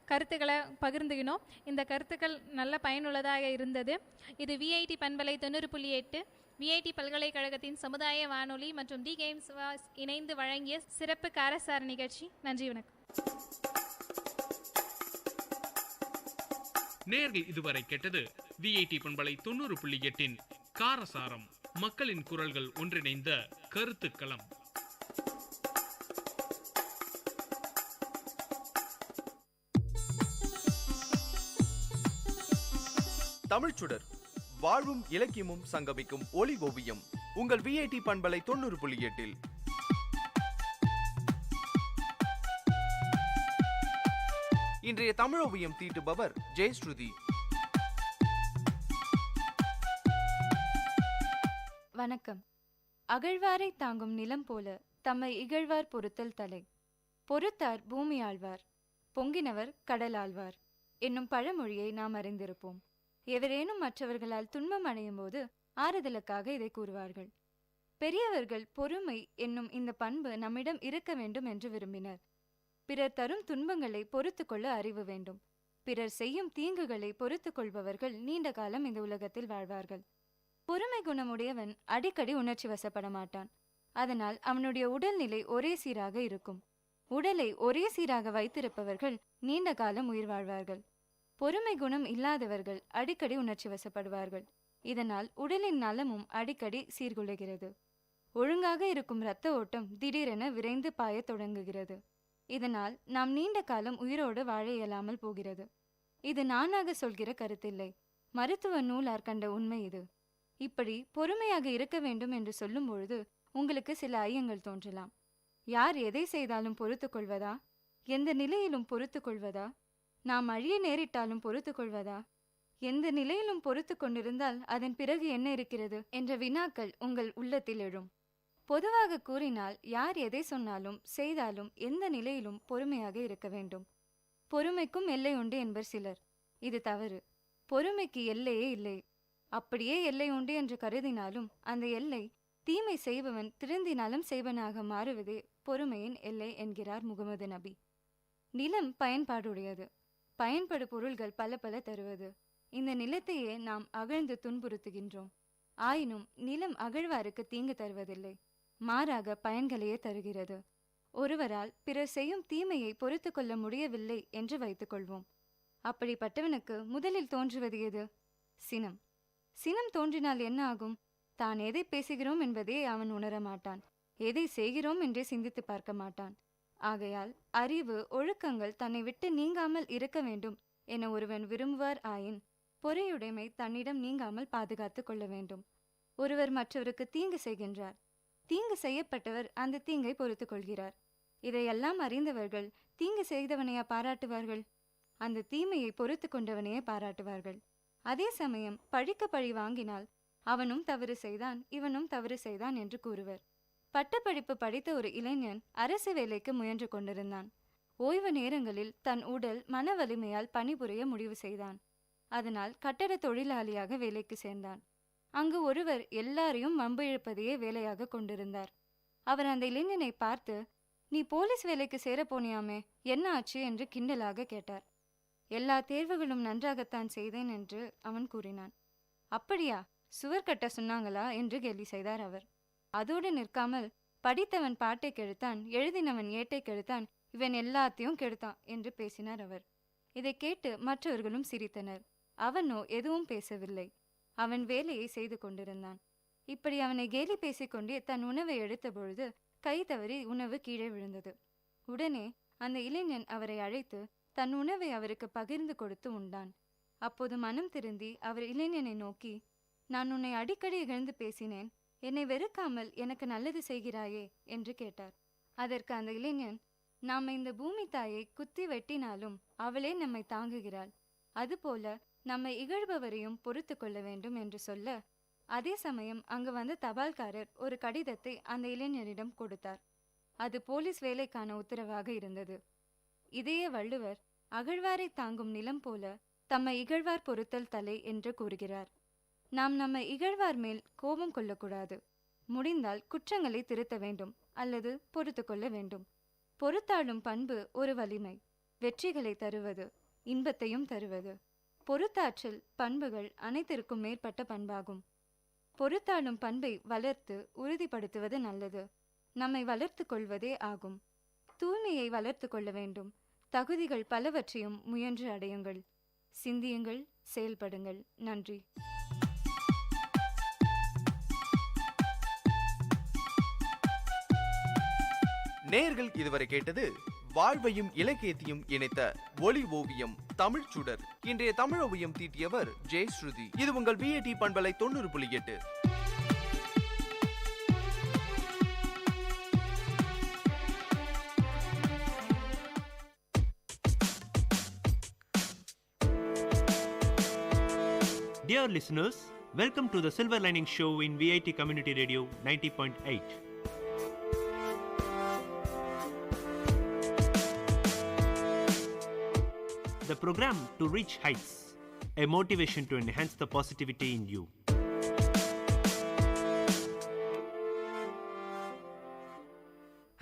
[SPEAKER 8] கருத்துக்களை பகிர்ந்துக்கணும். இந்த கருத்துக்கள் நல்ல பயனுள்ளதாக இருந்தது. இது விஐடி பண்பலை 90.8 விஐடி பல்கலைக்கழகத்தின் சமுதாய வானொலி மற்றும் டி கேம்ஸ் வாய்ஸ் இணைந்து வழங்கிய சிறப்பு காரசார நிகழ்ச்சி. நன்றி, வணக்கம்.
[SPEAKER 16] நேர்கள் இதுவரை கேட்டது விஐடி பண்பலை 90.8 காரசாரம், மக்களின் குரல்கள் ஒன்றிணைந்த கருத்துக்களம்.
[SPEAKER 11] தமிழ்ச்சுடர், வாழ்வும் இலக்கியமும் சங்கமிக்கும் ஒலி ஓவியம் உங்கள் விஐடி பண்பலை 90.8. இன்றைய தமிழோவியம் தீட்டுபவர் ஜெயஸ்ருதி.
[SPEAKER 13] வணக்கம். அகழ்வாரை தாங்கும் நிலம் போல தம்மை இகழ்வார் பொறுத்தல் தலை. பொறுத்தார் பூமி ஆழ்வார், பொங்கினவர் கடல் ஆழ்வார் என்னும் பழமொழியை நாம் அறிந்திருப்போம். எவரேனும் மற்றவர்களால் துன்பம் அடையும் போது ஆறுதலுக்காக இதை கூறுவார்கள். பெரியவர்கள் பொறுமை என்னும் இந்த பண்பு நம்மிடம் இருக்க வேண்டும் என்று விரும்பினர். பிறர் தரும் துன்பங்களை பொறுத்து கொள்ள அறிவு வேண்டும். பிறர் செய்யும் தீங்குகளை பொறுத்து கொள்பவர்கள் நீண்ட காலம் இந்த உலகத்தில் வாழ்வார்கள். பொறுமை குணமுடையவன் அடிக்கடி உணர்ச்சி வசப்பட மாட்டான். அதனால் அவனுடைய உடல்நிலை ஒரே சீராக இருக்கும். உடலை ஒரே சீராக வைத்திருப்பவர்கள் நீண்ட காலம் உயிர் வாழ்வார்கள். பொறுமை குணம் இல்லாதவர்கள் அடிக்கடி உணர்ச்சி வசப்படுவார்கள். இதனால் உடலின் நலமும் அடிக்கடி சீர்குலைகிறது. ஒழுங்காக இருக்கும் இரத்த ஓட்டம் திடீரென விரைந்து பாயத் தொடங்குகிறது. இதனால் நாம் நீண்ட காலம் உயிரோடு வாழ இயலாமல் போகிறது. இது நானாக சொல்கிற கருத்தில்லை, மருத்துவ நூலார் கண்ட உண்மை இது. இப்படி பொறுமையாக இருக்க வேண்டும் என்று சொல்லும் பொழுது உங்களுக்கு சில ஐயங்கள் தோன்றலாம். யார் எதை செய்தாலும் பொறுத்து கொள்வதா? எந்த நிலையிலும் பொறுத்து கொள்வதா? நாம் அழிய நேரிட்டாலும் பொறுத்து கொள்வதா? எந்த நிலையிலும் பொறுத்து கொண்டிருந்தால் அதன் பிறகு என்ன இருக்கிறது என்ற வினாக்கள் உங்கள் உள்ளத்தில் எழும். பொதுவாக கூறினால் யார் எதை சொன்னாலும் செய்தாலும் எந்த நிலையிலும் பொறுமையாக இருக்க வேண்டும். பொறுமைக்கும் எல்லை உண்டு என்பர் சிலர். இது தவறு. பொறுமைக்கு எல்லையே இல்லை. அப்படியே எல்லை உண்டு என்று கருதினாலும் அந்த எல்லை தீமை செய்பவன் திருந்தினாலும் செய்வனாக மாறுவதே பொறுமையின் எல்லை என்கிறார் முகமது நபி. நிலம் பயன்பாடுடையது, பயன்படு பொருள்கள் பல பல தருவது. இந்த நிலத்தையே நாம் அகழ்ந்து துன்புறுத்துகின்றோம். ஆயினும் நிலம் அகழ்வாருக்கு தீங்கு தருவதில்லை, மாறாக பயன்களையே தருகிறது. ஒருவரால் பிறர் செய்யும் தீமையை பொறுத்து கொள்ள முடியவில்லை என்று வைத்துக் கொள்வோம். அப்படிப்பட்டவனுக்கு முதலில் தோன்றுவது எது? சினம். சினம் தோன்றினால் என்ன ஆகும்? தான் எதை பேசுகிறோம் என்பதே அவன் உணர மாட்டான். எதை செய்கிறோம் என்றே சிந்தித்து பார்க்க மாட்டான். ஆகையால் அறிவு ஒழுக்கங்கள் தன்னை விட்டு நீங்காமல் இருக்க வேண்டும் என ஒருவன் விரும்புவார் ஆயின் பொறையுடைமை தன்னிடம் நீங்காமல் பாதுகாத்து கொள்ள வேண்டும். ஒருவர் மற்றவருக்கு தீங்கு செய்கின்றார். தீங்கு செய்யப்பட்டவர் அந்த தீங்கை பொறுத்து கொள்கிறார். இதையெல்லாம் அறிந்தவர்கள் தீங்கு செய்தவனையா பாராட்டுவார்கள்? அந்த தீமையை பொறுத்து கொண்டவனையே பாராட்டுவார்கள். அதே சமயம் பழிக்க பழி வாங்கினால் அவனும் தவறு செய்தான், இவனும் தவறு செய்தான் என்று கூறுவர். பட்டப்படிப்பு படித்த ஒரு இளைஞன் அரசு வேலைக்கு முயன்று கொண்டிருந்தான். ஓய்வு நேரங்களில் தன் உடல் மன வலிமையால் பணிபுரிய முடிவு செய்தான். அதனால் கட்டட தொழிலாளியாக வேலைக்கு சேர்ந்தான். அங்கு ஒருவர் எல்லாரையும் வம்பிழுப்பதையே வேலையாக கொண்டிருந்தார். அவர் அந்த இளைஞனை பார்த்து, "நீ போலீஸ் வேலைக்கு சேர போனியாமே, என்ன ஆச்சு?" என்று கிண்டலாக கேட்டார். "எல்லா தேர்வுகளும் நன்றாகத்தான் செய்தேன்" என்று அவன் கூறினான். "அப்படியா, சுவர் கட்ட சொன்னாங்களா?" என்று கேலி செய்தார் அவர். அதோடு நிற்காமல், "படித்தவன் பாட்டை கெடுத்தான், எழுதினவன் ஏட்டை கெடுத்தான், இவன் எல்லாத்தையும் கெடுத்தான்" என்று பேசினார் அவர். இதை கேட்டு மற்றவர்களும் சிரித்தனர். அவனோ எதுவும் பேசவில்லை. அவன் வேலையை செய்து கொண்டிருந்தான். இப்படி அவனை கேலி பேசிக்கொண்டே தன் உணவை எடுத்த பொழுது கை தவறி உணவு கீழே விழுந்தது. உடனே அந்த இளைஞன் அவரை அழைத்து தன் உணவை அவருக்கு பகிர்ந்து கொடுத்து உண்டான். அப்போது மனம் திருந்தி அவர் இளைஞனை நோக்கி, நான் உன்னை அடிக்கடி இகழ்ந்து பேசினேன், என்னை வெறுக்காமல் எனக்கு நல்லது செய்கிறாயே என்று கேட்டார். அதற்கு அந்த இளைஞன், நாம் இந்த பூமி தாயை குத்தி வெட்டினாலும் அவளே நம்மை தாங்குகிறாள், அதுபோல நம்மை இகழ்பவரையும் பொறுத்து கொள்ள வேண்டும் என்று சொல்ல, அதே சமயம் அங்கு வந்த தபால்காரர் ஒரு கடிதத்தை அந்த இளைஞரிடம் கொடுத்தார். அது போலீஸ் வேலைக்கான உத்தரவாக இருந்தது. இதையே வள்ளுவர் அகழ்வாரை தாங்கும் நிலம் போல தம்மை இகழ்வார் பொறுத்தல் தலை என்று கூறுகிறார். நாம் நம்மை இகழ்வார் மேல் கோபம் கொள்ளக்கூடாது. முடிந்தால் குற்றங்களை திருத்த வேண்டும் அல்லது பொறுத்து கொள்ள வேண்டும். பொறுத்தாளும் பண்பு ஒரு வலிமை, வெற்றிகளை தருவது, இன்பத்தையும் தருவது. பொறுத்தாற்றல் பண்புகள் அனைத்திற்கும் மேற்பட்ட பண்பாகும். பொறுத்தாளும் பண்பை வளர்த்து உறுதிப்படுத்துவது நல்லது. நம்மை வளர்த்து கொள்வதே ஆகும். தூய்மையை வளர்த்து கொள்ள வேண்டும். தகுதிகள் பலவற்றையும் முயன்று அடையுங்கள். சிந்தியுங்கள், செயல்படுங்கள். நன்றி.
[SPEAKER 11] நேயர்கள் இதுவரை கேட்டது வாழ்வையும் இலக்கியத்தையும் இணைத்த ஒலி ஓவியம் தமிழ் சுடர். இன்றைய தமிழ் ஓவியம் தீட்டியவர் ஜெயஸ்ருதி. இது உங்கள் VAT பண்பலை 90.8.
[SPEAKER 5] Dear listeners, welcome to the Silver Lining Show in Vit Community Radio 90.8. The program to reach heights, a motivation to enhance the positivity in you.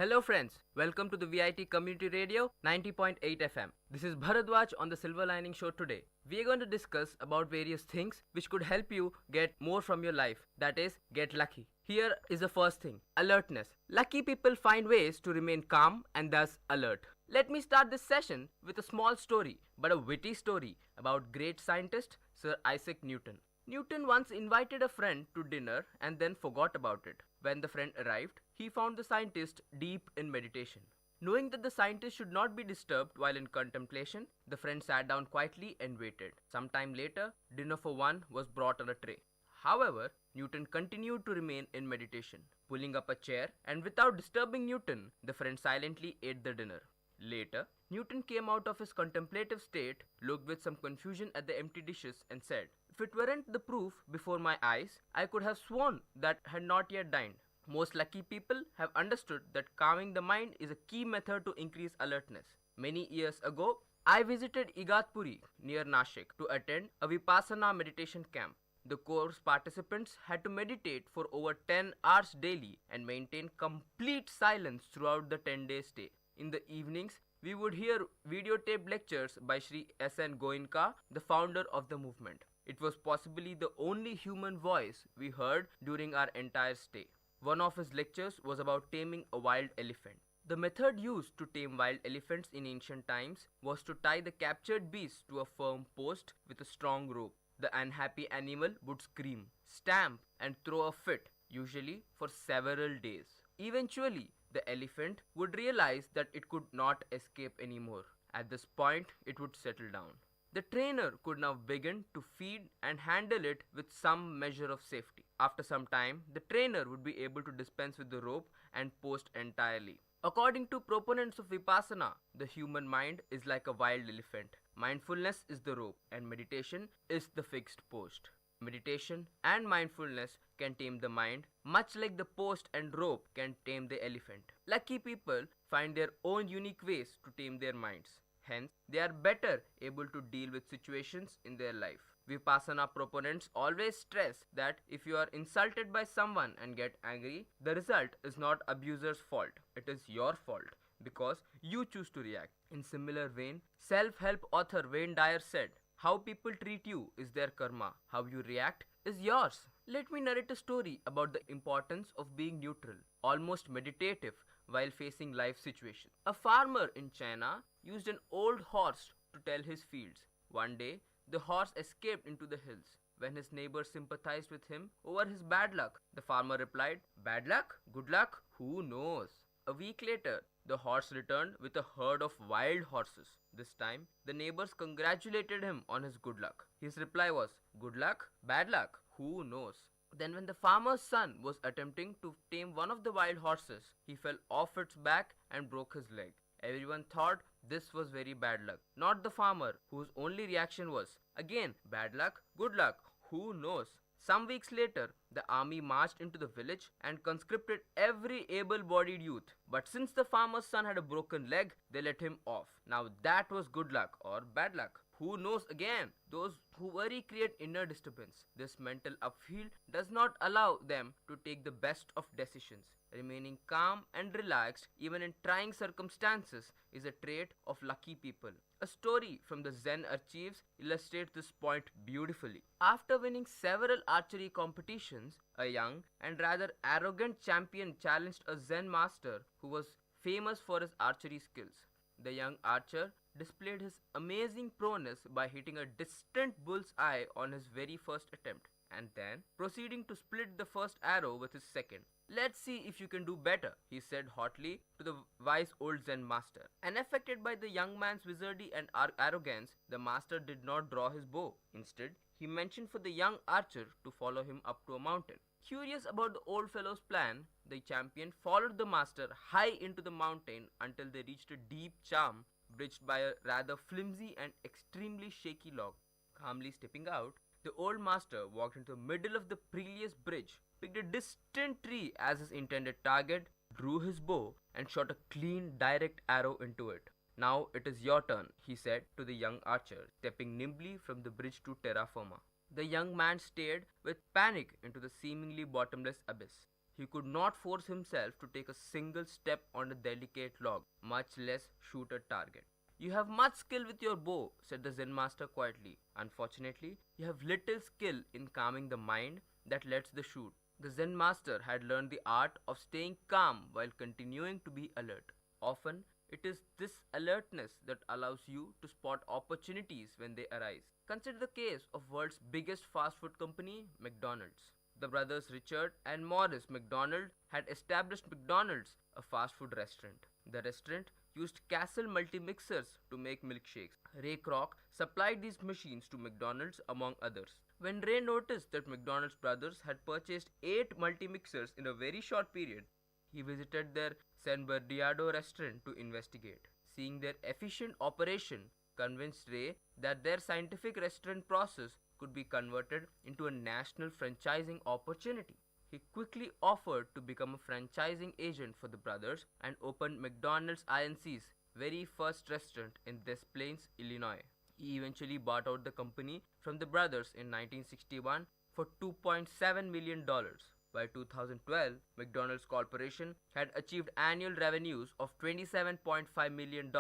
[SPEAKER 14] Hello friends, welcome to the VIT Community Radio 90.8 FM. This is Bharadwaj on the Silver Lining Show today. We are going to discuss about various things which could help you get more from your life, that is, get lucky. Here is the first thing, alertness. Lucky people find ways to remain calm and thus alert. Let me start this session with a small story, but a witty story about great scientist Sir Isaac Newton. Newton once invited a friend to dinner and then forgot about it. When the friend arrived, he found the scientist deep in meditation. Knowing that the scientist should not be disturbed while in contemplation, the friend sat down quietly and waited. Some time later, dinner for one was brought on a tray. However, Newton continued to remain in meditation. Pulling up a chair and without disturbing Newton, the friend silently ate the dinner. Later, Newton came out of his contemplative state, looked with some confusion at the empty dishes and said, "If it weren't the proof before my eyes, I could have sworn that had not yet dined." Most lucky people have understood that calming the mind is a key method to increase alertness. Many years ago, I visited Igatpuri near Nashik to attend a Vipassana meditation camp. The course participants had to meditate for over 10 hours daily and maintain complete silence throughout the 10-day stay. In the evenings, we would hear videotaped lectures by Sri S.N. Goenka, the founder of the movement. It was possibly the only human voice we heard during our entire stay. One of his lectures was about taming a wild elephant. The method used to tame wild elephants in ancient times was to tie the captured beast to a firm post with a strong rope. The unhappy animal would scream, stamp, and throw a fit, usually for several days. Eventually, the elephant would realize that it could not escape anymore. At this point, it would settle down. The trainer could now begin to feed and handle it with some measure of safety. After some time, the trainer would be able to dispense with the rope and post entirely. According to proponents of Vipassana, the human mind is like a wild elephant. Mindfulness is the rope and meditation is the fixed post. Meditation and mindfulness can tame the mind, much like the post and rope can tame the elephant. Lucky people find their own unique ways to tame their minds. Hence, they are better able to deal with situations in their life. Vipassana proponents always stress that if you are insulted by someone and get angry, the result is not abuser's fault. It is your fault because you choose to react. In similar vein, self-help author Wayne Dyer said, "How people treat you is their karma. How you react is yours." Let me narrate a story about the importance of being neutral, almost meditative, while facing life situations. A farmer in China used an old horse to tell his fields. One day, the horse escaped into the hills. When his neighbors sympathized with him over his bad luck, the farmer replied, "Bad luck? Good luck? Who knows?" A week later, The horse returned with a herd of wild horses. This time, the neighbors congratulated him on his good luck. His reply was, "Good luck? Bad luck? Who knows?" Then when the farmer's son was attempting to tame one of the wild horses, he fell off its back and broke his leg. Everyone thought this was very bad luck, not the farmer, whose only reaction was, "Again, bad luck? Good luck? Who knows?" Some weeks later, the army marched into the village and conscripted every able-bodied youth. But since the farmer's son had a broken leg, they let him off. Now that was good luck or bad luck. Who knows again? Those who worry create inner disturbance. This mental upheaval does not allow them to take the best of decisions. Remaining calm and relaxed even in trying circumstances is a trait of lucky people. A story from the Zen archives illustrates this point beautifully. After winning several archery competitions, a young and rather arrogant champion challenged a Zen master who was famous for his archery skills. The young archer displayed his amazing prowess by hitting a distant bull's eye on his very first attempt, and then proceeding to split the first arrow with his second. "Let's see if you can do better," he said hotly to the wise old Zen master. Unaffected by the young man's wizardry and arrogance, the master did not draw his bow. Instead, he mentioned for the young archer to follow him up to a mountain. Curious about the old fellow's plan, the champion followed the master high into the mountain until they reached a deep chasm bridged by a rather flimsy and extremely shaky log. Calmly stepping out, the old master walked into the middle of the perilous bridge, picked a distant tree as his intended target, drew his bow, and shot a clean, direct arrow into it. "Now it is your turn," he said to the young archer, stepping nimbly from the bridge to terra firma. The young man stared with panic into the seemingly bottomless abyss. He could not force himself to take a single step on the delicate log, much less shoot a target. "You have much skill with your bow," said the Zen master quietly. "Unfortunately, you have little skill in calming the mind that lets the shoot." The Zen master had learned the art of staying calm while continuing to be alert. Often, it is this alertness that allows you to spot opportunities when they arise. Consider the case of world's biggest fast food company, McDonald's. The brothers Richard and Maurice McDonald had established McDonald's, a fast food restaurant. The restaurant used Castle multi-mixers to make milkshakes. Ray Kroc supplied these machines to McDonald's among others. When Ray noticed that McDonald's brothers had purchased 8 multi-mixers in a very short period, he visited their San Bernardino restaurant to investigate. Seeing their efficient operation convinced Ray that their scientific restaurant process could be converted into a national franchising opportunity. He quickly offered to become a franchising agent for the brothers and opened McDonald's Inc.'s very first restaurant in Des Plaines, Illinois. He eventually bought out the company from the brothers in 1961 for $2.7 million. By 2012, McDonald's Corporation had achieved annual revenues of $27.5 million,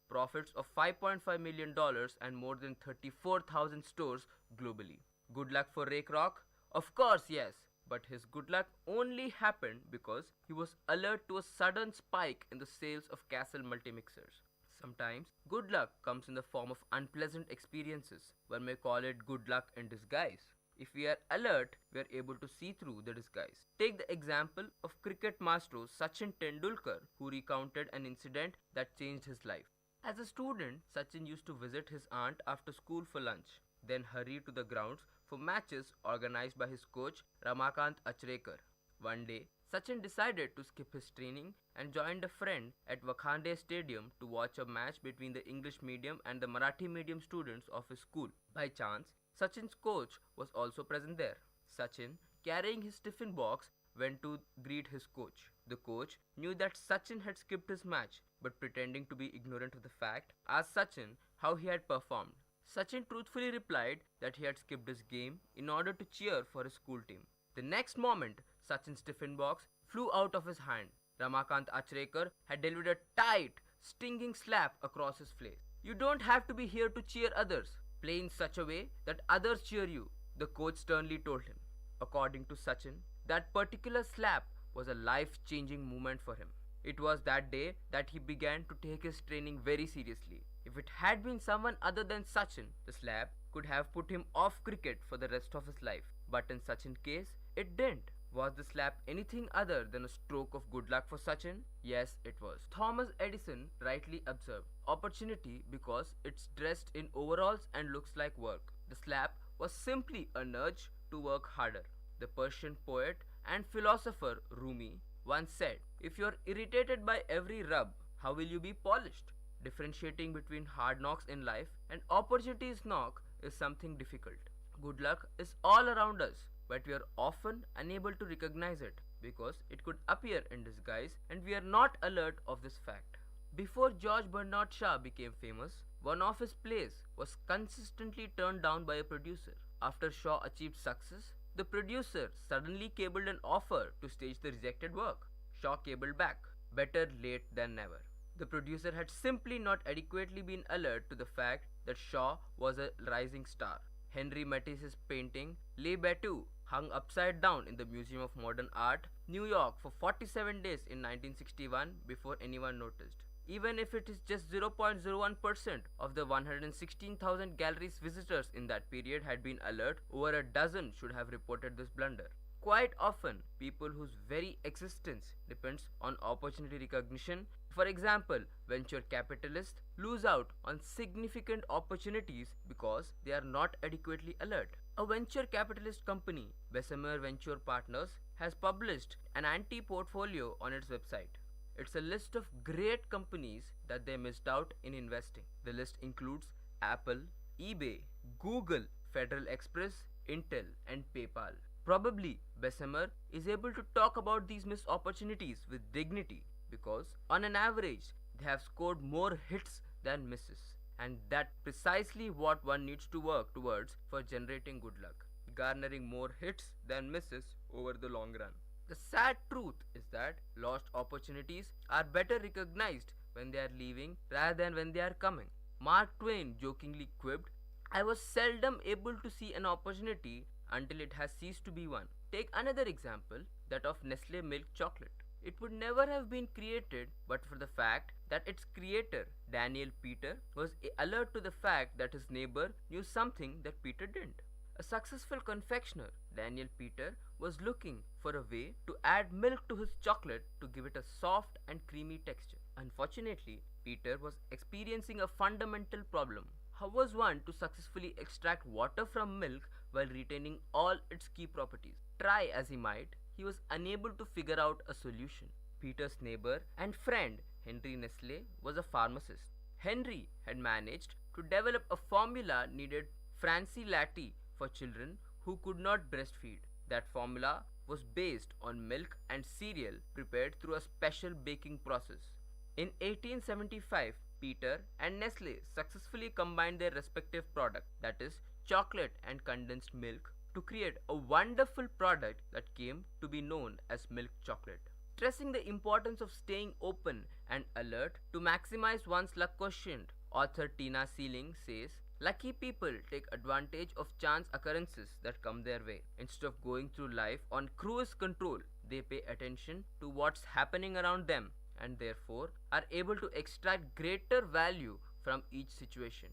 [SPEAKER 14] profits of $5.5 million, and more than 34,000 stores globally. Good luck for Ray Kroc? Of course, yes. But his good luck only happened because he was alert to a sudden spike in the sales of Castle multi-mixers. Sometimes, good luck comes in the form of unpleasant experiences. One may call it good luck in disguise. If we are alert, we are able to see through the disguise. Take the example of cricket maestro Sachin Tendulkar, who recounted an incident that changed his life. As a student, Sachin used to visit his aunt after school for lunch, then hurry to the grounds for matches organized by his coach Ramakant Achrekar. One day, Sachin decided to skip his training and joined a friend at Wakhande Stadium to watch a match between the English medium and the Marathi medium students of his school. By chance, Sachin's coach was also present there. Sachin, carrying his tiffin box, went to greet his coach. The coach knew that Sachin had skipped his match, but pretending to be ignorant of the fact, asked Sachin how he had performed. Sachin truthfully replied that he had skipped his game in order to cheer for his school team. The next moment, Sachin's tiffin box flew out of his hand. Ramakant Achrekar had delivered a tight, stinging slap across his face. "You don't have to be here to cheer others. Play in such a way that others cheer you," the coach sternly told him. According to Sachin, that particular slap was a life-changing moment for him. It was that day that he began to take his training very seriously. If it had been someone other than Sachin, the slap could have put him off cricket for the rest of his life. But in Sachin's case, it didn't. Was the slap anything other than a stroke of good luck for Sachin? Yes, it was. Thomas Edison rightly observed, opportunity because it's dressed in overalls and looks like work. The slap was simply a nudge to work harder. The Persian poet and philosopher Rumi once said, if you're irritated by every rub, how will you be polished? Differentiating between hard knocks in life and opportunities knock is something difficult. Good luck is all around us, but we are often unable to recognize it because it could appear in disguise and we are not alert of this fact. Before George Bernard Shaw became famous, one of his plays was consistently turned down by a producer. After Shaw achieved success, the producer suddenly cabled an offer to stage the rejected work. Shaw cabled back, better late than never. The producer had simply not adequately been alert to the fact that Shaw was a rising star. Henri Matisse's painting Les Bateaux hung upside down in the Museum of Modern Art, New York for 47 days in 1961 before anyone noticed. Even if it is just 0.01% of the 116,000 galleries visitors in that period had been alert, over a dozen should have reported this blunder. Quite often, people whose very existence depends on opportunity recognition, for example, venture capitalists lose out on significant opportunities because they are not adequately alert. A venture capitalist company, Bessemer Venture Partners, has published an anti-portfolio on its website. It's a list of great companies that they missed out in investing. The list includes Apple, eBay, Google, Federal Express, Intel, and PayPal. Probably Bessemer is able to talk about these missed opportunities with dignity because on an average they have scored more hits than misses, and that's precisely what one needs to work towards for generating good luck, garnering more hits than misses over the long run. The sad truth is that lost opportunities are better recognized when they are leaving rather than when they are coming. Mark Twain jokingly quipped, I was seldom able to see an opportunity until it has ceased to be one. Take another example, that of Nestle milk chocolate. It would never have been created but for the fact that its creator, Daniel Peter, was alert to the fact that his neighbor knew something that Peter didn't. A successful confectioner, Daniel Peter, was looking for a way to add milk to his chocolate to give it a soft and creamy texture. Unfortunately, Peter was experiencing a fundamental problem. How was one to successfully extract water from milk while retaining all its key properties? Try as he might, he was unable to figure out a solution. Peter's neighbor and friend, Henry Nestle, was a pharmacist. Henry had managed to develop a formula needed Francie Latte for children who could not breastfeed. That formula was based on milk and cereal prepared through a special baking process. In 1875, Peter and Nestle successfully combined their respective product, that is, chocolate and condensed milk, to create a wonderful product that came to be known as milk chocolate. Stressing the importance of staying open and alert to maximize one's luck quotient, author Tina Sealing says, lucky people take advantage of chance occurrences that come their way. Instead of going through life on cruise control, they pay attention to what's happening around them and therefore are able to extract greater value from each situation.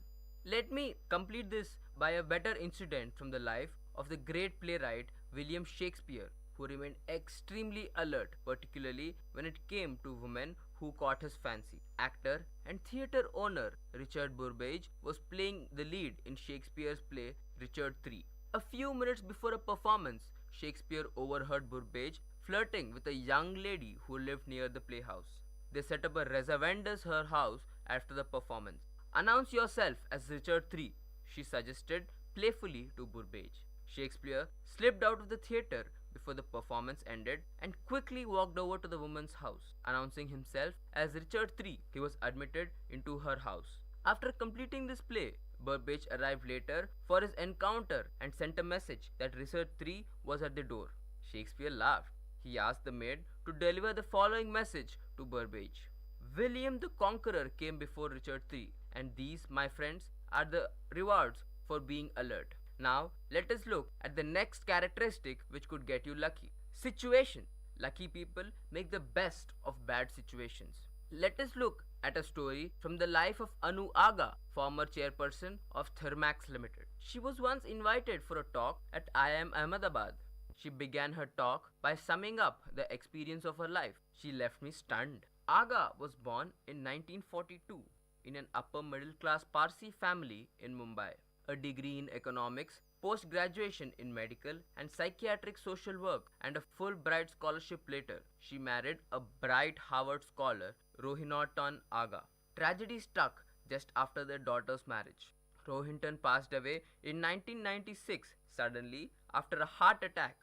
[SPEAKER 14] Let me complete this by a better incident from the life of the great playwright William Shakespeare, who remained extremely alert, particularly when it came to women who caught his fancy. Actor and theatre owner Richard Burbage was playing the lead in Shakespeare's play Richard III. A few minutes before a performance, Shakespeare overheard Burbage flirting with a young lady who lived near the playhouse. They set up a reservendus her house after the performance. Announce yourself as Richard III, she suggested playfully to Burbage. Shakespeare slipped out of the theatre before the performance ended and quickly walked over to the woman's house. Announcing himself as Richard III, he was admitted into her house. After completing this play, Burbage arrived later for his encounter and sent a message that Richard III was at the door. Shakespeare laughed. He asked the maid to deliver the following message to Burbage. William the Conqueror came before Richard III, and these, my friends, are the rewards for being alert. Now, let us look at the next characteristic which could get you lucky. Situation. Lucky people make the best of bad situations. Let us look at a story from the life of Anu Aga, former chairperson of Thermax Limited. She was once invited for a talk at IIM Ahmedabad. She began her talk by summing up the experience of her life. She left me stunned. Aga was born in 1942 in an upper middle class Parsi family in Mumbai. A degree in economics, post-graduation in medical and psychiatric social work, and a Fulbright scholarship later, she married a bright Harvard scholar, Rohinton Aga. Tragedy struck just after their daughter's marriage. Rohinton passed away in 1996 suddenly after a heart attack,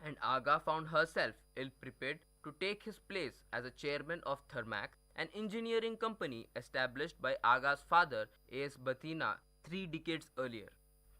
[SPEAKER 14] and Aga found herself ill-prepared to take his place as a chairman of Thermax, an engineering company established by Aga's father, A.S. Batina, 3 decades earlier.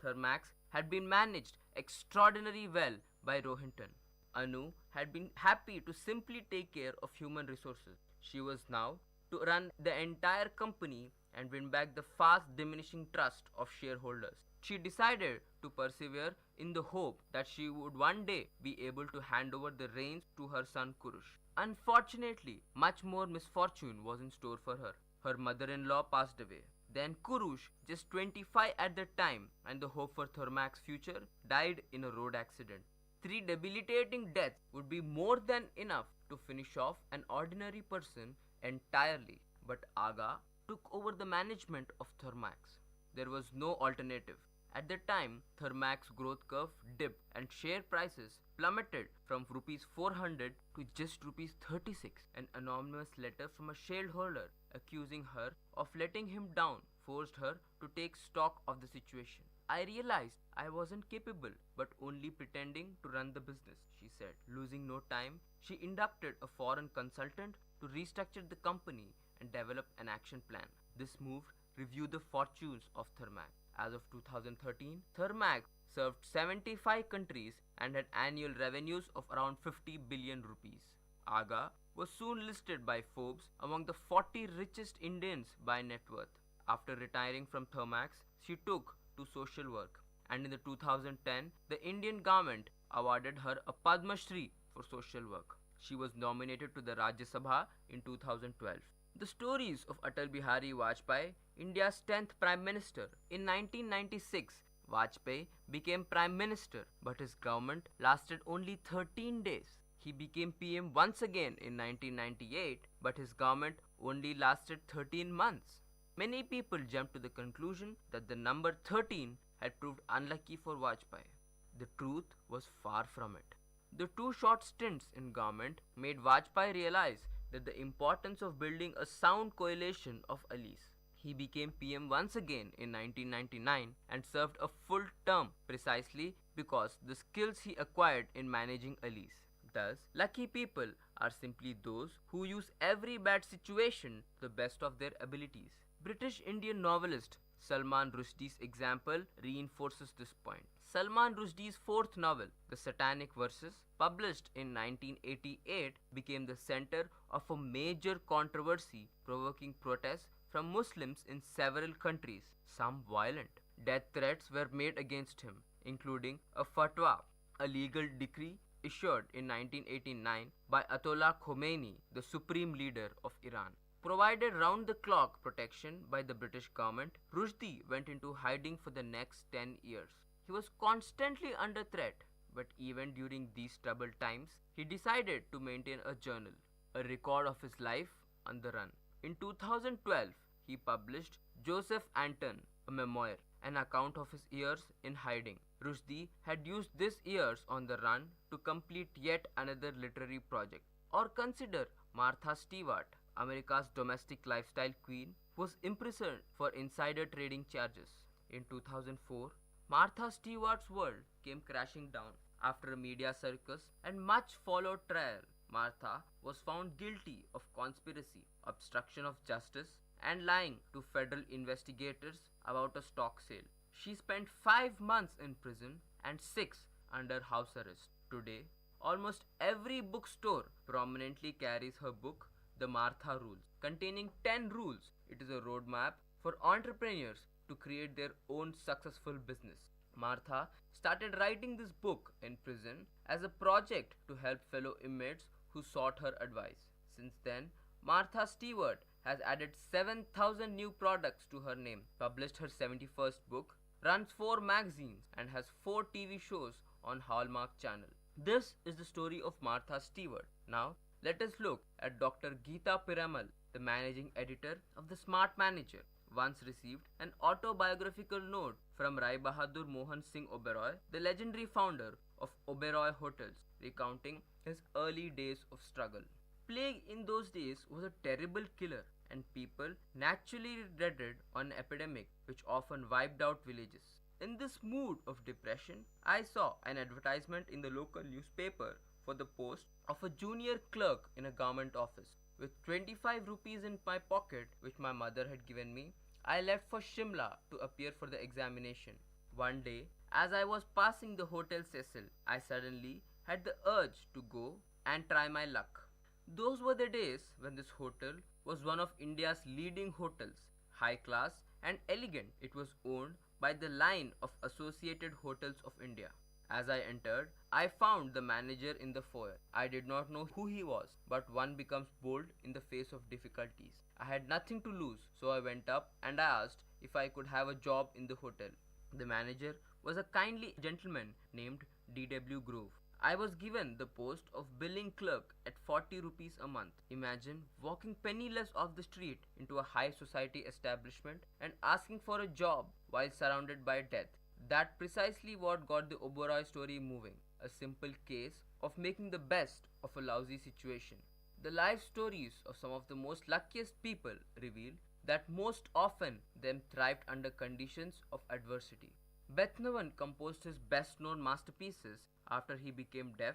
[SPEAKER 14] Thermax had been managed extraordinarily well by Rohinton. Anu had been happy to simply take care of human resources. She was now to run the entire company and win back the fast diminishing trust of shareholders. She decided to persevere in the hope that she would one day be able to hand over the reins to her son Kurush. Unfortunately, much more misfortune was in store for her. Her mother-in-law passed away. Then Kurush, just 25 at the time, and the hope for Thermax's future, died in a road accident. 3 debilitating deaths would be more than enough to finish off an ordinary person entirely. But Aga took over the management of Thermax. There was no alternative. At the time, Thermax growth curve dipped and share prices plummeted from rupees 400 to just rupees 36. An anonymous letter from a shareholder accusing her of letting him down forced her to take stock of the situation. I realized I wasn't capable but only pretending to run the business, she said. Losing no time, she inducted a foreign consultant to restructure the company and develop an action plan. This move reviewed the fortunes of Thermax. As of 2013, Thermax served 75 countries and had annual revenues of around 50 billion rupees. Aga was soon listed by Forbes among the 40 richest Indians by net worth. After retiring from Thermax, she took to social work, and in the 2010, the Indian government awarded her a Padma Shri for social work. She was nominated to the Rajya Sabha in 2012. The stories of Atal Bihari Vajpayee, India's 10th Prime Minister. In 1996, Vajpayee became Prime Minister, but his government lasted only 13 days. He became PM once again in 1998, but his government only lasted 13 months. Many people jumped to the conclusion that the number 13 had proved unlucky for Vajpayee. The truth was far from it. The 2 short stints in government made Vajpayee realize that the importance of building a sound coalition of allies. He became PM once again in 1999 and served a full term precisely because the skills he acquired in managing allies. Thus, lucky people are simply those who use every bad situation to the best of their abilities. British Indian novelist Salman Rushdie's example reinforces this point. Salman Rushdie's 4th novel, The Satanic Verses, published in 1988, became the center of a major controversy, provoking protests from Muslims in several countries, some violent. Death threats were made against him, including a fatwa, a legal decree issued in 1989 by Ayatollah Khomeini, the supreme leader of Iran. Provided round-the-clock protection by the British government, Rushdie went into hiding for the next 10 years. He was constantly under threat, but even during these troubled times, he decided to maintain a journal, a record of his life on the run. In 2012, he published Joseph Anton, a memoir, an account of his years in hiding. Rushdie had used these years on the run to complete yet another literary project. Or consider Martha Stewart, America's domestic lifestyle queen, was imprisoned for insider trading charges. In 2004, Martha Stewart's world came crashing down. After a media circus and much followed trial, Martha was found guilty of conspiracy, obstruction of justice, and lying to federal investigators about a stock sale. She spent 5 months in prison and 6 under house arrest. Today, almost every bookstore prominently carries her book, The Martha Rules, containing 10 rules. It is a roadmap for entrepreneurs to create their own successful business. Martha started writing this book in prison as a project to help fellow inmates who sought her advice. Since then, Martha Stewart has added 7,000 new products to her name, published her 71st book, runs 4 magazines, and has 4 TV shows on Hallmark Channel. This is the story of Martha Stewart. Now, let us look at Dr. Geeta Piramal, the managing editor of The Smart Manager, once received an autobiographical note from Rai Bahadur Mohan Singh Oberoi, the legendary founder of Oberoi Hotels, recounting his early days of struggle. Plague in those days was a terrible killer, and people naturally dreaded an epidemic which often wiped out villages. In this mood of depression, I saw an advertisement in the local newspaper for the post of a junior clerk in a government office. With 25 rupees in my pocket, which my mother had given me, I left for Shimla to appear for the examination. One day, as I was passing the Hotel Cecil, I suddenly had the urge to go and try my luck. Those were the days when this hotel was one of India's leading hotels, high class and elegant. It was owned by the line of Associated Hotels of India. As I entered, I found the manager in the foyer. I did not know who he was, but one becomes bold in the face of difficulties. I had nothing to lose, so I went up and I asked if I could have a job in the hotel. The manager was a kindly gentleman named D.W. Grove. I was given the post of billing clerk at 40 rupees a month. Imagine walking penniless off the street into a high society establishment and asking for a job while surrounded by death. That's precisely what got the Oberoi story moving. A simple case of making the best of a lousy situation. The life stories of some of the most luckiest people reveal that most often them thrived under conditions of adversity. Beethoven composed his best-known masterpieces after he became deaf.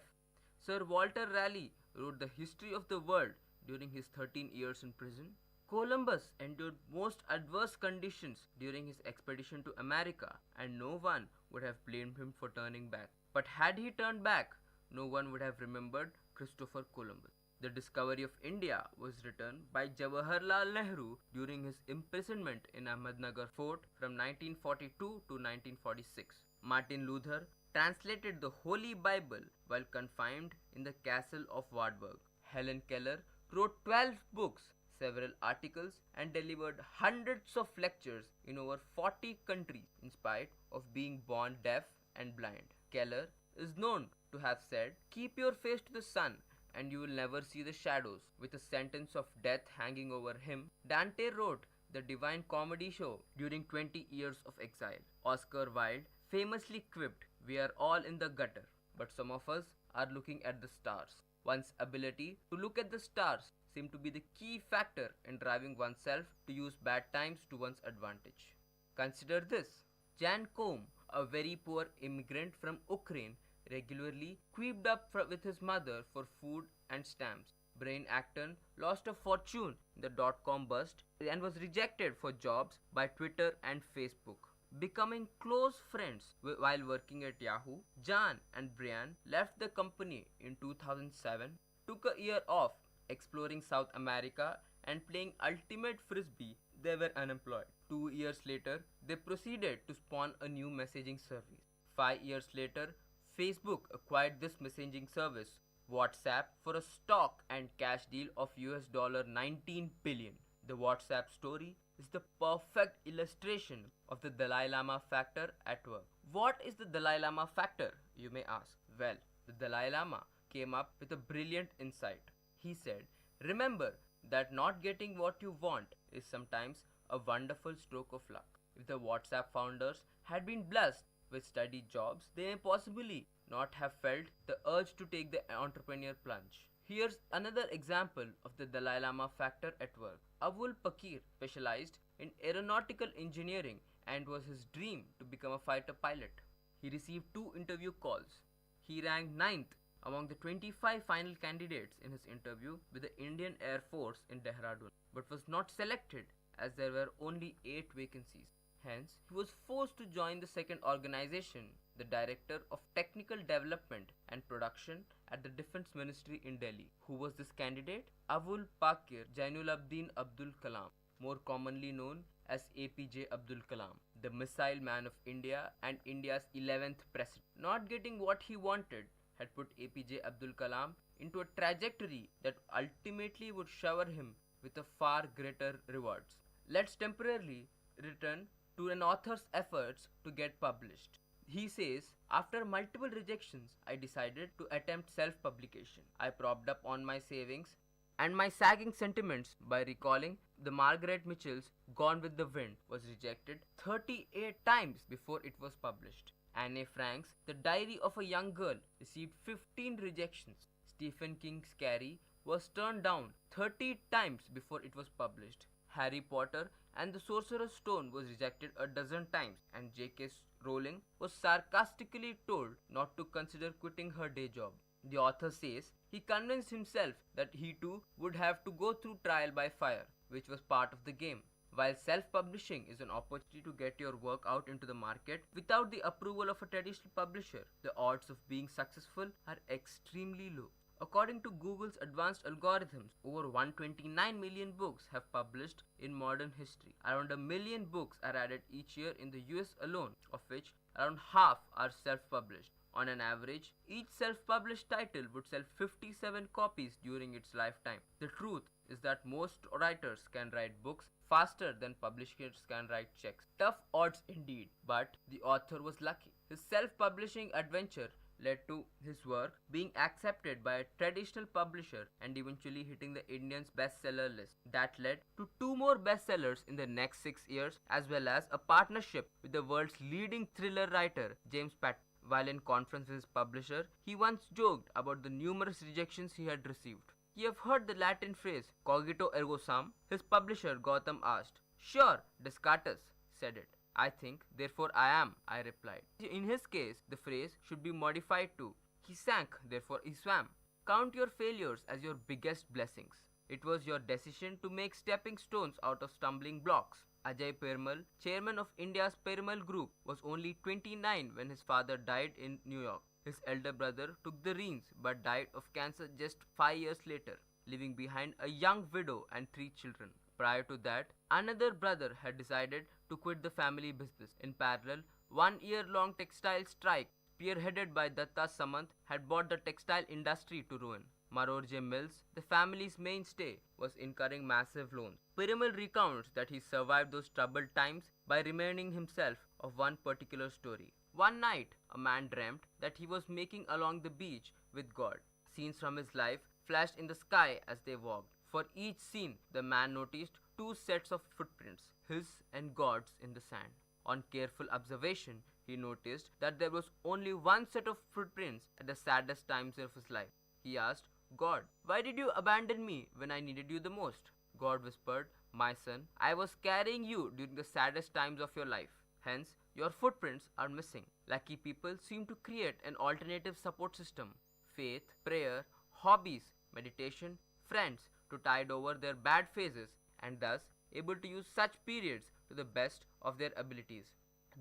[SPEAKER 14] Sir Walter Raleigh wrote the history of the world during his 13 years in prison. Columbus endured most adverse conditions during his expedition to America, and no one would have blamed him for turning back. But had he turned back, no one would have remembered Christopher Columbus. The discovery of India was written by Jawaharlal Nehru during his imprisonment in Ahmednagar Fort from 1942 to 1946. Martin Luther translated the Holy Bible while confined in the castle of Wartburg. Helen Keller wrote 12 books, several articles, and delivered hundreds of lectures in over 40 countries in spite of being born deaf and blind. Keller is known to have said, "Keep your face to the sun and you will never see the shadows." With a sentence of death hanging over him, Dante wrote the Divine Comedy show during 20 years of exile. Oscar Wilde famously quipped, "We are all in the gutter, but some of us are looking at the stars." One's ability to look at the stars seemed to be the key factor in driving oneself to use bad times to one's advantage. Consider this. Jan Koum, a very poor immigrant from Ukraine, regularly quipped up with his mother for food and stamps. Brian Acton lost a fortune in the dot-com bust and was rejected for jobs by Twitter and Facebook. Becoming close friends while working at Yahoo, Jan and Brian left the company in 2007, took a year off exploring South America and playing ultimate frisbee. They were unemployed. 2 years later, they proceeded to spawn a new messaging service. 5 years later, Facebook acquired this messaging service, WhatsApp, for a stock and cash deal of $19 billion. The WhatsApp story is the perfect illustration of the Dalai Lama factor at work. What is the Dalai Lama factor, you may ask? Well, the Dalai Lama came up with a brilliant insight. He said, "Remember that not getting what you want is sometimes a wonderful stroke of luck." If the WhatsApp founders had been blessed with steady jobs, they may possibly not have felt the urge to take the entrepreneur plunge. Here's another example of the Dalai Lama factor at work. Avul Pakir specialized in aeronautical engineering and was his dream to become a fighter pilot. He received 2 interview calls. He ranked 9th among the 25 final candidates in his interview with the Indian Air Force in Dehradun, but was not selected as there were only 8 vacancies. Hence, he was forced to join the second organization, the Director of Technical Development and Production at the Defense Ministry in Delhi. Who was this candidate? Avul Pakir Jainulabdin Abdul Kalam, more commonly known as APJ Abdul Kalam, the missile man of India and India's 11th president. Not getting what he wanted had put APJ Abdul Kalam into a trajectory that ultimately would shower him with a far greater rewards. Let's temporarily return to an author's efforts to get published. He says, after multiple rejections, I decided to attempt self-publication. I propped up on my savings and my sagging sentiments by recalling the Margaret Mitchell's Gone with the Wind was rejected 38 times before it was published. Anne Frank's The Diary of a Young Girl received 15 rejections. Stephen King's Carrie was turned down 30 times before it was published. Harry Potter and the Sorcerer's Stone was rejected a dozen times, and J.K. Rowling was sarcastically told not to consider quitting her day job. The author says he convinced himself that he too would have to go through trial by fire, which was part of the game. While self-publishing is an opportunity to get your work out into the market without the approval of a traditional publisher, the odds of being successful are extremely low. According to Google's advanced algorithms, over 129 million books have published in modern history. Around 1 million books are added each year in the US alone, of which around half are self-published. On an average, each self-published title would sell 57 copies during its lifetime. The truth is that most writers can write books faster than publishers can write checks. Tough odds indeed, but the author was lucky. His self-publishing adventure led to his work being accepted by a traditional publisher and eventually hitting the Indian's bestseller list. That led to 2 more bestsellers in the next 6 years, as well as a partnership with the world's leading thriller writer, James Patton. While in conference with his publisher, he once joked about the numerous rejections he had received. You have heard the Latin phrase cogito ergo sum? His publisher Gautam asked. Sure, Descartes said it. I think, therefore I am, I replied. In his case, the phrase should be modified to he sank, therefore he swam. Count your failures as your biggest blessings. It was your decision to make stepping stones out of stumbling blocks. Ajay Perumal, chairman of India's Perumal Group, was only 29 when his father died in New York. His elder brother took the reins but died of cancer just 5 years later, leaving behind a young widow and 3 children. Prior to that, another brother had decided to quit the family business. In parallel, 1 year-long textile strike, spearheaded by Datta Samant, had brought the textile industry to ruin. Marorje Mills, the family's mainstay, was incurring massive loans. Perumal recounts that he survived those troubled times by reminding himself of one particular story. One night, a man dreamt that he was making along the beach with God. Scenes from his life flashed in the sky as they walked. For each scene, the man noticed 2 sets of footprints, his and God's, in the sand. On careful observation, he noticed that there was only 1 set of footprints at the saddest times of his life. He asked, God, why did you abandon me when I needed you the most? God whispered, my son, I was carrying you during the saddest times of your life. Hence, your footprints are missing. Lucky people seem to create an alternative support system. Faith, prayer, hobbies, meditation, friends to tide over their bad phases and thus able to use such periods to the best of their abilities.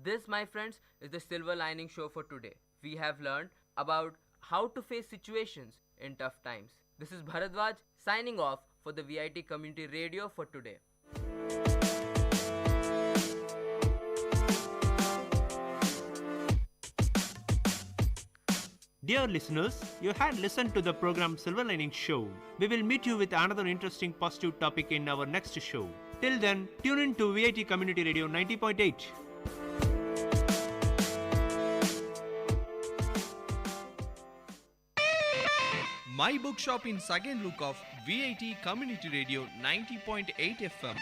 [SPEAKER 14] This, my friends, is the Silver Lining Show for today. We have learned about how to face situations in tough times. This is Bharadwaj signing off for the VIT Community Radio for today.
[SPEAKER 5] Dear listeners, you had listened to the program Silver Lining Show. We will meet you with another interesting positive topic in our next show. Till then, tune in to VIT Community Radio 90.8.
[SPEAKER 11] My bookshop in second look of VIT Community Radio 90.8 FM.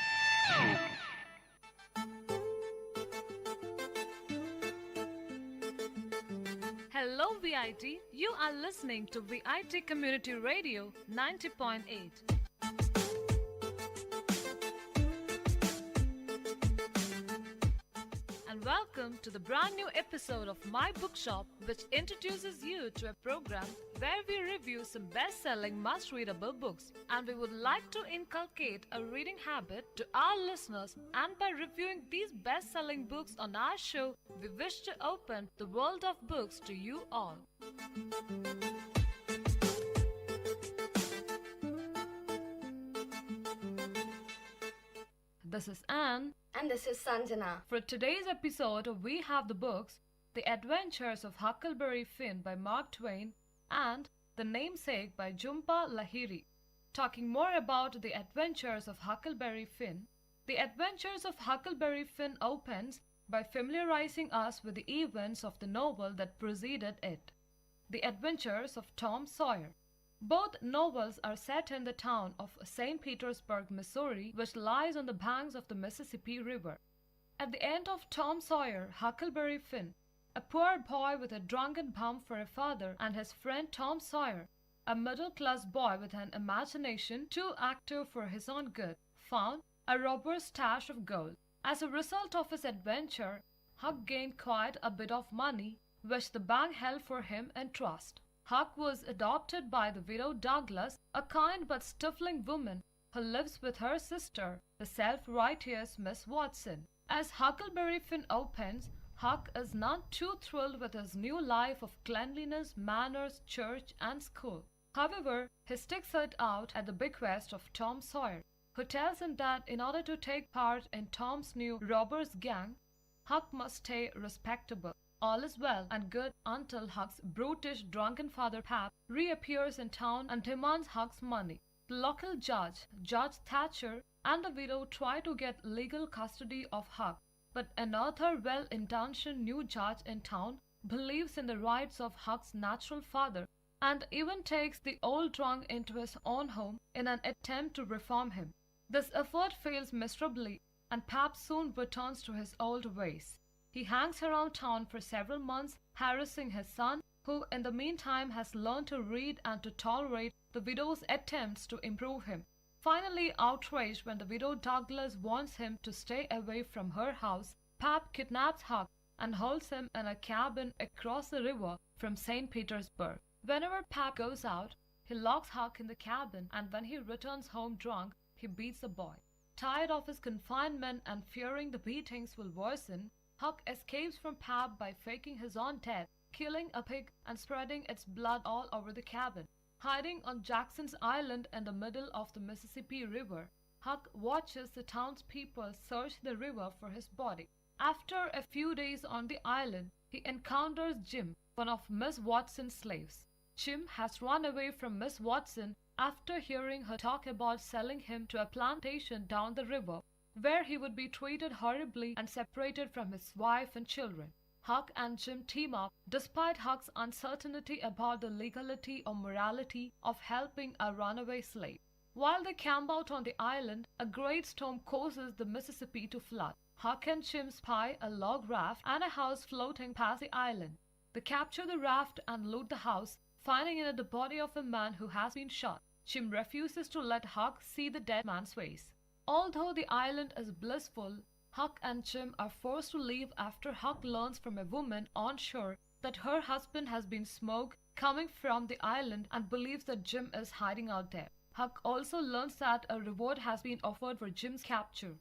[SPEAKER 15] Hello VIT, you are listening to VIT Community Radio 90.8. And welcome to the brand new episode of My Bookshop, which introduces you to a program where we review some best-selling must-readable books. And we would like to inculcate a reading habit to our listeners, and by reviewing these best-selling books on our show, we wish to open the world of books to you all. This is Anne.
[SPEAKER 17] And this is Sanjana.
[SPEAKER 15] For today's episode, we have the books The Adventures of Huckleberry Finn by Mark Twain and The Namesake by Jhumpa Lahiri. Talking more about The Adventures of Huckleberry Finn, The Adventures of Huckleberry Finn opens by familiarizing us with the events of the novel that preceded it, The Adventures of Tom Sawyer. Both novels are set in the town of St. Petersburg, Missouri, which lies on the banks of the Mississippi River. At the end of Tom Sawyer, Huckleberry Finn, a poor boy with a drunken bum for a father, and his friend Tom Sawyer, a middle-class boy with an imagination too active for his own good, found a robber's stash of gold. As a result of his adventure, Huck gained quite a bit of money, which the bank held for him in trust. Huck was adopted by the widow Douglas, a kind but stifling woman who lives with her sister, the self-righteous Miss Watson. As Huckleberry Finn opens, Huck is not too thrilled with his new life of cleanliness, manners, church, and school. However, he sticks it out at the bequest of Tom Sawyer, who tells him that in order to take part in Tom's new robbers' gang, Huck must stay respectable. All is well and good until Huck's brutish drunken father Pap reappears in town and demands Huck's money. The local judge, Judge Thatcher, and the widow try to get legal custody of Huck, but another well-intentioned new judge in town believes in the rights of Huck's natural father and even takes the old drunk into his own home in an attempt to reform him. This effort fails miserably, and Pap soon returns to his old ways. He hangs around town for several months, harassing his son, who in the meantime has learned to read and to tolerate the widow's attempts to improve him. Finally, outraged when the widow Douglas wants him to stay away from her house, Pap kidnaps Huck and holds him in a cabin across the river from St. Petersburg. Whenever Pap goes out, he locks Huck in the cabin, and when he returns home drunk, he beats the boy. Tired of his confinement and fearing the beatings will worsen, Huck escapes from Pap by faking his own death, killing a pig and spreading its blood all over the cabin. Hiding on Jackson's Island in the middle of the Mississippi River, Huck watches the townspeople search the river for his body. After a few days on the island, he encounters Jim, one of Miss Watson's slaves. Jim has run away from Miss Watson after hearing her talk about selling him to a plantation down the river, where he would be treated horribly and separated from his wife and children. Huck and Jim team up, despite Huck's uncertainty about the legality or morality of helping a runaway slave. While they camp out on the island, a great storm causes the Mississippi to flood. Huck and Jim spy a log raft and a house floating past the island. They capture the raft and loot the house, finding in it the body of a man who has been shot. Jim refuses to let Huck see the dead man's face. Although the island is blissful, Huck and Jim are forced to leave after Huck learns from a woman on shore that her husband has been smoke coming from the island and believes that Jim is hiding out there. Huck also learns that a reward has been offered for Jim's capture.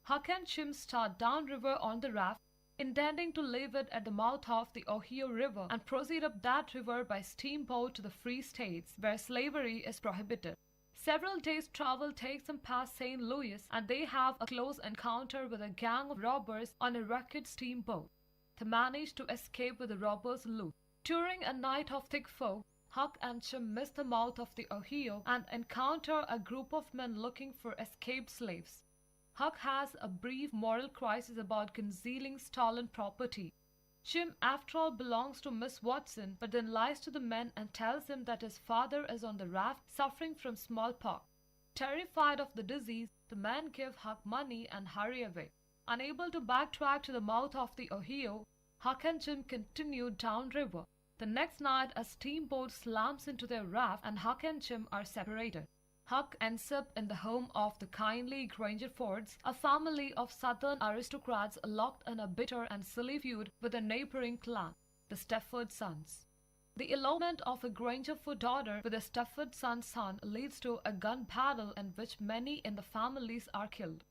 [SPEAKER 15] Huck and Jim start downriver on the raft, intending to leave it at the mouth of the Ohio River and proceed up that river by steamboat to the Free States, where slavery is prohibited. Several days' travel takes them past St. Louis, and they have a close encounter with a gang of robbers on a wrecked steamboat. They manage to escape with the robbers' loot. During a night of thick fog, Huck and Jim miss the mouth of the Ohio and encounter a group of men looking for escaped slaves. Huck has a brief moral crisis about concealing stolen property. Jim, after all, belongs to Miss Watson, but then lies to the men and tells them that his father is on the raft suffering from smallpox. Terrified of the disease, the men give Huck money and hurry away. Unable to backtrack to the mouth of the Ohio, Huck and Jim continue downriver. The next night, a steamboat slams into their raft and Huck and Jim are separated. Huck ends up in the home of the kindly Grangerfords, a family of Southern aristocrats locked in a bitter and silly feud with a neighboring clan, the Stafford sons. The elopement of a Grangerford daughter with a Stafford son's son leads to a gun battle in which many in the families are killed.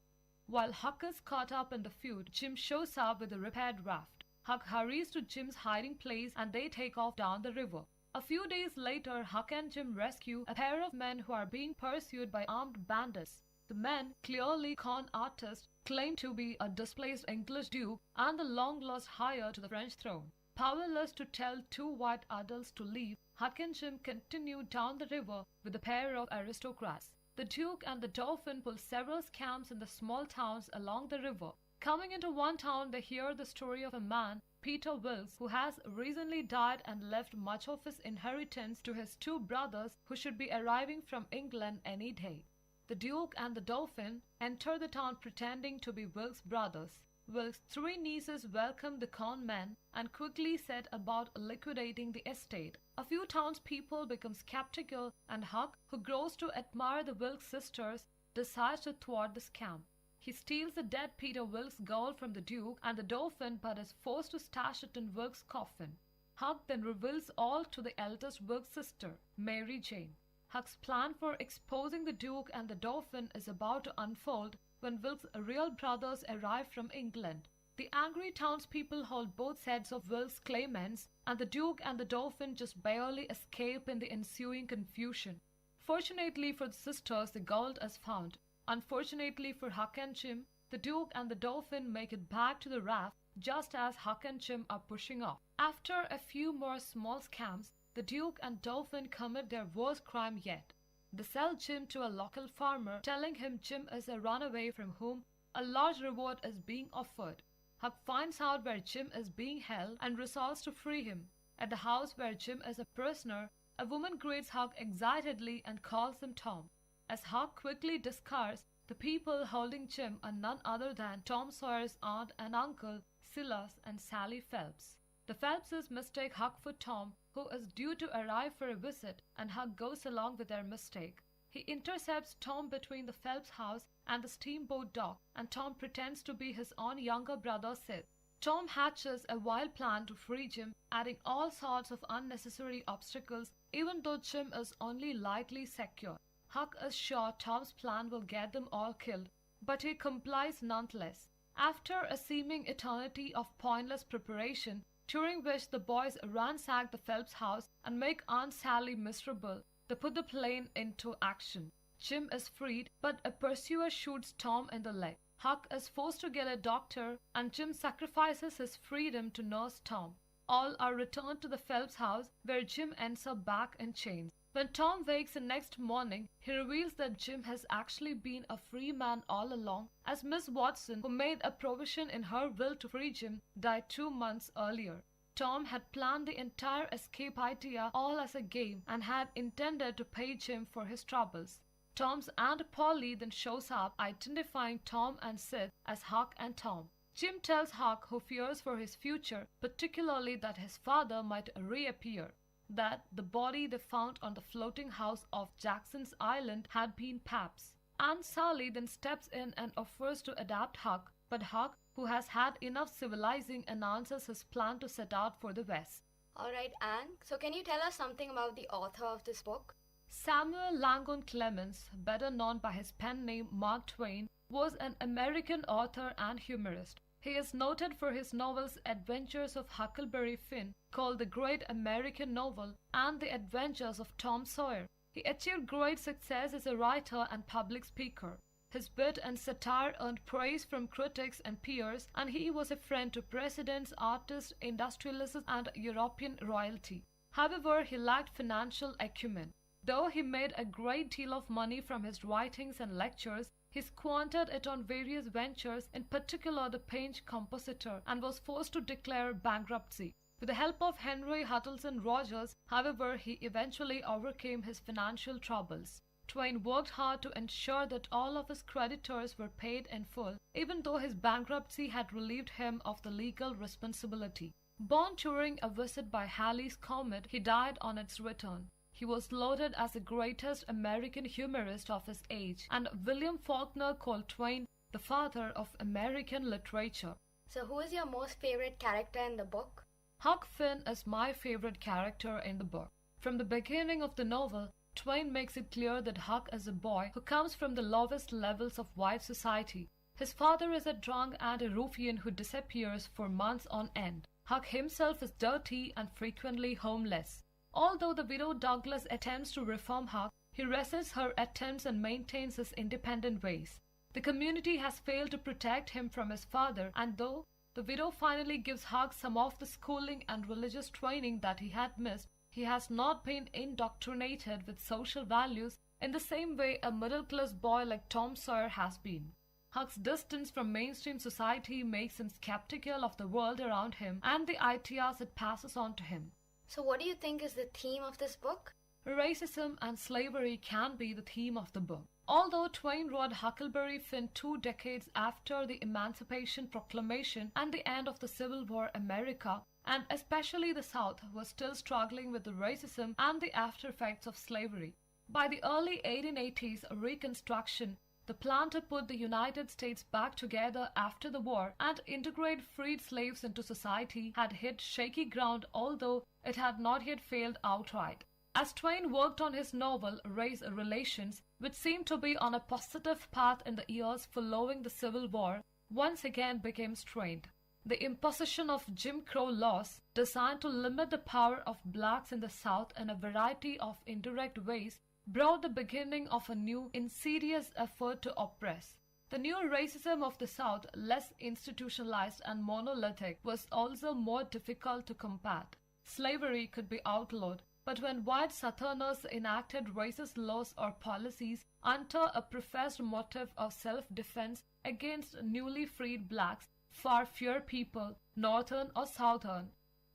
[SPEAKER 15] While Huck is caught up in the feud, Jim shows up with a repaired raft. Huck hurries to Jim's hiding place and they take off down the river. A few days later, Huck and Jim rescue a pair of men who are being pursued by armed bandits. The men, clearly con artists, claim to be a displaced English duke and the long-lost heir to the French throne. Powerless to tell two white adults to leave, Huck and Jim continue down the river with a pair of aristocrats. The Duke and the Dauphin pull several scams in the small towns along the river. Coming into one town, they hear the story of a man, Peter Wilkes, who has recently died and left much of his inheritance to his two brothers who should be arriving from England any day. The Duke and the Dauphin enter the town pretending to be Wilkes' brothers. Wilkes' three nieces welcome the con men and quickly set about liquidating the estate. A few townspeople become skeptical, and Huck, who grows to admire the Wilkes sisters, decides to thwart the scam. He steals the dead Peter Wilkes' gold from the Duke and the Dauphin, but is forced to stash it in Wilkes' coffin. Huck then reveals all to the eldest Wilkes' sister, Mary Jane. Huck's plan for exposing the Duke and the Dauphin is about to unfold when Wilkes' real brothers arrive from England. The angry townspeople hold both sets of Wilkes' claimants, and the Duke and the Dauphin just barely escape in the ensuing confusion. Fortunately for the sisters, the gold is found. Unfortunately for Huck and Jim, the Duke and the Dauphin make it back to the raft just as Huck and Jim are pushing off. After a few more small scams, the Duke and Dauphin commit their worst crime yet. They sell Jim to a local farmer, telling him Jim is a runaway from whom a large reward is being offered. Huck finds out where Jim is being held and resolves to free him. At the house where Jim is a prisoner, a woman greets Huck excitedly and calls him Tom. As Huck quickly discovers, the people holding Jim are none other than Tom Sawyer's aunt and uncle, Silas and Sally Phelps. The Phelpses mistake Huck for Tom, who is due to arrive for a visit, and Huck goes along with their mistake. He intercepts Tom between the Phelps house and the steamboat dock, and Tom pretends to be his own younger brother Sid. Tom hatches a wild plan to free Jim, adding all sorts of unnecessary obstacles, even though Jim is only lightly secured. Huck is sure Tom's plan will get them all killed, but he complies nonetheless. After a seeming eternity of pointless preparation, during which the boys ransack the Phelps house and make Aunt Sally miserable, they put the plan into action. Jim is freed, but a pursuer shoots Tom in the leg. Huck is forced to get a doctor, and Jim sacrifices his freedom to nurse Tom. All are returned to the Phelps house, where Jim ends up back in chains. When Tom wakes the next morning, he reveals that Jim has actually been a free man all along, as Miss Watson, who made a provision in her will to free Jim, died 2 months earlier. Tom had planned the entire escape idea all as a game and had intended to pay Jim for his troubles. Tom's Aunt Polly then shows up, identifying Tom and Sid as Huck and Tom. Jim tells Huck, who fears for his future, particularly that his father might reappear, that the body they found on the floating house off Jackson's Island had been Pap's. Aunt Sally then steps in and offers to adopt Huck, but Huck, who has had enough civilizing, announces his plan to set out for the West.
[SPEAKER 6] Alright, Anne, so can you tell us something about the author of this book?
[SPEAKER 15] Samuel Langdon Clemens, better known by his pen name Mark Twain, was an American author and humorist. He is noted for his novels Adventures of Huckleberry Finn, called the Great American Novel, and The Adventures of Tom Sawyer. He achieved great success as a writer and public speaker. His wit and satire earned praise from critics and peers, and he was a friend to presidents, artists, industrialists, and European royalty. However, he lacked financial acumen. Though he made a great deal of money from his writings and lectures, he squandered it on various ventures, in particular the paint compositor, and was forced to declare bankruptcy. With the help of Henry Hutchinson Rogers, however, he eventually overcame his financial troubles. Twain worked hard to ensure that all of his creditors were paid in full, even though his bankruptcy had relieved him of the legal responsibility. Born during a visit by Halley's Comet, he died on its return. He was lauded as the greatest American humorist of his age, and William Faulkner called Twain the father of American literature.
[SPEAKER 6] So who is your most favorite character in the book?
[SPEAKER 15] Huck Finn is my favorite character in the book. From the beginning of the novel, Twain makes it clear that Huck is a boy who comes from the lowest levels of white society. His father is a drunk and a ruffian who disappears for months on end. Huck himself is dirty and frequently homeless. Although the widow Douglas attempts to reform Huck, he resists her attempts and maintains his independent ways. The community has failed to protect him from his father, and though the widow finally gives Huck some of the schooling and religious training that he had missed, he has not been indoctrinated with social values in the same way a middle-class boy like Tom Sawyer has been. Huck's distance from mainstream society makes him skeptical of the world around him and the ideas it passes on to him.
[SPEAKER 6] So, what do you think is the theme of this book?
[SPEAKER 15] Racism and slavery can be the theme of the book. Although Twain wrote Huckleberry Finn 2 decades after the Emancipation Proclamation and the end of the Civil War, America, and especially the South, was still struggling with the racism and the after effects of slavery. By the early 1880s Reconstruction, the plan to put the United States back together after the war and integrate freed slaves into society had hit shaky ground, although it had not yet failed outright. As Twain worked on his novel Race Relations, which seemed to be on a positive path in the years following the Civil War, once again became strained. The imposition of Jim Crow laws, designed to limit the power of blacks in the South in a variety of indirect ways, brought the beginning of a new, insidious effort to oppress. The new racism of the South, less institutionalized and monolithic, was also more difficult to combat. Slavery could be outlawed, but when white Southerners enacted racist laws or policies under a professed motive of self-defense against newly freed blacks, far fewer people, Northern or Southern,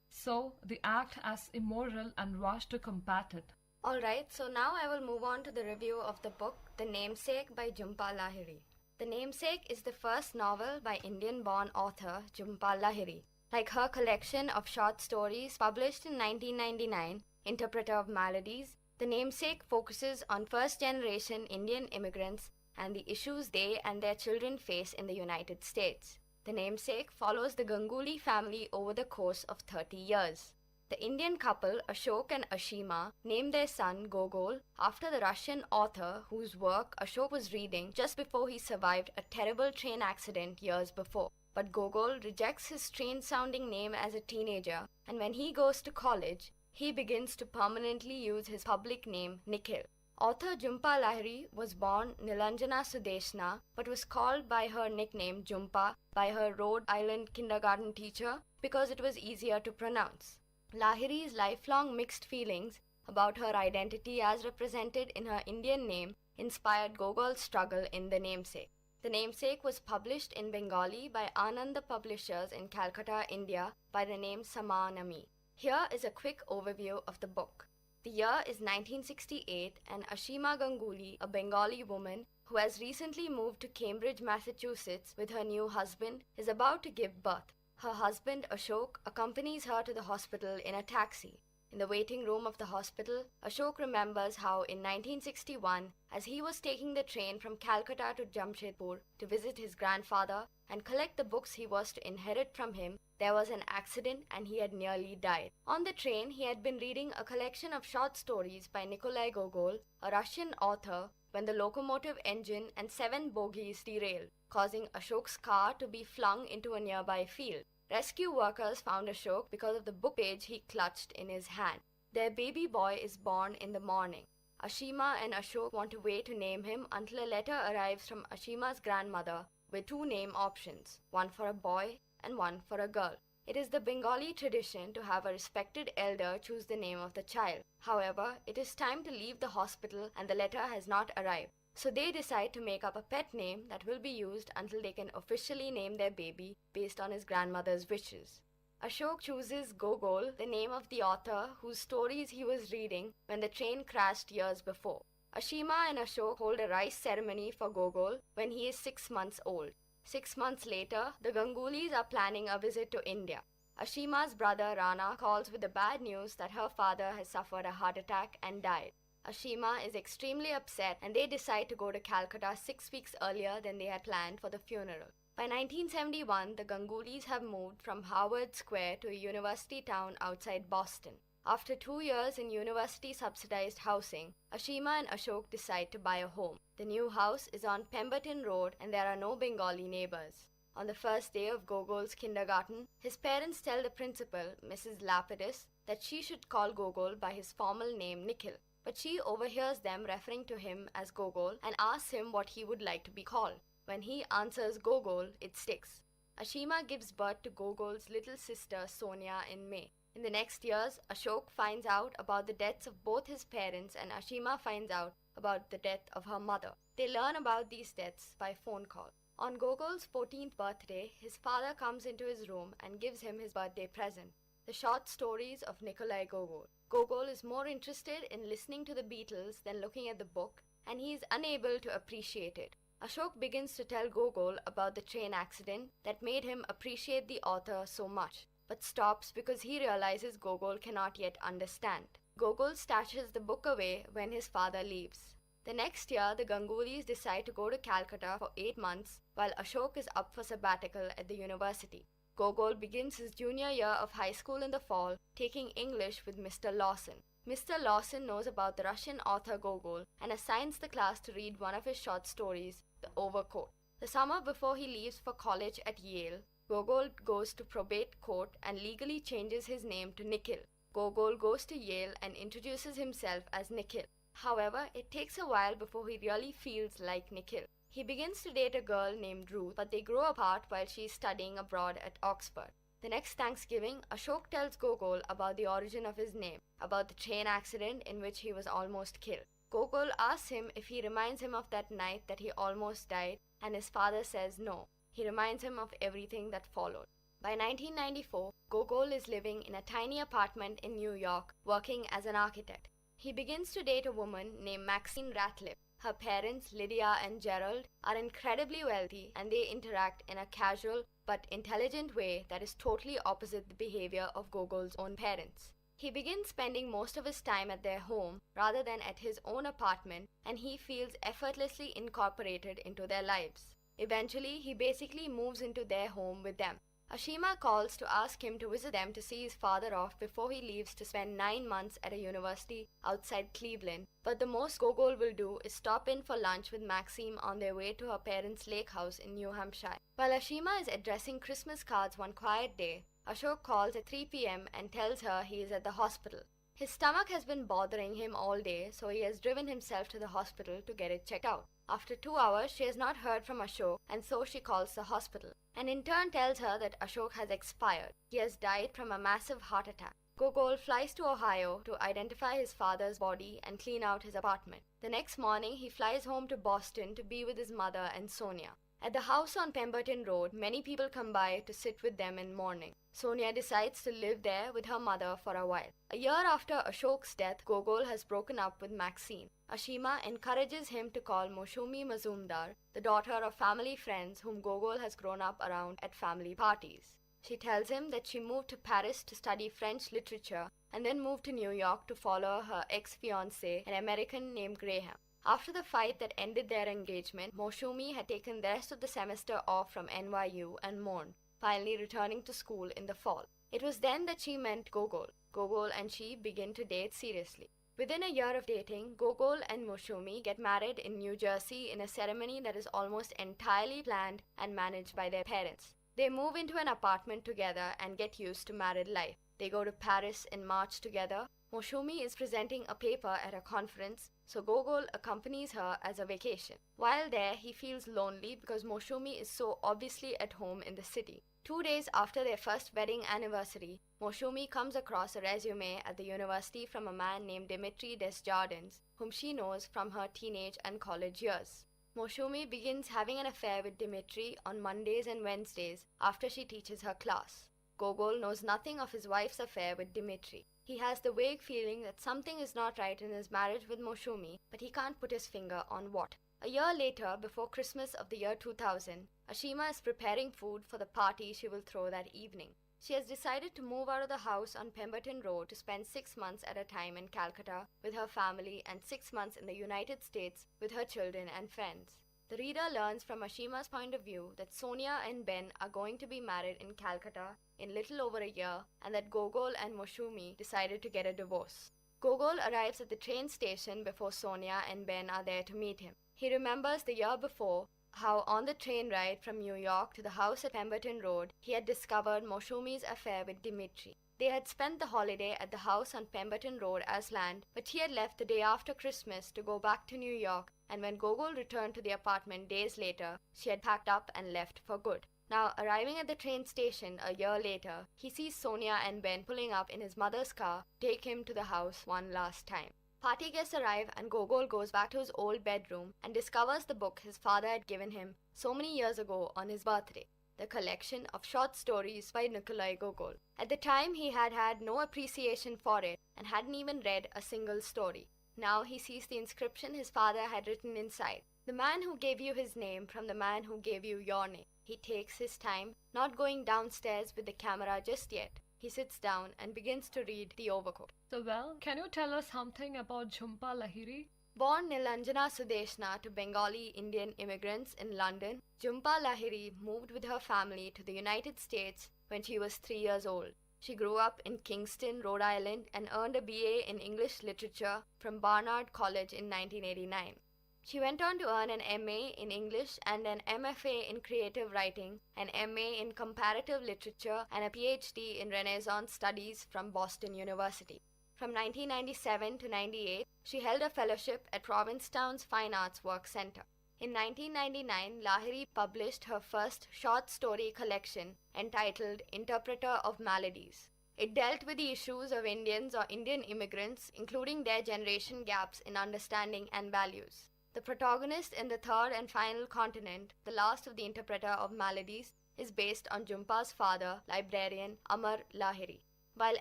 [SPEAKER 15] saw the act as immoral and rushed to combat it.
[SPEAKER 6] Alright, so now I will move on to the review of the book The Namesake by Jhumpa Lahiri. The Namesake is the first novel by Indian-born author Jhumpa Lahiri. Like her collection of short stories published in 1999, Interpreter of Maladies, The Namesake focuses on first-generation Indian immigrants and the issues they and their children face in the United States. The Namesake follows the Ganguly family over the course of 30 years. The Indian couple Ashok and Ashima named their son Gogol after the Russian author whose work Ashok was reading just before he survived a terrible train accident years before. But Gogol rejects his strange-sounding name as a teenager, and when he goes to college, he begins to permanently use his public name Nikhil. Author Jhumpa Lahiri was born Nilanjana Sudeshna but was called by her nickname Jhumpa by her Rhode Island kindergarten teacher because it was easier to pronounce. Lahiri's lifelong mixed feelings about her identity as represented in her Indian name inspired Gogol's struggle in The Namesake. The Namesake was published in Bengali by Ananda Publishers in Calcutta, India by the name Samanami. Here is a quick overview of the book. The year is 1968 and Ashima Ganguly, a Bengali woman who has recently moved to Cambridge, Massachusetts with her new husband, is about to give birth. Her husband Ashok accompanies her to the hospital in a taxi. In the waiting room of the hospital, Ashok remembers how in 1961, as he was taking the train from Calcutta to Jamshedpur to visit his grandfather and collect the books he was to inherit from him, there was an accident and he had nearly died. On the train, he had been reading a collection of short stories by Nikolai Gogol, a Russian author, when the locomotive engine and 7 bogies derailed, causing Ashok's car to be flung into a nearby field. Rescue workers found Ashok because of the book page he clutched in his hand. Their baby boy is born in the morning. Ashima and Ashok want to wait to name him until a letter arrives from Ashima's grandmother with 2 name options, one for a boy and one for a girl. It is the Bengali tradition to have a respected elder choose the name of the child. However, it is time to leave the hospital and the letter has not arrived. So they decide to make up a pet name that will be used until they can officially name their baby based on his grandmother's wishes. Ashok chooses Gogol, the name of the author whose stories he was reading when the train crashed years before. Ashima and Ashok hold a rice ceremony for Gogol when he is 6 months old. 6 months later, the Gangulys are planning a visit to India. Ashima's brother Rana calls with the bad news that her father has suffered a heart attack and died. Ashima is extremely upset and they decide to go to Calcutta 6 weeks earlier than they had planned for the funeral. By 1971, the Gangulys have moved from Harvard Square to a university town outside Boston. After 2 years in university-subsidized housing, Ashima and Ashok decide to buy a home. The new house is on Pemberton Road and there are no Bengali neighbors. On the first day of Gogol's kindergarten, his parents tell the principal, Mrs. Lapidus, that she should call Gogol by his formal name Nikhil. But she overhears them referring to him as Gogol and asks him what he would like to be called. When he answers Gogol, it sticks. Ashima gives birth to Gogol's little sister Sonia in May. In the next years, Ashok finds out about the deaths of both his parents and Ashima finds out about the death of her mother. They learn about these deaths by phone call. On Gogol's 14th birthday, his father comes into his room and gives him his birthday present, the short stories of Nikolai Gogol. Gogol is more interested in listening to the Beatles than looking at the book, and he is unable to appreciate it. Ashok begins to tell Gogol about the train accident that made him appreciate the author so much, but stops because he realizes Gogol cannot yet understand. Gogol stashes the book away when his father leaves. The next year, the Gangulis decide to go to Calcutta for 8 months while Ashok is up for sabbatical at the university. Gogol begins his junior year of high school in the fall, taking English with Mr. Lawson. Mr. Lawson knows about the Russian author Gogol and assigns the class to read one of his short stories, The Overcoat. The summer before he leaves for college at Yale, Gogol goes to probate court and legally changes his name to Nikhil. Gogol goes to Yale and introduces himself as Nikhil. However, it takes a while before he really feels like Nikhil. He begins to date a girl named Ruth, but they grow apart while she is studying abroad at Oxford. The next Thanksgiving, Ashok tells Gogol about the origin of his name, about the train accident in which he was almost killed. Gogol asks him if he reminds him of that night that he almost died, and his father says no. He reminds him of everything that followed. By 1994, Gogol is living in a tiny apartment in New York, working as an architect. He begins to date a woman named Maxine Ratliff. Her parents, Lydia and Gerald, are incredibly wealthy and they interact in a casual but intelligent way that is totally opposite the behavior of Gogol's own parents. He begins spending most of his time at their home rather than at his own apartment, and he feels effortlessly incorporated into their lives. Eventually, he basically moves into their home with them. Ashima calls to ask him to visit them to see his father off before he leaves to spend 9 months at a university outside Cleveland, but the most Gogol will do is stop in for lunch with Maxime on their way to her parents' lake house in New Hampshire. While Ashima is addressing Christmas cards one quiet day, Ashok calls at 3 p.m. and tells her he is at the hospital. His stomach has been bothering him all day, so he has driven himself to the hospital to get it checked out. After 2 hours, she has not heard from Ashok, and so she calls the hospital, and in turn tells her that Ashok has expired. He has died from a massive heart attack. Gogol flies to Ohio to identify his father's body and clean out his apartment. The next morning, he flies home to Boston to be with his mother and Sonia. At the house on Pemberton Road, many people come by to sit with them in mourning. Sonia decides to live there with her mother for a while. A year after Ashok's death, Gogol has broken up with Maxine. Ashima encourages him to call Moushumi Mazumdar, the daughter of family friends whom Gogol has grown up around at family parties. She tells him that she moved to Paris to study French literature and then moved to New York to follow her ex-fiancé, an American named Graham. After the fight that ended their engagement, Moushumi had taken the rest of the semester off from NYU and mourned, finally returning to school in the fall. It was then that she met Gogol. Gogol and she begin to date seriously. Within a year of dating, Gogol and Moushumi get married in New Jersey in a ceremony that is almost entirely planned and managed by their parents. They move into an apartment together and get used to married life. They go to Paris in March together. Moushumi is presenting a paper at a conference, so Gogol accompanies her as a vacation. While there, he feels lonely because Moushumi is so obviously at home in the city. 2 days after their first wedding anniversary, Moushumi comes across a resume at the university from a man named Dimitri Desjardins, whom she knows from her teenage and college years. Moushumi begins having an affair with Dimitri on Mondays and Wednesdays after she teaches her class. Gogol knows nothing of his wife's affair with Dimitri. He has the vague feeling that something is not right in his marriage with Moushumi, but he can't put his finger on what. A year later, before Christmas of the year 2000, Ashima is preparing food for the party she will throw that evening. She has decided to move out of the house on Pemberton Road to spend 6 months at a time in Calcutta with her family and 6 months in the United States with her children and friends. The reader learns from Ashima's point of view that Sonia and Ben are going to be married in Calcutta in little over a year, and that Gogol and Moushumi decided to get a divorce. Gogol arrives at the train station before Sonia and Ben are there to meet him. He remembers the year before how on the train ride from New York to the house at Pemberton Road, he had discovered Moushumi's affair with Dimitri. They had spent the holiday at the house on Pemberton Road as planned, but he had left the day after Christmas to go back to New York, and when Gogol returned to the apartment days later, she had packed up and left for good. Now, arriving at the train station a year later, he sees Sonia and Ben pulling up in his mother's car to take him to the house one last time. Party guests arrive and Gogol goes back to his old bedroom and discovers the book his father had given him so many years ago on his birthday, the collection of short stories by Nikolai Gogol. At the time, he had had no appreciation for it and hadn't even read a single story. Now he sees the inscription his father had written inside. The man who gave you his name from the man who gave you your name. He takes his time, not going downstairs with the camera just yet. He sits down and begins to read the overcoat.
[SPEAKER 2] So well, can you tell us something about Jhumpa Lahiri?
[SPEAKER 6] Born Nilanjana Sudeshna to Bengali Indian immigrants in London, Jhumpa Lahiri moved with her family to the United States when she was 3 years old. She grew up in Kingston, Rhode Island and earned a BA in English Literature from Barnard College in 1989. She went on to earn an MA in English and an MFA in Creative Writing, an MA in Comparative Literature and a PhD in Renaissance Studies from Boston University. From 1997 to 98, she held a fellowship at Provincetown's Fine Arts Work Center. In 1999, Lahiri published her first short story collection entitled Interpreter of Maladies. It dealt with the issues of Indians or Indian immigrants, including their generation gaps in understanding and values. The protagonist in the third and final continent, the last of the Interpreter of Maladies, is based on Jhumpa's father, librarian Amar Lahiri. While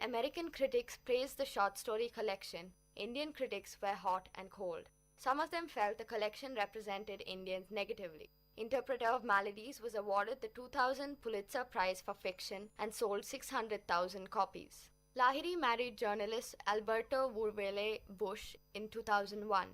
[SPEAKER 6] American critics praised the short story collection, Indian critics were hot and cold. Some of them felt the collection represented Indians negatively. Interpreter of Maladies was awarded the 2000 Pulitzer Prize for Fiction and sold 600,000 copies. Lahiri married journalist Alberto Wurvele Bush in 2001.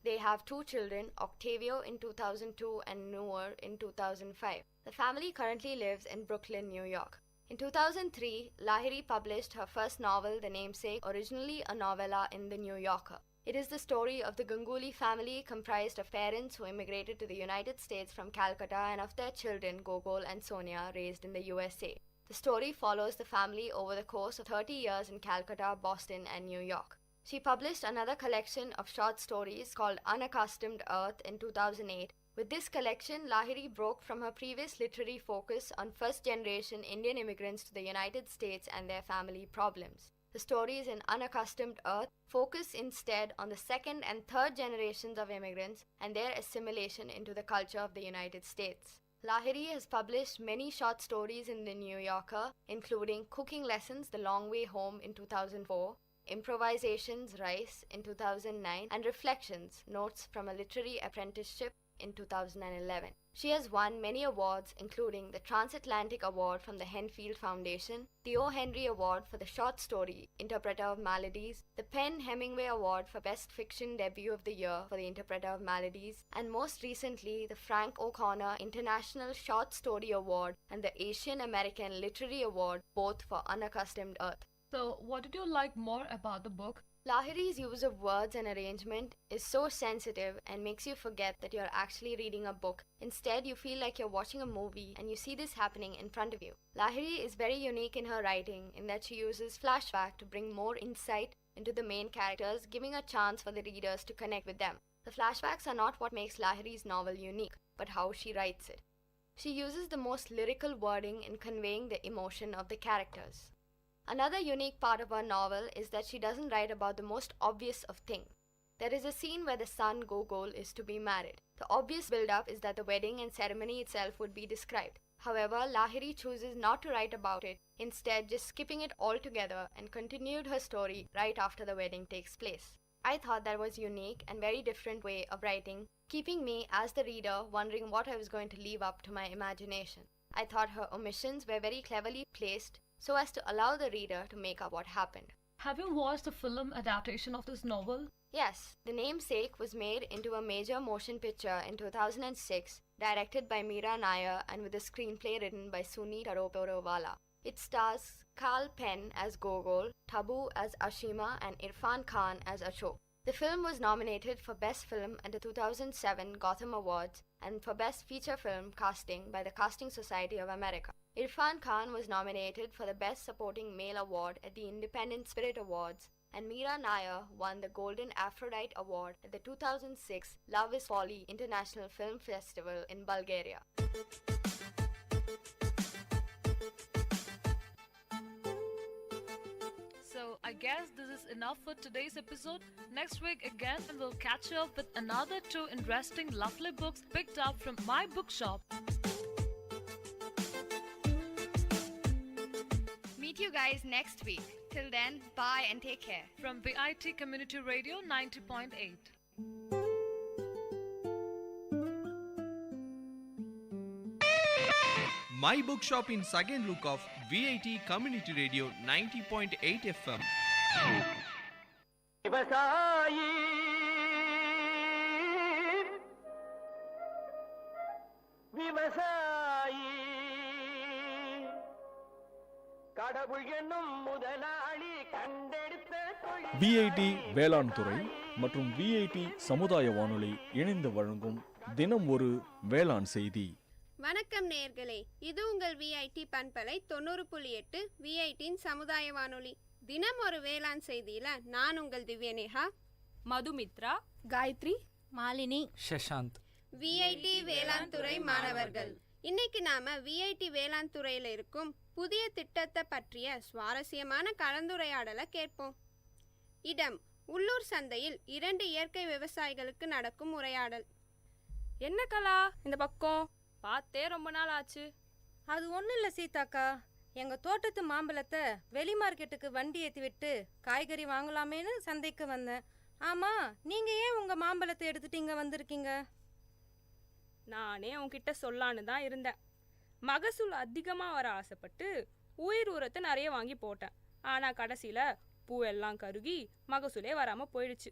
[SPEAKER 6] They have 2 children, Octavio in 2002 and Noor in 2005. The family currently lives in Brooklyn, New York. In 2003, Lahiri published her first novel, The Namesake, originally a novella in The New Yorker. It is the story of the Ganguly family, comprised of parents who immigrated to the United States from Calcutta and of their children, Gogol and Sonia, raised in the USA. The story follows the family over the course of 30 years in Calcutta, Boston, and New York. She published another collection of short stories called Unaccustomed Earth in 2008. With this collection, Lahiri broke from her previous literary focus on first-generation Indian immigrants to the United States and their family problems. The stories in Unaccustomed Earth focus instead on the second and third generations of immigrants and their assimilation into the culture of the United States. Lahiri has published many short stories in The New Yorker, including Cooking Lessons, The Long Way Home in 2004, Improvisations, Rice in 2009, and Reflections, Notes from a Literary Apprenticeship in 2011. She has won many awards, including the Transatlantic Award from the Henfield Foundation, the O. Henry Award for the short story Interpreter of Maladies, the PEN Hemingway Award for Best Fiction Debut of the Year for the Interpreter of Maladies, and most recently the Frank O'Connor International Short Story Award and the Asian American Literary Award, both for Unaccustomed Earth.
[SPEAKER 2] So, what did you like more about the book?
[SPEAKER 6] Lahiri's use of words and arrangement is so sensitive and makes you forget that you're actually reading a book. Instead, you feel like you're watching a movie and you see this happening in front of you. Lahiri is very unique in her writing in that she uses flashback to bring more insight into the main characters, giving a chance for the readers to connect with them. The flashbacks are not what makes Lahiri's novel unique, but how she writes it. She uses the most lyrical wording in conveying the emotion of the characters. Another unique part of her novel is that she doesn't write about the most obvious of things. There is a scene where the son Gogol is to be married. The obvious build-up is that the wedding and ceremony itself would be described. However, Lahiri chooses not to write about it, instead just skipping it altogether and continued her story right after the wedding takes place. I thought that was unique and very different way of writing, keeping me as the reader wondering what I was going to leave up to my imagination. I thought her omissions were very cleverly placed so as to allow the reader to make up what happened.
[SPEAKER 2] Have you watched the film adaptation of this novel?
[SPEAKER 6] Yes, The Namesake was made into a major motion picture in 2006, directed by Meera Nair and with a screenplay written by Suni Taroporowala. It stars Carl Penn as Gogol, Tabu as Ashima, and Irfan Khan as Ashok. The film was nominated for Best Film at the 2007 Gotham Awards and for Best Feature Film Casting by the Casting Society of America. Irfan Khan was nominated for the Best Supporting Male Award at the Independent Spirit Awards, and Meera Nair won the Golden Aphrodite Award at the 2006 Love is Folly International Film Festival in Bulgaria.
[SPEAKER 15] So I guess this is enough for today's episode. Next week again, we'll catch you up with another 2 interesting, lovely books picked up from my bookshop.
[SPEAKER 6] Meet you guys next week. Till then, bye and take care.
[SPEAKER 15] From Vit Community Radio 90.8.
[SPEAKER 11] My Bookshop in second look of VIT Community Radio 90.8 FM.
[SPEAKER 17] விவசாயி விவசாயி கடவுள் என்னும் முதலாளி கண்டெடுத்த
[SPEAKER 18] VIT வேளாண் துறை மற்றும் VIT சமுதாய வானொலி இணைந்து வழங்கும் தினம் ஒரு வேளாண் செய்தி.
[SPEAKER 19] வணக்கம் நேயர்களே, இது உங்கள் விஐடி பண்பலை 90.8 விஐடியின் சமுதாய வானொலி. தினம் ஒரு வேளாண் செய்தியில நான் உங்கள் திவ்யநேகா,
[SPEAKER 20] மதுமித்ரா,
[SPEAKER 19] காயத்ரி,
[SPEAKER 20] மாலினி,
[SPEAKER 19] சஷாந்த், விஐடி வேளாண் துறை மாணவர்கள். இன்னைக்கு நாம விஐடி வேளாண் துறையில இருக்கும் புதிய திட்டத்தை பற்றிய சுவாரஸ்யமான கலந்துரையாடலை கேட்போம். இடம்: உள்ளூர் சந்தையில் 2 இயற்கை விவசாயிகளுக்கு நடக்கும் உரையாடல்.
[SPEAKER 20] என்ன கலா இந்த பக்கம் பார்த்தே ரொம்ப நாள் ஆச்சு.
[SPEAKER 21] அது ஒன்றும் இல்லை சீதாக்கா, எங்கள் தோட்டத்து மாம்பழத்தை வெளி மார்க்கெட்டுக்கு வண்டி ஏற்றி விட்டு காய்கறி வாங்கலாமேன்னு சந்தைக்கு வந்தேன். ஆமாம், நீங்கள் ஏன் உங்கள் மாம்பழத்தை எடுத்துட்டு இங்கே வந்திருக்கீங்க?
[SPEAKER 20] நானே உன்கிட்ட சொல்லான்னு தான் இருந்தேன். மகசூல் அதிகமாக வர ஆசைப்பட்டு உயிர் உரத்தை நிறைய வாங்கி போட்டேன். ஆனால் கடைசியில் பூவெல்லாம் கருகி மகசூலே வராமல் போயிடுச்சு.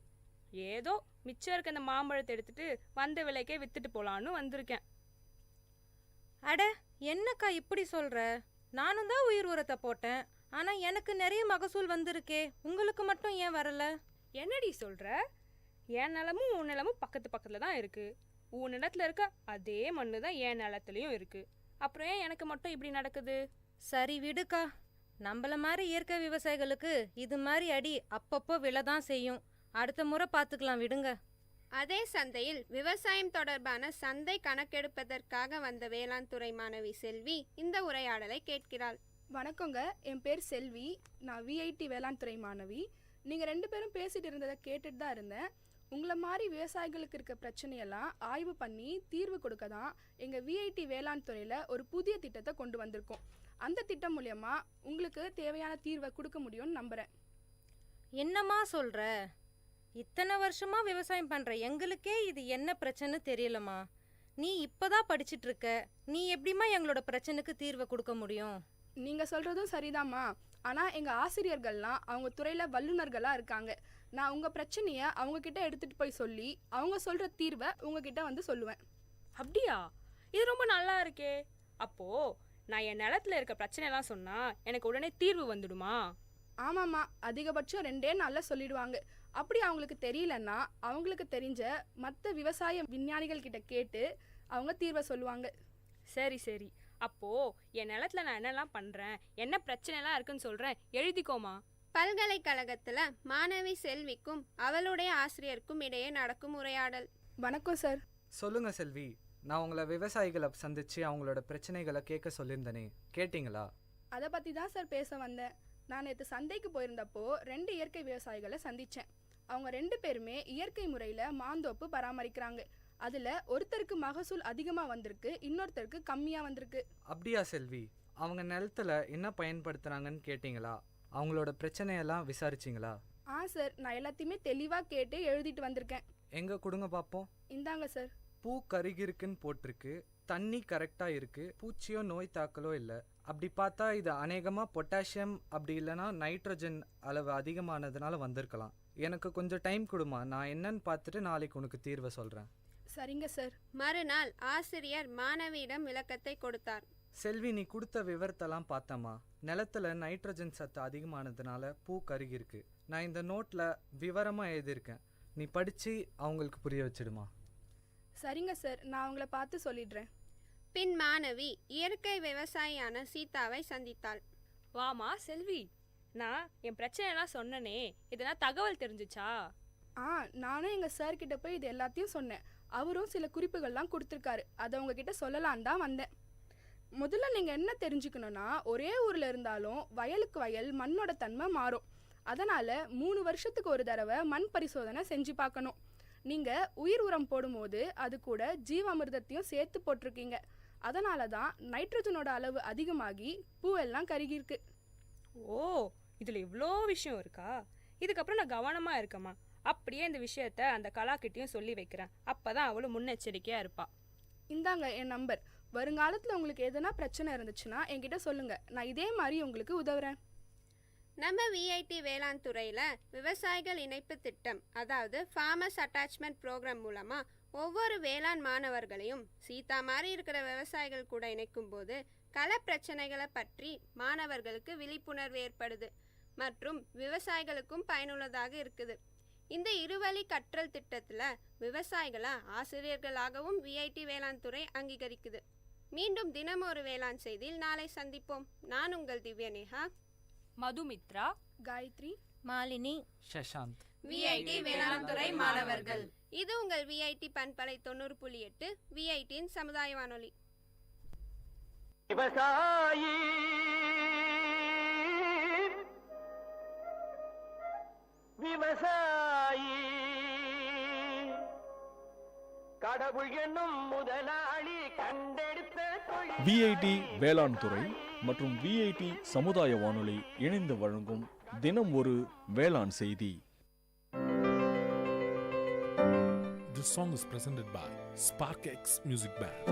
[SPEAKER 20] ஏதோ மிச்சம் இருக்க இந்த மாம்பழத்தை எடுத்துட்டு வந்த விலைக்கே வித்துட்டு போகலான்னு வந்திருக்கேன்.
[SPEAKER 21] அட, என்னக்கா இப்படி சொல்கிற? நானும் தான் உயிர் உரத்தை போட்டேன், ஆனால் எனக்கு நிறைய மகசூல் வந்திருக்கே, உங்களுக்கு மட்டும் ஏன் வரல?
[SPEAKER 20] என்னடி சொல்கிற? என் நிலமும் உன் நிலமும் பக்கத்து பக்கத்தில் தான் இருக்குது. உன் நிலத்தில் இருக்க அதே மண்ணு தான் என் நிலத்துலையும் இருக்குது. அப்புறம் ஏன் எனக்கு மட்டும் இப்படி நடக்குது?
[SPEAKER 21] சரி விடுக்கா, நம்மள மாதிரி இயற்கை விவசாயிகளுக்கு இது மாதிரி அடி அப்பப்போ விழ தான் செய்யும். அடுத்த முறை பார்த்துக்கலாம், விடுங்க.
[SPEAKER 19] அதே சந்தையில் விவசாயம் தொடர்பான சந்தை கணக்கெடுப்பதற்காக வந்த வேளாண் துறை மாணவி செல்வி இந்த உரையாடலை கேட்கிறாள்.
[SPEAKER 7] வணக்கங்க, என் பேர் செல்வி. நான் விஐடி வேளாண் துறை மாணவி. நீங்கள் 2 பேரும் பேசிட்டு இருந்ததை கேட்டுட்டு தான் இருந்தேன். உங்களை மாதிரி விவசாயிகளுக்கு இருக்க பிரச்சனையெல்லாம் ஆய்வு பண்ணி தீர்வு கொடுக்க தான் எங்கள் விஐடி வேளாண் துறையில் ஒரு புதிய திட்டத்தை கொண்டு வந்திருக்கோம். அந்த திட்டம் மூலயமா உங்களுக்கு தேவையான தீர்வை கொடுக்க முடியும்னு நம்புகிறேன்.
[SPEAKER 21] என்னம்மா சொல்கிற? இத்தனை வருஷமா விவசாயம் பண்ணுற எங்களுக்கே இது என்ன பிரச்சனை தெரியலம்மா. நீ இப்போதான் படிச்சுட்டு இருக்க, நீ எப்படிம்மா எங்களோட பிரச்சனைக்கு தீர்வை கொடுக்க முடியும்?
[SPEAKER 7] நீங்கள் சொல்கிறதும் சரிதாம்மா. ஆனால் எங்கள் ஆசிரியர்கள்லாம் அவங்க துறையில் வல்லுநர்களாக இருக்காங்க. நான் உங்கள் பிரச்சனையை அவங்கக்கிட்ட எடுத்துகிட்டு போய் சொல்லி அவங்க சொல்கிற தீர்வை உங்ககிட்ட வந்து சொல்லுவேன்.
[SPEAKER 20] அப்படியா? இது ரொம்ப நல்லா இருக்கே. அப்போது நான் என் நிலத்தில் இருக்க பிரச்சனைலாம் சொன்னால் எனக்கு உடனே தீர்வு வந்துடுமா?
[SPEAKER 7] ஆமாம்மா, அதிகபட்சம் 2 நாளில் சொல்லிடுவாங்க. அப்படி அவங்களுக்கு தெரியலன்னா அவங்களுக்கு தெரிஞ்ச மற்ற விவசாய விஞ்ஞானிகள் கிட்ட கேட்டு அவங்க தீர்வை சொல்லுவாங்க.
[SPEAKER 20] சரி சரி, அப்போது என் நிலத்தில் நான் என்னெல்லாம் பண்ணுறேன், என்ன பிரச்சனைலாம் இருக்குன்னு சொல்கிறேன், எழுதிக்கோமா.
[SPEAKER 19] பல்கலைக்கழகத்தில் மாணவி செல்விக்கும் அவளுடைய ஆசிரியருக்கும் இடையே நடக்கும் உரையாடல்.
[SPEAKER 7] வணக்கம் சார்.
[SPEAKER 26] சொல்லுங்க செல்வி, நான் உங்களை விவசாயிகளை சந்திச்சு அவங்களோட பிரச்சனைகளை கேட்க சொல்லியிருந்தேனே, கேட்டிங்களா?
[SPEAKER 7] அதை பற்றி தான் சார் பேச வந்தேன். நான் நேற்று சந்தைக்கு போயிருந்தப்போ 2 இயற்கை விவசாயிகளை சந்தித்தேன். அவங்க 2 பேருமே இயற்கை முறையில் மாந்தோப்பு பராமரிக்கிறாங்க. அதில் ஒருத்தருக்கு மகசூல் அதிகமாக வந்திருக்கு, இன்னொருத்தருக்கு கம்மியாக வந்திருக்கு.
[SPEAKER 26] அப்படியா செல்வி? அவங்க நிலத்துல என்ன பயன்படுத்துகிறாங்கன்னு கேட்டிங்களா? அவங்களோட பிரச்சனையெல்லாம் விசாரிச்சிங்களா?
[SPEAKER 7] சார், நான் எல்லாத்தையுமே தெளிவாக கேட்டு எழுதிட்டு வந்திருக்கேன்.
[SPEAKER 26] எங்கே கொடுங்க பார்ப்போம்.
[SPEAKER 7] இந்தாங்க சார்.
[SPEAKER 26] பூ கருகிருக்குன்னு போட்டிருக்கு, தண்ணி கரெக்டாக இருக்குது, பூச்சியோ நோய் தாக்கலோ இல்லை. அப்படி பார்த்தா இது அநேகமாக பொட்டாசியம் அப்படி இல்லைனா நைட்ரஜன் அளவு அதிகமானதுனால வந்திருக்கலாம். எனக்கு கொஞ்சம் டைம் கொடுமா, நான் என்னன்னு பார்த்துட்டு நாளைக்கு உனக்கு தீர்வை சொல்கிறேன்.
[SPEAKER 7] சரிங்க சார்.
[SPEAKER 19] மறுநாள் ஆசிரியர் மாணவியிடம் விளக்கத்தை கொடுத்தார்.
[SPEAKER 26] செல்வி, நீ கொடுத்த விவரத்தெல்லாம் பார்த்தம்மா. நிலத்துல நைட்ரஜன் சத்து அதிகமானதுனால பூ கருகிருக்கு. நான் இந்த நோட்டில் விவரமாக எழுதியிருக்கேன், நீ படித்து அவங்களுக்கு புரிய வச்சிடுமா.
[SPEAKER 7] சரிங்க சார், நான் அவங்கள பார்த்து சொல்லிடுறேன்.
[SPEAKER 19] பின் மாணவி இயற்கை விவசாயியான சீதாவை சந்தித்தாள்.
[SPEAKER 20] வாமா செல்வி, நான் என் பிரச்சனைலாம் சொன்னனே, இதெல்லாம் தகவல் தெரிஞ்சிச்சா?
[SPEAKER 7] நானும் எங்கள் சார்கிட்ட போய் இது எல்லாத்தையும் சொன்னேன். அவரும் சில குறிப்புகள்லாம் கொடுத்துருக்காரு. அதை உங்ககிட்ட சொல்லலான் தான் வந்தேன். முதல்ல நீங்கள் என்ன தெரிஞ்சுக்கணுன்னா, ஒரே ஊரில் இருந்தாலும் வயலுக்கு வயல் மண்ணோட தன்மை மாறும். அதனால் 3 வருஷத்துக்கு ஒரு தடவை மண் பரிசோதனை செஞ்சு பார்க்கணும். நீங்கள் உயிர் உரம் போடும்போது அது கூட ஜீவாமிர்தத்தையும் சேர்த்து போட்டிருக்கீங்க. அதனால தான் நைட்ரஜனோட அளவு அதிகமாகி பூவெல்லாம் கருகிருக்கு.
[SPEAKER 20] ஓ, இதில் இவ்வளோ விஷயம் இருக்கா? இதுக்கப்புறம் நான் கவனமாக இருக்கமா. அப்படியே இந்த விஷயத்த அந்த கலாக்கிட்டையும் சொல்லி வைக்கிறேன். அப்போ தான் அவளும் முன்னெச்சரிக்கையாக இருப்பாள்.
[SPEAKER 7] இந்தாங்க என் நம்பர். வருங்காலத்தில் உங்களுக்கு எதனா பிரச்சனை இருந்துச்சுன்னா என்கிட்ட சொல்லுங்கள். நான் இதே மாதிரி உங்களுக்கு உதவுறேன்.
[SPEAKER 19] நம்ம விஐடி வேளாண் துறையில் விவசாயிகள் இணைப்பு திட்டம், அதாவது ஃபார்மர்ஸ் அட்டாச்மெண்ட் ப்ரோக்ராம் மூலமாக ஒவ்வொரு வேளாண் மாணவர்களையும் சீதா மாதிரி இருக்கிற விவசாயிகள் கூட இணைக்கும் போது கள பிரச்சனைகளை பற்றி மாணவர்களுக்கு விழிப்புணர்வு ஏற்படுது மற்றும் விவசாயிகளுக்கும் பயனுள்ளதாக இருக்குது. இந்த இருவழி கற்றல் திட்டத்தில் விவசாயிகளை ஆசிரியர்களாகவும் விஐடி வேளாண் துறை அங்கீகரிக்குது. மீண்டும் தினம் ஒரு வேளாண் செய்தியில் நாளை சந்திப்போம். நான் உங்கள் திவ்யநேகா,
[SPEAKER 20] மதுமித்ரா,
[SPEAKER 7] காயத்ரி,
[SPEAKER 21] மாலினி,
[SPEAKER 26] சஷாந்த்,
[SPEAKER 19] விஐடி வேளாண் துறை மாணவர்கள். இது உங்கள் விஐடி பண்பலை 90.8 விஐடியின் சமுதாய வானொலி.
[SPEAKER 17] விவசாயி விவசாயி கடவுள் என்னும் முதலாளி கண்டெடுத்த
[SPEAKER 18] விஐடி வேளாண் துறை மற்றும் விஐடி சமுதாய வானொலி இணைந்து வழங்கும் தினம் ஒரு வேளாண் செய்தி.
[SPEAKER 4] This song is presented by SparkX Music Band.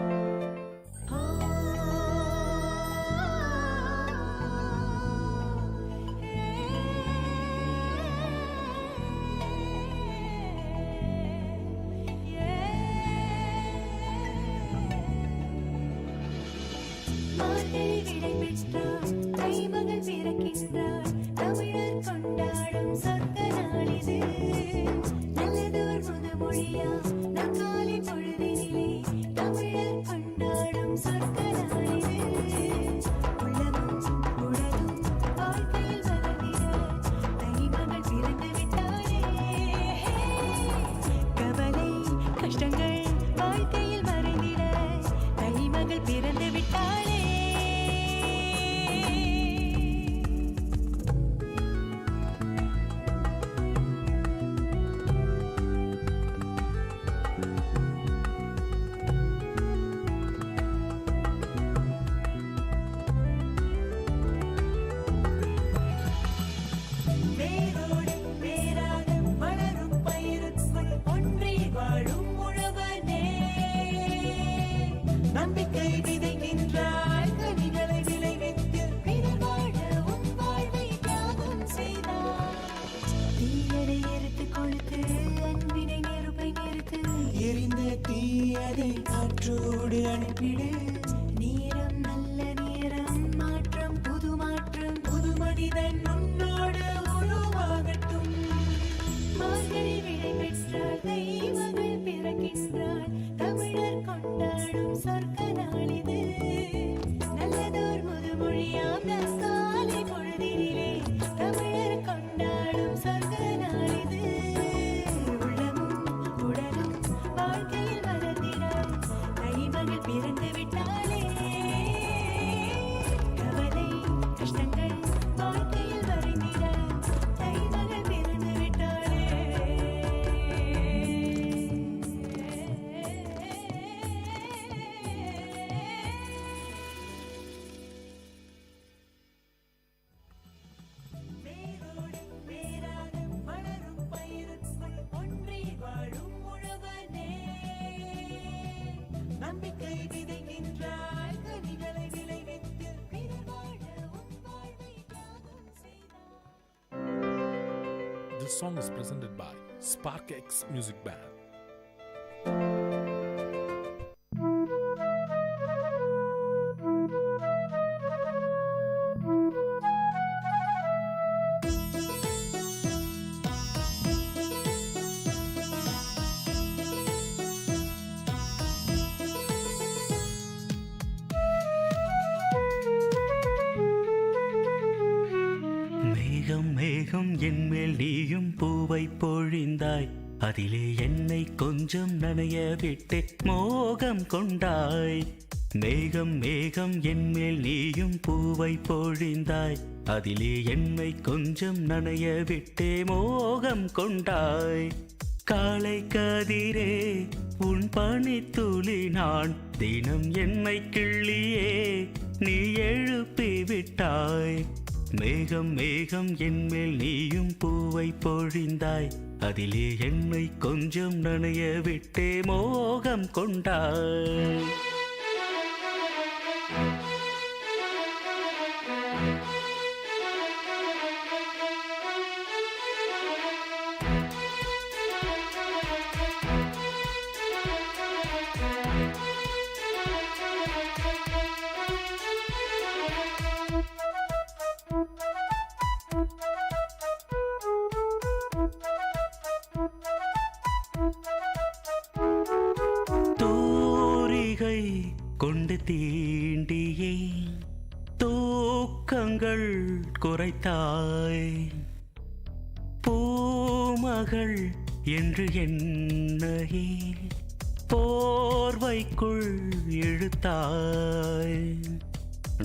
[SPEAKER 4] This song is presented by SparkX Music Band.
[SPEAKER 9] அதிலே என்னை கொஞ்சம் நனைய விட்டு மோகம் கொண்டாய்.
[SPEAKER 1] மேகம் மேகம் என்மேல் நீயும் பூவை பொழிந்தாய், அதிலே என்னை கொஞ்சம் நனைய விட்டே மோகம் கொண்டாய். காலை கதிரே உன் பனித்துளி நான், தினம் என்னை கிள்ளியே நீ எழுப்பி விட்டாய். மேகம் மேகம் என்மேல் நீயும் பூவை பொழிந்தாய், அதிலே என்னை கொஞ்சம் நனைய விட்டே மோகம் கொண்டாய். தூரிகை கொண்டு தீண்டியே தூக்கங்கள் குறைத்தாய். பூமகள் என்று என்னையே போர்வைக்குள் இழுத்தாய்.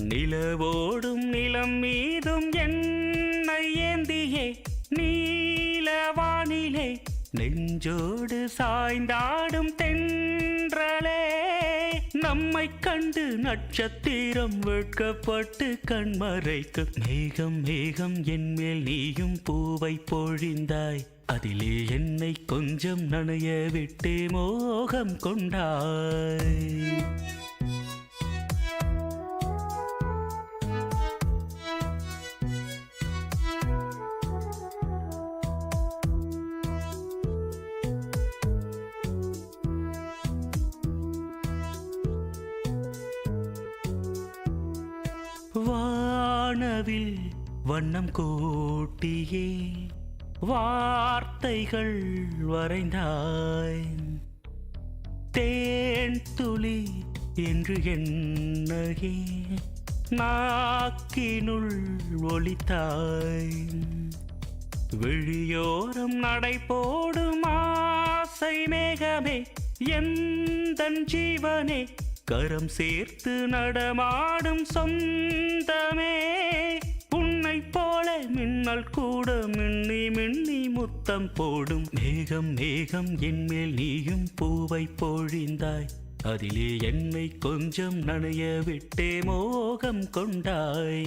[SPEAKER 1] நிலவோடும் நிலம் மீதும் என்னை ஏந்தியே நீலவானிலே நெஞ்சோடு சாய்ந்தாடும் தென்றலே. நம்மை கண்டு நட்சத்திரம் வெட்கப்பட்டு கண்மறைக்கு. மேகம் மேகம் என்மேல் நீயும் பூவை பொழிந்தாய், அதிலே என்னை கொஞ்சம் நனைய விட்டே மோகம் கொண்டாய். வானவில் வண்ணம் கூட்டியே வார்த்தைகள் வரைந்தாய். தேன் துளி என்று என்னையே நாக்கினுள் ஒலித்தாய். விழியோரம் நடை போடும் ஆசை மேகமே எந்தன் ஜீவனே, கரம் சேர்த்து நடமாடும் சொந்தமே. உன்னை போல மின்னல் கூட மின்னி மின்னி முத்தம் போடும். மேகம் மேகம் என்மேல் நீயும் பூவை பொழிந்தாய், அதிலே என்னை கொஞ்சம் நனைய விட்டே மோகம் கொண்டாய்.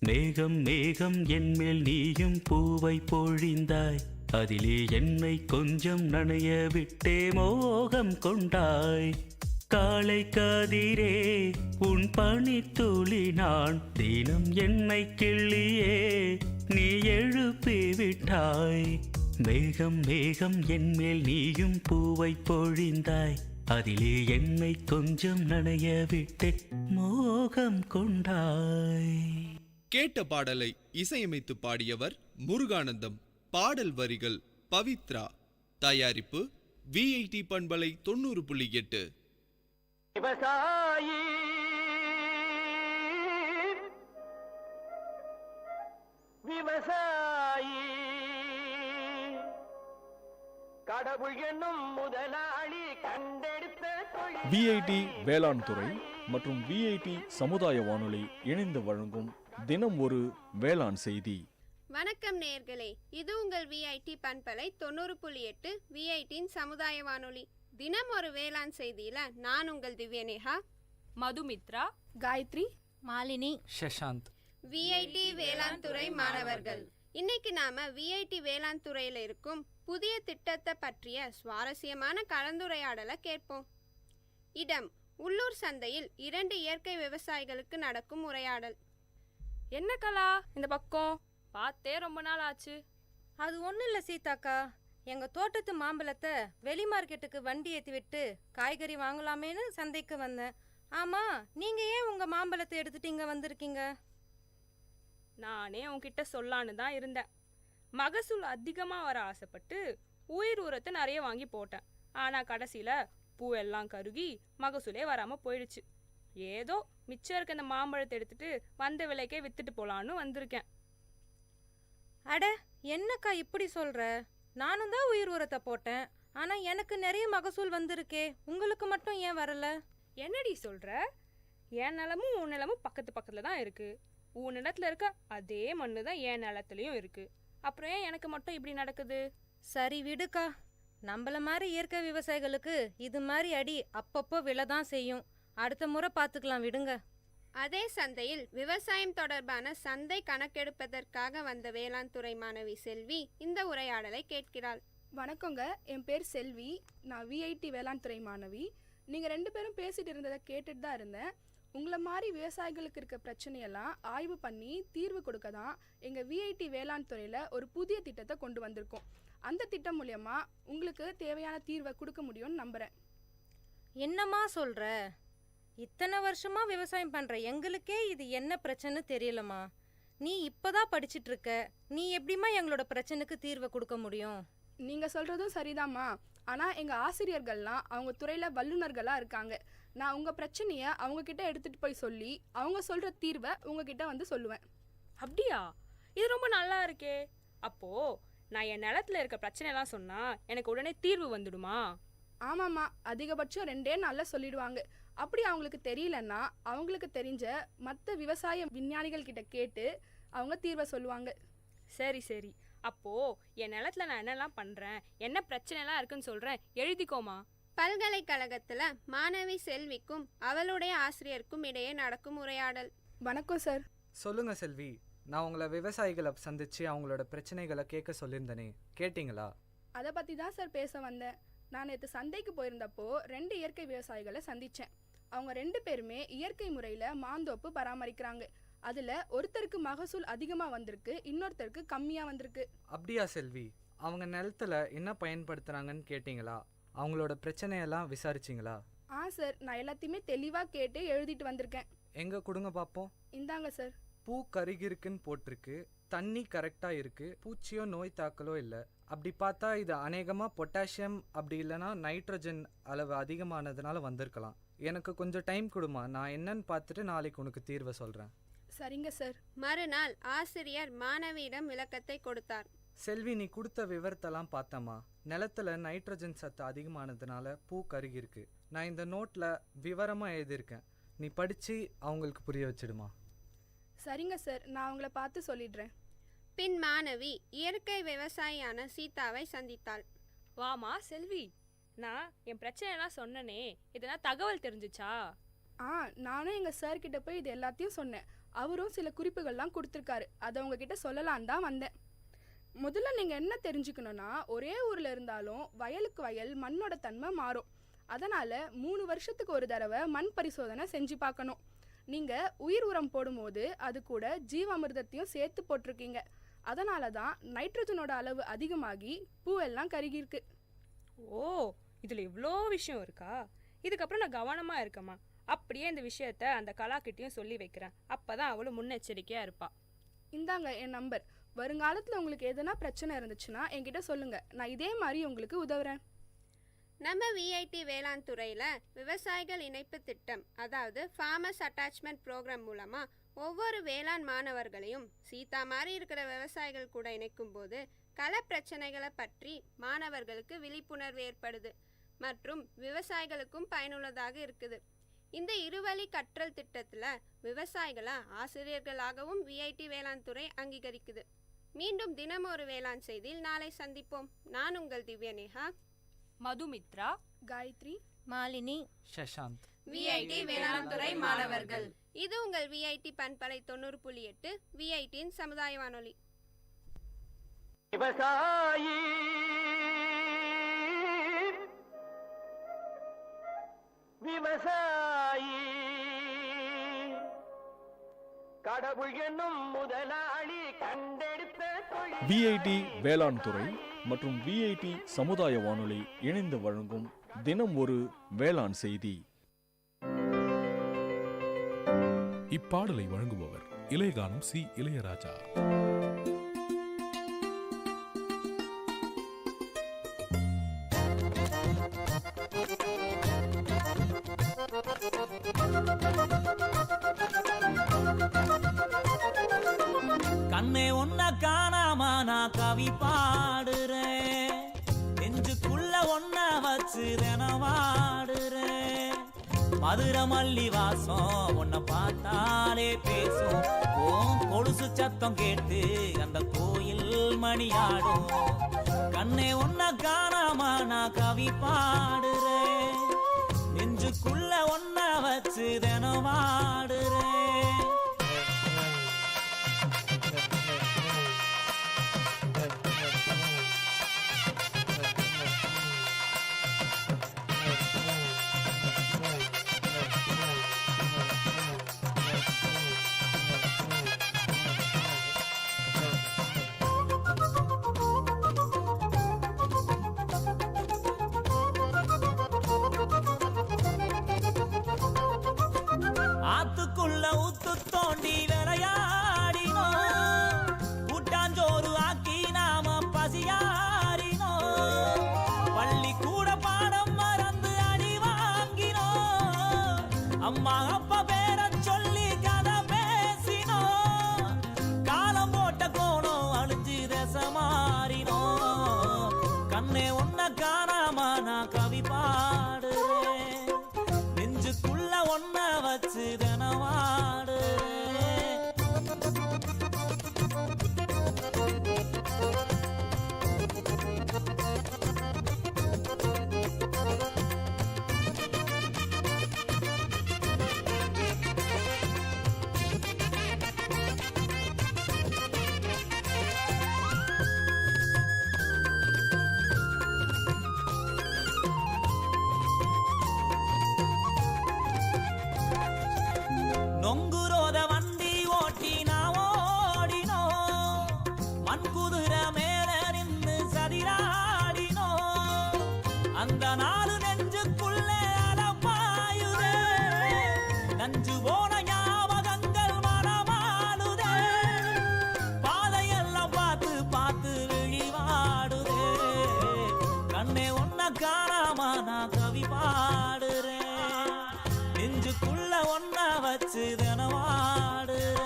[SPEAKER 1] மேகம் மேகம் என்மேல் நீயும் பூவை பொழிந்தாய், அதிலே என்னை கொஞ்சம் நனைய விட்டே மோகம் கொண்டாய். காலை கதிரே உன் பனித்துளி நான், தினம் என்னை கிள்ளியே நீ எழுப்பி விட்டாய். மேகம் மேகம் என்மேல் நீயும் பூவை பொழிந்தாய், அதிலே என்னை கொஞ்சம் நனைய விட்டு மோகம் கொண்டாய்.
[SPEAKER 11] கேட்ட பாடலை இசையமைத்து பாடியவர் முருகானந்தம். பாடல் வரிகள் பவித்ரா. தயாரிப்பு VIT பண்பலை 90.8.
[SPEAKER 17] விவசாயி விவசாயி கடவுள் என்னும் முதலாளி கண்டெடுத்த
[SPEAKER 18] VIT வேளாண் துறை மற்றும் VIT சமுதாய வானொலி இணைந்து வழங்கும் தினம் ஒரு வேளாண் செய்தி.
[SPEAKER 19] வணக்கம் நேயர்களே, இது உங்கள் VIT பண்பலை 90.8 VITயின் சமுதாய வானொலி. தினம் ஒரு வேளாண் செய்தியில நான் உங்கள் திவ்யநேகா,
[SPEAKER 20] மதுமித்ரா,
[SPEAKER 21] காயத்ரி, மாலினி,
[SPEAKER 26] ஷஷாந்த்.
[SPEAKER 19] VIT வேளாண் துறை மாணவர்கள். இன்னைக்கு நாம VIT வேளாண் துறையில இருக்கும் புதிய திட்டத்தை பற்றிய சுவாரஸ்யமான கலந்துரையாடலை கேட்போம். இடம் உள்ளூர் சந்தையில் 2 இயற்கை விவசாயிகளுக்கு நடக்கும் உரையாடல்.
[SPEAKER 20] என்ன கலா இந்த பக்கம் பார்த்தே ரொம்ப நாள் ஆச்சு.
[SPEAKER 21] அது ஒன்றும் இல்லை சீதாக்கா, எங்கள் தோட்டத்து மாம்பழத்தை வெளி மார்க்கெட்டுக்கு வண்டி ஏற்றி விட்டு காய்கறி வாங்கலாமேன்னு சந்தைக்கு வந்தேன். ஆமாம், நீங்கள் ஏன் உங்கள் மாம்பழத்தை எடுத்துட்டு இங்கே வந்திருக்கீங்க?
[SPEAKER 20] நானே உன்கிட்ட சொல்லான்னு தான் இருந்தேன். மகசூல் அதிகமாக வர ஆசைப்பட்டு உயிர் உரத்தை நிறைய வாங்கி போட்டேன். ஆனால் கடைசியில் பூவெல்லாம் கருகி மகசூலே வராமல் போயிடுச்சு. ஏதோ மிச்சம் இருக்க இந்த மாம்பழத்தை எடுத்துட்டு வந்த விலைக்கே வித்துட்டு போலான்னு வந்திருக்கேன்.
[SPEAKER 21] அட என்னக்கா இப்படி சொல்ற? நானும் தான் உயிர் உரத்தை போட்டேன், ஆனா எனக்கு நிறைய மகசூல் வந்திருக்கே, உங்களுக்கு மட்டும் ஏன் வரல?
[SPEAKER 20] என்னடி சொல்ற? என் நிலமும் உன் நிலமும் பக்கத்து பக்கத்தில் தான் இருக்குது. உன் நிலத்தில் இருக்க அதே மண்ணு தான் என் நிலத்துலையும் இருக்குது. அப்புறம் ஏன் எனக்கு மட்டும் இப்படி நடக்குது?
[SPEAKER 21] சரி விடுக்கா, நம்மள மாதிரி இயற்கை விவசாயிகளுக்கு இது மாதிரி அடி அப்பப்போ விழதான் செய்யும். அடுத்த முறை பார்த்துக்கலாம், விடுங்க.
[SPEAKER 19] அதே சந்தையில் விவசாயம் தொடர்பான சந்தை கணக்கெடுப்பதற்காக வந்த வேளாண் துறை மாணவி செல்வி இந்த உரையாடலை கேட்கிறாள்.
[SPEAKER 3] வணக்கங்க, என் பேர் செல்வி. நான் விஐடி வேளாண் துறை மாணவி. நீங்கள் 2 பேரும் பேசிட்டு இருந்ததை கேட்டுட்டு தான் இருந்தேன். உங்களை மாதிரி விவசாயிகளுக்கு இருக்க பிரச்சனையெல்லாம் ஆய்வு பண்ணி தீர்வு கொடுக்க தான் எங்கள் விஐடி வேளாண் துறையில் ஒரு புதிய திட்டத்தை கொண்டு வந்திருக்கோம். அந்த திட்டம் மூலயமா உங்களுக்கு தேவையான தீர்வை கொடுக்க முடியும்னு நம்புகிறேன்.
[SPEAKER 21] என்னம்மா சொல்கிற? இத்தனை வருஷமா விவசாயம் பண்ணுற எங்களுக்கே இது என்ன பிரச்சனை தெரியலம்மா. நீ இப்போதான் படிச்சுட்டு இருக்க, நீ எப்படிம்மா எங்களோட பிரச்சனைக்கு தீர்வை கொடுக்க முடியும்?
[SPEAKER 3] நீங்கள் சொல்கிறதும் சரிதாம்மா. ஆனால் எங்கள் ஆசிரியர்கள்லாம் அவங்க துறையில் வல்லுநர்களாக இருக்காங்க. நான் உங்கள் பிரச்சனையை அவங்கக்கிட்ட எடுத்துகிட்டு போய் சொல்லி அவங்க சொல்கிற தீர்வை உங்ககிட்ட வந்து சொல்லுவேன்.
[SPEAKER 20] அப்படியா? இது ரொம்ப நல்லா இருக்கே. அப்போது நான் என் நிலத்தில் இருக்க பிரச்சனைலாம் சொன்னால் எனக்கு உடனே தீர்வு வந்துடுமா?
[SPEAKER 3] ஆமாம்மா, அதிகபட்சம் 2 நாளில் சொல்லிடுவாங்க. அப்படி அவங்களுக்கு தெரியலன்னா அவங்களுக்கு தெரிஞ்ச மற்ற விவசாய விஞ்ஞானிகள் கிட்ட கேட்டு அவங்க தீர்வை சொல்லுவாங்க.
[SPEAKER 20] சரி சரி, அப்போது என் நிலத்தில் நான் என்னெல்லாம் பண்ணுறேன், என்ன பிரச்சனைலாம் இருக்குன்னு சொல்கிறேன், எழுதிக்கோமா.
[SPEAKER 19] பல்கலைக்கழகத்தில் மாணவி செல்விக்கும் அவளுடைய ஆசிரியருக்கும் இடையே நடக்கும் உரையாடல்.
[SPEAKER 3] வணக்கம் சார்.
[SPEAKER 26] சொல்லுங்க செல்வி, நான் உங்களை விவசாயிகளை சந்திச்சு அவங்களோட பிரச்சனைகளை கேட்க சொல்லியிருந்தேனே, கேட்டிங்களா?
[SPEAKER 3] அதை பற்றி தான் சார் பேச வந்தேன். நான் நேற்று சந்தைக்கு போயிருந்தப்போ 2 இயற்கை விவசாயிகளை சந்தித்தேன். அவங்க 2 பேருமே இயற்கை முறையில் மாந்தோப்பு பராமரிக்கிறாங்க. அதில் ஒருத்தருக்கு மகசூல் அதிகமாக வந்திருக்கு, இன்னொருத்தருக்கு கம்மியாக வந்திருக்கு.
[SPEAKER 26] அப்படியா செல்வி? அவங்க நிலத்துல என்ன பயன்படுத்துகிறாங்கன்னு கேட்டிங்களா? அவங்களோட பிரச்சனையெல்லாம் விசாரிச்சிங்களா?
[SPEAKER 3] சார், நான் எல்லாத்தையுமே தெளிவாக கேட்டு எழுதிட்டு வந்திருக்கேன்.
[SPEAKER 26] எங்கே கொடுங்க பார்ப்போம்.
[SPEAKER 3] இந்தாங்க சார்.
[SPEAKER 26] பூ கருகிருக்குன்னு போட்டிருக்கு, தண்ணி கரெக்டாக இருக்குது, பூச்சியோ நோய் தாக்கலோ இல்லை. அப்படி பார்த்தா இது அநேகமாக பொட்டாசியம் அப்படி இல்லைனா நைட்ரஜன் அளவு அதிகமானதுனால வந்திருக்கலாம். எனக்கு கொஞ்சம் டைம் கொடுமா, நான் என்னன்னு பார்த்துட்டு நாளைக்கு உனக்கு தீர்வை சொல்கிறேன்.
[SPEAKER 3] சரிங்க சார்.
[SPEAKER 19] மறுநாள் ஆசிரியர் மாணவியிடம் விளக்கத்தை கொடுத்தார்.
[SPEAKER 26] செல்வி, நீ கொடுத்த விவரத்தெல்லாம் பார்த்தம்மா. நிலத்துல நைட்ரஜன் சத்து அதிகமானதுனால பூ கருகிருக்கு. நான் இந்த நோட்டில் விவரமாக எழுதியிருக்கேன், நீ படித்து அவங்களுக்கு புரிய வச்சிடுமா.
[SPEAKER 3] சரிங்க சார், நான் அவங்கள பார்த்து சொல்லிடுறேன்.
[SPEAKER 19] பின் மாணவி இயற்கை விவசாயியான சீதாவை சந்தித்தாள்.
[SPEAKER 20] வாமா செல்வி, நான் என் பிரச்சனைலாம் சொன்னனே, இதெல்லாம் தகவல் தெரிஞ்சிச்சா?
[SPEAKER 3] நானும் எங்கள் சார்கிட்ட போய் இது எல்லாத்தையும் சொன்னேன். அவரும் சில குறிப்புகள்லாம் கொடுத்துருக்காரு. அதை உங்ககிட்ட சொல்லலான் தான் வந்தேன். முதல்ல நீங்கள் என்ன தெரிஞ்சுக்கணுன்னா, ஒரே ஊரில் இருந்தாலும் வயலுக்கு வயல் மண்ணோட தன்மை மாறும். அதனால் 3 வருஷத்துக்கு ஒரு தடவை மண் பரிசோதனை செஞ்சு பார்க்கணும். நீங்கள் உயிர் உரம் போடும்போது அது கூட ஜீவாமிர்தத்தையும் சேர்த்து போட்டிருக்கீங்க. அதனால தான் நைட்ரஜனோட அளவு அதிகமாகி பூவெல்லாம் கருகிருக்கு.
[SPEAKER 20] ஓ, இதில் இவ்வளோ விஷயம் இருக்கா? இதுக்கப்புறம் நான் கவனமாக இருக்கமா. அப்படியே இந்த விஷயத்த அந்த கலாக்கிட்டையும் சொல்லி வைக்கிறேன். அப்போ தான் அவளும் முன்னெச்சரிக்கையாக இருப்பாள்.
[SPEAKER 3] இந்தாங்க என் நம்பர். வருங்காலத்தில் உங்களுக்கு எதனா பிரச்சனை இருந்துச்சுன்னா என்கிட்ட சொல்லுங்கள், நான் இதே மாதிரி உங்களுக்கு உதவுறேன்.
[SPEAKER 19] நம்ம விஐடி வேளாண் துறையில் விவசாயிகள் இணைப்பு திட்டம், அதாவது ஃபார்மர்ஸ் அட்டாச்மெண்ட் ப்ரோக்ராம் மூலமாக ஒவ்வொரு வேளாண் மாணவர்களையும் சீதா மாதிரி இருக்கிற விவசாயிகள் கூட இணைக்கும் போது கள பிரச்சனைகளை பற்றி மாணவர்களுக்கு விழிப்புணர்வு ஏற்படுது மற்றும் விவசாயிகளுக்கும் பயனுள்ளதாக இருக்குது. இந்த இருவழி கற்றல் திட்டத்தில் விவசாயிகளை ஆசிரியர்களாகவும் விஐடி வேளாண் துறை அங்கீகரிக்குது. மீண்டும் தினம் ஒரு வேளாண் செய்தியில் நாளை சந்திப்போம். நான் உங்கள் திவ்யநேகா,
[SPEAKER 20] மதுமித்ரா,
[SPEAKER 3] காயத்ரி,
[SPEAKER 21] மாலினி,
[SPEAKER 26] சஷாந்த்,
[SPEAKER 19] விஐடி வேளாண் துறை மாணவர்கள். இது உங்கள் விஐடி பண்பலை 90.8 விஐடியின் சமுதாய வானொலி.
[SPEAKER 17] விவசாயி விவசாயி கடவுள் என்னும் முதலாளி கண்டெடுத்த
[SPEAKER 18] விஐடி வேளாண் துறை மற்றும் விஐடி சமுதாய வானொலி இணைந்து வழங்கும் தினம் ஒரு வேளாண் செய்தி.
[SPEAKER 4] இப்பாடலை வழங்குபவர் இளையகானம் சி. இளையராஜா.
[SPEAKER 9] கண்ணே ஒன்ன காணாம நான் கவி பாடுறேன், நெஞ்சுக்குள்ள ஒன்ன வச்சு தினவாடுறேன். மதுரை மல்லி வாசம் உன்னை பார்த்தாலே பேசும். கொலுசு சத்தம் கேட்டு அந்த கோயில் மணியாடும். கண்ணே உன்னை காணாம நான் கவி பாடுறேன். நெஞ்சுக்குள்ள ஒன்ன வச்சு தினம் வாடுறேன். ஆத்துக்குள்ள ஊத்து தோண்டி விளையாடினோம். கூட்டாஞ்சோறு ஆக்கி நாம பசியாரினோம். பள்ளி கூட பாடம் மறந்து அடி வாங்கினோம். அம்மா அப்பா பேர சொல்லி கதை பேசினோம். காலம் போட்ட கோணம் அழிஞ்சு தசை மாறினோம். கண்ணே உன்னை காணாம நான் கவி பாடுறேன். நெஞ்சுக்குள்ள ஒன்ன வச்சு தினவாடு. நொங்குரோத வண்டி ஓட்டி நான் ஓடினோம். மண்குதிரை மேல நின்று சதிராடினோம். அந்த நாலு நெஞ்சுக்குள்ள அலப்பாயுதே. நஞ்சு போன ஞாபகங்கள் மனமாளுதே. பாதையெல்லாம் பார்த்து பார்த்து விழிவாடுதே. கண்ணே ஒன்ன காணாம நான் கவி பாடுறேன். நெஞ்சுக்குள்ள ஒன்ன வச்சு தினவாடுறேன்.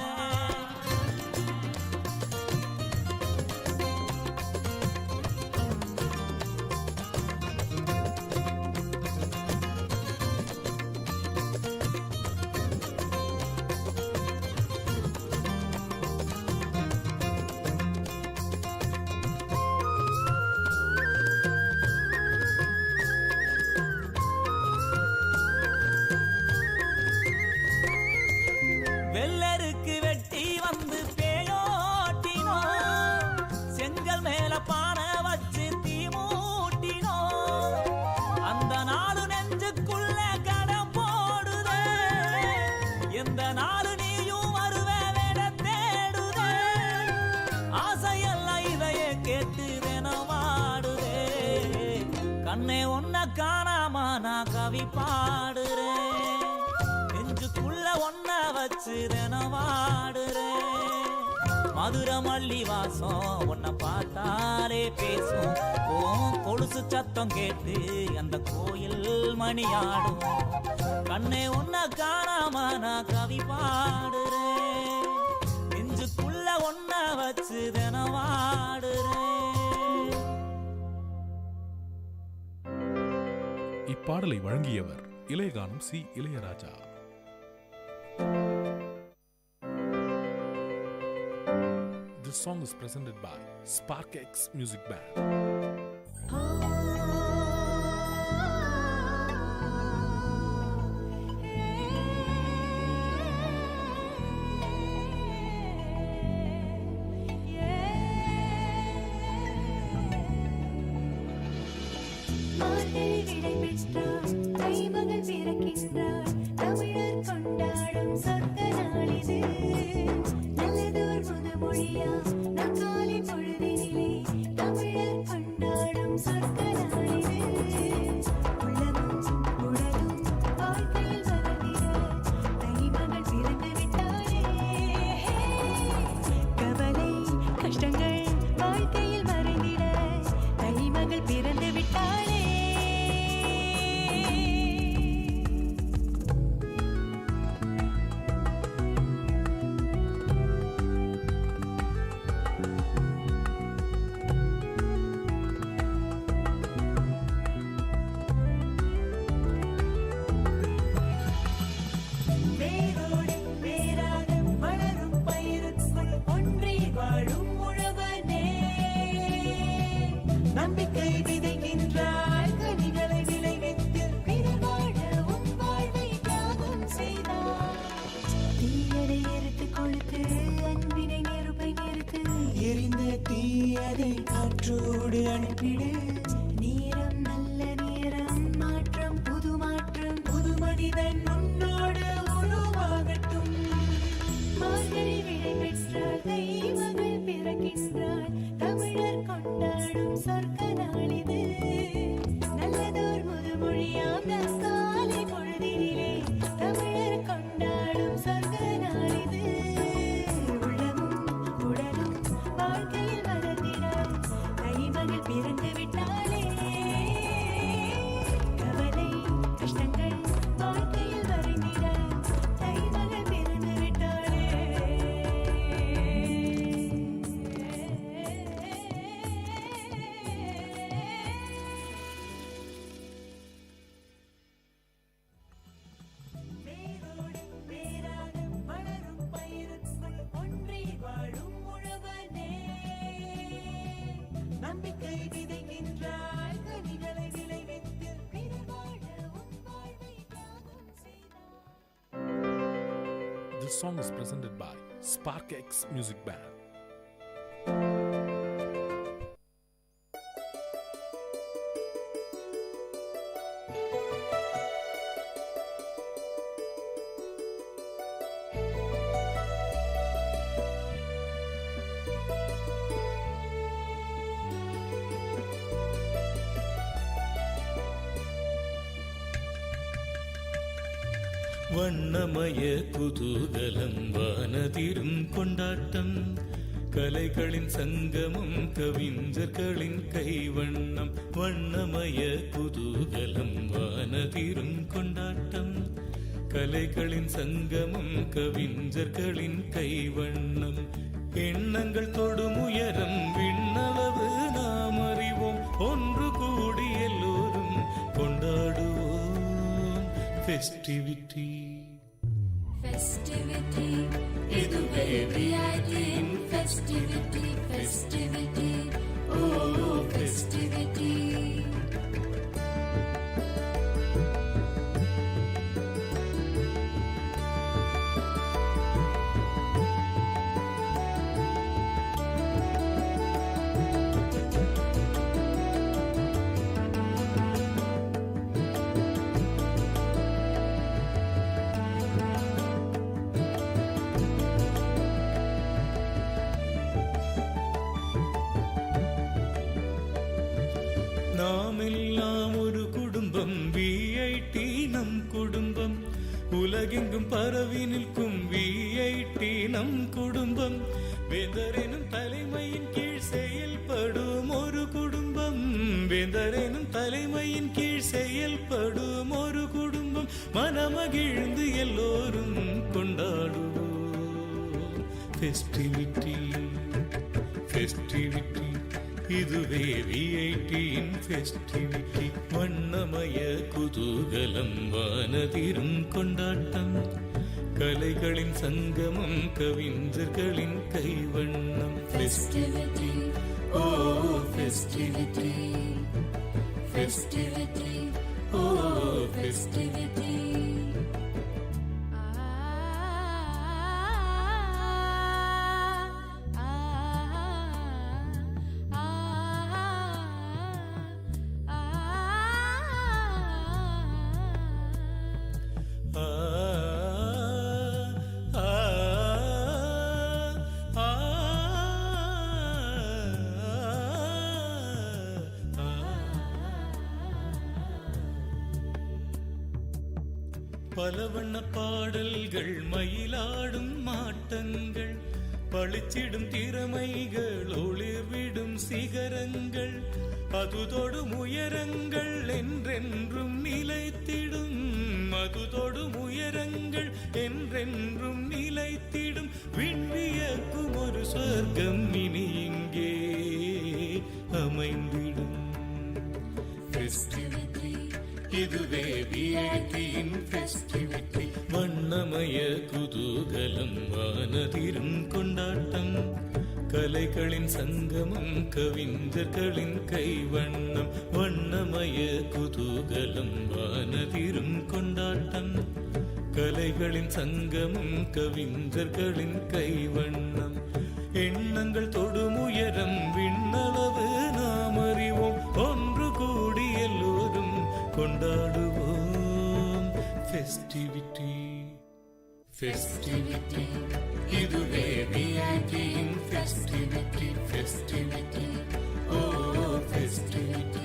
[SPEAKER 9] வெள்ளருக்கு வெட்டி வந்து பேயோட்டினோம். செங்கல் மேல பானை வச்சு தீ மூட்டினோம். அந்த நாலு நெஞ்சுக்குள்ள கடம் போடுதே. எந்த நாலு நீயும் வருவே விட தேடுதே. ஆசையெல்லாம் இதையே கேட்டு தினவாடுதே. கண்ணே ஒன்ன காணாம நான் கவி பாடுறேன். நெஞ்சுக்குள்ள ஒன்ன வச்சு தினவாடுறேன். மதுரை மல்லி வாசம் உன்னை பார்த்தாலே பேசும். கொலுசு சத்தம் கேட்டு அந்த கோயில் மணியாடும். கண்ணே உன்னை காணாம நான் கவி பாடுறேன். நெஞ்சுக்குள்ள ஒன்ன வச்சு தினவாடுறேன்.
[SPEAKER 4] இப்பாடலை வழங்கியவர் இளையகானம் C Ilaiyaraaja. This song is presented by Spark X Music Band.
[SPEAKER 10] தமிழர் கொண்டாடும் சொர்க்க நாளிது. நல்லதோர் முதுமொழியா நற்காலை பொழுதினிலே தமிழர் கொண்டாடும் சொர்க்க நாளிது. உள்ளமும் உடலும் வாழ்க்கையில் வளர்ந்திட தைமகள் பிறந்து விட்டாளே. கவலை கஷ்டங்கள் வாழ்க்கையில் மறைந்திட தைமகள் பிறந்து விட்டாளே. நேரம் நல்ல நேரம், மாற்றம் புது மாற்றம், புது மனிதன் உன்னோடு உருவாகட்டும். மார்கழி விடை பெற்றால் தெய்வங்கள் பிறக்கின்றாள், தமிழர் கொண்டாடும் சொர்க்க நாளிது. நல்லதோர் முதுமொழியாம் காலை பொழுதினிலே தமிழர் கொண்டாடும் சொர்க்க நாளிது. உள்ளமும் உடலும் வாழ்க்கையில் மலர்ந்திட தைமகள் பிறந்து விட்டாளே. கவலை கஷ்டங்கள் வாழ்க்கையில் வரைந்திட தைமகள் பிறந்து விட்டாளே. வேரோடு வேராக வளரும் பயிருக்குள் ஒன்றி வாழும் உழவனே. நம்பிக்கை விதைக்கின்றாய், கனிகளை விளைவித்து பிறர் வாழ உன் வாழ்வை தியாகம் செய்தாய்.
[SPEAKER 4] This song is presented by Spark X Music Band.
[SPEAKER 8] வண்ணமய குதூகலம் வானதிரும் கொண்டாட்டம், கலைகளின் சங்கமம் கவிஞர்களின் கைவண்ணம். வண்ணமய குதூகலம் வானதிரும் கொண்டாட்டம், கலைகளின் சங்கமம் கவிஞர்களின் கைவண்ணம். எண்ணங்கள் தொடும் உயரம் விண்ணளவு நாம் அறிவோம், ஒன்று கூடி எல்லோரும் கொண்டாடுவோம் ஃபெஸ்டிவிட்டி.
[SPEAKER 10] Festivity, இதுவே விஐடியின் festivity, festivity, oh festivity.
[SPEAKER 8] நாம் எல்லாம் ஒரு குடும்பம், விஐடி நம் குடும்பம். உலகெங்கும் பரவி நிற்கும் விஐடி நம் குடும்பம். வேந்தரெனும் தலைமையின் கீழ் செயல்படும் ஒரு குடும்பம், வேந்தரெனும் தலைமையின் கீழ் செயல்படும் ஒரு குடும்பம். மனமகிழ்ந்து எல்லோரும் கொண்டாடுவோம் ஃபெஸ்டிவிட்டி, ஃபெஸ்டிவிட்டி, இதுவே விஐடியின் ஃபெஸ்டிவிட்டி. வண்ணமய குதூகலம் வானதிரும் கொண்டாட்டம், கலைகளின் சங்கமம் கவிஞர்களின் கைவண்ணம். ஃபெஸ்டிவிட்டி, ஓ ஃபெஸ்டிவிட்டி, ஃபெஸ்டிவிட்டி, ஓ ஃபெஸ்டிவிட்டி. பல வண்ண பாடல்கள், மயிலாடும் மாட்டங்கள், பளிச்சிடும் திறமைகள், ஒளிர்விடும் சிகரங்கள், அதுதொடும் உயரங்கள் என்றென்றும் நிலைத்திடும், அதுதொடும் உயரங்கள் என்றென்றும் நிலைத்திடும். விண்வியக்கும் ஒரு சொர்க்கம் இனி இங்கே அமைந்திடும். ஃபெஸ்டிவிட்டி, இதுவே விஐடியின் ஃபெஸ்டிவிட்டி. வண்ணமய குதூகலம் வானதிரும் கொண்டாட்டம், கலைகளின் சங்கமம் கவிஞர்களின் கைவண்ணம். வண்ணமய குதூகலம் வானதிரும் கொண்டாட்டம், கலைகளின் சங்கமம் கவிஞர்களின் கைவண்ணம். எண்ணங்கள் தொடும் உயரம் விண்ணளவு நாம் அறிவோம், ஃபெஸ்டிவிட்டி இதுவே விஐடியின் ஃபெஸ்டிவிட்டி ஃபெஸ்டிவிட்டி ஓ ஃபெஸ்டிவிட்டி.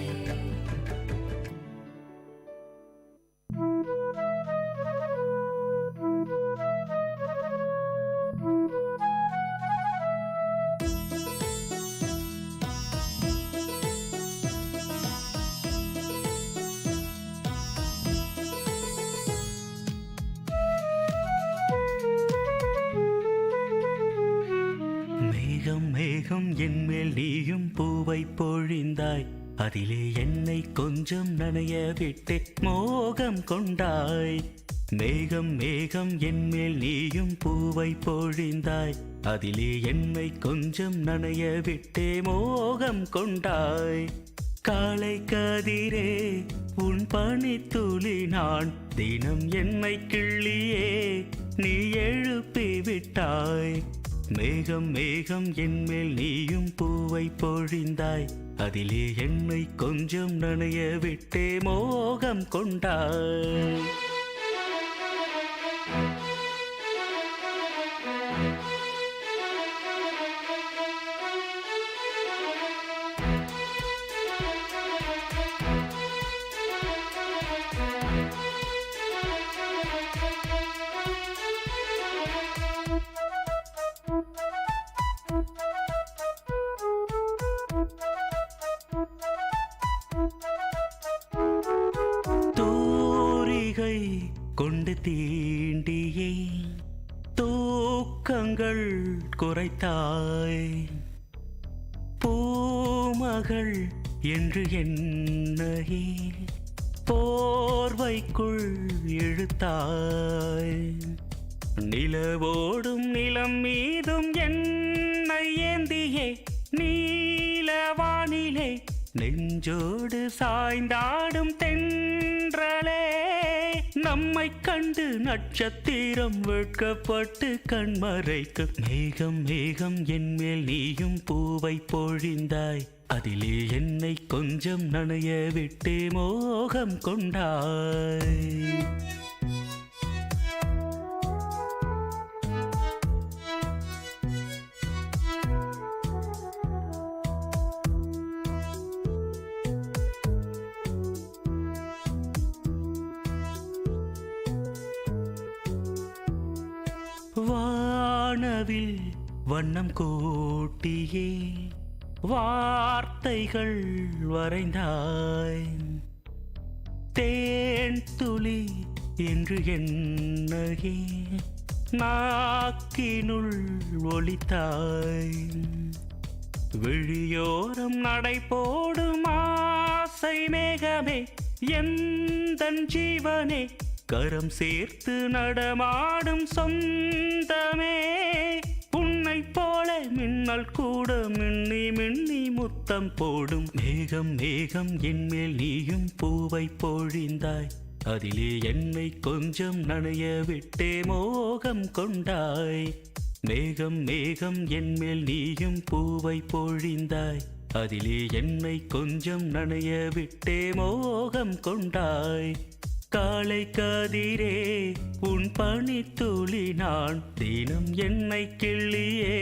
[SPEAKER 1] மேகம் என்மேல் நீயும் பூவை பொழிந்தாய், அதிலே என்னை கொஞ்சம் நனைய விட்டு மோகம் கொண்டாய். மேகம் மேகம் என்மேல் நீயும் பூவை பொழிந்தாய், அதிலே என்னை கொஞ்சம் நனைய விட்டு மோகம் கொண்டாய். காலை கதிரே உன் பனித்துளி நான், தினம் என்னை கிள்ளியே நீ எழுப்பி விட்டாய். மேகம் மேகம் என்மேல் நீயும் பூவை பொழிந்தாய், அதிலே என்னை கொஞ்சம் நனைய விட்டே மோகம் கொண்டாய். தூரிகை கொண்டு தீண்டியே தூக்கங்கள் குறைத்தாய். பூமகள் என்று என்னையே போர்வைக்குள் இழுத்தாய். நிலவோடும் நிலம் மீதும் என்னை ஏந்தியே நீலவானிலே நெஞ்சோடு சாய்ந்தாடும் தென்றலே. நம்மை கண்டு நட்சத்திரம் வெட்கப்பட்டு கண்மறைக்கு. மேகம் மேகம் என்மேல் நீயும் பூவை பொழிந்தாய், அதிலே என்னை கொஞ்சம் நனைய விட்டு மோகம் கொண்டாய். வானவில் வண்ணம் கூட்டியே வார்த்தைகள் வரைந்தாய். தேன் துளி என்று என்னையே நாக்கினுள் ஒலித்தாய். விழியோரம் நடை போடும் ஆசை மேகமே எந்தன் ஜீவனே, கரம் சேர்த்து நடமாடும் சொந்தமே. உன்னை போல மின்னல் கூட மின்னி மின்னி முத்தம் போடும். மேகம் மேகம் என்மேல் நீயும் பூவை பொழிந்தாய், அதிலே என்னை கொஞ்சம் நனைய விட்டே மோகம் கொண்டாய். மேகம் மேகம் என்மேல் நீயும் பூவை பொழிந்தாய், அதிலே என்னை கொஞ்சம் நனைய விட்டே மோகம் கொண்டாய். காலை கதிரே உன் பனித்துளி நான், தினம் என்னை கிள்ளியே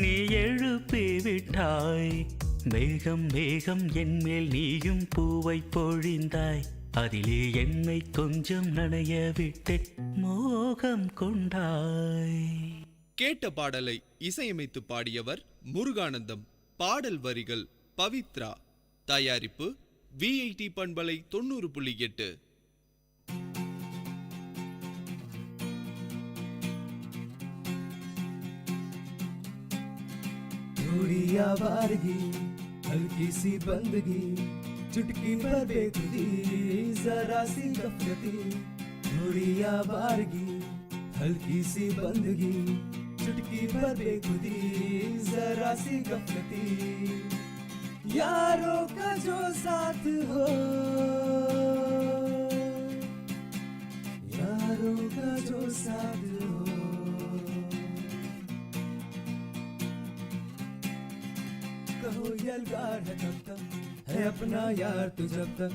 [SPEAKER 1] நீ எழுப்பி விட்டாய். மேகம் மேகம் என்மேல் நீயும் பூவை பொழிந்தாய், அதிலே என்னை கொஞ்சம் நனைய விட்டு மோகம் கொண்டாய்.
[SPEAKER 11] கேட்ட பாடலை இசையமைத்து பாடியவர் முருகானந்தம். பாடல் வரிகள் பவித்ரா. தயாரிப்பு விஐடி பண்பலை 90.8.
[SPEAKER 10] थोड़ी आवारगी हल्की सी बंदगी, चुटकी भर बेखुदी जरा सी गफलती. थोड़ी आवारगी हल्की सी बंदगी, चुटकी भर बेखुदी जरा सी गफलती. यारों का जो साथ हो, यारों का जो साथ हो, कहो यलगार है तब तक है अपना यार तू जब तक.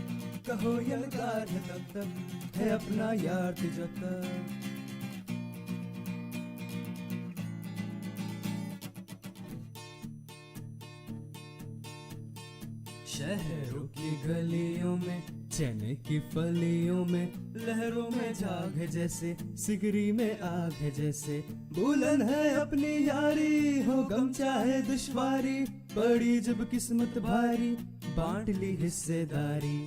[SPEAKER 10] कहो यलगार है तब तक है अपना यार तू जब तक. शहरों की गलियों में, चने की फलियों में, लहरों में झाग है जैसे, सिगरी में आग है जैसे। बुलंद है अपनी यारी, हो गम चाहे दुश्वारी, पड़ी जब किस्मत भारी, बांट ली हिस्सेदारी।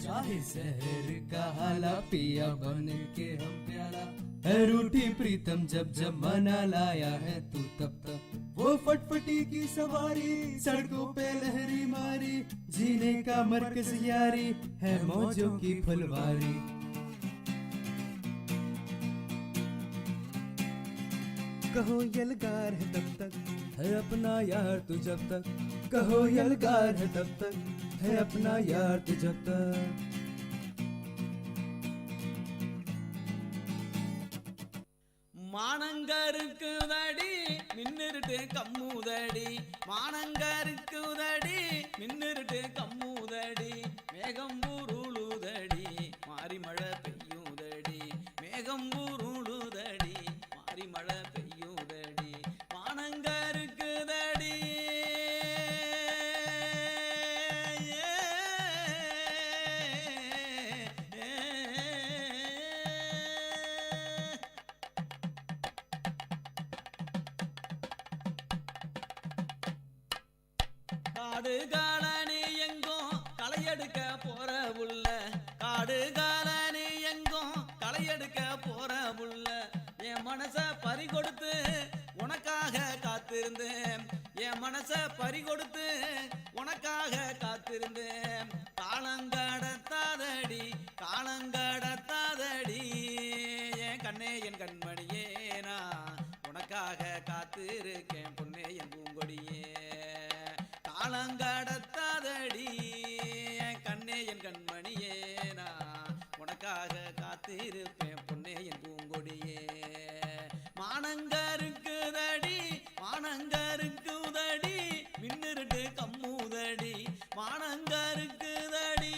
[SPEAKER 10] चाहे शहर का हाला, पिया बन के हम प्याला, है रूठी प्रीतम जब जब मना लाया है तू तब तब। वो फटफटी की सवारी, सड़कों पे लहरी मारी, जीने का मरकज यारी, है मौजों की फुलवारी। कहो यलगार है तब तक, है अपना यार तू जब तक। कहो यलगार है तब तक, है अपना यार तू जब तक।
[SPEAKER 9] மானங்கருக்குதடி மின்னிருட்டு கம்முதடி, மானங்கருக்குதடி மின்னிருட்டு கம்முதடி, மேகம் உருளுதடி மாறி மழை பெய்யுதடி, மேகம் உருளுதடி மாறி மழை பெய்யுதடி, மானங்கருக்குதடி. காடு காலனி எங்கும் களையெடுக்க போற புள்ள, காடு காலனி எங்கும் களையெடுக்க போற புள்ள, என் மனச பறி கொடுத்து உனக்காக காத்திருந்தேன், என் மனச பறி கொடுத்து உனக்காக காத்திருந்தேன். காலங்கடத்தாதடி காலங்கடத்தாதடி, என் கண்ணே என் கண்மணியே, நான் உனக்காக காத்திருக்கேன் பொன்னே என் பூங்கொடியே. காலங்கடத்தாதடி என் கண்ணே என் கண்மணியே, நான் உனக்காக காத்திருப்பேன் பொன்னே என் பூங்கொடியே. மானங்கருக்குதடி மானங்கருக்குதடி மின்னிருட்டு கம்முதடி, மானங்கருக்குதடி.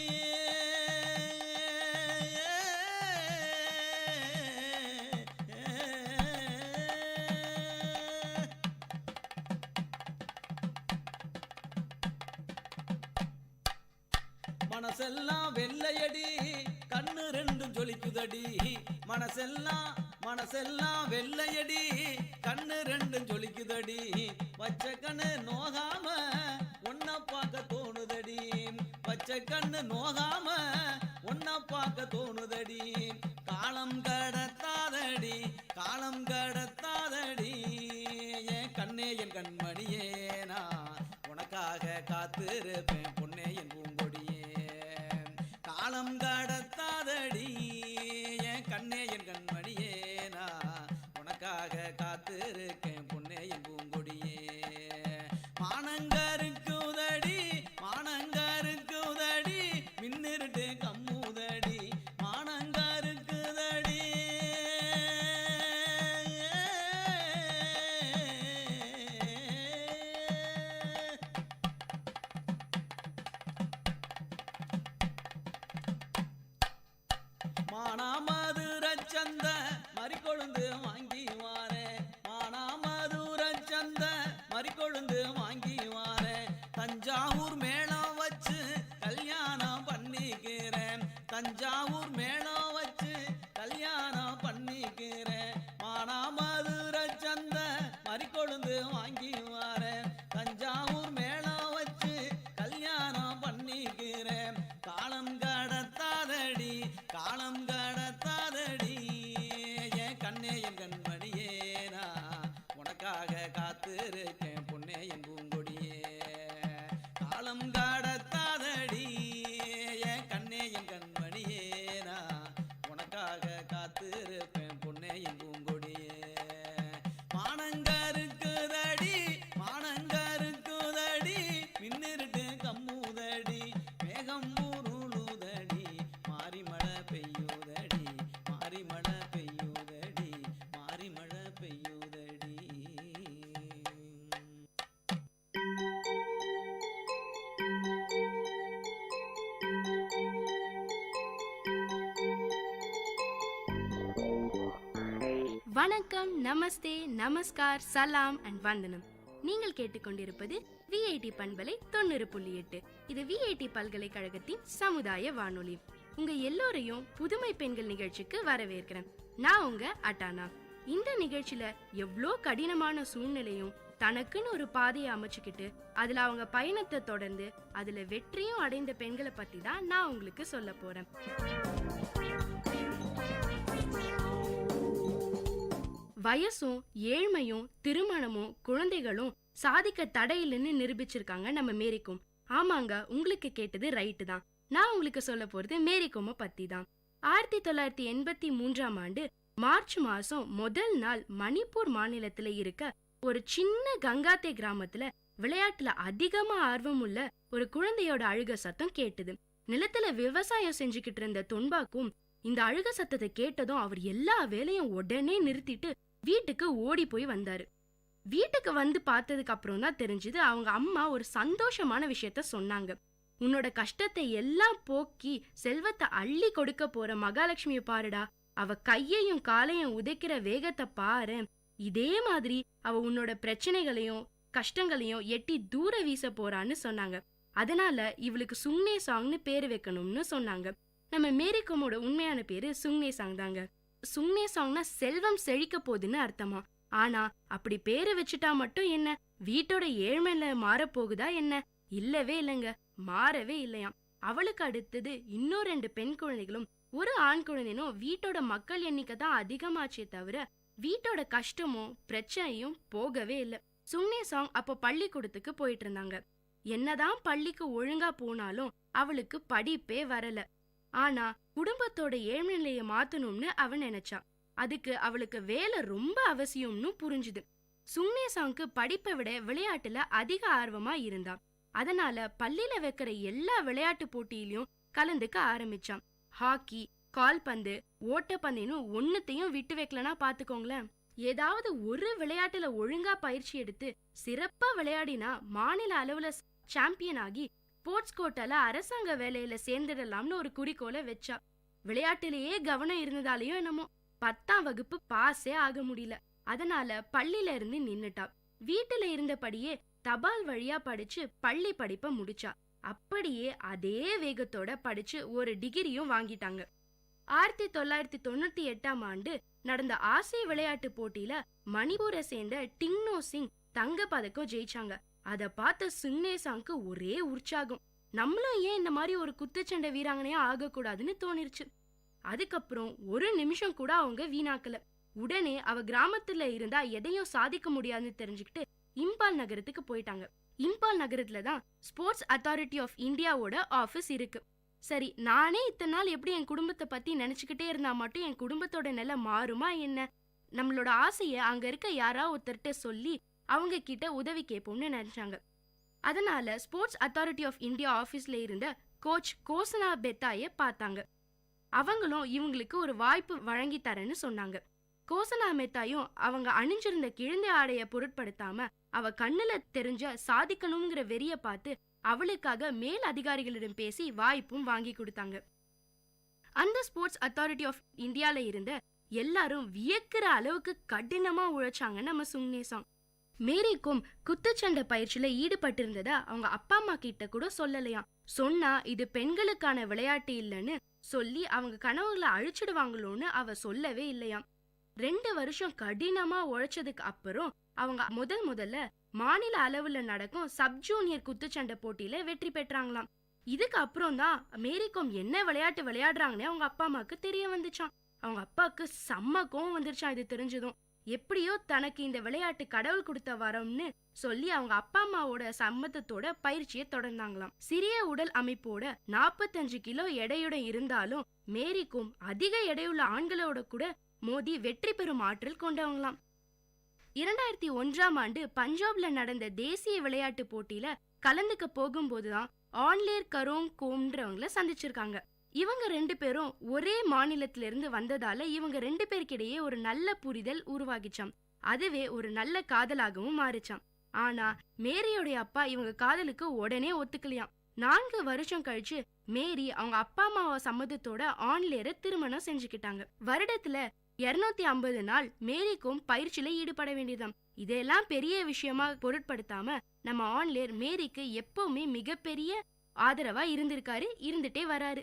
[SPEAKER 9] மனசெல்லாம் வெள்ளையடி கண்ணு ரெண்டும் ஜொலிக்குதடி, மனசெல்லாம் வெள்ளையடி கண்ணு ரெண்டும் ஜொலிக்குதடி, பச்சை கண்ணு நோகாம ஒன்ன பார்க்க தோணுதடி, பச்சை கண்ணு நோகாம ஒன்ன பார்க்க தோணுதடி. காலம் கடத்தாதடி காலம் கடத்தாதடி, என் கண்ணே என் கண்மணியே, நான் உனக்காக காத்திருப்பேன் பொன்னே என் பூங்கொடியே. காலம் கடத்தாதடி என் கண்ணே என் கண்மணியே, நான் உனக்காக காத்திருக்கேன் பொன்னே என் பூங்கொடியே. மானங்கருக்குதடி மானங்கருக்குதடி மின்னிருட்டு கம்முதடி, மானங்கருக்குதடி. மானாமதுரச்சந்த மறிக்கொழுந்து வாங்கி வாரே, மானாமதுரச்சந்த மறிக்கொழுந்து வாங்கி வாரே, தஞ்சாவூர் மேளம் வச்சு கல்யாணம் பண்ணிக்கிறேன், தஞ்சாவூர் மேளம் வச்சு கல்யாணம் பண்ணிக்கிறேன். மானாமதுரச்சந்த மறிக்கொழுந்து வாங்கி வாரே, தஞ்சாவூர் மேளம் வச்சு கல்யாணம் பண்ணிக்கிறேன். காலம் கடத்தாதடி காலம் கடத்தாதடி, என் கண்ணே என் கண்மணியே, நான் உனக்காக காத்திருக்கேன் பொன்னே என் பூங்கொடியே. காலம் கடத்தாதடி என் கண்ணே என் கண்மணியே, நான் உனக்காக காத்திருப்பேன் பொன்னே என் பூங்கொடியே. மானங்கருக்குதடி மானங்கருக்குதடி மின்னிருட்டு கம்முதடி, மேகம் உருளுதடி மாறி மழை பெய்யுதடி, மாறி மழை பெய்யுதடி, மாறி மழை பெய்யுதடி.
[SPEAKER 12] வணக்கம், நமஸ்தே, நமஸ்கார், சலாம் அண்ட் வந்தனம். நீங்கள் கேட்டுக்கொண்டிருப்பது விஐடி பண்பலை 90.8. இது விஐடி பல்கலைக்கழகத்தின் சமுதாய வானொலி. உங்க எல்லோரையும் புதுமை பெண்கள் நிகழ்ச்சிக்கு வரவேற்கிறேன். நான் உங்க அட்டானா. இந்த நிகழ்ச்சியில எவ்வளோ கடினமான சூழ்நிலையும் தனக்குன்னு ஒரு பாதையை அமைச்சுக்கிட்டு அதுல அவங்க பயணத்தை தொடர்ந்து அதுல வெற்றியும் அடைந்த பெண்களை பத்தி தான் நான் உங்களுக்கு சொல்ல போறேன். வயசும் ஏழ்மையும் திருமணமும் குழந்தைகளும் சாதிக்க தடையில்லைன்னு நிரூபிச்சிருக்காங்க நம்ம மேரிகோம். ஆமாங்க, உங்களுக்கு கேட்டது ரைட்டு தான். நான் உங்களுக்கு சொல்ல போறது மேரிகோமை பத்தி தான். 1983ஆம் ஆண்டு மார்ச் மாசம் முதல் நாள் மணிப்பூர் மாநிலத்துல இருக்க ஒரு சின்ன கங்காத்தே கிராமத்துல விளையாட்டுல அதிகமா ஆர்வம் உள்ள ஒரு குழந்தையோட அழுக சத்தம் கேட்டுது. நிலத்துல விவசாயம் செஞ்சுக்கிட்டு இருந்த தொன்பாக்கும் இந்த அழுக சத்தத்தை கேட்டதும் அவர் எல்லா வேலையும் உடனே நிறுத்திட்டு வீட்டுக்கு ஓடி போய் வந்தாரு. வீட்டுக்கு வந்து பார்த்ததுக்கு அப்புறம் தான் தெரிஞ்சது அவங்க அம்மா ஒரு சந்தோஷமான விஷயத்த சொன்னாங்க. உன்னோட கஷ்டத்தை எல்லாம் போக்கி செல்வத்தை அள்ளி கொடுக்க போற மகாலட்சுமியை பாருடா, அவ கையையும் காலையும் உதைக்கிற வேகத்தை பாரு, இதே மாதிரி அவ உன்னோட பிரச்சனைகளையும் கஷ்டங்களையும் எட்டி தூர வீச போறான்னு சொன்னாங்க. அதனால இவளுக்கு சுங்னே சாங்னு பேரு வைக்கணும்னு சொன்னாங்க. நம்ம மேரிகோமோட உண்மையான பேரு சுங்னே சாங் தாங்க. சுங்னே சாங்னா செல்வம் செழிக்க போகுதுன்னு அர்த்தமா. ஆனா அப்படி பேரை வச்சுட்டா மட்டும் என்ன, வீட்டோட ஏழ்மையில மாறப்போகுதா என்ன? இல்லவே இல்லைங்க, மாறவே இல்லையாம். அவளுக்கு அடுத்தது இன்னும் 2 பெண் குழந்தைகளும் ஒரு ஆண் குழந்தைனும் வீட்டோட மக்கள் எண்ணிக்கை தான் அதிகமாச்சே தவிர வீட்டோட கஷ்டமும் பிரச்சனையும் போகவே இல்லை. சுங்னே சாங் அப்போ பள்ளிக்கூடத்துக்கு போயிட்டு இருந்தாங்க. என்னதான் பள்ளிக்கு ஒழுங்கா போனாலும் அவளுக்கு படிப்பே வரல. ஆனா குடும்பத்தோட ஏழ்மை நிலையை மாத்தணும்னு அவ நினைச்சா. அதுக்கு அவளுக்கு வேலை ரொம்ப அவசியம்னு புரிஞ்சுது. சுங்னே சாங்க்கு படிப்பை விட விளையாட்டுல அதிக ஆர்வமா இருந்தா. அதனால பள்ளியில வைக்கிற எல்லா விளையாட்டு போட்டியிலயும் கலந்துக்க ஆரம்பிச்சான். ஹாக்கி, கால்பந்து, ஓட்டப்பந்தயன்னு ஒன்னுத்தையும் விட்டு வைக்கலனா பாத்துக்கோங்களேன். ஏதாவது ஒரு விளையாட்டுல ஒழுங்கா பயிற்சி எடுத்து சிறப்பா விளையாடினா மாநில அளவுல சாம்பியன் ஆகி ஸ்போர்ட்ஸ் கோட்டால அரசாங்க வேலையில சேர்ந்துடலாம்னு ஒரு குறிக்கோளை வச்சா. விளையாட்டுலயே கவனம் இருந்ததாலேயும் என்னமோ 10ஆம் வகுப்பு பாஸே ஆக முடியல. அதனால பள்ளியில இருந்து நின்னுட்டா. வீட்டுல இருந்தபடியே தபால் வழியா படிச்சு பள்ளி படிப்பை முடிச்சா. அப்படியே அதே வேகத்தோட படிச்சு ஒரு டிகிரியும் வாங்கிட்டாங்க. 1998ஆம் ஆண்டு நடந்த ஆசிய விளையாட்டு போட்டியில மணிப்பூரை சேர்ந்த டிங்னோ சிங் தங்க பதக்கம் ஜெயிச்சாங்க. அத பார்த்த சுங்னே சாங்க்கு ஒரே உற்சாகம். நம்மளும் ஏன் இந்த மாதிரி ஒரு குத்துச்சண்டை வீராங்கனையா ஆகக்கூடாதுன்னு தோணிருச்சு. அதுக்கப்புறம் ஒரு நிமிஷம் கூட அவங்க வீணாக்கல. உடனே அவ கிராமத்துல இருந்தா எதையும் சாதிக்க முடியாதுன்னு தெரிஞ்சுக்கிட்டு இம்பால் நகரத்துக்கு போயிட்டாங்க. இம்பால் நகரத்துல தான் ஸ்போர்ட்ஸ் அத்தாரிட்டி ஆஃப் இந்தியாவோட ஆபீஸ் இருக்கு. சரி, நானே இத்தனை நாள் எப்படி என் குடும்பத்தை பத்தி நினைச்சுக்கிட்டே இருந்தா மட்டும் என் குடும்பத்தோட நிலை மாறுமா என்ன? நம்மளோட ஆசைய அங்க இருக்க யாரா ஒருத்தர்கிட்ட சொல்லி அவங்க கிட்ட உதவி கேட்போம்னு நினைச்சாங்க. அதனால ஸ்போர்ட்ஸ் அத்தாரிட்டி ஆஃப் இந்தியா ஆபீஸ்ல இருந்த கோச் கோசனா பெத்தாய பார்த்தாங்க. அவங்களும் இவங்களுக்கு ஒரு வாய்ப்பு வழங்கி தரேன்னு சொன்னாங்க. கோசனா மெத்தாயும் அவங்க அணிஞ்சிருந்த கிழந்தை ஆடைய பொருட்படுத்தாம அவ கண்ணுல தெரிஞ்ச சாதிக்கணுங்கிற வெறிய பார்த்து அவளுக்காக மேல் அதிகாரிகளிடம் பேசி வாய்ப்பும் வாங்கி கொடுத்தாங்க. அந்த ஸ்போர்ட்ஸ் அத்தாரிட்டி ஆஃப் இந்தியால இருந்த எல்லாரும் வியக்கிற அளவுக்கு கடினமா உழைச்சாங்க நம்ம சுங்னே சாங். மேரிகோம் குத்துச்சண்டை பயிற்சியில ஈடுபட்டிருந்ததா அவங்க அப்பா அம்மா கிட்ட கூட சொல்லலையாம். சொன்னா இது பெண்களுக்கான விளையாட்டு இல்லைன்னு சொல்லி அவங்க கனவுகளை அழிச்சிடுவாங்களோன்னு அவ சொல்லவே இல்லையாம். 2 வருஷம் கடினமா உழைச்சதுக்கு அப்புறம் அவங்க முதல்ல மாநில அளவுல நடக்கும் சப் ஜூனியர் குத்துச்சண்டை போட்டியில வெற்றி பெற்றாங்களாம். இதுக்கு அப்புறம் தான் மேரிகோம் என்ன விளையாட்டு விளையாடுறாங்கன்னு அவங்க அப்பா அம்மாக்கு தெரிய வந்துச்சான். அவங்க அப்பாவுக்கு செம்ம கோவம் வந்துருச்சான் இது தெரிஞ்சதும். எப்படியோ தனக்கு இந்த விளையாட்டு கடவுள் கொடுத்த வரம்னு சொல்லி அவங்க அப்பா அம்மாவோட சம்மதத்தோட பயிற்சியை தொடர்ந்தாங்களாம். சிறிய உடல் அமைப்போட 45 கிலோ எடையுடன் இருந்தாலும் மேரிகோம் அதிக எடையுள்ள ஆண்களோட கூட மோதி வெற்றி பெறும் ஆற்றல் கொண்டவங்களாம். 2001ஆம் ஆண்டு பஞ்சாப்ல நடந்த தேசிய விளையாட்டு போட்டியில கலந்துக்க போகும்போதுதான் ஆன்லேர் கரோங் கோம்ன்றவங்கள சந்திச்சிருக்காங்க. இவங்க 2 பேரும் ஒரே மாநிலத்தில இருந்து வந்ததால இவங்க 2 பேருக்கிடையே ஒரு நல்ல புரிதல் உருவாகிச்சாம். அதுவே ஒரு நல்ல காதலாகவும் மாறிச்சாம். ஆனா மேரியோடைய அப்பா இவங்க காதலுக்கு உடனே ஒத்துக்கலையாம். 4 வருஷம் கழிச்சு மேரி அவங்க அப்பா அம்மாவ சம்மதத்தோட ஆன்லேரை திருமணம் செஞ்சுக்கிட்டாங்க. வருடத்துல 250 நாள் மேரிக்கும் பயிற்சியில ஈடுபட வேண்டியதாம். இதெல்லாம் பெரிய விஷயமா பொருட்படுத்தாம நம்ம ஆன்லேர் மேரிக்கு எப்பவுமே மிகப்பெரிய ஆதரவா இருந்திருக்காரு, இருந்துட்டே வராரு.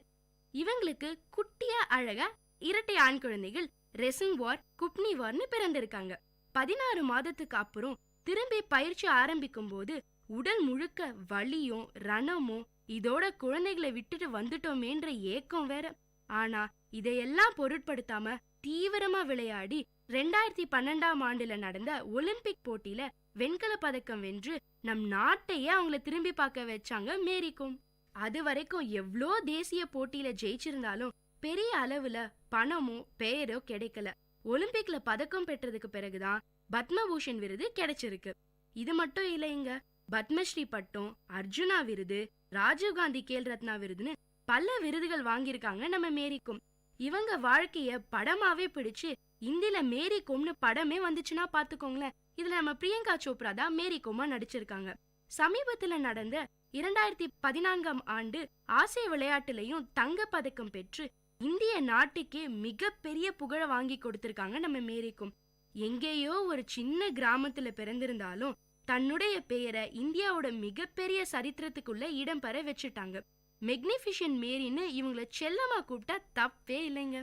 [SPEAKER 12] இவங்களுக்கு குட்டியா அழகா இரட்டை ஆண் குழந்தைகள் ரெசிங்வார், குப்னிவார்னு பிறந்திருக்காங்க. 16 மாதத்துக்கு அப்புறம் திரும்பி பயிற்சி ஆரம்பிக்கும் போது உடல் முழுக்க வலியும் ரணமும், இதோட குழந்தைகளை விட்டுட்டு வந்துட்டோமேன்ற ஏக்கம் வேற. ஆனா இதையெல்லாம் பொருட்படுத்தாம தீவிரமா விளையாடி 2012ஆம் ஆண்டுல நடந்த ஒலிம்பிக் போட்டியில வெண்கல பதக்கம் வென்று நம் நாட்டையே அவங்கள திரும்பி பார்க்க வச்சாங்க மேரிக்கும். அது வரைக்கும் எவ்வளோ தேசிய போட்டியில ஜெயிச்சிருந்தாலும் பெரிய அளவுல பணமோ பெயரோ கிடைக்கல. ஒலிம்பிக்ல பதக்கம் பெற்றதுக்கு பிறகுதான் பத்மபூஷன் விருது கிடைச்சிருக்கு. இது மட்டும் இல்லைங்க, பத்மஸ்ரீ பட்டம், அர்ஜுனா விருது, ராஜீவ்காந்தி கேல் ரத்னா விருதுன்னு பல விருதுகள் வாங்கியிருக்காங்க நம்ம மேரிக்கும். இவங்க வாழ்க்கைய படமாவே பிடிச்சு இந்தியில மேரிகோம்னு படமே வந்துச்சுன்னா பாத்துக்கோங்களேன். இதுல நம்ம பிரியங்கா சோப்ரா தான் மேரிகோமா நடிச்சிருக்காங்க. சமீபத்துல நடந்த 2014ஆம் ஆண்டு ஆசிய விளையாட்டுலயும் தங்க பதக்கம் பெற்று இந்திய நாட்டுக்கே மிகப்பெரிய புகழ வாங்கி கொடுத்திருக்காங்க நம்ம மேரிக்கும். எங்கேயோ ஒரு சின்ன கிராமத்துல பிறந்திருந்தாலும் தன்னுடைய பெயரை இந்தியாவோட மிகப்பெரிய சரித்திரத்துக்குள்ள இடம் பெற வச்சுட்டாங்க. மெக்னிஃபிஷன் மேரின்னு இவங்கள செல்லமா கூப்பிட்டா தப்பே இல்லைங்க.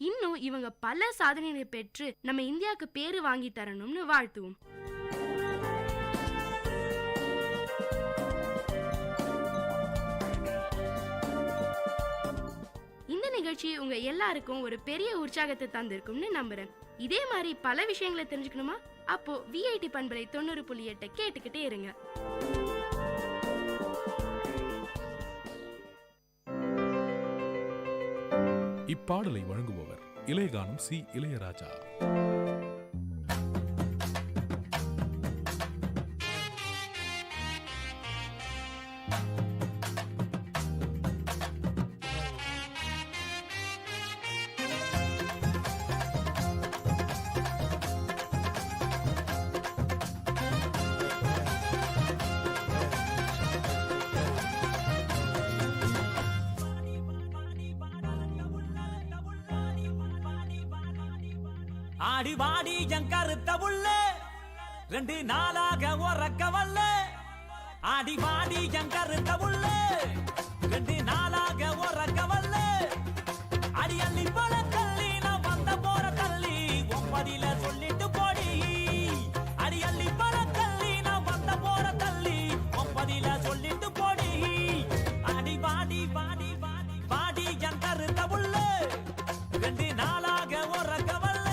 [SPEAKER 12] இன்னும் இவங்க பல சாதனைகளை பெற்று நம்ம இந்தியாவுக்கு பேரு வாங்கி தரணும்னு வாழ்த்துவோம். இந்த நிகழ்ச்சி உங்க எல்லாருக்கும் ஒரு பெரிய உற்சாகத்தை தந்திருக்கும்னு நம்புறேன். இதே மாதிரி பல விஷயங்களை தெரிஞ்சுக்கணுமா? அப்போ விஐடி பண்பலை 90.8 கேட்டுக்கிட்டே இருங்க.
[SPEAKER 4] இப்பாடலை வழங்குபவர் இளையகானம் சி இளையராஜா.
[SPEAKER 9] ஆடி வாடி என் கருத்த உள்ள 2 நாளாக உறக்க வல்ல. ஆடி வாடி என் கருத்த உள்ள 2 நாளாக உறக்க வல்ல. அடி அள்ளி போல தள்ளி நான் வந்த போற தள்ளி ஒன்பதில சொல்லிட்டு போடி. அடி அள்ளி போல தள்ளி நான் வந்த போற தள்ளி ஒன்பதில சொல்லிட்டு போடி. அடி வாடி வாடி வாடி வாடி என் கருத்த உள்ள 2 நாளாக உறக்க வல்ல.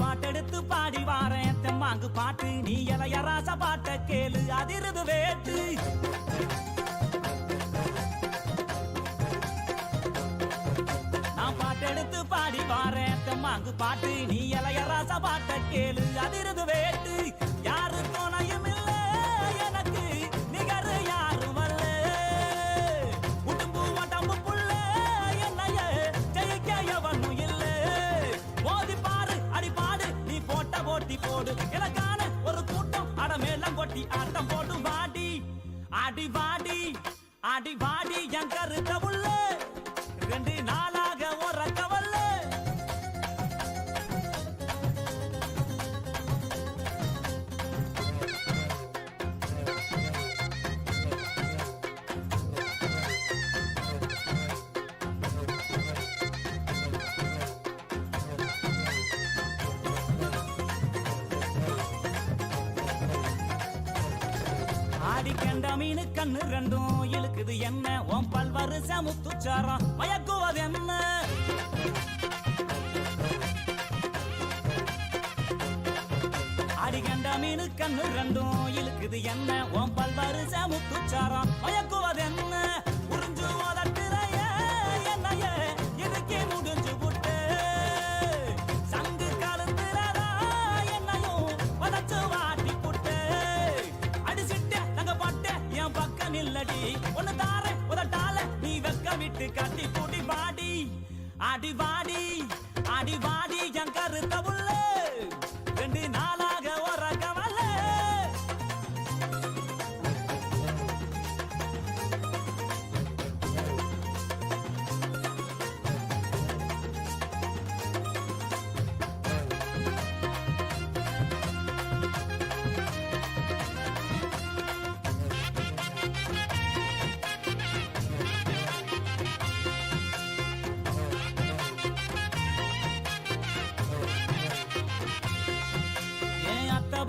[SPEAKER 9] பாட்டெடுத்து பாடி வாரேன் தெம்மாங்கு பாட்டு, நீ இளையராச பாட்ட கேளு அதிருது வேட்டு. நான் பாட்டெடுத்து பாடி வாரேன் தெம்மாங்கு பாட்டு, நீ இளையராச பாட்ட கேளு அதிருது வேட்டு. யாரு துணையும் இல்ல எனக்கு நிகர் யாரும் வல்ல. உடம்பு உடம்பு புள்ள என்னைய ஜெயிக்க எவனும் இல்ல. மோதி பாரு அடி பாடு நீ போட்ட போட்டி போடு. எனக்கான ஒரு கூட்டம் அடமேலம் கொட்டி ஆட்டம் போடு. வாடி அடி வாடி அடி வாடி என் கருத்த உள்ள 2 நாளாக உறக்க வல்ல. ஆடி கண்ட மீனு கண்ணு 2 இழுக்குது என்ன, உன் பல்வருச முத்துச்சாரம் மயக்குவது என்ன. ஆடி கண்ட மீனு கண்ணு 2 இழுக்குது என்ன, உன் பல்வருச முத்துச்சாரம் மயக்குவது என்ன. உறிஞ்சு ஓதட்டுறைய என்னைய இதுக்கே முடிஞ்சு புட்டு. சங்கு கழுத்துறதா என்னையும் வதச்சு வாட்டி புட்டு. அடிச்சிட்ட தங்க பாரடி ஒன்னு தார உதட்டால நீ வெக்க விட்டு கட்டி கூடி பாடி அடி வாடி அடி வாடி என் கருத்த உள்ள 2 நாளாக ஒரு கவலை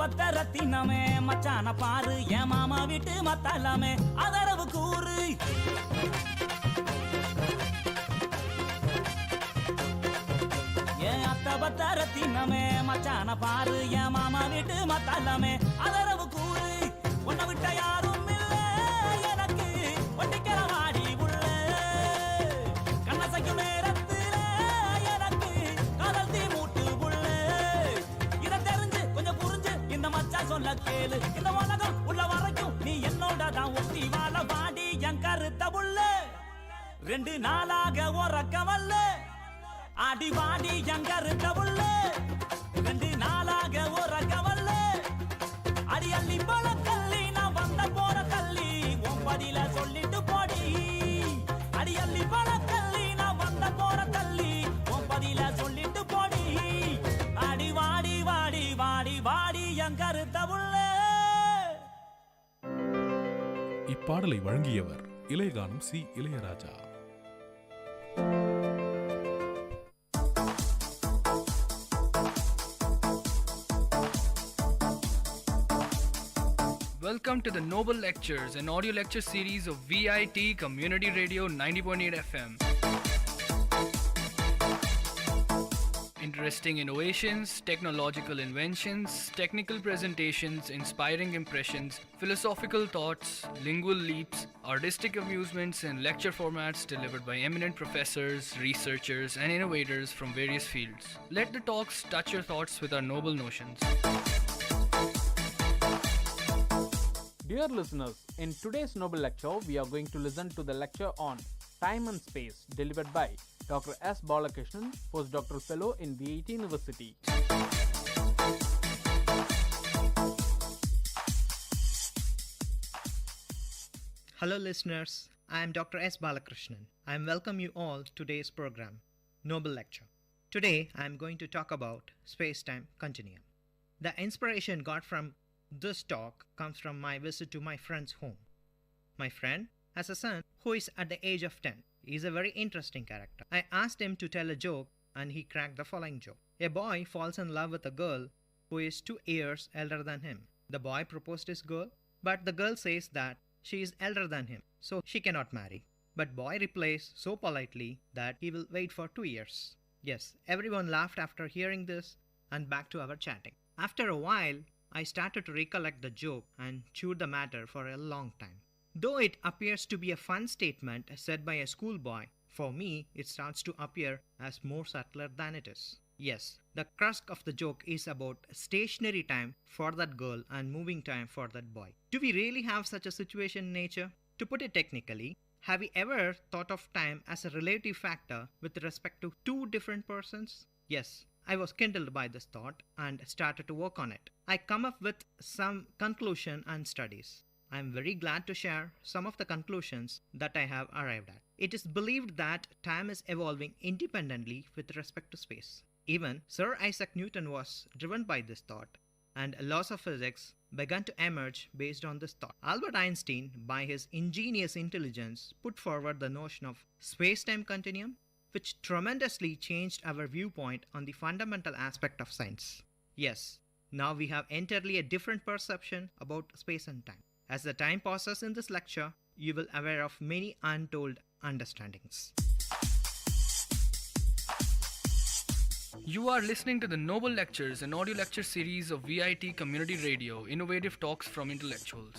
[SPEAKER 9] பத்த ரத்தினமே மச்சான பாரு என் மாமா வீட்டு மத்தாலாமே அதரவு கூறு என் அத்த பத்த ரத்தினமே மச்சான பாரு என் மாமா வீட்டு மத்தாலாமே அதரவு கூறு உன்னை விட்ட யாரும் இல்ல எனக்கு ஒட்டிக்கிற வாடி உள்ள கண்ணசைக்கும் நேரத்துல எனக்கு காதல் தீ மூட்டு உள்ள இதை தெரிஞ்சு கொஞ்சம் புரிஞ்சு இந்த மச்சான் சொல்ல கேளு இந்த உலகம் உள்ள வரைக்கும் நீ என்னோட தான் ஒட்டி வாழ வாடி என் கருத்த உள்ள 2 நாளாக உறக்கவல்ல அடி வாடி என் கருத்த உள்ள 2 நாளாக உறக்கவல்ல அடி அள்ளி போல கல்லி நான் வந்த போற தள்ளி ஒன்பதில சொல்லிட்டு போடி அடி அள்ளி போல கல்லி நான் வந்த போற தள்ளி ஒன்பதில சொல்லிட்டு போடி அடி வாடி வாடி வாடி வாடி என் கருத்த உள்ள
[SPEAKER 4] இப்பாடலை வழங்கியவர் இளையகானம் C Ilaiyaraaja.
[SPEAKER 13] Welcome to the Noble Lectures, an audio lecture series of VIT Community Radio 90.8 FM. Interesting innovations, technological inventions, technical presentations, inspiring impressions, philosophical thoughts, lingual leaps, artistic amusements, and lecture formats delivered by eminent professors, researchers, and innovators from various fields. Let the talks touch your thoughts with our noble notions.
[SPEAKER 16] Dear listeners, in today's Noble Lecture, we are going to listen to the lecture on Time and Space delivered by Dr. S. Balakrishnan, postdoctoral fellow in VIT University.
[SPEAKER 22] Hello listeners, I am Dr. S. Balakrishnan. I welcome you all to today's program, Noble Lecture. Today I am going to talk about space-time continuum. The inspiration got from this talk comes from my visit to my friend's home. My friend has a son who is at the age of 10. He is a very interesting character. I asked him to tell a joke and he cracked the following joke. A boy falls in love with a girl who is 2 years elder than him. The boy proposed his girl, but the girl says that she is elder than him, so she cannot marry. But boy replies so politely that he will wait for 2 years. Yes, everyone laughed after hearing this and back to our chatting. After a while, I started to recollect the joke and chewed the matter for a long time. Though it appears to be a fun statement said by a schoolboy, for me it starts to appear as more subtler than it is. Yes, the crux of the joke is about stationary time for that girl and moving time for that boy. Do we really have such a situation in nature? To put it technically, have you ever thought of time as a relative factor with respect to 2 different persons? Yes, I was kindled by this thought and started to work on it. I come up with some conclusion and studies. I am very glad to share some of the conclusions that I have arrived at. It is believed that time is evolving independently with respect to space. Even Sir Isaac Newton was driven by this thought, and laws of physics began to emerge based on this thought. Albert Einstein, by his ingenious intelligence, put forward the notion of space-time continuum, which tremendously changed our viewpoint on the fundamental aspect of science. Yes, now we have entirely a different perception about space and time. As the time passes in this lecture, you will be aware of many untold understandings.
[SPEAKER 13] You are listening to the Noble Lectures, an audio lecture series of VIT Community Radio, innovative talks from intellectuals.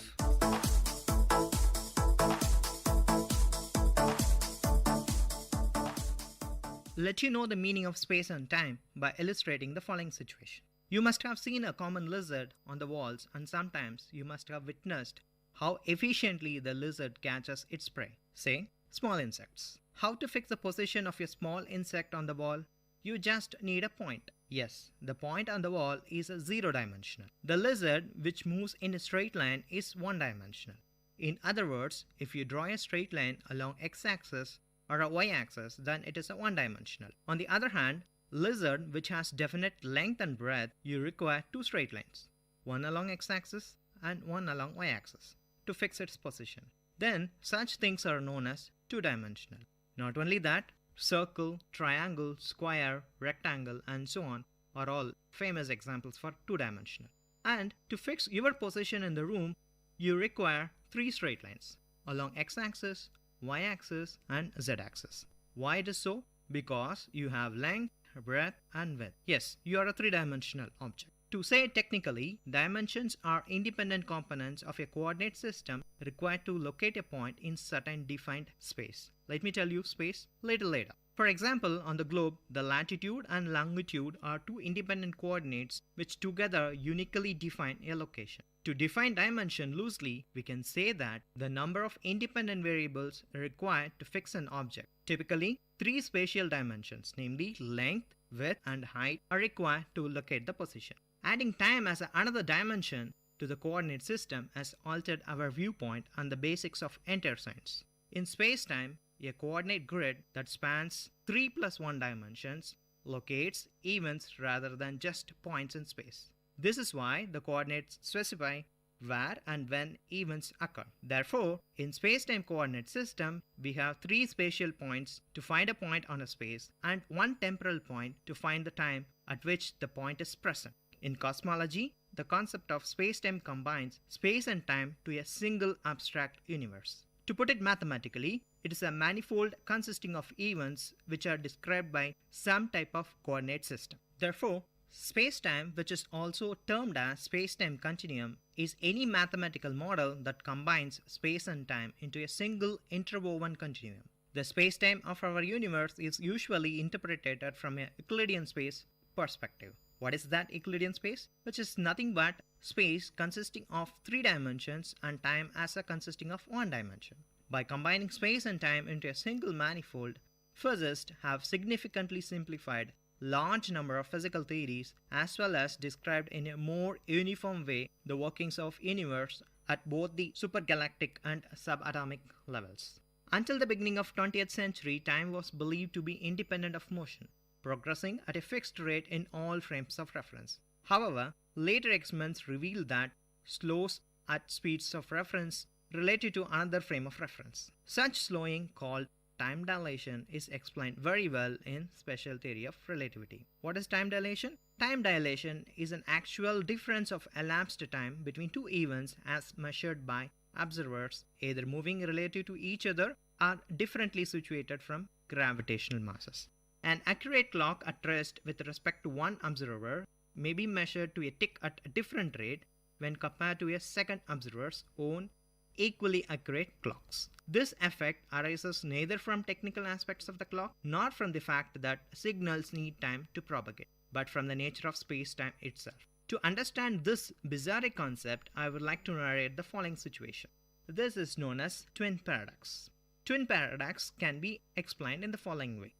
[SPEAKER 22] Let you know the meaning of space and time by illustrating the following situation. You must have seen a common lizard on the walls, and sometimes you must have witnessed how efficiently the lizard catches its prey. Say, small insects. How to fix the position of a small insect on the wall? You just need a point. Yes, the point on the wall is zero-dimensional. The lizard, which moves in a straight line, is one-dimensional. In other words, if you draw a straight line along x-axis or a y-axis, then it is a one-dimensional. On the other hand, lizard, which has definite length and breadth, you require two straight lines, one along x-axis and one along y-axis, to fix its position. Then, such things are known as two-dimensional. Not only that, circle, triangle, square, rectangle, and so on are all famous examples for two-dimensional. And to fix your position in the room, you require three straight lines along x-axis, y-axis, and z-axis. Why it is so? Because you have length, breadth, and width. Yes, you are a three-dimensional object. To say it technically, dimensions are independent components of a coordinate system required to locate a point in certain defined space. Let me tell you space little later. For example, on the globe, the latitude and longitude are two independent coordinates which together uniquely define a location. To define dimension loosely, we can say that the number of independent variables required to fix an object. Typically, three spatial dimensions, namely length, width, and height, are required to locate the position. Adding time as another dimension to the coordinate system has altered our viewpoint on the basics of entire science. In space-time, a coordinate grid that spans 3 + 1 dimensions locates events rather than just points in space. This is why the coordinates specify where and when events occur. Therefore, in space-time coordinate system, we have three spatial points to find a point on a space and one temporal point to find the time at which the point is present. In cosmology, the concept of space-time combines space and time to a single abstract universe. To put it mathematically, it is a manifold consisting of events which are described by some type of coordinate system. Therefore, space-time, which is also termed as space-time continuum, is any mathematical model that combines space and time into a single interwoven continuum. The space-time of our universe is usually interpreted from a Euclidean space perspective. What is that Euclidean space? Which is nothing but space consisting of three dimensions and time as a consisting of one dimension. By combining space and time into a single manifold, physicists have significantly simplified large number of physical theories as well as described in a more uniform way the workings of universe at both the supergalactic and subatomic levels. Until the beginning of 20th century, time was believed to be independent of motion, progressing at a fixed rate in all frames of reference. However, later experiments revealed that slows at speeds of reference related to another frame of reference. Such slowing, called time dilation, is explained very well in special theory of relativity. What is time dilation? Time dilation is an actual difference of elapsed time between two events as measured by observers either moving relative to each other or differently situated from gravitational masses. An accurate clock at rest with respect to one observer may be measured to a tick at a different rate when compared to a second observer's own equally accurate clocks. This effect arises neither from technical aspects of the clock nor from the fact that signals need time to propagate, but from the nature of space-time itself. To understand this bizarre concept, I would like to narrate the following situation. This is known as twin paradox. Twin paradox can be explained in the following way.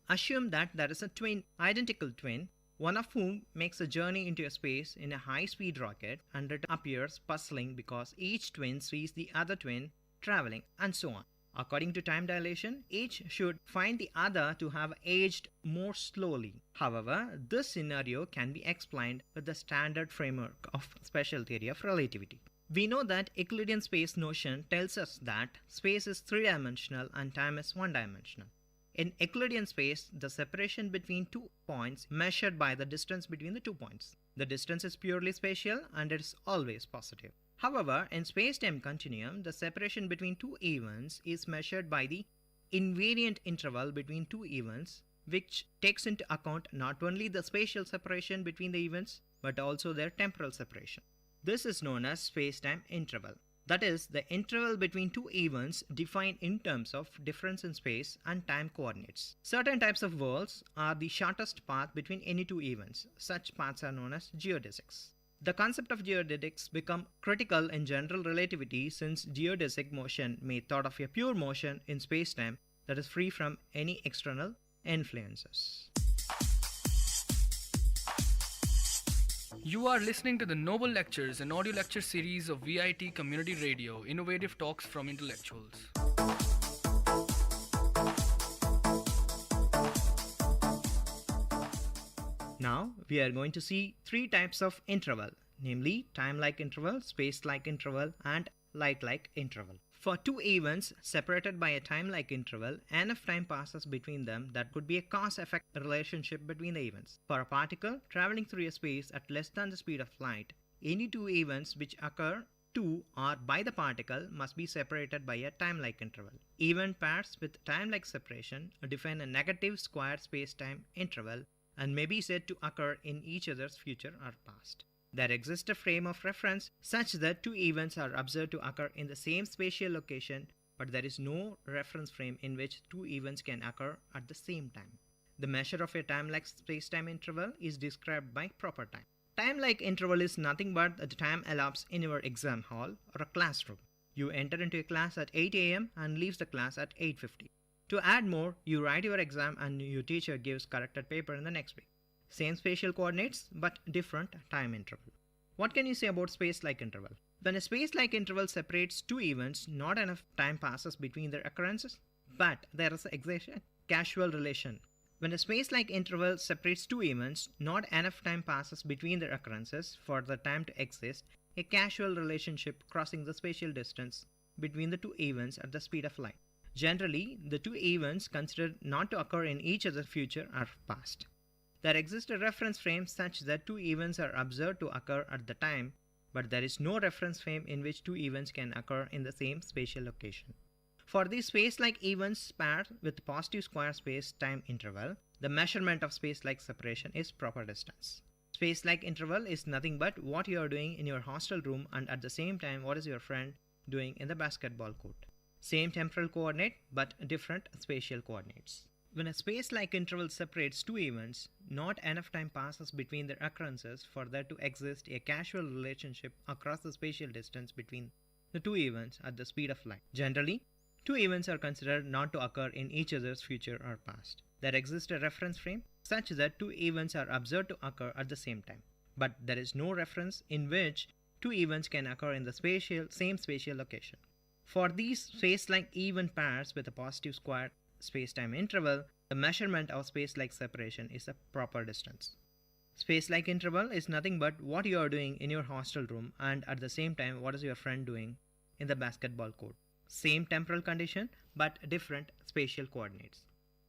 [SPEAKER 22] Assume that there is a identical twin, one of whom makes a journey into space in a high-speed rocket and it appears puzzling because each twin sees the other twin traveling, and so on. According to time dilation, each should find the other to have aged more slowly. However, this scenario can be explained with the standard framework of special theory of relativity. We know that Euclidean space notion tells us that space is three-dimensional and time is one-dimensional. In Euclidean space, the separation between 2 points measured by the distance between the 2 points. The distance is purely spatial and it is always positive. However, in space-time continuum, the separation between 2 events is measured by the invariant interval between 2 events, which takes into account not only the spatial separation between the events, but also their temporal separation. This is known as space-time interval. That is, the interval between 2 events defined in terms of difference in space and time coordinates. Certain types of worlds are the shortest path between any 2 events. Such paths are known as geodesics. The concept of geodetics become critical in general relativity since geodesic motion may thought of a pure motion in space-time that is free from any external influences.
[SPEAKER 13] You are listening to the Noble Lectures, an audio lecture series of VIT Community Radio, innovative talks from intellectuals.
[SPEAKER 22] Now we are going to see three types of interval, namely time-like interval, space-like interval, and light-like interval. For two events separated by a time-like interval, enough time passes between them that could be a cause-effect relationship between the events. For a particle traveling through a space at less than the speed of light, any two events which occur to or by the particle must be separated by a time-like interval. Event pairs with time-like separation define a negative square space-time interval and may be said to occur in each other's future or past. There exists a frame of reference such that two events are observed to occur in the same spatial location, but there is no reference frame in which two events can occur at the same time. The measure of a time-like space-time interval is described by proper time. Time-like interval is nothing but the time elapsed in your exam hall or a classroom. You enter into a class at 8 a.m. and leave the class at 8:50. To add more, you write your exam and your teacher gives corrected paper in the next week. Same spatial coordinates but different time interval. What can you say about space-like interval? When a space-like interval separates two events, not enough time passes between their occurrences, but there is a casual relation. When a space-like interval separates two events, not enough time passes between their occurrences for the time to exist, a casual relationship crossing the spatial distance between the two events at the speed of light. Generally, the two events considered not to occur in each other's future are past. There exists a reference frame such that two events are observed to occur at the time, but there is no reference frame in which two events can occur in the same spatial location. For these space-like events paired with positive square space-time interval, the measurement of space-like separation is proper distance. Space-like interval is nothing but what you are doing in your hostel room and at the same time what is your friend doing in the basketball court. Same temporal coordinate but different spatial coordinates. When a space-like interval separates two events, not enough time passes between their occurrences for there to exist a casual relationship across the spatial distance between the two events at the speed of light. Generally, two events are considered not to occur in each other's future or past. There exists a reference frame such that two events are observed to occur at the same time, but there is no reference in which two events can occur in the same spatial location. For these space-like event pairs with a positive square space-time interval, the measurement of space-like separation is a proper distance. Space-like interval is nothing but what you are doing in your hostel room and at the same time what is your friend doing in the basketball court. Same temporal condition but different spatial coordinates.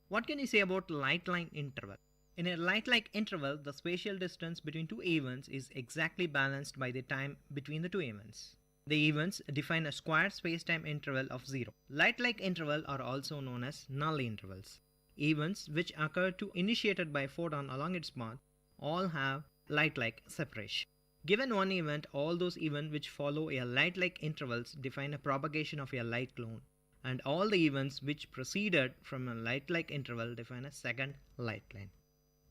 [SPEAKER 22] What can you say about light-line interval? In a light-like interval, the spatial distance between two events is exactly balanced by the time between the two events. The events define a square space-time interval of 0. Light-like interval are also known as null intervals. Events which occur to initiated by a photon along its path all have light-like separation. Given one event, all those events which follow a light-like intervals define a propagation of a light clone, and all the events which proceeded from a light-like interval define a second light line.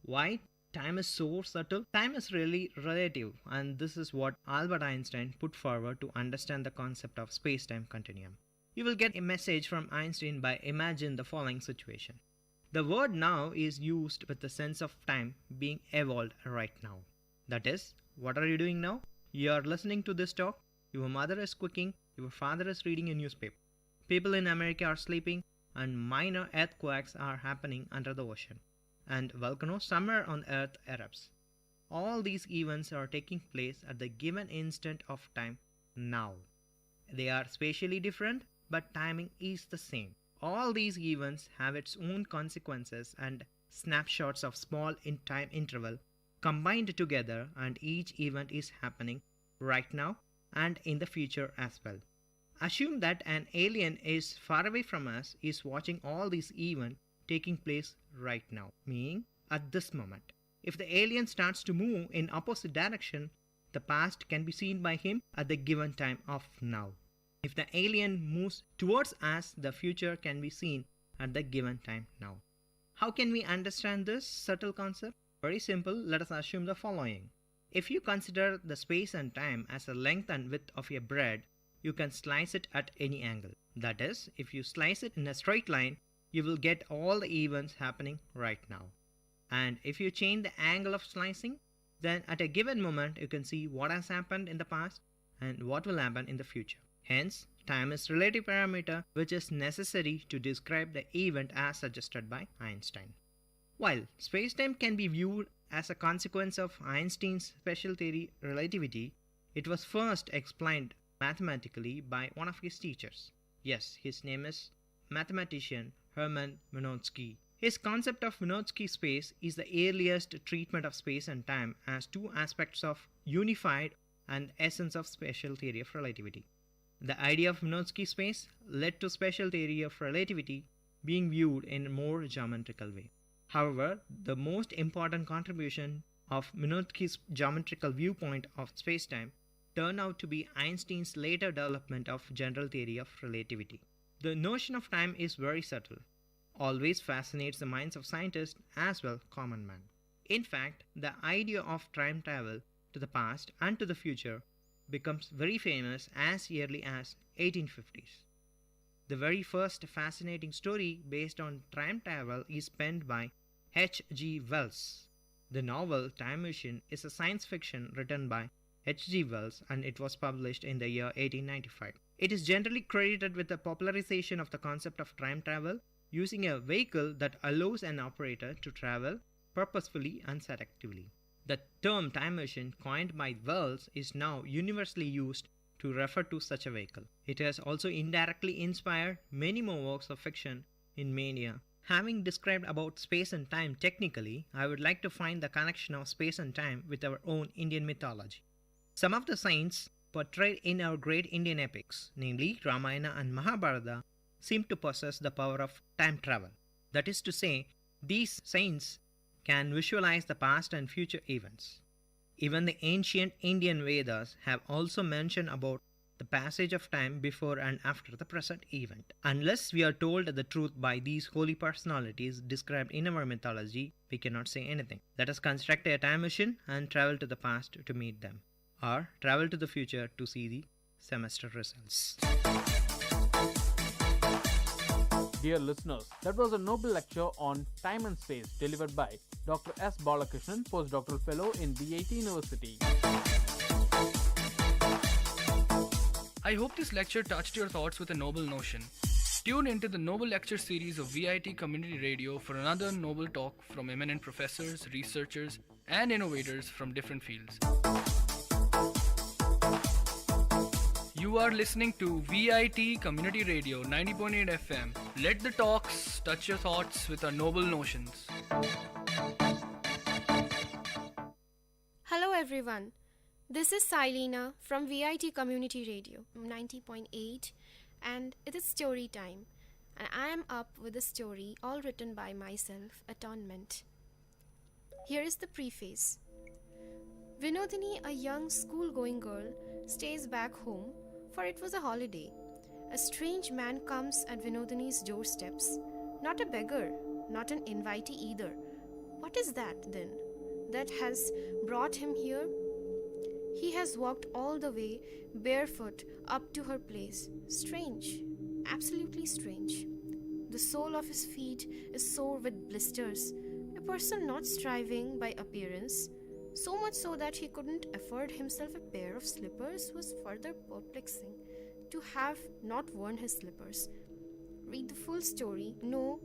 [SPEAKER 22] Why time is so subtle? Time is really relative, and this is what Albert Einstein put forward to understand the concept of space-time continuum. You will get a message from Einstein by imagine the following situation. The word now is used with the sense of time being evolved right now. That is, what are you doing now? You are listening to this talk, your mother is cooking, your father is reading a newspaper. People in America are sleeping, and minor earthquakes are happening under the ocean, and volcanoes somewhere on Earth erupts. All these events are taking place at the given instant of time now. They are spatially different, but timing is the same. All these events have its own consequences and snapshots of small in time interval combined together, and each event is happening right now and in the future as well. Assume that an alien is far away from us, is watching all these events taking place right now, meaning at this moment. If the alien starts to move in opposite direction, the past can be seen by him at the given time of now. If the alien moves towards us, the future can be seen at the given time now. How can we understand this subtle concept? Very simple, let us assume the following. If you consider the space and time as the length and width of a bread, you can slice it at any angle. That is, if you slice it in a straight line, you will get all the events happening right now. And if you change the angle of slicing, then at a given moment you can see what has happened in the past and what will happen in the future. Hence, time is relative parameter which is necessary to describe the event as suggested by Einstein. While space-time can be viewed as a consequence of Einstein's special theory relativity, it was first explained mathematically by one of his teachers. Yes, his name is mathematician Hermann Minkowski. His concept of Minkowski space is the earliest treatment of space and time as two aspects of unified and essence of special theory of relativity. The idea of Minkowski space led to special theory of relativity being viewed in a more geometrical way. However, the most important contribution of Minkowski's geometrical viewpoint of spacetime turned out to be Einstein's later development of general theory of relativity. The notion of time is very subtle, always fascinates the minds of scientists as well common man. In fact, the idea of time travel to the past and to the future becomes very famous as early as 1850s. The very first fascinating story based on time travel is penned by H.G. Wells. The novel Time Machine is a science fiction written by H.G. Wells and it was published in the year 1895. It is generally credited with the popularization of the concept of time travel using a vehicle that allows an operator to travel purposefully and selectively. The term time machine coined by Wells is now universally used to refer to such a vehicle. It has also indirectly inspired many more works of fiction in mania. Having described about space and time technically, I would like to find the connection of space and time with our own Indian mythology. Some of the saints portrayed in our great Indian epics, namely Ramayana and Mahabharata, seem to possess the power of time travel. That is to say, these saints can visualize the past and future events. Even the ancient Indian Vedas have also mentioned about the passage of time before and after the present event. Unless we are told the truth by these holy personalities described in our mythology, we cannot say anything. Let us construct a time machine and travel to the past to meet them, or travel to the future to see the semester results.
[SPEAKER 16] Dear listeners, that was a noble lecture on time and space delivered by Dr. S. Balakrishnan, postdoctoral fellow in VIT University.
[SPEAKER 13] I hope this lecture touched your thoughts with a noble notion. Tune into the Noble Lecture series of VIT Community Radio for another noble talk from eminent professors, researchers, and innovators from different fields. You are listening to VIT Community Radio 90.8 FM. Let the talks touch your thoughts with our noble notions.
[SPEAKER 2] Hello everyone. This is Silena from VIT Community Radio 90.8 and it is story time. And I am up with a story all written by myself, Atonement. Here is the preface. Vinodini, a young school-going girl, stays back home, for it was a holiday. A strange man comes at Vinodini's doorsteps. Not a beggar, not an invitee either. What is that, then, that has brought him here? He has walked all the way, barefoot, up to her place. Strange, absolutely strange. The sole of his feet is sore with blisters. A person not striving by appearance, so much so that he couldn't afford himself a pair of slippers, was further perplexing. To have not worn his slippers. Read the full story, know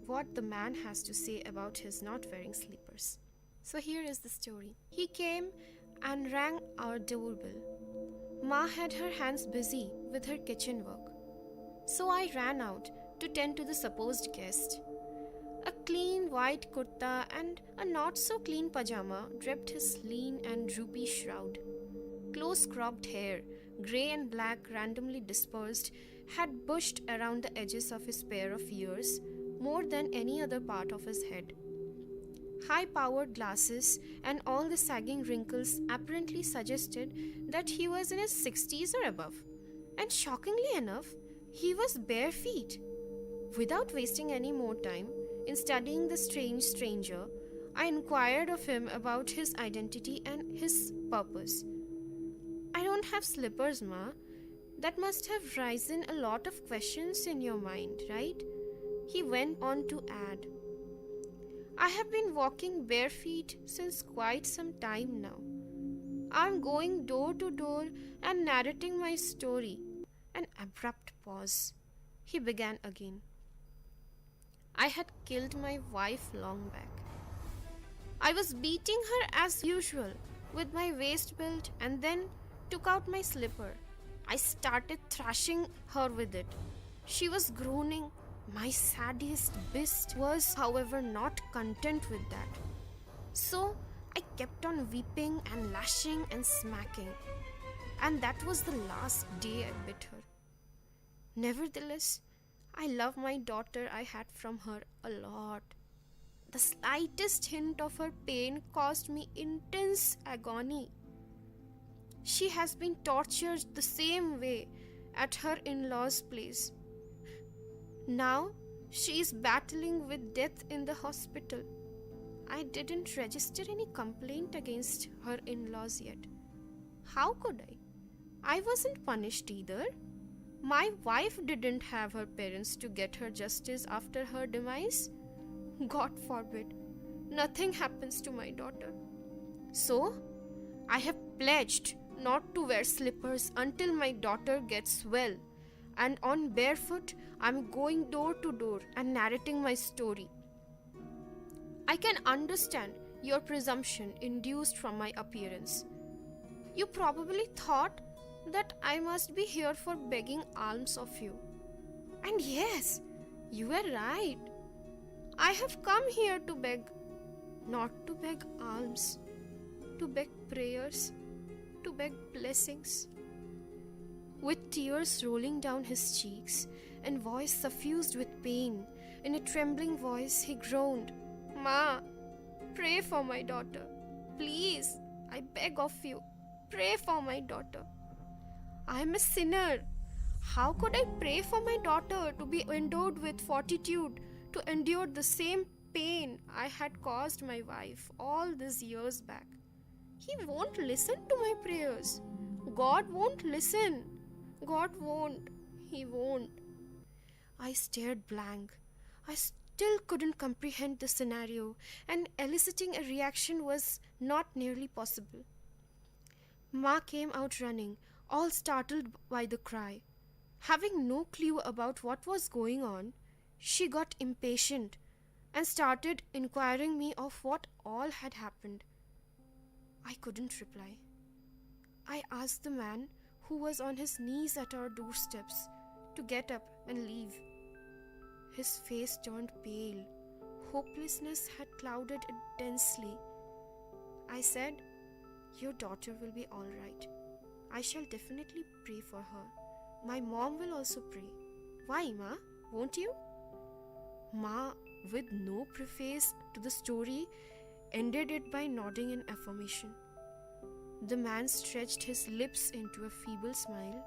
[SPEAKER 2] what the man has to say about his not wearing slippers. So here is the story. He came and rang our doorbell. Ma had her hands busy with her kitchen work. So I ran out to tend to the supposed guest. A clean white kurta and a not-so-clean pajama draped his lean and droopy shroud. Close-cropped hair, grey and black randomly dispersed, had bushed around the edges of his pair of ears more than any other part of his head. High-powered glasses and all the sagging wrinkles apparently suggested that he was in his 60s or above. And shockingly enough, he was bare feet. Without wasting any more time in studying the strange stranger, I inquired of him about his identity and his purpose. I don't have slippers, Ma. That must have risen a lot of questions in your mind, right? He went on to add, I have been walking bare feet since quite some time now. I'm going door to door and narrating my story. An abrupt pause. He began again. I had killed my wife long back. I was beating her as usual with my waist belt and then took out my slipper. I started thrashing her with it. She was groaning. My sadist beast was, however, not content with that. So I kept on weeping and lashing and smacking. And that was the last day I bit her. Nevertheless, I love my daughter. I had from her a lot. The slightest hint of her pain caused me intense agony. She has been tortured the same way at her in-laws' place. Now, she is battling with death in the hospital. I didn't register any complaint against her in-laws yet. How could I? I wasn't punished either. My wife didn't have her parents to get her justice after her demise. God forbid. Nothing happens to my daughter. So, I have pledged not to wear slippers until my daughter gets well. And on barefoot, I'm going door to door and narrating my story. I can understand your presumption induced from my appearance. You probably thought that I must be here for begging alms of you. And yes, you were right. I have come here to beg, not to beg alms, to beg prayers, to beg blessings. With tears rolling down his cheeks and voice suffused with pain, in a trembling voice he groaned, Ma, pray for my daughter. Please, I beg of you, pray for my daughter. I am a sinner. How could I pray for my daughter to be endowed with fortitude to endure the same pain I had caused my wife all these years back? He won't listen to my prayers. God won't listen. God won't. He won't. I stared blank. I still couldn't comprehend the scenario, and eliciting a reaction was not nearly possible. Ma came out running, all startled by the cry. Having no clue about what was going on, she got impatient and started inquiring me of what all had happened. I couldn't reply. I asked the man, who was on his knees at our doorsteps, to get up and leave. His face turned pale. Hopelessness had clouded it densely. I said, Your daughter will be all right. I shall definitely pray for her. My mom will also pray. Why, Ma? Won't you? Ma, with no preface to the story, ended it by nodding in affirmation. The man stretched his lips into a feeble smile,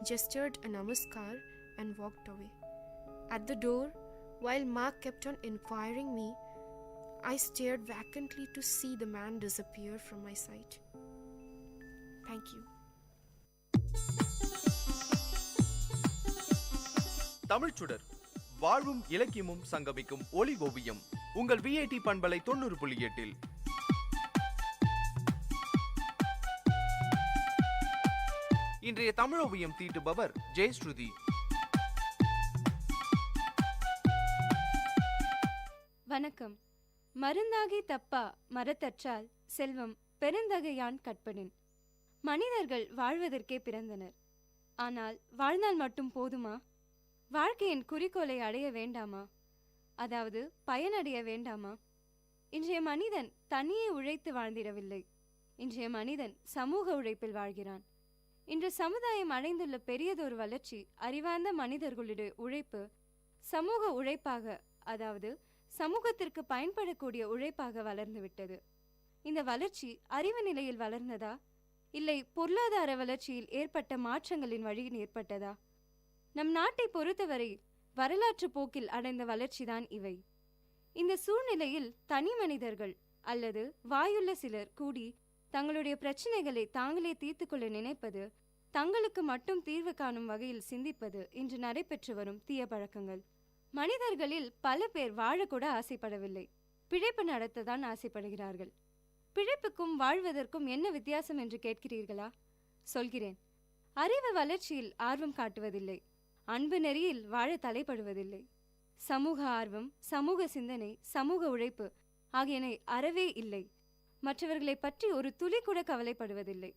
[SPEAKER 2] gestured a namaskar, and walked away. At the door, while Ma kept on inquiring me, I stared vacantly to see the man disappear from my sight. Thank you.
[SPEAKER 11] தமிழ்ச்சுடர் வாழ்வும் இலக்கியமும் சங்கமிக்கும் ஒலி ஓவியம் உங்கள் VIT பண்பலை 90.8 இன்றைய தமிழ் ஓவியம் தீட்டுபவர் ஜெயஸ்ருதி.
[SPEAKER 5] வணக்கம். மருந்தாகி தப்பா மரத்தற்றால் செல்வம் பெருந்தகையான் கற்பனின். மனிதர்கள் வாழ்வதற்கே பிறந்தனர். ஆனால் வாழ்ந்தால் மட்டும் போதுமா? வாழ்க்கையின் குறிக்கோளை அடைய வேண்டாமா? அதாவது பயனடைய வேண்டாமா? இன்றைய மனிதன் தனியே உழைத்து வாழ்ந்திடவில்லை. இன்றைய மனிதன் சமூக உழைப்பில் வாழ்கிறான். இன்று சமுதாயம் அடைந்துள்ள பெரியதொரு வளர்ச்சி அறிவார்ந்த மனிதர்களுடைய உழைப்பு சமூக உழைப்பாக, அதாவது சமூகத்திற்கு பயன்படக்கூடிய உழைப்பாக வளர்ந்துவிட்டது. இந்த வளர்ச்சி அறிவு நிலையில் வளர்ந்ததா, இல்லை பொருளாதார வளர்ச்சியில் ஏற்பட்ட மாற்றங்களின் வழியில் ஏற்பட்டதா? நம் நாட்டை பொறுத்தவரை வரலாற்று போக்கில் அடைந்த வளர்ச்சிதான் இவை. இந்த சூழ்நிலையில் தனி மனிதர்கள் அல்லது வாயுள்ள சிலர் கூடி தங்களுடைய பிரச்சனைகளை தாங்களே தீர்த்து கொள்ள நினைப்பது, தங்களுக்கு மட்டும் தீர்வு காணும் வகையில் சிந்திப்பது இன்று நடைபெற்று வரும் தீய பழக்கங்கள். மனிதர்களில் பல பேர் வாழக்கூட ஆசைப்படவில்லை, பிழைப்பு நடத்ததான் ஆசைப்படுகிறார்கள். பிழைப்புக்கும் வாழ்வதற்கும் என்ன வித்தியாசம் என்று கேட்கிறீர்களா? சொல்கிறேன். அறிவு வளர்ச்சியில் ஆர்வம் காட்டுவதில்லை, அன்பு நெறியில் வாழ தலைப்படுவதில்லை. சமூக ஆர்வம், சமூக சிந்தனை, சமூக உழைப்பு ஆகியன அறவே இல்லை. மற்றவர்களை பற்றி ஒரு துளி கூட கவலைப்படுவதில்லை.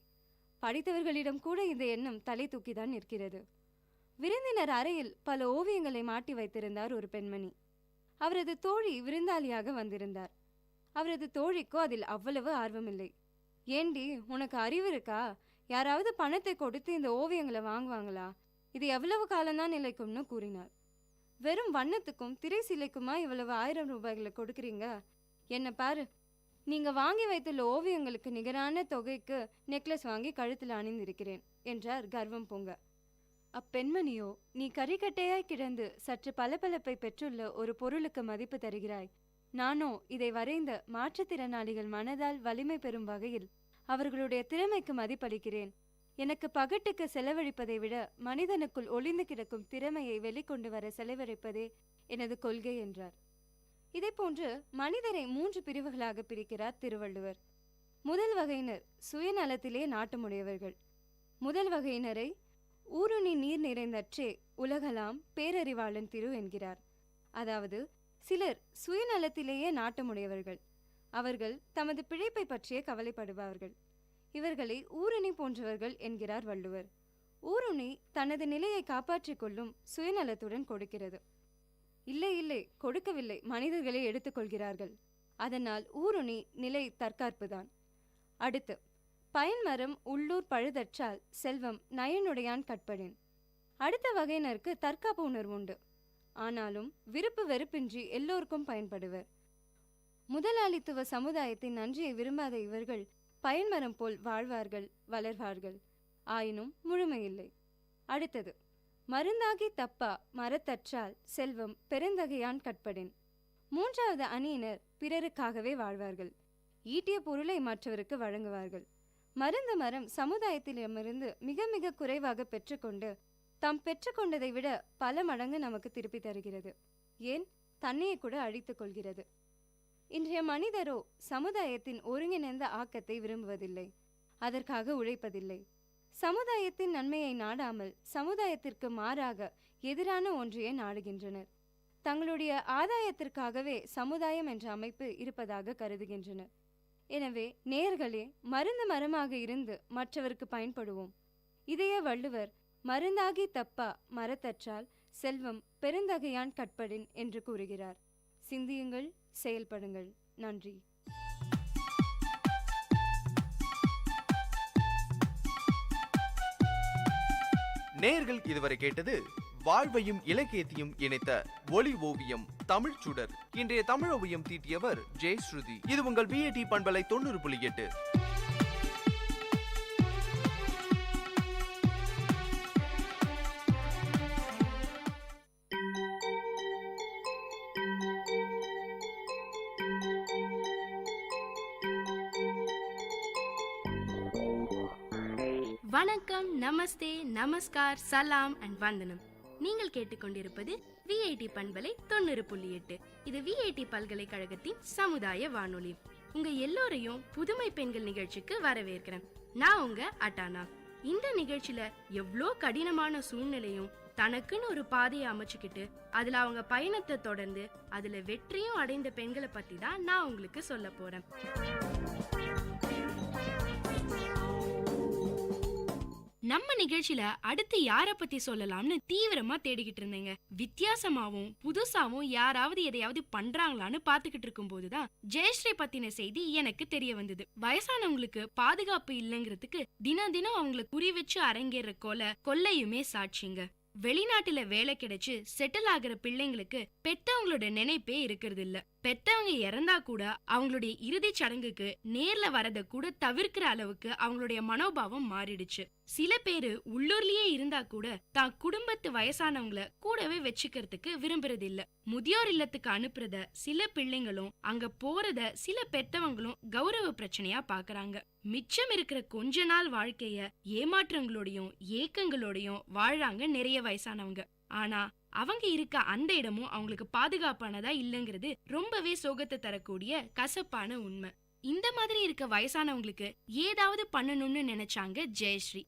[SPEAKER 5] படித்தவர்களிடம் கூட இந்த எண்ணம் தலை தூக்கிதான் நிற்கிறது. விருந்தினர் அறையில் பல ஓவியங்களை மாட்டி வைத்திருந்தார் ஒரு பெண்மணி. அவரது தோழி விருந்தாளியாக வந்திருந்தார். அவரது தோழிக்கோ அதில் அவ்வளவு ஆர்வமில்லை. ஏண்டி, உனக்கு அறிவு இருக்கா? யாராவது பணத்தை கொடுத்து இந்த ஓவியங்களை வாங்குவாங்களா? இது எவ்வளவு காலம்தான் நிலைக்கும்னு கூறினார். வெறும் வண்ணத்துக்கும் திரை சிலைக்குமா இவ்வளவு 1000 ரூபாய்களை கொடுக்குறீங்க? என்ன பாரு, நீங்க வாங்கி வைத்துள்ள ஓவியங்களுக்கு நிகரான தொகைக்கு நெக்லஸ் வாங்கி கழுத்தில் அணிந்திருக்கிறேன் என்றார் கர்வம் பொங்க. அப்பெண்மணியோ, நீ கரிக்கட்டையாய் கிடந்து சற்று பளபளப்பை பெற்றுள்ள ஒரு பொருளுக்கு மதிப்பு தருகிறாய். நானோ இதை வரைந்த மாற்றுத்திறனாளிகள் மனதால் வலிமை பெறும் வகையில் அவர்களுடைய திறமைக்கு மதிப்பளிக்கிறேன். எனக்கு பகட்டுக்கு செலவழிப்பதை விட மனிதனுக்குள் ஒளிந்து கிடக்கும் திறமையை வெளிக்கொண்டு வர செலவழிப்பதே எனது கொள்கை என்றார். இதேபோன்று மனிதரை 3 பிரிவுகளாக பிரிக்கிறார் திருவள்ளுவர். முதல் வகையினர் சுயநலத்திலே நாட்டமுடையவர்கள். முதல் வகையினரை ஊருணி நீர் நிறைந்தற்றே உலகலாம் பேரறிவாளன் திரு என்கிறார். அதாவது சிலர் சுயநலத்திலேயே நாட்டமுடையவர்கள். அவர்கள் தமது பிழைப்பை பற்றியே கவலைப்படுபவர்கள். இவர்களை ஊருணி போன்றவர்கள் என்கிறார் வள்ளுவர். ஊருணி தனது நிலையை காப்பாற்றிக் கொள்ளும் சுயநலத்துடன் கொடுக்கிறது. இல்லை இல்லை, கொடுக்கவில்லை, மனிதர்களை எடுத்துக்கொள்கிறார்கள். அதனால் ஊருணி நிலை தற்காப்புதான். அடுத்து, பயன்மரம் உள்ளூர் பழுதற்றால் செல்வம் நயனுடையான் கட்படின். அடுத்த வகையினருக்கு தற்காப்பு உணர்வு உண்டு. ஆனாலும் விருப்பு வெறுப்பின்றி எல்லோருக்கும் பயன்படுவர். முதலாளித்துவ சமுதாயத்தின் நன்றியை விரும்பாத இவர்கள் பயன்மரம் போல் வாழ்வார்கள், வளர்வார்கள். ஆயினும் முழுமையில்லை. அடுத்தது, மருந்தாகி தப்பா மரத்தற்றால் செல்வம் பெருந்தகையான் கட்படின். மூன்றாவது அணியினர் பிறருக்காகவே வாழ்வார்கள். ஈட்டிய பொருளை மற்றவருக்கு வழங்குவார்கள். மருந்து மரம் சமுதாயத்திடமிருந்து மிக மிக குறைவாக பெற்றுக்கொண்டு தாம் பெற்றுக்கொண்டதை விட பல மடங்கு நமக்கு திருப்பி தருகிறது. ஏன், தன்னையை கூட அழித்துக் கொள்கிறது. இன்றைய மனிதரோ சமுதாயத்தின் ஒருங்கிணைந்த ஆக்கத்தை விரும்புவதில்லை, அதற்காக உழைப்பதில்லை. சமுதாயத்தின் நன்மையை நாடாமல் சமுதாயத்திற்கு மாறாக எதிரான ஒன்றையே நாடுகின்றனர். தங்களுடைய ஆதாயத்திற்காகவே சமுதாயம் என்ற அமைப்பு இருப்பதாக கருதுகின்றனர். எனவே நேயர்களே, மருந்து மரமாக இருந்து மற்றவருக்கு பயன்படுவோம். இதையே வள்ளுவர் மருந்தாகி தப்பா மரத்தற்றால் செல்வம் பெருந்தகையான் கட்படின் என்று கூறுகிறார். சிந்தியுங்கள், செயல்படுங்கள். நன்றி.
[SPEAKER 11] நேயர்கள் இதுவரை கேட்டது வாழ்வையும் இலக்கியத்தையும் இணைத்த ஒலி ஓவியம் தமிழ் சுடர். இன்றைய தமிழ் ஓவியம் தீட்டியவர் ஜெயஸ்ருதி. இது உங்கள் விஐடி பண்பலை 90.8.
[SPEAKER 12] வணக்கம், நமஸ்தே, நமஸ்கார், சலாம் அண்ட் வந்தனம். நீங்கள் கேட்டுக்கொண்டிருப்பது விஐடி பண்பலை 90.8. இது விஐடி பல்கலைக்கழகத்தின் சமுதாய வானொலி. உங்க எல்லோரையும் புதுமை பெண்கள் நிகழ்ச்சிக்கு வரவேற்கிறேன். நான் உங்க அட்டானா. இந்த நிகழ்ச்சியில எவ்வளோ கடினமான சூழ்நிலையும் தனக்குன்னு ஒரு பாதையை அமைச்சுக்கிட்டு அதுல அவங்க பயணத்தை தொடர்ந்து அதுல வெற்றியும் அடைந்த பெண்களை பத்தி தான் நான் உங்களுக்கு சொல்ல போறேன். நம்ம நிகழ்ச்சியில அடுத்து யார பத்தி சொல்லலாம்னு தீவிரமா தேடிக்கிட்டு இருந்தேங்க. வித்தியாசமாவும் புதுசாவும் யாராவது எதையாவது பண்றாங்களான்னு பாத்துக்கிட்டு இருக்கும் போதுதான் ஜெயஸ்ரீ பத்தின செய்தி எனக்கு தெரிய வந்தது. வயசானவங்களுக்கு பாதுகாப்பு இல்லைங்கிறதுக்கு தினம் தினம் அவங்களை குறி வச்சு அரங்கேற கொலையுமே சாட்சிங்க. வெளிநாட்டுல வேலை கிடைச்சு செட்டில் ஆகிற பிள்ளைங்களுக்கு பெத்தவங்களோட நினைப்பே இருக்கிறது இல்ல. பெத்தவங்க இறந்தா கூட அவங்களுடைய இறுதி சடங்குக்கு நேர்ல வரத கூட தவிர்க்கிற அளவுக்கு அவங்களுடைய மனோபாவம் மாறிடுச்சு. சில பேரு உள்ளூர்லயே இருந்தா கூட தான் குடும்பத்து வயசானவங்கள கூடவே வச்சுக்கிறதுக்கு விரும்புறது இல்ல. முதியோர் இல்லத்துக்கு அனுப்புறத சில பிள்ளைங்களும் அங்க போறத சில பெத்தவங்களும் கௌரவ பிரச்சனையா பாக்குறாங்க. மிச்சம் இருக்கிற கொஞ்ச நாள் வாழ்க்கைய ஏமாற்றங்களோடையும் ஏக்கங்களோடையும் வாழ்றாங்க நிறைய வயசானவங்க. ஆனா அவங்க இருக்க அந்த இடமும் அவங்களுக்கு பாதுகாப்பானதா இல்லங்கிறது ரொம்பவே சோகத்தை தரக்கூடிய கசப்பான உண்மை. இந்த மாதிரி இருக்க வயசானவங்களுக்கு ஏதாவது பண்ணணும்னு நினைச்சாங்க ஜெயஸ்ரீ.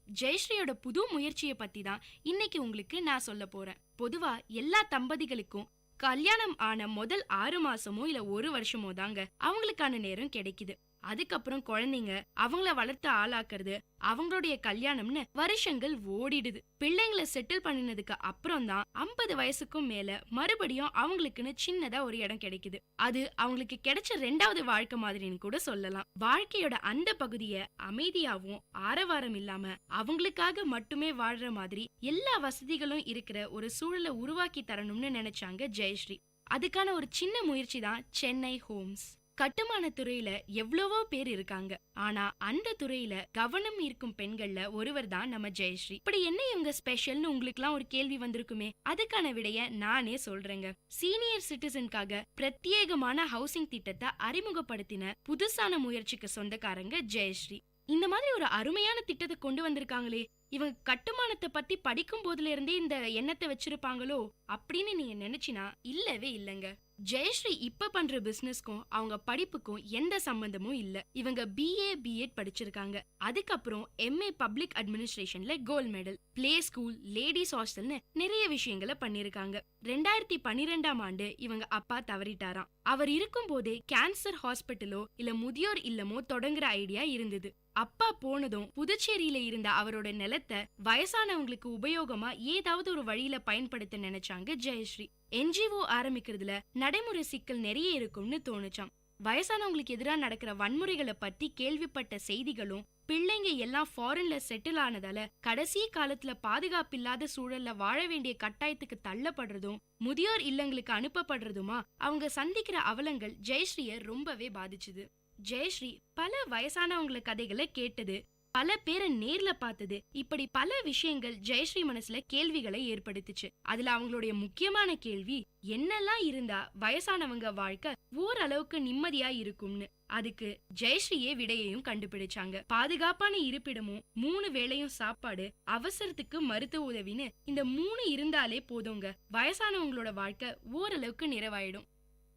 [SPEAKER 12] ஜெயஸ்ரீயோட புது முயற்சியை பத்தி தான் இன்னைக்கு உங்களுக்கு நான் சொல்ல போறேன். பொதுவா எல்லா தம்பதிகளுக்கும் கல்யாணம் ஆன முதல் 6 மாசமோ இல்ல 1 வருஷமோ தாங்க அவங்களுக்கான நேரம் கிடைக்குது. அதுக்கப்புறம் குழந்தைங்க அவங்கள வளர்த்து ஆளாக்குறது அவங்களுடைய கல்யாணம்னு வருஷங்கள் ஓடிடுது. பிள்ளைங்களை செட்டில் பண்ணினதுக்கு அப்புறம் தான் 50 வயசுக்கும் மேல மறுபடியும் அவங்களுக்குன்னு சின்னதா ஒரு இடம் கிடைக்குது. அது அவங்களுக்கு கிடைச்ச 2வது வாழ்க்கை மாதிரின்னு கூட சொல்லலாம். வாழ்க்கையோட அந்த பகுதிய அமைதியாவும் ஆரவாரம் இல்லாம அவங்களுக்காக மட்டுமே வாழ்ற மாதிரி எல்லா வசதிகளும் இருக்கிற ஒரு சூழலை உருவாக்கி தரணும்னு நினைச்சாங்க ஜெயஸ்ரீ. அதுக்கான ஒரு சின்ன முயற்சி தான் சென்னை ஹோம்ஸ். கட்டுமான துறையில எவ்வளவோ பேர் இருக்காங்க. ஆனா அந்த துறையில கவனம் இருக்கும் பெண்கள்ல ஒருவர் தான் நம்ம ஜெயஸ்ரீ. இப்படி என்ன இவங்க ஸ்பெஷல்னு உங்களுக்கு எல்லாம் ஒரு கேள்வி வந்திருக்குமே, அதுக்கான விடைய நானே சொல்றேங்க. சீனியர் சிட்டிசனுக்காக பிரத்யேகமான ஹவுசிங் திட்டத்தை அறிமுகப்படுத்தின புதுசான முயற்சிக்கு சொந்தக்காரங்க ஜெயஸ்ரீ. இந்த மாதிரி ஒரு அருமையான திட்டத்தை கொண்டு வந்திருக்காங்களே, இவங்க கட்டுமானத்தை பத்தி படிக்கும் போதுல இருந்தே இந்த எண்ணத்தை வச்சிருப்பாங்களோ அப்படின்னு நீங்க நினைச்சினா இல்லவே இல்லங்க. ஜெயஸ்ரீ இப்ப பண்ற பிசினஸ்க்கும் அவங்க படிப்புக்கும் எந்த சம்பந்தமும் இல்ல. இவங்க BA B.Ed படிச்சிருக்காங்க. அதுக்கப்புறம் MA பப்ளிக் அட்மினிஸ்ட்ரேஷன்ல gold medal, play school, ladies ஹாஸ்டல்னு நிறைய விஷயங்களை பண்ணிருக்காங்க. 2012ஆம் ஆண்டு இவங்க அப்பா தவறிட்டாராம். அவர் இருக்கும் போதே கேன்சர் ஹாஸ்பிட்டலோ இல்ல முதியோர் இல்லமோ தொடங்குற ஐடியா இருந்தது. அப்பா போனதும் புதுச்சேரியில இருந்த அவரோட நிலத்தை வயசானவங்களுக்கு உபயோகமா ஏதாவது ஒரு வழியில பயன்படுத்த நினைச்சாங்க ஜெயஸ்ரீ. NGO ஆரம்பிக்கிறதுல நடைமுறை சிக்கல் நிறைய இருக்கும்னு தோணுச்சாம். வயசானவங்களுக்கு எதிராக நடக்கிற வன்முறைகளை பத்தி கேள்விப்பட்ட செய்திகளும் பிள்ளைங்க எல்லாம் ஃபாரின்ல செட்டில் ஆனதால கடைசி காலத்துல பாதுகாப்பில்லாத சூழல்ல வாழ வேண்டிய கட்டாயத்துக்கு தள்ளப்படுறதும் முதியோர் இல்லங்களுக்கு அனுப்பப்படுறதுமா அவங்க சந்திக்கிற அவலங்கள் ஜெயஸ்ரீய ரொம்பவே பாதிச்சுது. ஜெயஸ்ரீ பல வயசானவங்கள கதைகளை கேட்டது, பல பேரை நேர்ல பார்த்தது, இப்படி பல விஷயங்கள் ஜெயஸ்ரீ மனசுல கேள்விகளை ஏற்படுத்துச்சு. அதுல அவங்களுடைய முக்கியமான கேள்வி என்னெல்லாம் இருந்தா வயசானவங்க வாழ்க்கை ஓரளவுக்கு நிம்மதியா இருக்கும்னு. அதுக்கு ஜெயஸ்ரீயே விடையையும் கண்டுபிடிச்சாங்க. பாதுகாப்பான இருப்பிடமும் 3 வேளையும் சாப்பாடு, அவசரத்துக்கு மருத்துவ உதவின்னு இந்த 3 இருந்தாலே போதுங்க, வயசானவங்களோட வாழ்க்கை ஓரளவுக்கு நிறைவாயிடும்.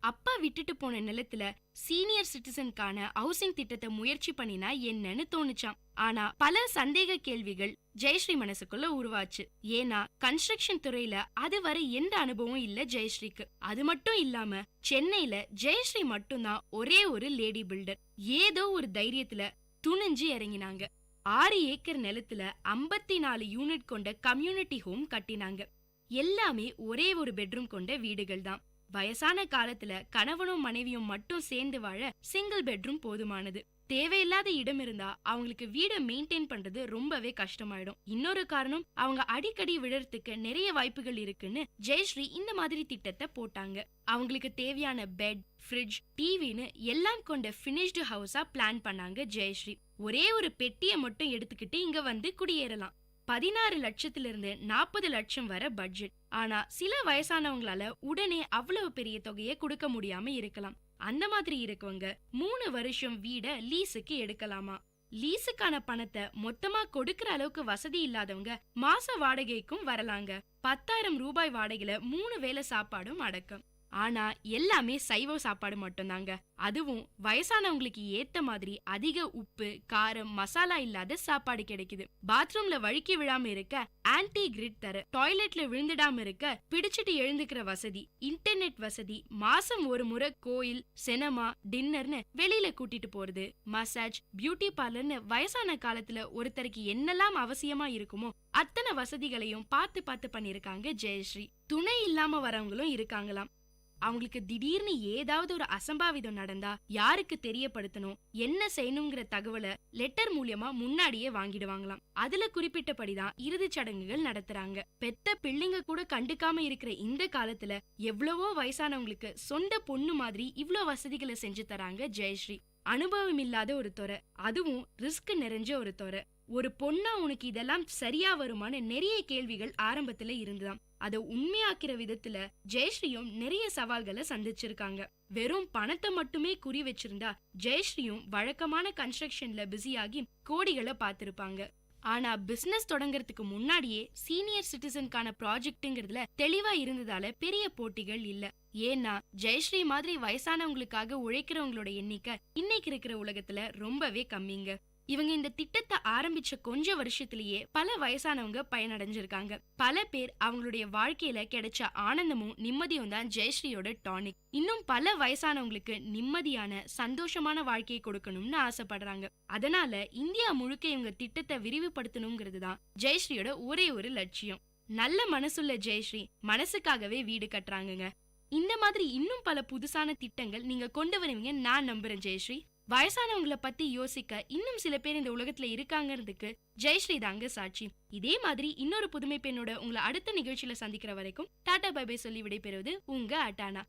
[SPEAKER 12] அப்பா விட்டுட்டு போன நிலத்துல சீனியர் சிட்டிசனுக்கான ஹவுசிங் திட்டத்தை முயற்சி பண்ணினா என்னன்னு தோணுச்சாம். ஆனா பல சந்தேக கேள்விகள் ஜெயஸ்ரீ மனசுக்குள்ள உருவாச்சு. ஏன்னா கன்ஸ்ட்ரக்ஷன் துறையில அதுவரை எந்த அனுபவம் இல்ல ஜெயஸ்ரீக்கு. அது மட்டும் இல்லாம சென்னையில ஜெயஸ்ரீ மட்டும்தான் ஒரே ஒரு லேடி பில்டர். ஏதோ ஒரு தைரியத்துல துணிஞ்சு இறங்கினாங்க. 6 ஏக்கர் நிலத்துல 54 யூனிட் கொண்ட கம்யூனிட்டி ஹோம் கட்டினாங்க. எல்லாமே ஒரே ஒரு பெட்ரூம் கொண்ட வீடுகள் தான். வயசான காலத்துல கணவனும் மனைவியும் மட்டும் சேர்ந்து வாழ சிங்கிள் பெட்ரூம் போதுமானது. தேவையில்லாத இடம் இருந்தா அவங்களுக்கு வீடை மெயின்டைன் பண்றது ரொம்பவே கஷ்டமாயிடும். இன்னொரு காரணம், அவங்க அடிக்கடி விழறதுக்கு நிறைய வாய்ப்புகள் இருக்குன்னு ஜெயஸ்ரீ இந்த மாதிரி திட்டத்தை போட்டாங்க. அவங்களுக்கு தேவையான பெட், ஃப்ரிட்ஜ், டிவின்னு எல்லாம் கொண்ட பினிஷ்டு ஹவுஸா பிளான் பண்ணாங்க ஜெயஸ்ரீ. ஒரே ஒரு பெட்டியை மட்டும் எடுத்துக்கிட்டு இங்க வந்து குடியேறலாம். 16 லட்சத்திலிருந்து 40 லட்சம் வரை பட்ஜெட். ஆனா சில வயசானவங்களால உடனே அவ்வளவு பெரிய தொகையை கொடுக்க முடியாம இருக்கலாம். அந்த மாதிரி இருக்கவங்க 3 வருஷம் வீட லீஸுக்கு எடுக்கலாமா. லீஸுக்கான பணத்தை மொத்தமா கொடுக்கற அளவுக்கு வசதி இல்லாதவங்க மாச வாடகைக்கும் வரலாங்க. 10,000 ரூபாய் வாடகையில 3 வேளை சாப்பாடும் அடக்கம். ஆனா எல்லாமே சைவ சாப்பாடு மட்டும்தாங்க. அதுவும் வயசானவங்களுக்கு ஏத்த மாதிரி அதிக உப்பு, காரம், மசாலா இல்லாத சாப்பாடு கிடைக்குது. பாத்ரூம்ல வழுக்கி விழாம இருக்க ஆன்டி கிரிட் தர, டாய்லெட்ல விழுந்துடாம இருக்க பிடிச்சிட்டு எழுந்துக்கிற வசதி, இன்டர்நெட் வசதி, மாசம் ஒரு முறை கோயில், சினிமா, டின்னர்னு வெளியில கூட்டிட்டு போறது, மசாஜ், பியூட்டி பார்லர்னு வயசான காலத்துல ஒருத்தருக்கு என்னெல்லாம் அவசியமா இருக்குமோ அத்தனை வசதிகளையும் பார்த்து பார்த்து பண்ணிருக்காங்க ஜெயஸ்ரீ. துணை இல்லாம வரவங்களும் இருக்காங்களாம். அவங்களுக்கு திடீர்னு ஏதாவது ஒரு அசம்பாவிதம் நடந்தா யாருக்கு தெரியப்படுத்தணும், என்ன செய்யணுங்கிற தகவலை லெட்டர் மூலியமா முன்னாடியே வாங்கிடுவாங்களாம். அதுல குறிப்பிட்டபடிதான் இறுதிச் சடங்குகள் நடத்துறாங்க. பெத்த பிள்ளைங்க கூட கண்டுக்காம இருக்கிற இந்த காலத்துல எவ்வளவோ வயசானவங்களுக்கு சொந்த பொண்ணு மாதிரி இவ்ளோ வசதிகளை செஞ்சு தராங்க ஜெயஸ்ரீ. அனுபவம் இல்லாத ஒரு துறை, அதுவும் ரிஸ்க் நிறைஞ்ச ஒரு துறை. ஒரு பொண்ணா உனக்கு இதெல்லாம் சரியா வருமானு நிறைய கேள்விகள் ஆரம்பத்துல இருந்துதான். அதை உண்மையாக்கிற விதத்துல ஜெயஸ்ரீயும் நிறைய சவால்களை சந்திச்சிருக்காங்க. வெறும் பணத்தை மட்டுமே குறி வச்சிருந்தா ஜெயஸ்ரீயும் வழக்கமான கன்ஸ்ட்ரக்ஷன்ல பிஸியாகி கோடிகளை பார்த்திருப்பாங்க. ஆனா பிசினஸ் தொடங்கறதுக்கு முன்னாடியே சீனியர் சிட்டிசனுக்கான ப்ராஜெக்ட்ங்கிறதுல தெளிவா இருந்ததால பெரிய போட்டிகள் இல்ல. ஏன்னா ஜெயஸ்ரீ மாதிரி வயசானவங்களுக்காக உழைக்கிறவங்களோட எண்ணிக்கை இன்னைக்கு இருக்கிற உலகத்துல ரொம்பவே கம்மிங்க. இவங்க இந்த திட்டத்தை ஆரம்பிச்ச கொஞ்ச வருஷத்திலேயே பல வயசானவங்க பயனடைஞ்சிருக்காங்க. பல பேர் அவங்களுடைய வாழ்க்கையில கிடைச்ச ஆனந்தமும் நிம்மதியும் தான் ஜெயஸ்ரீயோட டானிக். இன்னும் பல வயசானவங்களுக்கு நிம்மதியான சந்தோஷமான வாழ்க்கையை கொடுக்கணும்னு ஆசைப்படுறாங்க. அதனால இந்தியா முழுக்க இவங்க திட்டத்தை விரிவுபடுத்தணுங்கிறது தான் ஜெயஸ்ரீயோட ஒரே ஒரு லட்சியம். நல்ல மனசுள்ள ஜெயஸ்ரீ மனசுக்காகவே வீடு கட்டுறாங்கங்க. இந்த மாதிரி இன்னும் பல புதுசான திட்டங்கள் நீங்க கொண்டு வருவீங்க நான் நம்புறேன் ஜெயஸ்ரீ. வயசானவங்களை பத்தி யோசிக்க இன்னும் சில பேர் இந்த உலகத்துல இருக்காங்கிறதுக்கு ஜெயஸ்ரீ தாங்க சாட்சி. இதே மாதிரி இன்னொரு புதுமை பெண்ணோட உங்களை அடுத்த நிகழ்ச்சியில சந்திக்கிற வரைக்கும் டாடா பை பை சொல்லி விடைபெறுவது உங்க அட்டானா.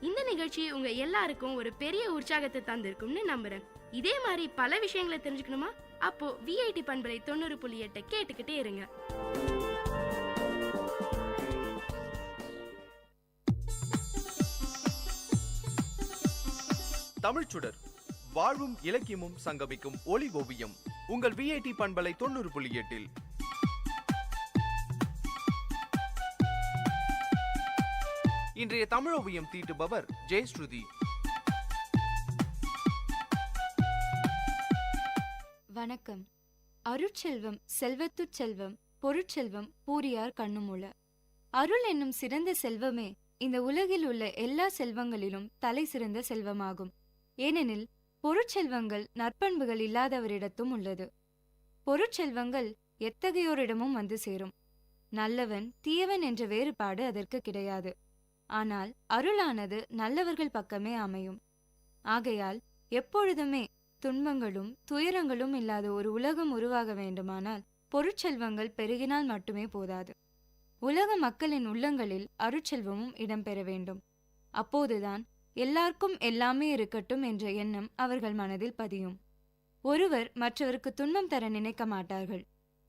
[SPEAKER 12] இந்த நிகழ்ச்சி உங்க எல்லாருக்கும் ஒரு பெரிய உற்சாகத்தை தந்திருக்கும்னு நம்புறேன். இதே மாதிரி பல விஷயங்களை தெரிஞ்சுக்கணுமா? அப்போ விஐடி பண்பலை 90.8 கேட்டுக்கிட்டே இருங்க.
[SPEAKER 11] தமிழ்ச்சுடர், வாழ்வும் இலக்கியமும் சங்கமிக்கும் ஒலி ஓவியம் உங்கள் விஐடி பண்பலை 90.8. இன்றைய தமிழோவியம் தீட்டுபவர் ஜெயஸ்ருதி.
[SPEAKER 5] வணக்கம். அருட்செல்வம் செல்வத்துச் செல்வம், பொருட்செல்வம் பூரியார் கண்ணுமுள. அருள் என்னும் சிறந்த செல்வமே இந்த உலகில் உள்ள எல்லா செல்வங்களிலும் தலை சிறந்த செல்வமாகும். ஏனெனில் பொருட்செல்வங்கள் நற்பண்புகள் இல்லாதவரிடத்தும் உள்ளது. பொருட்செல்வங்கள் எத்தகையோரிடமும் வந்து சேரும். நல்லவன் தீயவன் என்ற வேறுபாடு அதற்கு கிடையாது. ஆனால் அருளானது நல்லவர்கள் பக்கமே அமையும். ஆகையால் எப்பொழுதுமே துன்பங்களும் துயரங்களும் இல்லாத ஒரு உலகம் உருவாக வேண்டுமானால் பொருட்செல்வங்கள் பெருகினால் மட்டுமே போதாது. உலக மக்களின் உள்ளங்களில் அருட்செல்வமும் இடம்பெற வேண்டும். அப்போதுதான் எல்லாருக்கும் எல்லாமே இருக்கட்டும் என்ற எண்ணம் அவர்கள் மனதில் பதியும். ஒருவர் மற்றவருக்கு துன்பம் தர நினைக்க மாட்டார்கள்.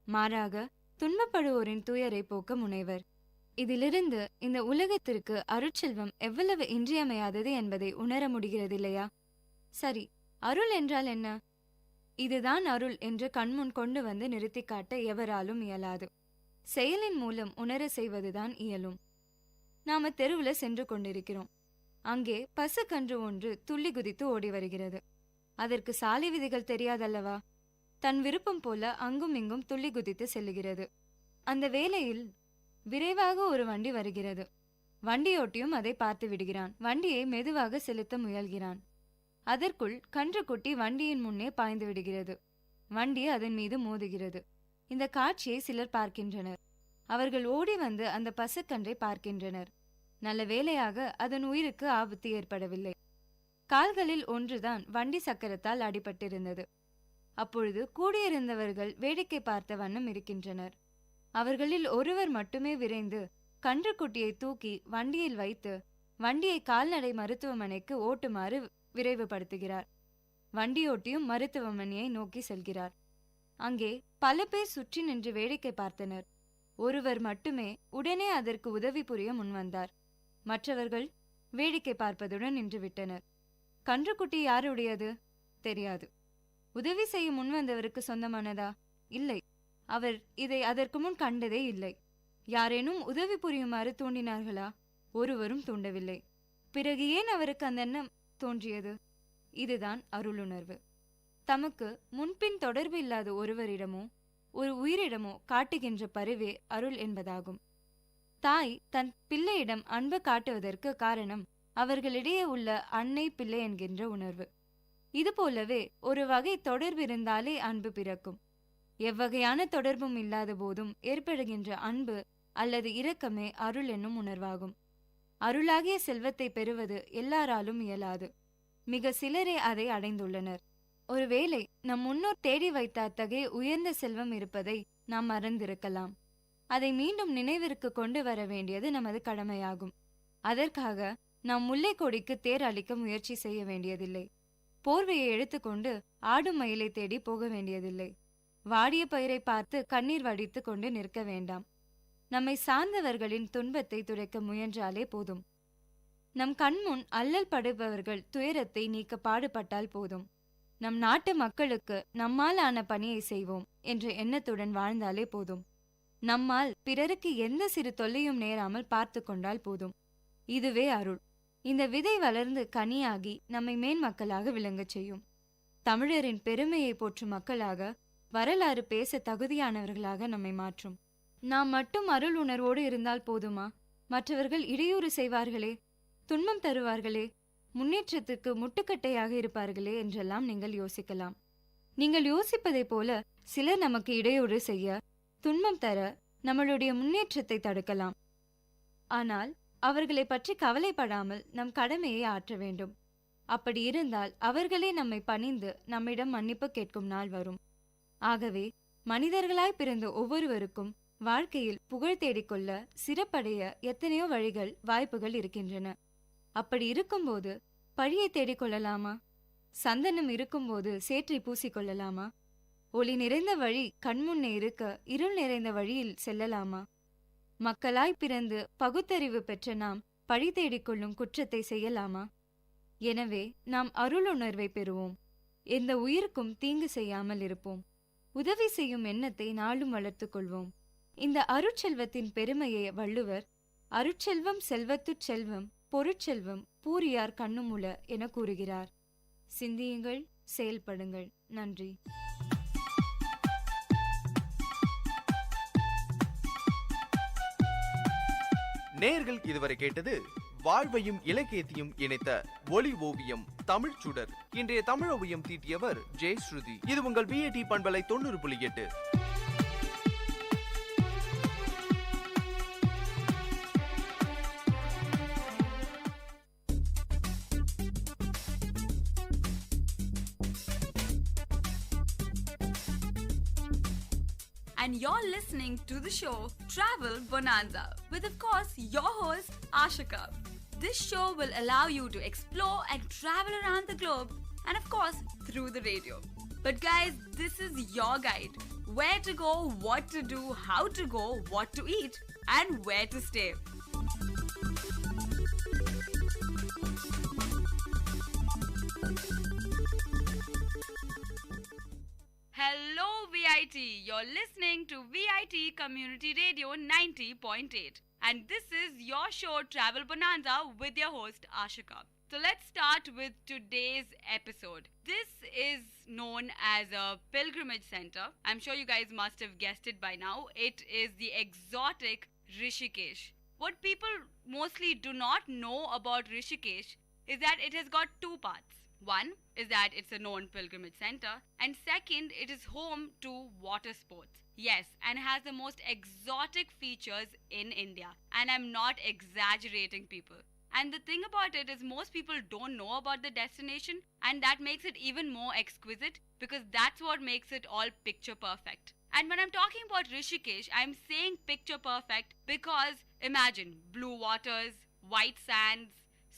[SPEAKER 5] மாறாக துன்பப்படுவோரின் துயரை போக்க முனைவர். இதிலிருந்து இந்த உலகத்திற்கு அருட்செல்வம் எவ்வளவு இன்றியமையாதது என்பதை உணர முடிகிறதில்லையா? சரி, அருள் என்றால் என்ன? இதுதான் அருள் என்று கண்முன் கொண்டு வந்து நிறுத்தி காட்ட எவராலும் இயலாது. செயலின் மூலம் உணர செய்வதுதான் இயலும். நாம தெருவுல சென்று கொண்டிருக்கிறோம். அங்கே பசுக்கன்று ஒன்று துள்ளி குதித்து ஓடி வருகிறது. அதற்கு சாலை விதிகள் தெரியாதல்லவா? தன் விருப்பம் போல அங்கும் இங்கும் துள்ளி குதித்து செல்லுகிறது. அந்த வேளையில் விரைவாக ஒரு வண்டி வருகிறது. வண்டியோட்டியும் அதை பார்த்து விடுகிறான். வண்டியை மெதுவாக செலுத்த முயல்கிறான். அதற்குள் கன்றுக்குட்டி வண்டியின் முன்னே பாய்ந்து விடுகிறது. வண்டி அதன் மீது மோதுகிறது. இந்த காட்சியை சிலர் பார்க்கின்றனர். அவர்கள் ஓடி வந்து அந்த பசுக்கன்றை பார்க்கின்றனர். நல்ல வேளையாக அதன் உயிருக்கு ஆபத்து ஏற்படவில்லை. கால்களில் ஒன்றுதான் வண்டி சக்கரத்தால் அடிபட்டிருந்தது. அப்பொழுது கூடியிருந்தவர்கள் வேடிக்கை பார்த்த வண்ணம் இருக்கின்றனர். அவர்களில் ஒருவர் மட்டுமே விரைந்து கன்றுக்குட்டியை தூக்கி வண்டியில் வைத்து வண்டியை கால்நடை மருத்துவமனைக்கு ஓட்டுமாறு விரைவுபடுத்துகிறார். வண்டியோட்டியும் மருத்துவமனையை நோக்கி செல்கிறார். அங்கே பல பேர் சுற்றி நின்று வேடிக்கை பார்த்தனர். ஒருவர் மட்டுமே உடனே அதற்கு உதவி புரிய முன்வந்தார். மற்றவர்கள் வேடிக்கை பார்ப்பதுடன் நின்றுவிட்டனர். கன்றுக்குட்டி யாருடையது தெரியாது. உதவி செய்ய முன்வந்தவருக்கு சொந்தமானதா? இல்லை. அவர் இதை அதற்கு முன் கண்டதே இல்லை. யாரேனும் உதவி புரியுமாறு தூண்டினார்களா? ஒருவரும் தூண்டவில்லை. பிறகு ஏன் அவருக்கு அந்த எண்ணம் தோன்றியது? இதுதான் அருளுணர்வு. தமக்கு முன்பின் தொடர்பு இல்லாத ஒருவரிடமோ ஒரு உயிரிடமோ காட்டுகின்ற பரிவே அருள் என்பதாகும். தாய் தன் பிள்ளையிடம் அன்பு காட்டுவதற்கு காரணம் அவர்களிடையே உள்ள அன்னை பிள்ளை என்கின்ற உணர்வு. இதுபோலவே ஒரு வகை தொடர்பு இருந்தாலே அன்பு பிறக்கும். எவ்வகையான தொடர்பும் இல்லாத போதும் ஏற்படுகின்ற அன்பு அல்லது இரக்கமே அருள் என்னும் உணர்வாகும். அருளாகிய செல்வத்தை பெறுவது எல்லாராலும் இயலாது. மிக சிலரே அதை அடைந்துள்ளனர். ஒருவேளை நம் முன்னோர் தேடி வைத்த அத்தகைய உயர்ந்த செல்வம் இருப்பதை நாம் மறந்திருக்கலாம். அதை மீண்டும் நினைவிற்கு கொண்டு வர வேண்டியது நமது கடமையாகும். அதற்காக நாம் முல்லை கொடிக்கு தேர் அளிக்க முயற்சி செய்ய வேண்டியதில்லை. போர்வையை எடுத்துக்கொண்டு ஆடும் மயிலை தேடி போக வேண்டியதில்லை. வாடிய பயிரை பார்த்து கண்ணீர் வடித்து கொண்டு நிற்க வேண்டாம். நம்மை சார்ந்தவர்களின் துன்பத்தை துடைக்க முயன்றாலே போதும். நம் கண்முன் அல்லல் படுபவர்கள் துயரத்தை நீக்க பாடுபட்டால் போதும். நம் நாட்டு மக்களுக்கு நம்மால் ஆன பணியை செய்வோம் என்ற எண்ணத்துடன் வாழ்ந்தாலே போதும். நம்மால் பிறருக்கு எந்த சிறு தொல்லையும் நேராமல் பார்த்து கொண்டால் போதும். இதுவே அருள். இந்த விதை வளர்ந்து கனியாகி நம்மை மேன்மக்களாக விளங்கச் செய்யும். தமிழரின் பெருமையை போற்றும் மக்களாக, வரலாறு பேச தகுதியானவர்களாக நம்மை மாற்றும். நாம் மட்டும் அருள் உணர்வோடு இருந்தால் போதுமா? மற்றவர்கள் இடையூறு செய்வார்களே, துன்பம் தருவார்களே, முன்னேற்றத்துக்கு முட்டுக்கட்டையாக இருப்பார்களே என்றெல்லாம் நீங்கள் யோசிக்கலாம். நீங்கள் யோசிப்பதைப் போல சிலர் நமக்கு இடையூறு செய்ய, துன்பம் தர, நம்மளுடைய முன்னேற்றத்தை தடுக்கலாம். ஆனால் அவர்களை பற்றி கவலைப்படாமல் நம் கடமையை ஆற்ற வேண்டும். அப்படி இருந்தால் அவர்களே நம்மை பணிந்து நம்மிடம் மன்னிப்பு கேட்கும் நாள் வரும். ஆகவே மனிதர்களாய் பிறந்த ஒவ்வொருவருக்கும் வாழ்க்கையில் புகழ் தேடிக்கொள்ள, சிறப்படைய எத்தனையோ வழிகள், வாய்ப்புகள் இருக்கின்றன. அப்படி இருக்கும்போது பழியை தேடிக்கொள்ளலாமா? சந்தனம் இருக்கும்போது சேற்றை பூசிக்கொள்ளலாமா? ஒளி நிறைந்த வழி கண்முன்னே இருக்க இருள் நிறைந்த வழியில் செல்லலாமா? மக்களாய் பிறந்து பகுத்தறிவு பெற்ற நாம் பழி தேடிக்கொள்ளும் குற்றத்தை செய்யலாமா? எனவே நாம் அருளுணர்வை பெறுவோம். எந்த உயிருக்கும் தீங்கு செய்யாமல் இருப்போம். உதவி செய்யும் எண்ணத்தை நாளும் வளர்த்துக் கொள்வோம். இந்த அருட்செல்வத்தின் பெருமையை வள்ளுவர் அருட்செல்வம் செல்வத்துச் செல்வம் பொருட்செல்வம் பூரியார் கண்ணுமுல என கூறுகிறார். சிந்தியுங்கள், செயல்படுங்கள். நன்றி.
[SPEAKER 11] நேர்கள் இதுவரை கேட்டது வாழ்வையும் இலக்கியத்தையும் இணைத்த ஒலி ஓவியம் தமிழ் சுடர். இன்றைய தமிழ் ஓவியம் தீட்டியவர் ஜெயஸ்ருதி. இது உங்கள் விஐடி பண்பலை 90.8.
[SPEAKER 6] And you're listening to the show Travel Bonanza with, of course, your host Ashika. This show will allow you to explore and travel around the globe and, of course, through the radio. But guys, this is your guide. Where to go, what to do, how to go, what to eat, and where to stay. Hello VIT, you're listening to VIT Community Radio 90.8 and this is your show Travel Bonanza with your host Ashika. So let's start with today's episode. This is known as a pilgrimage center. I'm sure you guys must have guessed it by now. It is the exotic Rishikesh. What people mostly do not know about Rishikesh is that it has got two parts. One is that it's a known pilgrimage center, and second, it is home to water sports. Yes, and has the most exotic features in India. And I'm not exaggerating, people. And the thing about it is most people don't know about the destination, and that makes it even more exquisite because that's what makes it all picture perfect. And when I'm talking about Rishikesh, I'm saying picture perfect because imagine blue waters, white sands,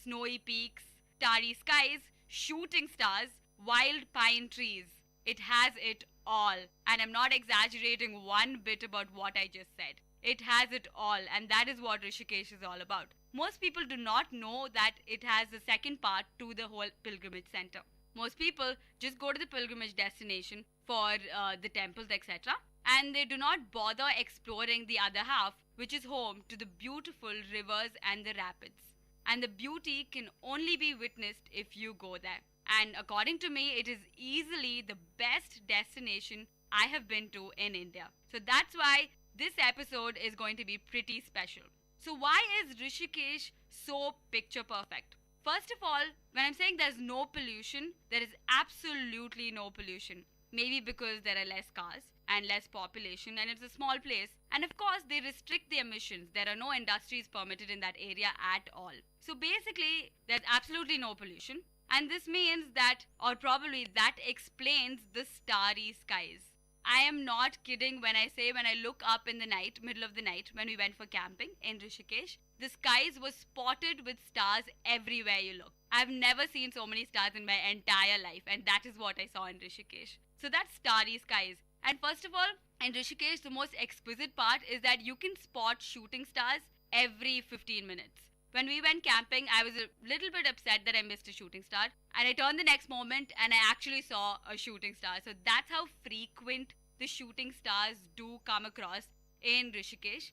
[SPEAKER 6] snowy peaks, starry skies, shooting stars, wild pine trees. It has it all. And I'm not exaggerating one bit about what I just said. It has it all, and that is what Rishikesh is all about. Most people do not know that it has the second part to the whole pilgrimage center. Most people just go to the pilgrimage destination for the temples, etc. And they do not bother exploring the other half, which is home to the beautiful rivers and the rapids. And the beauty can only be witnessed if you go there. And according to me, it is easily the best destination I have been to in India. So that's why this episode is going to be pretty special. So why is Rishikesh so picture perfect? First of all, when I'm saying there's no pollution, there is absolutely no pollution. Maybe because there are less cars and less population and it's a small place. And of course, they restrict the emissions. There are no industries permitted in that area at all. So basically, there's absolutely no pollution. And this means that, or probably that explains the starry skies. I am not kidding when I say when I look up in the night, middle of the night, when we went for camping in Rishikesh, the skies were spotted with stars everywhere you look. I've never seen so many stars in my entire life, and that is what I saw in Rishikesh. So that's starry skies. And first of all, in Rishikesh, the most exquisite part is that you can spot shooting stars every 15 minutes. When we went camping, I was a little bit upset that I missed a shooting star. And I turned the next moment and I actually saw a shooting star. So that's how frequent the shooting stars do come across in Rishikesh.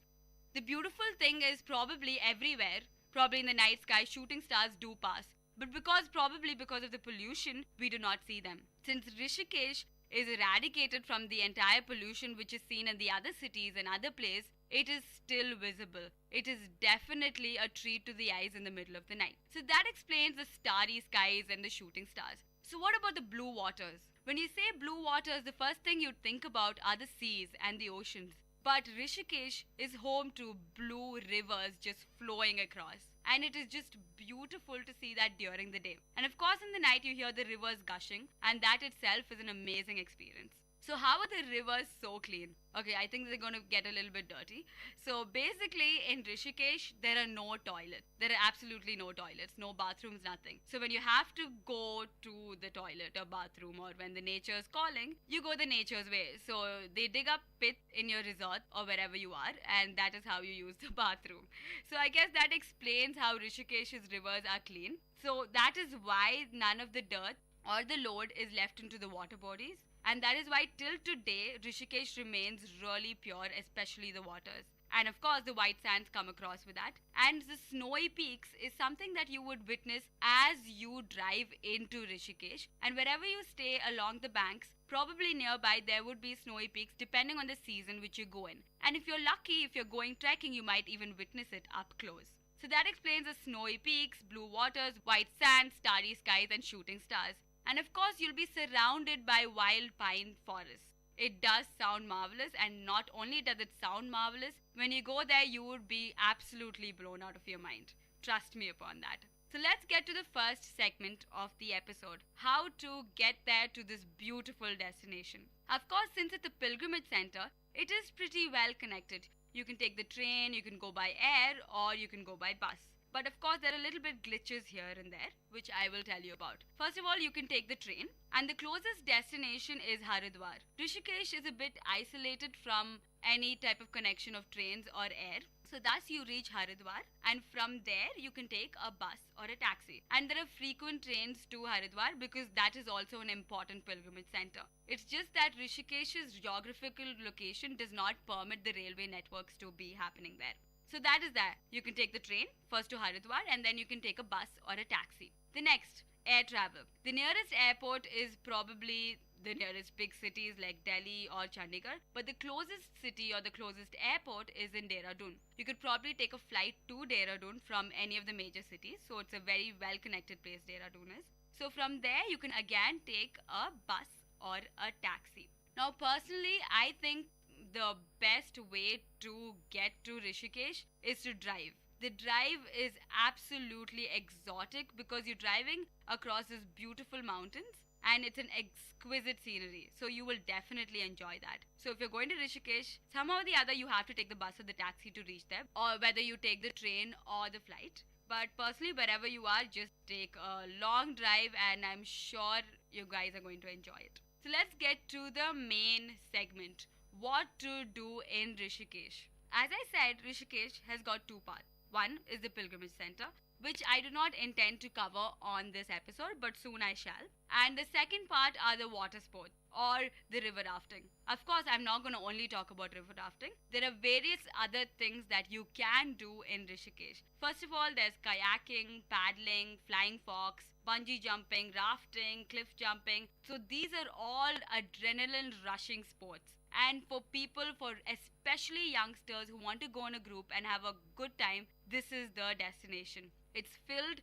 [SPEAKER 6] The beautiful thing is probably everywhere, probably in the night sky, shooting stars do pass. But probably because of the pollution, we do not see them. Since Rishikesh is eradicated from the entire pollution which is seen in the other cities and other places, it is still visible. It is definitely a treat to the eyes in the middle of the night. So that explains the starry skies and the shooting stars. So what about the blue waters? When you say blue waters, the first thing you'd think about are the seas and the oceans. But Rishikesh is home to blue rivers just flowing across. And it is just beautiful to see that during the day. And of course in the night you hear the rivers gushing, and that itself is an amazing experience. So how are the rivers so clean? Okay, I think they're going to get a little bit dirty. So basically in Rishikesh, there are no toilets. There are absolutely no toilets, no bathrooms, nothing. So when you have to go to the toilet or bathroom, or when the nature is calling, you go the nature's way. So they dig up pits in your resort or wherever you are, and that is how you use the bathroom. So I guess that explains how Rishikesh's rivers are clean. So that is why none of the dirt or the load is left into the water bodies. And that is why till today, Rishikesh remains really pure, especially the waters. And of course, the white sands come across with that. And the snowy peaks is something that you would witness as you drive into Rishikesh. And wherever you stay along the banks, probably nearby there would be snowy peaks depending on the season which you go in. And if you're lucky, if you're going trekking, you might even witness it up close. So that explains the snowy peaks, blue waters, white sands, starry skies, and shooting stars. And of course, you'll be surrounded by wild pine forests. It does sound marvelous, and not only does it sound marvelous, when you go there, you would be absolutely blown out of your mind. Trust me upon that. So let's get to the first segment of the episode, how to get there to this beautiful destination. Of course, since it's a pilgrimage center, it is pretty well connected. You can take the train, you can go by air, or you can go by bus. But of course, there are a little bit glitches here and there, which I will tell you about. First of all, you can take the train, and the closest destination is Haridwar. Rishikesh is a bit isolated from any type of connection of trains or air. So thus you reach Haridwar, and from there you can take a bus or a taxi. And there are frequent trains to Haridwar because that is also an important pilgrimage center. It's just that Rishikesh's geographical location does not permit the railway networks to be happening there. So that is that. You can take the train first to Haridwar, and then you can take a bus or a taxi. The next, air travel. The nearest airport is probably the nearest big cities like Delhi or Chandigarh, but the closest city or the closest airport is in Dehradun. You could probably take a flight to Dehradun from any of the major cities, so it's a very well connected place Dehradun is. So from there you can again take a bus or a taxi. Now personally, I think the best way to get to Rishikesh is to drive. The drive is absolutely exotic because you're driving across these beautiful mountains, and it's an exquisite scenery. So you will definitely enjoy that. So if you're going to Rishikesh, somehow or the other you have to take the bus or the taxi to reach there, or whether you take the train or the flight. But personally, wherever you are, just take a long drive, and I'm sure you guys are going to enjoy it. So let's get to the main segment. What to do in Rishikesh. As I said, Rishikesh has got two parts. One is the pilgrimage center, which I do not intend to cover on this episode, but soon I shall. And the second part are the water sports or the river rafting. Of course, I'm not going to only talk about river rafting. There are various other things that you can do in Rishikesh. First of all, there's kayaking, paddling, flying fox, bungee jumping, rafting, cliff jumping. So these are all adrenaline rushing sports. And for people, for especially youngsters who want to go in a group and have a good time, this is the destination. It's filled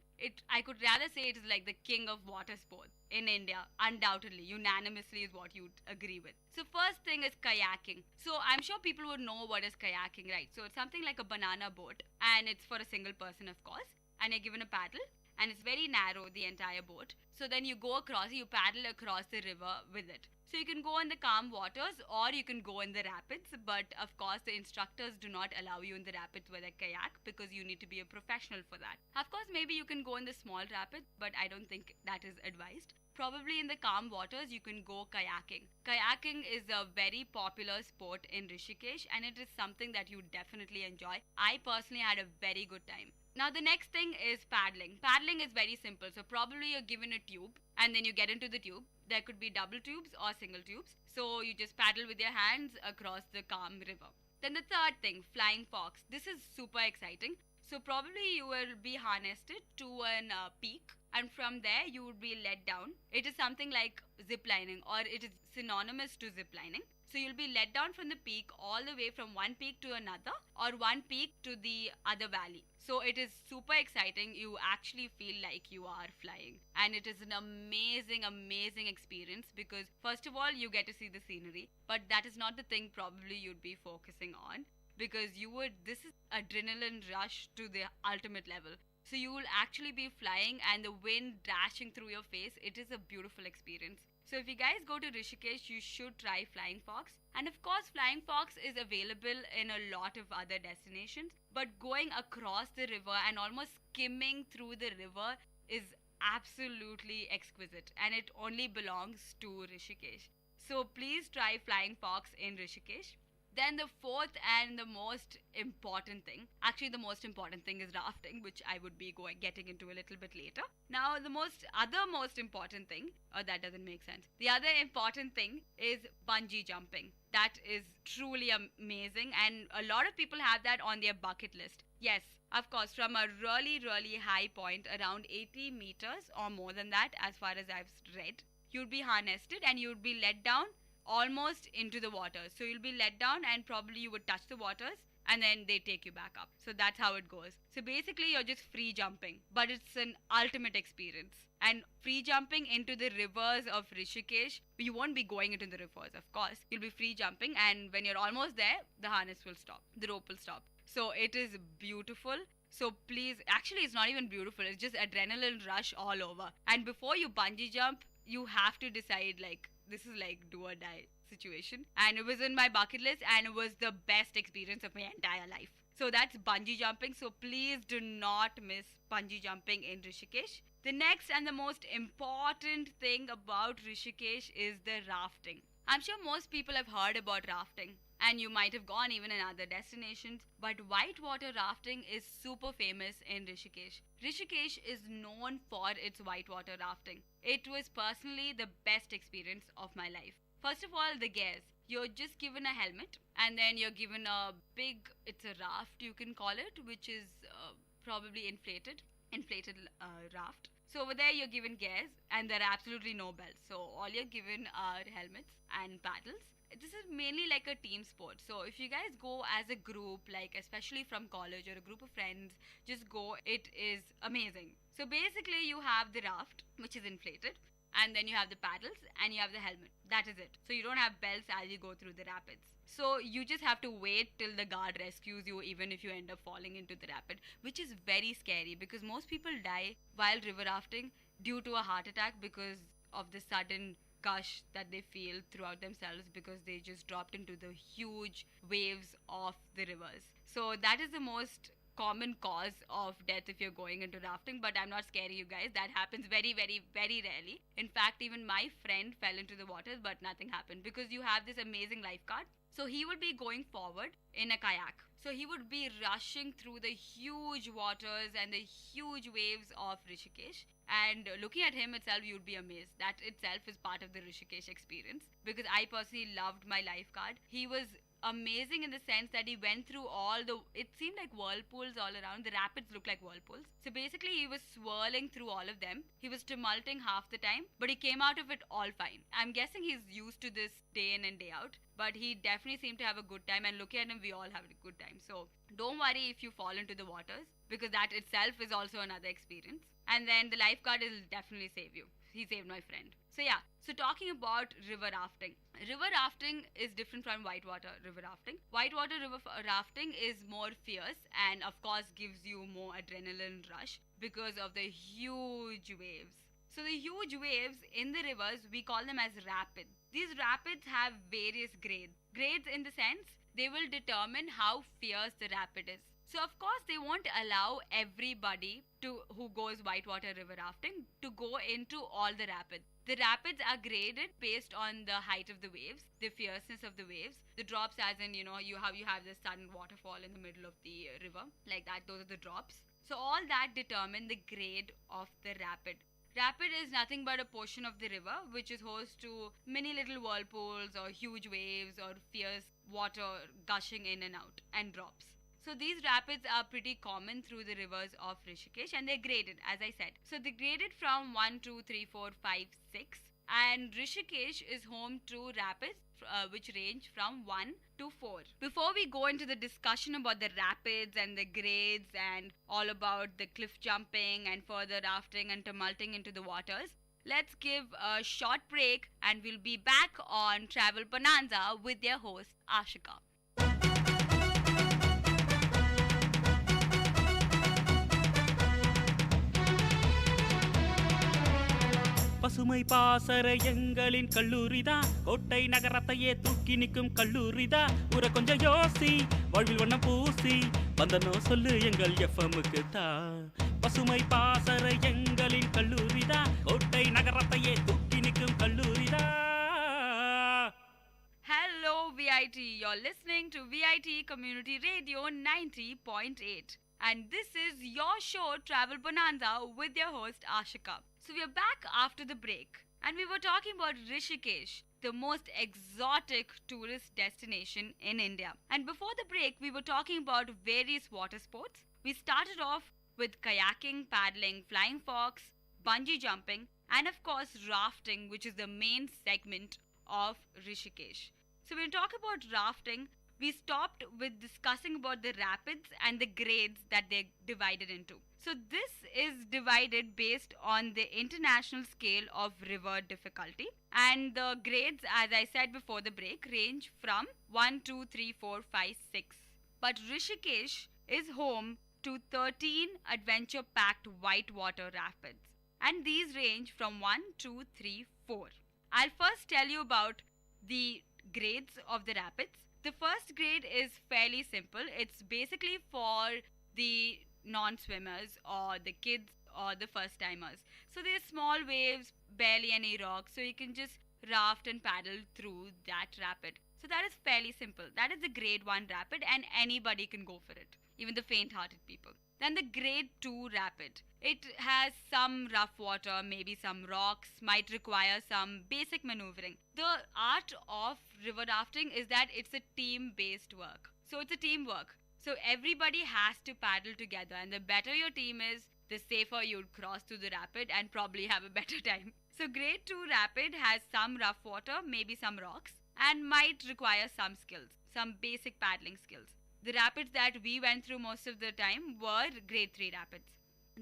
[SPEAKER 6] I could rather say it is like the king of water sports in India, undoubtedly, unanimously is what you'd agree with. So first thing is kayaking. So I'm sure people would know what is kayaking, right? So it's something like a banana boat, and it's for a single person, of course, and you're given a paddle, and it's very narrow, the entire boat. So then you go across, you paddle across the river with it. So you can go in the calm waters or you can go in the rapids, but of course the instructors do not allow you in the rapids with a kayak because you need to be a professional for that. Of course, maybe you can go in the small rapids, but I don't think that is advised. Probably in the calm waters you can go kayaking. Kayaking is a very popular sport in Rishikesh, and it is something that you definitely enjoy. I personally had a very good time. Now the next thing is paddling. Paddling is very simple. So probably you're given a tube and then you get into the tube. There could be double tubes or single tubes. So you just paddle with your hands across the calm river. Then the third thing, flying fox. This is super exciting. So probably you will be harnessed to an peak, and from there you would be let down. It is something like zip lining, or it is synonymous to zip lining. So you'll be let down from the peak all the way from one peak to another, or one peak to the other valley. So it is super exciting. You actually feel like you are flying, and it is an amazing experience because first of all you get to see the scenery, but that is not the thing probably you'd be focusing on, because this is adrenaline rush to the ultimate level. So you will actually be flying and the wind dashing through your face. It is a beautiful experience. So if you guys go to Rishikesh, you should try Flying Fox. And of course, Flying Fox is available in a lot of other destinations. But going across the river and almost skimming through the river is absolutely exquisite. And it only belongs to Rishikesh. So please try Flying Fox in Rishikesh. Then the fourth and the most important thing, actually the most important thing is rafting, which I would be getting into a little bit later. Now the most important thing, that doesn't make sense. The other important thing is bungee jumping. That is truly amazing, and a lot of people have that on their bucket list. Yes, of course, from a really high point, around 80 meters or more than that, as far as I've read, you'd be harnessed and you'd be let down almost into the water. So you'll be let down and probably you would touch the waters and then they take you back up. So that's how it goes. So basically you're just free jumping, but it's an ultimate experience. And free jumping into the rivers of Rishikesh, you won't be going into the rivers, of course. You'll be free jumping, and when you're almost there, the harness will stop, the rope will stop. So it is beautiful. So please, actually it's not even beautiful, it's just adrenaline rush all over. And before you bungee jump, you have to decide, like, this is like do or die situation, and it was in my bucket list and it was the best experience of my entire life. So that's bungee jumping. So please do not miss bungee jumping in Rishikesh. The next and the most important thing about Rishikesh is the rafting. I'm sure most people have heard about rafting, and you might have gone even in other destinations, but whitewater rafting is super famous in Rishikesh. Rishikesh is known for its whitewater rafting. It was personally the best experience of my life. First of all, the gears. You're just given a helmet, and then you're given a big, it's a raft you can call it, which is probably inflated raft. So over there you're given gears and there are absolutely no belts. So all you're given are helmets and paddles. This is mainly like a team sport. So if you guys go as a group, like especially from college or a group of friends, just go. It is amazing. So basically you have the raft, which is inflated, and then you have the paddles and you have the helmet. That is it. So you don't have belts as you go through the rapids. So you just have to wait till the guard rescues you, even if you end up falling into the rapid, which is very scary because most people die while river rafting due to a heart attack because of the sudden gush that they feel throughout themselves because they just dropped into the huge waves of the rivers. So that is the most common cause of death if you're going into rafting, but I'm not scaring you guys. That happens very rarely. In fact, even my friend fell into the waters, but nothing happened because you have this amazing lifeguard. So he would be going forward in a kayak. So he would be rushing through the huge waters and the huge waves of Rishikesh. And looking at him itself, you'd be amazed. That itself is part of the Rishikesh experience because I personally loved my lifeguard. He was amazing in the sense that he went through it seemed like whirlpools all around. The rapids looked like whirlpools. So basically he was swirling through all of them. He was tumulting half the time, but he came out of it all fine. I'm guessing he's used to this day in and day out, but he definitely seemed to have a good time, and looking at him, we all have a good time. So don't worry if you fall into the waters because that itself is also another experience. And then the lifeguard will definitely save you. He saved my friend. So yeah, so talking about river rafting. River rafting is different from whitewater river rafting. Whitewater river rafting is more fierce and of course gives you more adrenaline rush because of the huge waves. So the huge waves in the rivers, we call them as rapids. These rapids have various grades. Grades in the sense, they will determine how fierce the rapid is. So of course they won't allow everybody who goes whitewater river rafting to go into all the rapids. The rapids are graded based on the height of the waves, the fierceness of the waves, the drops as in, you have this sudden waterfall in the middle of the river, like that, those are the drops. So all that determine the grade of the rapid. Rapid is nothing but a portion of the river which is host to many little whirlpools or huge waves or fierce water gushing in and out and drops. So these rapids are pretty common through the rivers of Rishikesh and they're graded, as I said. So they're graded from 1, 2, 3, 4, 5, 6. And Rishikesh is home to rapids which range from 1 to 4. Before we go into the discussion about the rapids and the grades and all about the cliff jumping and further rafting and tumulting into the waters, let's give a short break and we'll be back on Travel Bonanza with their host Ashika.
[SPEAKER 1] பசுமை பாசற எங்களின் கல்லூரிதான், கோட்டை நகரத்தையே தூக்கி நிற்கும் கல்லூரிதான். ஊரை கொஞ்சம் யோசி, வாழ்வில் வண்ணம் பூசி, வந்தனோ சொல்லு எங்கள் எஃப்எம்முக்கு தான். பசுமை பாசற எங்களின் கல்லூரிதான், கோட்டை நகரத்தையே தூக்கி நிற்கும் கல்லூரிதான்.
[SPEAKER 6] Hello VIT, you're listening to VIT Community Radio 90.8. And this is your show Travel Bonanza with your host Ashika. So we are back after the break and we were talking about Rishikesh, the most exotic tourist destination in India. And before the break we were talking about various water sports. We started off with kayaking, paddling, flying fox, bungee jumping and of course rafting, which is the main segment of Rishikesh. So when we talk about rafting, we stopped with discussing about the rapids and the grades that they're divided into. So this is divided based on the international scale of river difficulty. And the grades, as I said before the break, range from 1, 2, 3, 4, 5, 6. But Rishikesh is home to 13 adventure-packed whitewater rapids. And these range from 1, 2, 3, 4. I'll first tell you about the grades of the rapids. The first grade is fairly simple. It's basically for the non-swimmers or the kids or the first-timers. So there's small waves, barely any rocks, so you can just raft and paddle through that rapid. So that is fairly simple. That is the grade 1 rapid and anybody can go for it, even the faint-hearted people. Then the grade 2 rapid. It has some rough water, maybe some rocks, might require some basic maneuvering. The art of river rafting is that it's a team-based work. So it's a teamwork. So everybody has to paddle together and the better your team is, the safer you'd cross through the rapid and probably have a better time. So grade 2 rapid has some rough water, maybe some rocks and might require some skills, some basic paddling skills. The rapids that we went through most of the time were grade 3 rapids.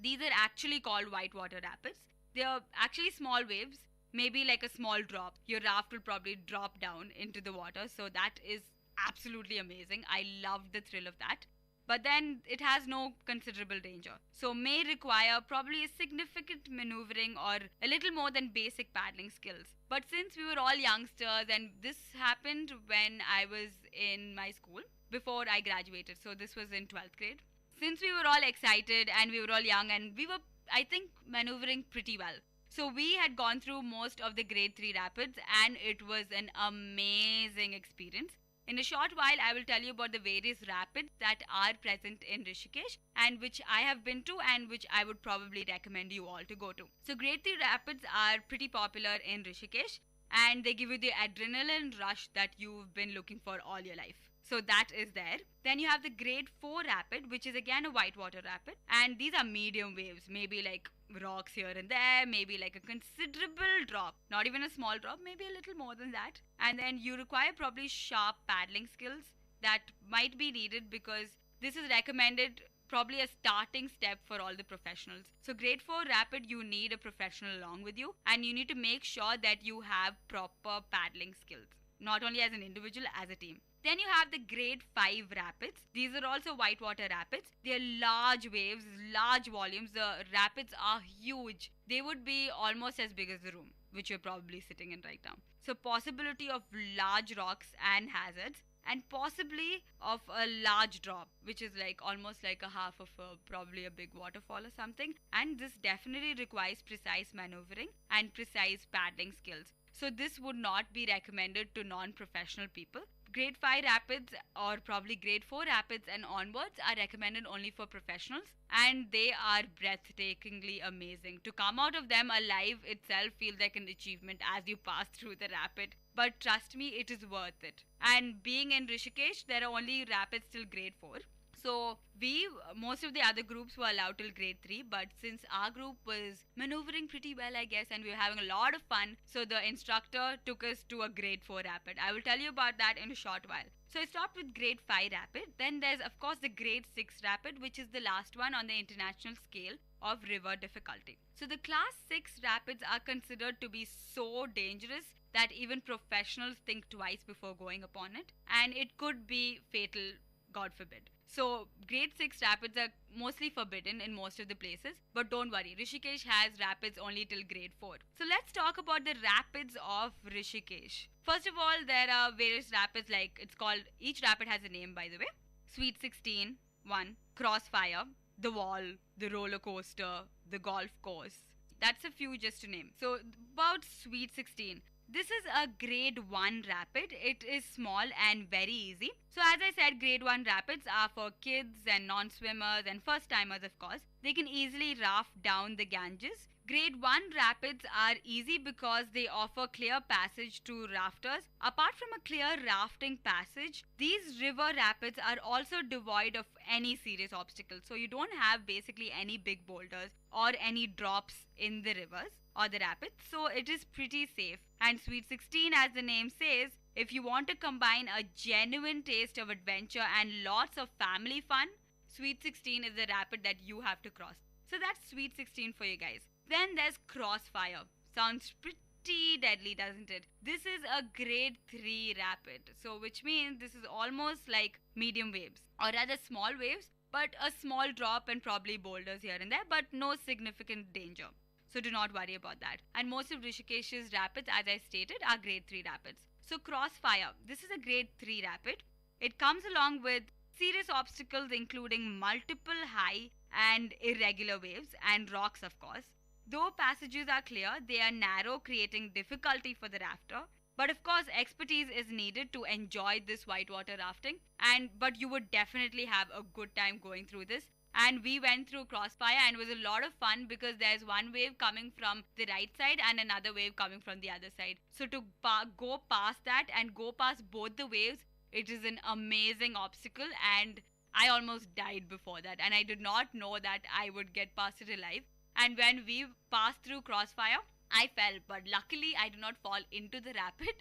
[SPEAKER 6] These are actually called whitewater rapids. They are actually small waves, maybe like a small drop. Your raft will probably drop down into the water, so that is absolutely amazing. I loved the thrill of that. But then it has no considerable danger. So may require probably a significant maneuvering or a little more than basic paddling skills. But since we were all youngsters and this happened when I was in my school, before I graduated, so this was in 12th grade. Since we were all excited and we were all young and we were, I think, maneuvering pretty well. So we had gone through most of the grade 3 rapids and it was an amazing experience. In a short while, I will tell you about the various rapids that are present in Rishikesh and which I have been to and which I would probably recommend you all to go to. So grade 3 rapids are pretty popular in Rishikesh and they give you the adrenaline rush that you've been looking for all your life. So that is there. Then you have the grade 4 rapid, which is again a whitewater rapid. And these are medium waves, maybe like rocks here and there, maybe like a considerable drop, not even a small drop, maybe a little more than that. And then you require probably sharp paddling skills that might be needed because this is recommended probably a starting step for all the professionals. So grade 4 rapid, you need a professional along with you, and you need to make sure that you have proper paddling skills, not only as an individual, as a team. Then you have the grade 5 rapids. These are also whitewater rapids. They are large waves, large volumes. The rapids are huge. They would be almost as big as the room, which you're probably sitting in right now. So possibility of large rocks and hazards, and possibly of a large drop, which is like almost like a half of probably a big waterfall or something. And this definitely requires precise maneuvering and precise paddling skills. So this would not be recommended to non-professional people. Grade 5 rapids or probably grade 4 rapids and onwards are recommended only for professionals, and they are breathtakingly amazing. To come out of them alive itself feels like an achievement as you pass through the rapid. But trust me, it is worth it. And being in Rishikesh, there are only rapids till grade 4. So most of the other groups were allowed till grade 3, but since our group was maneuvering pretty well, I guess, and we were having a lot of fun, so the instructor took us to a grade 4 rapid. I will tell you about that in a short while. So I stopped with grade 5 rapid. Then there's of course the grade 6 rapid, which is the last one on the international scale of river difficulty. So the class 6 rapids are considered to be so dangerous that even professionals think twice before going upon it, and it could be fatal, God forbid. So grade 6 rapids are mostly forbidden in most of the places, but don't worry, Rishikesh has rapids only till grade 4. So let's talk about the rapids of Rishikesh. First of all, there are various rapids, like each rapid has a name, by the way. Sweet 16, 1, Crossfire, the Wall, the roller coaster, the golf course. That's a few just to name. So about Sweet 16. This is a grade 1 rapid. It is small and very easy. So as I said, grade 1 rapids are for kids and non-swimmers and first timers, of course. They can easily raft down the Ganges. Grade 1 rapids are easy because they offer clear passage to rafters. Apart from a clear rafting passage, these river rapids are also devoid of any serious obstacles. So you don't have basically any big boulders or any drops in the rivers or the rapids. So it is pretty safe. And Sweet 16, as the name says, if you want to combine a genuine taste of adventure and lots of family fun, Sweet 16 is the rapid that you have to cross. So that's Sweet 16 for you guys. Then there's Crossfire. Sounds pretty deadly, doesn't it? This is a grade 3 rapid. So which means this is almost like medium waves, or rather small waves, but a small drop and probably boulders here and there, but no significant danger. So do not worry about that. And most of Rishikesh's rapids, as I stated, are grade 3 rapids. So Crossfire, this is a grade 3 rapid. It comes along with serious obstacles including multiple high and irregular waves and rocks, of course. Though passages are clear, they are narrow, creating difficulty for the rafter. But of course, expertise is needed to enjoy this whitewater rafting. But you would definitely have a good time going through this. And we went through Crossfire and it was a lot of fun because there's one wave coming from the right side and another wave coming from the other side. So to go past that and go past both the waves, it is an amazing obstacle, and I almost died before that, and I did not know that I would get past it alive. And when we passed through Crossfire, I fell, but luckily I did not fall into the rapid.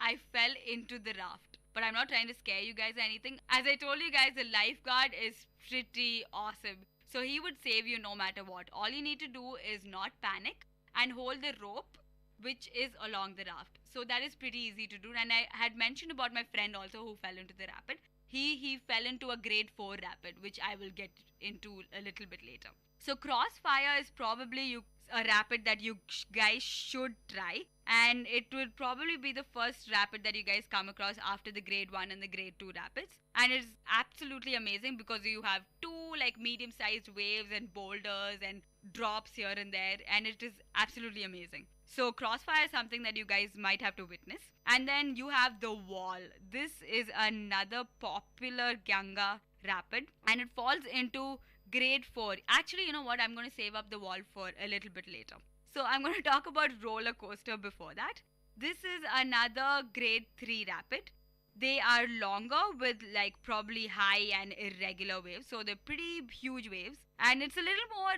[SPEAKER 6] I fell into the raft. But I'm not trying to scare you guys or anything. As I told you guys, the lifeguard is pretty awesome. So he would save you no matter what. All you need to do is not panic and hold the rope which is along the raft. So that is pretty easy to do. And I had mentioned about my friend also who fell into the rapid. He fell into a grade 4 rapid, which I will get into a little bit later. So Crossfire is probably a rapid that you guys should try, and it would probably be the first rapid that you guys come across after the grade 1 and the grade 2 rapids. And it's absolutely amazing because you have two like medium-sized waves and boulders and drops here and there, and it is absolutely amazing. So Crossfire is something that you guys might have to witness. And then you have the Wall. This is another popular Ganga rapid, and it falls into grade 4. Actually, you know what? I'm going to save up the Wall for a little bit later. So I'm going to talk about roller coaster before that. This is another grade 3 rapid. They are longer with like probably high and irregular waves. So they're pretty huge waves. And it's a little more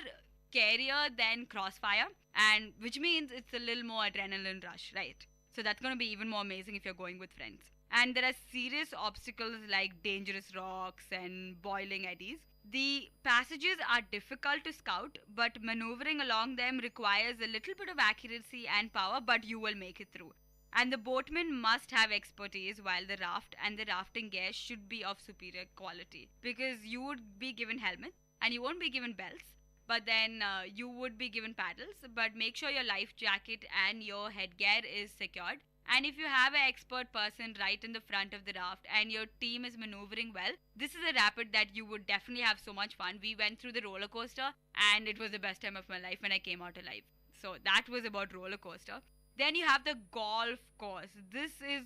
[SPEAKER 6] scarier than Crossfire, and which means it's a little more adrenaline rush, right? So that's going to be even more amazing if you're going with friends. And there are serious obstacles like dangerous rocks and boiling eddies. The passages are difficult to scout, but maneuvering along them requires a little bit of accuracy and power, but you will make it through. And the boatman must have expertise, while the raft and the rafting gear should be of superior quality, because you would be given helmets and you won't be given belts, but then you would be given paddles. But make sure your life jacket and your headgear is secured. And if you have an expert person right in the front of the raft and your team is maneuvering well, this is a rapid that you would definitely have so much fun. We went through the roller coaster and it was the best time of my life when I came out alive. So that was about roller coaster. Then you have the golf course. This is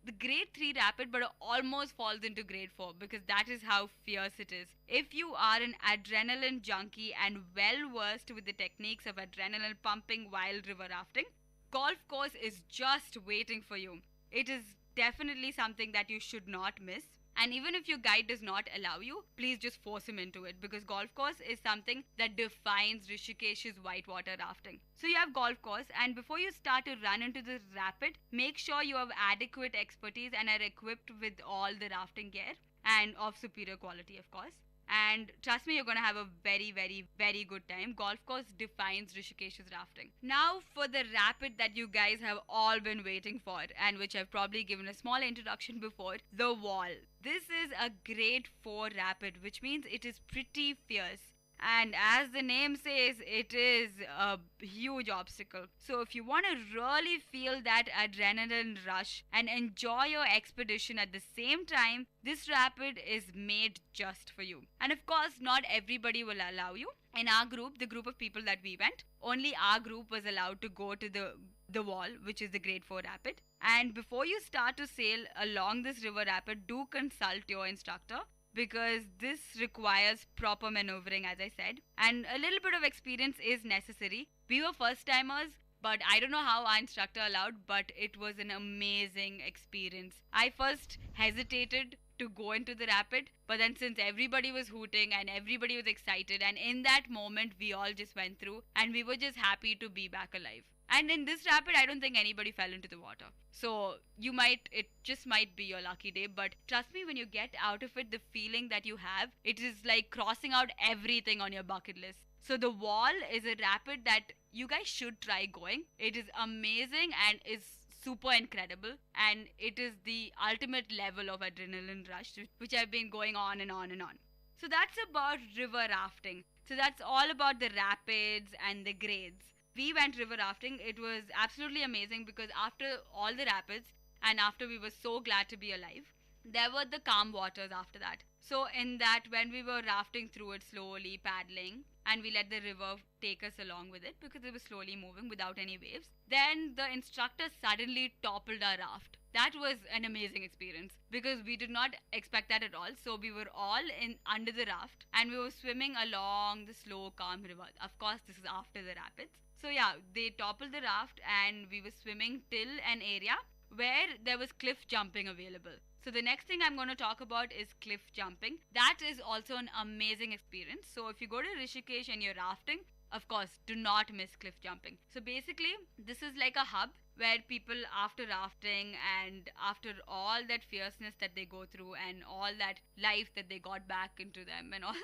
[SPEAKER 6] the grade 3 rapid, but it almost falls into grade 4 because that is how fierce it is. If you are an adrenaline junkie and well versed with the techniques of adrenaline pumping while river rafting, golf course is just waiting for you. It is definitely something that you should not miss. And even if your guide does not allow you, please just force him into it, because golf course is something that defines Rishikesh's whitewater rafting. So you have golf course, and before you start to run into the rapid, make sure you have adequate expertise and are equipped with all the rafting gear and of superior quality, of course. And trust me, you're going to have a very, very, very good time. Golf course defines Rishikesh's rafting. Now for the rapid that you guys have all been waiting for, and which I've probably given a small introduction before, the wall. This is a grade 4 rapid, which means it is pretty fierce. And as the name says, it is a huge obstacle. So if you want to really feel that adrenaline rush and enjoy your expedition at the same time, this rapid is made just for you. And of course, not everybody will allow you. In our group, the group of people that we went, only our group was allowed to go to the wall, which is the grade 4 rapid. And before you start to sail along this river rapid, do consult your instructor, because this requires proper maneuvering, as I said, and a little bit of experience is necessary. We were first timers, but I don't know how our instructor allowed, but it was an amazing experience. I first hesitated to go into the rapid, but then since everybody was hooting and everybody was excited, and in that moment we all just went through and we were just happy to be back alive. And in this rapid, I don't think anybody fell into the water. So it just might be your lucky day. But trust me, when you get out of it, the feeling that you have, it is like crossing out everything on your bucket list. So the wall is a rapid that you guys should try going. It is amazing and is super incredible. And it is the ultimate level of adrenaline rush, which I've been going on and on and on. So that's about river rafting. So that's all about the rapids and the grades. We went river rafting. It was absolutely amazing because after all the rapids and after we were so glad to be alive, there were the calm waters after that. So in that, when we were rafting through it slowly, paddling, and we let the river take us along with it because it was slowly moving without any waves, then the instructor suddenly toppled our raft. That was an amazing experience because we did not expect that at all. So we were all under the raft and we were swimming along the slow, calm river. Of course, this is after the rapids. So yeah, they toppled the raft and we were swimming till an area where there was cliff jumping available. So the next thing I'm going to talk about is cliff jumping. That is also an amazing experience. So if you go to Rishikesh and you're rafting, of course, do not miss cliff jumping. So basically, this is like a hub where people, after rafting and after all that fierceness that they go through and all that life that they got back into them and all,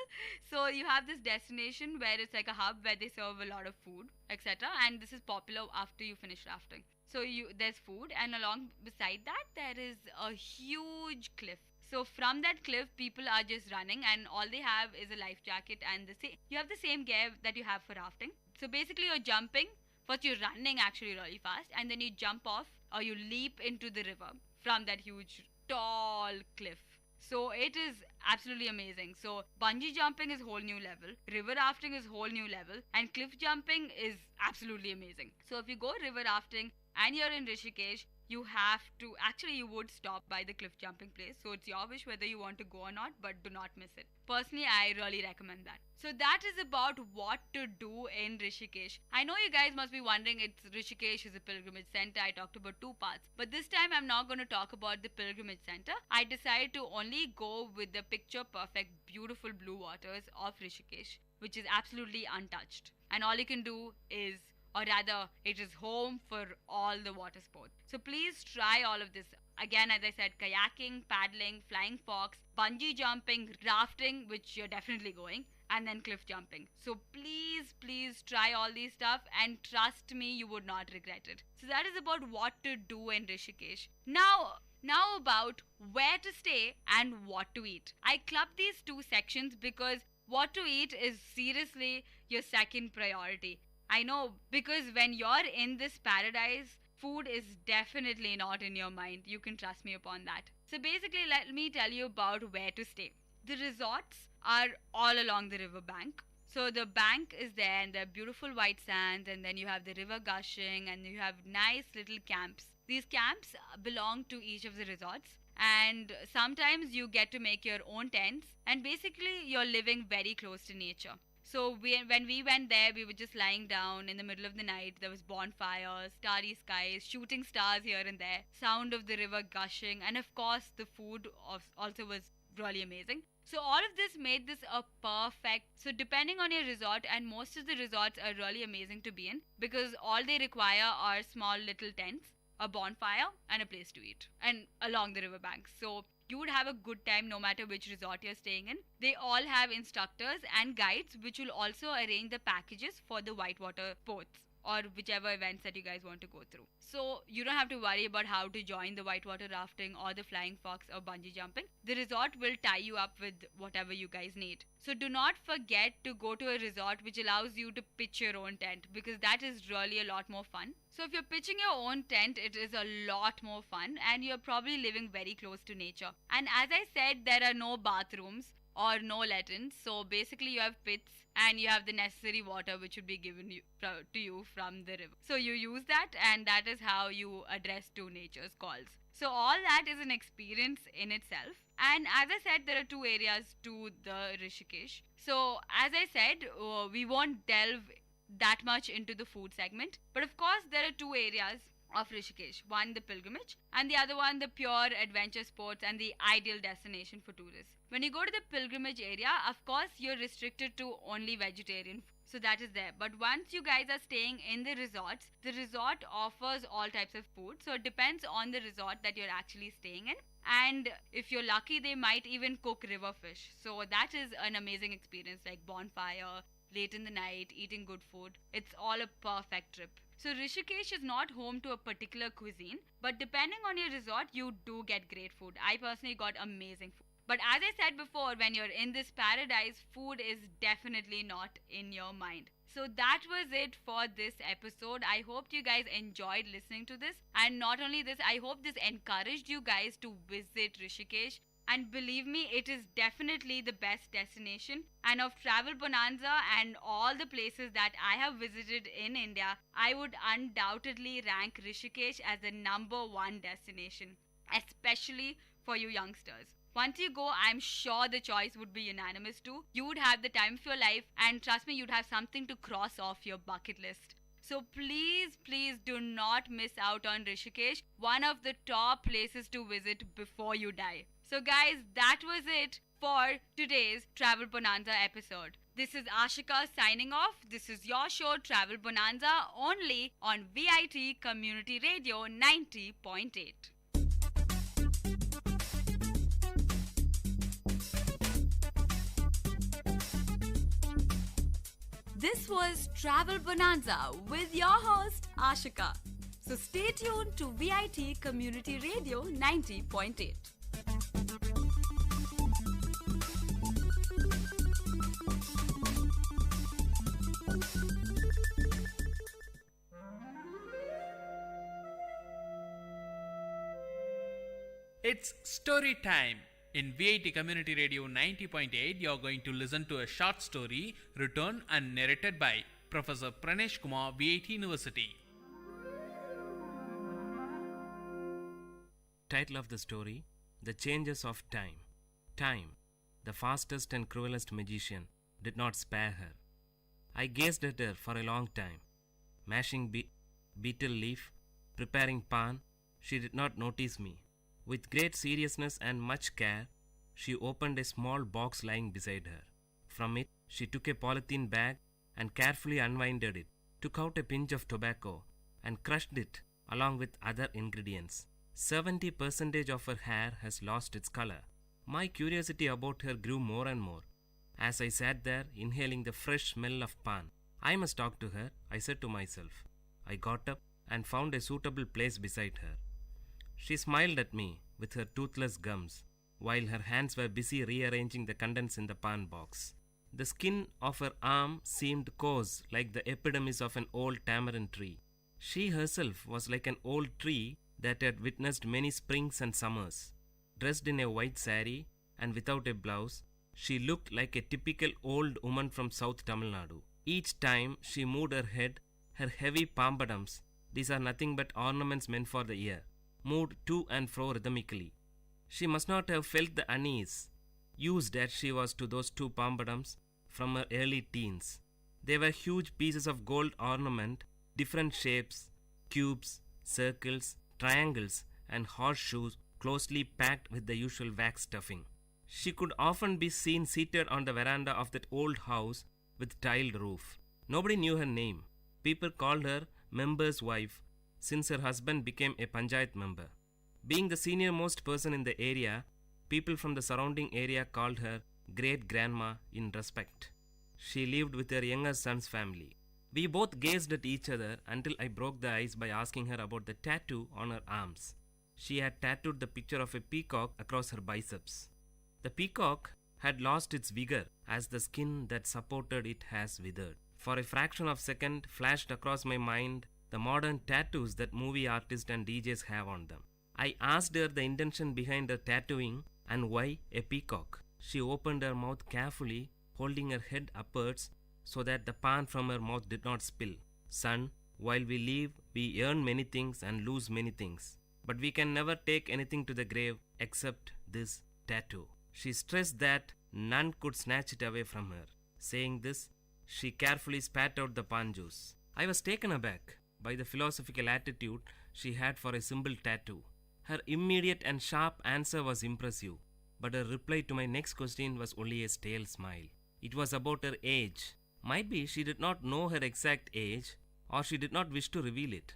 [SPEAKER 6] so you have this destination where it's like a hub where they serve a lot of food, etc. And this is popular after you finish rafting. So there's food, and along beside that there is a huge cliff. So from that cliff, people are just running, and all they have is a life jacket and you have the same gear that you have for rafting. So basically, you're jumping. First, you're running actually really fast, and then you jump off or you leap into the river from that huge, tall cliff. So it is absolutely amazing. So bungee jumping is whole new level, river rafting is whole new level, and cliff jumping is absolutely amazing. So if you go river rafting and you're in Rishikesh, you would stop by the cliff jumping place. So it's your wish whether you want to go or not, but do not miss it. Personally, I really recommend that. So that is about what to do in Rishikesh. I know you guys must be wondering, Rishikesh is a pilgrimage center. I talked about 2 parts, but this time I'm not going to talk about the pilgrimage center. I decided to only go with the picture perfect, beautiful blue waters of Rishikesh, which is absolutely untouched. And all you can do is, or rather, it is home for all the water sports. So please try all of this. again, as I said, kayaking, paddling, flying fox, bungee jumping, rafting, which you're definitely going, and then cliff jumping. So please try all these stuff, and trust me, you would not regret it. So that is about what to do in Rishikesh. Now about where to stay and what to eat. I clubbed these two sections because what to eat is seriously your second priority. I know, because when you're in this paradise, food is definitely not in your mind. You can trust me upon that. So basically, let me tell you about where to stay. The resorts are all along the river bank. So the bank is there, and there are beautiful white sands, and then you have the river gushing, and you have nice little camps. These camps belong to each of the resorts, and sometimes you get to make your own tents, and basically you're living very close to nature. So when we went there, we were just lying down in the middle of the night. There was bonfires, starry skies, shooting stars here and there, sound of the river gushing, and of course the food also was really amazing. So all of this made this a perfect, so depending on your resort, and most of the resorts are really amazing to be in because all they require are small little tents, a bonfire, and a place to eat, and along the riverbank. So you would have a good time no matter which resort you're staying in. They all have instructors and guides which will also arrange the packages for the whitewater sports or whichever events that you guys want to go through. So you don't have to worry about how to join the whitewater rafting or the flying fox or bungee jumping. The resort will tie you up with whatever you guys need. So do not forget to go to a resort which allows you to pitch your own tent, because that is really a lot more fun. So if you're pitching your own tent, it is a lot more fun, and you're probably living very close to nature. And as I said, there are no bathrooms or no let-ins. So basically you have pits and you have the necessary water which would be given to you from the river. So you use that, and that is how you address to nature's calls. So all that is an experience in itself. And as I said, there are two areas to the Rishikesh. So as I said, we won't delve that much into the food segment. But of course, there are two areas of Rishikesh. One, the pilgrimage, and the other one, the pure adventure sports and the ideal destination for tourists. When you go to the pilgrimage area, of course, you're restricted to only vegetarian food. So that is there. But once you guys are staying in the resort offers all types of food. So it depends on the resort that you're actually staying in. And if you're lucky, they might even cook river fish. So that is an amazing experience, like bonfire, late in the night, eating good food. It's all a perfect trip. So Rishikesh is not home to a particular cuisine, but depending on your resort, you do get great food. I personally got amazing food. But as I said before, when you're in this paradise, food is definitely not in your mind. So that was it for this episode. I hope you guys enjoyed listening to this. And not only this, I hope this encouraged you guys to visit Rishikesh. And believe me, it is definitely the best destination. And of Travel Bonanza and all the places that I have visited in India, I would undoubtedly rank Rishikesh as the #1 destination, especially for you youngsters. Once you go, I'm sure the choice would be unanimous too. You would have the time of your life, and trust me, you'd have something to cross off your bucket list. So please do not miss out on Rishikesh, one of the top places to visit before you die. So guys, that was it for today's Travel Bonanza episode. This is Ashika signing off. This is your show Travel Bonanza, only on VIT Community Radio 90.8. This was Travel Bonanza with your host Ashika. So stay tuned to VIT Community Radio 90.8.
[SPEAKER 16] It's story time. In VIT Community Radio 90.8, you're going to listen to a short story written and narrated by Professor Pranesh Kumar, VIT University.
[SPEAKER 7] Title of the story: The Changes of Time. Time, the fastest and cruelest magician, did not spare her. I gazed at her for a long time. Mashing beetle leaf, preparing pan, she did not notice me. With great seriousness and much care, she opened a small box lying beside her. From it, she took a polythene bag and carefully unwinded it, took out a pinch of tobacco, and crushed it along with other ingredients. 70% of her hair has lost its color. My curiosity about her grew more and more. As I sat there, inhaling the fresh smell of pan, I must talk to her, I said to myself. I got up and found a suitable place beside her. She smiled at me with her toothless gums, while her hands were busy rearranging the contents in the pan box. The skin of her arm seemed coarse like the epidermis of an old tamarind tree. She herself was like an old tree that had witnessed many springs and summers. Dressed in a white saree and without a blouse, she looked like a typical old woman from South Tamil Nadu. Each time she moved her head, her heavy pampadums, these are nothing but ornaments meant for the ear, moved to and fro rhythmically. She must not have felt the unease, used as she was to those two pampadums from her early teens. They were huge pieces of gold ornament, different shapes, cubes, circles, triangles, and horseshoes closely packed with the usual wax stuffing. She could often be seen seated on the veranda of that old house with tiled roof. Nobody knew her name. People called her member's wife since her husband became a panchayat member. Being the senior most person in the area, people from the surrounding area called her great grandma in respect. She lived with her younger son's family. We both gazed at each other until I broke the ice by asking her about the tattoo on her arms. She had tattooed the picture of a peacock across her biceps. The peacock had lost its vigor as the skin that supported it has withered. For a fraction of a second flashed across my mind the modern tattoos that movie artists and DJs have on them. I asked her the intention behind her tattooing and why a peacock. She opened her mouth carefully, holding her head upwards so that the pan from her mouth did not spill. Son, while we live, we earn many things and lose many things. But we can never take anything to the grave except this tattoo. She stressed that none could snatch it away from her. Saying this, she carefully spat out the pan juice. I was taken aback by the philosophical attitude she had for a simple tattoo. Her immediate and sharp answer was impressive, but her reply to my next question was only a stale smile. It was about her age. Might be she did not know her exact age, or she did not wish to reveal it.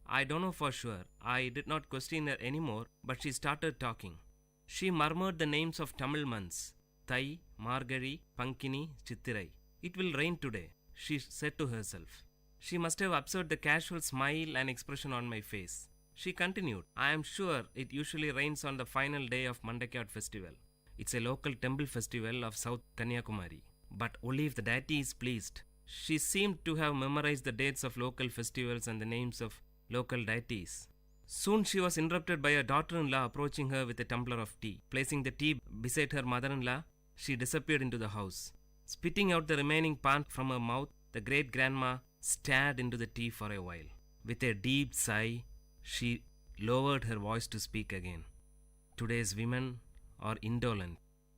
[SPEAKER 7] I don't know for sure. I did not question her anymore, but she started talking. She murmured the names of Tamil months: Thai, Margari, Pankini, Chittirai. It will rain today, she said to herself. She must have observed the casual smile and expression on my face. She continued, I am sure it usually rains on the final day of Mandakiyat festival. It's a local temple festival of South Kanyakumari. But only if the deity is pleased. She seemed to have memorized the dates of local festivals and the names of local deities. Soon she was interrupted by her daughter-in-law approaching her with a tumbler of tea. Placing the tea beside her mother-in-law, she disappeared into the house. Spitting out the remaining pan from her mouth, the great-grandma stared into the tea for a while. With a deep sigh, she lowered her voice to speak again. Today's women are indolent.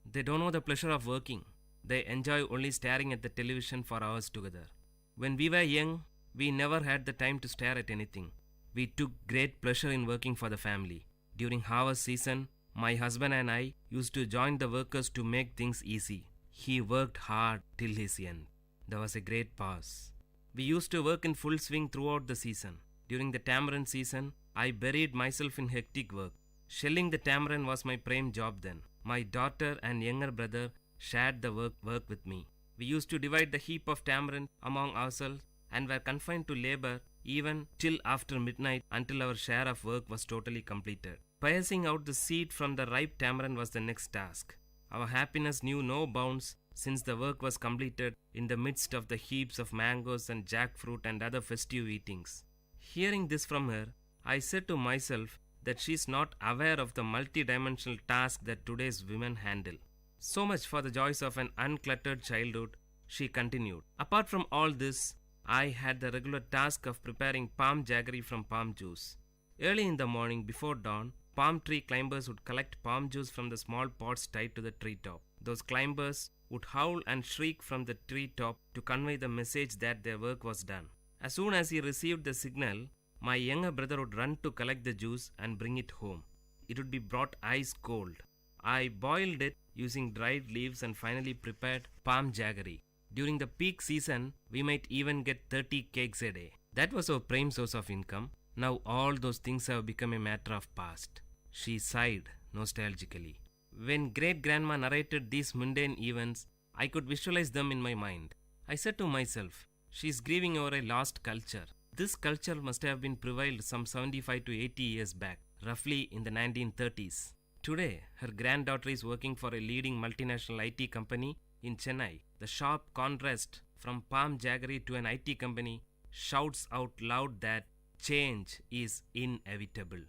[SPEAKER 7] They don't know the pleasure of working. They enjoy only staring at the television for hours together. When we were young, we never had the time to stare at anything. We took great pleasure in working for the family. During harvest season, my husband and I used to join the workers to make things easy. He worked hard till his end. There was a great pause. We used to work in full swing throughout the season. During the tamarind season, I buried myself in hectic work. Shelling the tamarind was my prime job then. My daughter and younger brother shared the work with me. We used to divide the heap of tamarind among ourselves and were confined to labor even till after midnight until our share of work was totally completed. Piercing out the seed from the ripe tamarind was the next task. Our happiness knew no bounds since the work was completed in the midst of the heaps of mangoes and jackfruit and other festive eatings. Hearing this from her, I said to myself that she is not aware of the multi-dimensional task that today's women handle. So much for the joys of an uncluttered childhood, she continued. Apart from all this, I had the regular task of preparing palm jaggery from palm juice. Early in the morning before dawn, palm tree climbers would collect palm juice from the small pots tied to the treetop. Those climbers would howl and shriek from the treetop to convey the message that their work was done. As soon as he received the signal, my younger brother would run to collect the juice and bring it home. It would be brought ice cold. I boiled it using dried leaves and finally prepared palm jaggery. During the peak season, we might even get 30 cakes a day. That was our prime source of income. Now all those things have become a matter of past. She sighed nostalgically. When great-grandma narrated these mundane events, I could visualize them in my mind. I said to myself, she is grieving over a lost culture. This culture must have been prevailed some 75 to 80 years back, roughly in the 1930s. Today, her granddaughter is working for a leading multinational IT company in Chennai. The sharp contrast from palm jaggery to an IT company shouts out loud that change is inevitable.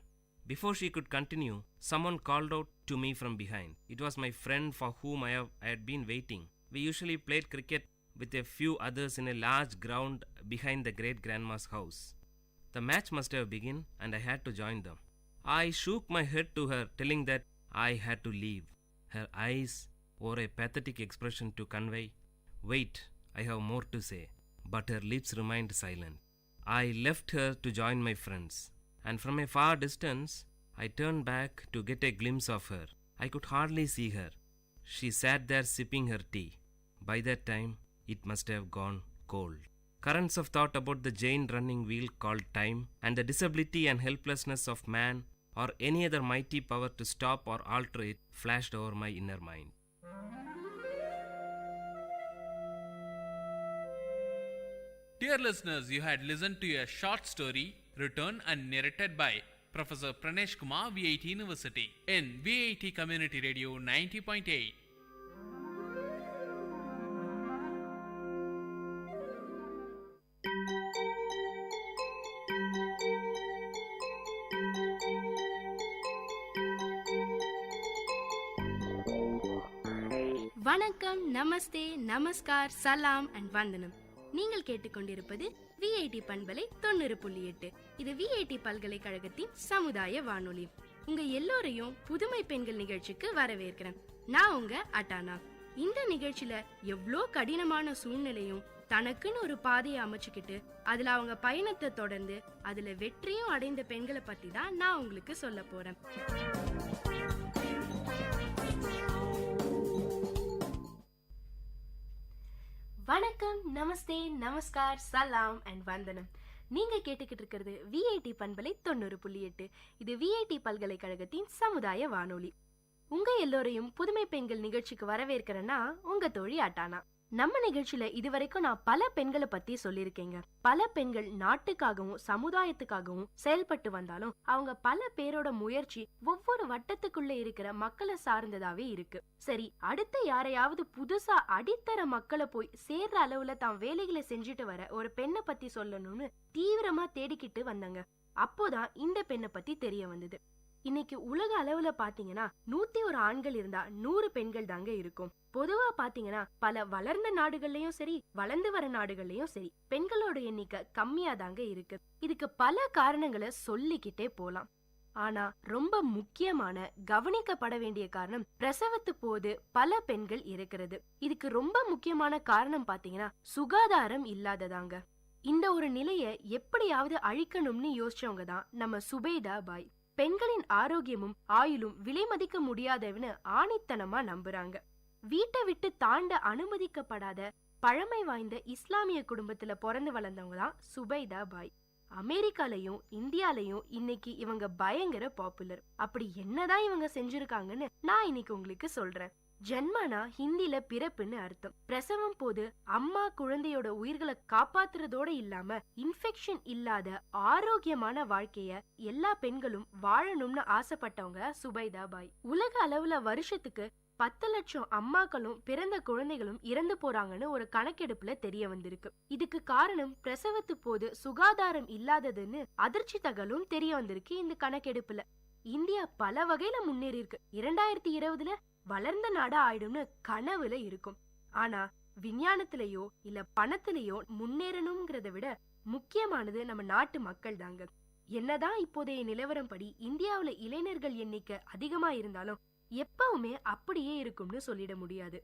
[SPEAKER 7] Before she could continue, someone called out to me from behind. It was my friend for whom I had been waiting. We usually played cricket with a few others in a large ground behind the great-grandma's house. The match must have begun and I had to join them. I shook my head to her, telling that I had to leave. Her eyes wore a pathetic expression to convey, "Wait, I have more to say," but her lips remained silent. I left her to join my friends, and from a far distance, I turned back to get a glimpse of her. I could hardly see her. She sat there sipping her tea. By that time, it must have gone cold. Currents of thought about the giant running wheel called time and the disability and helplessness of man or any other mighty power to stop or alter it flashed over my inner mind.
[SPEAKER 14] Dear listeners, you had listened to a short story written and narrated by Professor Pranesh Kumar, VIT University, in VIT Community Radio 90.8.
[SPEAKER 12] வணக்கம், நமஸ்தே, நமஸ்கார், சலாம் and வந்தனம். நீங்கள் கேட்டுக்கொண்டிருப்பது VIT பண்பலை 90.8. இது VIT பல்கலைக்கழகத்தின் சமுதாய வானொலி. உங்க எல்லோரையும் புதுமை பெண்கள் நிகழ்ச்சிக்கு வரவேற்கிறேன். நான் உங்க அட்டானா. இந்த நிகழ்ச்சியில எவ்வளோ கடினமான சூழ்நிலையும் தனக்குன்னு ஒரு பாதையை அமைச்சுக்கிட்டு அதுல அவங்க பயணத்தை தொடர்ந்து அதுல வெற்றியும் அடைந்த பெண்களை பத்தி தான் நான் உங்களுக்கு சொல்ல போறேன். வணக்கம், நமஸ்தே, நமஸ்கார், சலாம் அண்ட் வந்தனம். நீங்க கேட்டுக்கிட்டு இருக்கிறது VIT பண்பலை 90.8. இது VIT பல்கலைக்கழகத்தின் சமுதாய வானொலி. உங்க எல்லோரையும் புதுமை பெண்கள் நிகழ்ச்சிக்கு வரவேற்கிறேன்னா உங்க தோழி அட்டானா. நம்ம நிகழ்ச்சியில இதுவரைக்கும் நான் பல பெண்களை பத்தி சொல்லியிருக்கேங்க. பல பெண்கள் நாட்டுக்காகவும் சமுதாயத்துக்காகவும் செயல்பட்டு வந்தாலும் அவங்க பல பேரோட முயற்சி ஒவ்வொரு வட்டத்துக்குள்ள இருக்கிற மக்களை சார்ந்ததாவே இருக்கு. சரி, அடுத்த யாரையாவது புதுசா அடித்தர மக்களை போய் சேர்ற அளவுல தான் வேலைகளை செஞ்சுட்டு வர ஒரு பெண்ணை பத்தி சொல்லணும்னு தீவிரமா தேடிக்கிட்டு வந்தாங்க. அப்போதான் இந்த பெண்ணை பத்தி தெரிய வந்தது. இன்னைக்கு உலக அளவுல பாத்தீங்கன்னா 101 ஆண்கள் இருந்தா 100 பெண்கள் தாங்க இருக்கும். பொதுவா பாத்தீங்கன்னா பல வளர்ந்த நாடுகள்லயும் சரி, வளர்ந்து வர நாடுகள்லயும் சரி, பெண்களோட எண்ணிக்கை கம்மியா தாங்க இருக்கு. இதுக்கு பல காரணங்களை சொல்லிக்கிட்டே போலாம். ஆனா ரொம்ப முக்கியமான கவனிக்கப்பட வேண்டிய காரணம் பிரசவத்து போது பல பெண்கள் இருக்கிறது. இதுக்கு ரொம்ப முக்கியமான காரணம் பாத்தீங்கன்னா சுகாதாரம் இல்லாததாங்க. இந்த ஒரு நிலைய எப்படியாவது அழிக்கணும்னு யோசிச்சவங்க தான் நம்ம சுபைதா பாய். பெண்களின் ஆரோக்கியமும் ஆயுளும் விலை மதிக்க முடியாதவன்னு ஆணித்தனமா நம்புறாங்க. வீட்டை விட்டு தாண்ட அனுமதிக்கப்படாத பழமை வாய்ந்த இஸ்லாமிய குடும்பத்துல பிறந்து வளர்ந்தவங்க தான் சுபைதா பாய். அமெரிக்காலையும் இந்தியாலையும் இன்னைக்கு இவங்க பயங்கர பாப்புலர். அப்படி என்னதான் இவங்க செஞ்சிருக்காங்கன்னு நான் இன்னைக்கு உங்களுக்கு சொல்றேன். ஜன்மனா ஹிந்தில பிறப்புன்னு அர்த்தம். பிரசவம் போது அம்மா குழந்தையோட உயிர்களை காப்பாத்துறதோட இல்லாம இன்ஃபெக்ஷன் இல்லாத ஆரோக்கியமான வாழ்க்கைய எல்லா பெண்களும் வாழணும்னு ஆசைப்பட்டவங்க சுபைதா பாய். உலக அளவுல வருஷத்துக்கு 10 லட்சம் அம்மாக்களும் பிறந்த குழந்தைகளும் இறந்து போறாங்கன்னு ஒரு கணக்கெடுப்புல தெரிய வந்திருக்கு. இதுக்கு காரணம் பிரசவத்து போது சுகாதாரம் இல்லாததுன்னு அதிர்ச்சி தகவலும் தெரிய வந்திருக்கு. இந்த கணக்கெடுப்புல இந்தியா பல வகையில முன்னேறி இருக்கு. 2020ல வளர்ந்த நாடா ஆயிடும்னு கனவுல இருக்கும். ஆனா விஞ்ஞானத்திலேயோ இல்ல பணத்திலேயோ முன்னேறணும்ங்கிறத விட முக்கியமானது நம்ம நாட்டு மக்கள் தாங்க. என்னதான் இப்போதைய நிலவரம் படி இந்தியாவுல இளைஞர்கள் எண்ணிக்கை அதிகமா இருந்தாலும் எப்பவுமே அப்படியே இருக்கும்னு சொல்லிட முடியாது.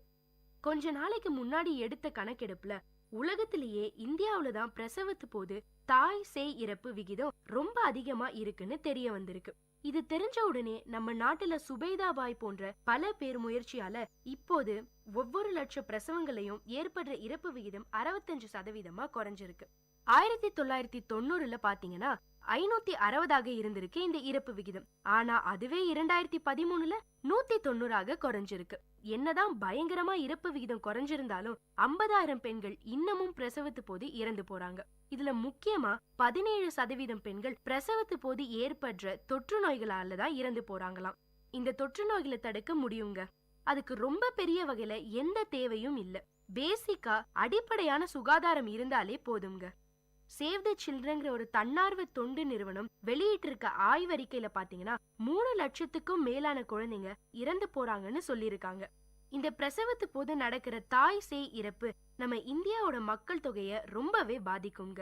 [SPEAKER 12] கொஞ்ச நாளைக்கு முன்னாடி எடுத்த கணக்கெடுப்புல உலகத்திலேயே இந்தியாவிலதான் பிரசவத்து போது தாய் சேய் இறப்பு விகிதம் ரொம்ப அதிகமா இருக்குன்னு தெரிய வந்திருக்கு. இது தெரிஞ்ச உடனே நம்ம நாட்டுல சுபைதா பாய் போன்ற பல பேர் முயற்சியால இப்போது ஒவ்வொரு லட்சம் பிரசவங்களையும் ஏற்படுற இறப்பு விகிதம் 65% குறைஞ்சிருக்கு. 1990ல பாத்தீங்கன்னா 560 இருந்திருக்கு இந்த இறப்பு விகிதம். ஆனா அதுவே 2013ல 190 குறைஞ்சிருக்கு. என்னதான் பயங்கரமா இறப்பு விகிதம் குறைஞ்சிருந்தாலும் 50,000 பெண்கள் இன்னமும் பிரசவத்து போது இறந்து போறாங்க. இதுல முக்கியமா 17% பெண்கள் பிரசவத்து போது ஏற்படுற தொற்று நோய்களால தான் இறந்து போறாங்களாம். இந்த தொற்று நோய்களை தடுக்க முடியுங்க. அதுக்கு ரொம்ப பெரிய வகையில எந்த தேவையும் இல்ல. பேசிக்கா அடிப்படையான சுகாதாரம் இருந்தாலே போதுங்க. சேவ் தி சில்ட்ரன்ங்கிற ஒரு தன்னார்வ தொண்டு நிறுவனம் வெளியிட்டிருக்க ஆய்வறிக்கையில பாத்தீங்கன்னா 3 லட்சத்துக்கும் மேலான குழந்தைங்க இறந்து போறாங்கன்னு சொல்லியிருக்காங்க. இந்த பிரசவத்து போது நடக்கிற தாய் சேய் இறப்பு நம்ம இந்தியாவோட மக்கள் தொகைய ரொம்பவே பாதிக்குங்க.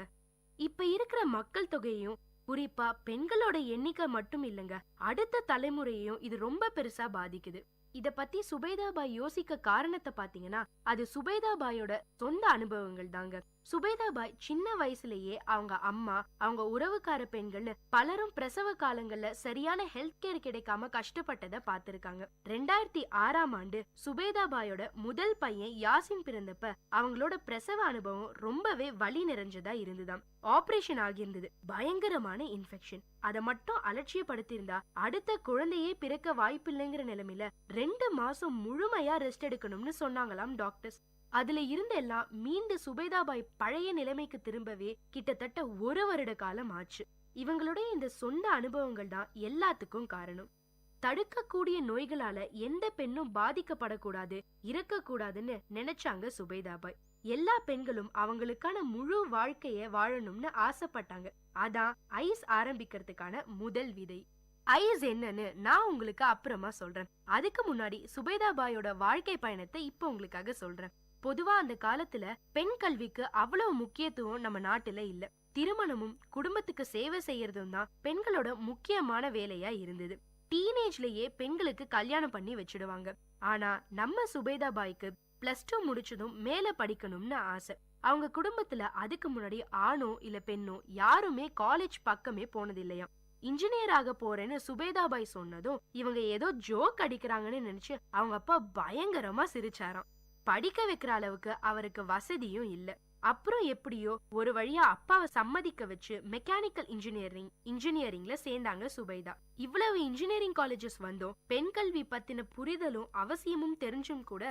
[SPEAKER 12] இப்ப இருக்கிற மக்கள் தொகையையும் குறிப்பா பெண்களோட எண்ணிக்கை மட்டும் இல்லைங்க, அடுத்த தலைமுறையையும் இது ரொம்ப பெருசா பாதிக்குது. இத பத்தி சுபைதாபாய் யோசிக்க காரணத்தை பாத்தீங்கன்னா அது சுபைதாபாயோட சொந்த அனுபவங்கள் தாங்க. சுபைதாபாய் சின்ன வயசுலயே அவங்க அம்மா, அவங்க உறவுக்கார பெண்கள் பலரும் பிரசவ காலங்கள்ல சரியான ஹெல்த் கேர் கிடைக்காம கஷ்டப்பட்டதை பார்த்திருக்காங்க. 2006ஆம் ஆண்டு சுபைதாபாயோட முதல் பையன் யாசின் பிறந்தப்ப அவங்களோட பிரசவ அனுபவம் ரொம்பவே வலி நிறைஞ்சதா இருந்துதாம். ஆபரேஷன் ஆகியிருந்தது, பயங்கரமான இன்ஃபெக்ஷன். அதை மட்டும் அலட்சியப்படுத்தியிருந்தா அடுத்த குழந்தையே பிறக்க வாய்ப்பில்லைங்கிற நிலைமையில 2 மாசம் முழுமையா ரெஸ்ட் எடுக்கணும்னு சொன்னாங்களாம் டாக்டர்ஸ். அதுல இருந்த எல்லாம் மீண்டு சுபைதாபாய் பழைய நிலைமைக்கு திரும்பவே கிட்டத்தட்ட 1 வருட காலம் ஆச்சு. இவங்களுடைய இந்த சொந்த அனுபவங்கள் தான் எல்லாத்துக்கும் காரணம். தடுக்கக்கூடிய நோய்களால எந்த பெண்ணும் பாதிக்கப்படக்கூடாது, இறக்கக்கூடாதுன்னு நினைச்சாங்க சுபைதாபாய். எல்லா பெண்களும் அவங்களுக்கான முழு வாழ்க்கைய வாழணும்னு ஆசைப்பட்டாங்க. அதான் ஐஸ் ஆரம்பிக்கிறதுக்கான முதல் விதை. ஐஸ் என்னன்னு நான் உங்களுக்கு அப்புறமா சொல்றேன். அதுக்கு முன்னாடி சுபைதாபாயோட வாழ்க்கை பயணத்தை இப்ப உங்களுக்காக சொல்றேன். பொதுவா அந்த காலத்துல பெண் கல்விக்கு அவ்வளவு முக்கியத்துவம் நம்ம நாட்டுல இல்ல. திருமணமும் குடும்பத்துக்கு சேவை செய்யறதும் தான் பெண்களோட முக்கியமான வேலையா இருந்தது. டீனேஜ்லயே பெண்களுக்கு கல்யாணம் பண்ணி வச்சிடுவாங்க. ஆனா நம்ம சுபைதாபாய்க்கு +2 முடிச்சதும் மேல படிக்கணும்னு ஆசை. அவங்க குடும்பத்துல அதுக்கு முன்னாடி ஆணோ இல்ல பெண்ணோ யாருமே காலேஜ் பக்கமே போனது இல்லையா. இன்ஜினியர் ஆக போறேன்னு சுபைதாபாய் சொன்னதும் இவங்க ஏதோ ஜோக் அடிக்கிறாங்கன்னு நினைச்சு அவங்க அப்பா பயங்கரமா சிரிச்சாராம். படிக்க வைக்கிற அளவுக்கு அவருக்கு வசதியும் இல்ல. அப்புறம் எப்படியோ ஒரு வழியா அப்பாவை சம்மதிக்க வச்சு மெக்கானிக்கல் இன்ஜினியரிங்ல சேர்ந்தாங்க சுபைதா. இவ்வளவு இன்ஜினியரிங் காலேஜஸ் வந்தோம் பெண் கல்வி பத்தின புரிதலும் அவசியமும் தெரிஞ்சும் கூட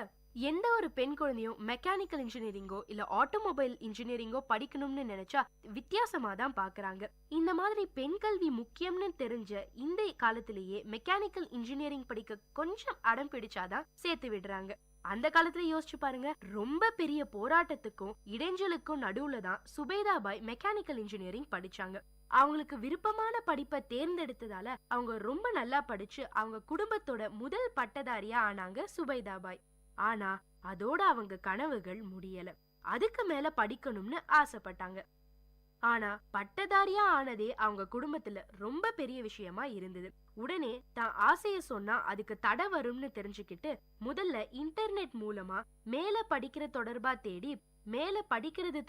[SPEAKER 12] எந்த ஒரு பெண் குழந்தையும் மெக்கானிக்கல் இன்ஜினியரிங்கோ இல்ல ஆட்டோமொபைல் இன்ஜினியரிங்கோ படிக்கணும்னு நினைச்சா வித்தியாசமா தான் பாக்குறாங்க. இந்த மாதிரி பெண் கல்வி முக்கியம்னு தெரிஞ்ச இந்த காலத்திலேயே மெக்கானிக்கல் இன்ஜினியரிங் படிக்க கொஞ்சம் அடம் பிடிச்சாதான் சேர்த்து விடுறாங்க. அந்த காலத்துல யோசிச்சு பாருங்க, ரொம்ப பெரிய போராட்டத்துக்கும் இடைஞ்சலுக்கும் நடுவுல தான் சுபைதாபாய் மெக்கானிக்கல் இன்ஜினியரிங் படிச்சாங்க. அவங்களுக்கு விருப்பமான படிப்பை தேர்ந்தெடுத்ததால அவங்க ரொம்ப நல்லா படிச்சு அவங்க குடும்பத்தோட முதல் பட்டதாரியா ஆனாங்க சுபைதாபாய். ஆனா அதோட அவங்க கனவுகள் முடியல. அதுக்கு மேல படிக்கணும்னு ஆசைப்பட்டாங்க. ஆனா பட்டதாரியா ஆனதே அவங்க குடும்பத்துல ரொம்ப பெரிய விஷயமா இருந்தது. உடனே தான் ஆசைய சொன்னா அதுக்கு தடை வரும்னு தெரிஞ்சுக்கிட்டு முதல்ல இன்டர்நெட் மூலமா மேல படிக்கிறது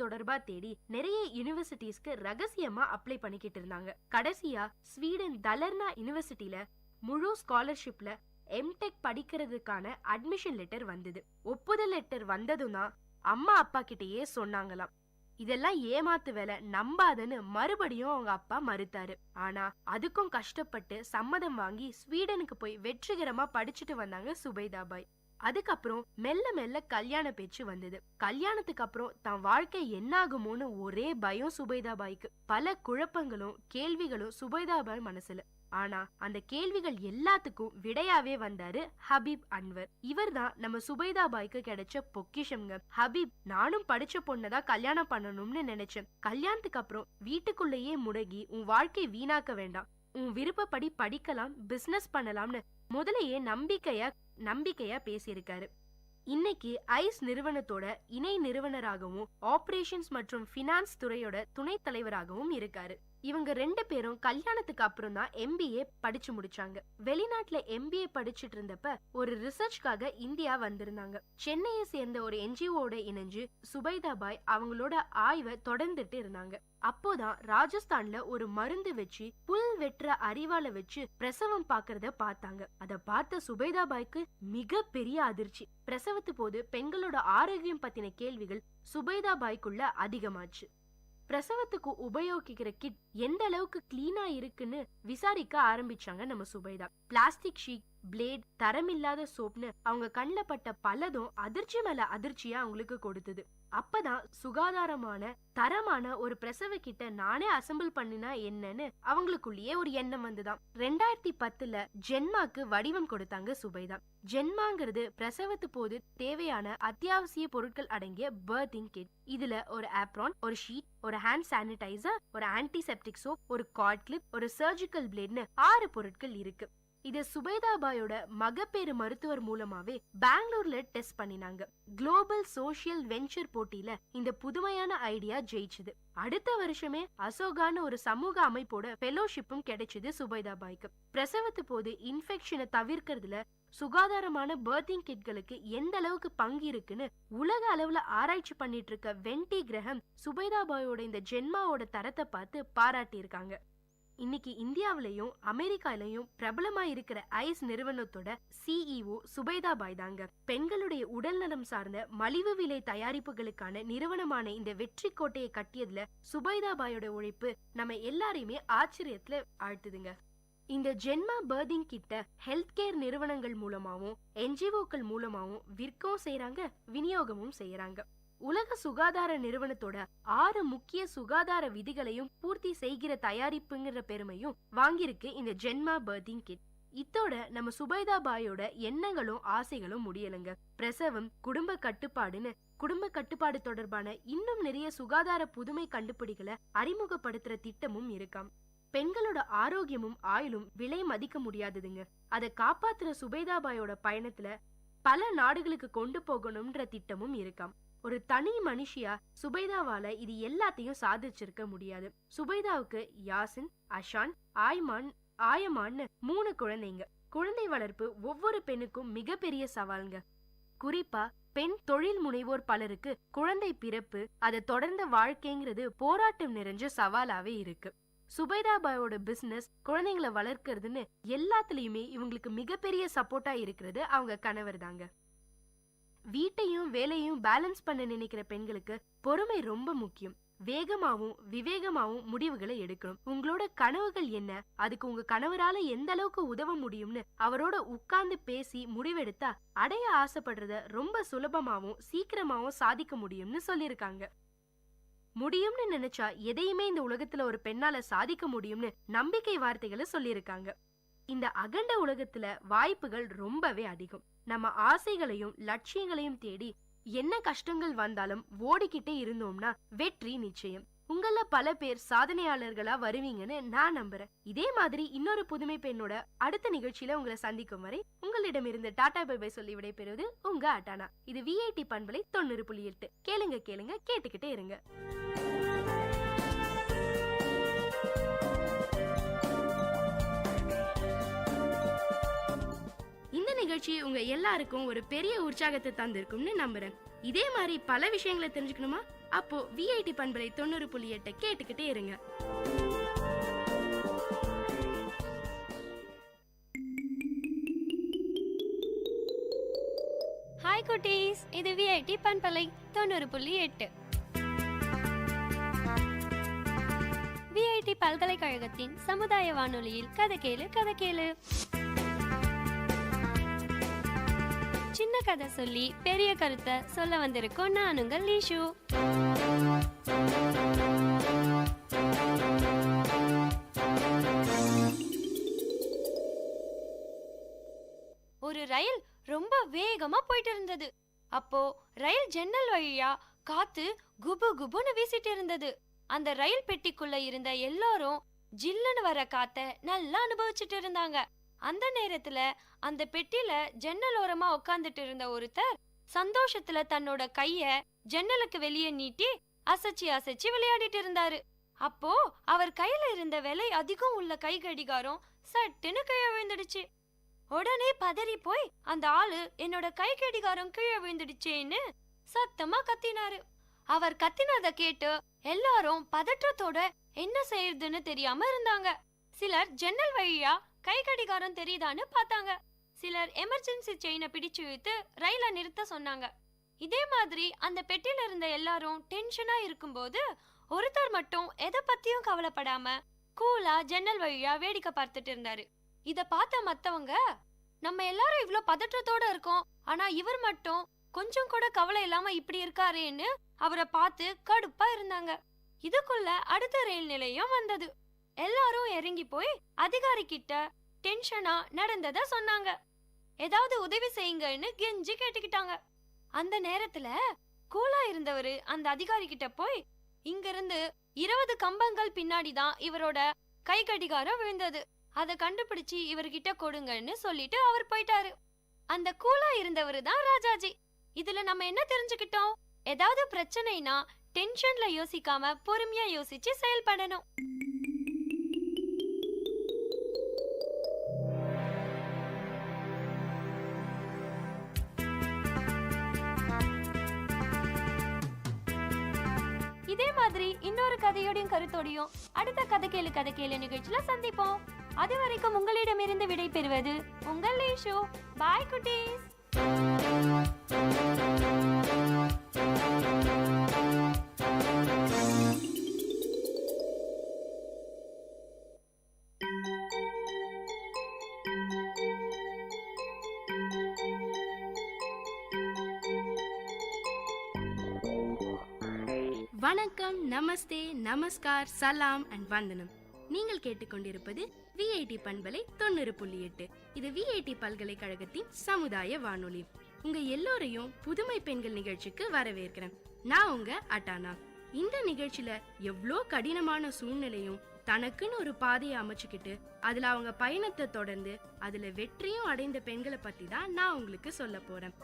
[SPEAKER 12] தொடர்பா தேடி நிறைய யூனிவர்சிட்டிஸ்க்கு ரகசியமா அப்ளை பண்ணிக்கிட்டு இருந்தாங்க. கடைசியா ஸ்வீடன் தலர்னா யூனிவர்சிட்டில முழு ஸ்காலர்ஷிப்ல எம்டெக் படிக்கிறதுக்கான அட்மிஷன் லெட்டர் வந்தது. ஒப்புதல் லெட்டர் வந்ததும் தான் அம்மா அப்பா கிட்டயே சொன்னாங்களாம், இதெல்லாம் ஏமாத்து வேலை, நம்பாதன்னு மறுபடியும் அவங்க அப்பா மறுத்தாரு. ஆனா அதுக்கும் கஷ்டப்பட்டு சம்மதம் வாங்கி ஸ்வீடனுக்கு போய் வெற்றிகரமா படிச்சுட்டு வந்தாங்க சுபைதாபாய். அதுக்கப்புறம் மெல்ல மெல்ல கல்யாண பேச்சு வந்தது. கல்யாணத்துக்கு அப்புறம் தான் வாழ்க்கை என்னாகுமோன்னு ஒரே பயம் சுபைதாபாய்க்கு. பல குழப்பங்களும் கேள்விகளும் சுபைதாபாய் மனசுல. ஆனா அந்த கேள்விகள் எல்லாத்துக்கும் விடையாவே வந்தாரு ஹபீப் அன்வர். இவர் தான் நம்ம சுபைதாபாய்க்கு கிடைச்ச பொக்கிஷம்ங்க. ஹபீப், நானும் படிச்ச பொண்ணதான் கல்யாணம் பண்ணணும்னு நினைச்சேன். கல்யாணத்துக்கு அப்புறம் வீட்டுக்குள்ளேயே முடங்கி உன் வாழ்க்கை வீணாக்க வேண்டாம், உன் விருப்பப்படி படிக்கலாம், பிசினஸ் பண்ணலாம்னு முதலையே நம்பிக்கையா பேசியிருக்காரு. இன்னைக்கு ஐஸ் நிறுவனத்தோட இணை நிறுவனராகவும் ஆபரேஷன்ஸ் மற்றும் பினான்ஸ் துறையோட துணைத் தலைவராகவும் இருக்காரு. இவங்க 2 பேரும் கல்யாணத்துக்கு அப்புறம் தான் MBA படிச்சு முடிச்சாங்க. வெளிநாட்டுல MBA படிச்சுட்டு இருந்தப்ப ஒரு ரிசர்ச்காக இந்தியா வந்திருந்தாங்க. சென்னையை சேர்ந்த ஒரு NGOட இணைஞ்சு சுபைதாபாய் அவங்களோட ஆய்வை தொடர்ந்துட்டு இருந்தாங்க. அப்போதான் ராஜஸ்தான்ல ஒரு மருந்து வச்சு புல் வெட்டுற அரிவாளை வச்சு பிரசவம் பாக்குறத பார்த்தாங்க. அத பார்த்த சுபைதாபாய்க்கு மிக பெரிய அதிர்ச்சி. பிரசவத்து போது பெண்களோட ஆரோக்கியம் பத்தின கேள்விகள் சுபைதாபாய்க்குள்ள அதிகமாச்சு. பிரசவத்துக்கு உபயோகிக்கிற கிட் எந்த அளவுக்கு கிளீனா இருக்குன்னு விசாரிக்க ஆரம்பிச்சாங்க நம்ம சுபைதா. பிளாஸ்டிக் ஷீட், பிளேட், தரமில்லாத சோப்னு அவங்க கண்ணுல பட்ட பலதும் அதிர்ச்சி மேல அதிர்ச்சியா அவங்களுக்கு கொடுத்தது. அப்பதான் சுகாதாரமான தரமான ஒரு பிரசவ கிட்ட நானே அசம்பிள் பண்ணினா என்னன்னு அவங்களுக்குள்ளேயே ஒரு எண்ணம் வந்துதான். 2010 ஜென்மாக்கு வடிவம் கொடுத்தாங்க சுபைதா. ஜென்மாங்கிறது பிரசவத்து போது தேவையான அத்தியாவசிய பொருட்கள் அடங்கிய பர்த்திங் கிட். இதுல ஒரு ஆப்ரான், ஒரு ஷீட், ஒரு ஹேண்ட் சானிடைசர், ஒரு ஆன்டிசெப்டிக் சோப், ஒரு கார்ட் கிளிப், ஒரு சர்ஜிக்கல் பிளேட்னு 6 பொருட்கள் இருக்கு. இத சுபைதாபாயோட மகப்பேறு மருத்துவர் மூலமாவே பெங்களூர்ல டெஸ்ட் பண்ணினாங்க. குளோபல் சோஷியல் வெஞ்சர் போட்டியில இந்த புதுமையான ஐடியா ஜெயிச்சது. அடுத்த வருஷமே அசோகான்னு ஒரு சமூக அமைப்போட ஃபெலோஷிப்பும் கிடைச்சது சுபைதாபாய்க்கு. பிரசவத்து போது இன்ஃபெக்ஷனை தவிர்க்கிறதுல சுகாதாரமான பர்த்திங் கிட்களுக்கு எந்த அளவுக்கு பங்கு இருக்குன்னு உலக அளவுல ஆராய்ச்சி பண்ணிட்டு இருக்க வென்டி கிரஹம் சுபைதாபாயோட இந்த ஜென்மாவோட தரத்தை பார்த்து பாராட்டி இருக்காங்க. இன்னைக்கு இந்தியாவிலையும் அமெரிக்காலையும் பிரபலமா இருக்கிற ஐஸ் நிறுவனத்தோட சிஇஓ சுபைதாபாய் தாங்க. பெண்களுடைய உடல் நலம் சார்ந்த மலிவு விலை தயாரிப்புகளுக்கான நிறுவனமான இந்த வெற்றி கோட்டையை கட்டியதுல சுபைதாபாயோட உழைப்பு நம்ம எல்லாரையுமே ஆச்சரியத்துல ஆழ்த்துதுங்க. இந்த ஜென்மா பர்திங் கிட்ட ஹெல்த் கேர் நிறுவனங்கள் மூலமாவும் என்ஜிஓக்கள் மூலமாவும் விற்கவும் செய்யறாங்க, விநியோகமும் செய்யறாங்க. உலக சுகாதார நிறுவனத்தோட 6 முக்கிய சுகாதார விதிகளையும் பூர்த்தி செய்கிற தயாரிப்புங்கிற பெருமையும் வாங்கியிருக்கு இந்த ஜென்மா பர்திங் கிட். இத்தோட நம்ம சுபைதாபாயோட எண்ணங்களும் ஆசைகளும் முடியலங்க. பிரசவம், குடும்ப கட்டுப்பாடுன்னு குடும்ப கட்டுப்பாடு தொடர்பான இன்னும் நிறைய சுகாதார புதுமை கண்டுபிடிகளை அறிமுகப்படுத்துற திட்டமும் இருக்காம். பெண்களோட ஆரோக்கியமும் ஆயுளும் விலை மதிக்க முடியாததுங்க. அதை காப்பாத்துற சுபைதாபாயோட பயணத்துல பல நாடுகளுக்கு கொண்டு போகணும்ன்ற திட்டமும் இருக்காம். ஒரு தனி மனுஷியா சுபைதாவால இது எல்லாத்தையும் சாதிச்சிருக்க முடியாது. சுபைதாவுக்கு யாசின், அஷான், ஆயமான்னு 3 குழந்தைங்க. குழந்தை வளர்ப்பு ஒவ்வொரு பெண்ணுக்கும் மிகப்பெரிய சவால்ங்க. குறிப்பா பெண் தொழில் முனைவோர் பலருக்கு குழந்தை பிறப்பு, அதை தொடர்ந்த வாழ்க்கைங்கிறது போராட்டம் நிறைஞ்ச சவாலாவே இருக்கு. சுபைதாபாயோட பிசினஸ் குழந்தைங்களை வளர்க்கறதுன்னு எல்லாத்துலயுமே இவங்களுக்கு மிகப்பெரிய சப்போர்ட்டா இருக்கிறது அவங்க கணவர் தாங்க. வீட்டையும் வேலையும் பேலன்ஸ் பண்ண நினைக்கிற பெண்களுக்கு பொறுமை ரொம்ப முக்கியம். வேகமாவும் விவேகமாவும் முடிவுகளை எடுக்கணும். உங்களோட கனவுகள் என்ன, அதுக்கு உங்க கணவரால எந்த அளவுக்கு உதவ முடியும்னு அவரோட உட்கார்ந்து பேசி முடிவெடுத்தா அடைய ஆசைப்படுறத ரொம்ப சுலபமாவும் சீக்கிரமாவும் சாதிக்க முடியும்னு சொல்லிருக்காங்க. முடியும்னு நினைச்சா எதையுமே இந்த உலகத்துல ஒரு பெண்ணால சாதிக்க முடியும்னு நம்பிக்கை வார்த்தைகளை சொல்லியிருக்காங்க. இந்த அகண்ட உலகத்துல வாய்ப்புகள் ரொம்பவே அதிகம். நம்ம ஆசைகளையும் லட்சியங்களையும் தேடி என்ன கஷ்டங்கள் வந்தாலும் ஓடிக்கிட்டே இருந்தோம்னா வெற்றி நிச்சயம். உங்கள பல பேர் சாதனையாளர்களா வருவீங்கன்னு நான் நம்புறேன். இதே மாதிரி இன்னொரு புதுமை பெண்ணோட அடுத்த நிகழ்ச்சியில உங்களை சந்திக்கும் வரை உங்களிடமிருந்து டாடா பை பை சொல்லி விடைபெறுவது உங்க அட்டானா. இது VIT பண்பலை 90.8. கேளுங்க கேளுங்க, கேட்டுக்கிட்டே இருங்க. இந்த நிகழ்ச்சி உங்க எல்லாருக்கும் ஒரு பெரிய உற்சாகத்தை தந்திருக்கும்னு நம்புறேன். இதே மாதிரி பல விஷயங்களை தெரிஞ்சுக்கணுமா? அப்போ VIT பண்பலை 90.8 கேட்டுக்கிட்டே இருங்க.
[SPEAKER 3] ஹாய் குட்டீஸ், இது VIT பண்பலை 90.8. VIT பல்கலைக்கழகத்தின் சமுதாய வானொலியில் கதை கேளு கதை கேளு. சின்ன கதை சொல்லி பெரிய கருத்தை சொல்ல வந்திருக்கோம். நான் உங்கள் லீஷு. ஒரு ரயில் ரொம்ப வேகமா போயிட்டு இருந்தது. அப்போ ரயில் ஜன்னல் வழியா காத்து குபு குபுன்னு வீசிட்டு இருந்தது. அந்த ரயில் பெட்டிக்குள்ள இருந்த எல்லாரும் ஜில்லுன்னு வர காத்த நல்லா அனுபவிச்சுட்டு இருந்தாங்க. அந்த நேரத்துல அந்த பெட்டில ஜன்னல் ஓரமா உட்கார்ந்துட்டு இருந்த ஒருத்தர் சந்தோஷத்துல தன்னோட கைய ஜன்னலுக்கு வெளியே நீட்டி அசைச்சு அசைச்சு விளையாடிட்டு இருந்தாரு. அப்போ அவர் கையில இருந்த விலை அதிகம் உள்ள கை கடிகாரம் சட்டுன்னு கீழே விழுந்துடுச்சு. உடனே பதறி போய் அந்த ஆளு என்னோட கை கடிகாரம் கீழே விழுந்துடுச்சேன்னு சத்தமா கத்தினாரு. அவர் கத்தினத கேட்டு எல்லாரும் பதற்றத்தோட என்ன செய்யறதுன்னு தெரியாம இருந்தாங்க. சிலர் ஜன்னல் வழியா கை கடிகாரம் தெரியுதான்னு பார்த்தாங்க. சிலர் எமர்ஜென்சி செயினை பிடிச்சு இழுத்து ரயில நிறுத்த சொன்னாங்க. இதே மாதிரி அந்த பெட்டியில இருந்த எல்லாரும் டென்ஷனா இருக்கும்போது ஒருத்தர் மட்டும் எதை பத்தியும் கவலைப்படாம கூலா ஜன்னல் வழியா வேடிக்கை பார்த்துட்டு இருந்தாரு. இத பார்த்த மத்தவங்க, நம்ம எல்லாரும் இவ்ளோ பதற்றத்தோட இருக்கோம், ஆனா இவர் மட்டும் கொஞ்சம் கூட கவலை இல்லாம இப்படி இருக்காரேன்னு அவரை பார்த்து கடுப்பா இருந்தாங்க. இதுக்குள்ள அடுத்த ரயில் நிலையம் வந்தது. எல்லாரும் இறங்கி போய் அதிகாரி கிட்ட டென்ஷனா நடந்தத சொன்னாங்க. ஏதாவது உதவி செய்யுங்கன்னு கெஞ்சி கேட்டுக்கிட்டாங்க. அந்த நேரத்துல கூலா இருந்தவரு அந்த அதிகாரி கிட்ட போய், இங்க இருந்து 20 கம்பங்கள் பின்னாடிதான் இவரோட கை கடிகாரம் விழுந்தது, அதை கண்டுபிடிச்சு இவர்கிட்ட கொடுங்கன்னு சொல்லிட்டு அவர் போயிட்டாரு. அந்த கூலா இருந்தவரு தான் ராஜாஜி. இதுல நம்ம என்ன தெரிஞ்சுக்கிட்டோம்? ஏதாவது பிரச்சனைனா டென்ஷன்ல யோசிக்காம பொறுமையா யோசிச்சு செயல்படணும். இதே மாதிரி இன்னொரு கதையோடையும் கருத்தோடையும் அடுத்த கதை கேளு நிகழ்ச்சியில சந்திப்போம். அது வரைக்கும் உங்களிடமிருந்து விடை பெறுவது உங்கள் லேஷோ. பாய் குட்டீஸ்.
[SPEAKER 12] வணக்கம், நமஸ்தே, நமஸ்கார், சலாம் அண்ட் வந்தனம். நீங்கள் கேட்டுக்கொண்டிருப்பது விஐடி பண்பலை 90.8. இது விஐடி பல்கலைக்கழகத்தின் சமுதாய வானொலி. உங்க எல்லோரையும் புதுமை பெண்கள் நிகழ்ச்சிக்கு வரவேற்கிறேன். நான் உங்க அட்டானா. இந்த நிகழ்ச்சியில எவ்வளோ கடினமான சூழ்நிலையும் தனக்குன்னு ஒரு பாதையை அமைச்சுக்கிட்டு அதுல அவங்க பயணத்தை தொடர்ந்து அதுல வெற்றியும் அடைந்த பெண்களை பத்தி தான் நான் உங்களுக்கு சொல்ல போறேன்.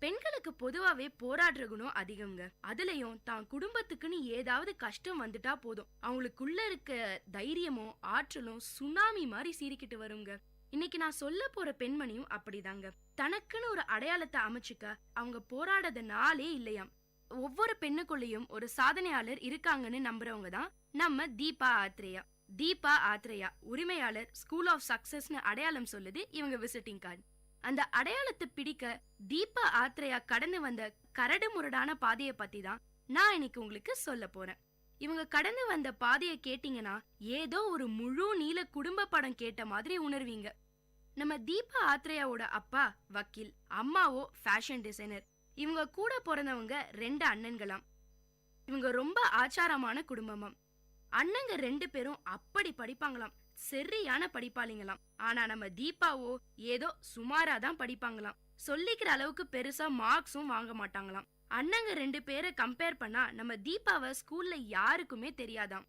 [SPEAKER 12] பெண்களுக்கு பொதுவாவே போராடுற குணம் அதிகம்ங்க. அதுலயும் தான் குடும்பத்துக்குன்னு ஏதாவது கஷ்டம் வந்துட்டா போதும், அவங்களுக்குள்ள இருக்க தைரியமும் ஆற்றலும் சுனாமி மாதிரி சீறிக்கிட்டு வருங்க. இன்னைக்கு நான் சொல்ல போற பெண்மணியும் அப்படிதாங்க. தனக்குன்னு ஒரு அடையாளத்தை அமைச்சுக்க அவங்க போராடாத நாளே இல்லையாம். ஒவ்வொரு பெண்ணுக்குள்ளேயும் ஒரு சாதனையாளர் இருக்காங்கன்னு நம்புறவங்க தான் நம்ம தீபா ஆத்ரேயா. தீபா ஆத்ரேயா உரிமையாளர், ஸ்கூல் ஆஃப் சக்சஸ்னு அடையாளம் சொல்லுது இவங்க விசிட்டிங் கார்டு. அந்த அடையாளத்தை பிடிக்க தீபா ஆத்ரேயா கடந்து வந்த கரடு முரடான பாதையை பத்தி தான் நான் இன்னைக்கு உங்களுக்கு சொல்ல போறேன். இவங்க கடந்து வந்த பாதையை கேட்டீங்கன்னா ஏதோ ஒரு முழு நீள குடும்ப படம் கேட்ட மாதிரி உணர்வீங்க. நம்ம தீபா ஆத்ரேயாவோட அப்பா வக்கீல், அம்மாவோ ஃபேஷன் டிசைனர். இவங்க கூட பிறந்தவங்க 2 அண்ணன்களாம். இவங்க ரொம்ப ஆச்சாரமான குடும்பமாம். அண்ணங்க 2 பேரும் அப்படி படிப்பாங்களாம், சரியான படிப்பாளிங்களாம். ஆனா நம்ம தீபாவோ ஏதோ சுமாரா தான் படிப்பாங்களாம். சொல்லிக்கிற அளவுக்கு பெருசா மார்க்ஸும் வாங்க மாட்டாங்களாம். அண்ணங்க 2 பேரை கம்பேர் பண்ணா நம்ம தீபாவை ஸ்கூல்ல யாருக்குமே தெரியாதாம்.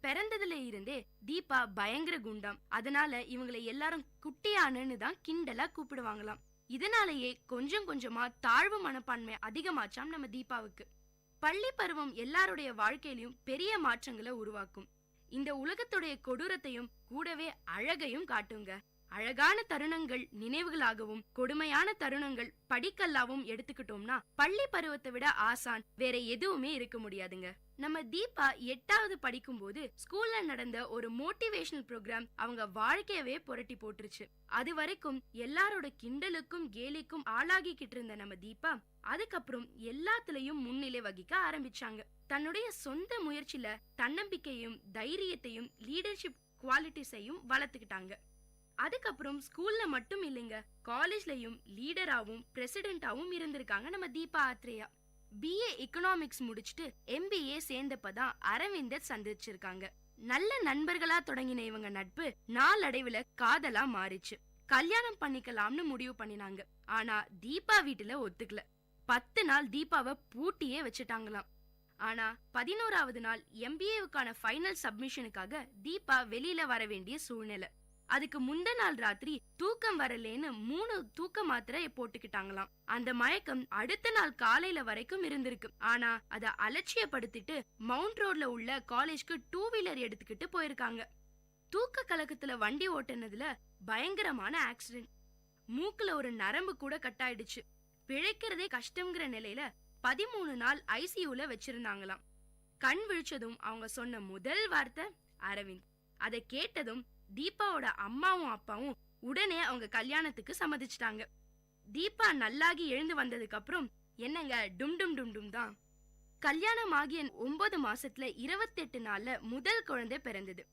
[SPEAKER 12] பிறந்ததுல இருந்தே தீபா பயங்கர குண்டாம். அதனால இவங்களை எல்லாரும் குட்டியானன்னு தான் கிண்டலா கூப்பிடுவாங்களாம். இதனாலேயே கொஞ்சம் கொஞ்சமா தாழ்வு மனப்பான்மை அதிகமாச்சாம் நம்ம தீபாவுக்கு. பள்ளி பருவம் எல்லாருடைய வாழ்க்கையிலும் பெரிய மாற்றங்களை உருவாக்கும். இந்த உலகத்துடைய கொடூரத்தையும் கூடவே அழகையும் காட்டுங்க. அழகான தருணங்கள் நினைவுகளாகவும் கொடுமையான தருணங்கள் படிக்கல்லாவும் எடுத்துக்கிட்டோம்னா பள்ளி பருவத்தை விட ஆசான் வேற எதுவுமே இருக்க முடியாதுங்க. நம்ம தீபா 8வது படிக்கும் போது ஸ்கூல்ல நடந்த ஒரு மோட்டிவேஷனல் ப்ரோக்ராம் அவங்க வாழ்க்கையவே புரட்டி போட்டுருச்சு. அது வரைக்கும் எல்லாரோட கிண்டலுக்கும் கேலிக்கும் ஆளாகிக்கிட்டு இருந்த நம்ம தீபா அதுக்கப்புறம் எல்லாத்துலயும் முன்னிலை வகிக்க ஆரம்பிச்சாங்க. தன்னுடைய சொந்த முயற்சியில தன்னம்பிக்கையும் தைரியத்தையும் லீடர்ஷிப் குவாலிட்டிஸையும் வளர்த்துக்கிட்டாங்க. அதுக்கப்புறம் ஸ்கூல்ல மட்டும் இல்லைங்க, காலேஜ்லயும் லீடராவும் பிரசிடென்டாவும் இருந்திருக்காங்க நம்ம தீபா ஆத்ரேயா. BA எக்கனாமிக்ஸ் முடிச்சுட்டு MBA சேர்ந்தப்பதான் அரவிந்தர் சந்திச்சிருக்காங்க. நல்ல நண்பர்களா தொடங்கின இவங்க நட்பு நாளடைவுல காதலா மாறிச்சு. கல்யாணம் பண்ணிக்கலாம்னு முடிவு பண்ணினாங்க. ஆனா தீபா வீட்டுல ஒத்துக்கல. 10 நாள் தீபாவை பூட்டியே வச்சுட்டாங்களாம். ஆனா 11வது நாள் MBAவுக்கான ஃபைனல் சப்மிஷனுக்காக தீபா வெளியில வர வேண்டிய சூழ்நிலை. அதுக்கு முந்த நாள் ராத்திரி தூக்கம் வரலேன்னு 3 தூக்க மாத்திரை போட்டுக்கிட்டாங்களாம். அந்த மயக்கம் அடுத்த நாள் காலையில வரைக்கும் இருந்திருக்கு. ஆனா அத அலட்சியப்படுத்திட்டு மவுண்ட் ரோட்ல உள்ள காலேஜ்க்கு 2 வீலர் எடுத்துக்கிட்டு போயிருக்காங்க. தூக்க கலக்கத்துல வண்டி ஓட்டுனதுல பயங்கரமான ஆக்சிடென்ட். மூக்குல ஒரு நரம்பு கூட கட்டாயிடுச்சு. பிழைக்கிறதே கஷ்டம்ங்கிற நிலையில 13 நாள் ICUல வச்சிருந்தாங்களாம். கண் விழிச்சதும் அவங்க சொன்ன முதல் வார்த்தை அரவிந்த். அதை கேட்டதும் தீபாவோட அம்மாவும் அப்பாவும் உடனே அவங்க கல்யாணத்துக்கு சம்மதிச்சிட்டாங்க. தீபா நல்லாகி எழுந்து வந்ததுக்கு அப்புறம் என்னங்க டும் டும் டும் டும் தான். கல்யாணம் ஆகிய 9 மாசத்துல 28 நாள்ல முதல் குழந்தை பிறந்தது.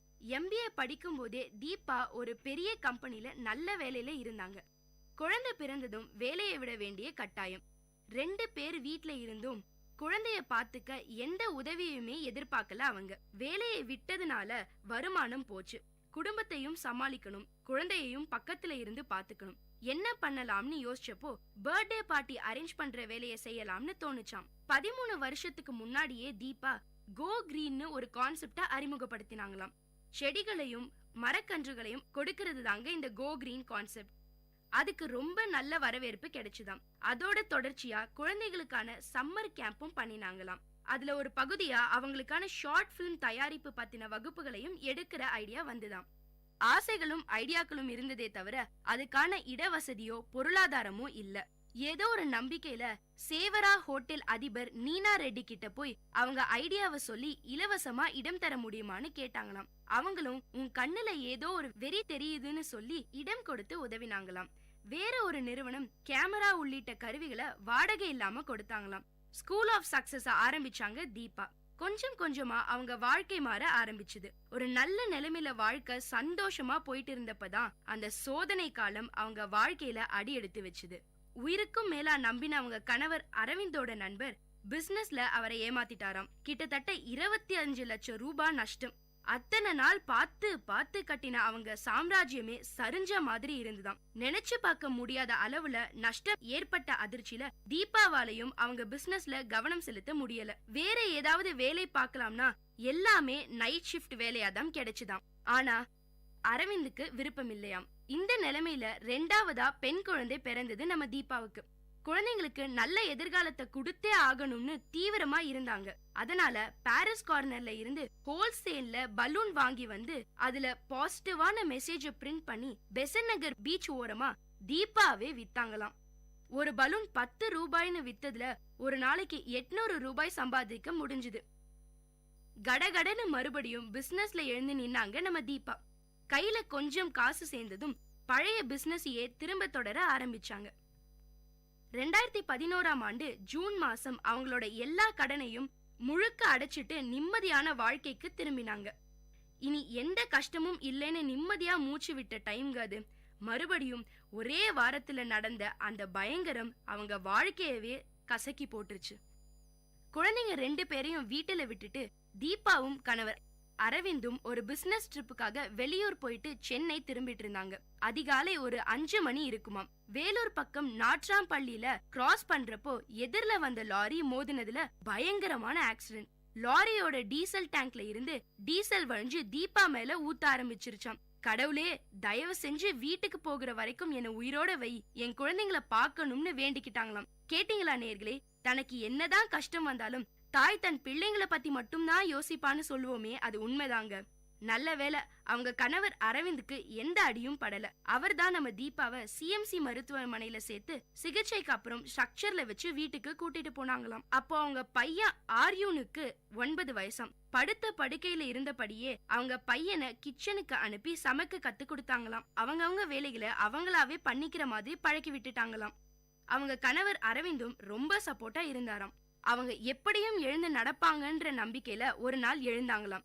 [SPEAKER 12] MBA படிக்கும் போதே தீபா ஒரு பெரிய கம்பெனில நல்ல வேலையில இருந்தாங்க. குழந்தை பிறந்ததும் வேலையை விட வேண்டிய கட்டாயம். 2 பேர் வீட்ல இருந்தும் குழந்தைய பாத்துக்க எந்த உதவியுமே எதிர்பார்க்கல. அவங்க வேலையை விட்டதுனால வருமானம் போச்சு. குடும்பத்தையும் சமாளிக்கணும், குழந்தையையும் பக்கத்துல இருந்து பாத்துக்கணும். என்ன பண்ணலாம்னு யோசிச்சப்போ பர்த்டே பார்ட்டி அரேஞ்ச் பண்ற வேலையை செய்யலாம்னு தோணுச்சாம். 13 வருஷத்துக்கு முன்னாடியே தீபா கோ கிரீன்னு ஒரு கான்செப்ட அறிமுகப்படுத்தினாங்களாம். செடிகளையும் மரக்கன்றுகளையும் கொடுக்கிறது தாங்க இந்த கோ கிரீன் கான்செப்ட். அதுக்கு ரொம்ப நல்ல வரவேற்பு கிடைச்சுதாம். அதோட தொடர்ச்சியா குழந்தைகளுக்கான சம்மர் கேம்பும் பண்ணினாங்களாம். அதுல ஒரு பகுதியா அவங்களுக்கான ஷார்ட் பிலிம் தயாரிப்பு பத்தின வகுப்புகளையும் எடுக்கிற ஐடியா வந்துதாம். ஆசைகளும் ஐடியாக்களும் இருந்ததே தவிர அதுக்கான இடவசதியோ பொருளாதாரமோ இல்ல. ஏதோ ஒரு நம்பிக்கையில சேவரா ஹோட்டல் அதிபர் நீனா ரெட்டி கிட்ட போய் அவங்க ஐடியாவை சொல்லி இலவசமா இடம் தர முடியுமான்னு கேட்டாங்களாம். அவங்களும் உன் கண்ணுல ஏதோ ஒரு வெறி தெரியுதுன்னு சொல்லி இடம் கொடுத்து உதவினாங்களாம். வேற ஒரு நிறுவனம் கேமரா உள்ளிட்ட கருவிகளை வாடகை இல்லாம கொடுத்தாங்களாம். ஸ்கூல் ஆஃப் சக்சஸ் ஆரம்பிச்சாங்க தீபா. கொஞ்சம் கொஞ்சமா அவங்க வாழ்க்கை மாற ஆரம்பிச்சுது. ஒரு நல்ல நிலைமையில வாழ்க்கை சந்தோஷமா போயிட்டு இருந்தப்பதான் அந்த சோதனை காலம் அவங்க வாழ்க்கையில அடி எடுத்து வச்சுது. உயிருக்கும் மேலா நம்பின அவங்க கணவர் அரவிந்தோட நண்பர் பிசினஸ்ல அவரை ஏமாத்திட்டாராம். கிட்டத்தட்ட 25 லட்சம் ரூபாய் நஷ்டம். அத்தனை நாள் பார்த்து பார்த்து கட்டின அவங்க சாம்ராஜ்யமே சரிஞ்ச மாதிரி இருந்துதான். நினைச்சு பார்க்க முடியாத அளவுல நஷ்டம் ஏற்பட்ட அதிர்ச்சியில தீபாவாலையும் அவங்க பிசினஸ்ல கவனம் செலுத்த முடியல. வேற ஏதாவது வேலை பார்க்கலாம்னா எல்லாமே நைட் ஷிஃப்ட் வேலையாதான் கிடைச்சுதாம். ஆனா அரவிந்துக்கு விருப்பம் இல்லையாம். இந்த நிலைமையில 2வதா பெண் குழந்தை பிறந்தது நம்ம தீபாவுக்கு. குழந்தைங்களுக்கு நல்ல எதிர்காலத்தை கொடுத்தே ஆகணும்னு தீவிரமா இருந்தாங்க. அதனால பாரிஸ் கார்னர்ல இருந்து ஹோல்சேல்ல பலூன் வாங்கி வந்து அதுல பாசிட்டிவான மெசேஜ பிரிண்ட் பண்ணி பெசன் நகர் பீச் ஓரமா தீபாவே வித்தாங்களாம். ஒரு பலூன் 10 ரூபாய்னு வித்ததுல ஒரு நாளைக்கு 800 ரூபாய் சம்பாதிக்க முடிஞ்சுது. கடகடன்னு மறுபடியும் பிசினஸ்ல எழுந்து நின்னாங்க நம்ம தீபா. கையில கொஞ்சம் காசு சேர்ந்ததும் பழைய பிசினஸையே திரும்ப தொடர ஆரம்பிச்சாங்க. 2011ஆம் ஆண்டு ஜூன் மாசம் அவங்களோட எல்லா கடனையும் முழுக்க அடைச்சிட்டு நிம்மதியான வாழ்க்கைக்கு திரும்பினாங்க. இனி எந்த கஷ்டமும் இல்லைன்னு நிம்மதியா மூச்சு விட்ட டைம்ங்க அது. மறுபடியும் ஒரே வாரத்துல நடந்த அந்த பயங்கரம் அவங்க வாழ்க்கையவே கசக்கி போட்டுருச்சு. குழந்தைங்க 2 பேரையும் வீட்டுல விட்டுட்டு தீபாவும் கணவர் அரவிந்தும் ஒரு பிசினஸ் ட்ரிப்புக்காக வெளியூர் போயிட்டு சென்னை திரும்பிட்டு இருந்தாங்க. அதிகாலை ஒரு 5 மணி இருக்குமாம். வேலூர் பக்கம் நாட்ராம்பள்ளியில கிராஸ் பண்றப்போ எதிர்ல வந்த லாரி மோதினதுல பயங்கரமான ஆக்சிடென்ட். லாரியோட டீசல் டேங்க்ல இருந்து டீசல் வழிஞ்சு தீபா மேல ஊத்த ஆரம்பிச்சிருச்சாம். கடவுளே, தயவு செஞ்சு வீட்டுக்கு போகிற வரைக்கும் என்ன உயிரோட வை, என் குழந்தைங்களை பார்க்கணும்னு வேண்டிக்கிட்டாங்களாம். கேட்டீங்களா நேர்களே? தனக்கு என்னதான் கஷ்டம் வந்தாலும் தாய் தன் பிள்ளைங்களை பத்தி மட்டும்தான் யோசிப்பான்னு சொல்லுவோமே, அது உண்மைதாங்க. நல்ல வேலை அவங்க கணவர் அரவிந்துக்கு எந்த அடியும் படல. அவர் தான் நம்ம தீபாவை CMC மருத்துவமனையில சேர்த்து சிகிச்சைக்கு அப்புறம் ஸ்ட்ரக்சர்ல வச்சு வீட்டுக்கு கூட்டிட்டு போனாங்களாம். அப்போ அவங்க பையன் ஆர்யூனுக்கு 9 வயசாம். படுத்த படுக்கையில இருந்தபடியே அவங்க பையனை கிச்சனுக்கு அனுப்பி சமைக்க கத்து கொடுத்தாங்களாம். அவங்க வேலைகளை அவங்களாவே பண்ணிக்கிற மாதிரி பழக்கி விட்டுட்டாங்களாம். அவங்க கணவர் அரவிந்தும் ரொம்ப சப்போர்ட்டா இருந்தாராம். அவங்க எப்படியும் எழுந்து நடப்பாங்கன்ற நம்பிக்கையில ஒரு நாள் எழுந்தாங்களாம்.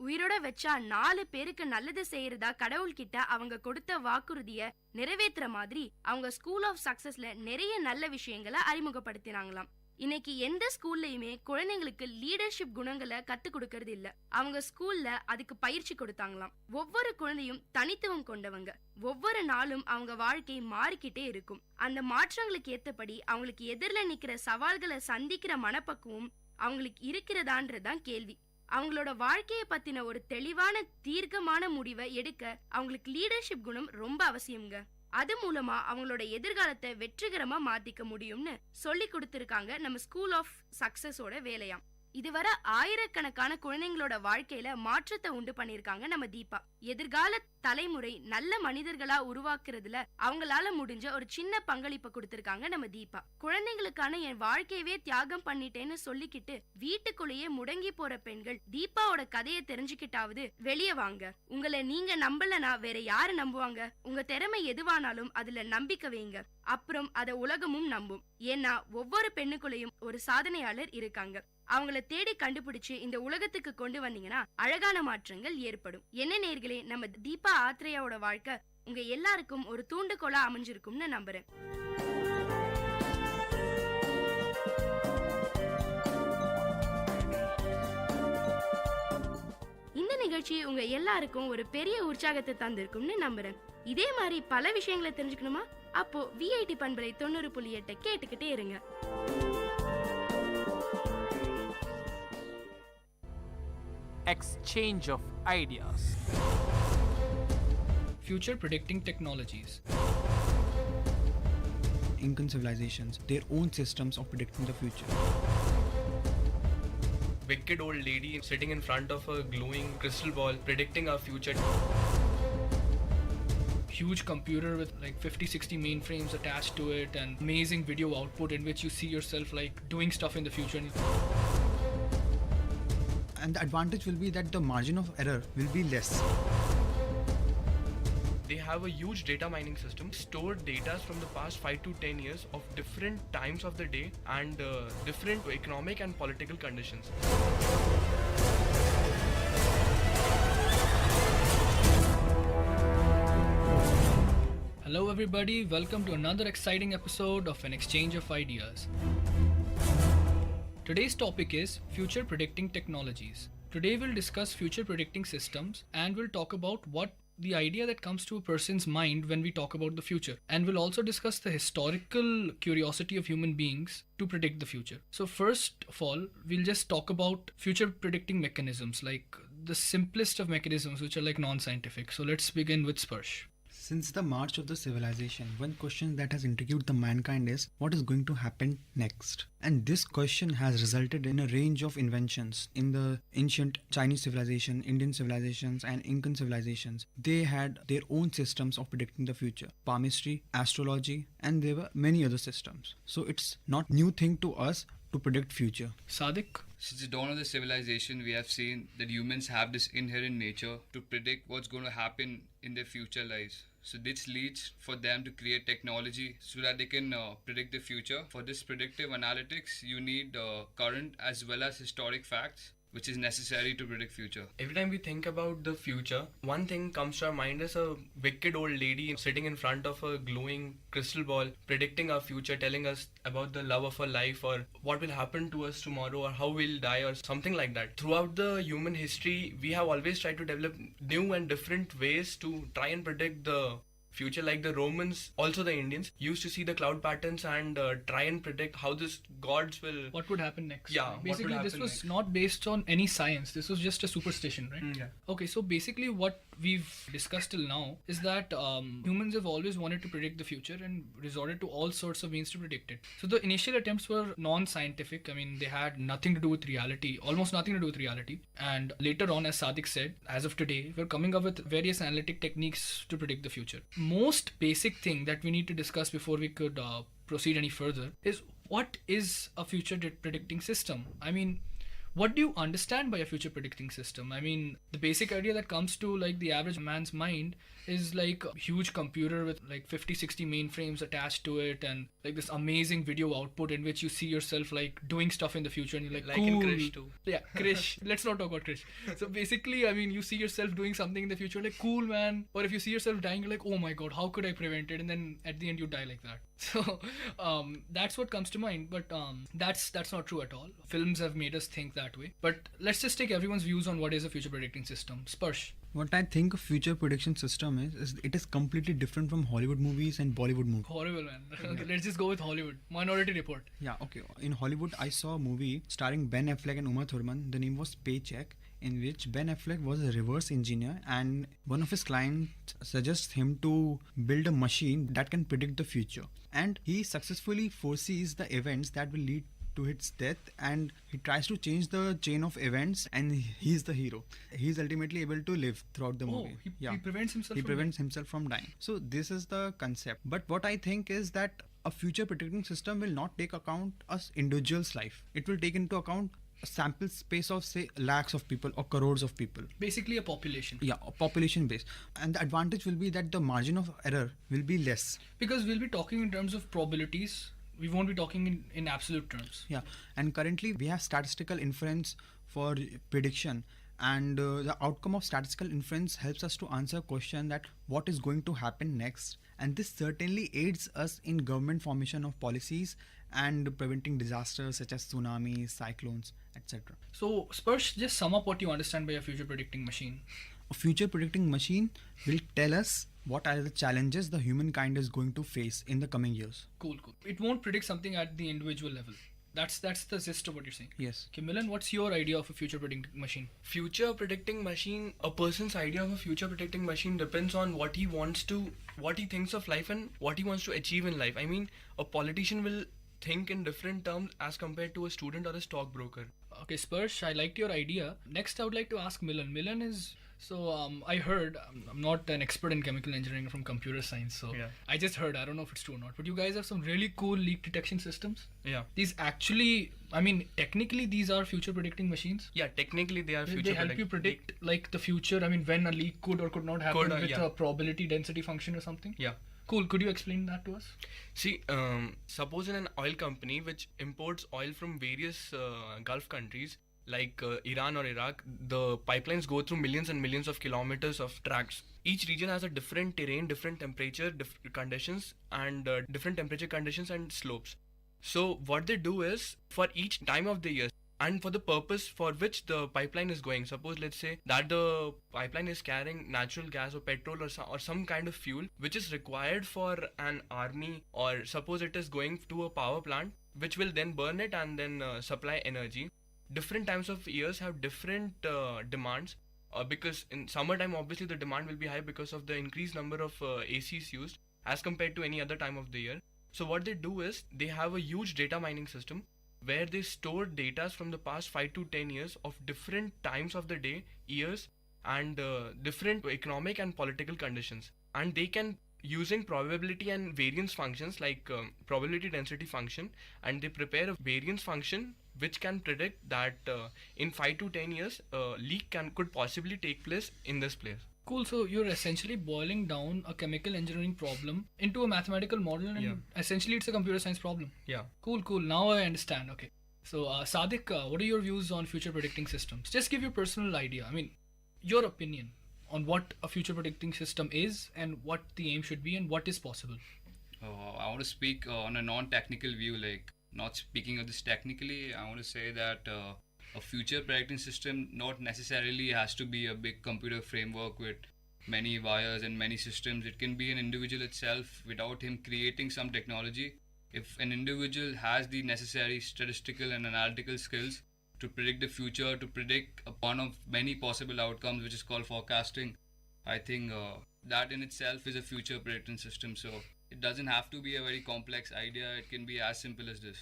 [SPEAKER 12] உயிரோட வச்சா 4 பேருக்கு நல்லது செய்யறதா கடவுள்கிட்ட அவங்க கொடுத்த வாக்குறுதிய நிறைவேற்றுற மாதிரி அவங்க ஸ்கூல் ஆஃப் சக்சஸ்ல நிறைய நல்ல விஷயங்களை அறிமுகப்படுத்தினாங்களாம். இன்னைக்கு எந்த ஸ்கூல்லயுமே குழந்தைங்களுக்கு லீடர்ஷிப் குணங்களை கத்து கொடுக்கறது இல்ல. அவங்க ஸ்கூல்ல அதுக்கு பயிற்சி கொடுத்தாங்களாம். ஒவ்வொரு குழந்தையும் தனித்துவம் கொண்டவங்க. ஒவ்வொரு நாளும் அவங்க வாழ்க்கை மாறிக்கிட்டே இருக்கும். அந்த மாற்றங்களுக்கு ஏத்தபடி அவங்களுக்கு எதிரில நிக்கிற சவால்களை சந்திக்கிற மனப்பக்குவம் அவங்களுக்கு இருக்கிறதான்றதுதான் கேள்வி. அவங்களோட வாழ்க்கையை பத்தின ஒரு தெளிவான தீர்க்கமான முடிவை எடுக்க அவங்களுக்கு லீடர்ஷிப் குணம் ரொம்ப அவசியம்ங்க. அது மூலமா அவங்களோட எதிர்காலத்தை வெற்றிகரமா மாத்திக்க முடியும்னு சொல்லி கொடுத்திருக்காங்க நம்ம ஸ்கூல் ஆஃப் சக்சஸோட வேலையாம். இதுவரை ஆயிரக்கணக்கான குழந்தைங்களோட வாழ்க்கையில மாற்றத்தை உண்டு பண்ணிருக்காங்க நம்ம தீபா. எதிர்கால தலைமுறை நல்ல மனிதர்களா உருவாக்குறதுல அவங்களால முடிஞ்ச ஒரு சின்ன பங்களிப்பை கொடுத்திருக்காங்க நம்ம தீபா. குழந்தைங்களுக்கான என் வாழ்க்கையவே தியாகம் பண்ணிட்டேன்னு சொல்லிக்கிட்டு வீட்டுக்குள்ளேயே முடங்கி போற பெண்கள் தீபாவோட கதையை தெரிஞ்சுக்கிட்டாவது வெளியே வாங்க. உங்களை நீங்க நம்பலனா வேற யாரு நம்புவாங்க? உங்க திறமை எதுவானாலும் அதுல நம்பிக்கை வைங்க. அப்புறம் அத உலகமும் நம்பும். ஏன்னா ஒவ்வொரு பெண்ணுக்குள்ளேயும் ஒரு சாதனையாளர் இருக்காங்க. அவங்கள தேடி கண்டுபிடிச்சு இந்த உலகத்துக்கு கொண்டு வந்தீங்கன்னா அழகான மாற்றங்கள் ஏற்படும். என்ன நேர்களே, நம்ம தீபா ஆத்ரேயாவோட வாழ்க்கை உங்க எல்லாருக்கும் ஒரு தூண்டுகோலா அமைஞ்சிருக்கும்னு நம்புறேன். இந்த நிகழ்ச்சி உங்க எல்லாருக்கும் ஒரு பெரிய உற்சாகத்தை தந்திருக்கும்னு நம்புறேன். இதே மாதிரி பல விஷயங்களை தெரிஞ்சுக்கணுமா? அப்போ விஐடி பண்பலை 90.8 கேட்டுக்கிட்டே இருங்க.
[SPEAKER 16] Exchange of ideas.
[SPEAKER 13] Future predicting technologies.
[SPEAKER 15] Incan civilizations, their own systems of predicting the future.
[SPEAKER 13] Wicked old lady sitting in front of a glowing crystal ball predicting our future. Huge computer with like 50-60 mainframes attached to it and amazing video output in which you see yourself like doing stuff in the future.
[SPEAKER 15] And the advantage will be that the margin of error will be less.
[SPEAKER 13] They have a huge data mining system, stored data from the past 5 to 10 years of different times of the day and different economic and political conditions. Hello everybody, welcome to another exciting episode of An Exchange of Ideas. Today's topic is future predicting technologies. Today we'll discuss future predicting systems and we'll talk about what the idea that comes to a person's mind when we talk about the future. And we'll also discuss the historical curiosity of human beings to predict the future. So first of all, we'll just talk about future predicting mechanisms, like the simplest of mechanisms which are like non-scientific. So let's begin with Sparsh.
[SPEAKER 15] Since the march of the civilization, one question that has intrigued the mankind is what is going to happen next? And this question has resulted in a range of inventions in the ancient Chinese civilization, Indian civilizations and Incan civilizations. They had their own systems of predicting the future, palmistry, astrology, and there were many other systems. So it's not new thing to us to predict future.
[SPEAKER 13] Sadiq?
[SPEAKER 20] Since the dawn of the civilization, we have seen that humans have this inherent nature to predict what's going to happen in their future lives. So this leads for them to create technology so that they can predict the future. For this predictive analytics, you need current as well as historic facts, which is necessary to predict future.
[SPEAKER 13] Every time we think about the future, one thing comes to our mind is a wicked old lady sitting in front of a glowing crystal ball, predicting our future, telling us about the love of our life or what will happen to us tomorrow or how we'll die or something like that. Throughout the human history, we have always tried to develop new and different ways to try and predict the future. Like the Romans, also the Indians, used to see the cloud patterns and try and predict how this gods will...
[SPEAKER 21] What would happen next?
[SPEAKER 13] Yeah,
[SPEAKER 21] basically this was not based on any science. This was just a superstition, right?
[SPEAKER 13] Yeah.
[SPEAKER 21] Okay, so basically what we've discussed till now is that humans have always wanted to predict the future and resorted to all sorts of means to predict it. So the initial attempts were non-scientific. I mean, they had nothing to do with reality, almost nothing to do with reality. And later on, as Sadiq said, as of today, we're coming up with various analytic techniques to predict the future. Most basic thing that we need to discuss before we could proceed any further is what is a future predicting system? I mean, what do you understand by a future predicting system? I mean, the basic idea that comes to like the average man's mind is like a huge computer with like 50-60 mainframes attached to it and like this amazing video output in which you see yourself like doing stuff in the future and you're like cool.
[SPEAKER 13] in Krish too.
[SPEAKER 21] Yeah, Krish. Let's not talk about Krish. So basically, I mean, you see yourself doing something in the future like cool, man. Or if you see yourself dying, you're like, oh my god, how could I prevent it? And then at the end you die like that. So that's what comes to mind, but that's not true at all. Films have made us think that way. But let's just take everyone's views on what is a future predicting system. Sparsh.
[SPEAKER 15] What I think a future prediction system is it is completely different from Hollywood movies and Bollywood movies.
[SPEAKER 21] Horrible, man. Okay, let's just go with Hollywood. Minority Report.
[SPEAKER 15] Yeah, okay. In Hollywood, I saw a movie starring Ben Affleck and Uma Thurman. The name was Paycheck, in which Ben Affleck was a reverse engineer and one of his clients suggests him to build a machine that can predict the future. And he successfully foresees the events that will lead to his death, and he tries to change the chain of events, and he's the hero. He's ultimately able to live throughout the movie.
[SPEAKER 21] He prevents himself
[SPEAKER 15] He
[SPEAKER 21] from
[SPEAKER 15] prevents himself from dying. So this is the concept. But what I think is that a future predicting system will not take account us individual's life. It will take into account a sample space of say lakhs of people or crores of people.
[SPEAKER 21] Basically a population.
[SPEAKER 15] Yeah, a population base. And the advantage will be that the margin of error will be less.
[SPEAKER 21] Because we'll be talking in terms of probabilities. We won't be talking in absolute terms.
[SPEAKER 15] Yeah, and currently we have statistical inference for prediction, and the outcome of statistical inference helps us to answer a question that what is going to happen next, and this certainly aids us in government formation of policies and preventing disasters such as tsunamis, cyclones, etc.
[SPEAKER 21] So Sparsh, just sum up what you understand by a future predicting machine.
[SPEAKER 15] A future predicting machine will tell us what are the challenges the humankind is going to face in the coming years.
[SPEAKER 21] Cool. It won't predict something at the individual level. That's the gist of what you're saying.
[SPEAKER 15] Yes.
[SPEAKER 21] Okay, Milan, what's your idea of a future predicting machine?
[SPEAKER 17] Future predicting machine, a person's idea of a future predicting machine depends on what he thinks of life and what he wants to achieve in life. I mean, a politician will think in different terms as compared to a student or a stockbroker.
[SPEAKER 21] Okay, Sparsh, I liked your idea. Next, I would like to ask Milan. Milan is... So I heard, I'm not an expert in chemical engineering from computer science, so
[SPEAKER 17] yeah.
[SPEAKER 21] I just heard, I don't know if it's true or not, but you guys have some really cool leak detection systems.
[SPEAKER 17] Yeah.
[SPEAKER 21] These actually, I mean, technically these are future predicting machines.
[SPEAKER 17] Yeah, technically they are
[SPEAKER 21] They help you predict like the future, I mean, when a leak could or could not happen with a probability density function or something.
[SPEAKER 17] Yeah.
[SPEAKER 21] Cool, could you explain that to us?
[SPEAKER 17] See, suppose in an oil company which imports oil from various Gulf countries, like Iran or Iraq, the pipelines go through millions and millions of kilometers of tracks. Each region has a different terrain, different temperature, different conditions, and different temperature conditions and slopes. So what they do is, for each time of the year, and for the purpose for which the pipeline is going, suppose let's say that the pipeline is carrying natural gas or petrol or some kind of fuel which is required for an army, or suppose it is going to a power plant which will then burn it and then supply energy. Different times of years have different demands, because in summertime obviously the demand will be high because of the increased number of ACs used as compared to any other time of the year. So what they do is they have a huge data mining system where they store data from the past 5 to 10 years of different times of the day, years, and different economic and political conditions, and they can, using probability and variance functions like probability density function, and they prepare a variance function which can predict that in 5 to 10 years leak could possibly take place in this place.
[SPEAKER 21] Cool, so you're essentially boiling down a chemical engineering problem into a mathematical model, and essentially it's a computer science problem.
[SPEAKER 17] Yeah.
[SPEAKER 21] Cool, now I understand. Okay. So Sadiq, what are your views on future predicting systems? Just give your personal idea. I mean, your opinion on what a future predicting system is and what the aim should be and what is possible.
[SPEAKER 20] I want to speak on a non-technical view, like not speaking of this technically. I want to say that a future predicting system not necessarily has to be a big computer framework with many wires and many systems. It can be an individual itself without him creating some technology. If an individual has the necessary statistical and analytical skills to predict the future, to predict one of many possible outcomes, which is called forecasting, I think that in itself is a future predicting system. So it doesn't have to be a very complex idea. It can be as simple as this.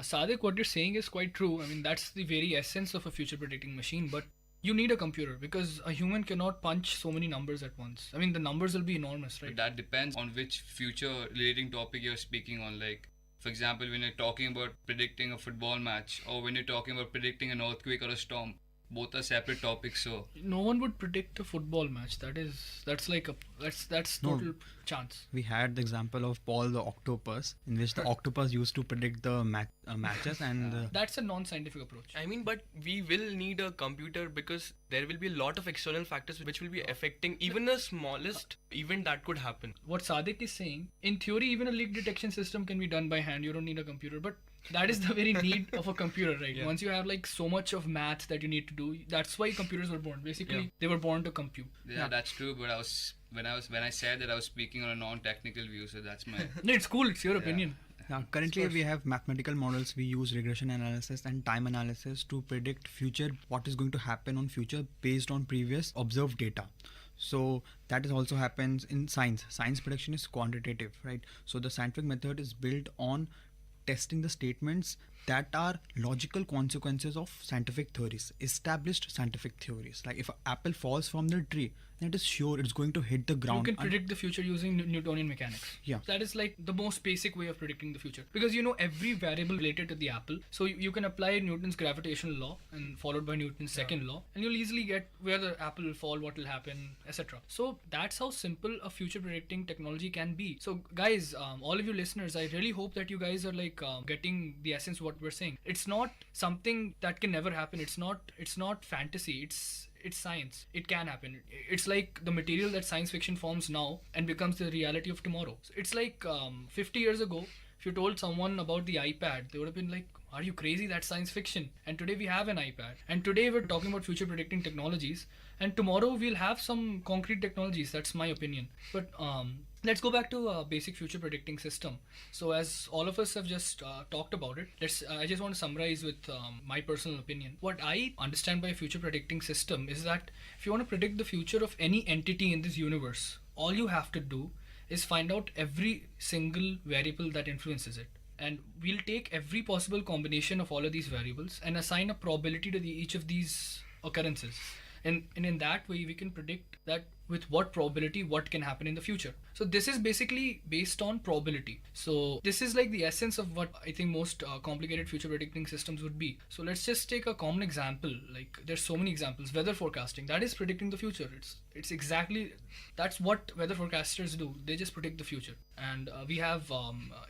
[SPEAKER 21] Sadiq, what you're saying is quite true. I mean, that's the very essence of a future predicting machine, but you need a computer because a human cannot punch so many numbers at once. I mean, the numbers will be enormous, right?
[SPEAKER 20] But that depends on which future relating topic you're speaking on. Like, for example, when you're talking about predicting a football match, or when you're talking about predicting an earthquake or a storm, both are separate topics. So
[SPEAKER 21] no one would predict a football match. That's total chance.
[SPEAKER 15] We had the example of Paul the octopus, in which the octopus used to predict the matches, and
[SPEAKER 21] that's a non-scientific approach.
[SPEAKER 17] I mean, but we will need a computer because there will be a lot of external factors which will be affecting even the smallest event that could happen.
[SPEAKER 21] What Sadiq is saying, in theory, even a leak detection system can be done by hand. You don't need a computer, but that is the very need of a computer, right? Yeah. Once you have like so much of math that you need to do, that's why computers were born. Basically, they were born to compute.
[SPEAKER 20] Yeah, that's true. But when I said that, I was speaking on a non-technical view, so that's my.
[SPEAKER 21] No, it's cool. It's your opinion.
[SPEAKER 15] Now, currently we have mathematical models. We use regression analysis and time analysis to predict future, what is going to happen on future based on previous observed data. So that is also happens in science. Science prediction is quantitative, right? So the scientific method is built on testing the statements that are logical consequences of scientific theories, established scientific theories. Like if an apple falls from the tree, then it is sure it's going to hit the ground.
[SPEAKER 21] You can predict the future using Newtonian mechanics.
[SPEAKER 15] Yeah.
[SPEAKER 21] That is like the most basic way of predicting the future, because you know every variable related to the apple. So you can apply Newton's gravitational law and followed by Newton's second law, and you'll easily get where the apple will fall, what will happen, etc. So that's how simple a future predicting technology can be. So guys, all of you listeners, I really hope that you guys are like getting the essence of what we're saying. It's not something that can never happen. It's not fantasy. It's science. It can happen. It's like the material that science fiction forms now and becomes the reality of tomorrow. So it's like 50 years ago, if you told someone about the iPad, they would have been like, are you crazy? That's science fiction. And today we have an iPad. And today we're talking about future predicting technologies. And tomorrow we'll have some concrete technologies. That's my opinion. But let's go back to a basic future predicting system. So as all of us have just talked about it, I just want to summarize with my personal opinion. What I understand by a future predicting system is that if you want to predict the future of any entity in this universe, all you have to do is find out every single variable that influences it. And we'll take every possible combination of all of these variables and assign a probability to each of these occurrences. And in that way, we can predict that with what probability what can happen in the future. So this is basically based on probability. So this is like the essence of what I think most complicated future predicting systems would be. So let's just take a common example. Like there's so many examples. Weather forecasting, that is predicting the future. It's exactly, that's what weather forecasters do. They just predict the future. And we have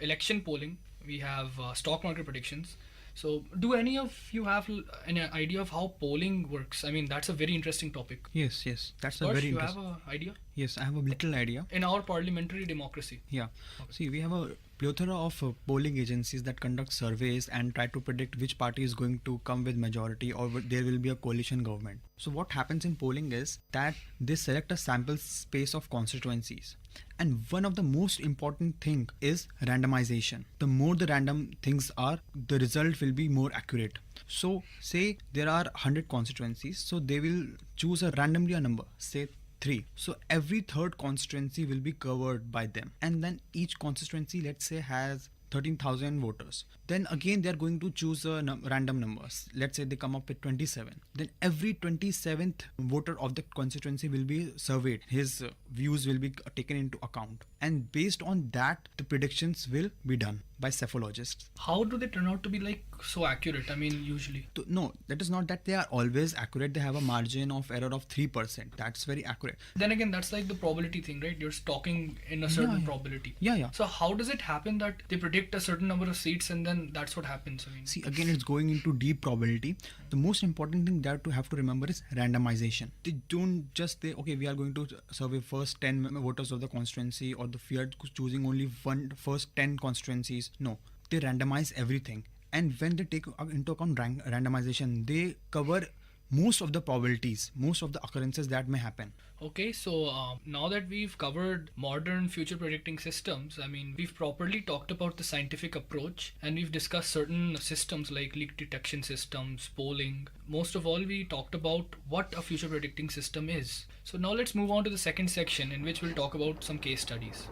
[SPEAKER 21] election polling. We have stock market predictions. So do any of you have an idea of how polling works? I mean, that's a very interesting topic.
[SPEAKER 15] Yes, that's
[SPEAKER 21] Sparsh,
[SPEAKER 15] a very
[SPEAKER 21] you
[SPEAKER 15] interesting.
[SPEAKER 21] have an idea?
[SPEAKER 15] Yes, I have a little idea.
[SPEAKER 21] In our parliamentary democracy.
[SPEAKER 15] Yeah. See, we have a plethora of polling agencies that conduct surveys and try to predict which party is going to come with majority or there will be a coalition government. So what happens in polling is that they select a sample space of constituencies. And one of the most important thing is randomization. The more the random things are, the result will be more accurate. So say there are 100 constituencies, so they will choose randomly a number, say 3. So every third constituency will be covered by them. And then each constituency, let's say, has 13,000 voters. Then again they are going to choose a random numbers. Let's say they come up with 27. Then every 27th voter of the constituency will be surveyed. His views will be taken into account. And based on that, the predictions will be done by psephologists.
[SPEAKER 21] How do they turn out to be like so accurate? I mean, usually.
[SPEAKER 15] No, that is not that they are always accurate. They have a margin of error of 3%. That's very accurate.
[SPEAKER 21] Then again, that's like the probability thing, right? You're talking in a certain probability.
[SPEAKER 15] Yeah.
[SPEAKER 21] So how does it happen that they predict a certain number of seats and then that's what happens? I mean,
[SPEAKER 15] see, again, it's going into deep probability. The most important thing that you have to remember is randomization. They don't just say, okay, we are going to survey first 10 voters of the constituency, or we are choosing only first 10 constituencies. No, they randomize everything. And when they take into account randomization, they cover most of the probabilities, most of the occurrences that may happen.
[SPEAKER 21] Okay, so now that we've covered modern future predicting systems, I mean, we've properly talked about the scientific approach and we've discussed certain systems like leak detection systems, polling. Most of all, we talked about what a future predicting system is. So now let's move on to the second section in which we'll talk about some case studies.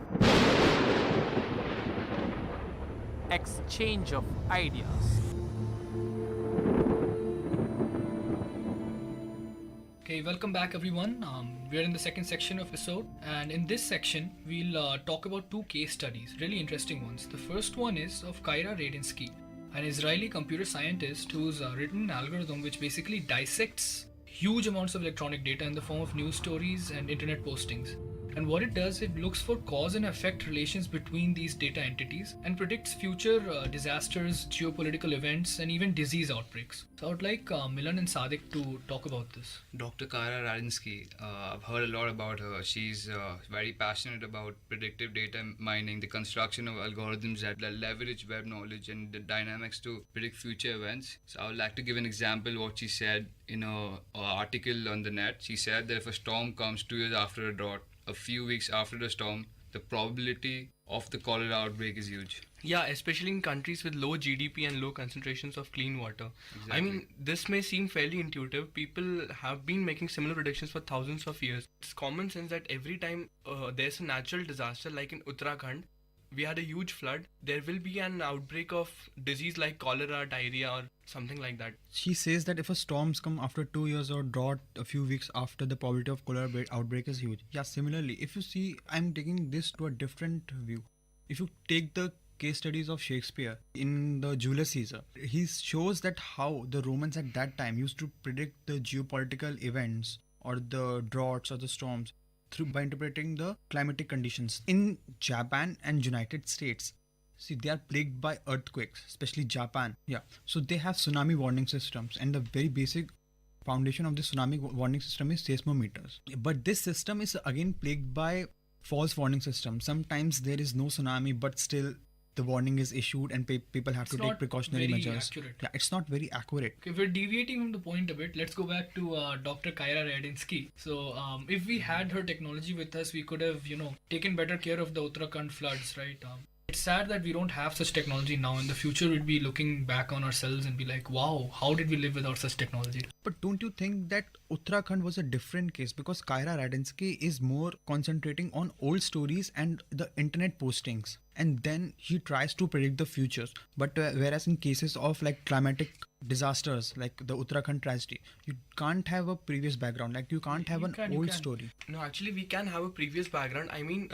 [SPEAKER 16] Exchange of ideas.
[SPEAKER 21] Okay, welcome back everyone. We're in the second section of the episode, and in this section we'll talk about two case studies, really interesting ones. The first one is of Kyra Radinsky, an Israeli computer scientist who's written an algorithm which basically dissects huge amounts of electronic data in the form of news stories and internet postings. And what it does, it looks for cause and effect relations between these data entities and predicts future disasters, geopolitical events, and even disease outbreaks. So I would like Milan and Sadik to talk about this.
[SPEAKER 20] Dr. Kyra Radinsky, I've heard a lot about her. She's very passionate about predictive data mining, the construction of algorithms that leverage web knowledge and the dynamics to predict future events. So I would like to give an example what she said in an article on the net. She said that if a storm comes 2 years after a drought, a few weeks after the storm, the probability of the cholera outbreak is huge.
[SPEAKER 17] Yeah, especially in countries with low GDP and low concentrations of clean water.
[SPEAKER 20] Exactly.
[SPEAKER 17] I mean, this may seem fairly intuitive. People have been making similar predictions for thousands of years. It's common sense that every time there's a natural disaster like in Uttarakhand, we had a huge flood, there will be an outbreak of disease like cholera, diarrhea, or something like that.
[SPEAKER 15] She says that if a storms come after 2 years or drought a few weeks after, the probability of cholera outbreak is huge. Yeah, similarly, if you see, I'm taking this to a different view. If you take the case studies of Shakespeare in the Julius Caesar, he shows that how the Romans at that time used to predict the geopolitical events or the droughts or the storms by interpreting the climatic conditions. In Japan and United States, see, they are plagued by earthquakes, especially Japan. Yeah, so they have tsunami warning systems, and the very basic foundation of the tsunami warning system is seismometers. But this system is again plagued by false warning systems. Sometimes there is no tsunami, but still the warning is issued and people have to take precautionary measures.
[SPEAKER 21] Accurate.
[SPEAKER 15] Yeah, it's not very accurate.
[SPEAKER 21] Okay, we're deviating from the point a bit. Let's go back to Dr. Kyra Radinsky. So, if we had her technology with us, we could have, taken better care of the Uttarakhand floods, right? It's sad that we don't have such technology now. In the future, we'd be looking back on ourselves and be like, wow, how did we live without such technology?
[SPEAKER 15] But don't you think that Uttarakhand was a different case? Because Kyra Radinsky is more concentrating on old stories and the internet postings. And then he tries to predict the futures. But whereas in cases of like climatic disasters, like the Uttarakhand tragedy, you can't have a previous background. Like you can't have an old story.
[SPEAKER 17] No, actually we can have a previous background. I mean,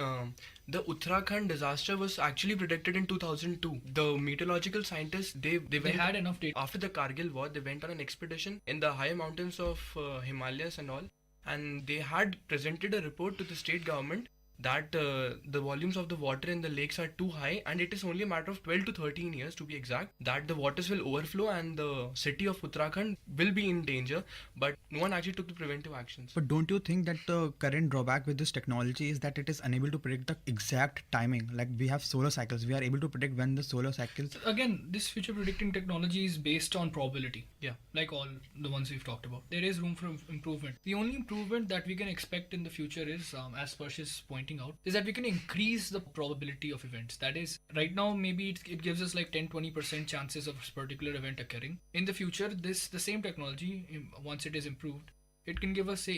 [SPEAKER 17] the Uttarakhand disaster was actually predicted in 2002. The meteorological scientists, they
[SPEAKER 21] had enough data.
[SPEAKER 17] After the Kargil war, they went on an expedition in the higher mountains of Himalayas and all. And they had presented a report to the state government that the volumes of the water in the lakes are too high, and it is only a matter of 12 to 13 years to be exact, that the waters will overflow and the city of Uttarakhand will be in danger, but no one actually took the preventive actions.
[SPEAKER 15] But don't you think that the current drawback with this technology is that it is unable to predict the exact timing? Like we have solar cycles, we are able to predict when the solar cycles...
[SPEAKER 21] Again, this future predicting technology is based on probability.
[SPEAKER 17] Yeah.
[SPEAKER 21] Like all the ones we've talked about. There is room for improvement. The only improvement that we can expect in the future is, as Persh is pointing out, is that we can increase the probability of events. That is, right now maybe it gives us like 10-20% chances of a particular event occurring. In the future, the same technology, once it is improved, it can give us say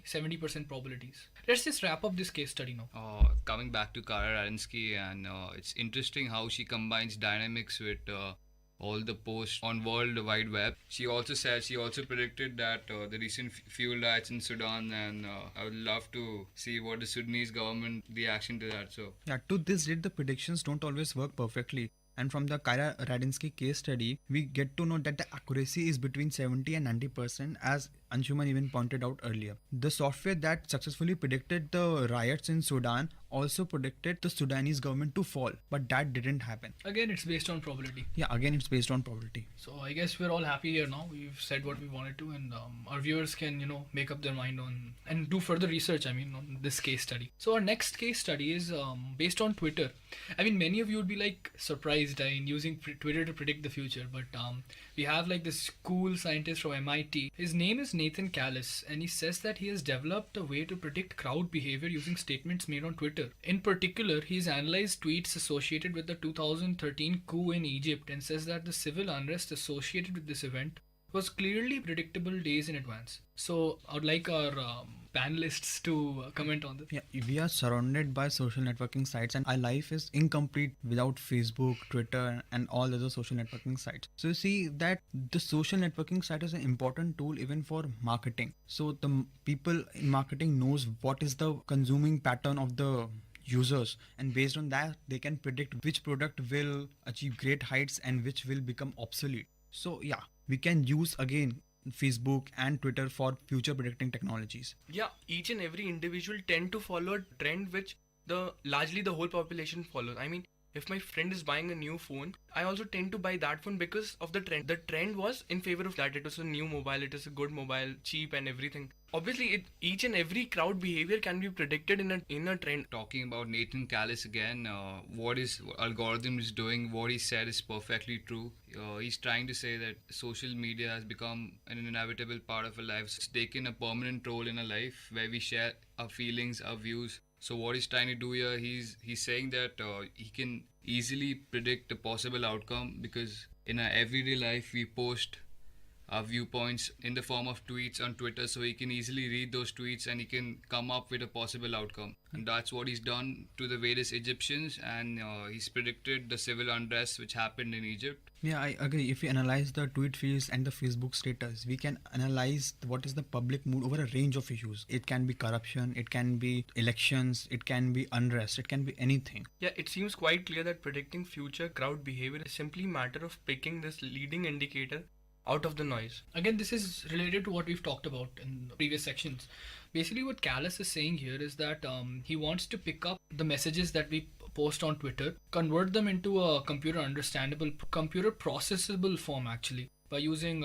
[SPEAKER 21] 80-70% probabilities. Let's just wrap up this case study now.
[SPEAKER 20] Coming back to Kyra Radinsky, and it's interesting how she combines dynamics with all the posts on World Wide Web. She also predicted that the recent fuel riots in Sudan, and I would love to see what the Sudanese government reaction to that. So
[SPEAKER 15] yeah, to this date, the predictions don't always work perfectly. And from the Kyra Radinsky case study, we get to know that the accuracy is between 70 and 90%, as Anshuman even pointed out earlier. The software that successfully predicted the riots in Sudan also predicted the Sudanese government to fall, but that didn't happen.
[SPEAKER 21] Again, it's based on probability.
[SPEAKER 15] Yeah, again, it's based on probability.
[SPEAKER 21] So I guess we're all happy here now. We've said what we wanted to, and our viewers can, make up their mind on and do further research, on this case study. So our next case study is based on Twitter. Many of you would be like surprised in using Twitter to predict the future, but we have like this cool scientist from MIT. His name is Nathan Callis, and he says that he has developed a way to predict crowd behavior using statements made on Twitter. In particular, he's analyzed tweets associated with the 2013 coup in Egypt and says that the civil unrest associated with this event was clearly predictable days in advance. So I would like our panelists to comment on this.
[SPEAKER 15] Yeah, we are surrounded by social networking sites, and our life is incomplete without Facebook, Twitter, and all other social networking sites. So you see that the social networking site is an important tool even for marketing. So the people in marketing knows what is the consuming pattern of the users, and based on that they can predict which product will achieve great heights and which will become obsolete. So yeah, we can use again Facebook and Twitter for future predicting technologies.
[SPEAKER 17] Yeah, each and every individual tend to follow a trend which largely the whole population follows. If my friend is buying a new phone, I also tend to buy that phone because of the trend. The trend was in favor of that. It was a new mobile, it is a good mobile, cheap and everything. Obviously, each and every crowd behavior can be predicted in a trend.
[SPEAKER 20] Talking about Nathan Callis again, what his algorithm is doing, what he said is perfectly true. He's trying to say that social media has become an inevitable part of our lives. It's taken a permanent role in our life where we share our feelings, our views. So what he's trying to do here, he's saying that he can easily predict a possible outcome, because in our everyday life we post viewpoints in the form of tweets on Twitter, so he can easily read those tweets and he can come up with a possible outcome. And that's what he's done to the various Egyptians, and he's predicted the civil unrest which happened in Egypt.
[SPEAKER 15] Yeah, I agree. If we analyze the tweet fields and the Facebook status, we can analyze what is the public mood over a range of issues. It can be corruption, it can be elections, it can be unrest, it can be anything.
[SPEAKER 17] Yeah, it seems quite clear that predicting future crowd behavior is simply a matter of picking this leading indicator out of the noise.
[SPEAKER 21] Again, this is related to what we've talked about in previous sections. Basically, what Callus is saying here is that he wants to pick up the messages that we post on Twitter, convert them into a computer understandable, computer processable form actually, by using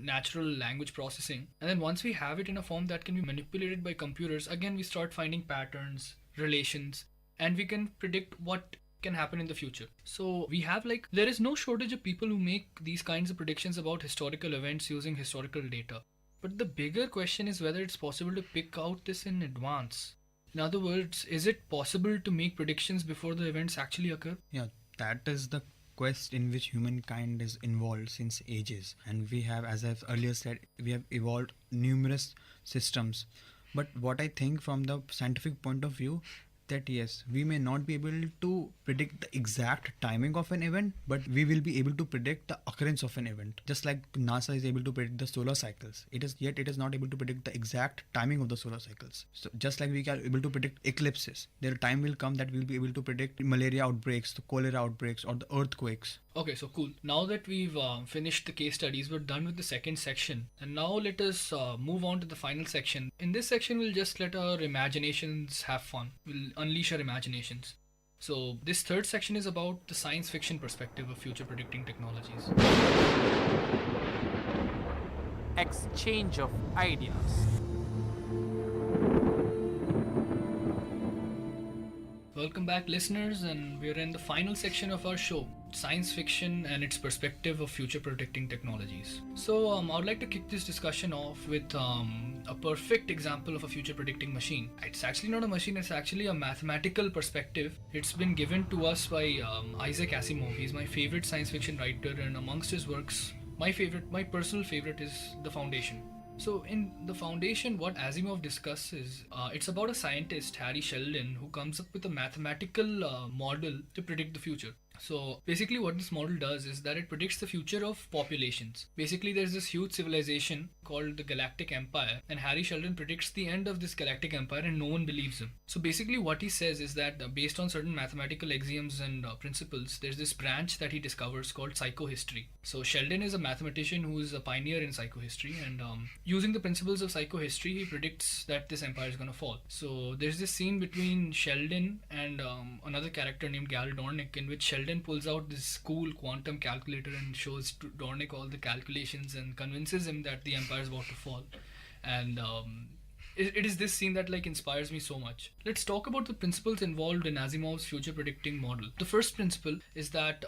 [SPEAKER 21] natural language processing. And then once we have it in a form that can be manipulated by computers, again we start finding patterns, relations, and we can predict what can happen in the future. So we have there is no shortage of people who make these kinds of predictions about historical events using historical data. But the bigger question is whether it's possible to pick out this in advance. In other words, is it possible to make predictions before the events actually occur?
[SPEAKER 15] Yeah, that is the quest in which humankind is involved since ages. And we have, as I've earlier said, we have evolved numerous systems. But what I think from the scientific point of view, that yes, we may not be able to predict the exact timing of an event, but we will be able to predict the occurrence of an event. Just like NASA is able to predict the solar cycles, it is not able to predict the exact timing of the solar cycles. So just like we are able to predict eclipses, there time will come that we'll be able to predict malaria outbreaks, the cholera outbreaks, or the earthquakes.
[SPEAKER 21] Okay, so cool. Now that we've finished the case studies, we're done with the second section. And now let us move on to the final section. In this section, we'll just let our imaginations have fun. We'll unleash our imaginations. So this third section is about the science fiction perspective of future predicting technologies.
[SPEAKER 16] Exchange of ideas.
[SPEAKER 21] Welcome back, listeners, and we're in the final section of our show, science fiction and its perspective of future predicting technologies. So I would like to kick this discussion off with a perfect example of a future predicting machine. It's actually not a machine, it's actually a mathematical perspective. It's been given to us by Isaac Asimov. He's my favorite science fiction writer, and amongst his works, my personal favorite is The Foundation. So in The Foundation, what Asimov discusses, it's about a scientist, Harry Sheldon, who comes up with a mathematical model to predict the future. So basically what this model does is that it predicts the future of populations. Basically there's this huge civilization called the Galactic Empire, and Harry Sheldon predicts the end of this Galactic Empire and no one believes him. So basically what he says is that based on certain mathematical axioms and principles, there's this branch that he discovers called psychohistory. So Sheldon is a mathematician who is a pioneer in psychohistory, and using the principles of psychohistory, he predicts that this empire is going to fall. So there's this scene between Sheldon and another character named Gal Dornick, in which Sheldon pulls out this cool quantum calculator and shows to Dornick all the calculations and convinces him that the empire is about to fall. And it is this scene that inspires me so much. Let's talk about the principles involved in Asimov's future predicting model. The first principle is that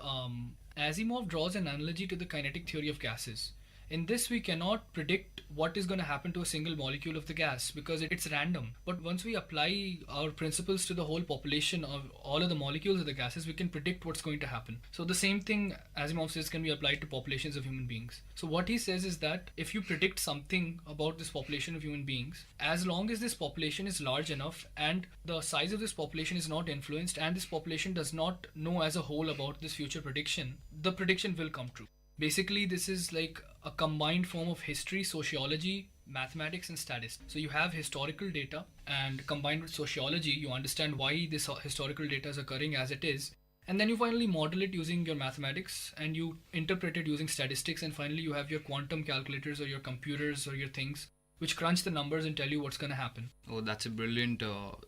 [SPEAKER 21] Asimov draws an analogy to the kinetic theory of gases. In this, we cannot predict what is going to happen to a single molecule of the gas because it's random. But once we apply our principles to the whole population of all of the molecules of the gases, we can predict what's going to happen. So the same thing Asimov says can be applied to populations of human beings. So what he says is that if you predict something about this population of human beings, as long as this population is large enough and the size of this population is not influenced and this population does not know as a whole about this future prediction, the prediction will come true. Basically, this is like a combined form of history, sociology, mathematics, and statistics. So you have historical data, and combined with sociology, you understand why this historical data is occurring as it is. And then you finally model it using your mathematics, and you interpret it using statistics, and finally you have your quantum calculators or your computers or your things which crunch the numbers and tell you what's going to happen.
[SPEAKER 20] Oh, that's a brilliant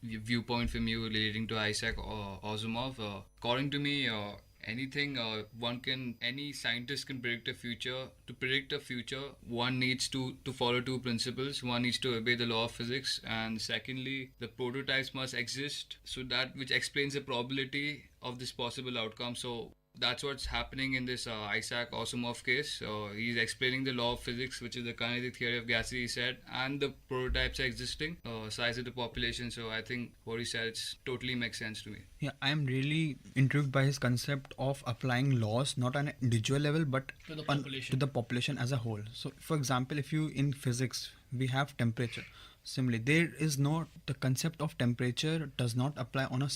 [SPEAKER 20] viewpoint from you relating to Isaac Asimov. According to me, any scientist can predict a future. To predict a future, one needs to follow two principles. One needs to obey the law of physics, and secondly, the prototypes must exist, so that which explains the probability of this possible outcome. So That's what's happening in this Isaac Asimov case. He's explaining the law of physics, which is the kinetic theory of gases, he said, and the prototypes are existing, size of the population. So I think what he said totally makes sense to me.
[SPEAKER 15] Yeah, I am really intrigued by his concept of applying laws not on an individual level but
[SPEAKER 21] To the
[SPEAKER 15] on,
[SPEAKER 21] population.
[SPEAKER 15] to the population as a whole. So, for example, if you in physics we have temperature. Similarly, there is no the concept of temperature does not apply on a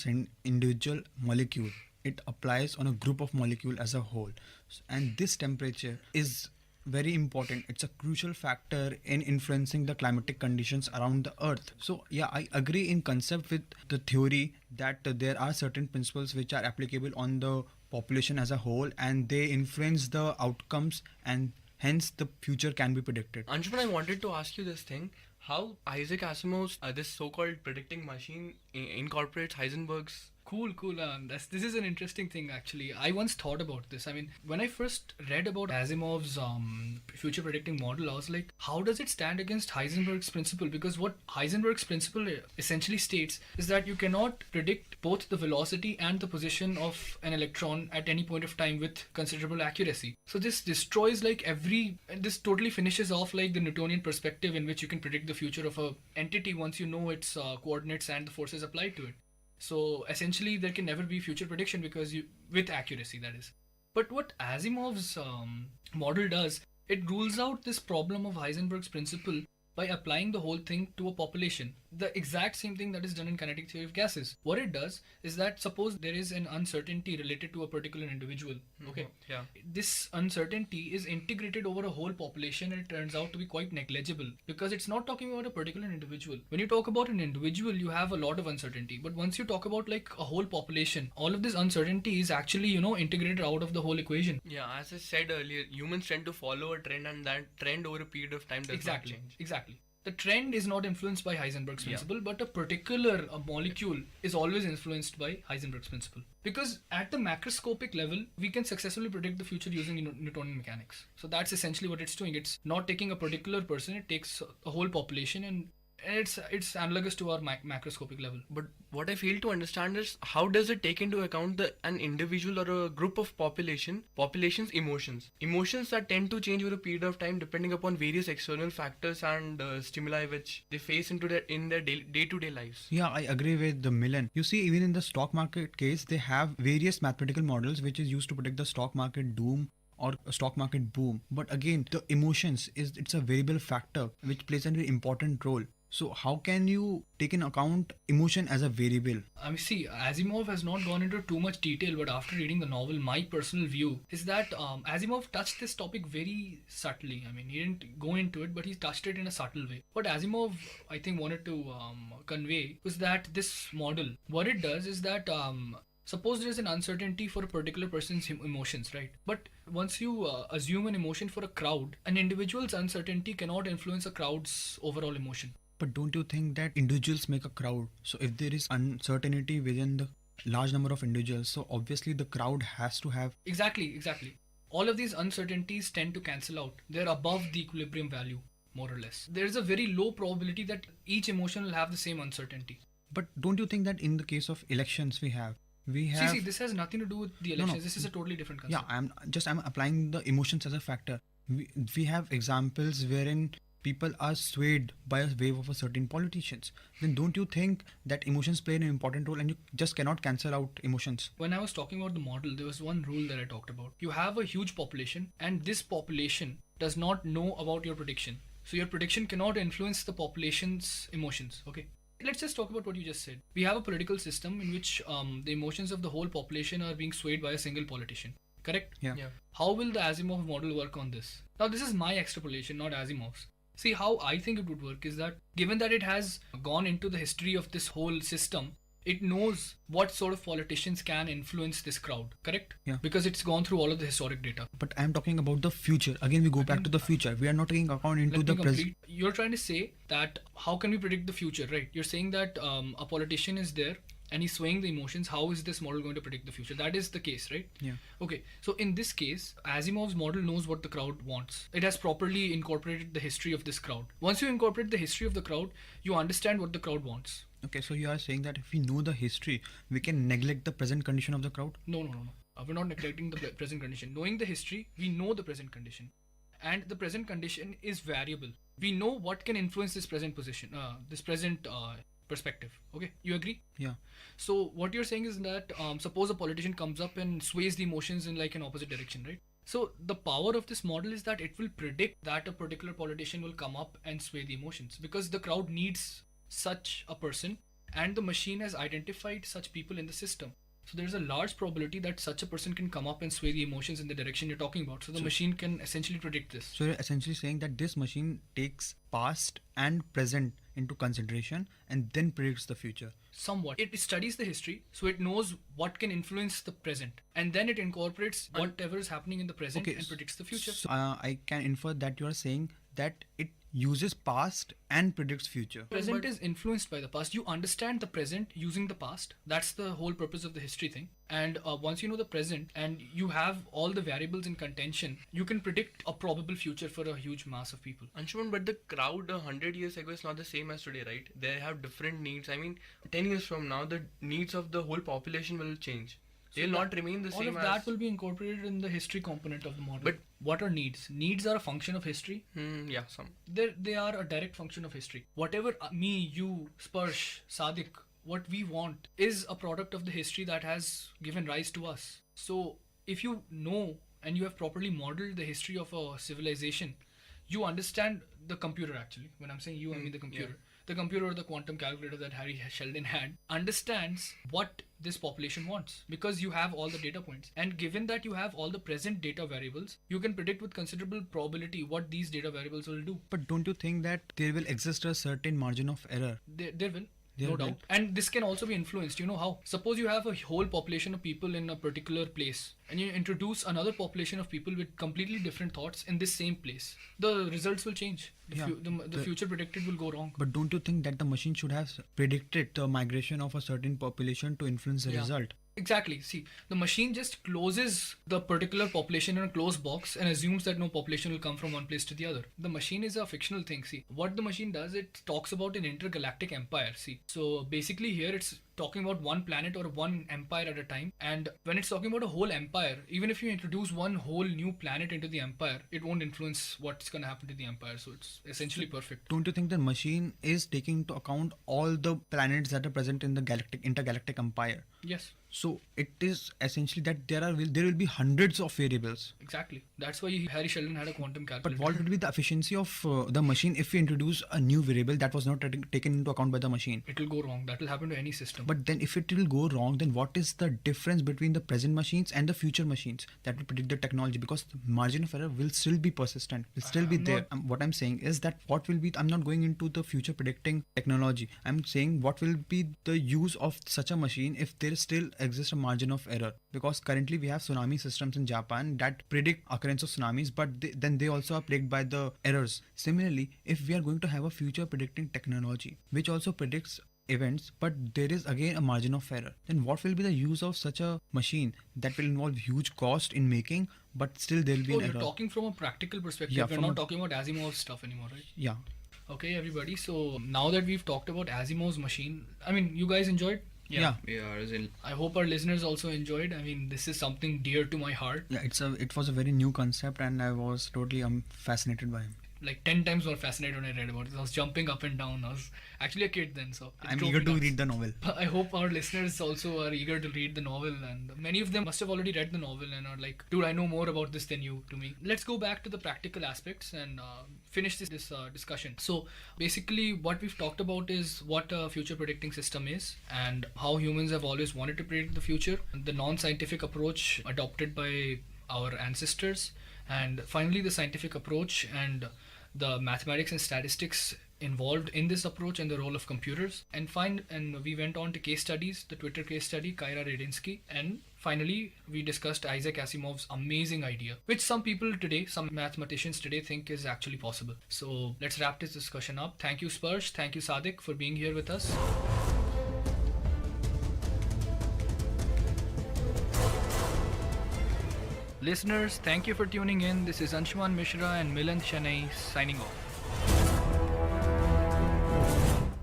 [SPEAKER 15] individual molecule. It applies on a group of molecule as a whole, and this temperature is very important. It's a crucial factor in influencing the climatic conditions around the earth. So yeah, I agree in concept with the theory that there are certain principles which are applicable on the population as a whole, and they influence the outcomes, and hence the future can be predicted.
[SPEAKER 17] Anshuman, I wanted to ask you this thing. How Isaac Asimov's this so-called predicting machine incorporates Heisenberg's.
[SPEAKER 21] Cool. This is an interesting thing, actually. I once thought about this. I mean, when I first read about Asimov's future predicting model, I was like, how does it stand against Heisenberg's principle? Because what Heisenberg's principle essentially states is that you cannot predict both the velocity and the position of an electron at any point of time with considerable accuracy. So this destroys this totally finishes off like the Newtonian perspective in which you can predict the future of a entity once you know its coordinates and the forces applied to it. So essentially, there can never be future prediction with accuracy, that is. But what Asimov's model does, it rules out this problem of Heisenberg's principle by applying the whole thing to a population. The exact same thing that is done in kinetic theory of gases. What it does is that suppose there is an uncertainty related to a particular individual. Okay.
[SPEAKER 17] Yeah.
[SPEAKER 21] This uncertainty is integrated over a whole population, and it turns out to be quite negligible because it's not talking about a particular individual. When you talk about an individual, you have a lot of uncertainty. But once you talk about like a whole population, all of this uncertainty is actually, integrated out of the whole equation.
[SPEAKER 17] Yeah, as I said earlier, humans tend to follow a trend, and that trend over a period of time does not change.
[SPEAKER 21] Exactly. The trend is not influenced by Heisenberg's principle, but a particular molecule is always influenced by Heisenberg's principle. Because at the macroscopic level, we can successfully predict the future using Newtonian mechanics. So that's essentially what it's doing. It's not taking a particular person, it takes a whole population, and it's analogous to our macroscopic level.
[SPEAKER 17] But what I fail to understand is how does it take into account an individual or a group of population's emotions that tend to change over a period of time depending upon various external factors and stimuli which they face in their day-to-day lives.
[SPEAKER 15] Yeah, I agree with the Milan. You see, even in the stock market case, they have various mathematical models which is used to predict the stock market doom or a stock market boom. But again, the emotions it's a variable factor which plays a very important role. So how can you take into account emotion as a variable?
[SPEAKER 21] See, Asimov has not gone into too much detail, but after reading the novel, my personal view is that Asimov touched this topic very subtly. I mean, he didn't go into it, but he touched it in a subtle way. What Asimov, I think, wanted to convey was that this model, what it does is that suppose there is an uncertainty for a particular person's emotions, right? But once you assume an emotion for a crowd, an individual's uncertainty cannot influence a crowd's overall emotion.
[SPEAKER 15] But don't you think that individuals make a crowd? So if there is uncertainty within the large number of individuals, so obviously the crowd has to have...
[SPEAKER 21] Exactly. All of these uncertainties tend to cancel out. They're above the equilibrium value, more or less. There's a very low probability that each emotion will have the same uncertainty.
[SPEAKER 15] But don't you think that in the case of elections we have...
[SPEAKER 21] See, this has nothing to do with the elections. No. This is a totally different concept.
[SPEAKER 15] Yeah, I'm applying the emotions as a factor. We have examples wherein people are swayed by a wave of a certain politicians. Then don't you think that emotions play an important role and you just cannot cancel out emotions?
[SPEAKER 21] When I was talking about the model, there was one rule that I talked about. You have a huge population and this population does not know about your prediction. So your prediction cannot influence the population's emotions. Okay. Let's just talk about what you just said. We have a political system in which the emotions of the whole population are being swayed by a single politician. Correct?
[SPEAKER 15] Yeah.
[SPEAKER 21] How will the Asimov model work on this? Now, this is my extrapolation, not Asimov's. See, how I think it would work is that given that it has gone into the history of this whole system, it knows what sort of politicians can influence this crowd, correct?
[SPEAKER 15] Yeah.
[SPEAKER 21] Because it's gone through all of the historic data.
[SPEAKER 15] But I'm talking about the future. Again, we go back to the future. We are not taking account into the present.
[SPEAKER 21] You're trying to say that how can we predict the future, right? You're saying that a politician is there and he's swaying the emotions. How is this model going to predict the future? That is the case, right?
[SPEAKER 15] Yeah.
[SPEAKER 21] Okay. So in this case, Asimov's model knows what the crowd wants. It has properly incorporated the history of this crowd. Once you incorporate the history of the crowd, you understand what the crowd wants.
[SPEAKER 15] Okay, so you are saying that if we know the history, we can neglect the present condition of the crowd?
[SPEAKER 21] No. We're not neglecting the present condition. Knowing the history, we know the present condition. And the present condition is variable. We know what can influence this present position, this present perspective. Okay, you agree?
[SPEAKER 15] Yeah.
[SPEAKER 21] So what you're saying is that suppose a politician comes up and sways the emotions in like an opposite direction, right? So the power of this model is that it will predict that a particular politician will come up and sway the emotions, because the crowd needs such a person and the machine has identified such people in the system. So there's a large probability that such a person can come up and sway the emotions in the direction you're talking about. So the machine can essentially predict this.
[SPEAKER 15] So you're essentially saying that this machine takes past and present into consideration and then predicts the future.
[SPEAKER 21] Somewhat. It studies the history, so it knows what can influence the present. And then it incorporates whatever is happening in the present and predicts the future.
[SPEAKER 15] So I can infer that you are saying that it uses past and predicts future.
[SPEAKER 21] Present is influenced by the past. You understand the present using the past. That's the whole purpose of the history thing. And once you know the present and you have all the variables in contention, you can predict a probable future for a huge mass of people.
[SPEAKER 17] Anshuman, but the crowd 100 years ago is not the same as today, right? They have different needs. I mean, 10 years from now, the needs of the whole population will change. They'll not remain the same.
[SPEAKER 21] All of that will be incorporated in the history component of the model.
[SPEAKER 17] But
[SPEAKER 21] what are needs? Needs are a function of history.
[SPEAKER 17] Yeah, some.
[SPEAKER 21] They are a direct function of history. Whatever me, you, Sparsh, Sadik, what we want is a product of the history that has given rise to us. So if you know and you have properly modeled the history of a civilization, you understand the computer actually. When I'm saying you, I mean the computer.
[SPEAKER 17] Yeah.
[SPEAKER 21] The computer or the quantum calculator that Harry Sheldon had understands what this population wants, because you have all the data points. And given that you have all the present data variables, you can predict with considerable probability what these data variables will do.
[SPEAKER 15] But don't you think that there will exist a certain margin of error?
[SPEAKER 21] There will. No doubt. And this can also be influenced. You know how? Suppose you have a whole population of people in a particular place and you introduce another population of people with completely different thoughts in this same place. The results will change. The future predicted will go wrong.
[SPEAKER 15] But don't you think that the machine should have predicted the migration of a certain population to influence the result?
[SPEAKER 21] Exactly. See, the machine just closes the particular population in a closed box and assumes that no population will come from one place to the other. The machine is a fictional thing. See, what the machine does, it talks about an intergalactic empire. See, so basically here it's talking about one planet or one empire at a time. And when it's talking about a whole empire, even if you introduce one whole new planet into the empire, it won't influence what's going to happen to the empire. So it's essentially perfect.
[SPEAKER 15] Don't you think the machine is taking into account all the planets that are present in the intergalactic empire?
[SPEAKER 21] Yes.
[SPEAKER 15] So it is essentially that there will be hundreds of variables.
[SPEAKER 21] Exactly. That's why Harry Sheldon had a quantum calculator.
[SPEAKER 15] But what would be the efficiency of the machine if we introduce a new variable that was not taken into account by the machine?
[SPEAKER 21] It will go wrong. That will happen to any system.
[SPEAKER 15] But then if it will go wrong, then what is the difference between the present machines and the future machines that will predict the technology? Because the margin of error will still be persistent, will still be there. What I'm saying is that what will be, I'm not going into the future predicting technology. I'm saying what will be the use of such a machine if there still exists a margin of error. Because currently we have tsunami systems in Japan that predict occurrence of tsunamis, but then they also are plagued by the errors. Similarly, if we are going to have a future predicting technology which also predicts events, but there is again a margin of error, then what will be the use of such a machine that will involve huge cost in making, but still there will be an error?
[SPEAKER 21] You're talking from a practical perspective.
[SPEAKER 15] Yeah,
[SPEAKER 21] we're not talking about Asimov's stuff anymore, right?
[SPEAKER 15] Yeah.
[SPEAKER 21] Okay, everybody. So now that we've talked about Asimov's machine, I mean, you guys enjoyed?
[SPEAKER 15] Yeah.
[SPEAKER 21] I hope our listeners also enjoyed. I mean, this is something dear to my heart.
[SPEAKER 15] Yeah, it was a very new concept and I was totally fascinated by him.
[SPEAKER 21] Like 10 times more fascinated when I read about it. I was jumping up and down. I was actually a kid then, so
[SPEAKER 15] I'm eager to read the novel.
[SPEAKER 21] I hope our listeners also are eager to read the novel, and many of them must have already read the novel and are like, dude, I know more about this than you to me. Let's go back to the practical aspects and finish this discussion. So basically what we've talked about is what a future predicting system is and how humans have always wanted to predict the future, the non-scientific approach adopted by our ancestors, and finally the scientific approach and the mathematics and statistics involved in this approach and the role of computers. And we went on to case studies, the Twitter case study, Kyra Radinsky, and finally we discussed Isaac Asimov's amazing idea, which some mathematicians today think is actually possible. So let's wrap this discussion up. Thank you, Sparsh. Thank you, Sadik, for being here with us. Listeners, thank you for tuning in. This is Anshuman Mishra and Milan Shanai signing off.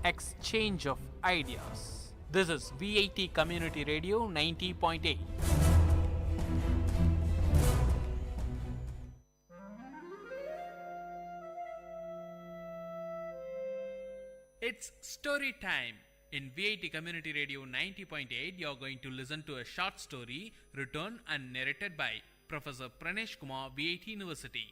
[SPEAKER 16] Exchange of ideas. This is VIT Community Radio 90.8.
[SPEAKER 14] Story time. In VIT Community Radio 90.8, you are going to listen to a short story written and narrated by Professor Pranesh Kumar, VIT University.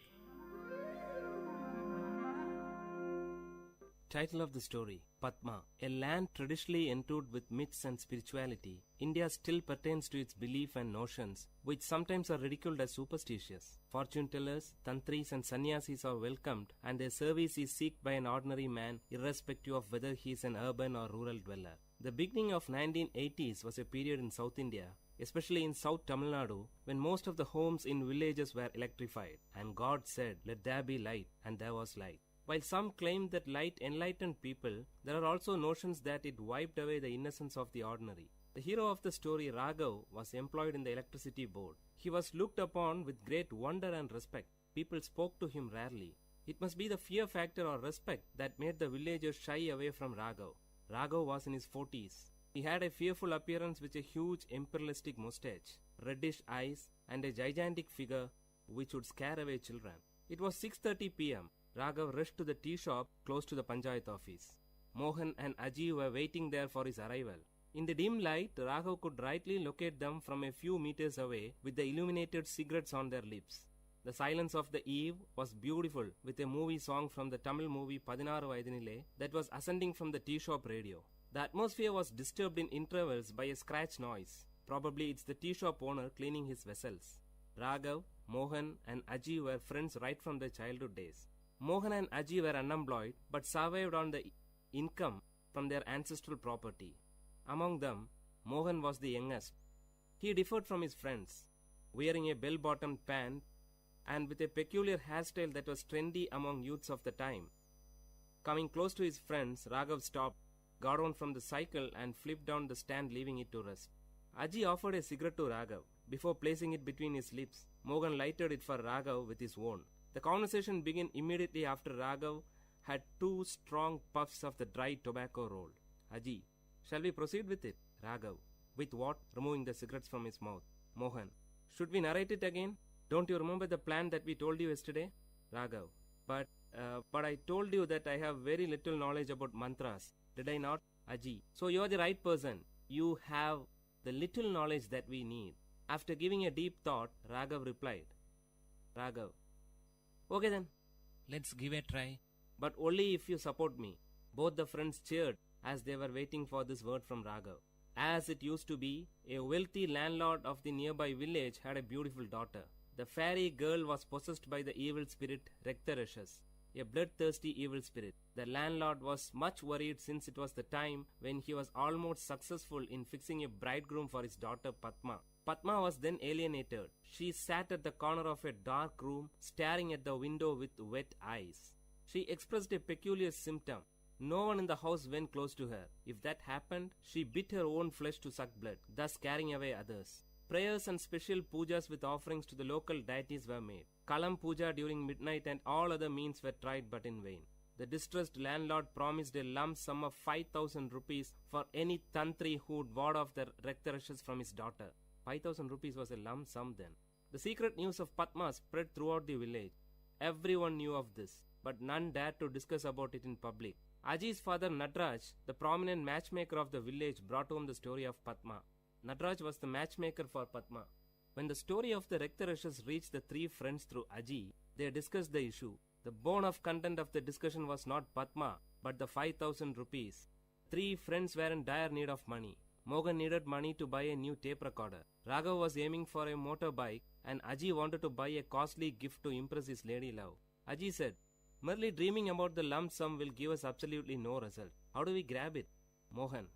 [SPEAKER 7] Title of the story: Padma. A land traditionally endued with myths and spirituality, India still pertains to its belief and notions, which sometimes are ridiculed as superstitious. Fortune tellers, tantris and sannyasis are welcomed, and their service is sought by an ordinary man, irrespective of whether he is an urban or rural dweller. The beginning of 1980s was a period in South India, especially in South Tamil Nadu, when most of the homes in villages were electrified, and God said, "Let there be light," and there was light. While some claim that light enlightened people, there are also notions that it wiped away the innocence of the ordinary. The hero of the story, Raghav, was employed in the electricity board. He was looked upon with great wonder and respect. People spoke to him rarely. It must be the fear factor or respect that made the villagers shy away from Raghav. Raghav was in his 40s. He had a fearful appearance with a huge imperialistic mustache, reddish eyes, and a gigantic figure which would scare away children. It was 6:30 p.m. Raghav rushed to the tea shop close to the Panchayat office. Mohan and Aji were waiting there for his arrival. In the dim light, Raghav could rightly locate them from a few meters away with the illuminated cigarettes on their lips. The silence of the eve was beautiful, with a movie song from the Tamil movie 16 Vayadinile that was ascending from the tea shop radio. The atmosphere was disturbed in intervals by a scratch noise. Probably it's the tea shop owner cleaning his vessels. Raghav, Mohan and Aji were friends right from their childhood days. Mohan and Aji were unemployed but survived on the income from their ancestral property. Among them, Mohan was the youngest. He differed from his friends, wearing a bell-bottomed pant and with a peculiar hairstyle that was trendy among youths of the time. Coming close to his friends, Raghav stopped, got on from the cycle and flipped down the stand, leaving it to rest. Aji offered a cigarette to Raghav. Before placing it between his lips, Mohan lighted it for Raghav with his own. The conversation began immediately after Raghav had 2 strong puffs of the dry tobacco roll. Aji, shall we proceed with it? Raghav, with what? Removing the cigarettes from his mouth. Mohan, should we narrate it again? Don't you remember the plan that we told you yesterday? Raghav, but I told you that I have very little knowledge about mantras. Did I not? Aji, so you are the right person. You have the little knowledge that we need. After giving a deep thought, Raghav replied. Raghav, okay then, let's give a try. But only if you support me. Both the friends cheered as they were waiting for this word from Raghav. As it used to be, a wealthy landlord of the nearby village had a beautiful daughter. The fairy girl was possessed by the evil spirit Raktarashas, a bloodthirsty evil spirit. The landlord was much worried since it was the time when he was almost successful in fixing a bridegroom for his daughter Padma. Padma was then alienated. She sat at the corner of a dark room, staring at the window with wet eyes. She expressed a peculiar symptom. No one in the house went close to her. If that happened, she bit her own flesh to suck blood, thus scaring away others. Prayers and special pujas with offerings to the local deities were made. Kalam puja during midnight and all other means were tried but in vain. The distressed landlord promised a lump sum of 5,000 rupees for any tantri who would ward off the Raktarashas from his daughter. 5,000 rupees was a lump sum then. The secret news of Padma spread throughout the village. Everyone knew of this, but none dared to discuss about it in public. Aji's father Nadraj, the prominent matchmaker of the village, brought home the story of Padma. Nadraj was the matchmaker for Padma. When the story of the Raktarashas reached the 3 friends through Aji, they discussed the issue. The bone of content of the discussion was not Padma, but the 5,000 rupees. 3 friends were in dire need of money. Mohan needed money to buy a new tape recorder. Raghav was aiming for a motorbike and Aji wanted to buy a costly gift to impress his lady love. Aji said, merely dreaming about the lump sum will give us absolutely no result. How do we grab it? Mohan,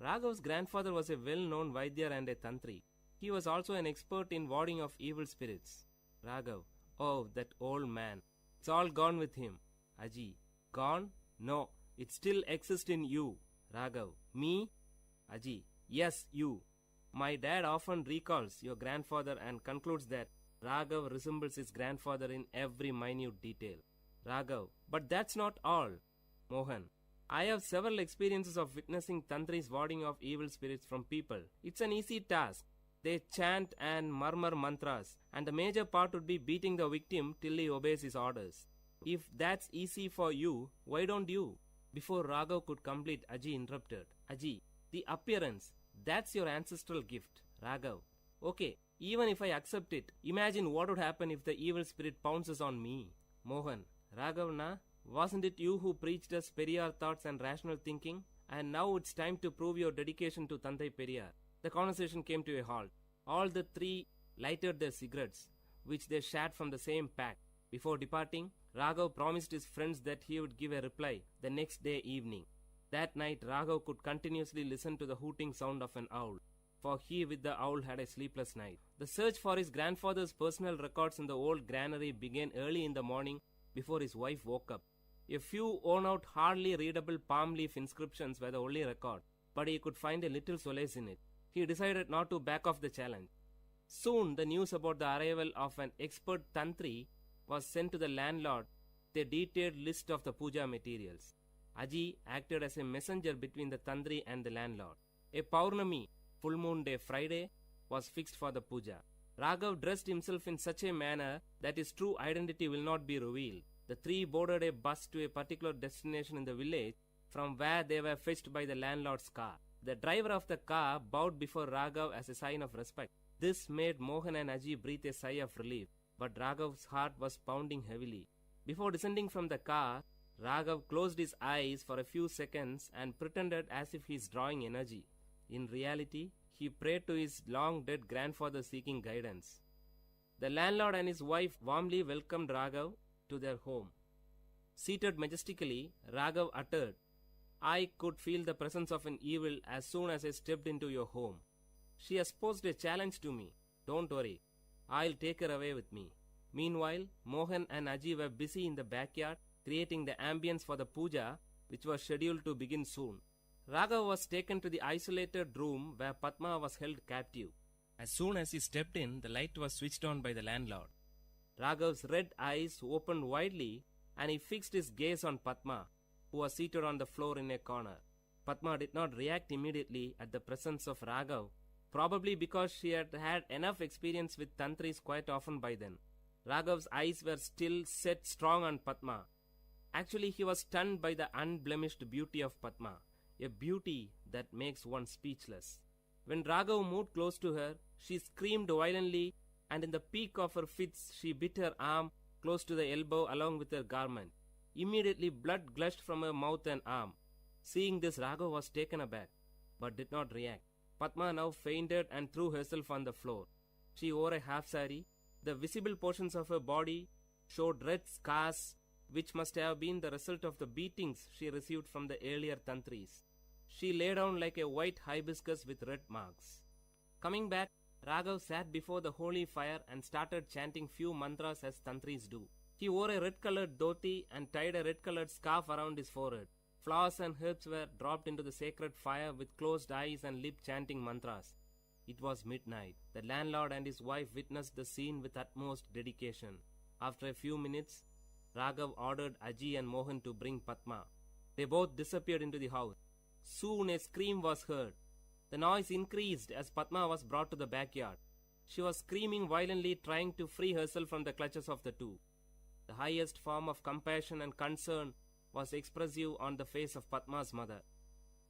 [SPEAKER 7] Raghav's grandfather was a well-known Vaidya and a Tantri. He was also an expert in warding off evil spirits. Raghav, oh, that old man. It's all gone with him. Aji, gone? No, it still exists in you. Raghav, me? Aji, yes, you. My dad often recalls your grandfather and concludes that Raghav resembles his grandfather in every minute detail. Raghav, but that's not all. Mohan, I have several experiences of witnessing tantris warding off evil spirits from people. It's an easy task. They chant and murmur mantras, and the major part would be beating the victim till he obeys his orders. If that's easy for you, why don't you? Before Raghav could complete, Aji interrupted. Aji, the appearance, that's your ancestral gift. Raghav, okay, even if I accept it, imagine what would happen if the evil spirit pounces on me. Mohan, Raghav na, wasn't it you who preached us Periyar thoughts and rational thinking? And now it's time to prove your dedication to Tandai Periyar. The conversation came to a halt. All the three lighted their cigarettes, which they shared from the same pack. Before departing, Raghav promised his friends that he would give a reply the next day evening. That night, Raghav could continuously listen to the hooting sound of an owl, for he with the owl had a sleepless night. The search for his grandfather's personal records in the old granary began early in the morning before his wife woke up. A few worn-out, hardly readable palm leaf inscriptions were the only record, but he could find a little solace in it. He decided not to back off the challenge. Soon, the news about the arrival of an expert tantri was sent to the landlord with a detailed list of the puja materials. Aji acted as a messenger between the tantri and the landlord. A Paurnami, full moon day Friday, was fixed for the puja. Raghav dressed himself in such a manner that his true identity will not be revealed. The three boarded a bus to a particular destination in the village, from where they were fetched by the landlord's car. The driver of the car bowed before Raghav as a sign of respect. This made Mohan and Aji breathe a sigh of relief, but Raghav's heart was pounding heavily. Before descending from the car, Raghav closed his eyes for a few seconds and pretended as if he is drawing energy. In reality, he prayed to his long-dead grandfather seeking guidance. The landlord and his wife warmly welcomed Raghav to their home. Seated majestically, Raghav uttered, "I could feel the presence of an evil as soon as I stepped into your home. She has posed a challenge to me. Don't worry, I'll take her away with me." Meanwhile, Mohan and Aji were busy in the backyard creating the ambience for the puja, which was scheduled to begin soon. Raghav was taken to the isolated room where Padma was held captive. As soon as he stepped in, the light was switched on by the landlord. Raghav's red eyes opened widely and he fixed his gaze on Padma, who was seated on the floor in a corner. Padma did not react immediately at the presence of Raghav, probably because she had had enough experience with tantris quite often by then. Raghav's eyes were still set strong on Padma. Actually, he was stunned by the unblemished beauty of Padma, a beauty that makes one speechless. When Raghav moved close to her, she screamed violently, and in the peak of her fits, she bit her arm close to the elbow along with her garment. Immediately, blood gushed from her mouth and arm. Seeing this, Raghav was taken aback, but did not react. Padma now fainted and threw herself on the floor. She wore a half sari. The visible portions of her body showed red scars, which must have been the result of the beatings she received from the earlier tantris. She lay down like a white hibiscus with red marks. Coming back, Raghav sat before the holy fire and started chanting few mantras as tantris do. He wore a red-colored dhoti and tied a red-colored scarf around his forehead. Flowers and herbs were dropped into the sacred fire with closed eyes and lip chanting mantras. It was midnight. The landlord and his wife witnessed the scene with utmost dedication. After a few minutes, Raghav ordered Aji and Mohan to bring Padma. They both disappeared into the house. Soon a scream was heard. The noise increased as Padma was brought to the backyard. She was screaming violently, trying to free herself from the clutches of the two. The highest form of compassion and concern was expressive on the face of Padma's mother.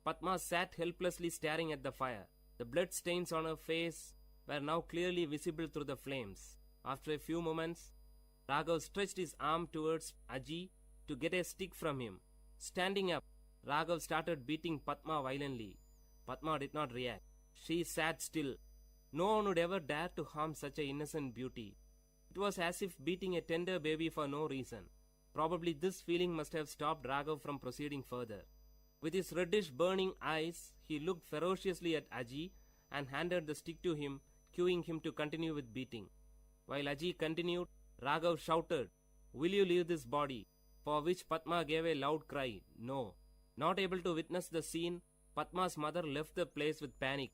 [SPEAKER 7] Padma sat helplessly staring at the fire. The blood stains on her face were now clearly visible through the flames. After a few moments, Raghav stretched his arm towards Aji to get a stick from him. Standing up, Raghav started beating Padma violently. Padma did not react. She sat still. No one would ever dare to harm such an innocent beauty. It was as if beating a tender baby for no reason. Probably this feeling must have stopped Raghav from proceeding further. With his reddish burning eyes, he looked ferociously at Aji and handed the stick to him, cueing him to continue with beating. While Aji continued, Raghav shouted, "Will you leave this body?" For which Padma gave a loud cry, "No." Not able to witness the scene, Padma's mother left the place with panic,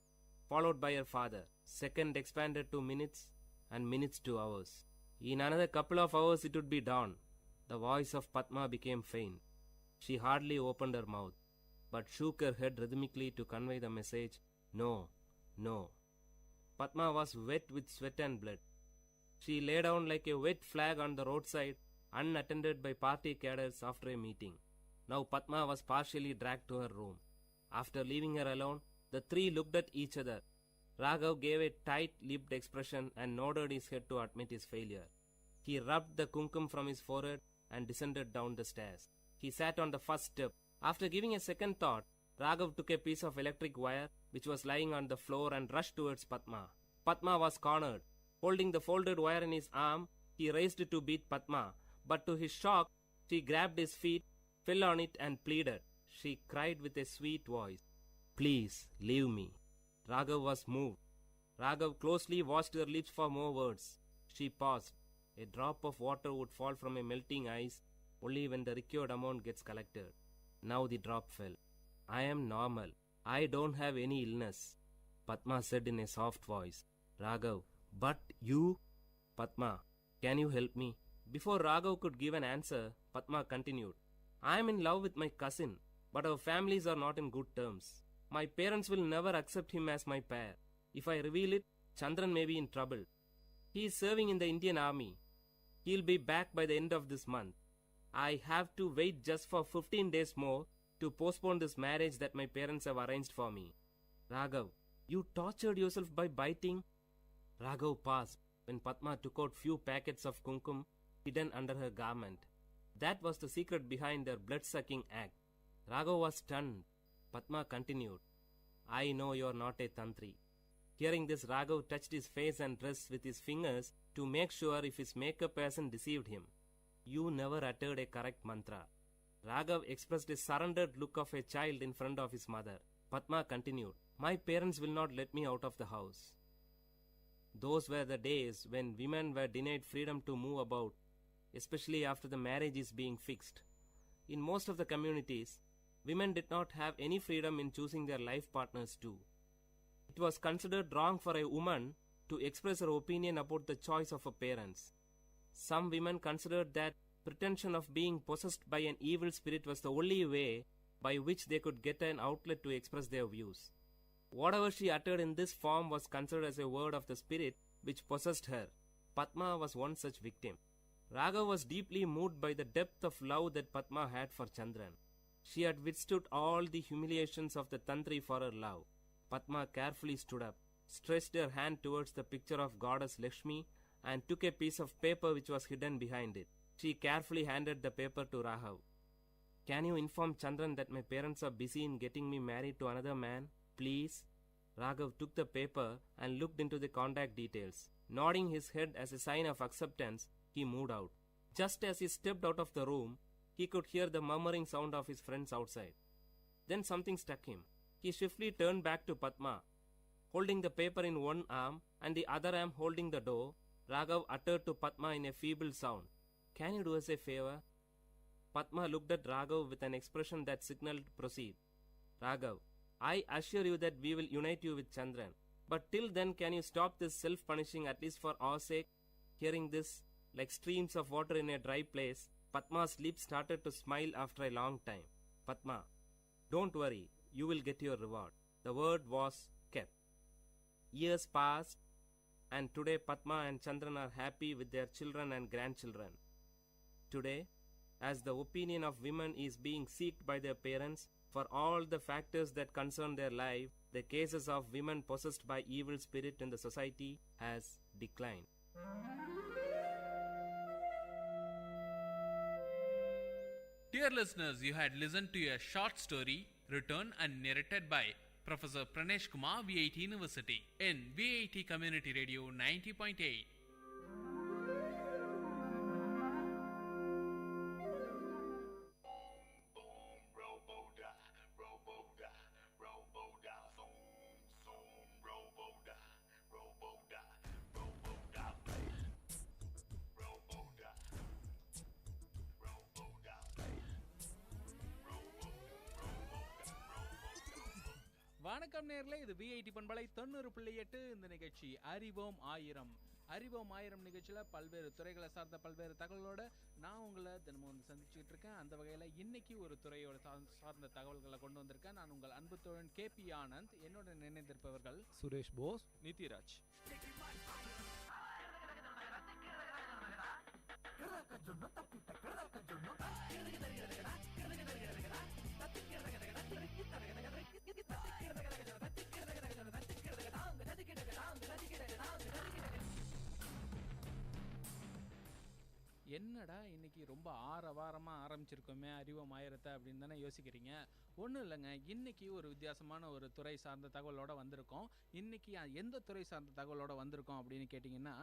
[SPEAKER 7] followed by her father. Second expanded to minutes, and minutes to hours. In another couple of hours it would be dawn. The voice of Padma became faint. She hardly opened her mouth, but shook her head rhythmically to convey the message, "No, no." Padma was wet with sweat and blood. She lay down like a wet flag on the roadside, unattended by party cadres after a meeting. Now Padma was partially dragged to her room. After leaving her alone, the three looked at each other. Raghav gave a tight-lipped expression and nodded his head to admit his failure. He rubbed the kumkum from his forehead and descended down the stairs. He sat on the first step. After giving a second thought, Raghav took a piece of electric wire which was lying on the floor and rushed towards Padma. Padma was cornered. Holding the folded wire in his arm, he raised it to beat Padma, but to his shock, she grabbed his feet, fell on it and pleaded. She cried with a sweet voice, "Please, leave me." Raghav was moved. Raghav closely watched her lips for more words. She paused. A drop of water would fall from a melting ice only when the required amount gets collected. Now the drop fell. "I am normal. I don't have any illness," Padma said in a soft voice. Raghav, "But you?" "Padma, can you help me?" Before Raghav could give an answer, Padma continued, "I am in love with my cousin, but our families are not in good terms. My parents will never accept him as my pair. If I reveal it, Chandran may be in trouble. He is serving in the Indian army. He'll be back by the end of this month. I have to wait just for 15 days more to postpone this marriage that my parents have arranged for me." "Raghav, you tortured yourself by biting?" Raghav paused when Padma took out few packets of kumkum hidden under her garment. That was the secret behind their blood-sucking act. Raghav was stunned. Padma continued, "I know you are not a tantri." Hearing this, Raghav touched his face and dress with his fingers to make sure if his makeup hasn't deceived him. "You never uttered a correct mantra." Raghav expressed a surrendered look of a child in front of his mother. Padma continued, "My parents will not let me out of the house." Those were the days when women were denied freedom to move about, especially after the marriage is being fixed. In most of the communities, women did not have any freedom in choosing their life partners too. It was considered wrong for a woman to express her opinion about the choice of her parents. Some women considered that pretension of being possessed by an evil spirit was the only way by which they could get an outlet to express their views. Whatever she uttered in this form was considered as a word of the spirit which possessed her. Padma was one such victim. Raghav was deeply moved by the depth of love that Padma had for Chandran. She had withstood all the humiliations of the tantri for her love. Padma carefully stood up, stretched her hand towards the picture of goddess Lakshmi, and took a piece of paper which was hidden behind it. She carefully handed the paper to Raghav. "Can you inform Chandran that my parents are busy in getting me married to another man, please?" Raghav took the paper and looked into the contact details. Nodding his head as a sign of acceptance, he moved out. Just as he stepped out of the room, he could hear the murmuring sound of his friends outside. Then something struck him. He swiftly turned back to Padma. Holding the paper in one arm and the other arm holding the door, Raghav uttered to Padma in a feeble sound, "Can you do us a favor?" Padma looked at Raghav with an expression that signaled proceed. "Raghav, I assure you that we will unite you with Chandran. But till then, can you stop this self-punishing at least for our sake?" Hearing this, like streams of water in a dry place, Padma's lips started to smile after a long time. "Padma, don't worry, you will get your reward." The word was kept. Years passed, and today Padma and Chandran are happy with their children and grandchildren. Today, as the opinion of women is being sought by their parents for all the factors that concern their life, the cases of women possessed by evil spirit in the society has declined.
[SPEAKER 14] Dear listeners, you had listened to a short story written and narrated by Professor Pranesh Kumar, VIT University, in VIT Community Radio 90.8.
[SPEAKER 16] வணக்கம் நேயர்களே, இது VIT பண்பலை 90.8. இந்த நிகழ்ச்சி அறிவோம் ஆயிரம். அறிவோம் ஆயிரம் நிகழ்ச்சியில் பல்வேறு துறைகளை சார்ந்த பல்வேறு தகவலோட நான் உங்களை தினமும் வந்து சந்திச்சுட்டு இருக்கேன். அந்த வகையில் இன்னைக்கு ஒரு துறையோட சார்ந்த தகவல்களை கொண்டு வந்திருக்கேன். நான் உங்கள் அன்பு தோழன் KP ஆனந்த். என்னோட நினைந்திருப்பவர்கள்
[SPEAKER 4] சுரேஷ் போஸ், நிதிராஜ்.
[SPEAKER 16] என்னடா இன்னைக்கு ரொம்ப ஆரவாரமாக ஆரம்பிச்சிருக்கோமே அறிவோம் ஆயிரத்தை அப்படின்னு தானே யோசிக்கிறீங்க. ஒன்றும் இல்லைங்க, இன்னைக்கு ஒரு வித்தியாசமான ஒரு துறை சார்ந்த தகவலோட வந்திருக்கோம். இன்னைக்கு எந்த துறை சார்ந்த தகவலோட வந்திருக்கோம் அப்படின்னு கேட்டிங்கன்னா,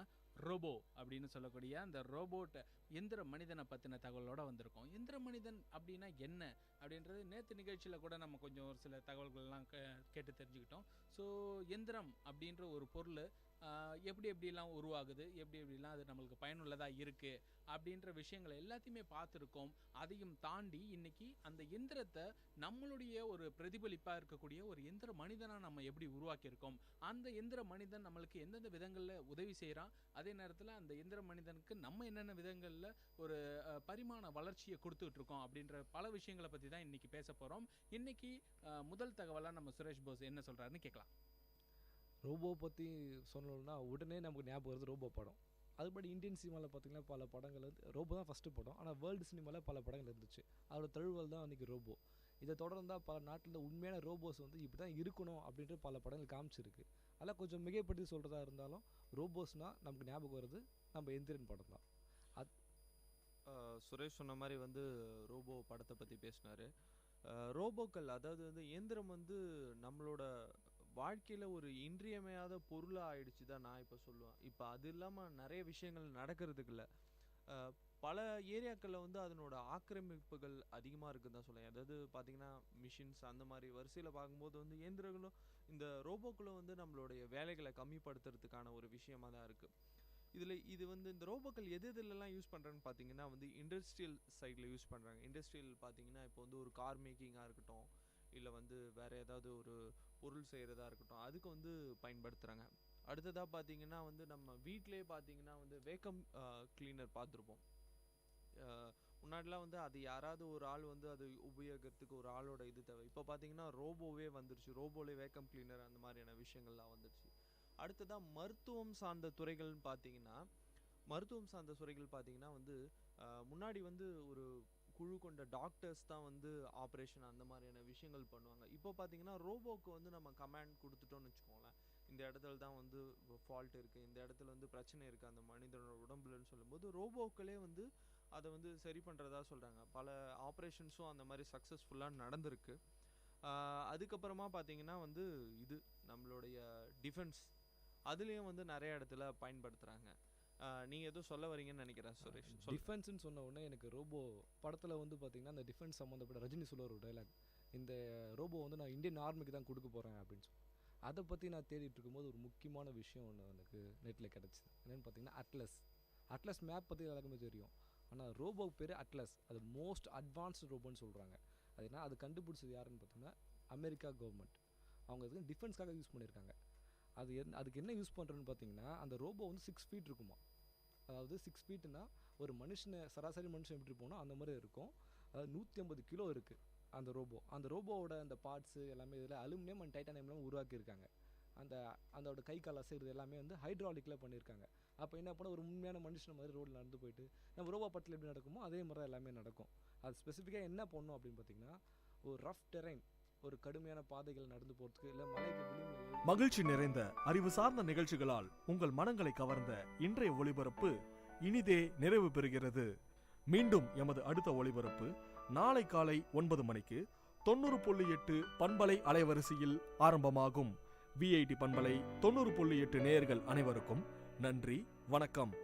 [SPEAKER 16] ரோபோ அப்படின்னு சொல்லக்கூடிய அந்த ரோபோட் எந்திர மனிதனை பற்றின தகவலோட வந்திருக்கோம். எந்திர மனிதன் அப்படின்னா என்ன அப்படின்றது நேற்று நிகழ்ச்சியில் கூட நம்ம கொஞ்சம் ஒரு சில தகவல்கள்லாம் கேட்டு தெரிஞ்சுக்கிட்டோம். ஸோ எந்திரம் அப்படின்ற ஒரு பொருள் எப்படி எப்படிலாம் உருவாகுது, எப்படி எப்படிலாம் அது நம்மளுக்கு பயனுள்ளதாக இருக்குது அப்படின்ற விஷயங்களை எல்லாத்தையுமே பார்த்துருக்கோம். அதையும் தாண்டி இன்னைக்கு அந்த எந்திரத்தை நம்மளுடைய ஒரு பிரதிபலிப்பாக இருக்கக்கூடிய ஒரு எந்திர மனிதனாக நம்ம எப்படி உருவாக்கியிருக்கோம், அந்த எந்திர மனிதன் நம்மளுக்கு எந்தெந்த விதங்களில் உதவி செய்கிறான், அதே நேரத்தில் அந்த எந்திர மனிதனுக்கு நம்ம என்னென்ன விதங்களில் ஒரு பரிமாண வளர்ச்சியை கொடுத்துட்டு இருக்கோம் அப்படின்ற பல விஷயங்களை பற்றி தான் இன்னைக்கு பேச போகிறோம். இன்னைக்கு முதல் தகவலாக நம்ம சுரேஷ் போஸ் என்ன சொல்கிறாருன்னு கேட்கலாம்.
[SPEAKER 18] ரோபோ பற்றி சொல்லணும்னா உடனே நமக்கு ஞாபகம் வருது ரோபோ படம். அதுபடி இந்தியன் சினிமாவில் பார்த்திங்கன்னா பல படங்கள் வந்து ரோபோ தான் ஃபஸ்ட்டு படம். ஆனால் வேர்ல்டு சினிமாவில் பல படங்கள் இருந்துச்சு. அதோட தழுவல் தான் அன்றைக்கி ரோபோ. இதை தொடர்ந்தால் பல நாட்டில் உண்மையான ரோபோஸ் வந்து இப்படி தான் இருக்கணும் அப்படின்ற பல படங்கள் காமிச்சிருக்கு. அதெல்லாம் கொஞ்சம் மிகைப்படுத்தி சொல்கிறதா இருந்தாலும் ரோபோஸ்னால் நமக்கு ஞாபகம் வருது நம்ம எந்திரன் படம் தான்.
[SPEAKER 19] சுரேஷ் சொன்ன மாதிரி வந்து ரோபோ படத்தை பற்றி பேசினார். ரோபோக்கள் அதாவது வந்து இயந்திரம் வந்து நம்மளோட வாழ்க்கையில் ஒரு இன்றியமையாத பொருளாக ஆயிடுச்சு தான் நான் இப்போ சொல்லுவேன். இப்போ அது இல்லாமல் நிறைய விஷயங்கள் நடக்கிறதுக்கு இல்லை. பல ஏரியாக்களில் வந்து அதனோட ஆக்கிரமிப்புகள் அதிகமாக இருக்குன்னு தான் சொல்லுவேன். அதாவது பார்த்திங்கன்னா மிஷின்ஸ் அந்த மாதிரி வரிசையில் பார்க்கும்போது வந்து இயந்திரங்களும் இந்த ரோபோக்களும் வந்து நம்மளுடைய வேலைகளை கம்மிப்படுத்துறதுக்கான ஒரு விஷயமாக தான் இருக்குது. இது வந்து இந்த ரோபோக்கள் எதுலலாம் யூஸ் பண்ணுறாங்கன்னு பார்த்தீங்கன்னா வந்து இண்டஸ்ட்ரியல் சைடில் யூஸ் பண்ணுறாங்க. இண்டஸ்ட்ரியல் பார்த்தீங்கன்னா இப்போ வந்து ஒரு கார் மேக்கிங்காக இருக்கட்டும், இல்லை வந்து வேறு ஏதாவது ஒரு பொருள் செய்கிறதா இருக்கட்டும், அதுக்கு வந்து பயன்படுத்துகிறாங்க. அடுத்ததாக பார்த்தீங்கன்னா வந்து நம்ம வீட்டிலே பார்த்தீங்கன்னா வந்து வேக்கம் கிளீனர் பார்த்துருப்போம். முன்னாடிலாம் வந்து அது யாராவது ஒரு ஆள் வந்து அது உபயோகத்துக்கு ஒரு ஆளோட இது தேவை. இப்போ பார்த்தீங்கன்னா ரோபோவே வந்துருச்சு. ரோபோலே வேக்கம் கிளீனர் அந்த மாதிரியான விஷயங்கள்லாம் வந்துருச்சு. அடுத்ததாக மருத்துவம் சார்ந்த துறைகள்னு பார்த்தீங்கன்னா வந்து முன்னாடி வந்து ஒரு குழு கொண்ட டாக்டர்ஸ் தான் வந்து ஆப்ரேஷன் அந்த மாதிரியான விஷயங்கள் பண்ணுவாங்க. இப்போ பார்த்தீங்கன்னா ரோபோக்கு வந்து நம்ம கமாண்ட் கொடுத்துட்டோன்னு வச்சுக்கோங்களேன், இந்த இடத்துல தான் வந்து ஃபால்ட் இருக்குது, இந்த இடத்துல வந்து பிரச்சனை இருக்குது அந்த மனிதனோட உடம்புலன்னு சொல்லும்போது ரோபோக்களே வந்து அதை வந்து சரி பண்ணுறதா சொல்கிறாங்க. பல ஆப்ரேஷன்ஸும் அந்த மாதிரி சக்ஸஸ்ஃபுல்லாக நடந்திருக்கு. அதுக்கப்புறமா பார்த்தீங்கன்னா வந்து இது நம்மளுடைய டிஃபென்ஸ் அதுலேயும் வந்து நிறைய இடத்துல பயன்படுத்துகிறாங்க. நீங்கள் எதுவும் சொல்ல வரீங்கன்னு நினைக்கிறேன் சுரேஷ்.
[SPEAKER 18] டிஃபென்ஸ்னு சொன்ன உடனே எனக்கு ரோபோ படத்தில் வந்து பார்த்திங்கன்னா அந்த டிஃபென்ஸ் சம்மந்தப்பட்ட ரஜினி சொல்ல ஒரு டைலாக், இந்த ரோபோ வந்து நான் இந்தியன் ஆர்மிக்கு தான் கொடுக்க போகிறேன் அப்படின்னு சொல்லி. அதை பற்றி நான் தேடிட்டு இருக்கும்போது ஒரு முக்கியமான விஷயம் ஒன்று எனக்கு நெட்டில் கிடச்சிது. என்னென்னு பார்த்தீங்கன்னா அட்லஸ் மேப் பற்றி எல்லாருக்குமே தெரியும். ஆனால் ரோபோ பேர் அட்லஸ். அது மோஸ்ட் அட்வான்ஸ்டு ரோபோன்னு சொல்கிறாங்க. அது என்ன, அது கண்டுபிடிச்சது யாருன்னு பார்த்தீங்கன்னா அமெரிக்கா கவர்மெண்ட். அவங்க அதுக்கு டிஃபென்ஸ்க்காக யூஸ் பண்ணியிருக்காங்க. அதுக்கு என்ன யூஸ் பண்ணுறேன்னு பார்த்தீங்கன்னா, அந்த ரோபோ வந்து 6 ஃபீட் இருக்குமா. அதாவது 6 ஃபீட்டுனா ஒரு சராசரி மனுஷன் எப்படி போனோம் அந்த மாதிரி இருக்கும். அதாவது 150 கிலோ இருக்குது அந்த ரோபோவோட அந்த பார்ட்ஸு எல்லாமே இதில் அலுமினியம் அண்ட் டைட்டானியம்லாம் உருவாக்கியிருக்காங்க. அதோட கை கால் அசைறது எல்லாமே வந்து ஹைட்ராலிக்கில் பண்ணியிருக்காங்க. அப்போ என்ன பண்ண, ஒரு உண்மையான மனுஷன் மாதிரி ரோடில் நடந்து போயிட்டு நம்ம ரோபோ படத்தில் எப்படி நடக்குமோ அதே மாதிரி தான் எல்லாமே நடக்கும். அது ஸ்பெசிஃபிக்காக என்ன பண்ணணும் அப்படின்னு பார்த்தீங்கன்னா, ஒரு ரஃப் டெரைன், ஒரு கடுமையான பாதைகள் நடந்து போகிறதுக்கு, இல்லை மலைக்கு
[SPEAKER 23] மகிழ்ச்சி நிறைந்த அறிவு சார்ந்த நிகழ்ச்சிகளால் உங்கள் மனங்களை கவர்ந்த இன்றைய ஒளிபரப்பு இனிதே நிறைவு பெறுகிறது. மீண்டும் எமது அடுத்த ஒளிபரப்பு நாளை காலை 9 மணிக்கு 90.8 பண்பலை அலைவரிசையில் ஆரம்பமாகும். VIT பண்பலை 90.8 நேயர்கள் அனைவருக்கும் நன்றி, வணக்கம்.